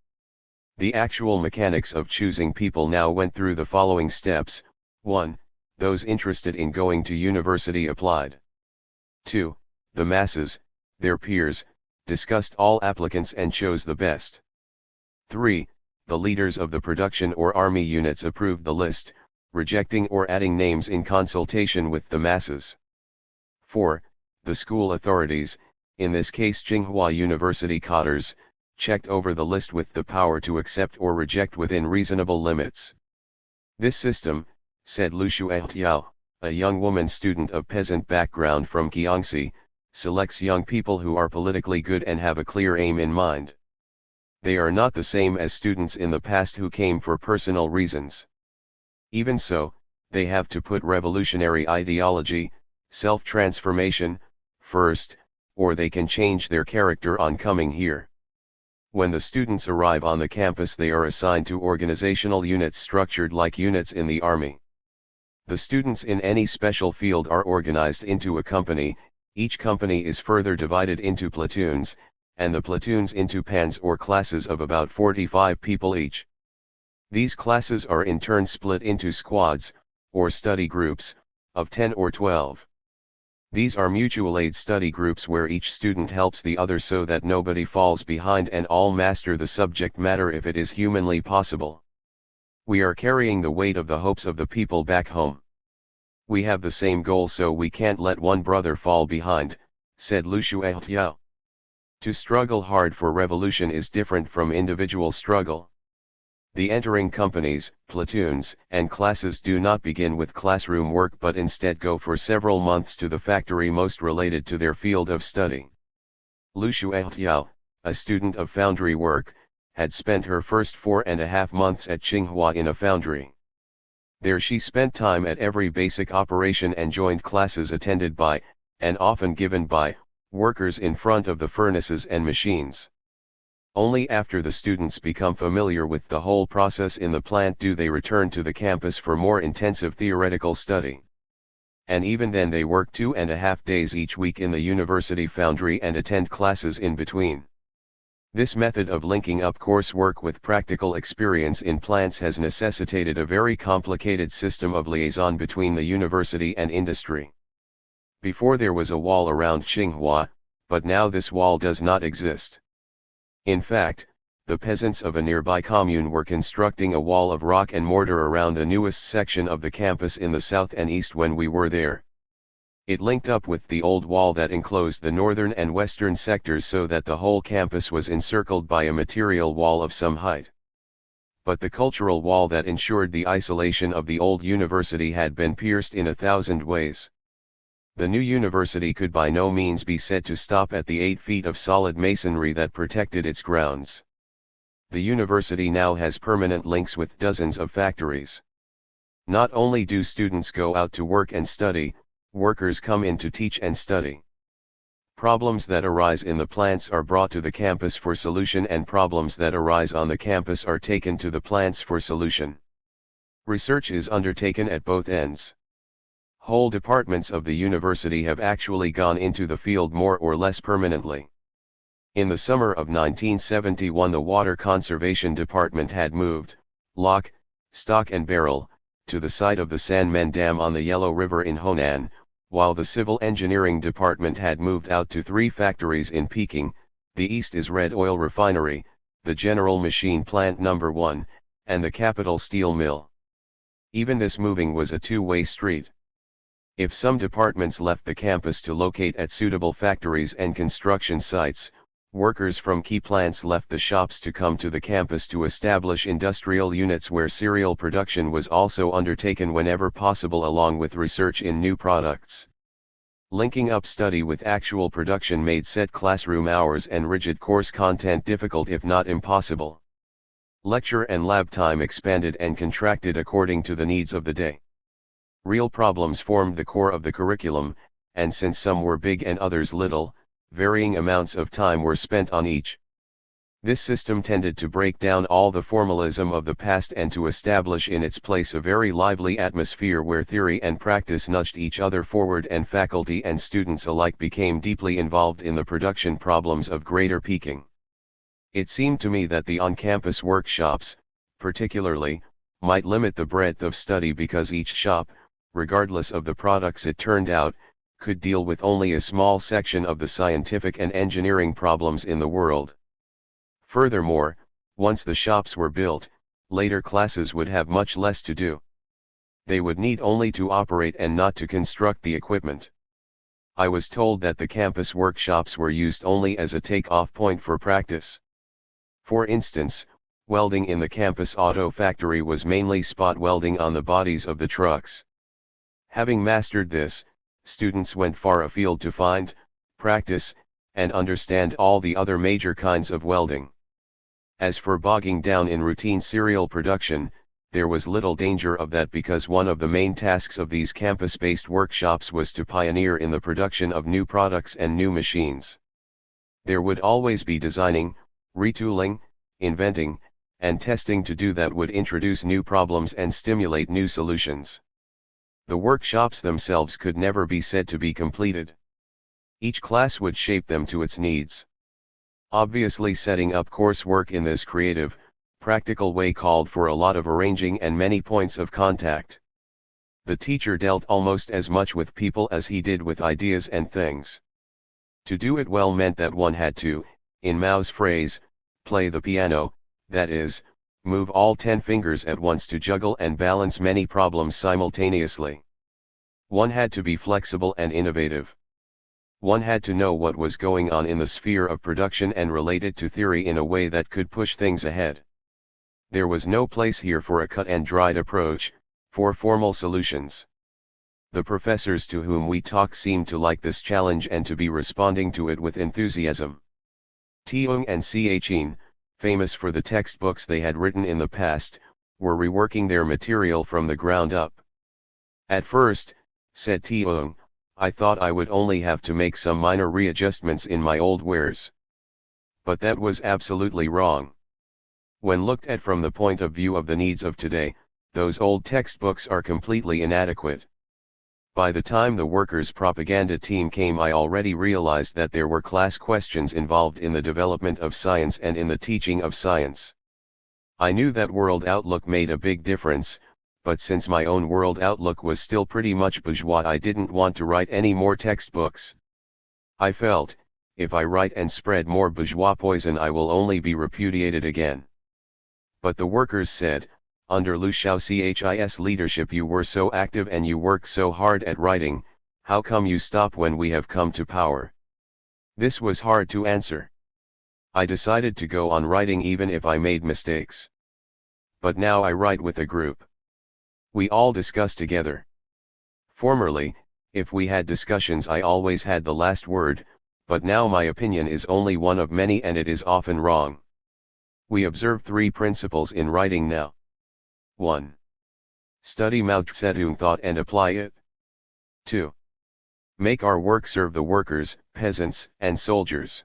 The actual mechanics of choosing people now went through the following steps. 1. Those interested in going to university applied. 2. The masses, their peers, discussed all applicants and chose the best. 3. The leaders of the production or army units approved the list, rejecting or adding names in consultation with the masses. 4. The school authorities, in this case Tsinghua University cadres, checked over the list with the power to accept or reject within reasonable limits. This system, said Lu Shuetiao, a young woman student of peasant background from Jiangxi, selects young people who are politically good and have a clear aim in mind. They are not the same as students in the past who came for personal reasons. Even so, they have to put revolutionary ideology, self-transformation, first, or they can change their character on coming here. When the students arrive on the campus they are assigned to organizational units structured like units in the army. The students in any special field are organized into a company, each company is further divided into platoons, and the platoons into pans or classes of about 45 people each. These classes are in turn split into squads, or study groups, of 10 or 12. These are mutual aid study groups where each student helps the other so that nobody falls behind and all master the subject matter if it is humanly possible. We are carrying the weight of the hopes of the people back home. We have the same goal so we can't let one brother fall behind, said Lu Shuetiao. To struggle hard for revolution is different from individual struggle. The entering companies, platoons, and classes do not begin with classroom work but instead go for several months to the factory most related to their field of study. Lu Shuetiao, a student of foundry work, had spent her first 4.5 months at Tsinghua in a foundry. There she spent time at every basic operation and joined classes attended by, and often given by, workers in front of the furnaces and machines. Only after the students become familiar with the whole process in the plant do they return to the campus for more intensive theoretical study. And even then they work 2.5 days each week in the university foundry and attend classes in between. This method of linking up coursework with practical experience in plants has necessitated a very complicated system of liaison between the university and industry. Before there was a wall around Tsinghua, but now this wall does not exist. In fact, the peasants of a nearby commune were constructing a wall of rock and mortar around the newest section of the campus in the south and east when we were there. It linked up with the old wall that enclosed the northern and western sectors so that the whole campus was encircled by a material wall of some height. But the cultural wall that ensured the isolation of the old university had been pierced in 1,000 ways. The new university could by no means be said to stop at the 8 feet of solid masonry that protected its grounds. The university now has permanent links with dozens of factories. Not only do students go out to work and study, workers come in to teach and study. Problems that arise in the plants are brought to the campus for solution, and problems that arise on the campus are taken to the plants for solution. Research is undertaken at both ends. Whole departments of the university have actually gone into the field more or less permanently. In the summer of 1971, the Water Conservation Department had moved, lock, stock and barrel, to the site of the Sanmen Dam on the Yellow River in Honan, while the Civil Engineering Department had moved out to 3 factories in Peking. The east is Red Oil Refinery, the General Machine Plant No. 1, and the Capital Steel Mill. Even this moving was a two-way street. If some departments left the campus to locate at suitable factories and construction sites, workers from key plants left the shops to come to the campus to establish industrial units where serial production was also undertaken whenever possible, along with research in new products. Linking up study with actual production made set classroom hours and rigid course content difficult if not impossible. Lecture and lab time expanded and contracted according to the needs of the day. Real problems formed the core of the curriculum, and since some were big and others little, varying amounts of time were spent on each. This system tended to break down all the formalism of the past and to establish in its place a very lively atmosphere where theory and practice nudged each other forward, and faculty and students alike became deeply involved in the production problems of Greater Peking. It seemed to me that the on-campus workshops, particularly, might limit the breadth of study because each shop, regardless of the products it turned out, could deal with only a small section of the scientific and engineering problems in the world. Furthermore, once the shops were built, later classes would have much less to do. They would need only to operate and not to construct the equipment. I was told that the campus workshops were used only as a take-off point for practice. For instance, welding in the campus auto factory was mainly spot welding on the bodies of the trucks. Having mastered this, students went far afield to find, practice, and understand all the other major kinds of welding. As for bogging down in routine serial production, there was little danger of that because one of the main tasks of these campus-based workshops was to pioneer in the production of new products and new machines. There would always be designing, retooling, inventing, and testing to do that would introduce new problems and stimulate new solutions. The workshops themselves could never be said to be completed. Each class would shape them to its needs. Obviously, setting up coursework in this creative, practical way called for a lot of arranging and many points of contact. The teacher dealt almost as much with people as he did with ideas and things. To do it well meant that one had to, in Mao's phrase, play the piano, that is, move all 10 fingers at once to juggle and balance many problems simultaneously. One had to be flexible and innovative. One had to know what was going on in the sphere of production and relate it to theory in a way that could push things ahead. There was no place here for a cut-and-dried approach, for formal solutions. The professors to whom we talk seemed to like this challenge and to be responding to it with enthusiasm. Tiong and Chin, famous for the textbooks they had written in the past, were reworking their material from the ground up. At first, said Tiong, I thought I would only have to make some minor readjustments in my old wares. But that was absolutely wrong. When looked at from the point of view of the needs of today, those old textbooks are completely inadequate. By the time the workers' propaganda team came, I already realized that there were class questions involved in the development of science and in the teaching of science. I knew that world outlook made a big difference, but since my own world outlook was still pretty much bourgeois, I didn't want to write any more textbooks. I felt, if I write and spread more bourgeois poison, I will only be repudiated again. But the workers said, under Liu Shaoxi's leadership you were so active and you worked so hard at writing, how come you stop when we have come to power? This was hard to answer. I decided to go on writing even if I made mistakes. But now I write with a group. We all discuss together. Formerly, if we had discussions I always had the last word, but now my opinion is only one of many and it is often wrong. We observe 3 principles in writing now. 1. Study Mao Zedong thought and apply it. 2. Make our work serve the workers, peasants, and soldiers.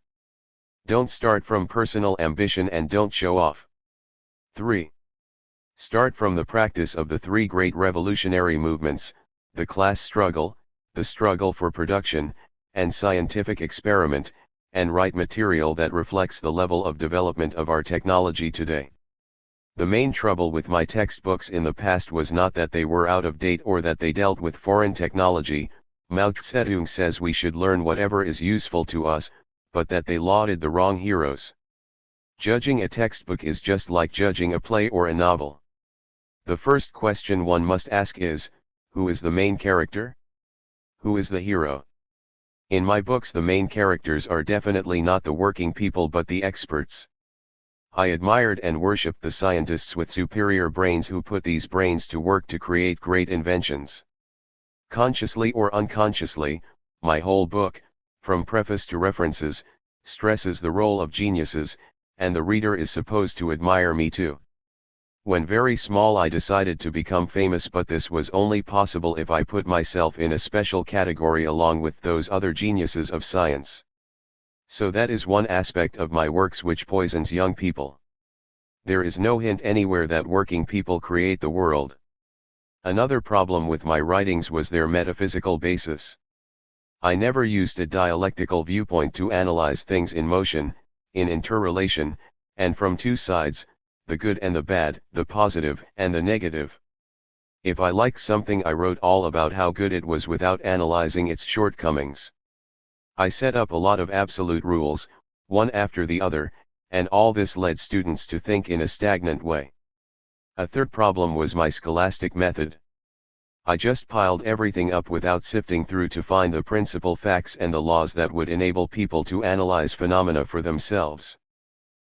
Don't start from personal ambition and don't show off. 3. Start from the practice of the 3 great revolutionary movements, the class struggle, the struggle for production, and scientific experiment, and write material that reflects the level of development of our technology today. The main trouble with my textbooks in the past was not that they were out of date or that they dealt with foreign technology. Mao Zedong says we should learn whatever is useful to us, but that they lauded the wrong heroes. Judging a textbook is just like judging a play or a novel. The first question one must ask is, who is the main character? Who is the hero? In my books the main characters are definitely not the working people but the experts. I admired and worshipped the scientists with superior brains who put these brains to work to create great inventions. Consciously or unconsciously, my whole book, from preface to references, stresses the role of geniuses, and the reader is supposed to admire me too. When very small I decided to become famous, but this was only possible if I put myself in a special category along with those other geniuses of science. So that is one aspect of my works which poisons young people. There is no hint anywhere that working people create the world. Another problem with my writings was their metaphysical basis. I never used a dialectical viewpoint to analyze things in motion, in interrelation, and from 2 sides, the good and the bad, the positive and the negative. If I liked something I wrote all about how good it was without analyzing its shortcomings. I set up a lot of absolute rules, one after the other, and all this led students to think in a stagnant way. A third problem was my scholastic method. I just piled everything up without sifting through to find the principal facts and the laws that would enable people to analyze phenomena for themselves.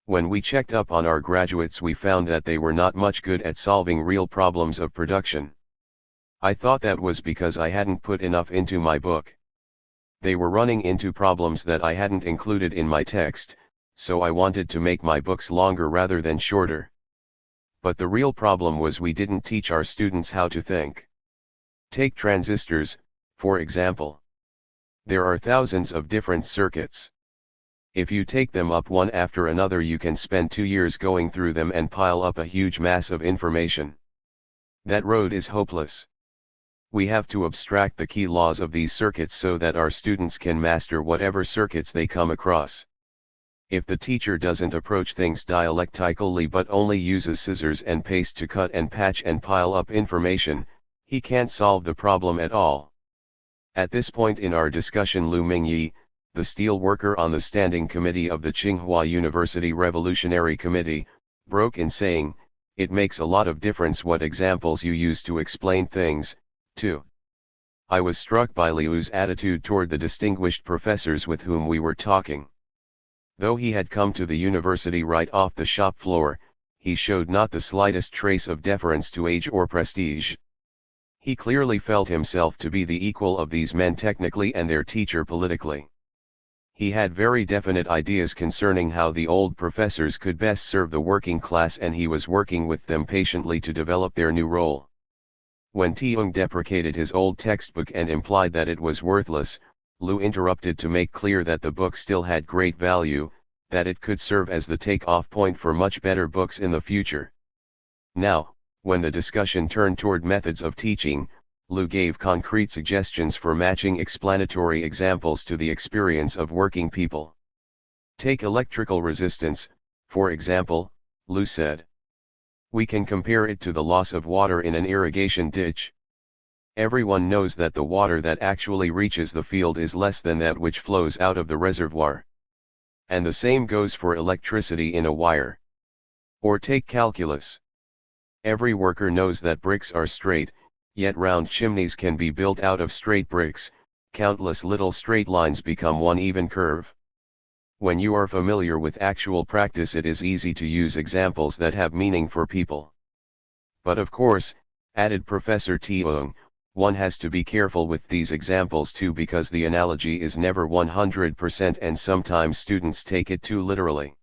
When we checked up on our graduates we found that they were not much good at solving real problems of production. I thought that was because I hadn't put enough into my book. They were running into problems that I hadn't included in my text, so I wanted to make my books longer rather than shorter. But the real problem was we didn't teach our students how to think. Take transistors, for example. There are thousands of different circuits. If you take them up one after another you can spend 2 years going through them and pile up a huge mass of information. That road is hopeless. We have to abstract the key laws of these circuits so that our students can master whatever circuits they come across. If the teacher doesn't approach things dialectically but only uses scissors and paste to cut and patch and pile up information, he can't solve the problem at all. At this point in our discussion Lu Mingyi, the steel worker on the standing committee of the Tsinghua University Revolutionary Committee, broke in saying, "It makes a lot of difference what examples you use to explain things, too." I was struck by Liu's attitude toward the distinguished professors with whom we were talking. Though he had come to the university right off the shop floor, he showed not the slightest trace of deference to age or prestige. He clearly felt himself to be the equal of these men technically and their teacher politically. He had very definite ideas concerning how the old professors could best serve the working class and he was working with them patiently to develop their new role. When Tiong deprecated his old textbook and implied that it was worthless, Lu interrupted to make clear that the book still had great value, that it could serve as the take-off point for much better books in the future. Now, when the discussion turned toward methods of teaching, Lu gave concrete suggestions for matching explanatory examples to the experience of working people. Take electrical resistance, for example, Lu said. We can compare it to the loss of water in an irrigation ditch. Everyone knows that the water that actually reaches the field is less than that which flows out of the reservoir. And the same goes for electricity in a wire. Or take calculus. Every worker knows that bricks are straight, yet round chimneys can be built out of straight bricks, countless little straight lines become one even curve. When you are familiar with actual practice, it is easy to use examples that have meaning for people. But of course, added Professor Teung, one has to be careful with these examples too, because the analogy is never 100% and sometimes students take it too literally.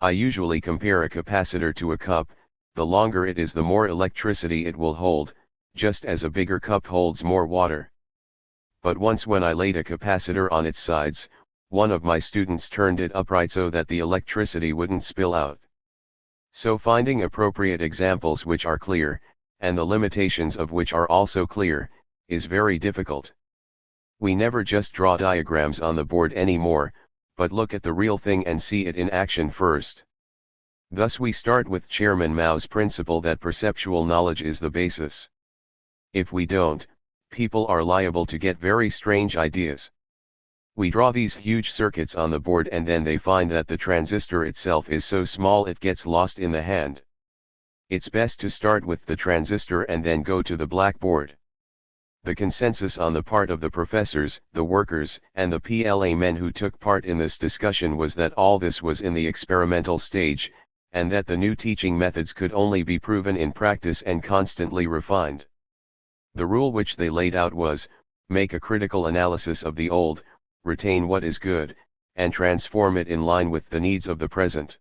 I usually compare a capacitor to a cup. The longer it is, the more electricity it will hold, just as a bigger cup holds more water. But once when I laid a capacitor on its sides, one of my students turned it upright so that the electricity wouldn't spill out. So finding appropriate examples which are clear, and the limitations of which are also clear, is very difficult. We never just draw diagrams on the board anymore, but look at the real thing and see it in action first. Thus we start with Chairman Mao's principle that perceptual knowledge is the basis. If we don't, people are liable to get very strange ideas. We draw these huge circuits on the board and then they find that the transistor itself is so small it gets lost in the hand. It's best to start with the transistor and then go to the blackboard. The consensus on the part of the professors, the workers, and the PLA men who took part in this discussion was that all this was in the experimental stage, and that the new teaching methods could only be proven in practice and constantly refined. The rule which they laid out was, make a critical analysis of the old, retain what is good, and transform it in line with the needs of the present.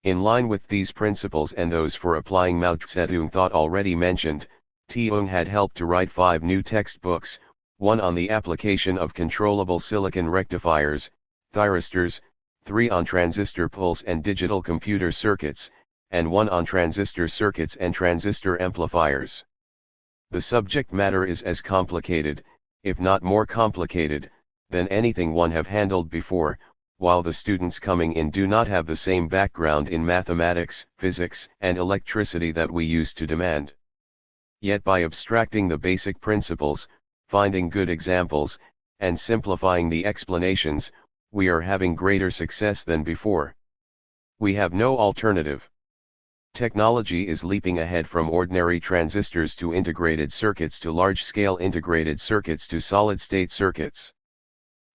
In line with these principles and those for applying Mao Zedong thought already mentioned, Teung had helped to write 5 new textbooks, one on the application of controllable silicon rectifiers, thyristors, 3 on transistor pulse and digital computer circuits, and 1 on transistor circuits and transistor amplifiers. The subject matter is as complicated, if not more complicated, than anything one have handled before, while the students coming in do not have the same background in mathematics, physics, and electricity that we used to demand. Yet by abstracting the basic principles, finding good examples, and simplifying the explanations, we are having greater success than before. We have no alternative. Technology is leaping ahead from ordinary transistors to integrated circuits to large-scale integrated circuits to solid-state circuits.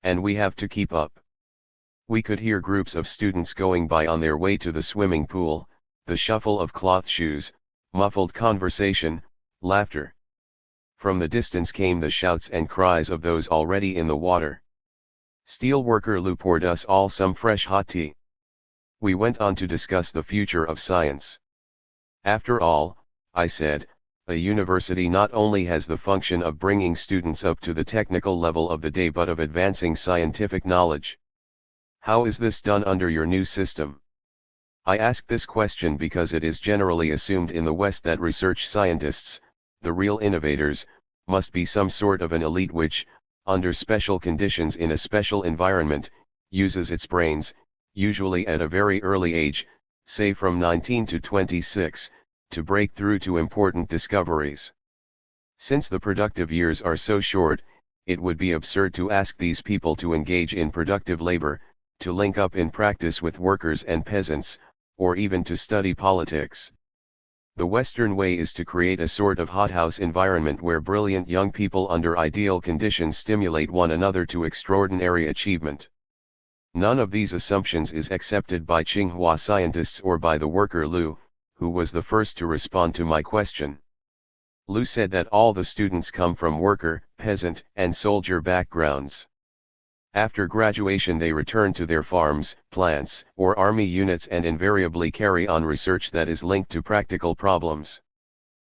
And we have to keep up. We could hear groups of students going by on their way to the swimming pool, the shuffle of cloth shoes, muffled conversation, laughter. From the distance came the shouts and cries of those already in the water. Steelworker Lu poured us all some fresh hot tea. We went on to discuss the future of science. After all, I said, a university not only has the function of bringing students up to the technical level of the day but of advancing scientific knowledge. How is this done under your new system? I ask this question because it is generally assumed in the West that research scientists, the real innovators, must be some sort of an elite which, under special conditions in a special environment, uses its brains, usually at a very early age, say from 19 to 26, to break through to important discoveries. Since the productive years are so short, it would be absurd to ask these people to engage in productive labor, to link up in practice with workers and peasants, or even to study politics. The Western way is to create a sort of hothouse environment where brilliant young people under ideal conditions stimulate one another to extraordinary achievement. None of these assumptions is accepted by Tsinghua scientists or by the worker Lu, who was the first to respond to my question. Lu said that all the students come from worker, peasant, and soldier backgrounds. After graduation they return to their farms, plants, or army units and invariably carry on research that is linked to practical problems.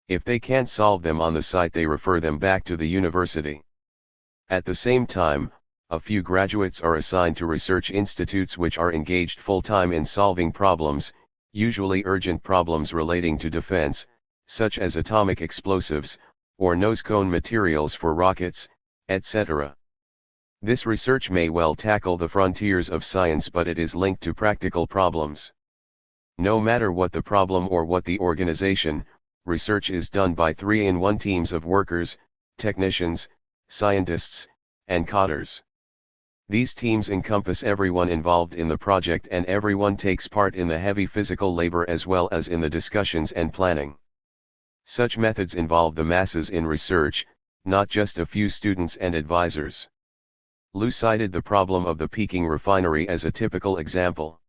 If they can't solve them on the site they refer them back to the university. At the same time, a few graduates are assigned to research institutes which are engaged full-time in solving problems, usually urgent problems relating to defense, such as atomic explosives, or nose cone materials for rockets, etc. This research may well tackle the frontiers of science, but it is linked to practical problems. No matter what the problem or what the organization, research is done by 3-in-1 teams of workers, technicians, scientists, and codders. These teams encompass everyone involved in the project, and everyone takes part in the heavy physical labor as well as in the discussions and planning. Such methods involve the masses in research, not just a few students and advisors. Liu cited the problem of the Peking refinery as a typical example.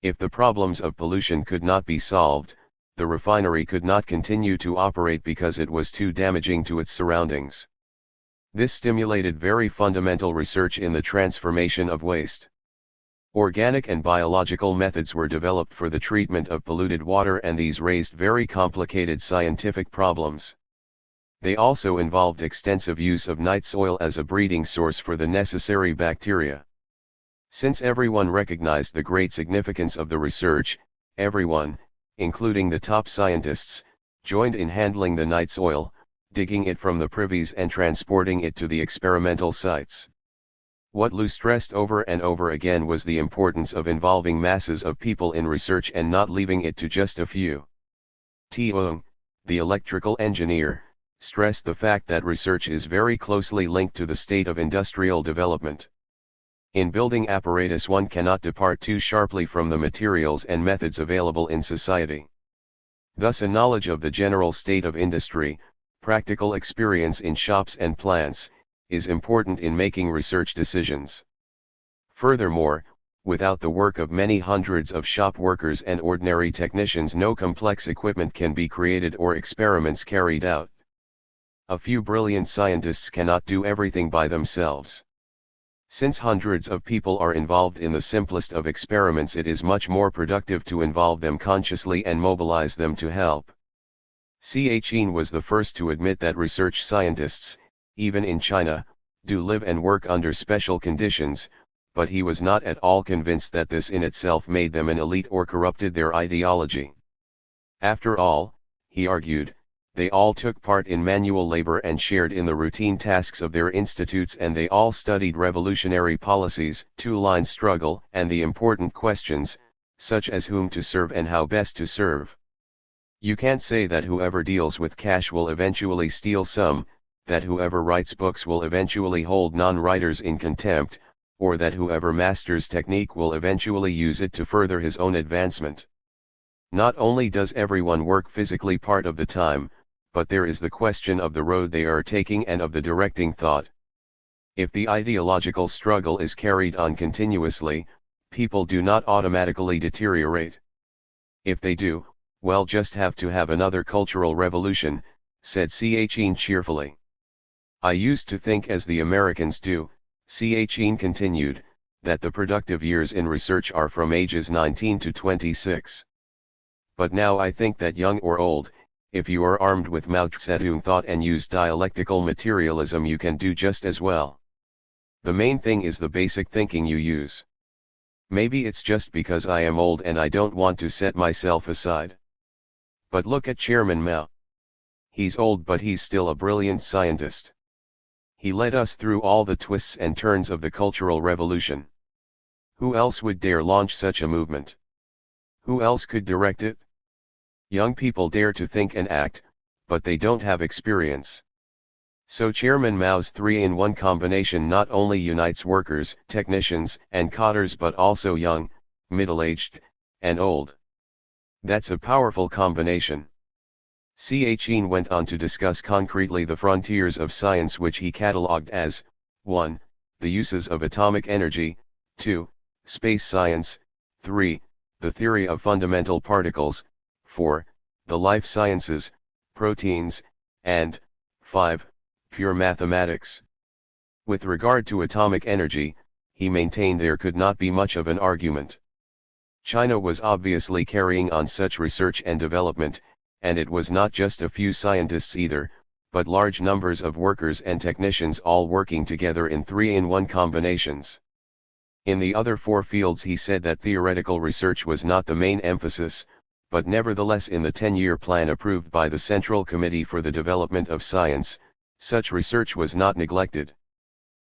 If the problems of pollution could not be solved, the refinery could not continue to operate because it was too damaging to its surroundings. This stimulated very fundamental research in the transformation of waste. Organic and biological methods were developed for the treatment of polluted water, and these raised very complicated scientific problems. They also involved extensive use of night soil as a breeding source for the necessary bacteria. Since everyone recognized the great significance of the research, everyone, including the top scientists, joined in handling the night soil, digging it from the privies and transporting it to the experimental sites. What Liu stressed over and over again was the importance of involving masses of people in research and not leaving it to just a few. Tiong, the electrical engineer, stressed the fact that research is very closely linked to the state of industrial development. In building apparatus, one cannot depart too sharply from the materials and methods available in society. Thus, a knowledge of the general state of industry, practical experience in shops and plants, is important in making research decisions. Furthermore, without the work of many hundreds of shop workers and ordinary technicians, no complex equipment can be created or experiments carried out. A few brilliant scientists cannot do everything by themselves. Since hundreds of people are involved in the simplest of experiments, it is much more productive to involve them consciously and mobilize them to help. Hinton was the first to admit that research scientists, even in China, do live and work under special conditions, but he was not at all convinced that this in itself made them an elite or corrupted their ideology. After all, he argued, they all took part in manual labor and shared in the routine tasks of their institutes, and they all studied revolutionary policies, two-line struggle, and the important questions, such as whom to serve and how best to serve. You can't say that whoever deals with cash will eventually steal some, that whoever writes books will eventually hold non-writers in contempt, or that whoever masters technique will eventually use it to further his own advancement. Not only does everyone work physically part of the time, but there is the question of the road they are taking and of the directing thought. If the ideological struggle is carried on continuously, people do not automatically deteriorate. If they do, we'll just have to have another cultural revolution, said Hinton cheerfully. I used to think as the Americans do, Hinton continued, that the productive years in research are from ages 19 to 26. But now I think that young or old, if you are armed with Mao Zedong thought and use dialectical materialism, you can do just as well. The main thing is the basic thinking you use. Maybe it's just because I am old and I don't want to set myself aside. But look at Chairman Mao. He's old, but he's still a brilliant scientist. He led us through all the twists and turns of the Cultural Revolution. Who else would dare launch such a movement? Who else could direct it? Young people dare to think and act, but they don't have experience. So Chairman Mao's 3-in-1 combination not only unites workers, technicians, and codders, but also young, middle-aged, and old. That's a powerful combination. Hinton went on to discuss concretely the frontiers of science, which he catalogued as 1. The uses of atomic energy, 2. Space science, 3. The theory of fundamental particles, 4. The life sciences, proteins, and 5. Pure mathematics. With regard to atomic energy, he maintained there could not be much of an argument. China was obviously carrying on such research and development, and it was not just a few scientists either, but large numbers of workers and technicians all working together in 3-in-1 combinations. In the other 4 fields, he said that theoretical research was not the main emphasis, but nevertheless in the 10-year plan approved by the Central Committee for the Development of Science, such research was not neglected.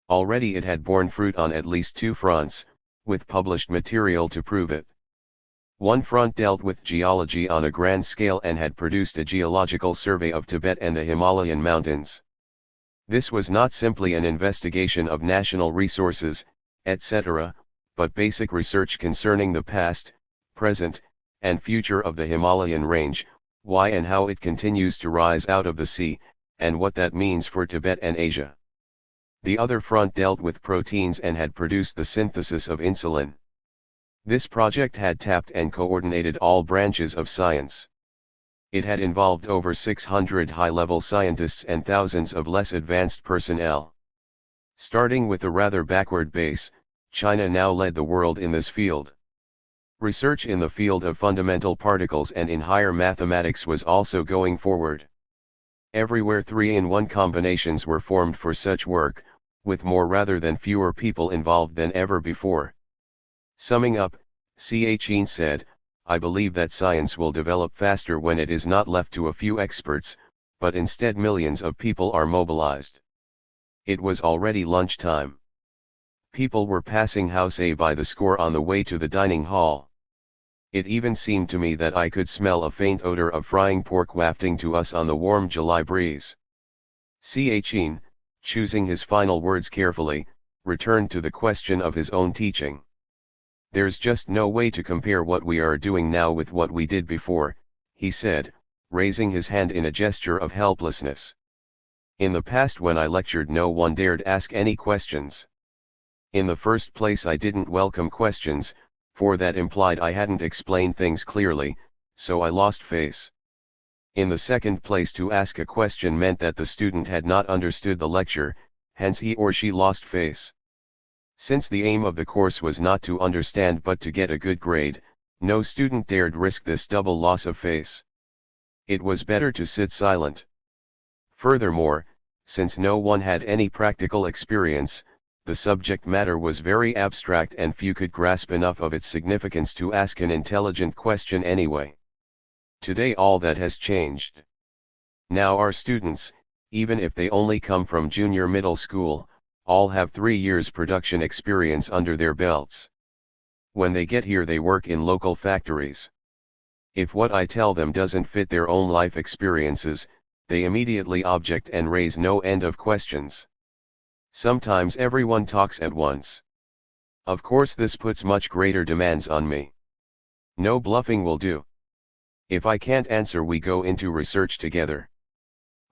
Already it had borne fruit on at least two fronts, with published material to prove it. One front dealt with geology on a grand scale and had produced a geological survey of Tibet and the Himalayan mountains. This was not simply an investigation of national resources, etc., but basic research concerning the past, present, and future of the Himalayan range, why and how it continues to rise out of the sea, and what that means for Tibet and Asia. The other front dealt with proteins and had produced the synthesis of insulin. This project had tapped and coordinated all branches of science. It had involved over 600 high-level scientists and thousands of less advanced personnel. Starting with a rather backward base, China now led the world in this field. Research in the field of fundamental particles and in higher mathematics was also going forward. Everywhere 3-in-1 combinations were formed for such work, with more rather than fewer people involved than ever before. Summing up, Hinton said, "I believe that science will develop faster when it is not left to a few experts, but instead millions of people are mobilized." It was already lunchtime. People were passing House A by the score on the way to the dining hall. It even seemed to me that I could smell a faint odor of frying pork wafting to us on the warm July breeze. Hinton, choosing his final words carefully, returned to the question of his own teaching. "There's just no way to compare what we are doing now with what we did before," he said, raising his hand in a gesture of helplessness. "In the past when I lectured no one dared ask any questions. In the first place I didn't welcome questions, for that implied I hadn't explained things clearly, so I lost face. In the second place to ask a question meant that the student had not understood the lecture, hence he or she lost face. Since the aim of the course was not to understand but to get a good grade, no student dared risk this double loss of face. It was better to sit silent. Furthermore, since no one had any practical experience, the subject matter was very abstract and few could grasp enough of its significance to ask an intelligent question anyway. Today all that has changed. Now our students, even if they only come from junior middle school, all have 3 years production experience under their belts. When they get here they work in local factories. If what I tell them doesn't fit their own life experiences, they immediately object and raise no end of questions. Sometimes everyone talks at once. Of course this puts much greater demands on me. No bluffing will do. If I can't answer we go into research together.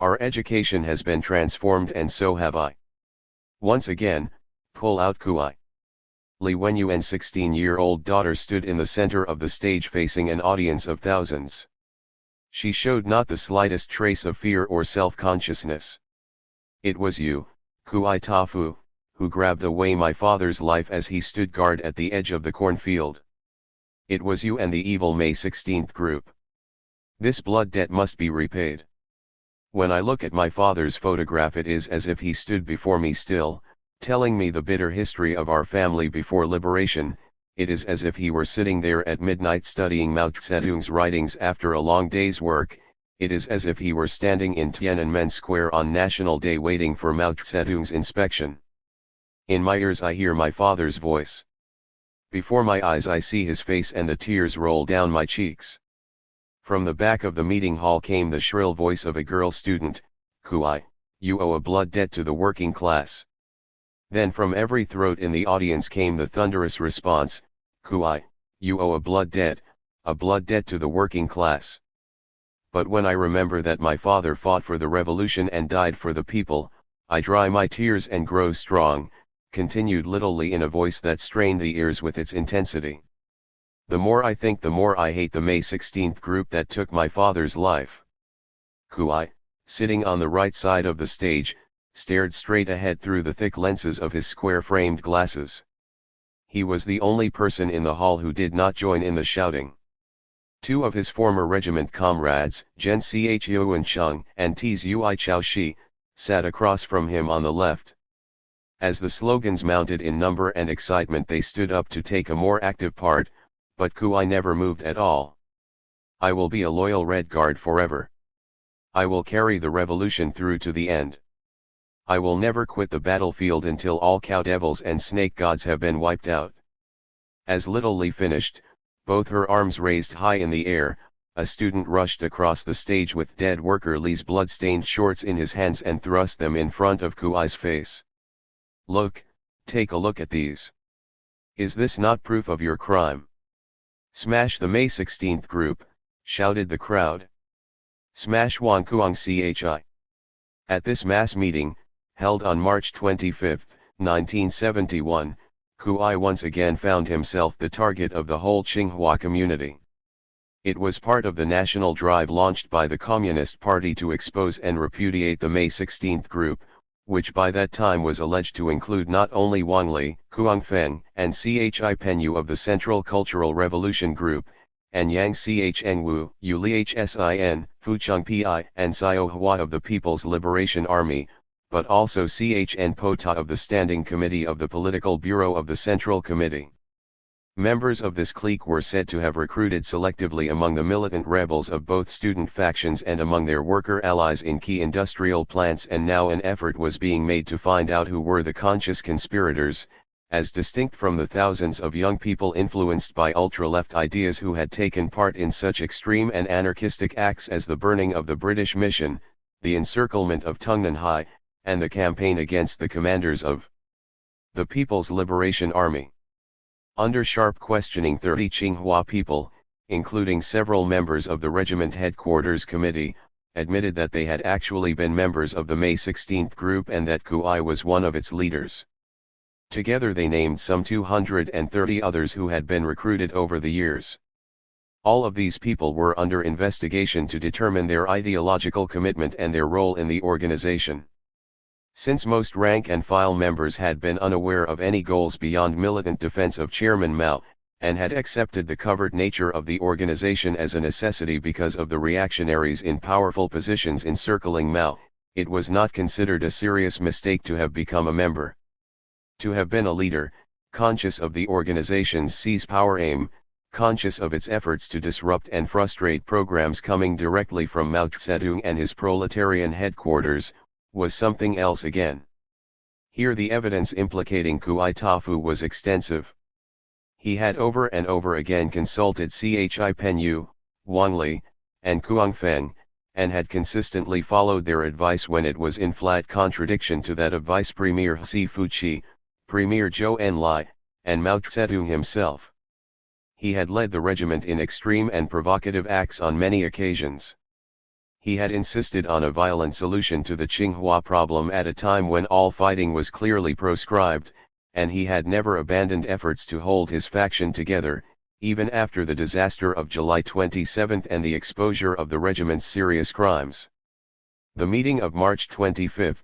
Our education has been transformed and so have I. Once again, pull out Kui. Li Wenyuan's 16-year-old daughter stood in the center of the stage facing an audience of thousands. She showed not the slightest trace of fear or self-consciousness. "It was you, Kui Tafu, who grabbed away my father's life as he stood guard at the edge of the cornfield. It was you and the evil May 16th group. This blood debt must be repaid. When I look at my father's photograph it is as if he stood before me still, telling me the bitter history of our family before liberation. It is as if he were sitting there at midnight studying Mao Zedong's writings after a long day's work. It is as if he were standing in Tiananmen Square on National Day waiting for Mao Zedong's inspection. In my ears I hear my father's voice. Before my eyes I see his face and the tears roll down my cheeks." From the back of the meeting hall came the shrill voice of a girl student, "Kui, you owe a blood debt to the working class." Then from every throat in the audience came the thunderous response, "Kui, you owe a blood debt to the working class." But when I remember that my father fought for the revolution and died for the people, I dry my tears and grow strong, continued Little Li in a voice that strained the ears with its intensity. "The more I think the more I hate the May 16th group that took my father's life." Kui, sitting on the right side of the stage, stared straight ahead through the thick lenses of his square-framed glasses. He was the only person in the hall who did not join in the shouting. Two of his former regiment comrades, Zhen Chuan Chung and Tzui Chao Shi, sat across from him on the left. As the slogans mounted in number and excitement they stood up to take a more active part, but Kui never moved at all. I will be a loyal Red Guard forever. I will carry the revolution through to the end. I will never quit the battlefield until all cow devils and snake gods have been wiped out. As Little Lee finished, both her arms raised high in the air, a student rushed across the stage with dead worker Lee's blood-stained shorts in his hands and thrust them in front of Kuai's face. Look, take a look at these. Is this not proof of your crime? Smash the May 16th group, shouted the crowd. Smash Wang Kuang Chi. At this mass meeting, held on March 25, 1971, Kuai once again found himself the target of the whole Tsinghua community. It was part of the national drive launched by the Communist Party to expose and repudiate the May 16th group, which by that time was alleged to include not only Wang Li, Kuang Feng, and Chi Penyu of the Central Cultural Revolution Group, and Yang Cheng Wu, Yu Li Hsin, Fu Chung Pi, and Xiao Hua of the People's Liberation Army, but also Chn Po Ta of the Standing Committee of the Political Bureau of the Central Committee. Members of this clique were said to have recruited selectively among the militant rebels of both student factions and among their worker allies in key industrial plants, and now an effort was being made to find out who were the conscious conspirators, as distinct from the thousands of young people influenced by ultra-left ideas who had taken part in such extreme and anarchistic acts as the burning of the British mission, the encirclement of Tungnanhai, and the campaign against the commanders of the People's Liberation Army. Under sharp questioning, 30 Tsinghua people, including several members of the regiment headquarters committee, admitted that they had actually been members of the May 16th group and that Kuai was one of its leaders. Together they named some 230 others who had been recruited over the years. All of these people were under investigation to determine their ideological commitment and their role in the organization. Since most rank-and-file members had been unaware of any goals beyond militant defense of Chairman Mao, and had accepted the covert nature of the organization as a necessity because of the reactionaries in powerful positions encircling Mao, it was not considered a serious mistake to have become a member. To have been a leader, conscious of the organization's seize power aim, conscious of its efforts to disrupt and frustrate programs coming directly from Mao Zedong and his proletarian headquarters, was something else again. Here the evidence implicating Kuai Tafu was extensive. He had over and over again consulted Chi Penyu, Wang Li, and Kuang Feng, and had consistently followed their advice when it was in flat contradiction to that of Vice Premier Hsi Fuqi, Premier Zhou Enlai, and Mao Zedong himself. He had led the regiment in extreme and provocative acts on many occasions. He had insisted on a violent solution to the Tsinghua problem at a time when all fighting was clearly proscribed, and he had never abandoned efforts to hold his faction together, even after the disaster of July 27 and the exposure of the regiment's serious crimes. The meeting of March 25,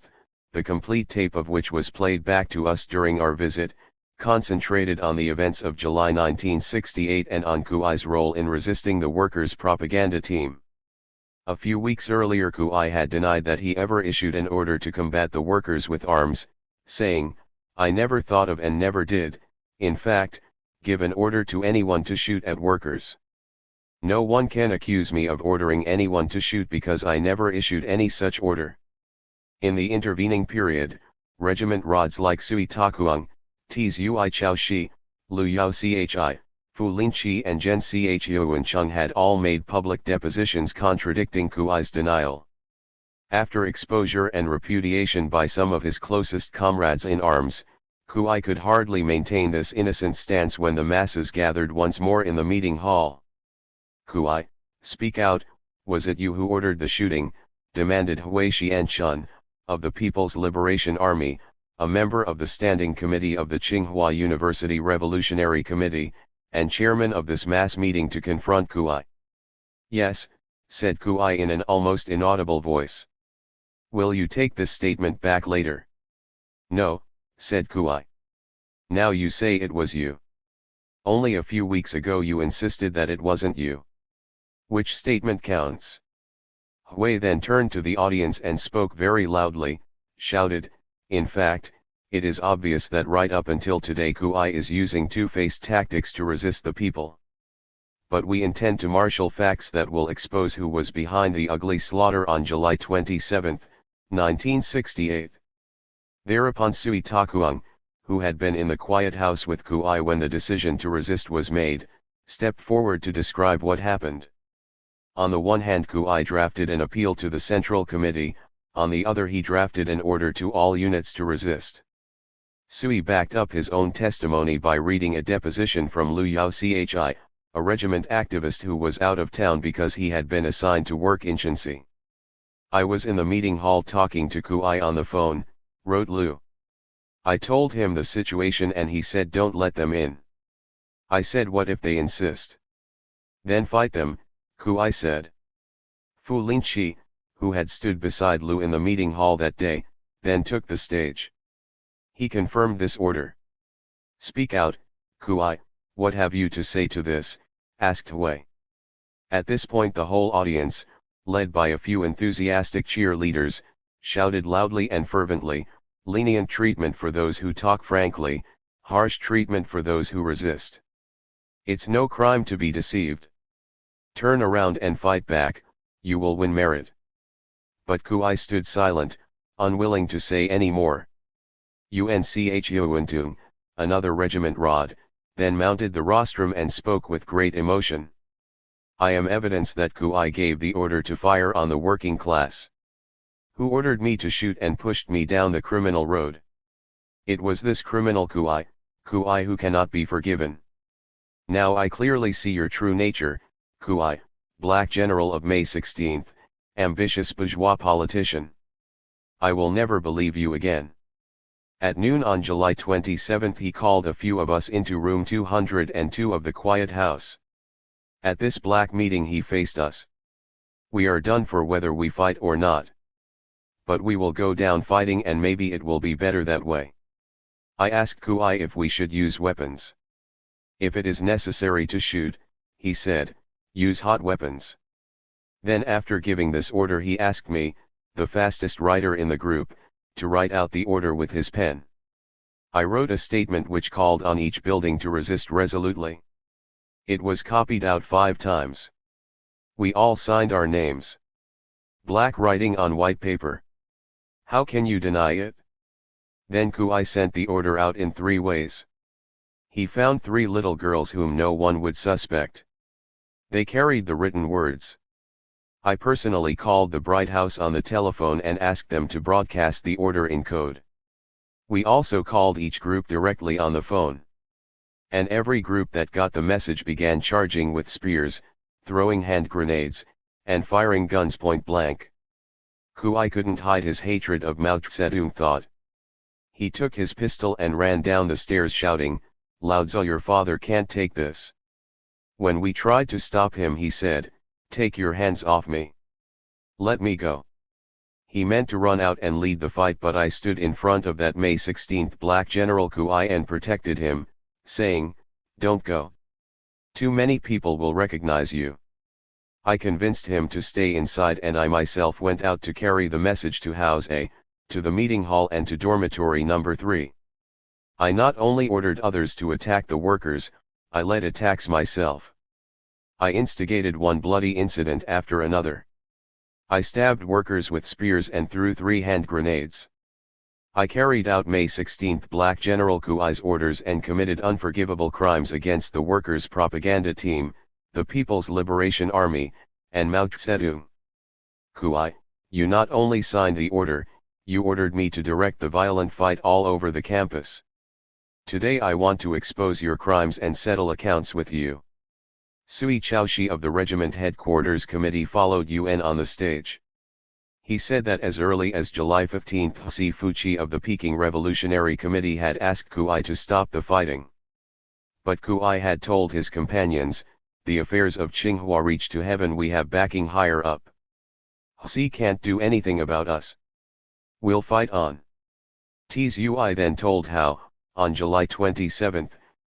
the complete tape of which was played back to us during our visit, concentrated on the events of July 1968 and on Kuai's role in resisting the workers' propaganda team. A few weeks earlier Kuai had denied that he ever issued an order to combat the workers with arms, saying, "I never thought of and never did, in fact, give an order to anyone to shoot at workers. No one can accuse me of ordering anyone to shoot because I never issued any such order." In the intervening period, regiment rods like Sui Takuang, Ts Ui Chao Shi, Lu Yao Chi, Fu Lin Chi and Zhen Chuan Chung had all made public depositions contradicting Kuai's denial. After exposure and repudiation by some of his closest comrades in arms, Kuai could hardly maintain this innocent stance when the masses gathered once more in the meeting hall. "Kuai, speak out, was it you who ordered the shooting?" demanded Hui Xianchun, of the People's Liberation Army, a member of the Standing Committee of the Tsinghua University Revolutionary Committee, and chairman of this mass meeting, to confront Kuai. "Yes," said Kuai in an almost inaudible voice. "Will you take this statement back later?" "No," said Kuai. "Now you say it was you. Only a few weeks ago you insisted that it wasn't you. Which statement counts?" Hui then turned to the audience and spoke very loudly, shouted, "In fact, it is obvious that right up until today Kuai is using two-faced tactics to resist the people. but we intend to marshal facts that will expose who was behind the ugly slaughter on July 27, 1968. Thereupon Sui Takuang, who had been in the quiet house with Kui when the decision to resist was made, stepped forward to describe what happened. On the one hand, Kui drafted an appeal to the Central Committee, on the other he drafted an order to all units to resist. Sui backed up his own testimony by reading a deposition from Lu Yao Chi, a regiment activist who was out of town because he had been assigned to work in Shanxi. "I was in the meeting hall talking to Kui on the phone," wrote Lu. "I told him the situation and he said don't let them in. I said what if they insist? Then fight them," Kui said. Fu Lingqi, who had stood beside Lu in the meeting hall that day, then took the stage. He confirmed this order. "Speak out, Kui, what have you to say to this?" asked Hui. At this point the whole audience, led by a few enthusiastic cheerleaders, shouted loudly and fervently, "Lenient treatment for those who talk frankly, harsh treatment for those who resist. It's no crime to be deceived. Turn around and fight back, you will win merit." But Kui stood silent, unwilling to say any more. Unch Yuantung, another regiment rod, then mounted the rostrum and spoke with great emotion. "I am evidence that Kui gave the order to fire on the working class. Who ordered me to shoot and pushed me down the criminal road? It was this criminal Kui who cannot be forgiven. Now I clearly see your true nature, Kui, black general of May 16, ambitious bourgeois politician. I will never believe you again." At noon on July 27 he called a few of us into room 202 of the quiet house. At this black meeting he faced us. "We are done for whether we fight or not. But we will go down fighting and maybe it will be better that way." I asked Kui if we should use weapons. "If it is necessary to shoot," he said, "use hot weapons." Then after giving this order he asked me, the fastest writer in the group, to write out the order with his pen. I wrote a statement which called on each building to resist resolutely. It was copied out 5 times. We all signed our names. Black writing on white paper. How can you deny it? Then Kui sent the order out in 3 ways. He found 3 little girls whom no one would suspect. They carried the written words. I personally called the Bright House on the telephone and asked them to broadcast the order in code. We also called each group directly on the phone. And every group that got the message began charging with spears, throwing hand grenades, and firing guns point blank. Kui couldn't hide his hatred of Mao Zedong thought. He took his pistol and ran down the stairs shouting, "Lao Tzu, your father can't take this." When we tried to stop him he said, "Take your hands off me. Let me go." He meant to run out and lead the fight, but I stood in front of that May 16th black General Kui and protected him, saying, "Don't go. Too many people will recognize you." I convinced him to stay inside and I myself went out to carry the message to House A, to the meeting hall and to dormitory number 3. I not only ordered others to attack the workers, I led attacks myself. I instigated one bloody incident after another. I stabbed workers with spears and threw 3 hand grenades. I carried out May 16th Black General Kui's orders and committed unforgivable crimes against the workers' propaganda team, the People's Liberation Army, and Mao Zedong. Kui, you not only signed the order, you ordered me to direct the violent fight all over the campus. Today I want to expose your crimes and settle accounts with you. Sui Chaoshi of the Regiment Headquarters Committee followed UN on the stage. He said that as early as July 15 Si Fuqi of the Peking Revolutionary Committee had asked Kui to stop the fighting. But Kui had told his companions, "The affairs of Tsinghua reach to heaven, we have backing higher up. Si can't do anything about us. We'll fight on." Tsui then told how, on July 27,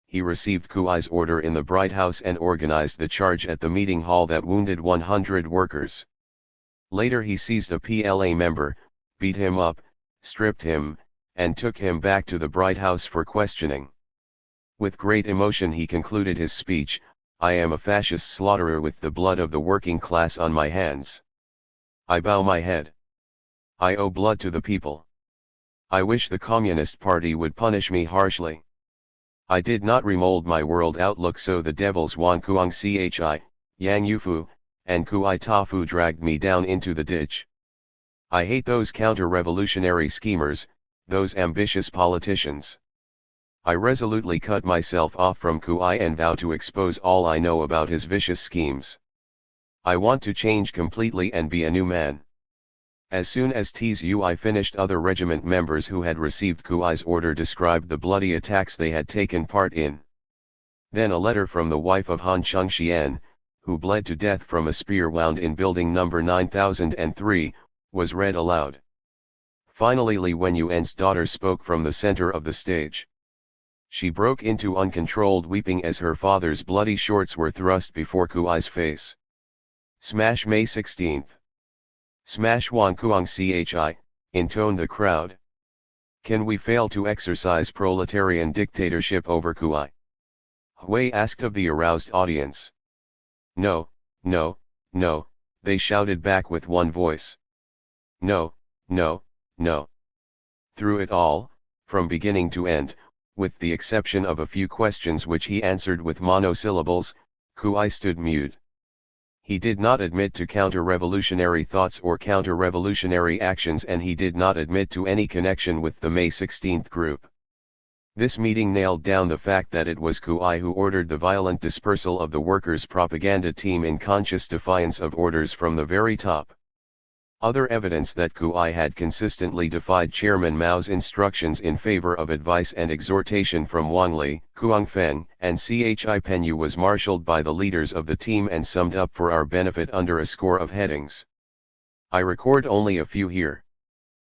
he received Kui's order in the Bright House and organized the charge at the meeting hall that wounded 100 workers. Later he seized a PLA member, beat him up, stripped him, and took him back to the Bright House for questioning. With great emotion he concluded his speech, I am a fascist slaughterer with the blood of the working class on my hands. I bow my head. I owe blood to the people. I wish the Communist Party would punish me harshly. I did not remold my world outlook, so the devils Wan Kuang Chi, Yang Yufu, and Kui Tafu dragged me down into the ditch. I hate those counter-revolutionary schemers, those ambitious politicians. I resolutely cut myself off from Kui and vow to expose all I know about his vicious schemes. I want to change completely and be a new man. As soon as Tsui finished, other regiment members who had received Kui's order described the bloody attacks they had taken part in. Then a letter from the wife of Han Chengxian, who bled to death from a spear wound in building number 9003, was read aloud. Finally Li Wenyuan's daughter spoke from the center of the stage. She broke into uncontrolled weeping as her father's bloody shorts were thrust before Kui's face. Smash May 16th. Smash Wan Kuang Chi, intoned the crowd. Can we fail to exercise proletarian dictatorship over Kui? Hui asked of the aroused audience. No, no, no, they shouted back with one voice. No, no, no. Through it all, from beginning to end, with the exception of a few questions which he answered with monosyllables, Kui stood mute. He did not admit to counter-revolutionary thoughts or counter-revolutionary actions, and he did not admit to any connection with the May 16th group. This meeting nailed down the fact that it was Kui who ordered the violent dispersal of the workers' propaganda team in conscious defiance of orders from the very top. Other evidence that Kui had consistently defied Chairman Mao's instructions in favor of advice and exhortation from Wang Li, Kuang Feng, and Chi Penyu was marshaled by the leaders of the team and summed up for our benefit under a score of headings. I record only a few here.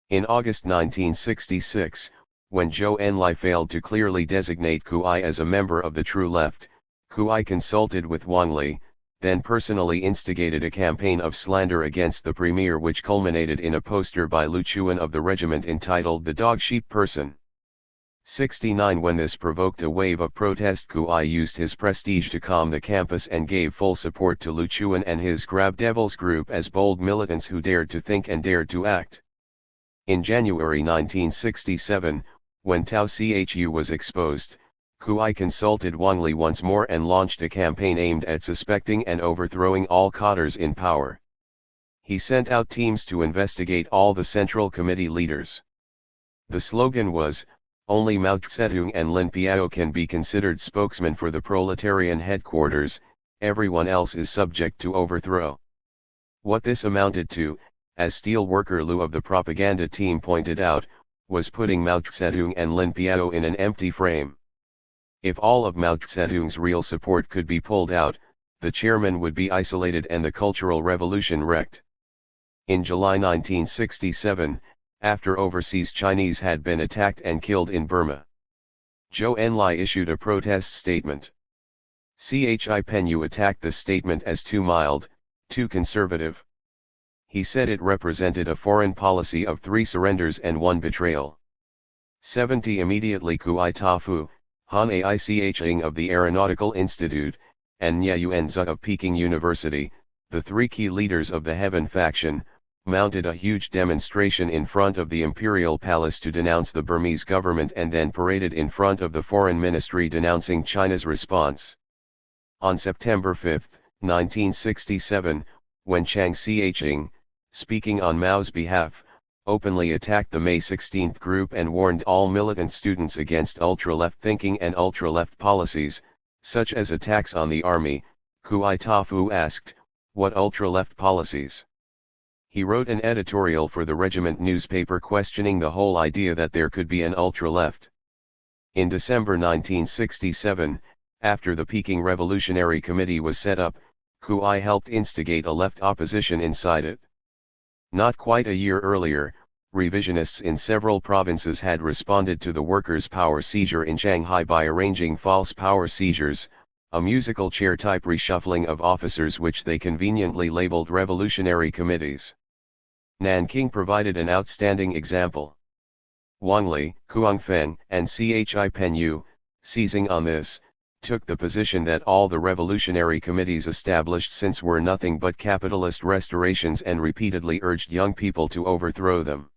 In August 1966, when Zhou Enlai failed to clearly designate Kui as a member of the True Left, Kui consulted with Wang Li, then personally instigated a campaign of slander against the premier, which culminated in a poster by Lu Chuan of the regiment entitled "The Dog-Sheep Person." 69 When this provoked a wave of protest, Kui used his prestige to calm the campus and gave full support to Lu Chuan and his Grab Devils group as bold militants who dared to think and dared to act. In January 1967, when Tao Chu was exposed, Kui consulted Wang Li once more and launched a campaign aimed at suspecting and overthrowing all cadres in power. He sent out teams to investigate all the Central Committee leaders. The slogan was, "Only Mao Zedong and Lin Piao can be considered spokesmen for the proletarian headquarters, everyone else is subject to overthrow." What this amounted to, as steel worker Lu of the propaganda team pointed out, was putting Mao Zedong and Lin Piao in an empty frame. If all of Mao Zedong's real support could be pulled out, the chairman would be isolated and the Cultural Revolution wrecked. In July 1967, after overseas Chinese had been attacked and killed in Burma, Zhou Enlai issued a protest statement. Chi Penyu attacked the statement as too mild, too conservative. He said it represented a foreign policy of 3 surrenders and 1 betrayal. 70 Immediately Kui Tafu, Han Aiching of the Aeronautical Institute, and Nye Yuanzi of Peking University, the 3 key leaders of the Heaven faction, mounted a huge demonstration in front of the Imperial Palace to denounce the Burmese government and then paraded in front of the Foreign Ministry denouncing China's response. On September 5, 1967, when Chiang Kai-shek, speaking on Mao's behalf, openly attacked the May 16th group and warned all militant students against ultra-left thinking and ultra-left policies, such as attacks on the army, Kui Tafu asked, "What ultra-left policies?" He wrote an editorial for the regiment newspaper questioning the whole idea that there could be an ultra-left. In December 1967, after the Peking Revolutionary Committee was set up, Kui helped instigate a left opposition inside it. Not quite a year earlier, revisionists in several provinces had responded to the workers' power seizure in Shanghai by arranging false power seizures, a musical chair-type reshuffling of officers which they conveniently labeled revolutionary committees. Nanking provided an outstanding example. Wang Li, Kuang Feng, and Chi Penyu, seizing on this, took the position that all the revolutionary committees established since were nothing but capitalist restorations and repeatedly urged young people to overthrow them.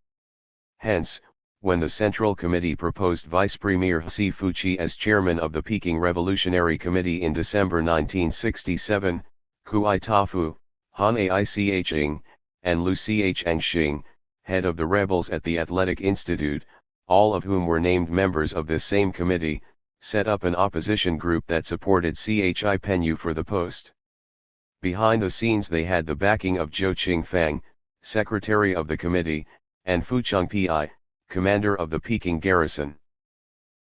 Hence, when the Central Committee proposed Vice Premier Hsi Fuqi as chairman of the Peking Revolutionary Committee in December 1967, Kui Tafu, Han Aiching, and Lu Changxing, head of the rebels at the Athletic Institute, all of whom were named members of this same committee, set up an opposition group that supported Chi Penyu for the post. Behind the scenes they had the backing of Zhou Qingfang, secretary of the committee, and Fu Chengpi, commander of the Peking garrison.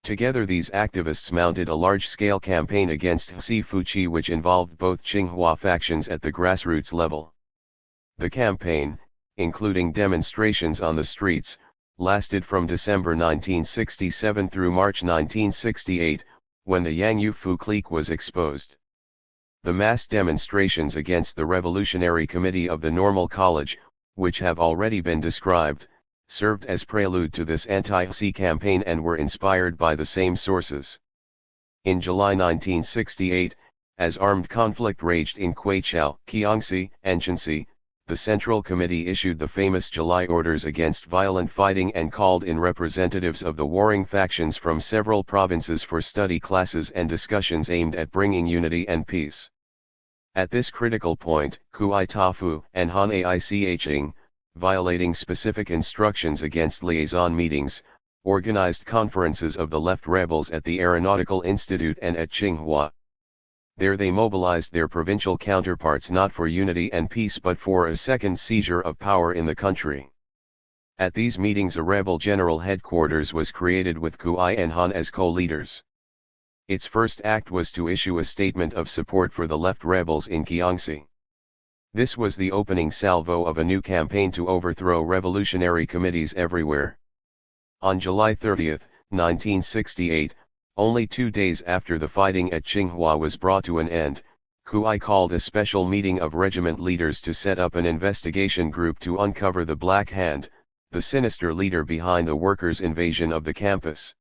Together these activists mounted a large-scale campaign against Hsi Fuqi which involved both Tsinghua factions at the grassroots level. The campaign, including demonstrations on the streets, lasted from December 1967 through March 1968, when the Yang Yufu clique was exposed. The mass demonstrations against the Revolutionary Committee of the Normal College, which have already been described, served as prelude to this anti-Hsi campaign and were inspired by the same sources. In July 1968, as armed conflict raged in Quaichao, Jiangxi, and Shanxi, the Central Committee issued the famous July Orders against violent fighting and called in representatives of the warring factions from several provinces for study classes and discussions aimed at bringing unity and peace. At this critical point, Kui Tafu and Han Aiching, violating specific instructions against liaison meetings, organized conferences of the left rebels at the Aeronautical Institute and at Tsinghua. There they mobilized their provincial counterparts not for unity and peace but for a second seizure of power in the country. At these meetings a rebel general headquarters was created with Kui and Han as co-leaders. Its first act was to issue a statement of support for the left rebels in Jiangxi. This was the opening salvo of a new campaign to overthrow revolutionary committees everywhere. On July 30, 1968, only 2 days after the fighting at Tsinghua was brought to an end, Kui called a special meeting of regiment leaders to set up an investigation group to uncover the Black Hand, the sinister leader behind the workers' invasion of the campus.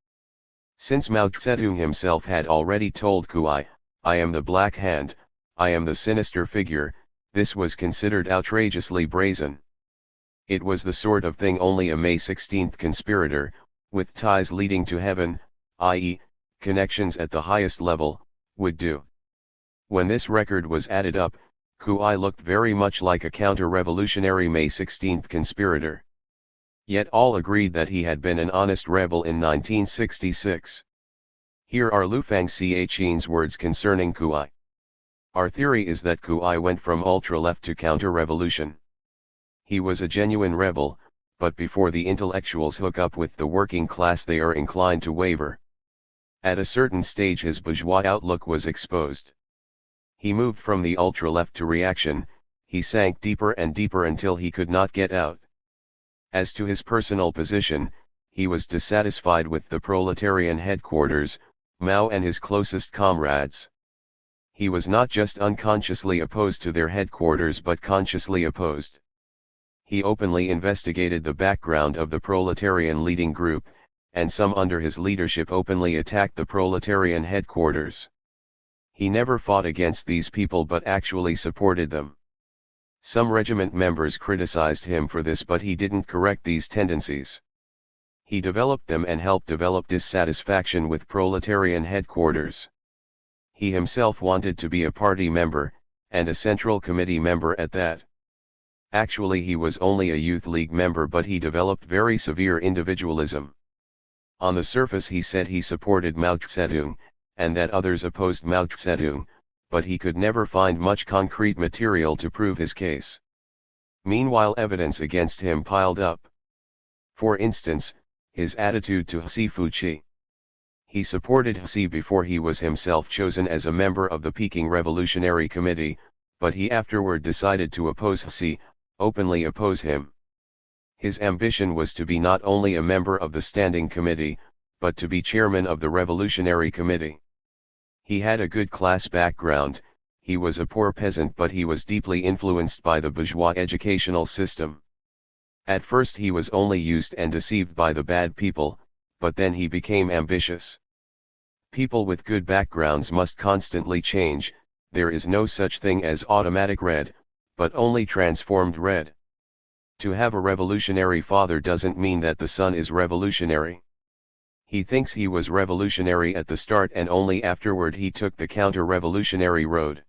Since Mao Zedong himself had already told Kui, "I am the Black Hand, I am the sinister figure," this was considered outrageously brazen. It was the sort of thing only a May 16 conspirator, with ties leading to heaven, i.e., connections at the highest level, would do. When this record was added up, Kui looked very much like a counter-revolutionary May 16 conspirator. Yet all agreed that he had been an honest rebel in 1966. Here are Lu Fangxi's words concerning Kui. Our theory is that Kui went from ultra-left to counter-revolution. He was a genuine rebel, but before the intellectuals hook up with the working class they are inclined to waver. At a certain stage his bourgeois outlook was exposed. He moved from the ultra-left to reaction, he sank deeper and deeper until he could not get out. As to his personal position, he was dissatisfied with the proletarian headquarters, Mao and his closest comrades. He was not just unconsciously opposed to their headquarters but consciously opposed. He openly investigated the background of the proletarian leading group, and some under his leadership openly attacked the proletarian headquarters. He never fought against these people but actually supported them. Some regiment members criticized him for this but he didn't correct these tendencies. He developed them and helped develop dissatisfaction with proletarian headquarters. He himself wanted to be a party member, and a Central Committee member at that. Actually he was only a Youth League member but he developed very severe individualism. On the surface he said he supported Mao Zedong, and that others opposed Mao Zedong, but he could never find much concrete material to prove his case. Meanwhile evidence against him piled up. For instance, his attitude to Hsi Fuqi. He supported Hsi before he was himself chosen as a member of the Peking Revolutionary Committee, but he afterward decided to oppose Hsi, openly oppose him. His ambition was to be not only a member of the Standing Committee, but to be chairman of the Revolutionary Committee. He had a good class background, he was a poor peasant but he was deeply influenced by the bourgeois educational system. At first he was only used and deceived by the bad people, but then he became ambitious. People with good backgrounds must constantly change. There is no such thing as automatic red, but only transformed red. To have a revolutionary father doesn't mean that the son is revolutionary. He thinks he was revolutionary at the start and only afterward he took the counter-revolutionary road.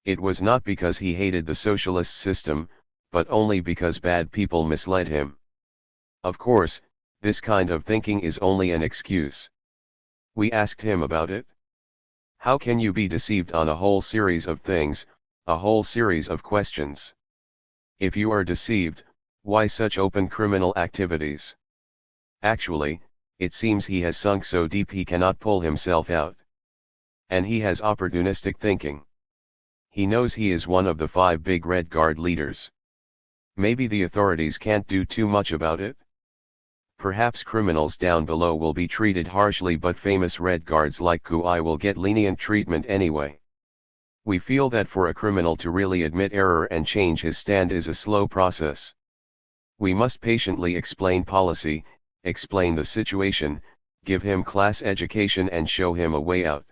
It was not because he hated the socialist system, but only because bad people misled him. Of course, this kind of thinking is only an excuse. We asked him about it. How can you be deceived on a whole series of things, a whole series of questions? If you are deceived, why such open criminal activities? Actually, it seems he has sunk so deep he cannot pull himself out. And he has opportunistic thinking. He knows he is one of the 5 big Red Guard leaders. Maybe the authorities can't do too much about it. Perhaps criminals down below will be treated harshly, but famous Red Guards like Kui will get lenient treatment anyway. We feel that for a criminal to really admit error and change his stand is a slow process. We must patiently explain policy, explain the situation, give him class education and show him a way out.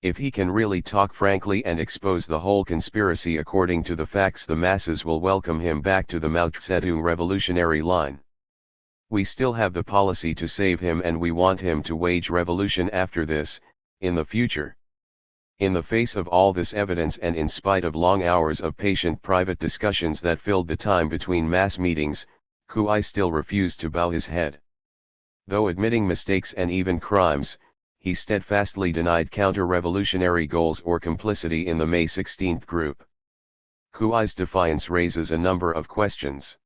If he can really talk frankly and expose the whole conspiracy according to the facts, the masses will welcome him back to the Mao Zedong revolutionary line. We still have the policy to save him and we want him to wage revolution after this, in the future. In the face of all this evidence and in spite of long hours of patient private discussions that filled the time between mass meetings, Kui still refused to bow his head. Though admitting mistakes and even crimes, he steadfastly denied counter-revolutionary goals or complicity in the May 16 group. Kui's defiance raises a number of questions.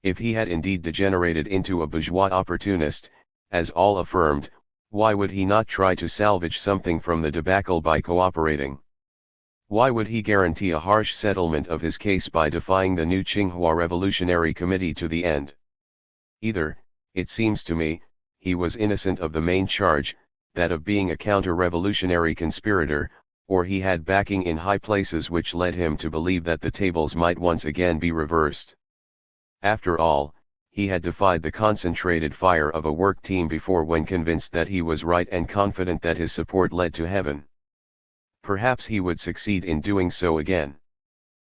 If he had indeed degenerated into a bourgeois opportunist, as all affirmed, why would he not try to salvage something from the debacle by cooperating? Why would he guarantee a harsh settlement of his case by defying the new Tsinghua Revolutionary Committee to the end? Either, it seems to me, he was innocent of the main charge, that of being a counter-revolutionary conspirator, or he had backing in high places which led him to believe that the tables might once again be reversed. After all, he had defied the concentrated fire of a work team before when convinced that he was right and confident that his support led to heaven. Perhaps he would succeed in doing so again.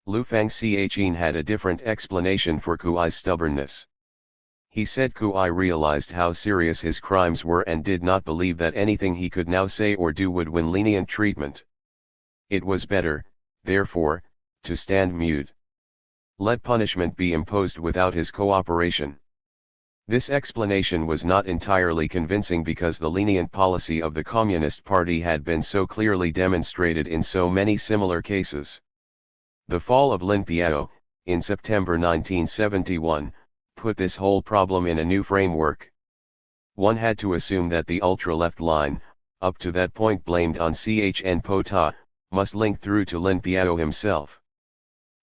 Lu Fangxian had a different explanation for Kui's stubbornness. He said Kui realized how serious his crimes were and did not believe that anything he could now say or do would win lenient treatment. It was better, therefore, to stand mute. Let punishment be imposed without his cooperation. This explanation was not entirely convincing because the lenient policy of the Communist Party had been so clearly demonstrated in so many similar cases. The fall of Lin Piao, in September 1971, put this whole problem in a new framework. One had to assume that the ultra-left line, up to that point blamed on Chen Po Ta, must link through to Lin Piao himself.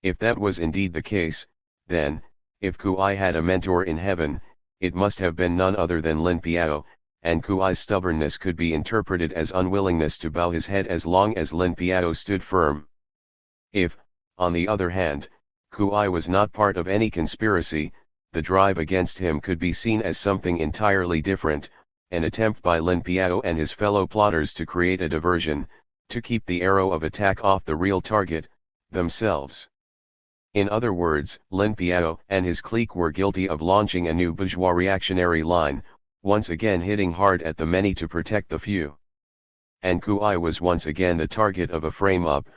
If that was indeed the case, then, if Kui had a mentor in heaven, it must have been none other than Lin Piao, and Kui's stubbornness could be interpreted as unwillingness to bow his head as long as Lin Piao stood firm. If, on the other hand, Kui was not part of any conspiracy, the drive against him could be seen as something entirely different, an attempt by Lin Piao and his fellow plotters to create a diversion, to keep the arrow of attack off the real target, themselves. In other words, Lin Piao and his clique were guilty of launching a new bourgeois reactionary line, once again hitting hard at the many to protect the few. And Kui was once again the target of a frame-up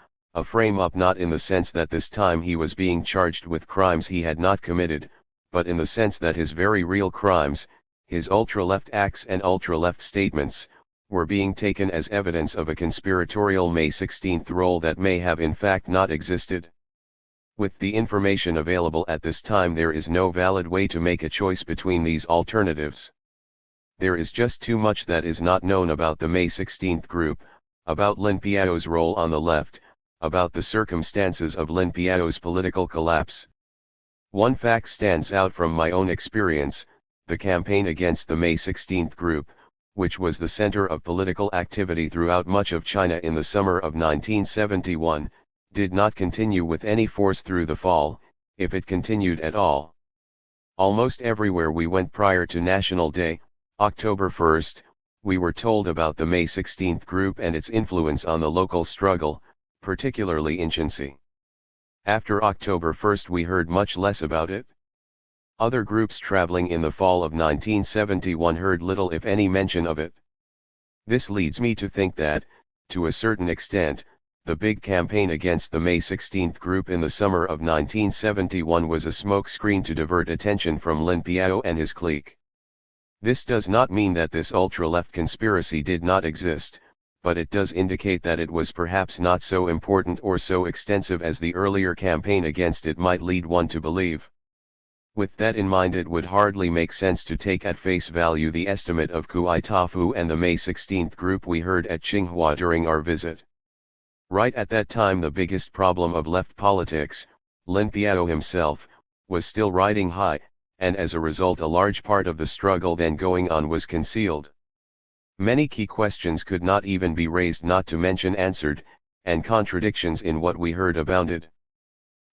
not in the sense that this time he was being charged with crimes he had not committed, but in the sense that his very real crimes, his ultra-left acts and ultra-left statements, were being taken as evidence of a conspiratorial May 16 role that may have in fact not existed. With the information available at this time, there is no valid way to make a choice between these alternatives. There is just too much that is not known about the May 16 group, about Lin Piao's role on the left, about the circumstances of Lin Piao's political collapse. One fact stands out from my own experience: the campaign against the May 16 group, which was the center of political activity throughout much of China in the summer of 1971, did not continue with any force through the fall, if it continued at all. Almost everywhere we went prior to National Day, October 1, we were told about the May 16th group and its influence on the local struggle, particularly in Shanxi. After October 1st we heard much less about it. Other groups traveling in the fall of 1971 heard little if any mention of it. This leads me to think that, to a certain extent, the big campaign against the May 16th group in the summer of 1971 was a smokescreen to divert attention from Lin Piao and his clique. This does not mean that this ultra-left conspiracy did not exist, but it does indicate that it was perhaps not so important or so extensive as the earlier campaign against it might lead one to believe. With that in mind, it would hardly make sense to take at face value the estimate of Kui Tafu and the May 16th group we heard at Tsinghua during our visit. Right at that time the biggest problem of left politics, Lin Piao himself, was still riding high, and as a result a large part of the struggle then going on was concealed. Many key questions could not even be raised, not to mention answered, and contradictions in what we heard abounded.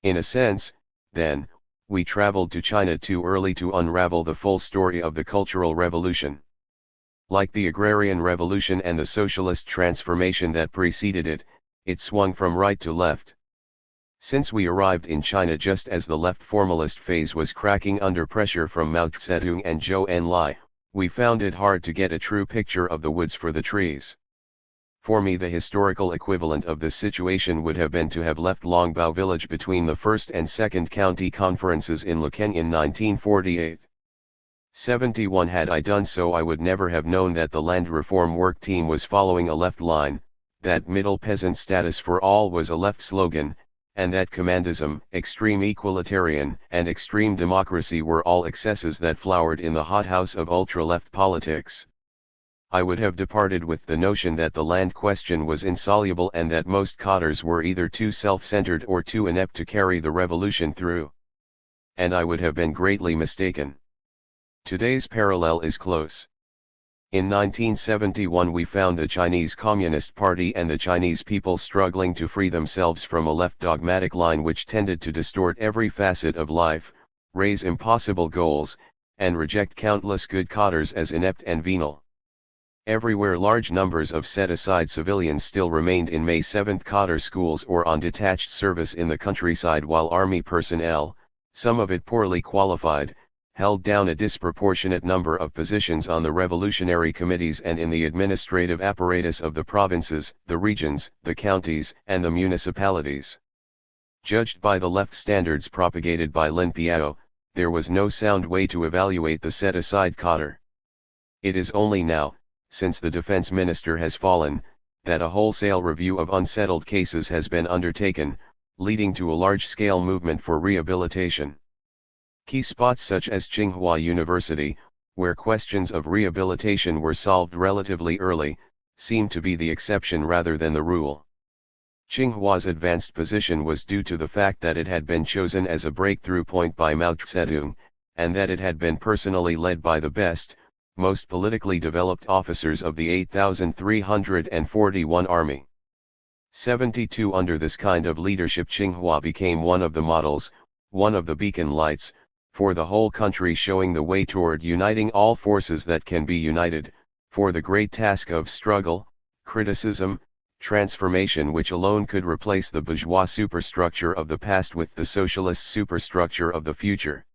In a sense, then, we traveled to China too early to unravel the full story of the Cultural Revolution. Like the Agrarian Revolution and the socialist transformation that preceded it, it swung from right to left. Since we arrived in China just as the left formalist phase was cracking under pressure from Mao Zedong and Zhou Enlai, we found it hard to get a true picture of the woods for the trees. For me, the historical equivalent of this situation would have been to have left Longbao village between the first and second county conferences in Luqing in 1948. 71 Had I done so, I would never have known that the land reform work team was following a left line, that middle peasant status for all was a left slogan, and that commandism, extreme equalitarian, and extreme democracy were all excesses that flowered in the hothouse of ultra-left politics. I would have departed with the notion that the land question was insoluble and that most cadres were either too self-centered or too inept to carry the revolution through. And I would have been greatly mistaken. Today's parallel is close. In 1971 we found the Chinese Communist Party and the Chinese people struggling to free themselves from a left dogmatic line which tended to distort every facet of life, raise impossible goals, and reject countless good cadres as inept and venal. Everywhere large numbers of set-aside civilians still remained in May 7th cadre schools or on detached service in the countryside, while army personnel, some of it poorly qualified, held down a disproportionate number of positions on the revolutionary committees and in the administrative apparatus of the provinces, the regions, the counties, and the municipalities. Judged by the left standards propagated by Lin Piao, there was no sound way to evaluate the set-aside cadre. It is only now, since the defense minister has fallen, that a wholesale review of unsettled cases has been undertaken, leading to a large-scale movement for rehabilitation. Key spots such as Tsinghua University, where questions of rehabilitation were solved relatively early, seem to be the exception rather than the rule. Tsinghua's advanced position was due to the fact that it had been chosen as a breakthrough point by Mao Zedong, and that it had been personally led by the best, most politically developed officers of the 8,341 Army. 72 Under this kind of leadership, Tsinghua became one of the models, one of the beacon lights, for the whole country, showing the way toward uniting all forces that can be united, for the great task of struggle, criticism, transformation which alone could replace the bourgeois superstructure of the past with the socialist superstructure of the future.